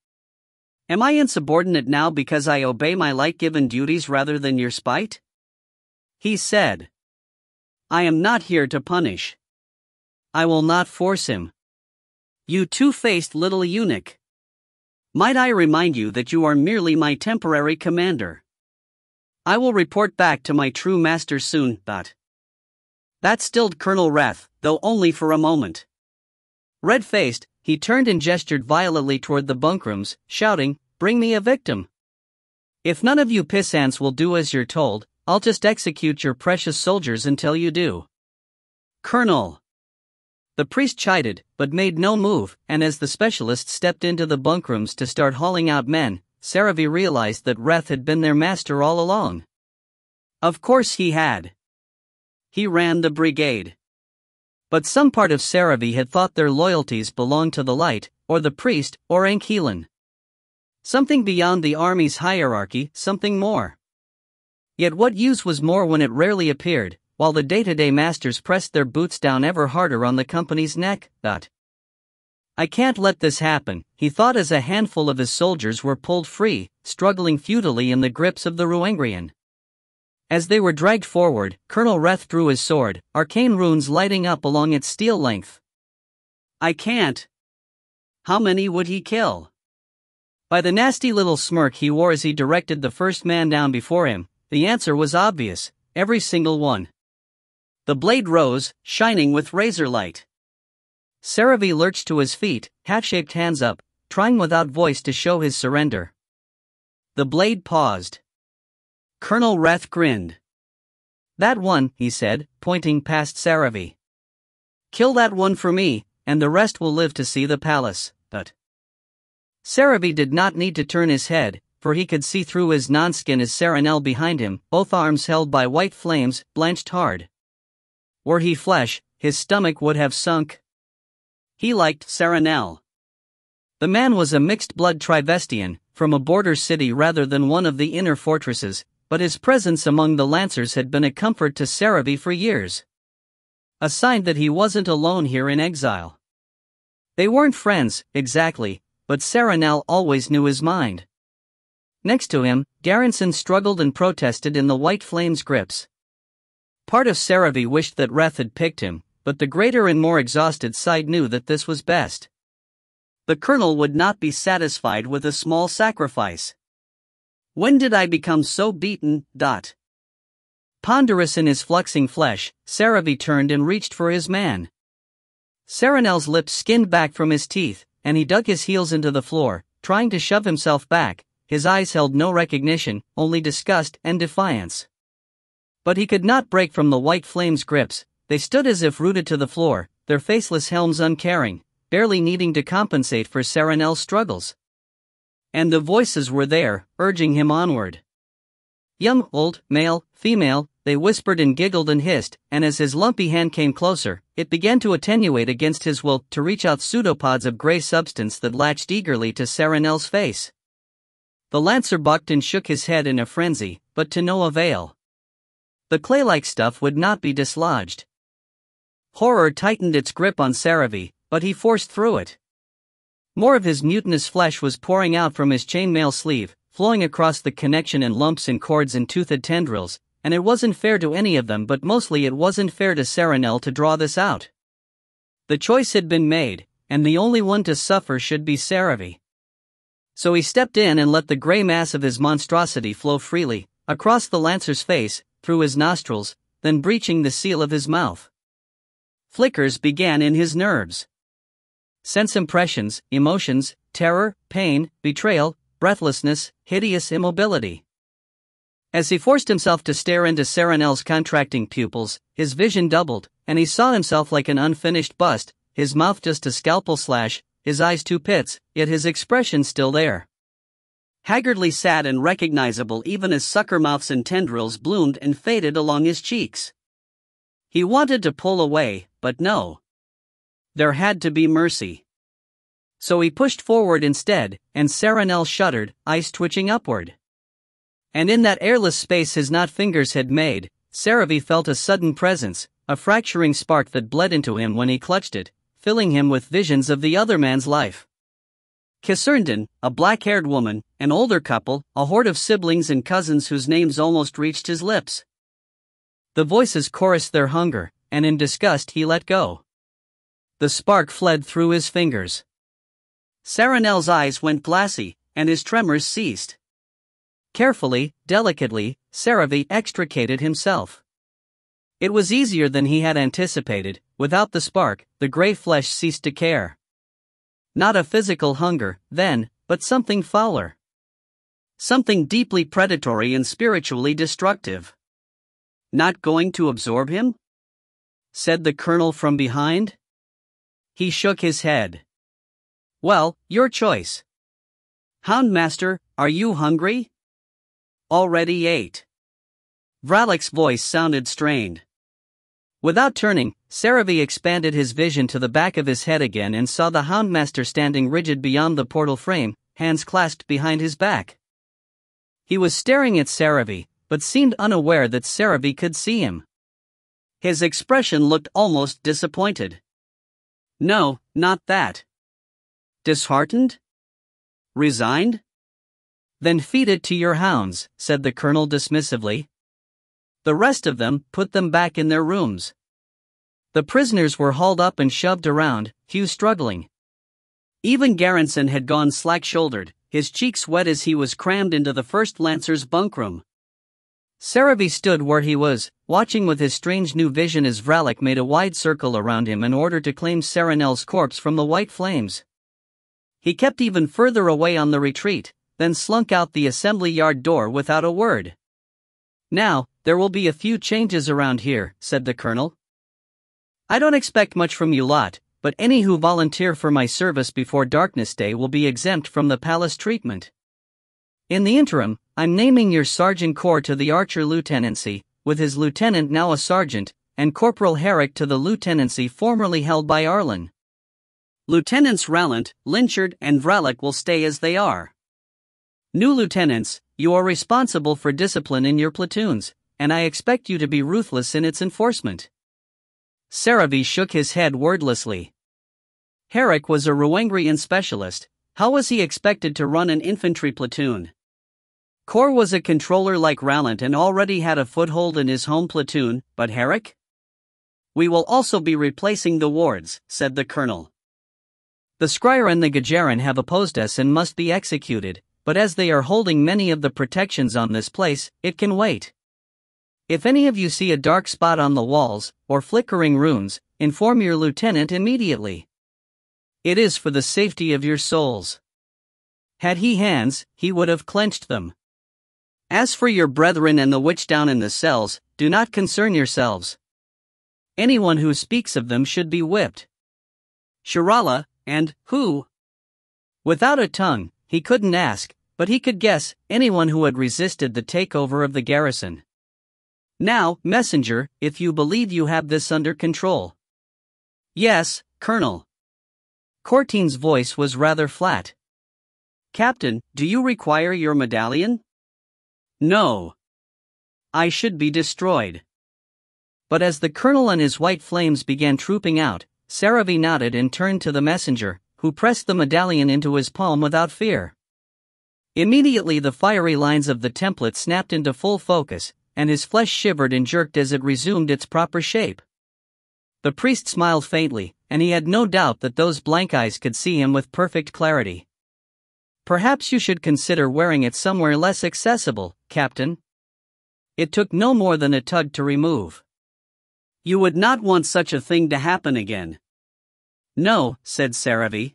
Am I insubordinate now because I obey my light-given duties rather than your spite? He said. I am not here to punish. I will not force him. You two-faced little eunuch. Might I remind you that you are merely my temporary commander? I will report back to my true master soon, but... That stilled Colonel Reth, though only for a moment. Red-faced, he turned and gestured violently toward the bunkrooms, shouting, Bring me a victim. If none of you pissants will do as you're told, I'll just execute your precious soldiers until you do. Colonel. The priest chided, but made no move, and as the specialist stepped into the bunkrooms to start hauling out men, Saravi realized that Reth had been their master all along. Of course he had. He ran the brigade. But some part of Saravi had thought their loyalties belonged to the light, or the priest, or Ankelan. Something beyond the army's hierarchy, something more. Yet what use was more when it rarely appeared, while the day-to-day masters pressed their boots down ever harder on the company's neck. I can't let this happen, he thought as a handful of his soldiers were pulled free, struggling futilely in the grips of the Ile-Rien. As they were dragged forward, Colonel Reth drew his sword, arcane runes lighting up along its steel length. I can't. How many would he kill? By the nasty little smirk he wore as he directed the first man down before him, the answer was obvious, every single one. The blade rose, shining with razor light. Saravi lurched to his feet, hat-shaped hands up, trying without voice to show his surrender. The blade paused. Colonel Reth grinned. That one, he said, pointing past Saravi. Kill that one for me, and the rest will live to see the palace, but... Saravi did not need to turn his head, for he could see through his non-skin as Saranel behind him, both arms held by white flames, blanched hard. Were he flesh, his stomach would have sunk. He liked Saranel. The man was a mixed-blood Trivestian, from a border city rather than one of the inner fortresses, but his presence among the Lancers had been a comfort to Saravi for years. A sign that he wasn't alone here in exile. They weren't friends, exactly, but Saranel always knew his mind. Next to him, Garrison struggled and protested in the white flame's grips. Part of Saravi wished that Reth had picked him, but the greater and more exhausted side knew that this was best. The colonel would not be satisfied with a small sacrifice. When did I become so beaten? Ponderous in his fluxing flesh, Saravi turned and reached for his man. Saranel's lips skinned back from his teeth, and he dug his heels into the floor, trying to shove himself back, his eyes held no recognition, only disgust and defiance. But he could not break from the white flame's grips. They stood as if rooted to the floor, their faceless helms uncaring, barely needing to compensate for Serenel's struggles. And the voices were there, urging him onward. Young, old, male, female, they whispered and giggled and hissed, and as his lumpy hand came closer, it began to attenuate against his will to reach out pseudopods of gray substance that latched eagerly to Serenel's face. The lancer bucked and shook his head in a frenzy, but to no avail. The clay-like stuff would not be dislodged. Horror tightened its grip on Saravi, but he forced through it. More of his mutinous flesh was pouring out from his chainmail sleeve, flowing across the connection in lumps and cords and toothed tendrils, and it wasn't fair to any of them, but mostly it wasn't fair to Serenel to draw this out. The choice had been made, and the only one to suffer should be Saravi. So he stepped in and let the gray mass of his monstrosity flow freely, across the lancer's face, through his nostrils, then breaching the seal of his mouth. Flickers began in his nerves. Sense impressions, emotions, terror, pain, betrayal, breathlessness, hideous immobility. As he forced himself to stare into Serenel's contracting pupils, his vision doubled, and he saw himself like an unfinished bust, his mouth just a scalpel slash, his eyes two pits, yet his expression still there. Haggardly sad and recognizable even as sucker mouths and tendrils bloomed and faded along his cheeks. He wanted to pull away, but no. There had to be mercy. So he pushed forward instead, and Serenel shuddered, eyes twitching upward. And in that airless space his knot fingers had made, Saravi felt a sudden presence, a fracturing spark that bled into him when he clutched it, filling him with visions of the other man's life. Kissernden, a black-haired woman, an older couple, a horde of siblings and cousins whose names almost reached his lips. The voices chorused their hunger, and in disgust he let go. The spark fled through his fingers. Serenel's eyes went glassy, and his tremors ceased. Carefully, delicately, Saravi extricated himself. It was easier than he had anticipated. Without the spark, the gray flesh ceased to care. Not a physical hunger, then, but something fouler. Something deeply predatory and spiritually destructive. Not going to absorb him? Said the colonel from behind. He shook his head. Well, your choice. Houndmaster, are you hungry? Already ate. Vralik's voice sounded strained. Without turning, Saravi expanded his vision to the back of his head again and saw the Houndmaster standing rigid beyond the portal frame, hands clasped behind his back. He was staring at Saravi, but seemed unaware that Saravi could see him. His expression looked almost disappointed. No, not that. Disheartened? Resigned? Then feed it to your hounds, said the colonel dismissively. The rest of them, put them back in their rooms. The prisoners were hauled up and shoved around, Hugh struggling. Even Garrison had gone slack-shouldered, his cheeks wet as he was crammed into the first Lancer's bunkroom. Saravi stood where he was, watching with his strange new vision as Vralik made a wide circle around him in order to claim Serenel's corpse from the white flames. He kept even further away on the retreat, then slunk out the assembly yard door without a word. Now, there will be a few changes around here, said the colonel. I don't expect much from you lot, but any who volunteer for my service before Darkness Day will be exempt from the palace treatment. In the interim, I'm naming your Sergeant Corps to the Archer Lieutenancy, with his lieutenant now a sergeant, and Corporal Herrick to the lieutenancy formerly held by Arlen. Lieutenants Rallant, Lynchard, and Vralik will stay as they are. New lieutenants, you are responsible for discipline in your platoons, and I expect you to be ruthless in its enforcement. Saravi shook his head wordlessly. Herrick was a Ruangrian specialist. How was he expected to run an infantry platoon? Corps was a controller like Rallant and already had a foothold in his home platoon, but Herrick? We will also be replacing the wards, said the colonel. The Scryer and the Gajaran have opposed us and must be executed, but as they are holding many of the protections on this place, it can wait. If any of you see a dark spot on the walls, or flickering runes, inform your lieutenant immediately. It is for the safety of your souls. Had he hands, he would have clenched them. As for your brethren and the witch down in the cells, do not concern yourselves. Anyone who speaks of them should be whipped. Shirala, and who? Without a tongue, he couldn't ask, but he could guess anyone who had resisted the takeover of the garrison. Now, messenger, if you believe you have this under control. Yes, Colonel. Cortine's voice was rather flat. Captain, do you require your medallion? No. I should be destroyed. But as the colonel and his white flames began trooping out, Saravi nodded and turned to the messenger, who pressed the medallion into his palm without fear. Immediately the fiery lines of the template snapped into full focus, and his flesh shivered and jerked as it resumed its proper shape. The priest smiled faintly, and he had no doubt that those blank eyes could see him with perfect clarity. Perhaps you should consider wearing it somewhere less accessible, Captain. It took no more than a tug to remove. You would not want such a thing to happen again. No, said Saravi.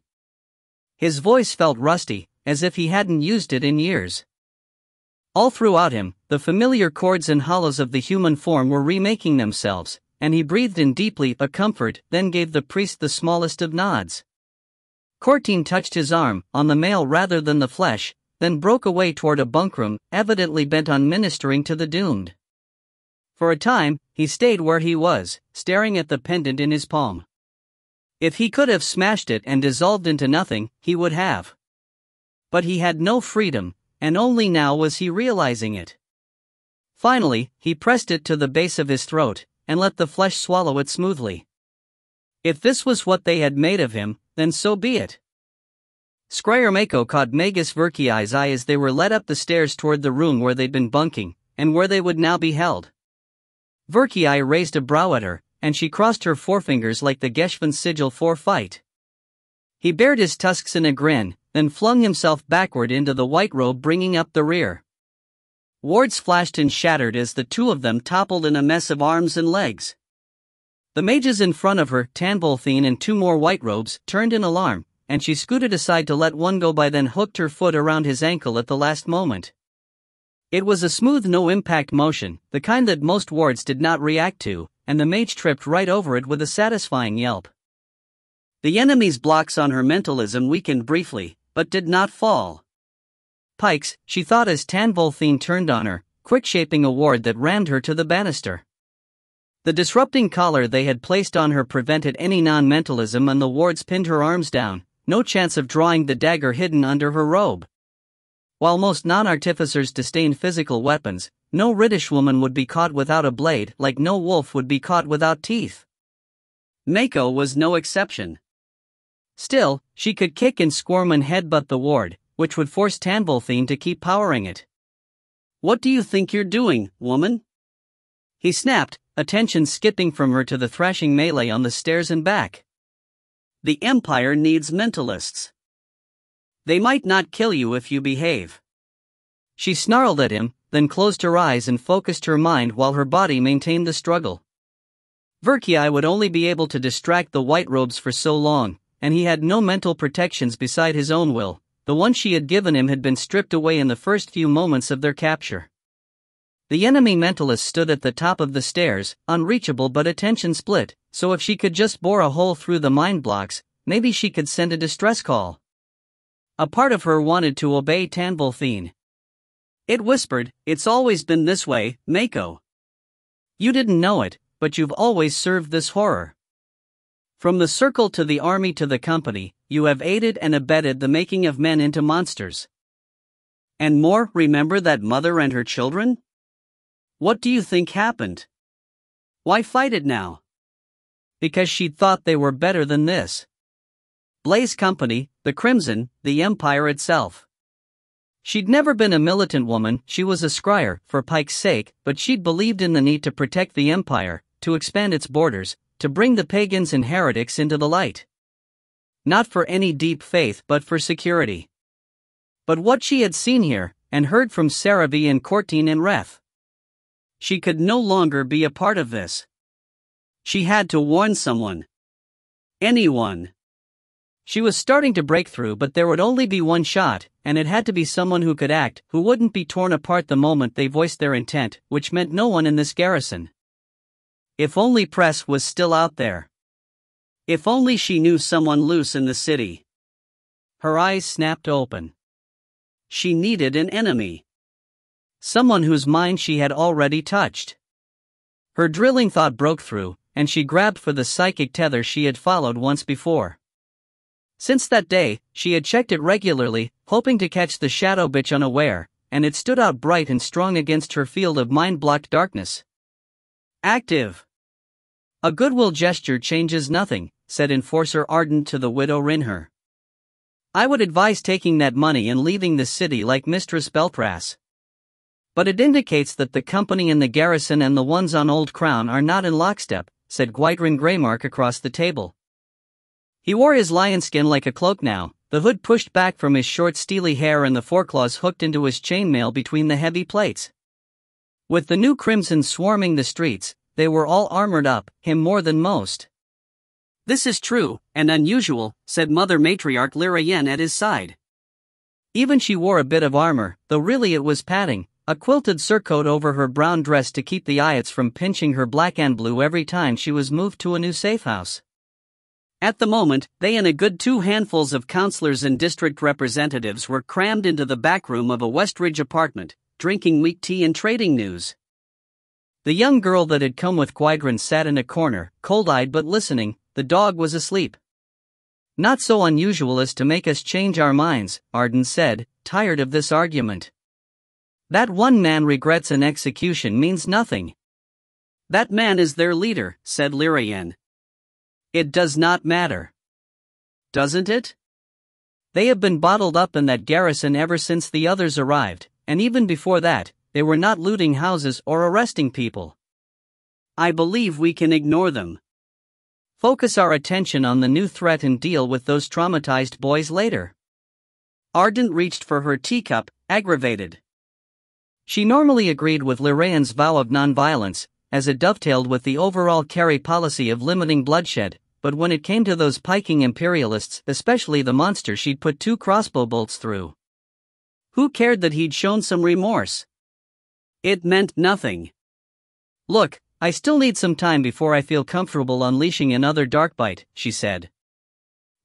His voice felt rusty, as if he hadn't used it in years. All throughout him, the familiar chords and hollows of the human form were remaking themselves, and he breathed in deeply a comfort, then gave the priest the smallest of nods. Cortine touched his arm, on the mail rather than the flesh, then broke away toward a bunkroom, evidently bent on ministering to the doomed. For a time, he stayed where he was, staring at the pendant in his palm. If he could have smashed it and dissolved into nothing, he would have. But he had no freedom, and only now was he realizing it. Finally, he pressed it to the base of his throat, and let the flesh swallow it smoothly. If this was what they had made of him, then so be it. Squire Mako caught Magus Verkiai's eye as they were led up the stairs toward the room where they'd been bunking, and where they would now be held. Verkiai raised a brow at her, and she crossed her forefingers like the Geshvan sigil for fight. He bared his tusks in a grin, then flung himself backward into the white robe bringing up the rear. Wards flashed and shattered as the two of them toppled in a mess of arms and legs. The mages in front of her, Tanbolthine and two more white robes, turned in alarm, and she scooted aside to let one go by, then hooked her foot around his ankle at the last moment. It was a smooth no-impact motion, the kind that most wards did not react to, and the mage tripped right over it with a satisfying yelp. The enemy's blocks on her mentalism weakened briefly, but did not fall. Pikes, she thought as Tanbolthine turned on her, quick-shaping a ward that rammed her to the banister. The disrupting collar they had placed on her prevented any non-mentalism, and the wards pinned her arms down, no chance of drawing the dagger hidden under her robe. While most non-artificers disdained physical weapons, no Riddish woman would be caught without a blade, like no wolf would be caught without teeth. Mako was no exception. Still, she could kick and squirm and headbutt the ward, which would force Tanbolthine to keep powering it. What do you think you're doing, woman? He snapped, attention skipping from her to the thrashing melee on the stairs and back. The Empire needs mentalists. They might not kill you if you behave. She snarled at him, then closed her eyes and focused her mind while her body maintained the struggle. Verkiai would only be able to distract the white robes for so long, and he had no mental protections beside his own will. The one she had given him had been stripped away in the first few moments of their capture. The enemy mentalist stood at the top of the stairs, unreachable but attention split, so if she could just bore a hole through the mind blocks, maybe she could send a distress call. A part of her wanted to obey Tanbolthine. It whispered, "It's always been this way, Mako. You didn't know it, but you've always served this horror. From the circle to the army to the company, you have aided and abetted the making of men into monsters. And more, remember that mother and her children? What do you think happened? Why fight it now? Because she thought they were better than this. Blaze Company, the Crimson, the Empire itself. She'd never been a militant woman, she was a scryer, for Pike's sake, but she'd believed in the need to protect the Empire, to expand its borders, to bring the pagans and heretics into the light. Not for any deep faith but for security. But what she had seen here, and heard from Saravi and Cortine and Ref. She could no longer be a part of this. She had to warn someone. Anyone. She was starting to break through, but there would only be one shot, and it had to be someone who could act, who wouldn't be torn apart the moment they voiced their intent, which meant no one in this garrison. If only Press was still out there. If only she knew someone loose in the city. Her eyes snapped open. She needed an enemy. Someone whose mind she had already touched. Her drilling thought broke through, and she grabbed for the psychic tether she had followed once before. Since that day, she had checked it regularly, hoping to catch the shadow bitch unaware, and it stood out bright and strong against her field of mind-blocked darkness. Active. A goodwill gesture changes nothing, said Enforcer Ardent to the widow Rinher. I would advise taking that money and leaving the city like Mistress Beltras. But it indicates that the company in the garrison and the ones on Old Crown are not in lockstep, said Gwydrain Greymark across the table. He wore his lion skin like a cloak now, the hood pushed back from his short steely hair and the foreclaws hooked into his chainmail between the heavy plates. With the new crimson swarming the streets, they were all armored up, him more than most. This is true, and unusual, said Mother Matriarch Ile-Rien at his side. Even she wore a bit of armor, though really it was padding, a quilted surcoat over her brown dress to keep the Ayats from pinching her black and blue every time she was moved to a new safe house. At the moment, they and a good 2 handfuls of councillors and district representatives were crammed into the back room of a Westridge apartment, drinking weak tea and trading news. The young girl that had come with Gwydrain sat in a corner, cold-eyed but listening. The dog was asleep. Not so unusual as to make us change our minds, Arden said, tired of this argument. That one man regrets an execution means nothing. That man is their leader, said Ile-Rien. It does not matter. Doesn't it? They have been bottled up in that garrison ever since the others arrived, and even before that, they were not looting houses or arresting people. I believe we can ignore them. Focus our attention on the new threat and deal with those traumatized boys later. Ardent reached for her teacup, aggravated. She normally agreed with Ile-Rien's vow of nonviolence, as it dovetailed with the overall Kerry policy of limiting bloodshed, but when it came to those piking imperialists, especially the monster she'd put 2 crossbow bolts through. Who cared that he'd shown some remorse? It meant nothing. Look, I still need some time before I feel comfortable unleashing another Darkbite, she said.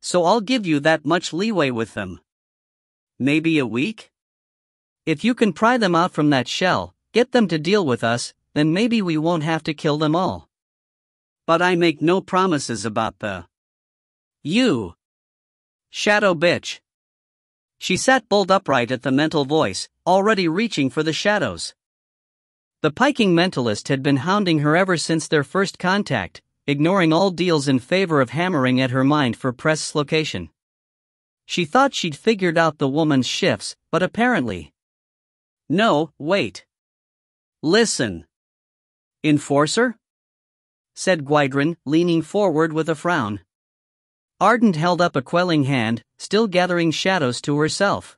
So I'll give you that much leeway with them. Maybe a week? If you can pry them out from that shell, get them to deal with us, then maybe we won't have to kill them all. But I make no promises about the you. Shadow bitch. She sat bolt upright at the mental voice, already reaching for the shadows. The piking mentalist had been hounding her ever since their first contact, ignoring all deals in favor of hammering at her mind for Press's location. She thought she'd figured out the woman's shifts, but apparently. No, wait. Listen. Enforcer? Said Gwydrain, leaning forward with a frown. Ardent held up a quelling hand, still gathering shadows to herself.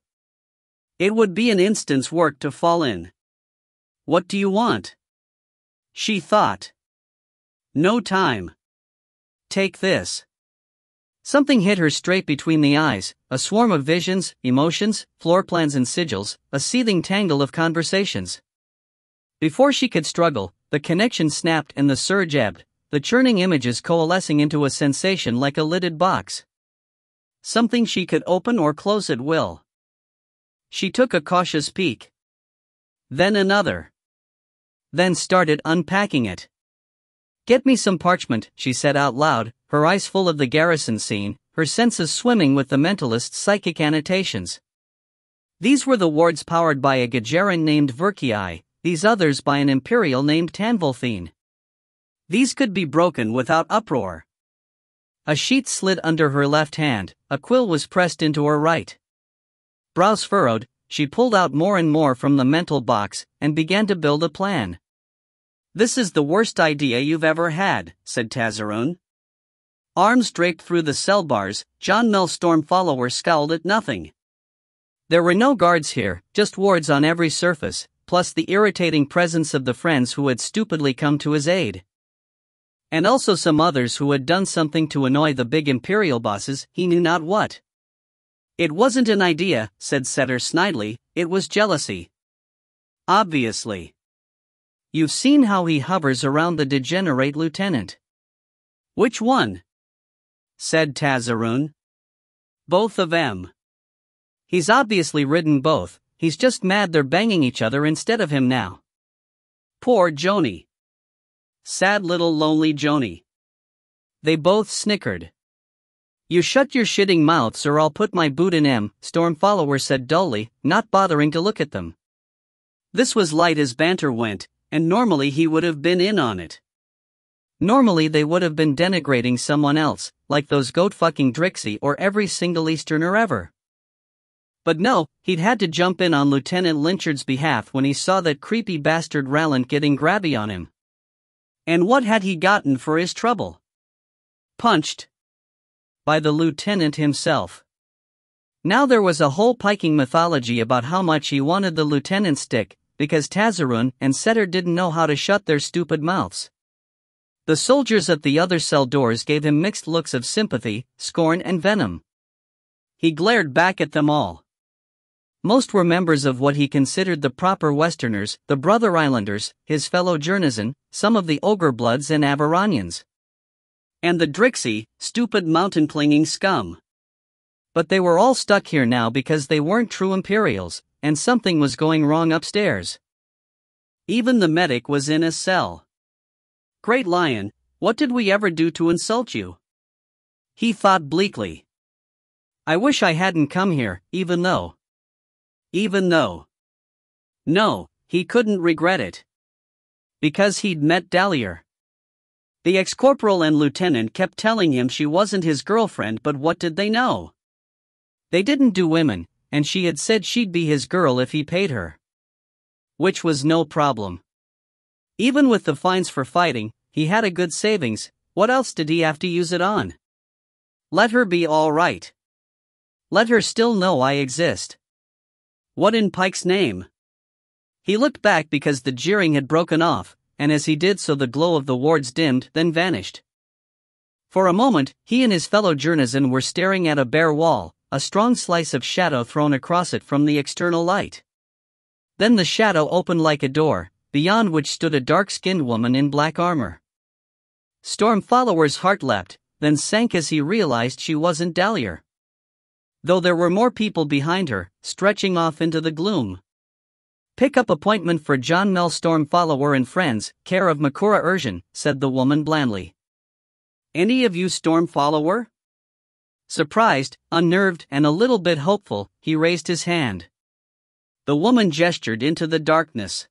It would be an instant's work to fall in. What do you want? She thought. No time. Take this. Something hit her straight between the eyes, a swarm of visions, emotions, floor plans and sigils, a seething tangle of conversations. Before she could struggle, the connection snapped and the surge ebbed, the churning images coalescing into a sensation like a lidded box. Something she could open or close at will. She took a cautious peek. Then another. Then started unpacking it. Get me some parchment, she said out loud, her eyes full of the garrison scene, her senses swimming with the mentalist's psychic annotations. These were the wards powered by a Gajeran named Verkii, these others by an Imperial named Tanvolthine. These could be broken without uproar. A sheet slid under her left hand, a quill was pressed into her right. Brows furrowed, she pulled out more and more from the mental box, and began to build a plan. This is the worst idea you've ever had, said Tazaron. Arms draped through the cell bars, John Mel's storm follower scowled at nothing. There were no guards here, just wards on every surface, plus the irritating presence of the friends who had stupidly come to his aid. And also some others who had done something to annoy the big Imperial bosses, he knew not what. It wasn't an idea, said Setter snidely, it was jealousy. Obviously. You've seen how he hovers around the degenerate lieutenant. Which one? Said Tazaroon. Both of them. He's obviously ridden both, he's just mad they're banging each other instead of him now. Poor Joni. Sad little lonely Joni. They both snickered. You shut your shitting mouths or I'll put my boot in 'em, Storm Follower said dully, not bothering to look at them. This was light as banter went, and normally he would have been in on it. Normally they would have been denigrating someone else, like those goat-fucking Drixie or every single Easterner ever. But no, he'd had to jump in on Lieutenant Lynchard's behalf when he saw that creepy bastard Rallant getting grabby on him. And what had he gotten for his trouble? Punched. By the lieutenant himself. Now there was a whole piking mythology about how much he wanted the lieutenant's stick, because Tazaroon and Setter didn't know how to shut their stupid mouths. The soldiers at the other cell doors gave him mixed looks of sympathy, scorn and venom. He glared back at them all. Most were members of what he considered the proper Westerners, the Brother Islanders, his fellow Journeymen, some of the Ogre Bloods and Averonians. And the Drixie, stupid mountain-clinging scum. But they were all stuck here now because they weren't true Imperials, and something was going wrong upstairs. Even the medic was in his cell. Great Lion, what did we ever do to insult you? He thought bleakly. I wish I hadn't come here, even though. No, he couldn't regret it. Because he'd met Dahlia. The ex-corporal and lieutenant kept telling him she wasn't his girlfriend, but what did they know? They didn't do women, and she had said she'd be his girl if he paid her. Which was no problem. Even with the fines for fighting, he had a good savings, what else did he have to use it on? Let her be all right. Let her still know I exist. What in Pike's name? He looked back because the jeering had broken off, and as he did so the glow of the wards dimmed, then vanished. For a moment, he and his fellow journeymen were staring at a bare wall, a strong slice of shadow thrown across it from the external light. Then the shadow opened like a door, beyond which stood a dark-skinned woman in black armor. Storm Follower's heart leapt, then sank as he realized she wasn't Dahlia. Though there were more people behind her, stretching off into the gloom. Pick up appointment for John Mel Storm Follower and Friends, care of Makura Urgent, said the woman blandly. Any of you Storm Follower? Surprised, unnerved, and a little bit hopeful, he raised his hand. The woman gestured into the darkness.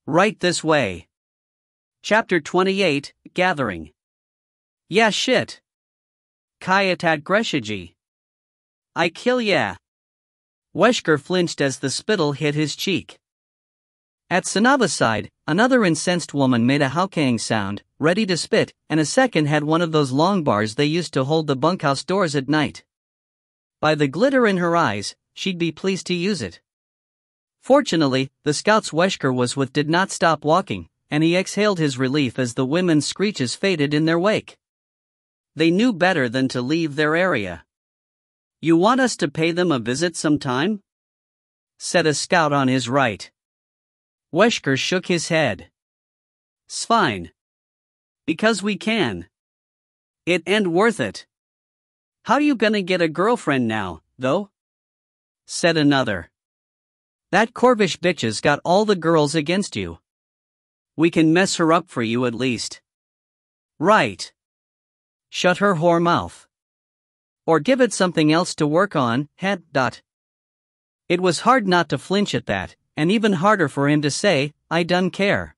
Right this way. Chapter 28, Gathering. Yeah shit. Kayatat Greshiji. I kill ya. Wesker flinched as the spittle hit his cheek. At Sanava's side, another incensed woman made a howkaying sound, ready to spit, and a second had one of those long bars they used to hold the bunkhouse doors at night. By the glitter in her eyes, she'd be pleased to use it. Fortunately, the scout's Wesker was with did not stop walking, and he exhaled his relief as the women's screeches faded in their wake. They knew better than to leave their area. You want us to pay them a visit sometime? Said a scout on his right. Wesker shook his head. Svine. Because we can. It ain't worth it. How you gonna get a girlfriend now, though? Said another. That Corvish bitch's got all the girls against you. We can mess her up for you at least. Right. Shut her whore mouth. Or give it something else to work on, head. It was hard not to flinch at that, and even harder for him to say, I done care.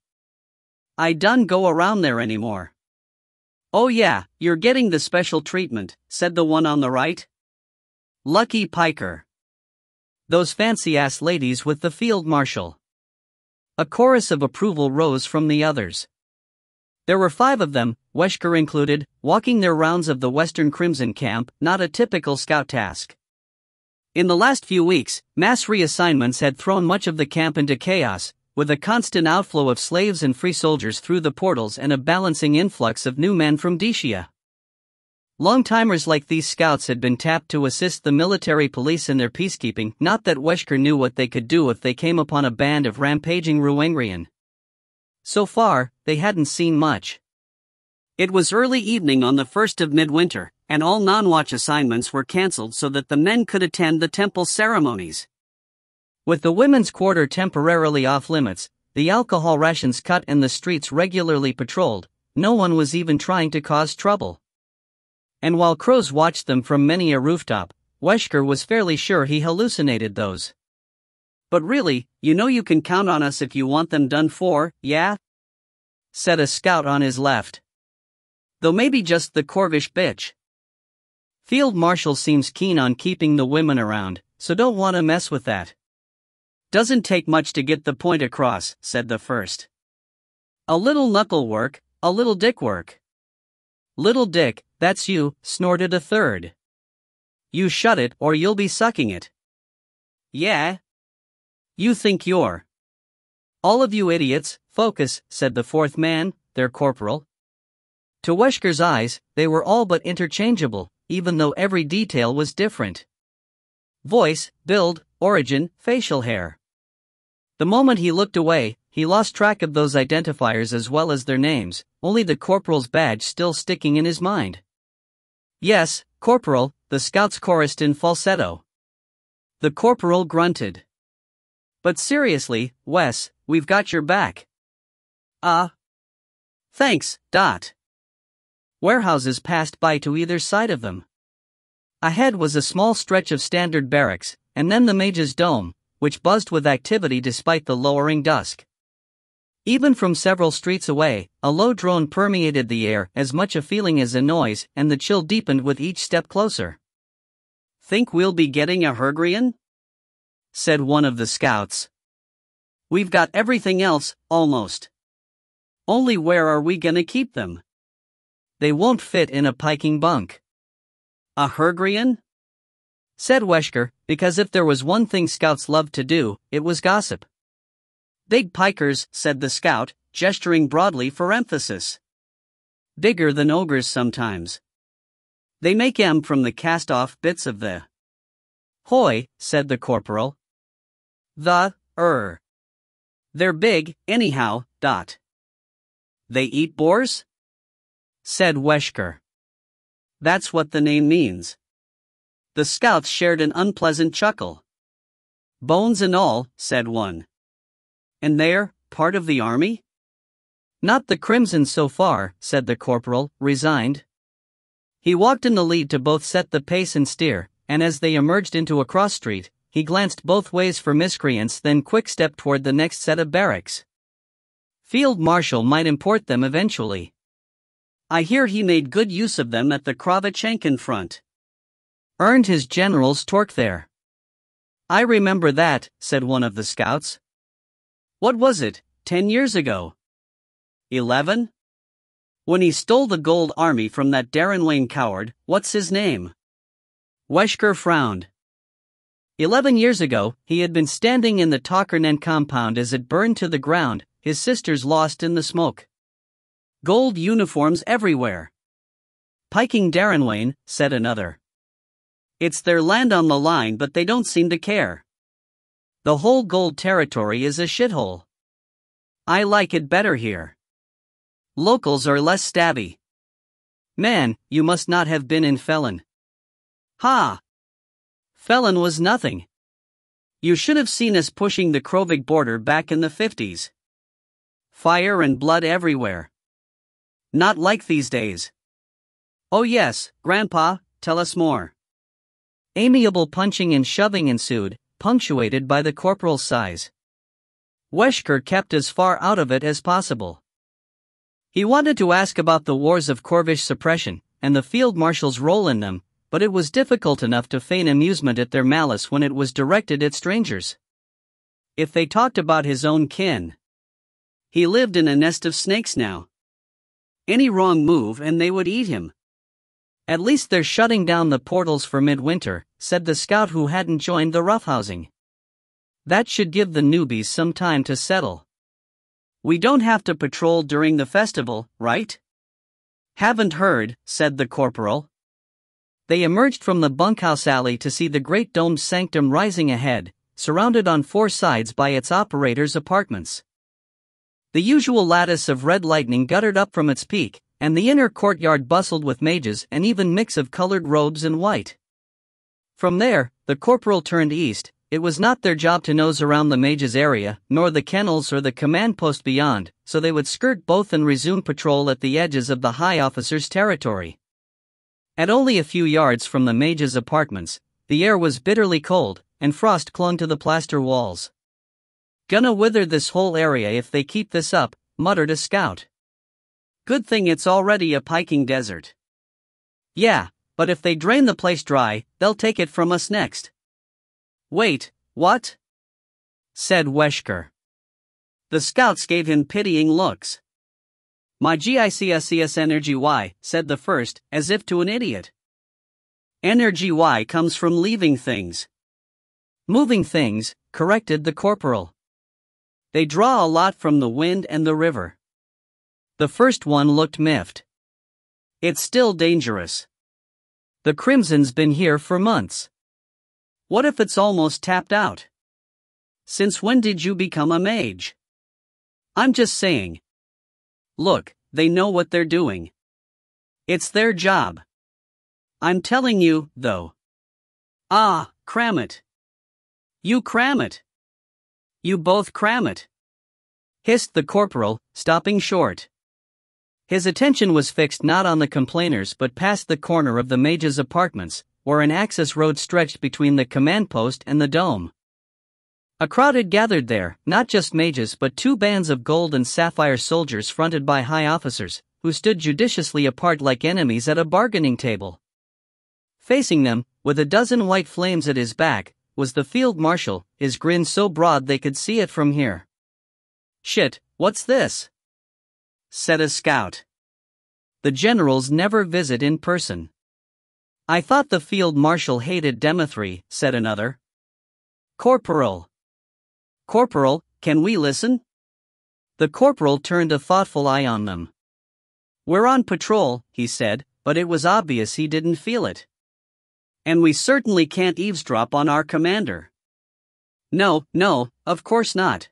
I done go around there anymore. Oh yeah, you're getting the special treatment, said the one on the right. Lucky piker. Those fancy-ass ladies with the field marshal. A chorus of approval rose from the others. There were 5 of them, Wesker included, walking their rounds of the Western Crimson Camp, not a typical scout task. In the last few weeks, mass reassignments had thrown much of the camp into chaos, with a constant outflow of slaves and free soldiers through the portals and a balancing influx of new men from Decia. Long-timers like these scouts had been tapped to assist the military police in their peacekeeping, not that Wesker knew what they could do if they came upon a band of rampaging Ile-Rien. So far, they hadn't seen much. It was early evening on the 1st of midwinter, and all non-watch assignments were cancelled so that the men could attend the temple ceremonies. With the women's quarter temporarily off limits, the alcohol rations cut and the streets regularly patrolled, no one was even trying to cause trouble. And while crows watched them from many a rooftop, Wesker was fairly sure he hallucinated those. "But really, you can count on us if you want them done for, yeah?" said a scout on his left. "Though maybe just the Corvish bitch. Field Marshal seems keen on keeping the women around, so don't want to mess with that." "Doesn't take much to get the point across," said the first. "A little knuckle work, a little dick work." "Little dick, that's you," snorted a third. "You shut it or you'll be sucking it." "Yeah? You think you're..." "All of you idiots, focus," said the fourth man, their corporal. To Wesker's eyes, they were all but interchangeable, even though every detail was different. Voice, build, origin, facial hair. The moment he looked away, he lost track of those identifiers as well as their names, only the corporal's badge still sticking in his mind. "Yes, Corporal," the scouts chorused in falsetto. The corporal grunted. "But seriously, Wes, we've got your back." Thanks, Dot." Warehouses passed by to either side of them. Ahead was a small stretch of standard barracks, and then the Mage's Dome, which buzzed with activity despite the lowering dusk. Even from several streets away, a low drone permeated the air, as much a feeling as a noise, and the chill deepened with each step closer. "Think we'll be getting a Ile-Rien?" said one of the scouts. "We've got everything else, almost. Only where are we gonna keep them? They won't fit in a piking bunk." "A Ile-Rien?" said Wesker, because if there was one thing scouts loved to do, it was gossip. "Big pikers," said the scout, gesturing broadly for emphasis. "Bigger than ogres sometimes. They make 'em from the cast-off bits of the..." "Hoy," said the corporal. They're big, anyhow, Dot." "They eat boars?" said Wesker. "That's what the name means." The scouts shared an unpleasant chuckle. "Bones and all," said one. "And they're part of the army?" "Not the Crimson so far," said the corporal, resigned. He walked in the lead to both set the pace and steer, and as they emerged into a cross street, he glanced both ways for miscreants, then quick-stepped toward the next set of barracks. Field Marshal might import them eventually. "I hear he made good use of them at the Kravchenkin front. Earned his general's torque there." "I remember that," said one of the scouts. "What was it, 10 years ago? 11? When he stole the gold army from that Ile-Rien coward, what's his name?" Wesker frowned. 11 years ago, he had been standing in the Tockernen compound as it burned to the ground, his sisters lost in the smoke. "Gold uniforms everywhere." "Piking Ile-Rien," said another. "It's their land on the line, but they don't seem to care. The whole gold territory is a shithole. I like it better here. Locals are less stabby." "Man, you must not have been in Felon." "Ha! Felon was nothing. You should have seen us pushing the Krovig border back in the 50s. Fire and blood everywhere. Not like these days." "Oh yes, Grandpa, tell us more." Amiable punching and shoving ensued, punctuated by the corporal's sighs. Wesker kept as far out of it as possible. He wanted to ask about the wars of Corvish suppression, and the field marshal's role in them, but it was difficult enough to feign amusement at their malice when it was directed at strangers. If they talked about his own kin. He lived in a nest of snakes now. Any wrong move and they would eat him. "At least they're shutting down the portals for midwinter," said the scout who hadn't joined the roughhousing. "That should give the newbies some time to settle." "We don't have to patrol during the festival, right?" "Haven't heard," said the corporal. They emerged from the bunkhouse alley to see the great domed sanctum rising ahead, surrounded on four sides by its operators' apartments. The usual lattice of red lightning guttered up from its peak, and the inner courtyard bustled with mages and even mix of colored robes and white. From there, the corporal turned east. It was not their job to nose around the mages' area, nor the kennels or the command post beyond, so they would skirt both and resume patrol at the edges of the high officer's territory. At only a few yards from the mages' apartments, the air was bitterly cold, and frost clung to the plaster walls. "Gonna wither this whole area if they keep this up," muttered a scout. "Good thing it's already a piking desert." "Yeah, but if they drain the place dry, they'll take it from us next." "Wait, what?" said Wesker. The scouts gave him pitying looks. "My GICSES energy Y," said the first, as if to an idiot. "Energy Y comes from leaving things." "Moving things," corrected the corporal. "They draw a lot from the wind and the river." The first one looked miffed. "It's still dangerous. The Crimson's been here for months. What if it's almost tapped out? Since when did you become a mage?" "I'm just saying. Look, they know what they're doing. It's their job. I'm telling you, though." "Ah, cram it. You cram it. You both cram it," hissed the corporal, stopping short. His attention was fixed not on the complainers but past the corner of the mages' apartments, where an access road stretched between the command post and the dome. A crowd had gathered there, not just mages but two bands of gold and sapphire soldiers fronted by high officers, who stood judiciously apart like enemies at a bargaining table. Facing them, with a dozen white flames at his back, was the field marshal, his grin so broad they could see it from here. "Shit, what's this?" said a scout. "The generals never visit in person." "I thought the field marshal hated Demetri," said another. "Corporal. Corporal, can we listen?" The corporal turned a thoughtful eye on them. "We're on patrol," he said, but it was obvious he didn't feel it. "And we certainly can't eavesdrop on our commander." No, of course not.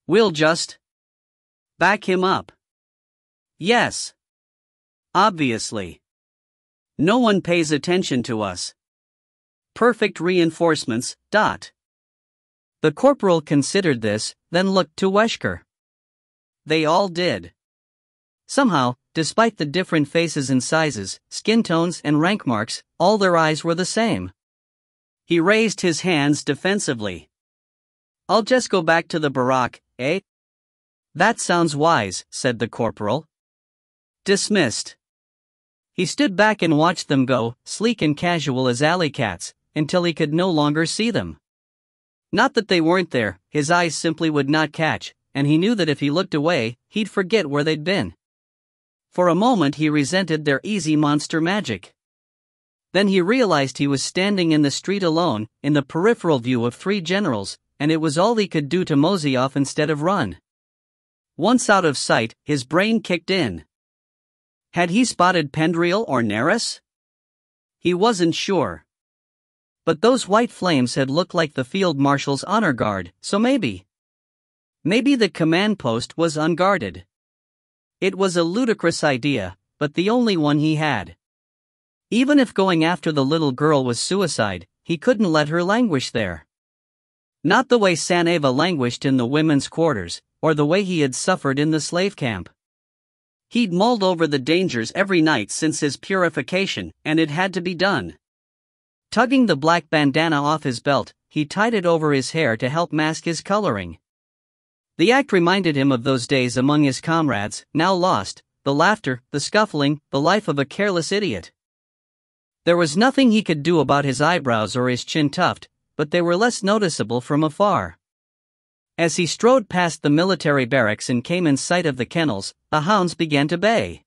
We'll just back him up." "Yes. Obviously. No one pays attention to us. Perfect reinforcements, . The corporal considered this, then looked to Wesker. They all did. Somehow, despite the different faces and sizes, skin tones and rank marks, all their eyes were the same. He raised his hands defensively. "I'll just go back to the barack, eh?" "That sounds wise," said the corporal. "Dismissed." He stood back and watched them go, sleek and casual as alley cats, until he could no longer see them. Not that they weren't there, his eyes simply would not catch, and he knew that if he looked away, he'd forget where they'd been. For a moment he resented their easy monster magic. Then he realized he was standing in the street alone, in the peripheral view of three generals, and it was all he could do to mosey off instead of run. Once out of sight, his brain kicked in. Had he spotted Pendriel or Neris? He wasn't sure. But those white flames had looked like the field marshal's honor guard, so maybe the command post was unguarded. It was a ludicrous idea, but the only one he had. Even if going after the little girl was suicide, he couldn't let her languish there. Not the way Saneva languished in the women's quarters, or the way he had suffered in the slave camp. He'd mulled over the dangers every night since his purification, and it had to be done. Tugging the black bandana off his belt, he tied it over his hair to help mask his coloring. The act reminded him of those days among his comrades, now lost, the laughter, the scuffling, the life of a careless idiot. There was nothing he could do about his eyebrows or his chin tuft, but they were less noticeable from afar. As he strode past the military barracks and came in sight of the kennels, the hounds began to bay.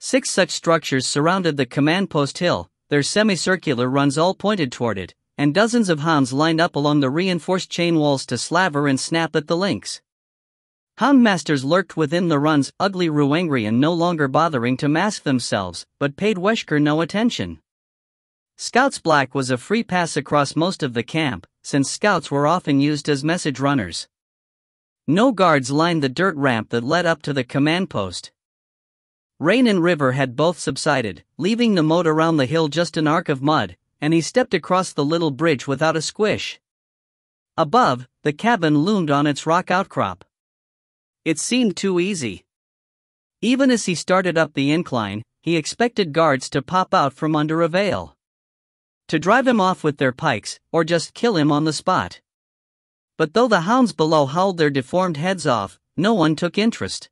6 such structures surrounded the command post hill, their semicircular runs all pointed toward it, and dozens of hounds lined up along the reinforced chain walls to slaver and snap at the links. Houndmasters lurked within the runs, ugly Ruangrian no longer bothering to mask themselves, but paid Wesker no attention. Scouts Black was a free pass across most of the camp, since scouts were often used as message runners. No guards lined the dirt ramp that led up to the command post. Rain and river had both subsided, leaving the moat around the hill just an arc of mud, and he stepped across the little bridge without a squish. Above, the cabin loomed on its rock outcrop. It seemed too easy. Even as he started up the incline, he expected guards to pop out from under a veil, to drive him off with their pikes, or just kill him on the spot. But though the hounds below howled their deformed heads off, no one took interest.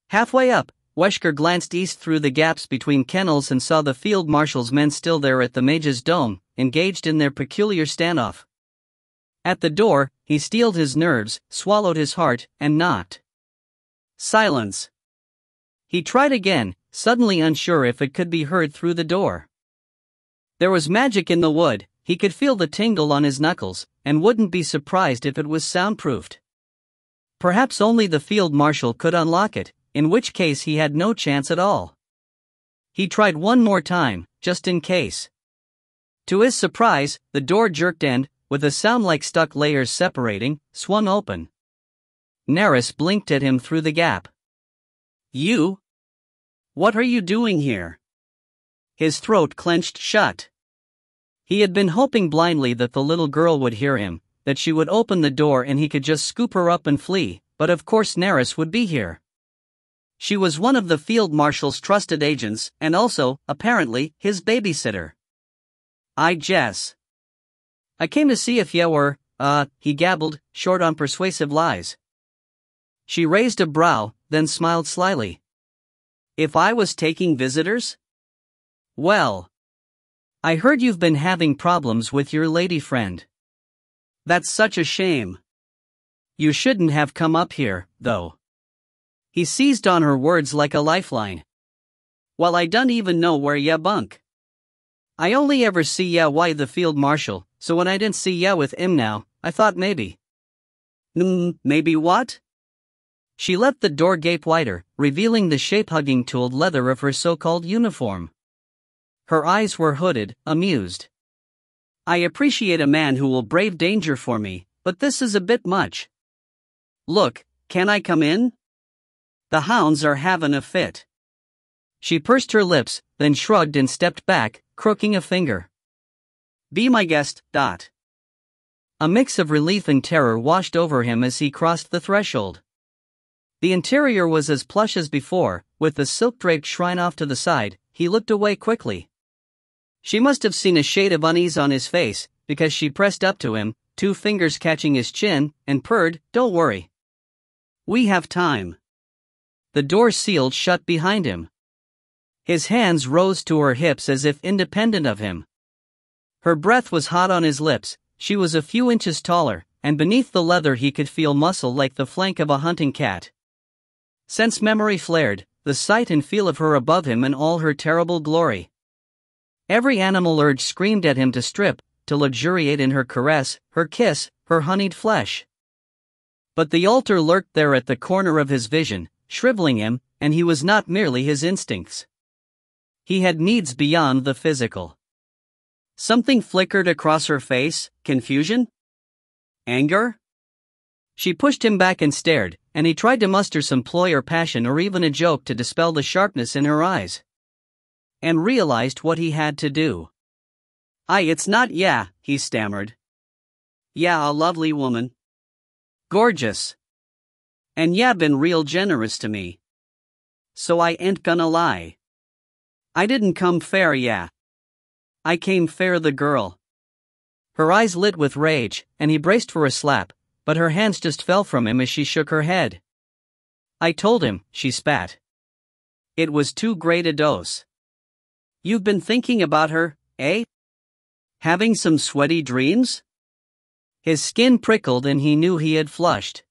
Halfway up, Wesker glanced east through the gaps between kennels and saw the field marshal's men still there at the mage's dome, engaged in their peculiar standoff. At the door, he steeled his nerves, swallowed his heart, and knocked. Silence. He tried again, suddenly unsure if it could be heard through the door. There was magic in the wood, he could feel the tingle on his knuckles, and wouldn't be surprised if it was soundproofed. Perhaps only the field marshal could unlock it, in which case he had no chance at all. He tried one more time, just in case. To his surprise, the door jerked and, with a sound like stuck layers separating, swung open. Nerys blinked at him through the gap. You? What are you doing here? His throat clenched shut. He had been hoping blindly that the little girl would hear him, that she would open the door and he could just scoop her up and flee, but of course Nerys would be here. She was one of the field marshal's trusted agents, and also, apparently, his babysitter. I came to see if you were, he gabbled, short on persuasive lies. She raised a brow, then smiled slyly. If I was taking visitors? Well, I heard you've been having problems with your lady friend. That's such a shame. You shouldn't have come up here, though. He seized on her words like a lifeline. Well, I don't even know where ya bunk. I only ever see ya why the field marshal, so when I didn't see ya with him now, I thought maybe. Maybe what? She let the door gape wider, revealing the shape-hugging tooled leather of her so-called uniform. Her eyes were hooded, amused. I appreciate a man who will brave danger for me, but this is a bit much. Look, can I come in? The hounds are having a fit. She pursed her lips, then shrugged and stepped back, crooking a finger. Be my guest. A mix of relief and terror washed over him as he crossed the threshold. The interior was as plush as before, with the silk-draped shrine off to the side. He looked away quickly. She must have seen a shade of unease on his face, because she pressed up to him, 2 fingers catching his chin, and purred, "Don't worry. We have time." The door sealed shut behind him. His hands rose to her hips as if independent of him. Her breath was hot on his lips. She was a few inches taller, and beneath the leather he could feel muscle like the flank of a hunting cat. Sense memory flared, the sight and feel of her above him in all her terrible glory. Every animal urge screamed at him to strip, to luxuriate in her caress, her kiss, her honeyed flesh. But the altar lurked there at the corner of his vision, shriveling him, and he was not merely his instincts. He had needs beyond the physical. Something flickered across her face, confusion? Anger? She pushed him back and stared, and he tried to muster some ploy or passion or even a joke to dispel the sharpness in her eyes. And realized what he had to do. It's not he stammered. A lovely woman. Gorgeous. And been real generous to me. So I ain't gonna lie. I didn't come fair, I came fair the girl. Her eyes lit with rage, and he braced for a slap, but her hands just fell from him as she shook her head. I told him, she spat. It was too great a dose. You've been thinking about her, eh? Having some sweaty dreams? His skin prickled and he knew he had flushed.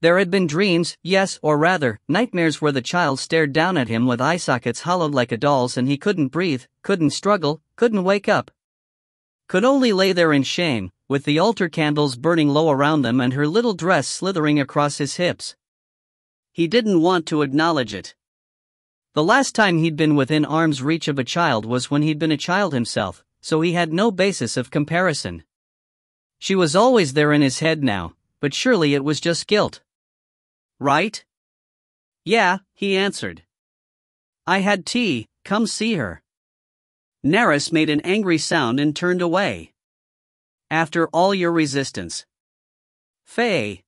There had been dreams, yes, or rather, nightmares where the child stared down at him with eye sockets hollowed like a doll's and he couldn't breathe, couldn't struggle, couldn't wake up. Could only lay there in shame, with the altar candles burning low around them and her little dress slithering across his hips. He didn't want to acknowledge it. The last time he'd been within arm's reach of a child was when he'd been a child himself, so he had no basis of comparison. She was always there in his head now, but surely it was just guilt. Right? Yeah, he answered. I had tea, come see her. Nerys made an angry sound and turned away. After all your resistance. Faye.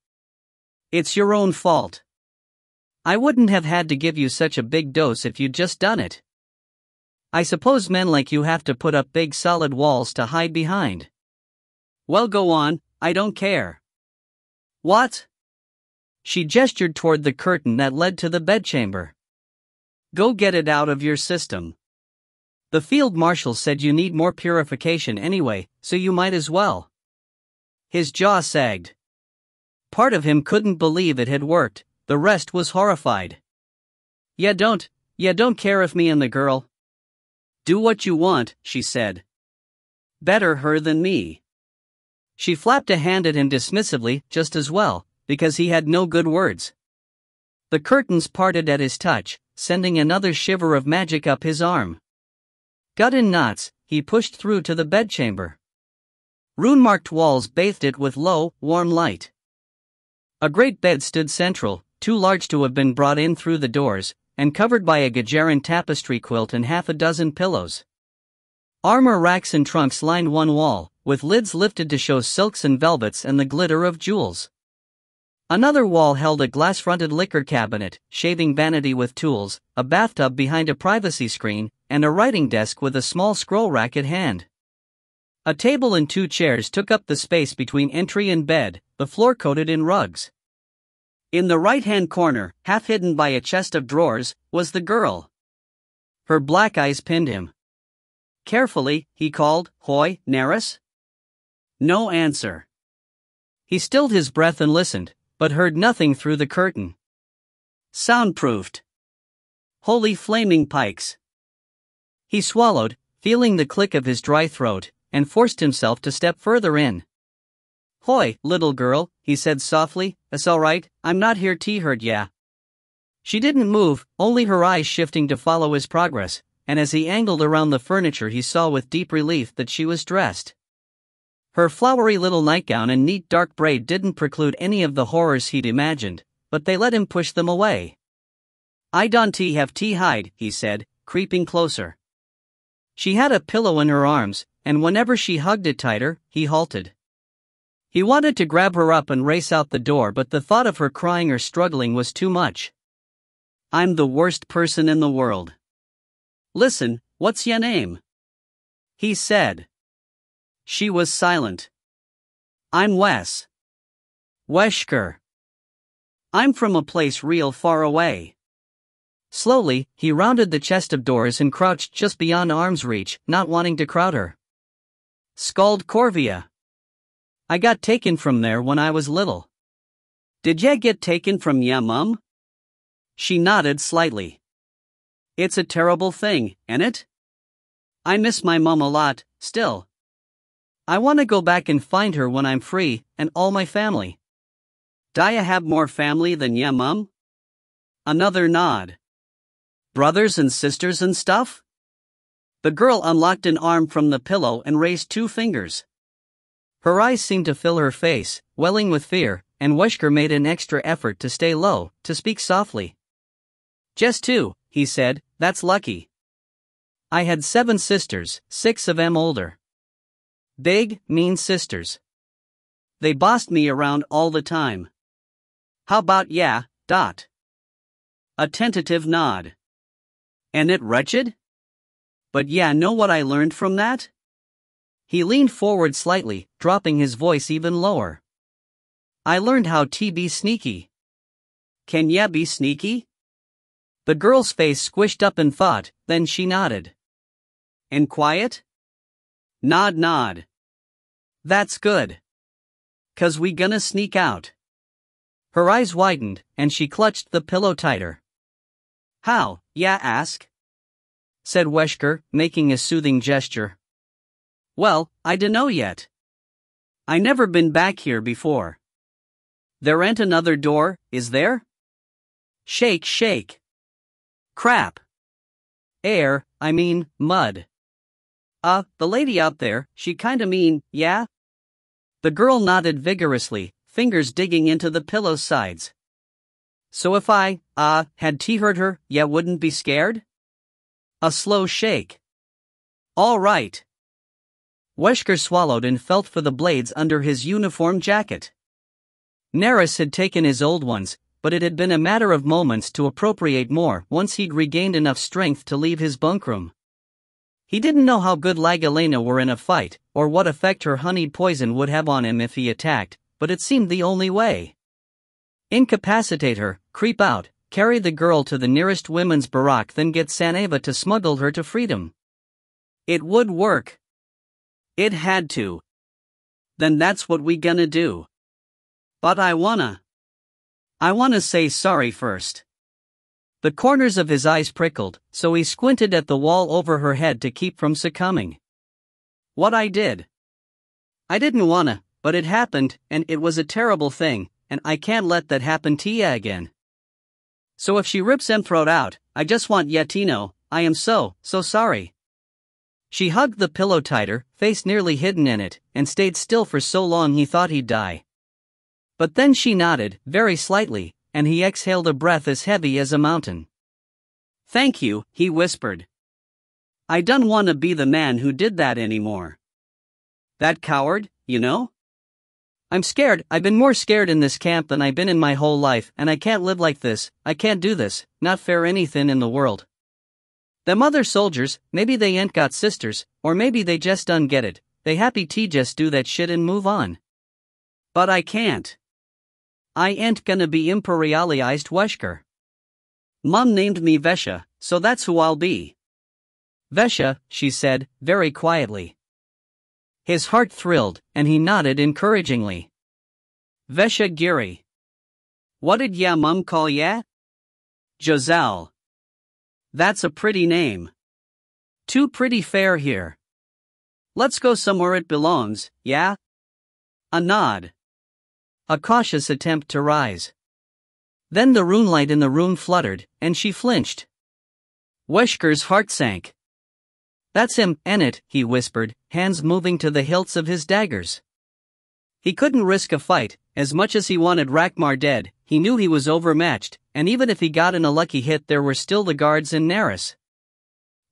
It's your own fault. I wouldn't have had to give you such a big dose if you'd just done it. I suppose men like you have to put up big solid walls to hide behind. Well, go on, I don't care. What? She gestured toward the curtain that led to the bedchamber. Go get it out of your system. The field marshal said you need more purification anyway, so you might as well. His jaw sagged. Part of him couldn't believe it had worked, the rest was horrified. You don't care if me and the girl. Do what you want, she said. Better her than me. She flapped a hand at him dismissively, just as well, because he had no good words. The curtains parted at his touch, sending another shiver of magic up his arm. Gut in knots, he pushed through to the bedchamber. Rune-marked walls bathed it with low, warm light. A great bed stood central, too large to have been brought in through the doors, and covered by a Gajeran tapestry quilt and half a dozen pillows. Armor racks and trunks lined one wall, with lids lifted to show silks and velvets and the glitter of jewels. Another wall held a glass-fronted liquor cabinet, shaving vanity with tools, a bathtub behind a privacy screen, and a writing desk with a small scroll rack at hand. A table and 2 chairs took up the space between entry and bed, the floor coated in rugs. In the right-hand corner, half hidden by a chest of drawers, was the girl. Her black eyes pinned him. Carefully, he called, Hoy, Nerys? No answer. He stilled his breath and listened, but heard nothing through the curtain. Soundproofed. Holy flaming pikes. He swallowed, feeling the click of his dry throat, and forced himself to step further in. Hoy, little girl, he said softly, it's all right, I'm not here to hurt ya. She didn't move, only her eyes shifting to follow his progress, and as he angled around the furniture he saw with deep relief that she was dressed. Her flowery little nightgown and neat dark braid didn't preclude any of the horrors he'd imagined, but they let him push them away. I don't have tea hide, he said, creeping closer. She had a pillow in her arms, and whenever she hugged it tighter, he halted. He wanted to grab her up and race out the door, but the thought of her crying or struggling was too much. I'm the worst person in the world. Listen, what's your name? He said. She was silent. I'm Wes. Wesker. I'm from a place real far away. Slowly, he rounded the chest of doors and crouched just beyond arm's reach, not wanting to crowd her. Scald Corvia. I got taken from there when I was little. Did ya get taken from ya mum? She nodded slightly. It's a terrible thing, ain't it? I miss my mum a lot, still. I want to go back and find her when I'm free, and all my family. Do ya have more family than ya mum? Another nod. Brothers and sisters and stuff? The girl unlocked an arm from the pillow and raised 2 fingers. Her eyes seemed to fill her face, welling with fear, and Wesker made an extra effort to stay low, to speak softly. Just 2, he said, that's lucky. I had 7 sisters, 6 of them older. Big, mean sisters. They bossed me around all the time. How about ya, Dot? A tentative nod. And it wretched? But yeah, know what I learned from that? He leaned forward slightly, dropping his voice even lower. I learned how to be sneaky. Can ya be sneaky? The girl's face squished up in thought, then she nodded. And quiet? Nod. That's good. 'Cause we gonna sneak out. Her eyes widened, and she clutched the pillow tighter. How, ya ask? Said Wesker, making a soothing gesture. Well, I dunno yet. I never been back here before. There ain't another door, is there? Shake. Crap. Mud. The lady out there, she kinda mean, yeah? The girl nodded vigorously, fingers digging into the pillow's sides. So if I, had hurt her, ya wouldn't be scared? A slow shake. All right. Wesker swallowed and felt for the blades under his uniform jacket. Nerys had taken his old ones, but it had been a matter of moments to appropriate more once he'd regained enough strength to leave his bunkroom. He didn't know how good Lagelena were in a fight, or what effect her honeyed poison would have on him if he attacked, but it seemed the only way. Incapacitate her, creep out, carry the girl to the nearest women's barack, then get Saneva to smuggle her to freedom. It would work. It had to. Then that's what we gonna do. But I wanna say sorry first. The corners of his eyes prickled, so he squinted at the wall over her head to keep from succumbing. What I did. I didn't wanna, but it happened, and it was a terrible thing, and I can't let that happen to ya again. So if she rips em throat out, I just want ya to know, I am so sorry. She hugged the pillow tighter, face nearly hidden in it, and stayed still for so long he thought he'd die. But then she nodded, very slightly, and he exhaled a breath as heavy as a mountain. Thank you, he whispered. I don't want to be the man who did that anymore. That coward, you know? I'm scared. I've been more scared in this camp than I've been in my whole life, and I can't live like this. I can't do this, not fair anything in the world. Them other soldiers, maybe they ain't got sisters, or maybe they just don't get it. They happy to just do that shit and move on. But I can't. I ain't gonna be imperialized Wesker. Mom named me Vesha, so that's who I'll be. Vesha, she said, very quietly. His heart thrilled, and he nodded encouragingly. Vesha Giri. What did ya mum call ya? Giselle. That's a pretty name. Too pretty fair here. Let's go somewhere it belongs, yeah? A nod. A cautious attempt to rise. Then the runelight in the room fluttered, and she flinched. Wesker's heart sank. That's him, ain't it, he whispered, hands moving to the hilts of his daggers. He couldn't risk a fight. As much as he wanted Rakmar dead, he knew he was overmatched, and even if he got in a lucky hit there were still the guards and Nerys.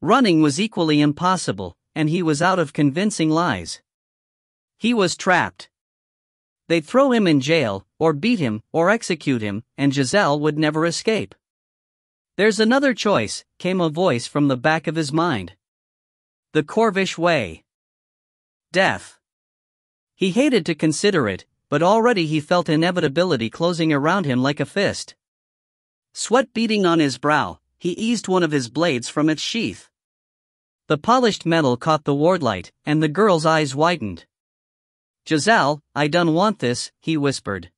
Running was equally impossible, and he was out of convincing lies. He was trapped. They'd throw him in jail, or beat him, or execute him, and Giselle would never escape. There's another choice, came a voice from the back of his mind. The Corvish way. Death. He hated to consider it, but already he felt inevitability closing around him like a fist. Sweat beading on his brow, he eased one of his blades from its sheath. The polished metal caught the wardlight, and the girl's eyes widened. Giselle, I don't want this, he whispered.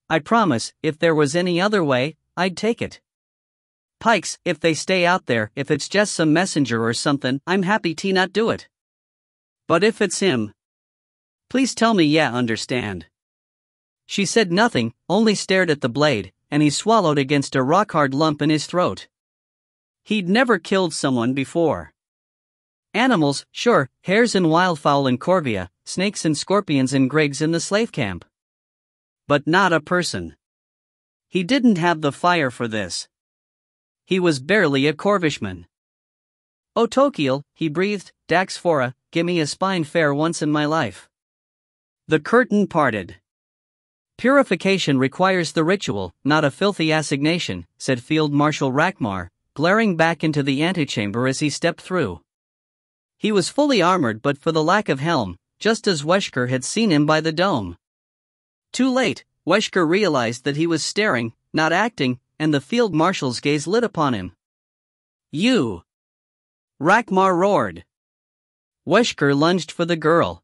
I promise, if there was any other way, I'd take it. Pikes, if they stay out there, if it's just some messenger or something, I'm happy to not do it. But if it's him, please tell me ya understand. She said nothing, only stared at the blade, and he swallowed against a rock-hard lump in his throat. He'd never killed someone before. Animals, sure, hares and wildfowl in Corvia, snakes and scorpions and grigs in the slave camp. But not a person. He didn't have the fire for this. He was barely a Corvishman. O Tokiel, he breathed, Dax Fora, gimme a spine fair once in my life. The curtain parted. Purification requires the ritual, not a filthy assignation, said Field Marshal Rakmar, glaring back into the antechamber as he stepped through. He was fully armored but for the lack of helm, just as Wesker had seen him by the dome. Too late, Wesker realized that he was staring, not acting, and the field marshal's gaze lit upon him. You! Rakmar roared. Wesker lunged for the girl.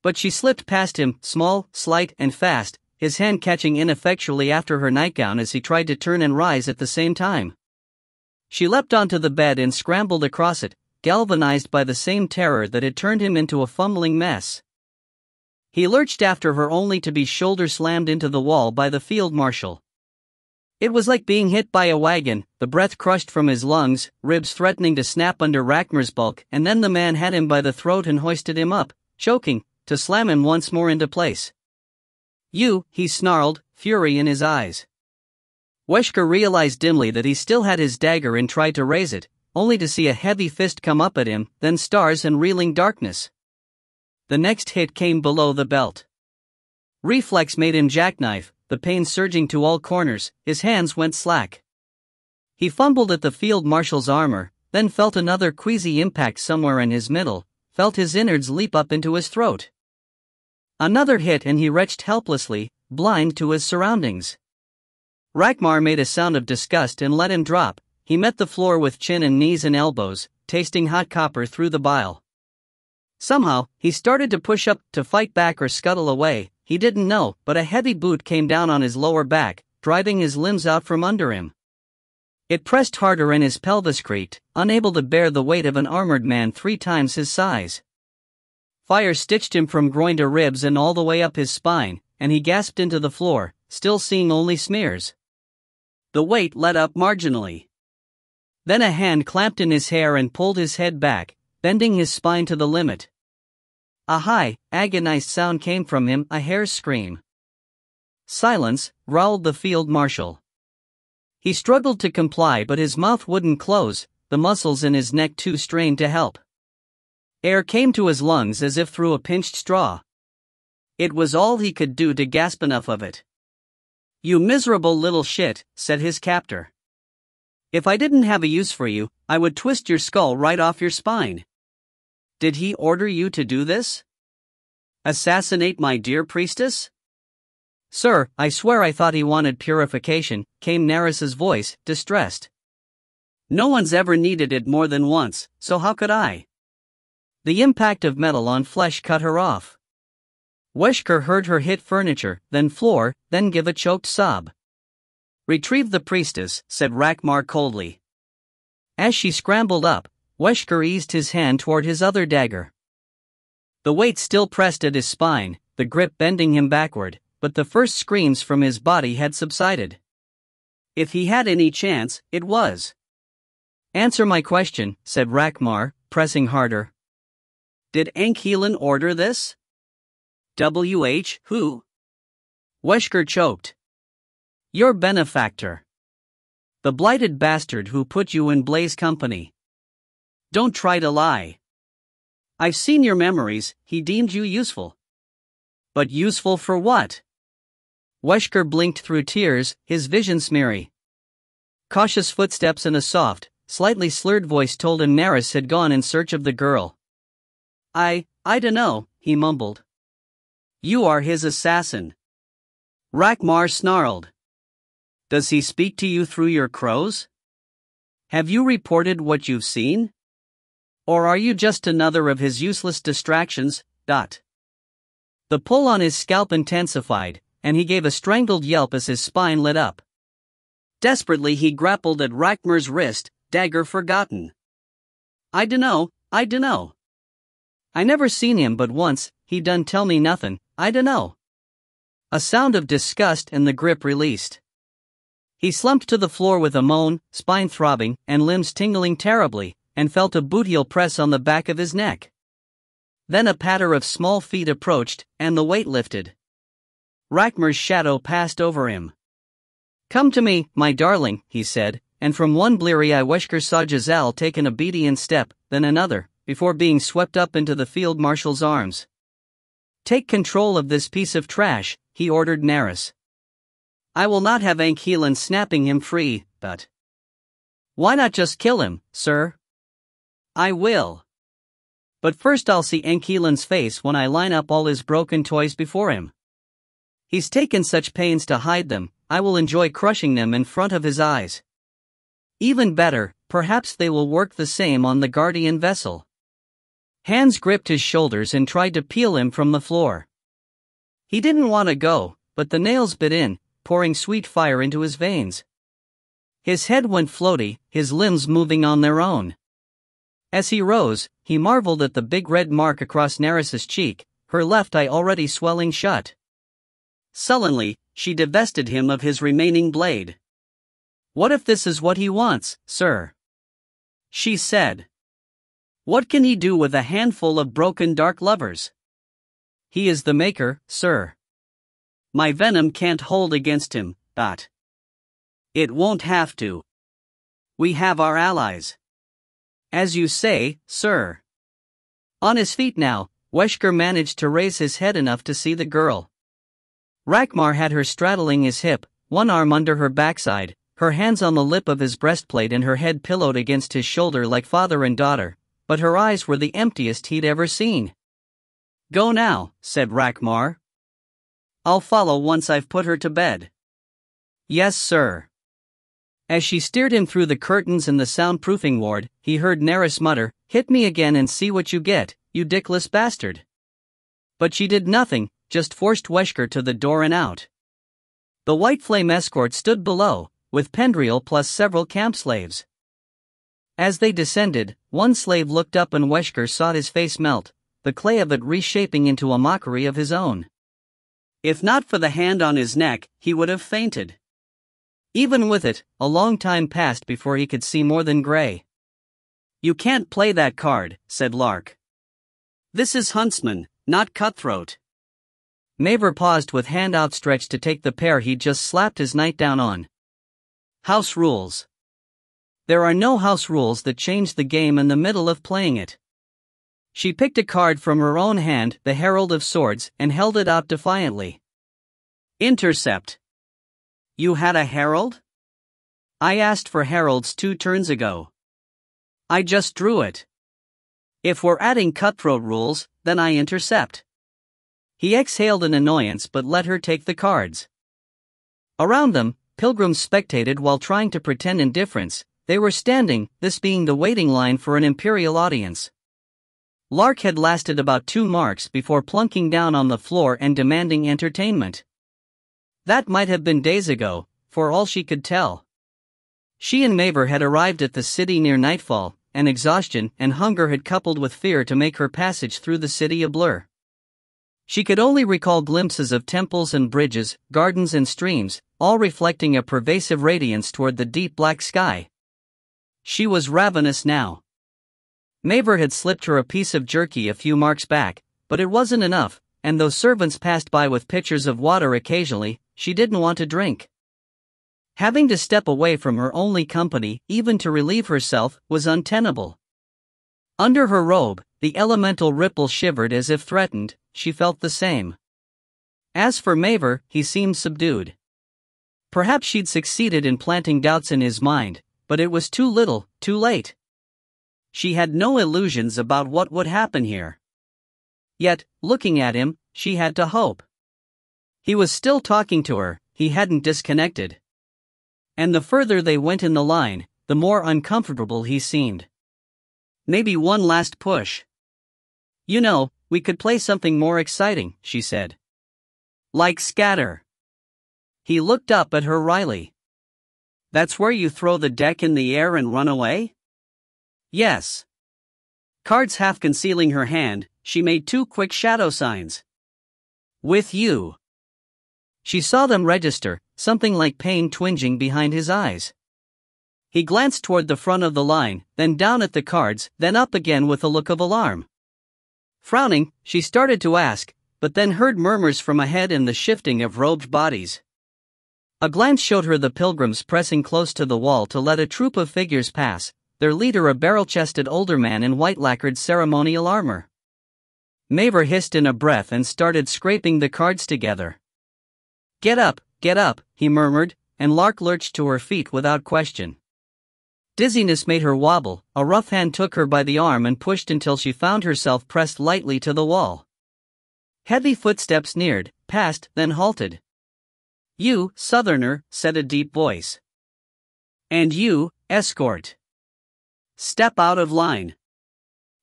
But she slipped past him, small, slight, and fast, his hand catching ineffectually after her nightgown as he tried to turn and rise at the same time. She leapt onto the bed and scrambled across it, galvanized by the same terror that had turned him into a fumbling mess. He lurched after her only to be shoulder-slammed into the wall by the field marshal. It was like being hit by a wagon, the breath crushed from his lungs, ribs threatening to snap under Rachmar's bulk, and then the man had him by the throat and hoisted him up, choking, to slam him once more into place. "You," he snarled, fury in his eyes. Wesker realized dimly that he still had his dagger and tried to raise it, only to see a heavy fist come up at him, then stars and reeling darkness. The next hit came below the belt. Reflex made him jackknife, the pain surging to all corners, his hands went slack. He fumbled at the field marshal's armor, then felt another queasy impact somewhere in his middle, felt his innards leap up into his throat. Another hit and he retched helplessly, blind to his surroundings. Rachmar made a sound of disgust and let him drop. He met the floor with chin and knees and elbows, tasting hot copper through the bile. Somehow, he started to push up, to fight back or scuttle away, he didn't know, but a heavy boot came down on his lower back, driving his limbs out from under him. It pressed harder and his pelvis creaked, unable to bear the weight of an armored man 3 times his size. Fire stitched him from groin to ribs and all the way up his spine, and he gasped into the floor, still seeing only smears. The weight let up marginally. Then a hand clamped in his hair and pulled his head back, bending his spine to the limit. A high, agonized sound came from him, a hair's scream. "Silence," growled the field marshal. He struggled to comply but his mouth wouldn't close, the muscles in his neck too strained to help. Air came to his lungs as if through a pinched straw. It was all he could do to gasp enough of it. "You miserable little shit," said his captor. "If I didn't have a use for you, I would twist your skull right off your spine." "Did he order you to do this? Assassinate my dear priestess?" "Sir, I swear I thought he wanted purification," came Neris's voice, distressed. "No one's ever needed it more than once, so how could I?" The impact of metal on flesh cut her off. Wesker heard her hit furniture, then floor, then give a choked sob. "Retrieve the priestess," said Rachmar coldly. As she scrambled up, Wesker eased his hand toward his other dagger. The weight still pressed at his spine, the grip bending him backward, but the first screams from his body had subsided. If he had any chance, it was. "Answer my question," said Rachmar, pressing harder. "Did Ankhelen order this?" Who? Wesker choked. "Your benefactor. The blighted bastard who put you in Blaze company. Don't try to lie. I've seen your memories, he deemed you useful." "But useful for what?" Wesker blinked through tears, his vision smeary. Cautious footsteps and a soft, slightly slurred voice told him Neris had gone in search of the girl. I dunno," he mumbled. "You are his assassin." Rachmar snarled. "Does he speak to you through your crows? Have you reported what you've seen? Or are you just another of his useless distractions? The pull on his scalp intensified, and he gave a strangled yelp as his spine lit up. Desperately he grappled at Rachmar's wrist, dagger forgotten. I dunno. I never seen him but once, he done tell me nothin', I dunno." A sound of disgust and the grip released. He slumped to the floor with a moan, spine throbbing, and limbs tingling terribly, and felt a boot heel press on the back of his neck. Then a patter of small feet approached, and the weight lifted. Rachmar's shadow passed over him. "Come to me, my darling," he said, and from one bleary eye Wesker saw Giselle take an obedient step, then another, before being swept up into the field marshal's arms. "Take control of this piece of trash," he ordered Neris. "I will not have Ankhelen snapping him free, but..." "Why not just kill him, sir?" "I will. But first I'll see Ankhelen's face when I line up all his broken toys before him. He's taken such pains to hide them, I will enjoy crushing them in front of his eyes. Even better, perhaps they will work the same on the guardian vessel." Hands gripped his shoulders and tried to peel him from the floor. He didn't want to go, but the nails bit in, pouring sweet fire into his veins. His head went floaty, his limbs moving on their own. As he rose, he marveled at the big red mark across Neris's cheek, her left eye already swelling shut. Sullenly, she divested him of his remaining blade. What if this is what he wants, sir? She said. What can he do with a handful of broken dark lovers? He is the maker, sir. My venom can't hold against him, but it won't have to. We have our allies. As you say, sir. On his feet now, Wesker managed to raise his head enough to see the girl. Rakmar had her straddling his hip, one arm under her backside, her hands on the lip of his breastplate and her head pillowed against his shoulder like father and daughter, but her eyes were the emptiest he'd ever seen. Go now, said Rakmar. I'll follow once I've put her to bed. Yes, sir. As she steered him through the curtains in the soundproofing ward, he heard Nerys mutter, "Hit me again and see what you get, you dickless bastard." But she did nothing, just forced Wesker to the door and out. The White Flame escort stood below, with Pendriel plus several camp slaves. As they descended, one slave looked up and Wesker saw his face melt, the clay of it reshaping into a mockery of his own. If not for the hand on his neck, he would have fainted. Even with it, a long time passed before he could see more than gray. You can't play that card, said Lark. This is Huntsman, not Cutthroat. Maver paused with hand outstretched to take the pair he'd just slapped his nightgown on. House rules. There are no house rules that change the game in the middle of playing it. She picked a card from her own hand, the Herald of Swords, and held it out defiantly. Intercept. You had a herald? I asked for heralds 2 turns ago. I just drew it. If we're adding cutthroat rules, then I intercept. He exhaled in annoyance but let her take the cards. Around them, pilgrims spectated while trying to pretend indifference. They were standing, this being the waiting line for an imperial audience. Lark had lasted about 2 marks before plunking down on the floor and demanding entertainment. That might have been days ago, for all she could tell. She and Maver had arrived at the city near nightfall, and exhaustion and hunger had coupled with fear to make her passage through the city a blur. She could only recall glimpses of temples and bridges, gardens and streams, all reflecting a pervasive radiance toward the deep black sky. She was ravenous now. Maver had slipped her a piece of jerky a few marks back, but it wasn't enough, and though servants passed by with pitchers of water occasionally, she didn't want to drink. Having to step away from her only company, even to relieve herself, was untenable. Under her robe, the elemental ripple shivered as if threatened. She felt the same. As for Maver, he seemed subdued. Perhaps she'd succeeded in planting doubts in his mind, but it was too little, too late. She had no illusions about what would happen here. Yet, looking at him, she had to hope. He was still talking to her, he hadn't disconnected. And the further they went in the line, the more uncomfortable he seemed. Maybe one last push. You know, we could play something more exciting, she said. Like scatter. He looked up at her wryly. That's where you throw the deck in the air and run away? Yes. Cards half concealing her hand, she made 2 quick shadow signs. With you. She saw them register, something like pain twinging behind his eyes. He glanced toward the front of the line, then down at the cards, then up again with a look of alarm. Frowning, she started to ask, but then heard murmurs from ahead and the shifting of robed bodies. A glance showed her the pilgrims pressing close to the wall to let a troop of figures pass, their leader a barrel-chested older man in white-lacquered ceremonial armor. Maver hissed in a breath and started scraping the cards together. Get up, he murmured, and Lark lurched to her feet without question. Dizziness made her wobble, a rough hand took her by the arm and pushed until she found herself pressed lightly to the wall. Heavy footsteps neared, passed, then halted. You, Southerner, said a deep voice. And you, escort. Step out of line.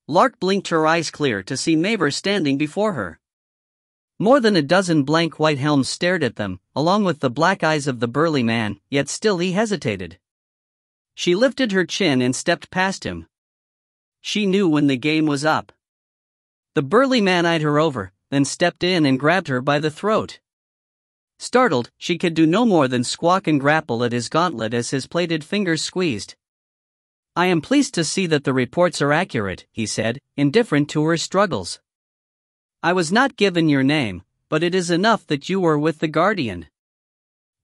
Lark blinked her eyes clear to see Maver standing before her. More than a dozen blank white helms stared at them, along with the black eyes of the burly man, yet still he hesitated. She lifted her chin and stepped past him. She knew when the game was up. The burly man eyed her over, then stepped in and grabbed her by the throat. Startled, she could do no more than squawk and grapple at his gauntlet as his plated fingers squeezed. "I am pleased to see that the reports are accurate," he said, indifferent to her struggles. "I was not given your name, but it is enough that you were with the Guardian.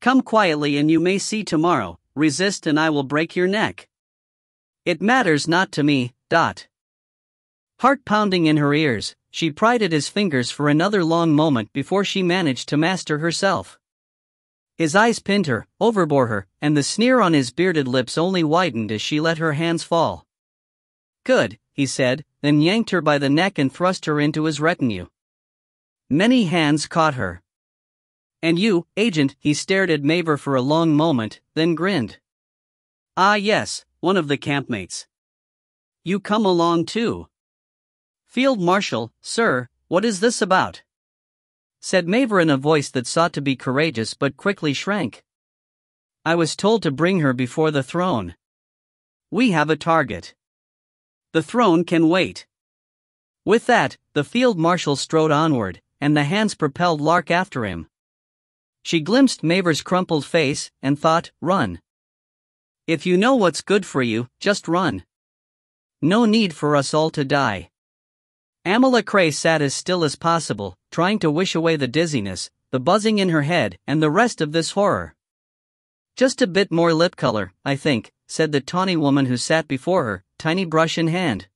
Come quietly and you may see tomorrow. Resist and I will break your neck. It matters not to me." Heart pounding in her ears, she pried at his fingers for another long moment before she managed to master herself. His eyes pinned her, overbore her, and the sneer on his bearded lips only widened as she let her hands fall. "Good," he said, then yanked her by the neck and thrust her into his retinue. Many hands caught her. "And you, agent?" He stared at Maver for a long moment, then grinned. "Ah yes, one of the campmates. You come along too." "Field Marshal, sir, what is this about?" said Maver in a voice that sought to be courageous but quickly shrank. "I was told to bring her before the throne. We have a target. The throne can wait." With that, the Field Marshal strode onward, and the hands propelled Lark after him. She glimpsed Maver's crumpled face, and thought, run. If you know what's good for you, just run. No need for us all to die. Amala Cray sat as still as possible, trying to wish away the dizziness, the buzzing in her head, and the rest of this horror. "Just a bit more lip color, I think," said the tawny woman who sat before her, tiny brush in hand.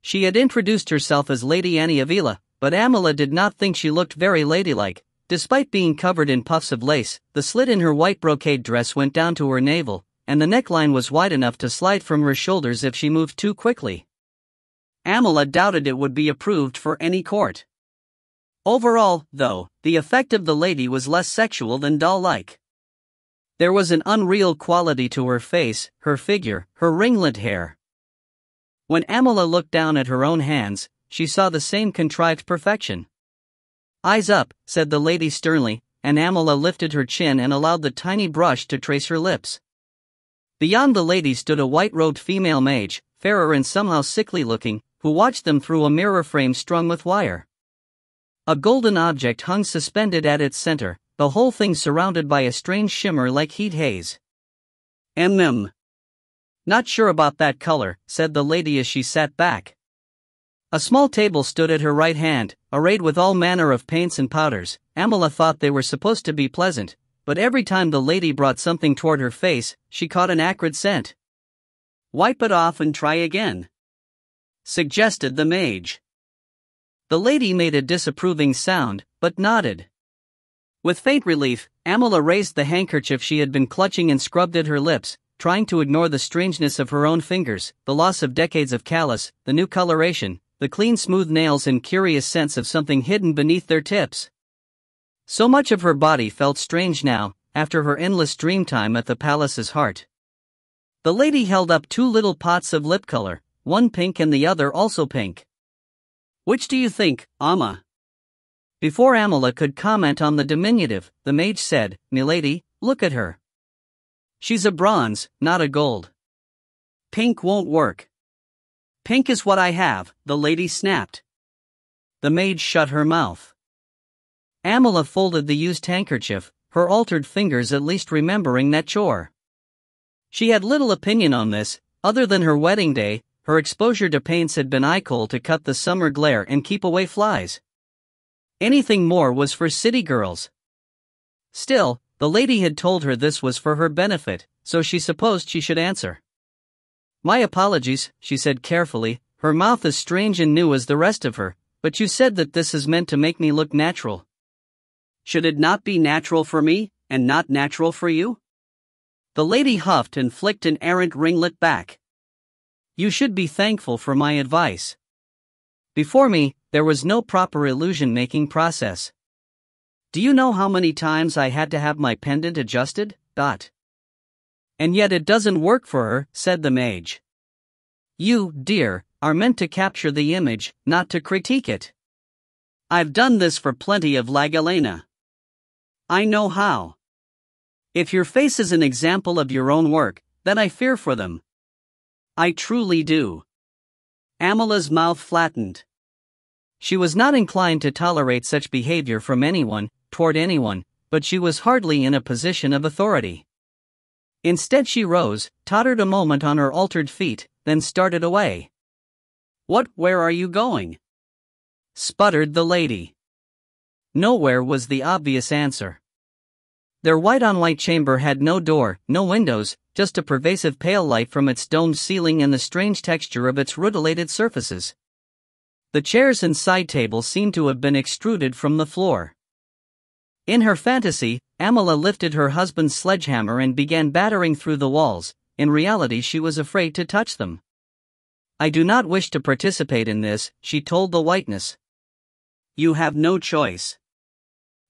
She had introduced herself as Lady Annie Avila, but Amala did not think she looked very ladylike. Despite being covered in puffs of lace, the slit in her white brocade dress went down to her navel, and the neckline was wide enough to slide from her shoulders if she moved too quickly. Amala doubted it would be approved for any court. Overall, though, the effect of the lady was less sexual than doll-like. There was an unreal quality to her face, her figure, her ringlet hair. When Amala looked down at her own hands, she saw the same contrived perfection. "Eyes up," said the lady sternly, and Amala lifted her chin and allowed the tiny brush to trace her lips. Beyond the lady stood a white-robed female mage, fairer and somehow sickly-looking, who watched them through a mirror frame strung with wire. A golden object hung suspended at its center, the whole thing surrounded by a strange shimmer like heat haze. Not sure about that color," said the lady as she sat back. A small table stood at her right hand, arrayed with all manner of paints and powders. Amala thought they were supposed to be pleasant, but every time the lady brought something toward her face, she caught an acrid scent. "Wipe it off and try again," suggested the mage. The lady made a disapproving sound, but nodded. With faint relief, Amala raised the handkerchief she had been clutching and scrubbed at her lips, trying to ignore the strangeness of her own fingers, the loss of decades of callus, the new coloration, the clean smooth nails and curious sense of something hidden beneath their tips. So much of her body felt strange now, after her endless dreamtime at the palace's heart. The lady held up 2 little pots of lip color, one pink and the other also pink. "Which do you think, Amma?" Before Amala could comment on the diminutive, the mage said, "Milady, look at her. She's a bronze, not a gold. Pink won't work." "Pink is what I have," the lady snapped. The mage shut her mouth. Amala folded the used handkerchief, her altered fingers at least remembering that chore. She had little opinion on this, other than her wedding day. Her exposure to paints had been iced to cut the summer glare and keep away flies. Anything more was for city girls. Still, the lady had told her this was for her benefit, so she supposed she should answer. "My apologies," she said carefully, her mouth as strange and new as the rest of her, "but you said that this is meant to make me look natural. Should it not be natural for me, and not natural for you?" The lady huffed and flicked an errant ringlet back. "You should be thankful for my advice. Before me, there was no proper illusion-making process. Do you know how many times I had to have my pendant adjusted? And yet it doesn't work for her," said the mage. "You, dear, are meant to capture the image, not to critique it. I've done this for plenty of La Galena. I know how. If your face is an example of your own work, then I fear for them. I truly do." Amala's mouth flattened. She was not inclined to tolerate such behavior from anyone, toward anyone, but she was hardly in a position of authority. Instead she rose, tottered a moment on her altered feet, then started away. Where are you going?" sputtered the lady. Nowhere was the obvious answer. Their white-on-white chamber had no door, no windows, just a pervasive pale light from its domed ceiling and the strange texture of its rutilated surfaces. The chairs and side table seemed to have been extruded from the floor. In her fantasy, Amala lifted her husband's sledgehammer and began battering through the walls. In reality she was afraid to touch them. "I do not wish to participate in this," she told the whiteness. "You have no choice."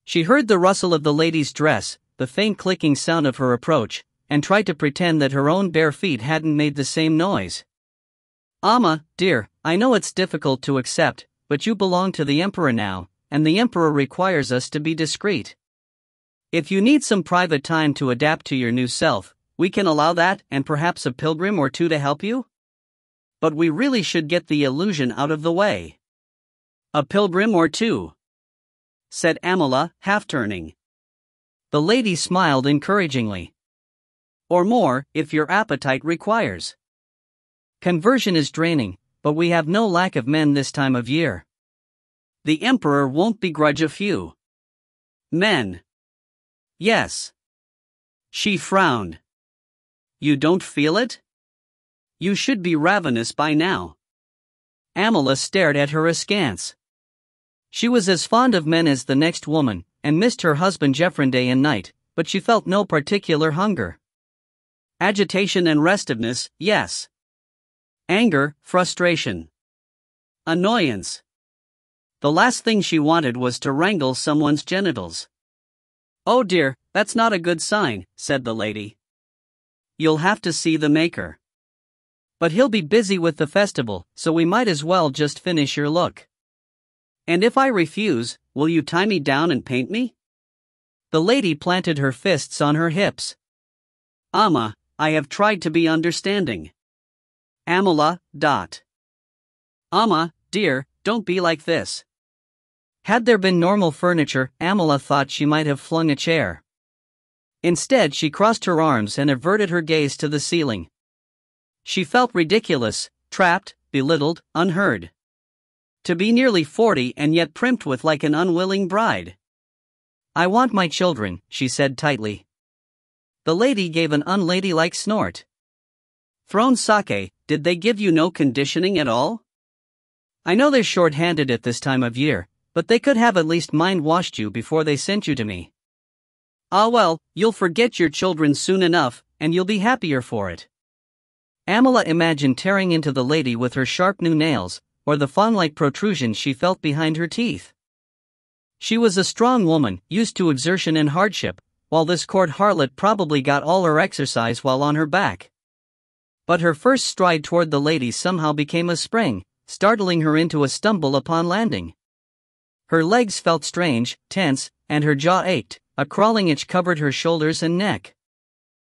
She heard the rustle of the lady's dress, the faint clicking sound of her approach, and tried to pretend that her own bare feet hadn't made the same noise. "Amma, dear, I know it's difficult to accept, but you belong to the Emperor now, and the Emperor requires us to be discreet. If you need some private time to adapt to your new self, we can allow that and perhaps a pilgrim or two to help you. But we really should get the illusion out of the way." "A pilgrim or two?" said Amala, half-turning. The lady smiled encouragingly. "Or more, if your appetite requires. Conversion is draining, but we have no lack of men this time of year. The Emperor won't begrudge a few." "Men?" "Yes." She frowned. "You don't feel it? You should be ravenous by now." Amala stared at her askance. She was as fond of men as the next woman, and missed her husband Jeffrin day and night, but she felt no particular hunger. Agitation and restiveness, yes. Anger, frustration. Annoyance. The last thing she wanted was to wrangle someone's genitals. "Oh dear, that's not a good sign," said the lady. "You'll have to see the maker. But he'll be busy with the festival, so we might as well just finish your look. And if I refuse, will you tie me down and paint me?" The lady planted her fists on her hips. "Amma, I have tried to be understanding." Amala. "Amma, dear, don't be like this." Had there been normal furniture, Amala thought she might have flung a chair. Instead she crossed her arms and averted her gaze to the ceiling. She felt ridiculous, trapped, belittled, unheard. To be nearly 40 and yet primped with like an unwilling bride. "I want my children," she said tightly. The lady gave an unladylike snort. "Thrown sake, did they give you no conditioning at all? I know they're short-handed at this time of year, but they could have at least mind-washed you before they sent you to me." "Ah well, you'll forget your children soon enough, and you'll be happier for it." Amala imagined tearing into the lady with her sharp new nails, or the fawn-like protrusions she felt behind her teeth. She was a strong woman, used to exertion and hardship, while this court harlot probably got all her exercise while on her back. But her first stride toward the lady somehow became a spring, startling her into a stumble upon landing. Her legs felt strange, tense, and her jaw ached, a crawling itch covered her shoulders and neck.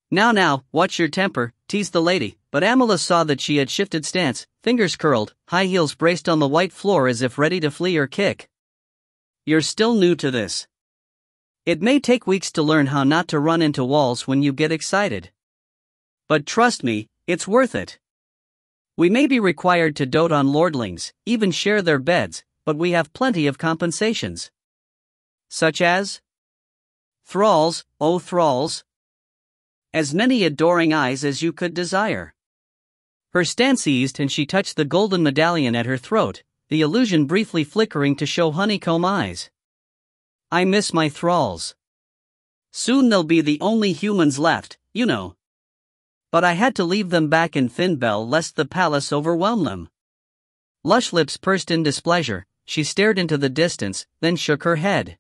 Now, watch your temper," teased the lady, but Amala saw that she had shifted stance, fingers curled, high heels braced on the white floor as if ready to flee or kick. "You're still new to this. It may take weeks to learn how not to run into walls when you get excited. But trust me, it's worth it. We may be required to dote on lordlings, even share their beds, but we have plenty of compensations." "Such as?" "Thralls, oh thralls. As many adoring eyes as you could desire." Her stance eased and she touched the golden medallion at her throat, the illusion briefly flickering to show honeycomb eyes. "I miss my thralls. Soon they'll be the only humans left, you know. But I had to leave them back in Finbel lest the palace overwhelm them." Lush lips pursed in displeasure, she stared into the distance, then shook her head.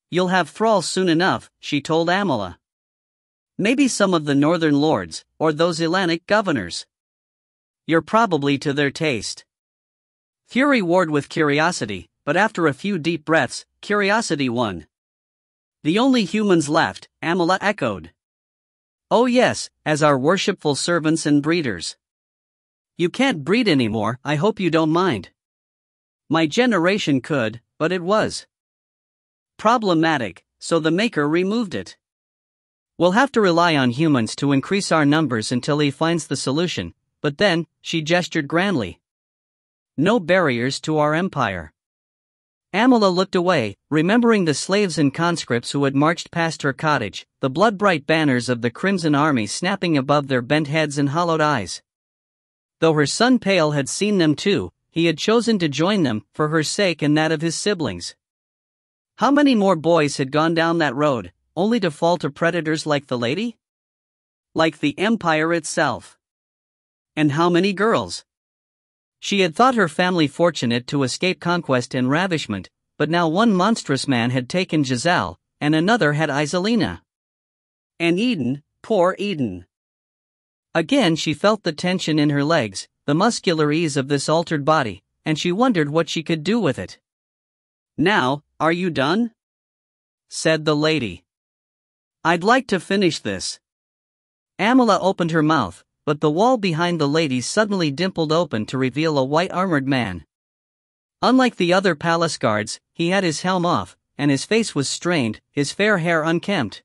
"You'll have thralls soon enough," she told Amala. "Maybe some of the northern lords, or those Ilanic governors. You're probably to their taste." Fury warred with curiosity, but after a few deep breaths, curiosity won. "The only humans left," Amala echoed. "Oh yes, as our worshipful servants and breeders. You can't breed anymore, I hope you don't mind. My generation could, but it was problematic, so the maker removed it. We'll have to rely on humans to increase our numbers until he finds the solution, but then, she gestured grandly. No barriers to our empire. Amala looked away, remembering the slaves and conscripts who had marched past her cottage, the blood-bright banners of the Crimson Army snapping above their bent heads and hollowed eyes. Though her son Pale had seen them too, he had chosen to join them, for her sake and that of his siblings. How many more boys had gone down that road, only to fall to predators like the lady? Like the empire itself. And how many girls? She had thought her family fortunate to escape conquest and ravishment, but now one monstrous man had taken Giselle, and another had Iselina. And Eden, poor Eden. Again she felt the tension in her legs, the muscular ease of this altered body, and she wondered what she could do with it. Now, are you done? Said the lady. I'd like to finish this. Amala opened her mouth, but the wall behind the lady suddenly dimpled open to reveal a white-armored man. Unlike the other palace guards, he had his helm off, and his face was strained, his fair hair unkempt.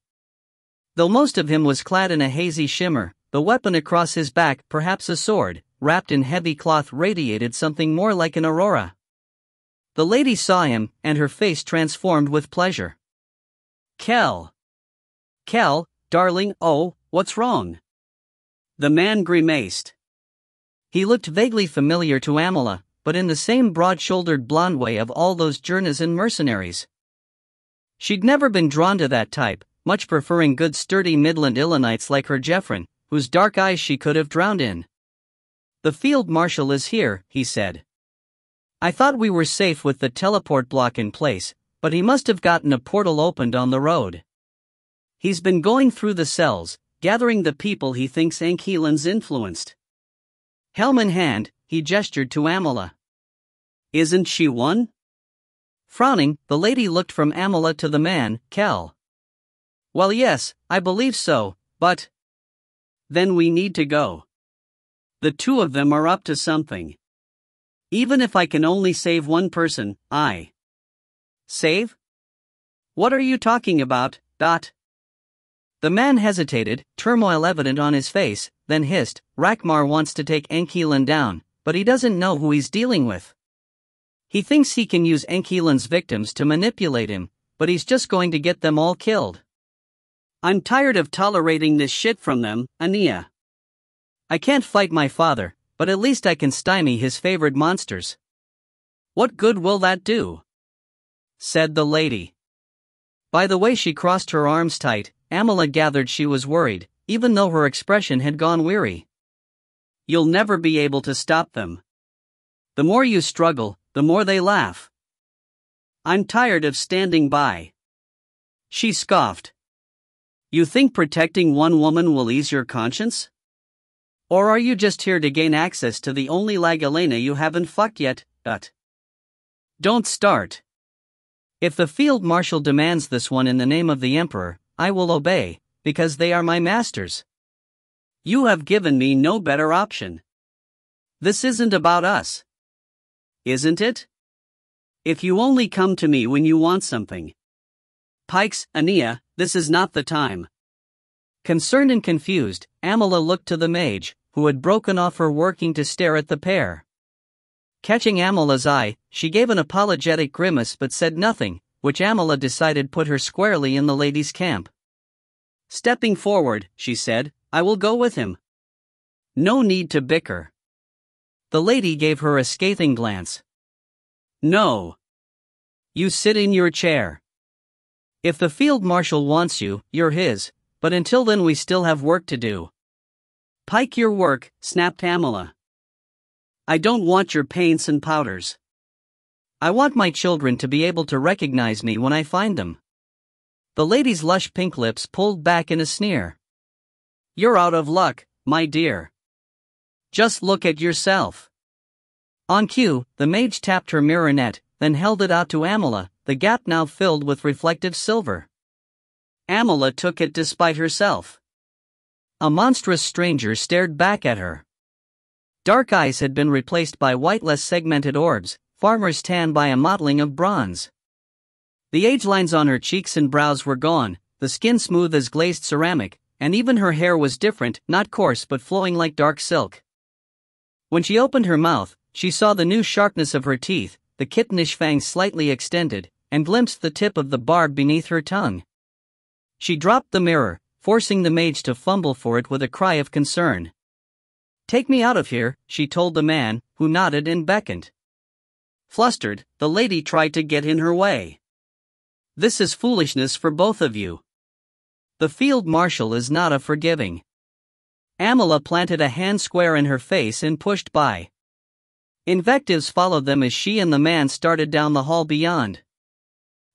Though most of him was clad in a hazy shimmer, the weapon across his back, perhaps a sword, wrapped in heavy cloth, radiated something more like an aurora. The lady saw him, and her face transformed with pleasure. Kel, darling, oh, what's wrong? The man grimaced. He looked vaguely familiar to Amala, but in the same broad-shouldered blonde way of all those journeys and mercenaries. She'd never been drawn to that type, much preferring good sturdy Midland Illinites like her Jeffrin, whose dark eyes she could have drowned in. The field marshal is here, he said. I thought we were safe with the teleport block in place, but he must have gotten a portal opened on the road. He's been going through the cells, gathering the people he thinks Ankeelan's influenced. Helm in hand, he gestured to Amala. Isn't she one? Frowning, the lady looked from Amala to the man, Kel. Well, yes, I believe so, but... Then we need to go. The two of them are up to something. Even if I can only save one person, I... Save? What are you talking about, Dot? The man hesitated, turmoil evident on his face, then hissed, Rakmar wants to take Ankeelan down, but he doesn't know who he's dealing with. He thinks he can use Ankeelan's victims to manipulate him, but he's just going to get them all killed. I'm tired of tolerating this shit from them, Ania. I can't fight my father, but at least I can stymie his favored monsters. What good will that do? Said the lady. By the way she crossed her arms tight, Amala gathered she was worried, even though her expression had gone weary. You'll never be able to stop them. The more you struggle, the more they laugh. I'm tired of standing by. She scoffed. You think protecting one woman will ease your conscience? Or are you just here to gain access to the only Lagalena you haven't fucked yet, Don't start. If the field marshal demands this one in the name of the emperor, I will obey, because they are my masters. You have given me no better option. This isn't about us. Isn't it? If you only come to me when you want something. Pikes, Ania, this is not the time. Concerned and confused, Amala looked to the mage, who had broken off her working to stare at the pair. Catching Amala's eye, she gave an apologetic grimace but said nothing, which Amala decided put her squarely in the lady's camp. Stepping forward, she said, I will go with him. No need to bicker. The lady gave her a scathing glance. No. You sit in your chair. If the field marshal wants you, you're his, but until then we still have work to do. Pike your work, snapped Amala. I don't want your paints and powders. I want my children to be able to recognize me when I find them. The lady's lush pink lips pulled back in a sneer. You're out of luck, my dear. Just look at yourself. On cue, the mage tapped her mirror net, then held it out to Amala, the gap now filled with reflective silver. Amala took it despite herself. A monstrous stranger stared back at her. Dark eyes had been replaced by white less segmented orbs, farmer's tan by a mottling of bronze. The age lines on her cheeks and brows were gone, the skin smooth as glazed ceramic, and even her hair was different, not coarse but flowing like dark silk. When she opened her mouth, she saw the new sharpness of her teeth, the kittenish fangs slightly extended, and glimpsed the tip of the barb beneath her tongue. She dropped the mirror, forcing the mage to fumble for it with a cry of concern. "Take me out of here," she told the man, who nodded and beckoned. Flustered, the lady tried to get in her way. "This is foolishness for both of you. The field marshal is not a forgiving." Amala planted a hand square in her face and pushed by. Invectives followed them as she and the man started down the hall beyond.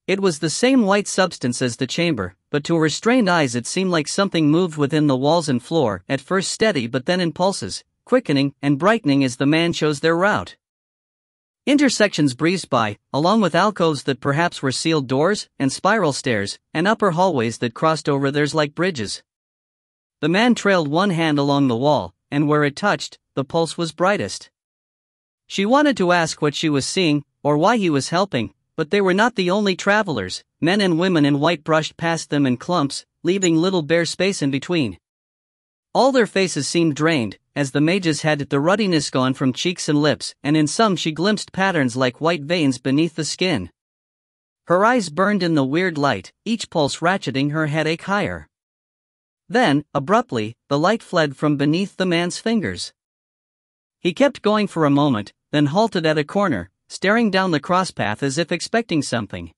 It was the same white substance as the chamber, but to her strained eyes it seemed like something moved within the walls and floor, at first steady but then in pulses, quickening and brightening as the man chose their route. Intersections breezed by, along with alcoves that perhaps were sealed doors, and spiral stairs, and upper hallways that crossed over theirs like bridges. The man trailed one hand along the wall, and where it touched, the pulse was brightest. She wanted to ask what she was seeing, or why he was helping, but they were not the only travelers. Men and women in white brushed past them in clumps, leaving little bare space in between. All their faces seemed drained, as the mages had the ruddiness gone from cheeks and lips, and in some she glimpsed patterns like white veins beneath the skin. Her eyes burned in the weird light, each pulse ratcheting her headache higher. Then, abruptly, the light fled from beneath the man's fingers. He kept going for a moment, then halted at a corner, staring down the crosspath as if expecting something.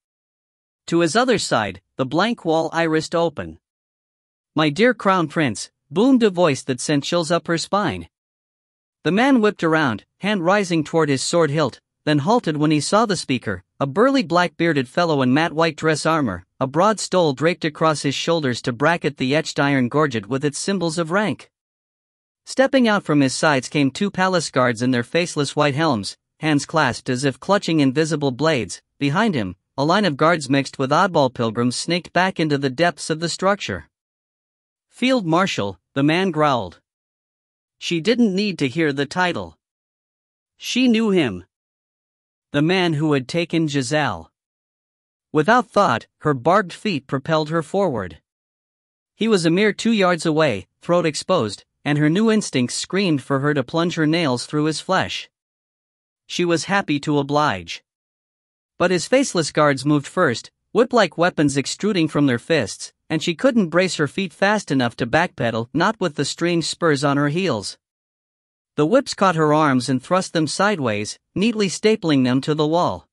To his other side, the blank wall irised open. "My dear Crown Prince," boomed a voice that sent chills up her spine. The man whipped around, hand rising toward his sword hilt, then halted when he saw the speaker, a burly black-bearded fellow in matte white dress armor, a broad stole draped across his shoulders to bracket the etched iron gorget with its symbols of rank. Stepping out from his sides came two palace guards in their faceless white helms, hands clasped as if clutching invisible blades. Behind him, a line of guards mixed with oddball pilgrims snaked back into the depths of the structure. "Field Marshal," the man growled. She didn't need to hear the title. She knew him. The man who had taken Giselle. Without thought, her barbed feet propelled her forward. He was a mere 2 yards away, throat exposed, and her new instincts screamed for her to plunge her nails through his flesh. She was happy to oblige. But his faceless guards moved first, whip-like weapons extruding from their fists, and she couldn't brace her feet fast enough to backpedal, not with the strange spurs on her heels. The whips caught her arms and thrust them sideways, neatly stapling them to the wall.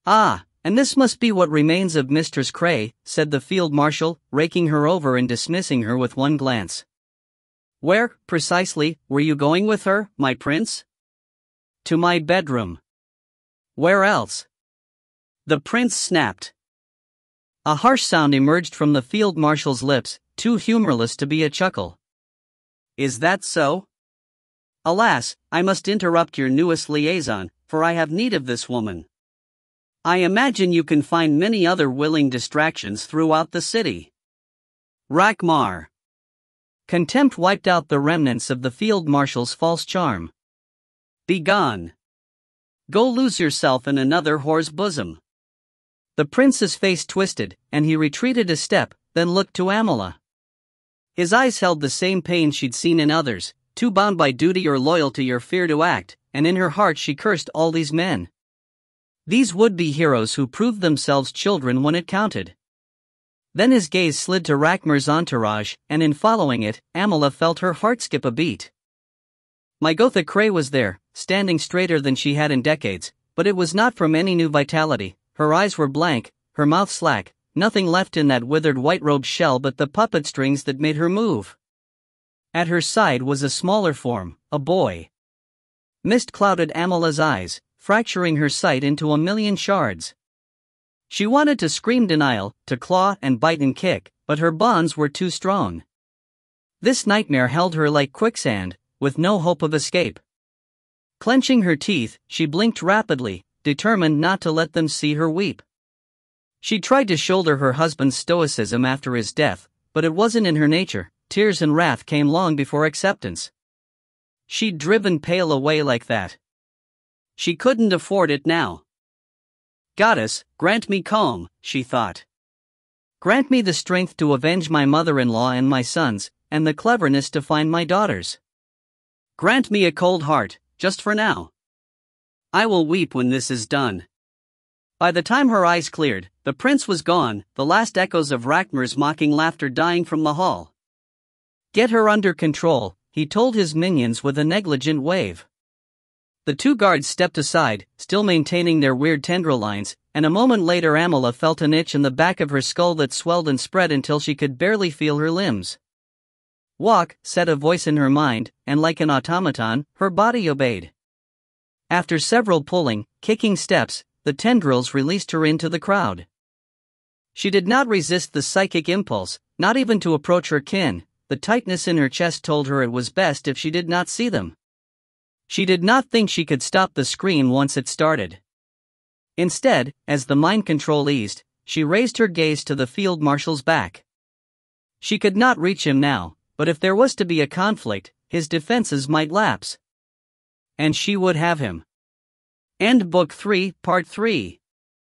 "Ah, and this must be what remains of Mistress Cray," said the field marshal, raking her over and dismissing her with one glance. "Where, precisely, were you going with her, my prince?" "To my bedroom." "Where else?" The prince snapped. A harsh sound emerged from the field marshal's lips, too humorless to be a chuckle. "Is that so? Alas, I must interrupt your newest liaison, for I have need of this woman. I imagine you can find many other willing distractions throughout the city." Rakmar. Contempt wiped out the remnants of the field marshal's false charm. "Begone. Go lose yourself in another whore's bosom." The prince's face twisted, and he retreated a step, then looked to Amala. His eyes held the same pain she'd seen in others, too bound by duty or loyalty or fear to act, and in her heart she cursed all these men. These would-be heroes who proved themselves children when it counted. Then his gaze slid to Rakmar's entourage, and in following it, Amala felt her heart skip a beat. Mygotha Cray was there, standing straighter than she had in decades, but it was not from any new vitality. Her eyes were blank, her mouth slack, nothing left in that withered white-robed shell but the puppet strings that made her move. At her side was a smaller form, a boy. Mist clouded Amala's eyes, fracturing her sight into a million shards. She wanted to scream denial, to claw and bite and kick, but her bonds were too strong. This nightmare held her like quicksand, with no hope of escape. Clenching her teeth, she blinked rapidly, determined not to let them see her weep. She tried to shoulder her husband's stoicism after his death, but it wasn't in her nature. Tears and wrath came long before acceptance. She'd driven Pale away like that. She couldn't afford it now. Goddess, grant me calm, she thought. Grant me the strength to avenge my mother-in-law and my sons, and the cleverness to find my daughters. Grant me a cold heart, just for now. I will weep when this is done. By the time her eyes cleared, the prince was gone, the last echoes of Ragmar's mocking laughter dying from the hall. Get her under control, he told his minions with a negligent wave. The two guards stepped aside, still maintaining their weird tendril lines, and a moment later Amala felt an itch in the back of her skull that swelled and spread until she could barely feel her limbs. Walk, said a voice in her mind, and like an automaton, her body obeyed. After several pulling, kicking steps, the tendrils released her into the crowd. She did not resist the psychic impulse, not even to approach her kin. The tightness in her chest told her it was best if she did not see them. She did not think she could stop the scream once it started. Instead, as the mind control eased, she raised her gaze to the field marshal's back. She could not reach him now, but if there was to be a conflict, his defenses might lapse. And she would have him. End Book 3, Part 3.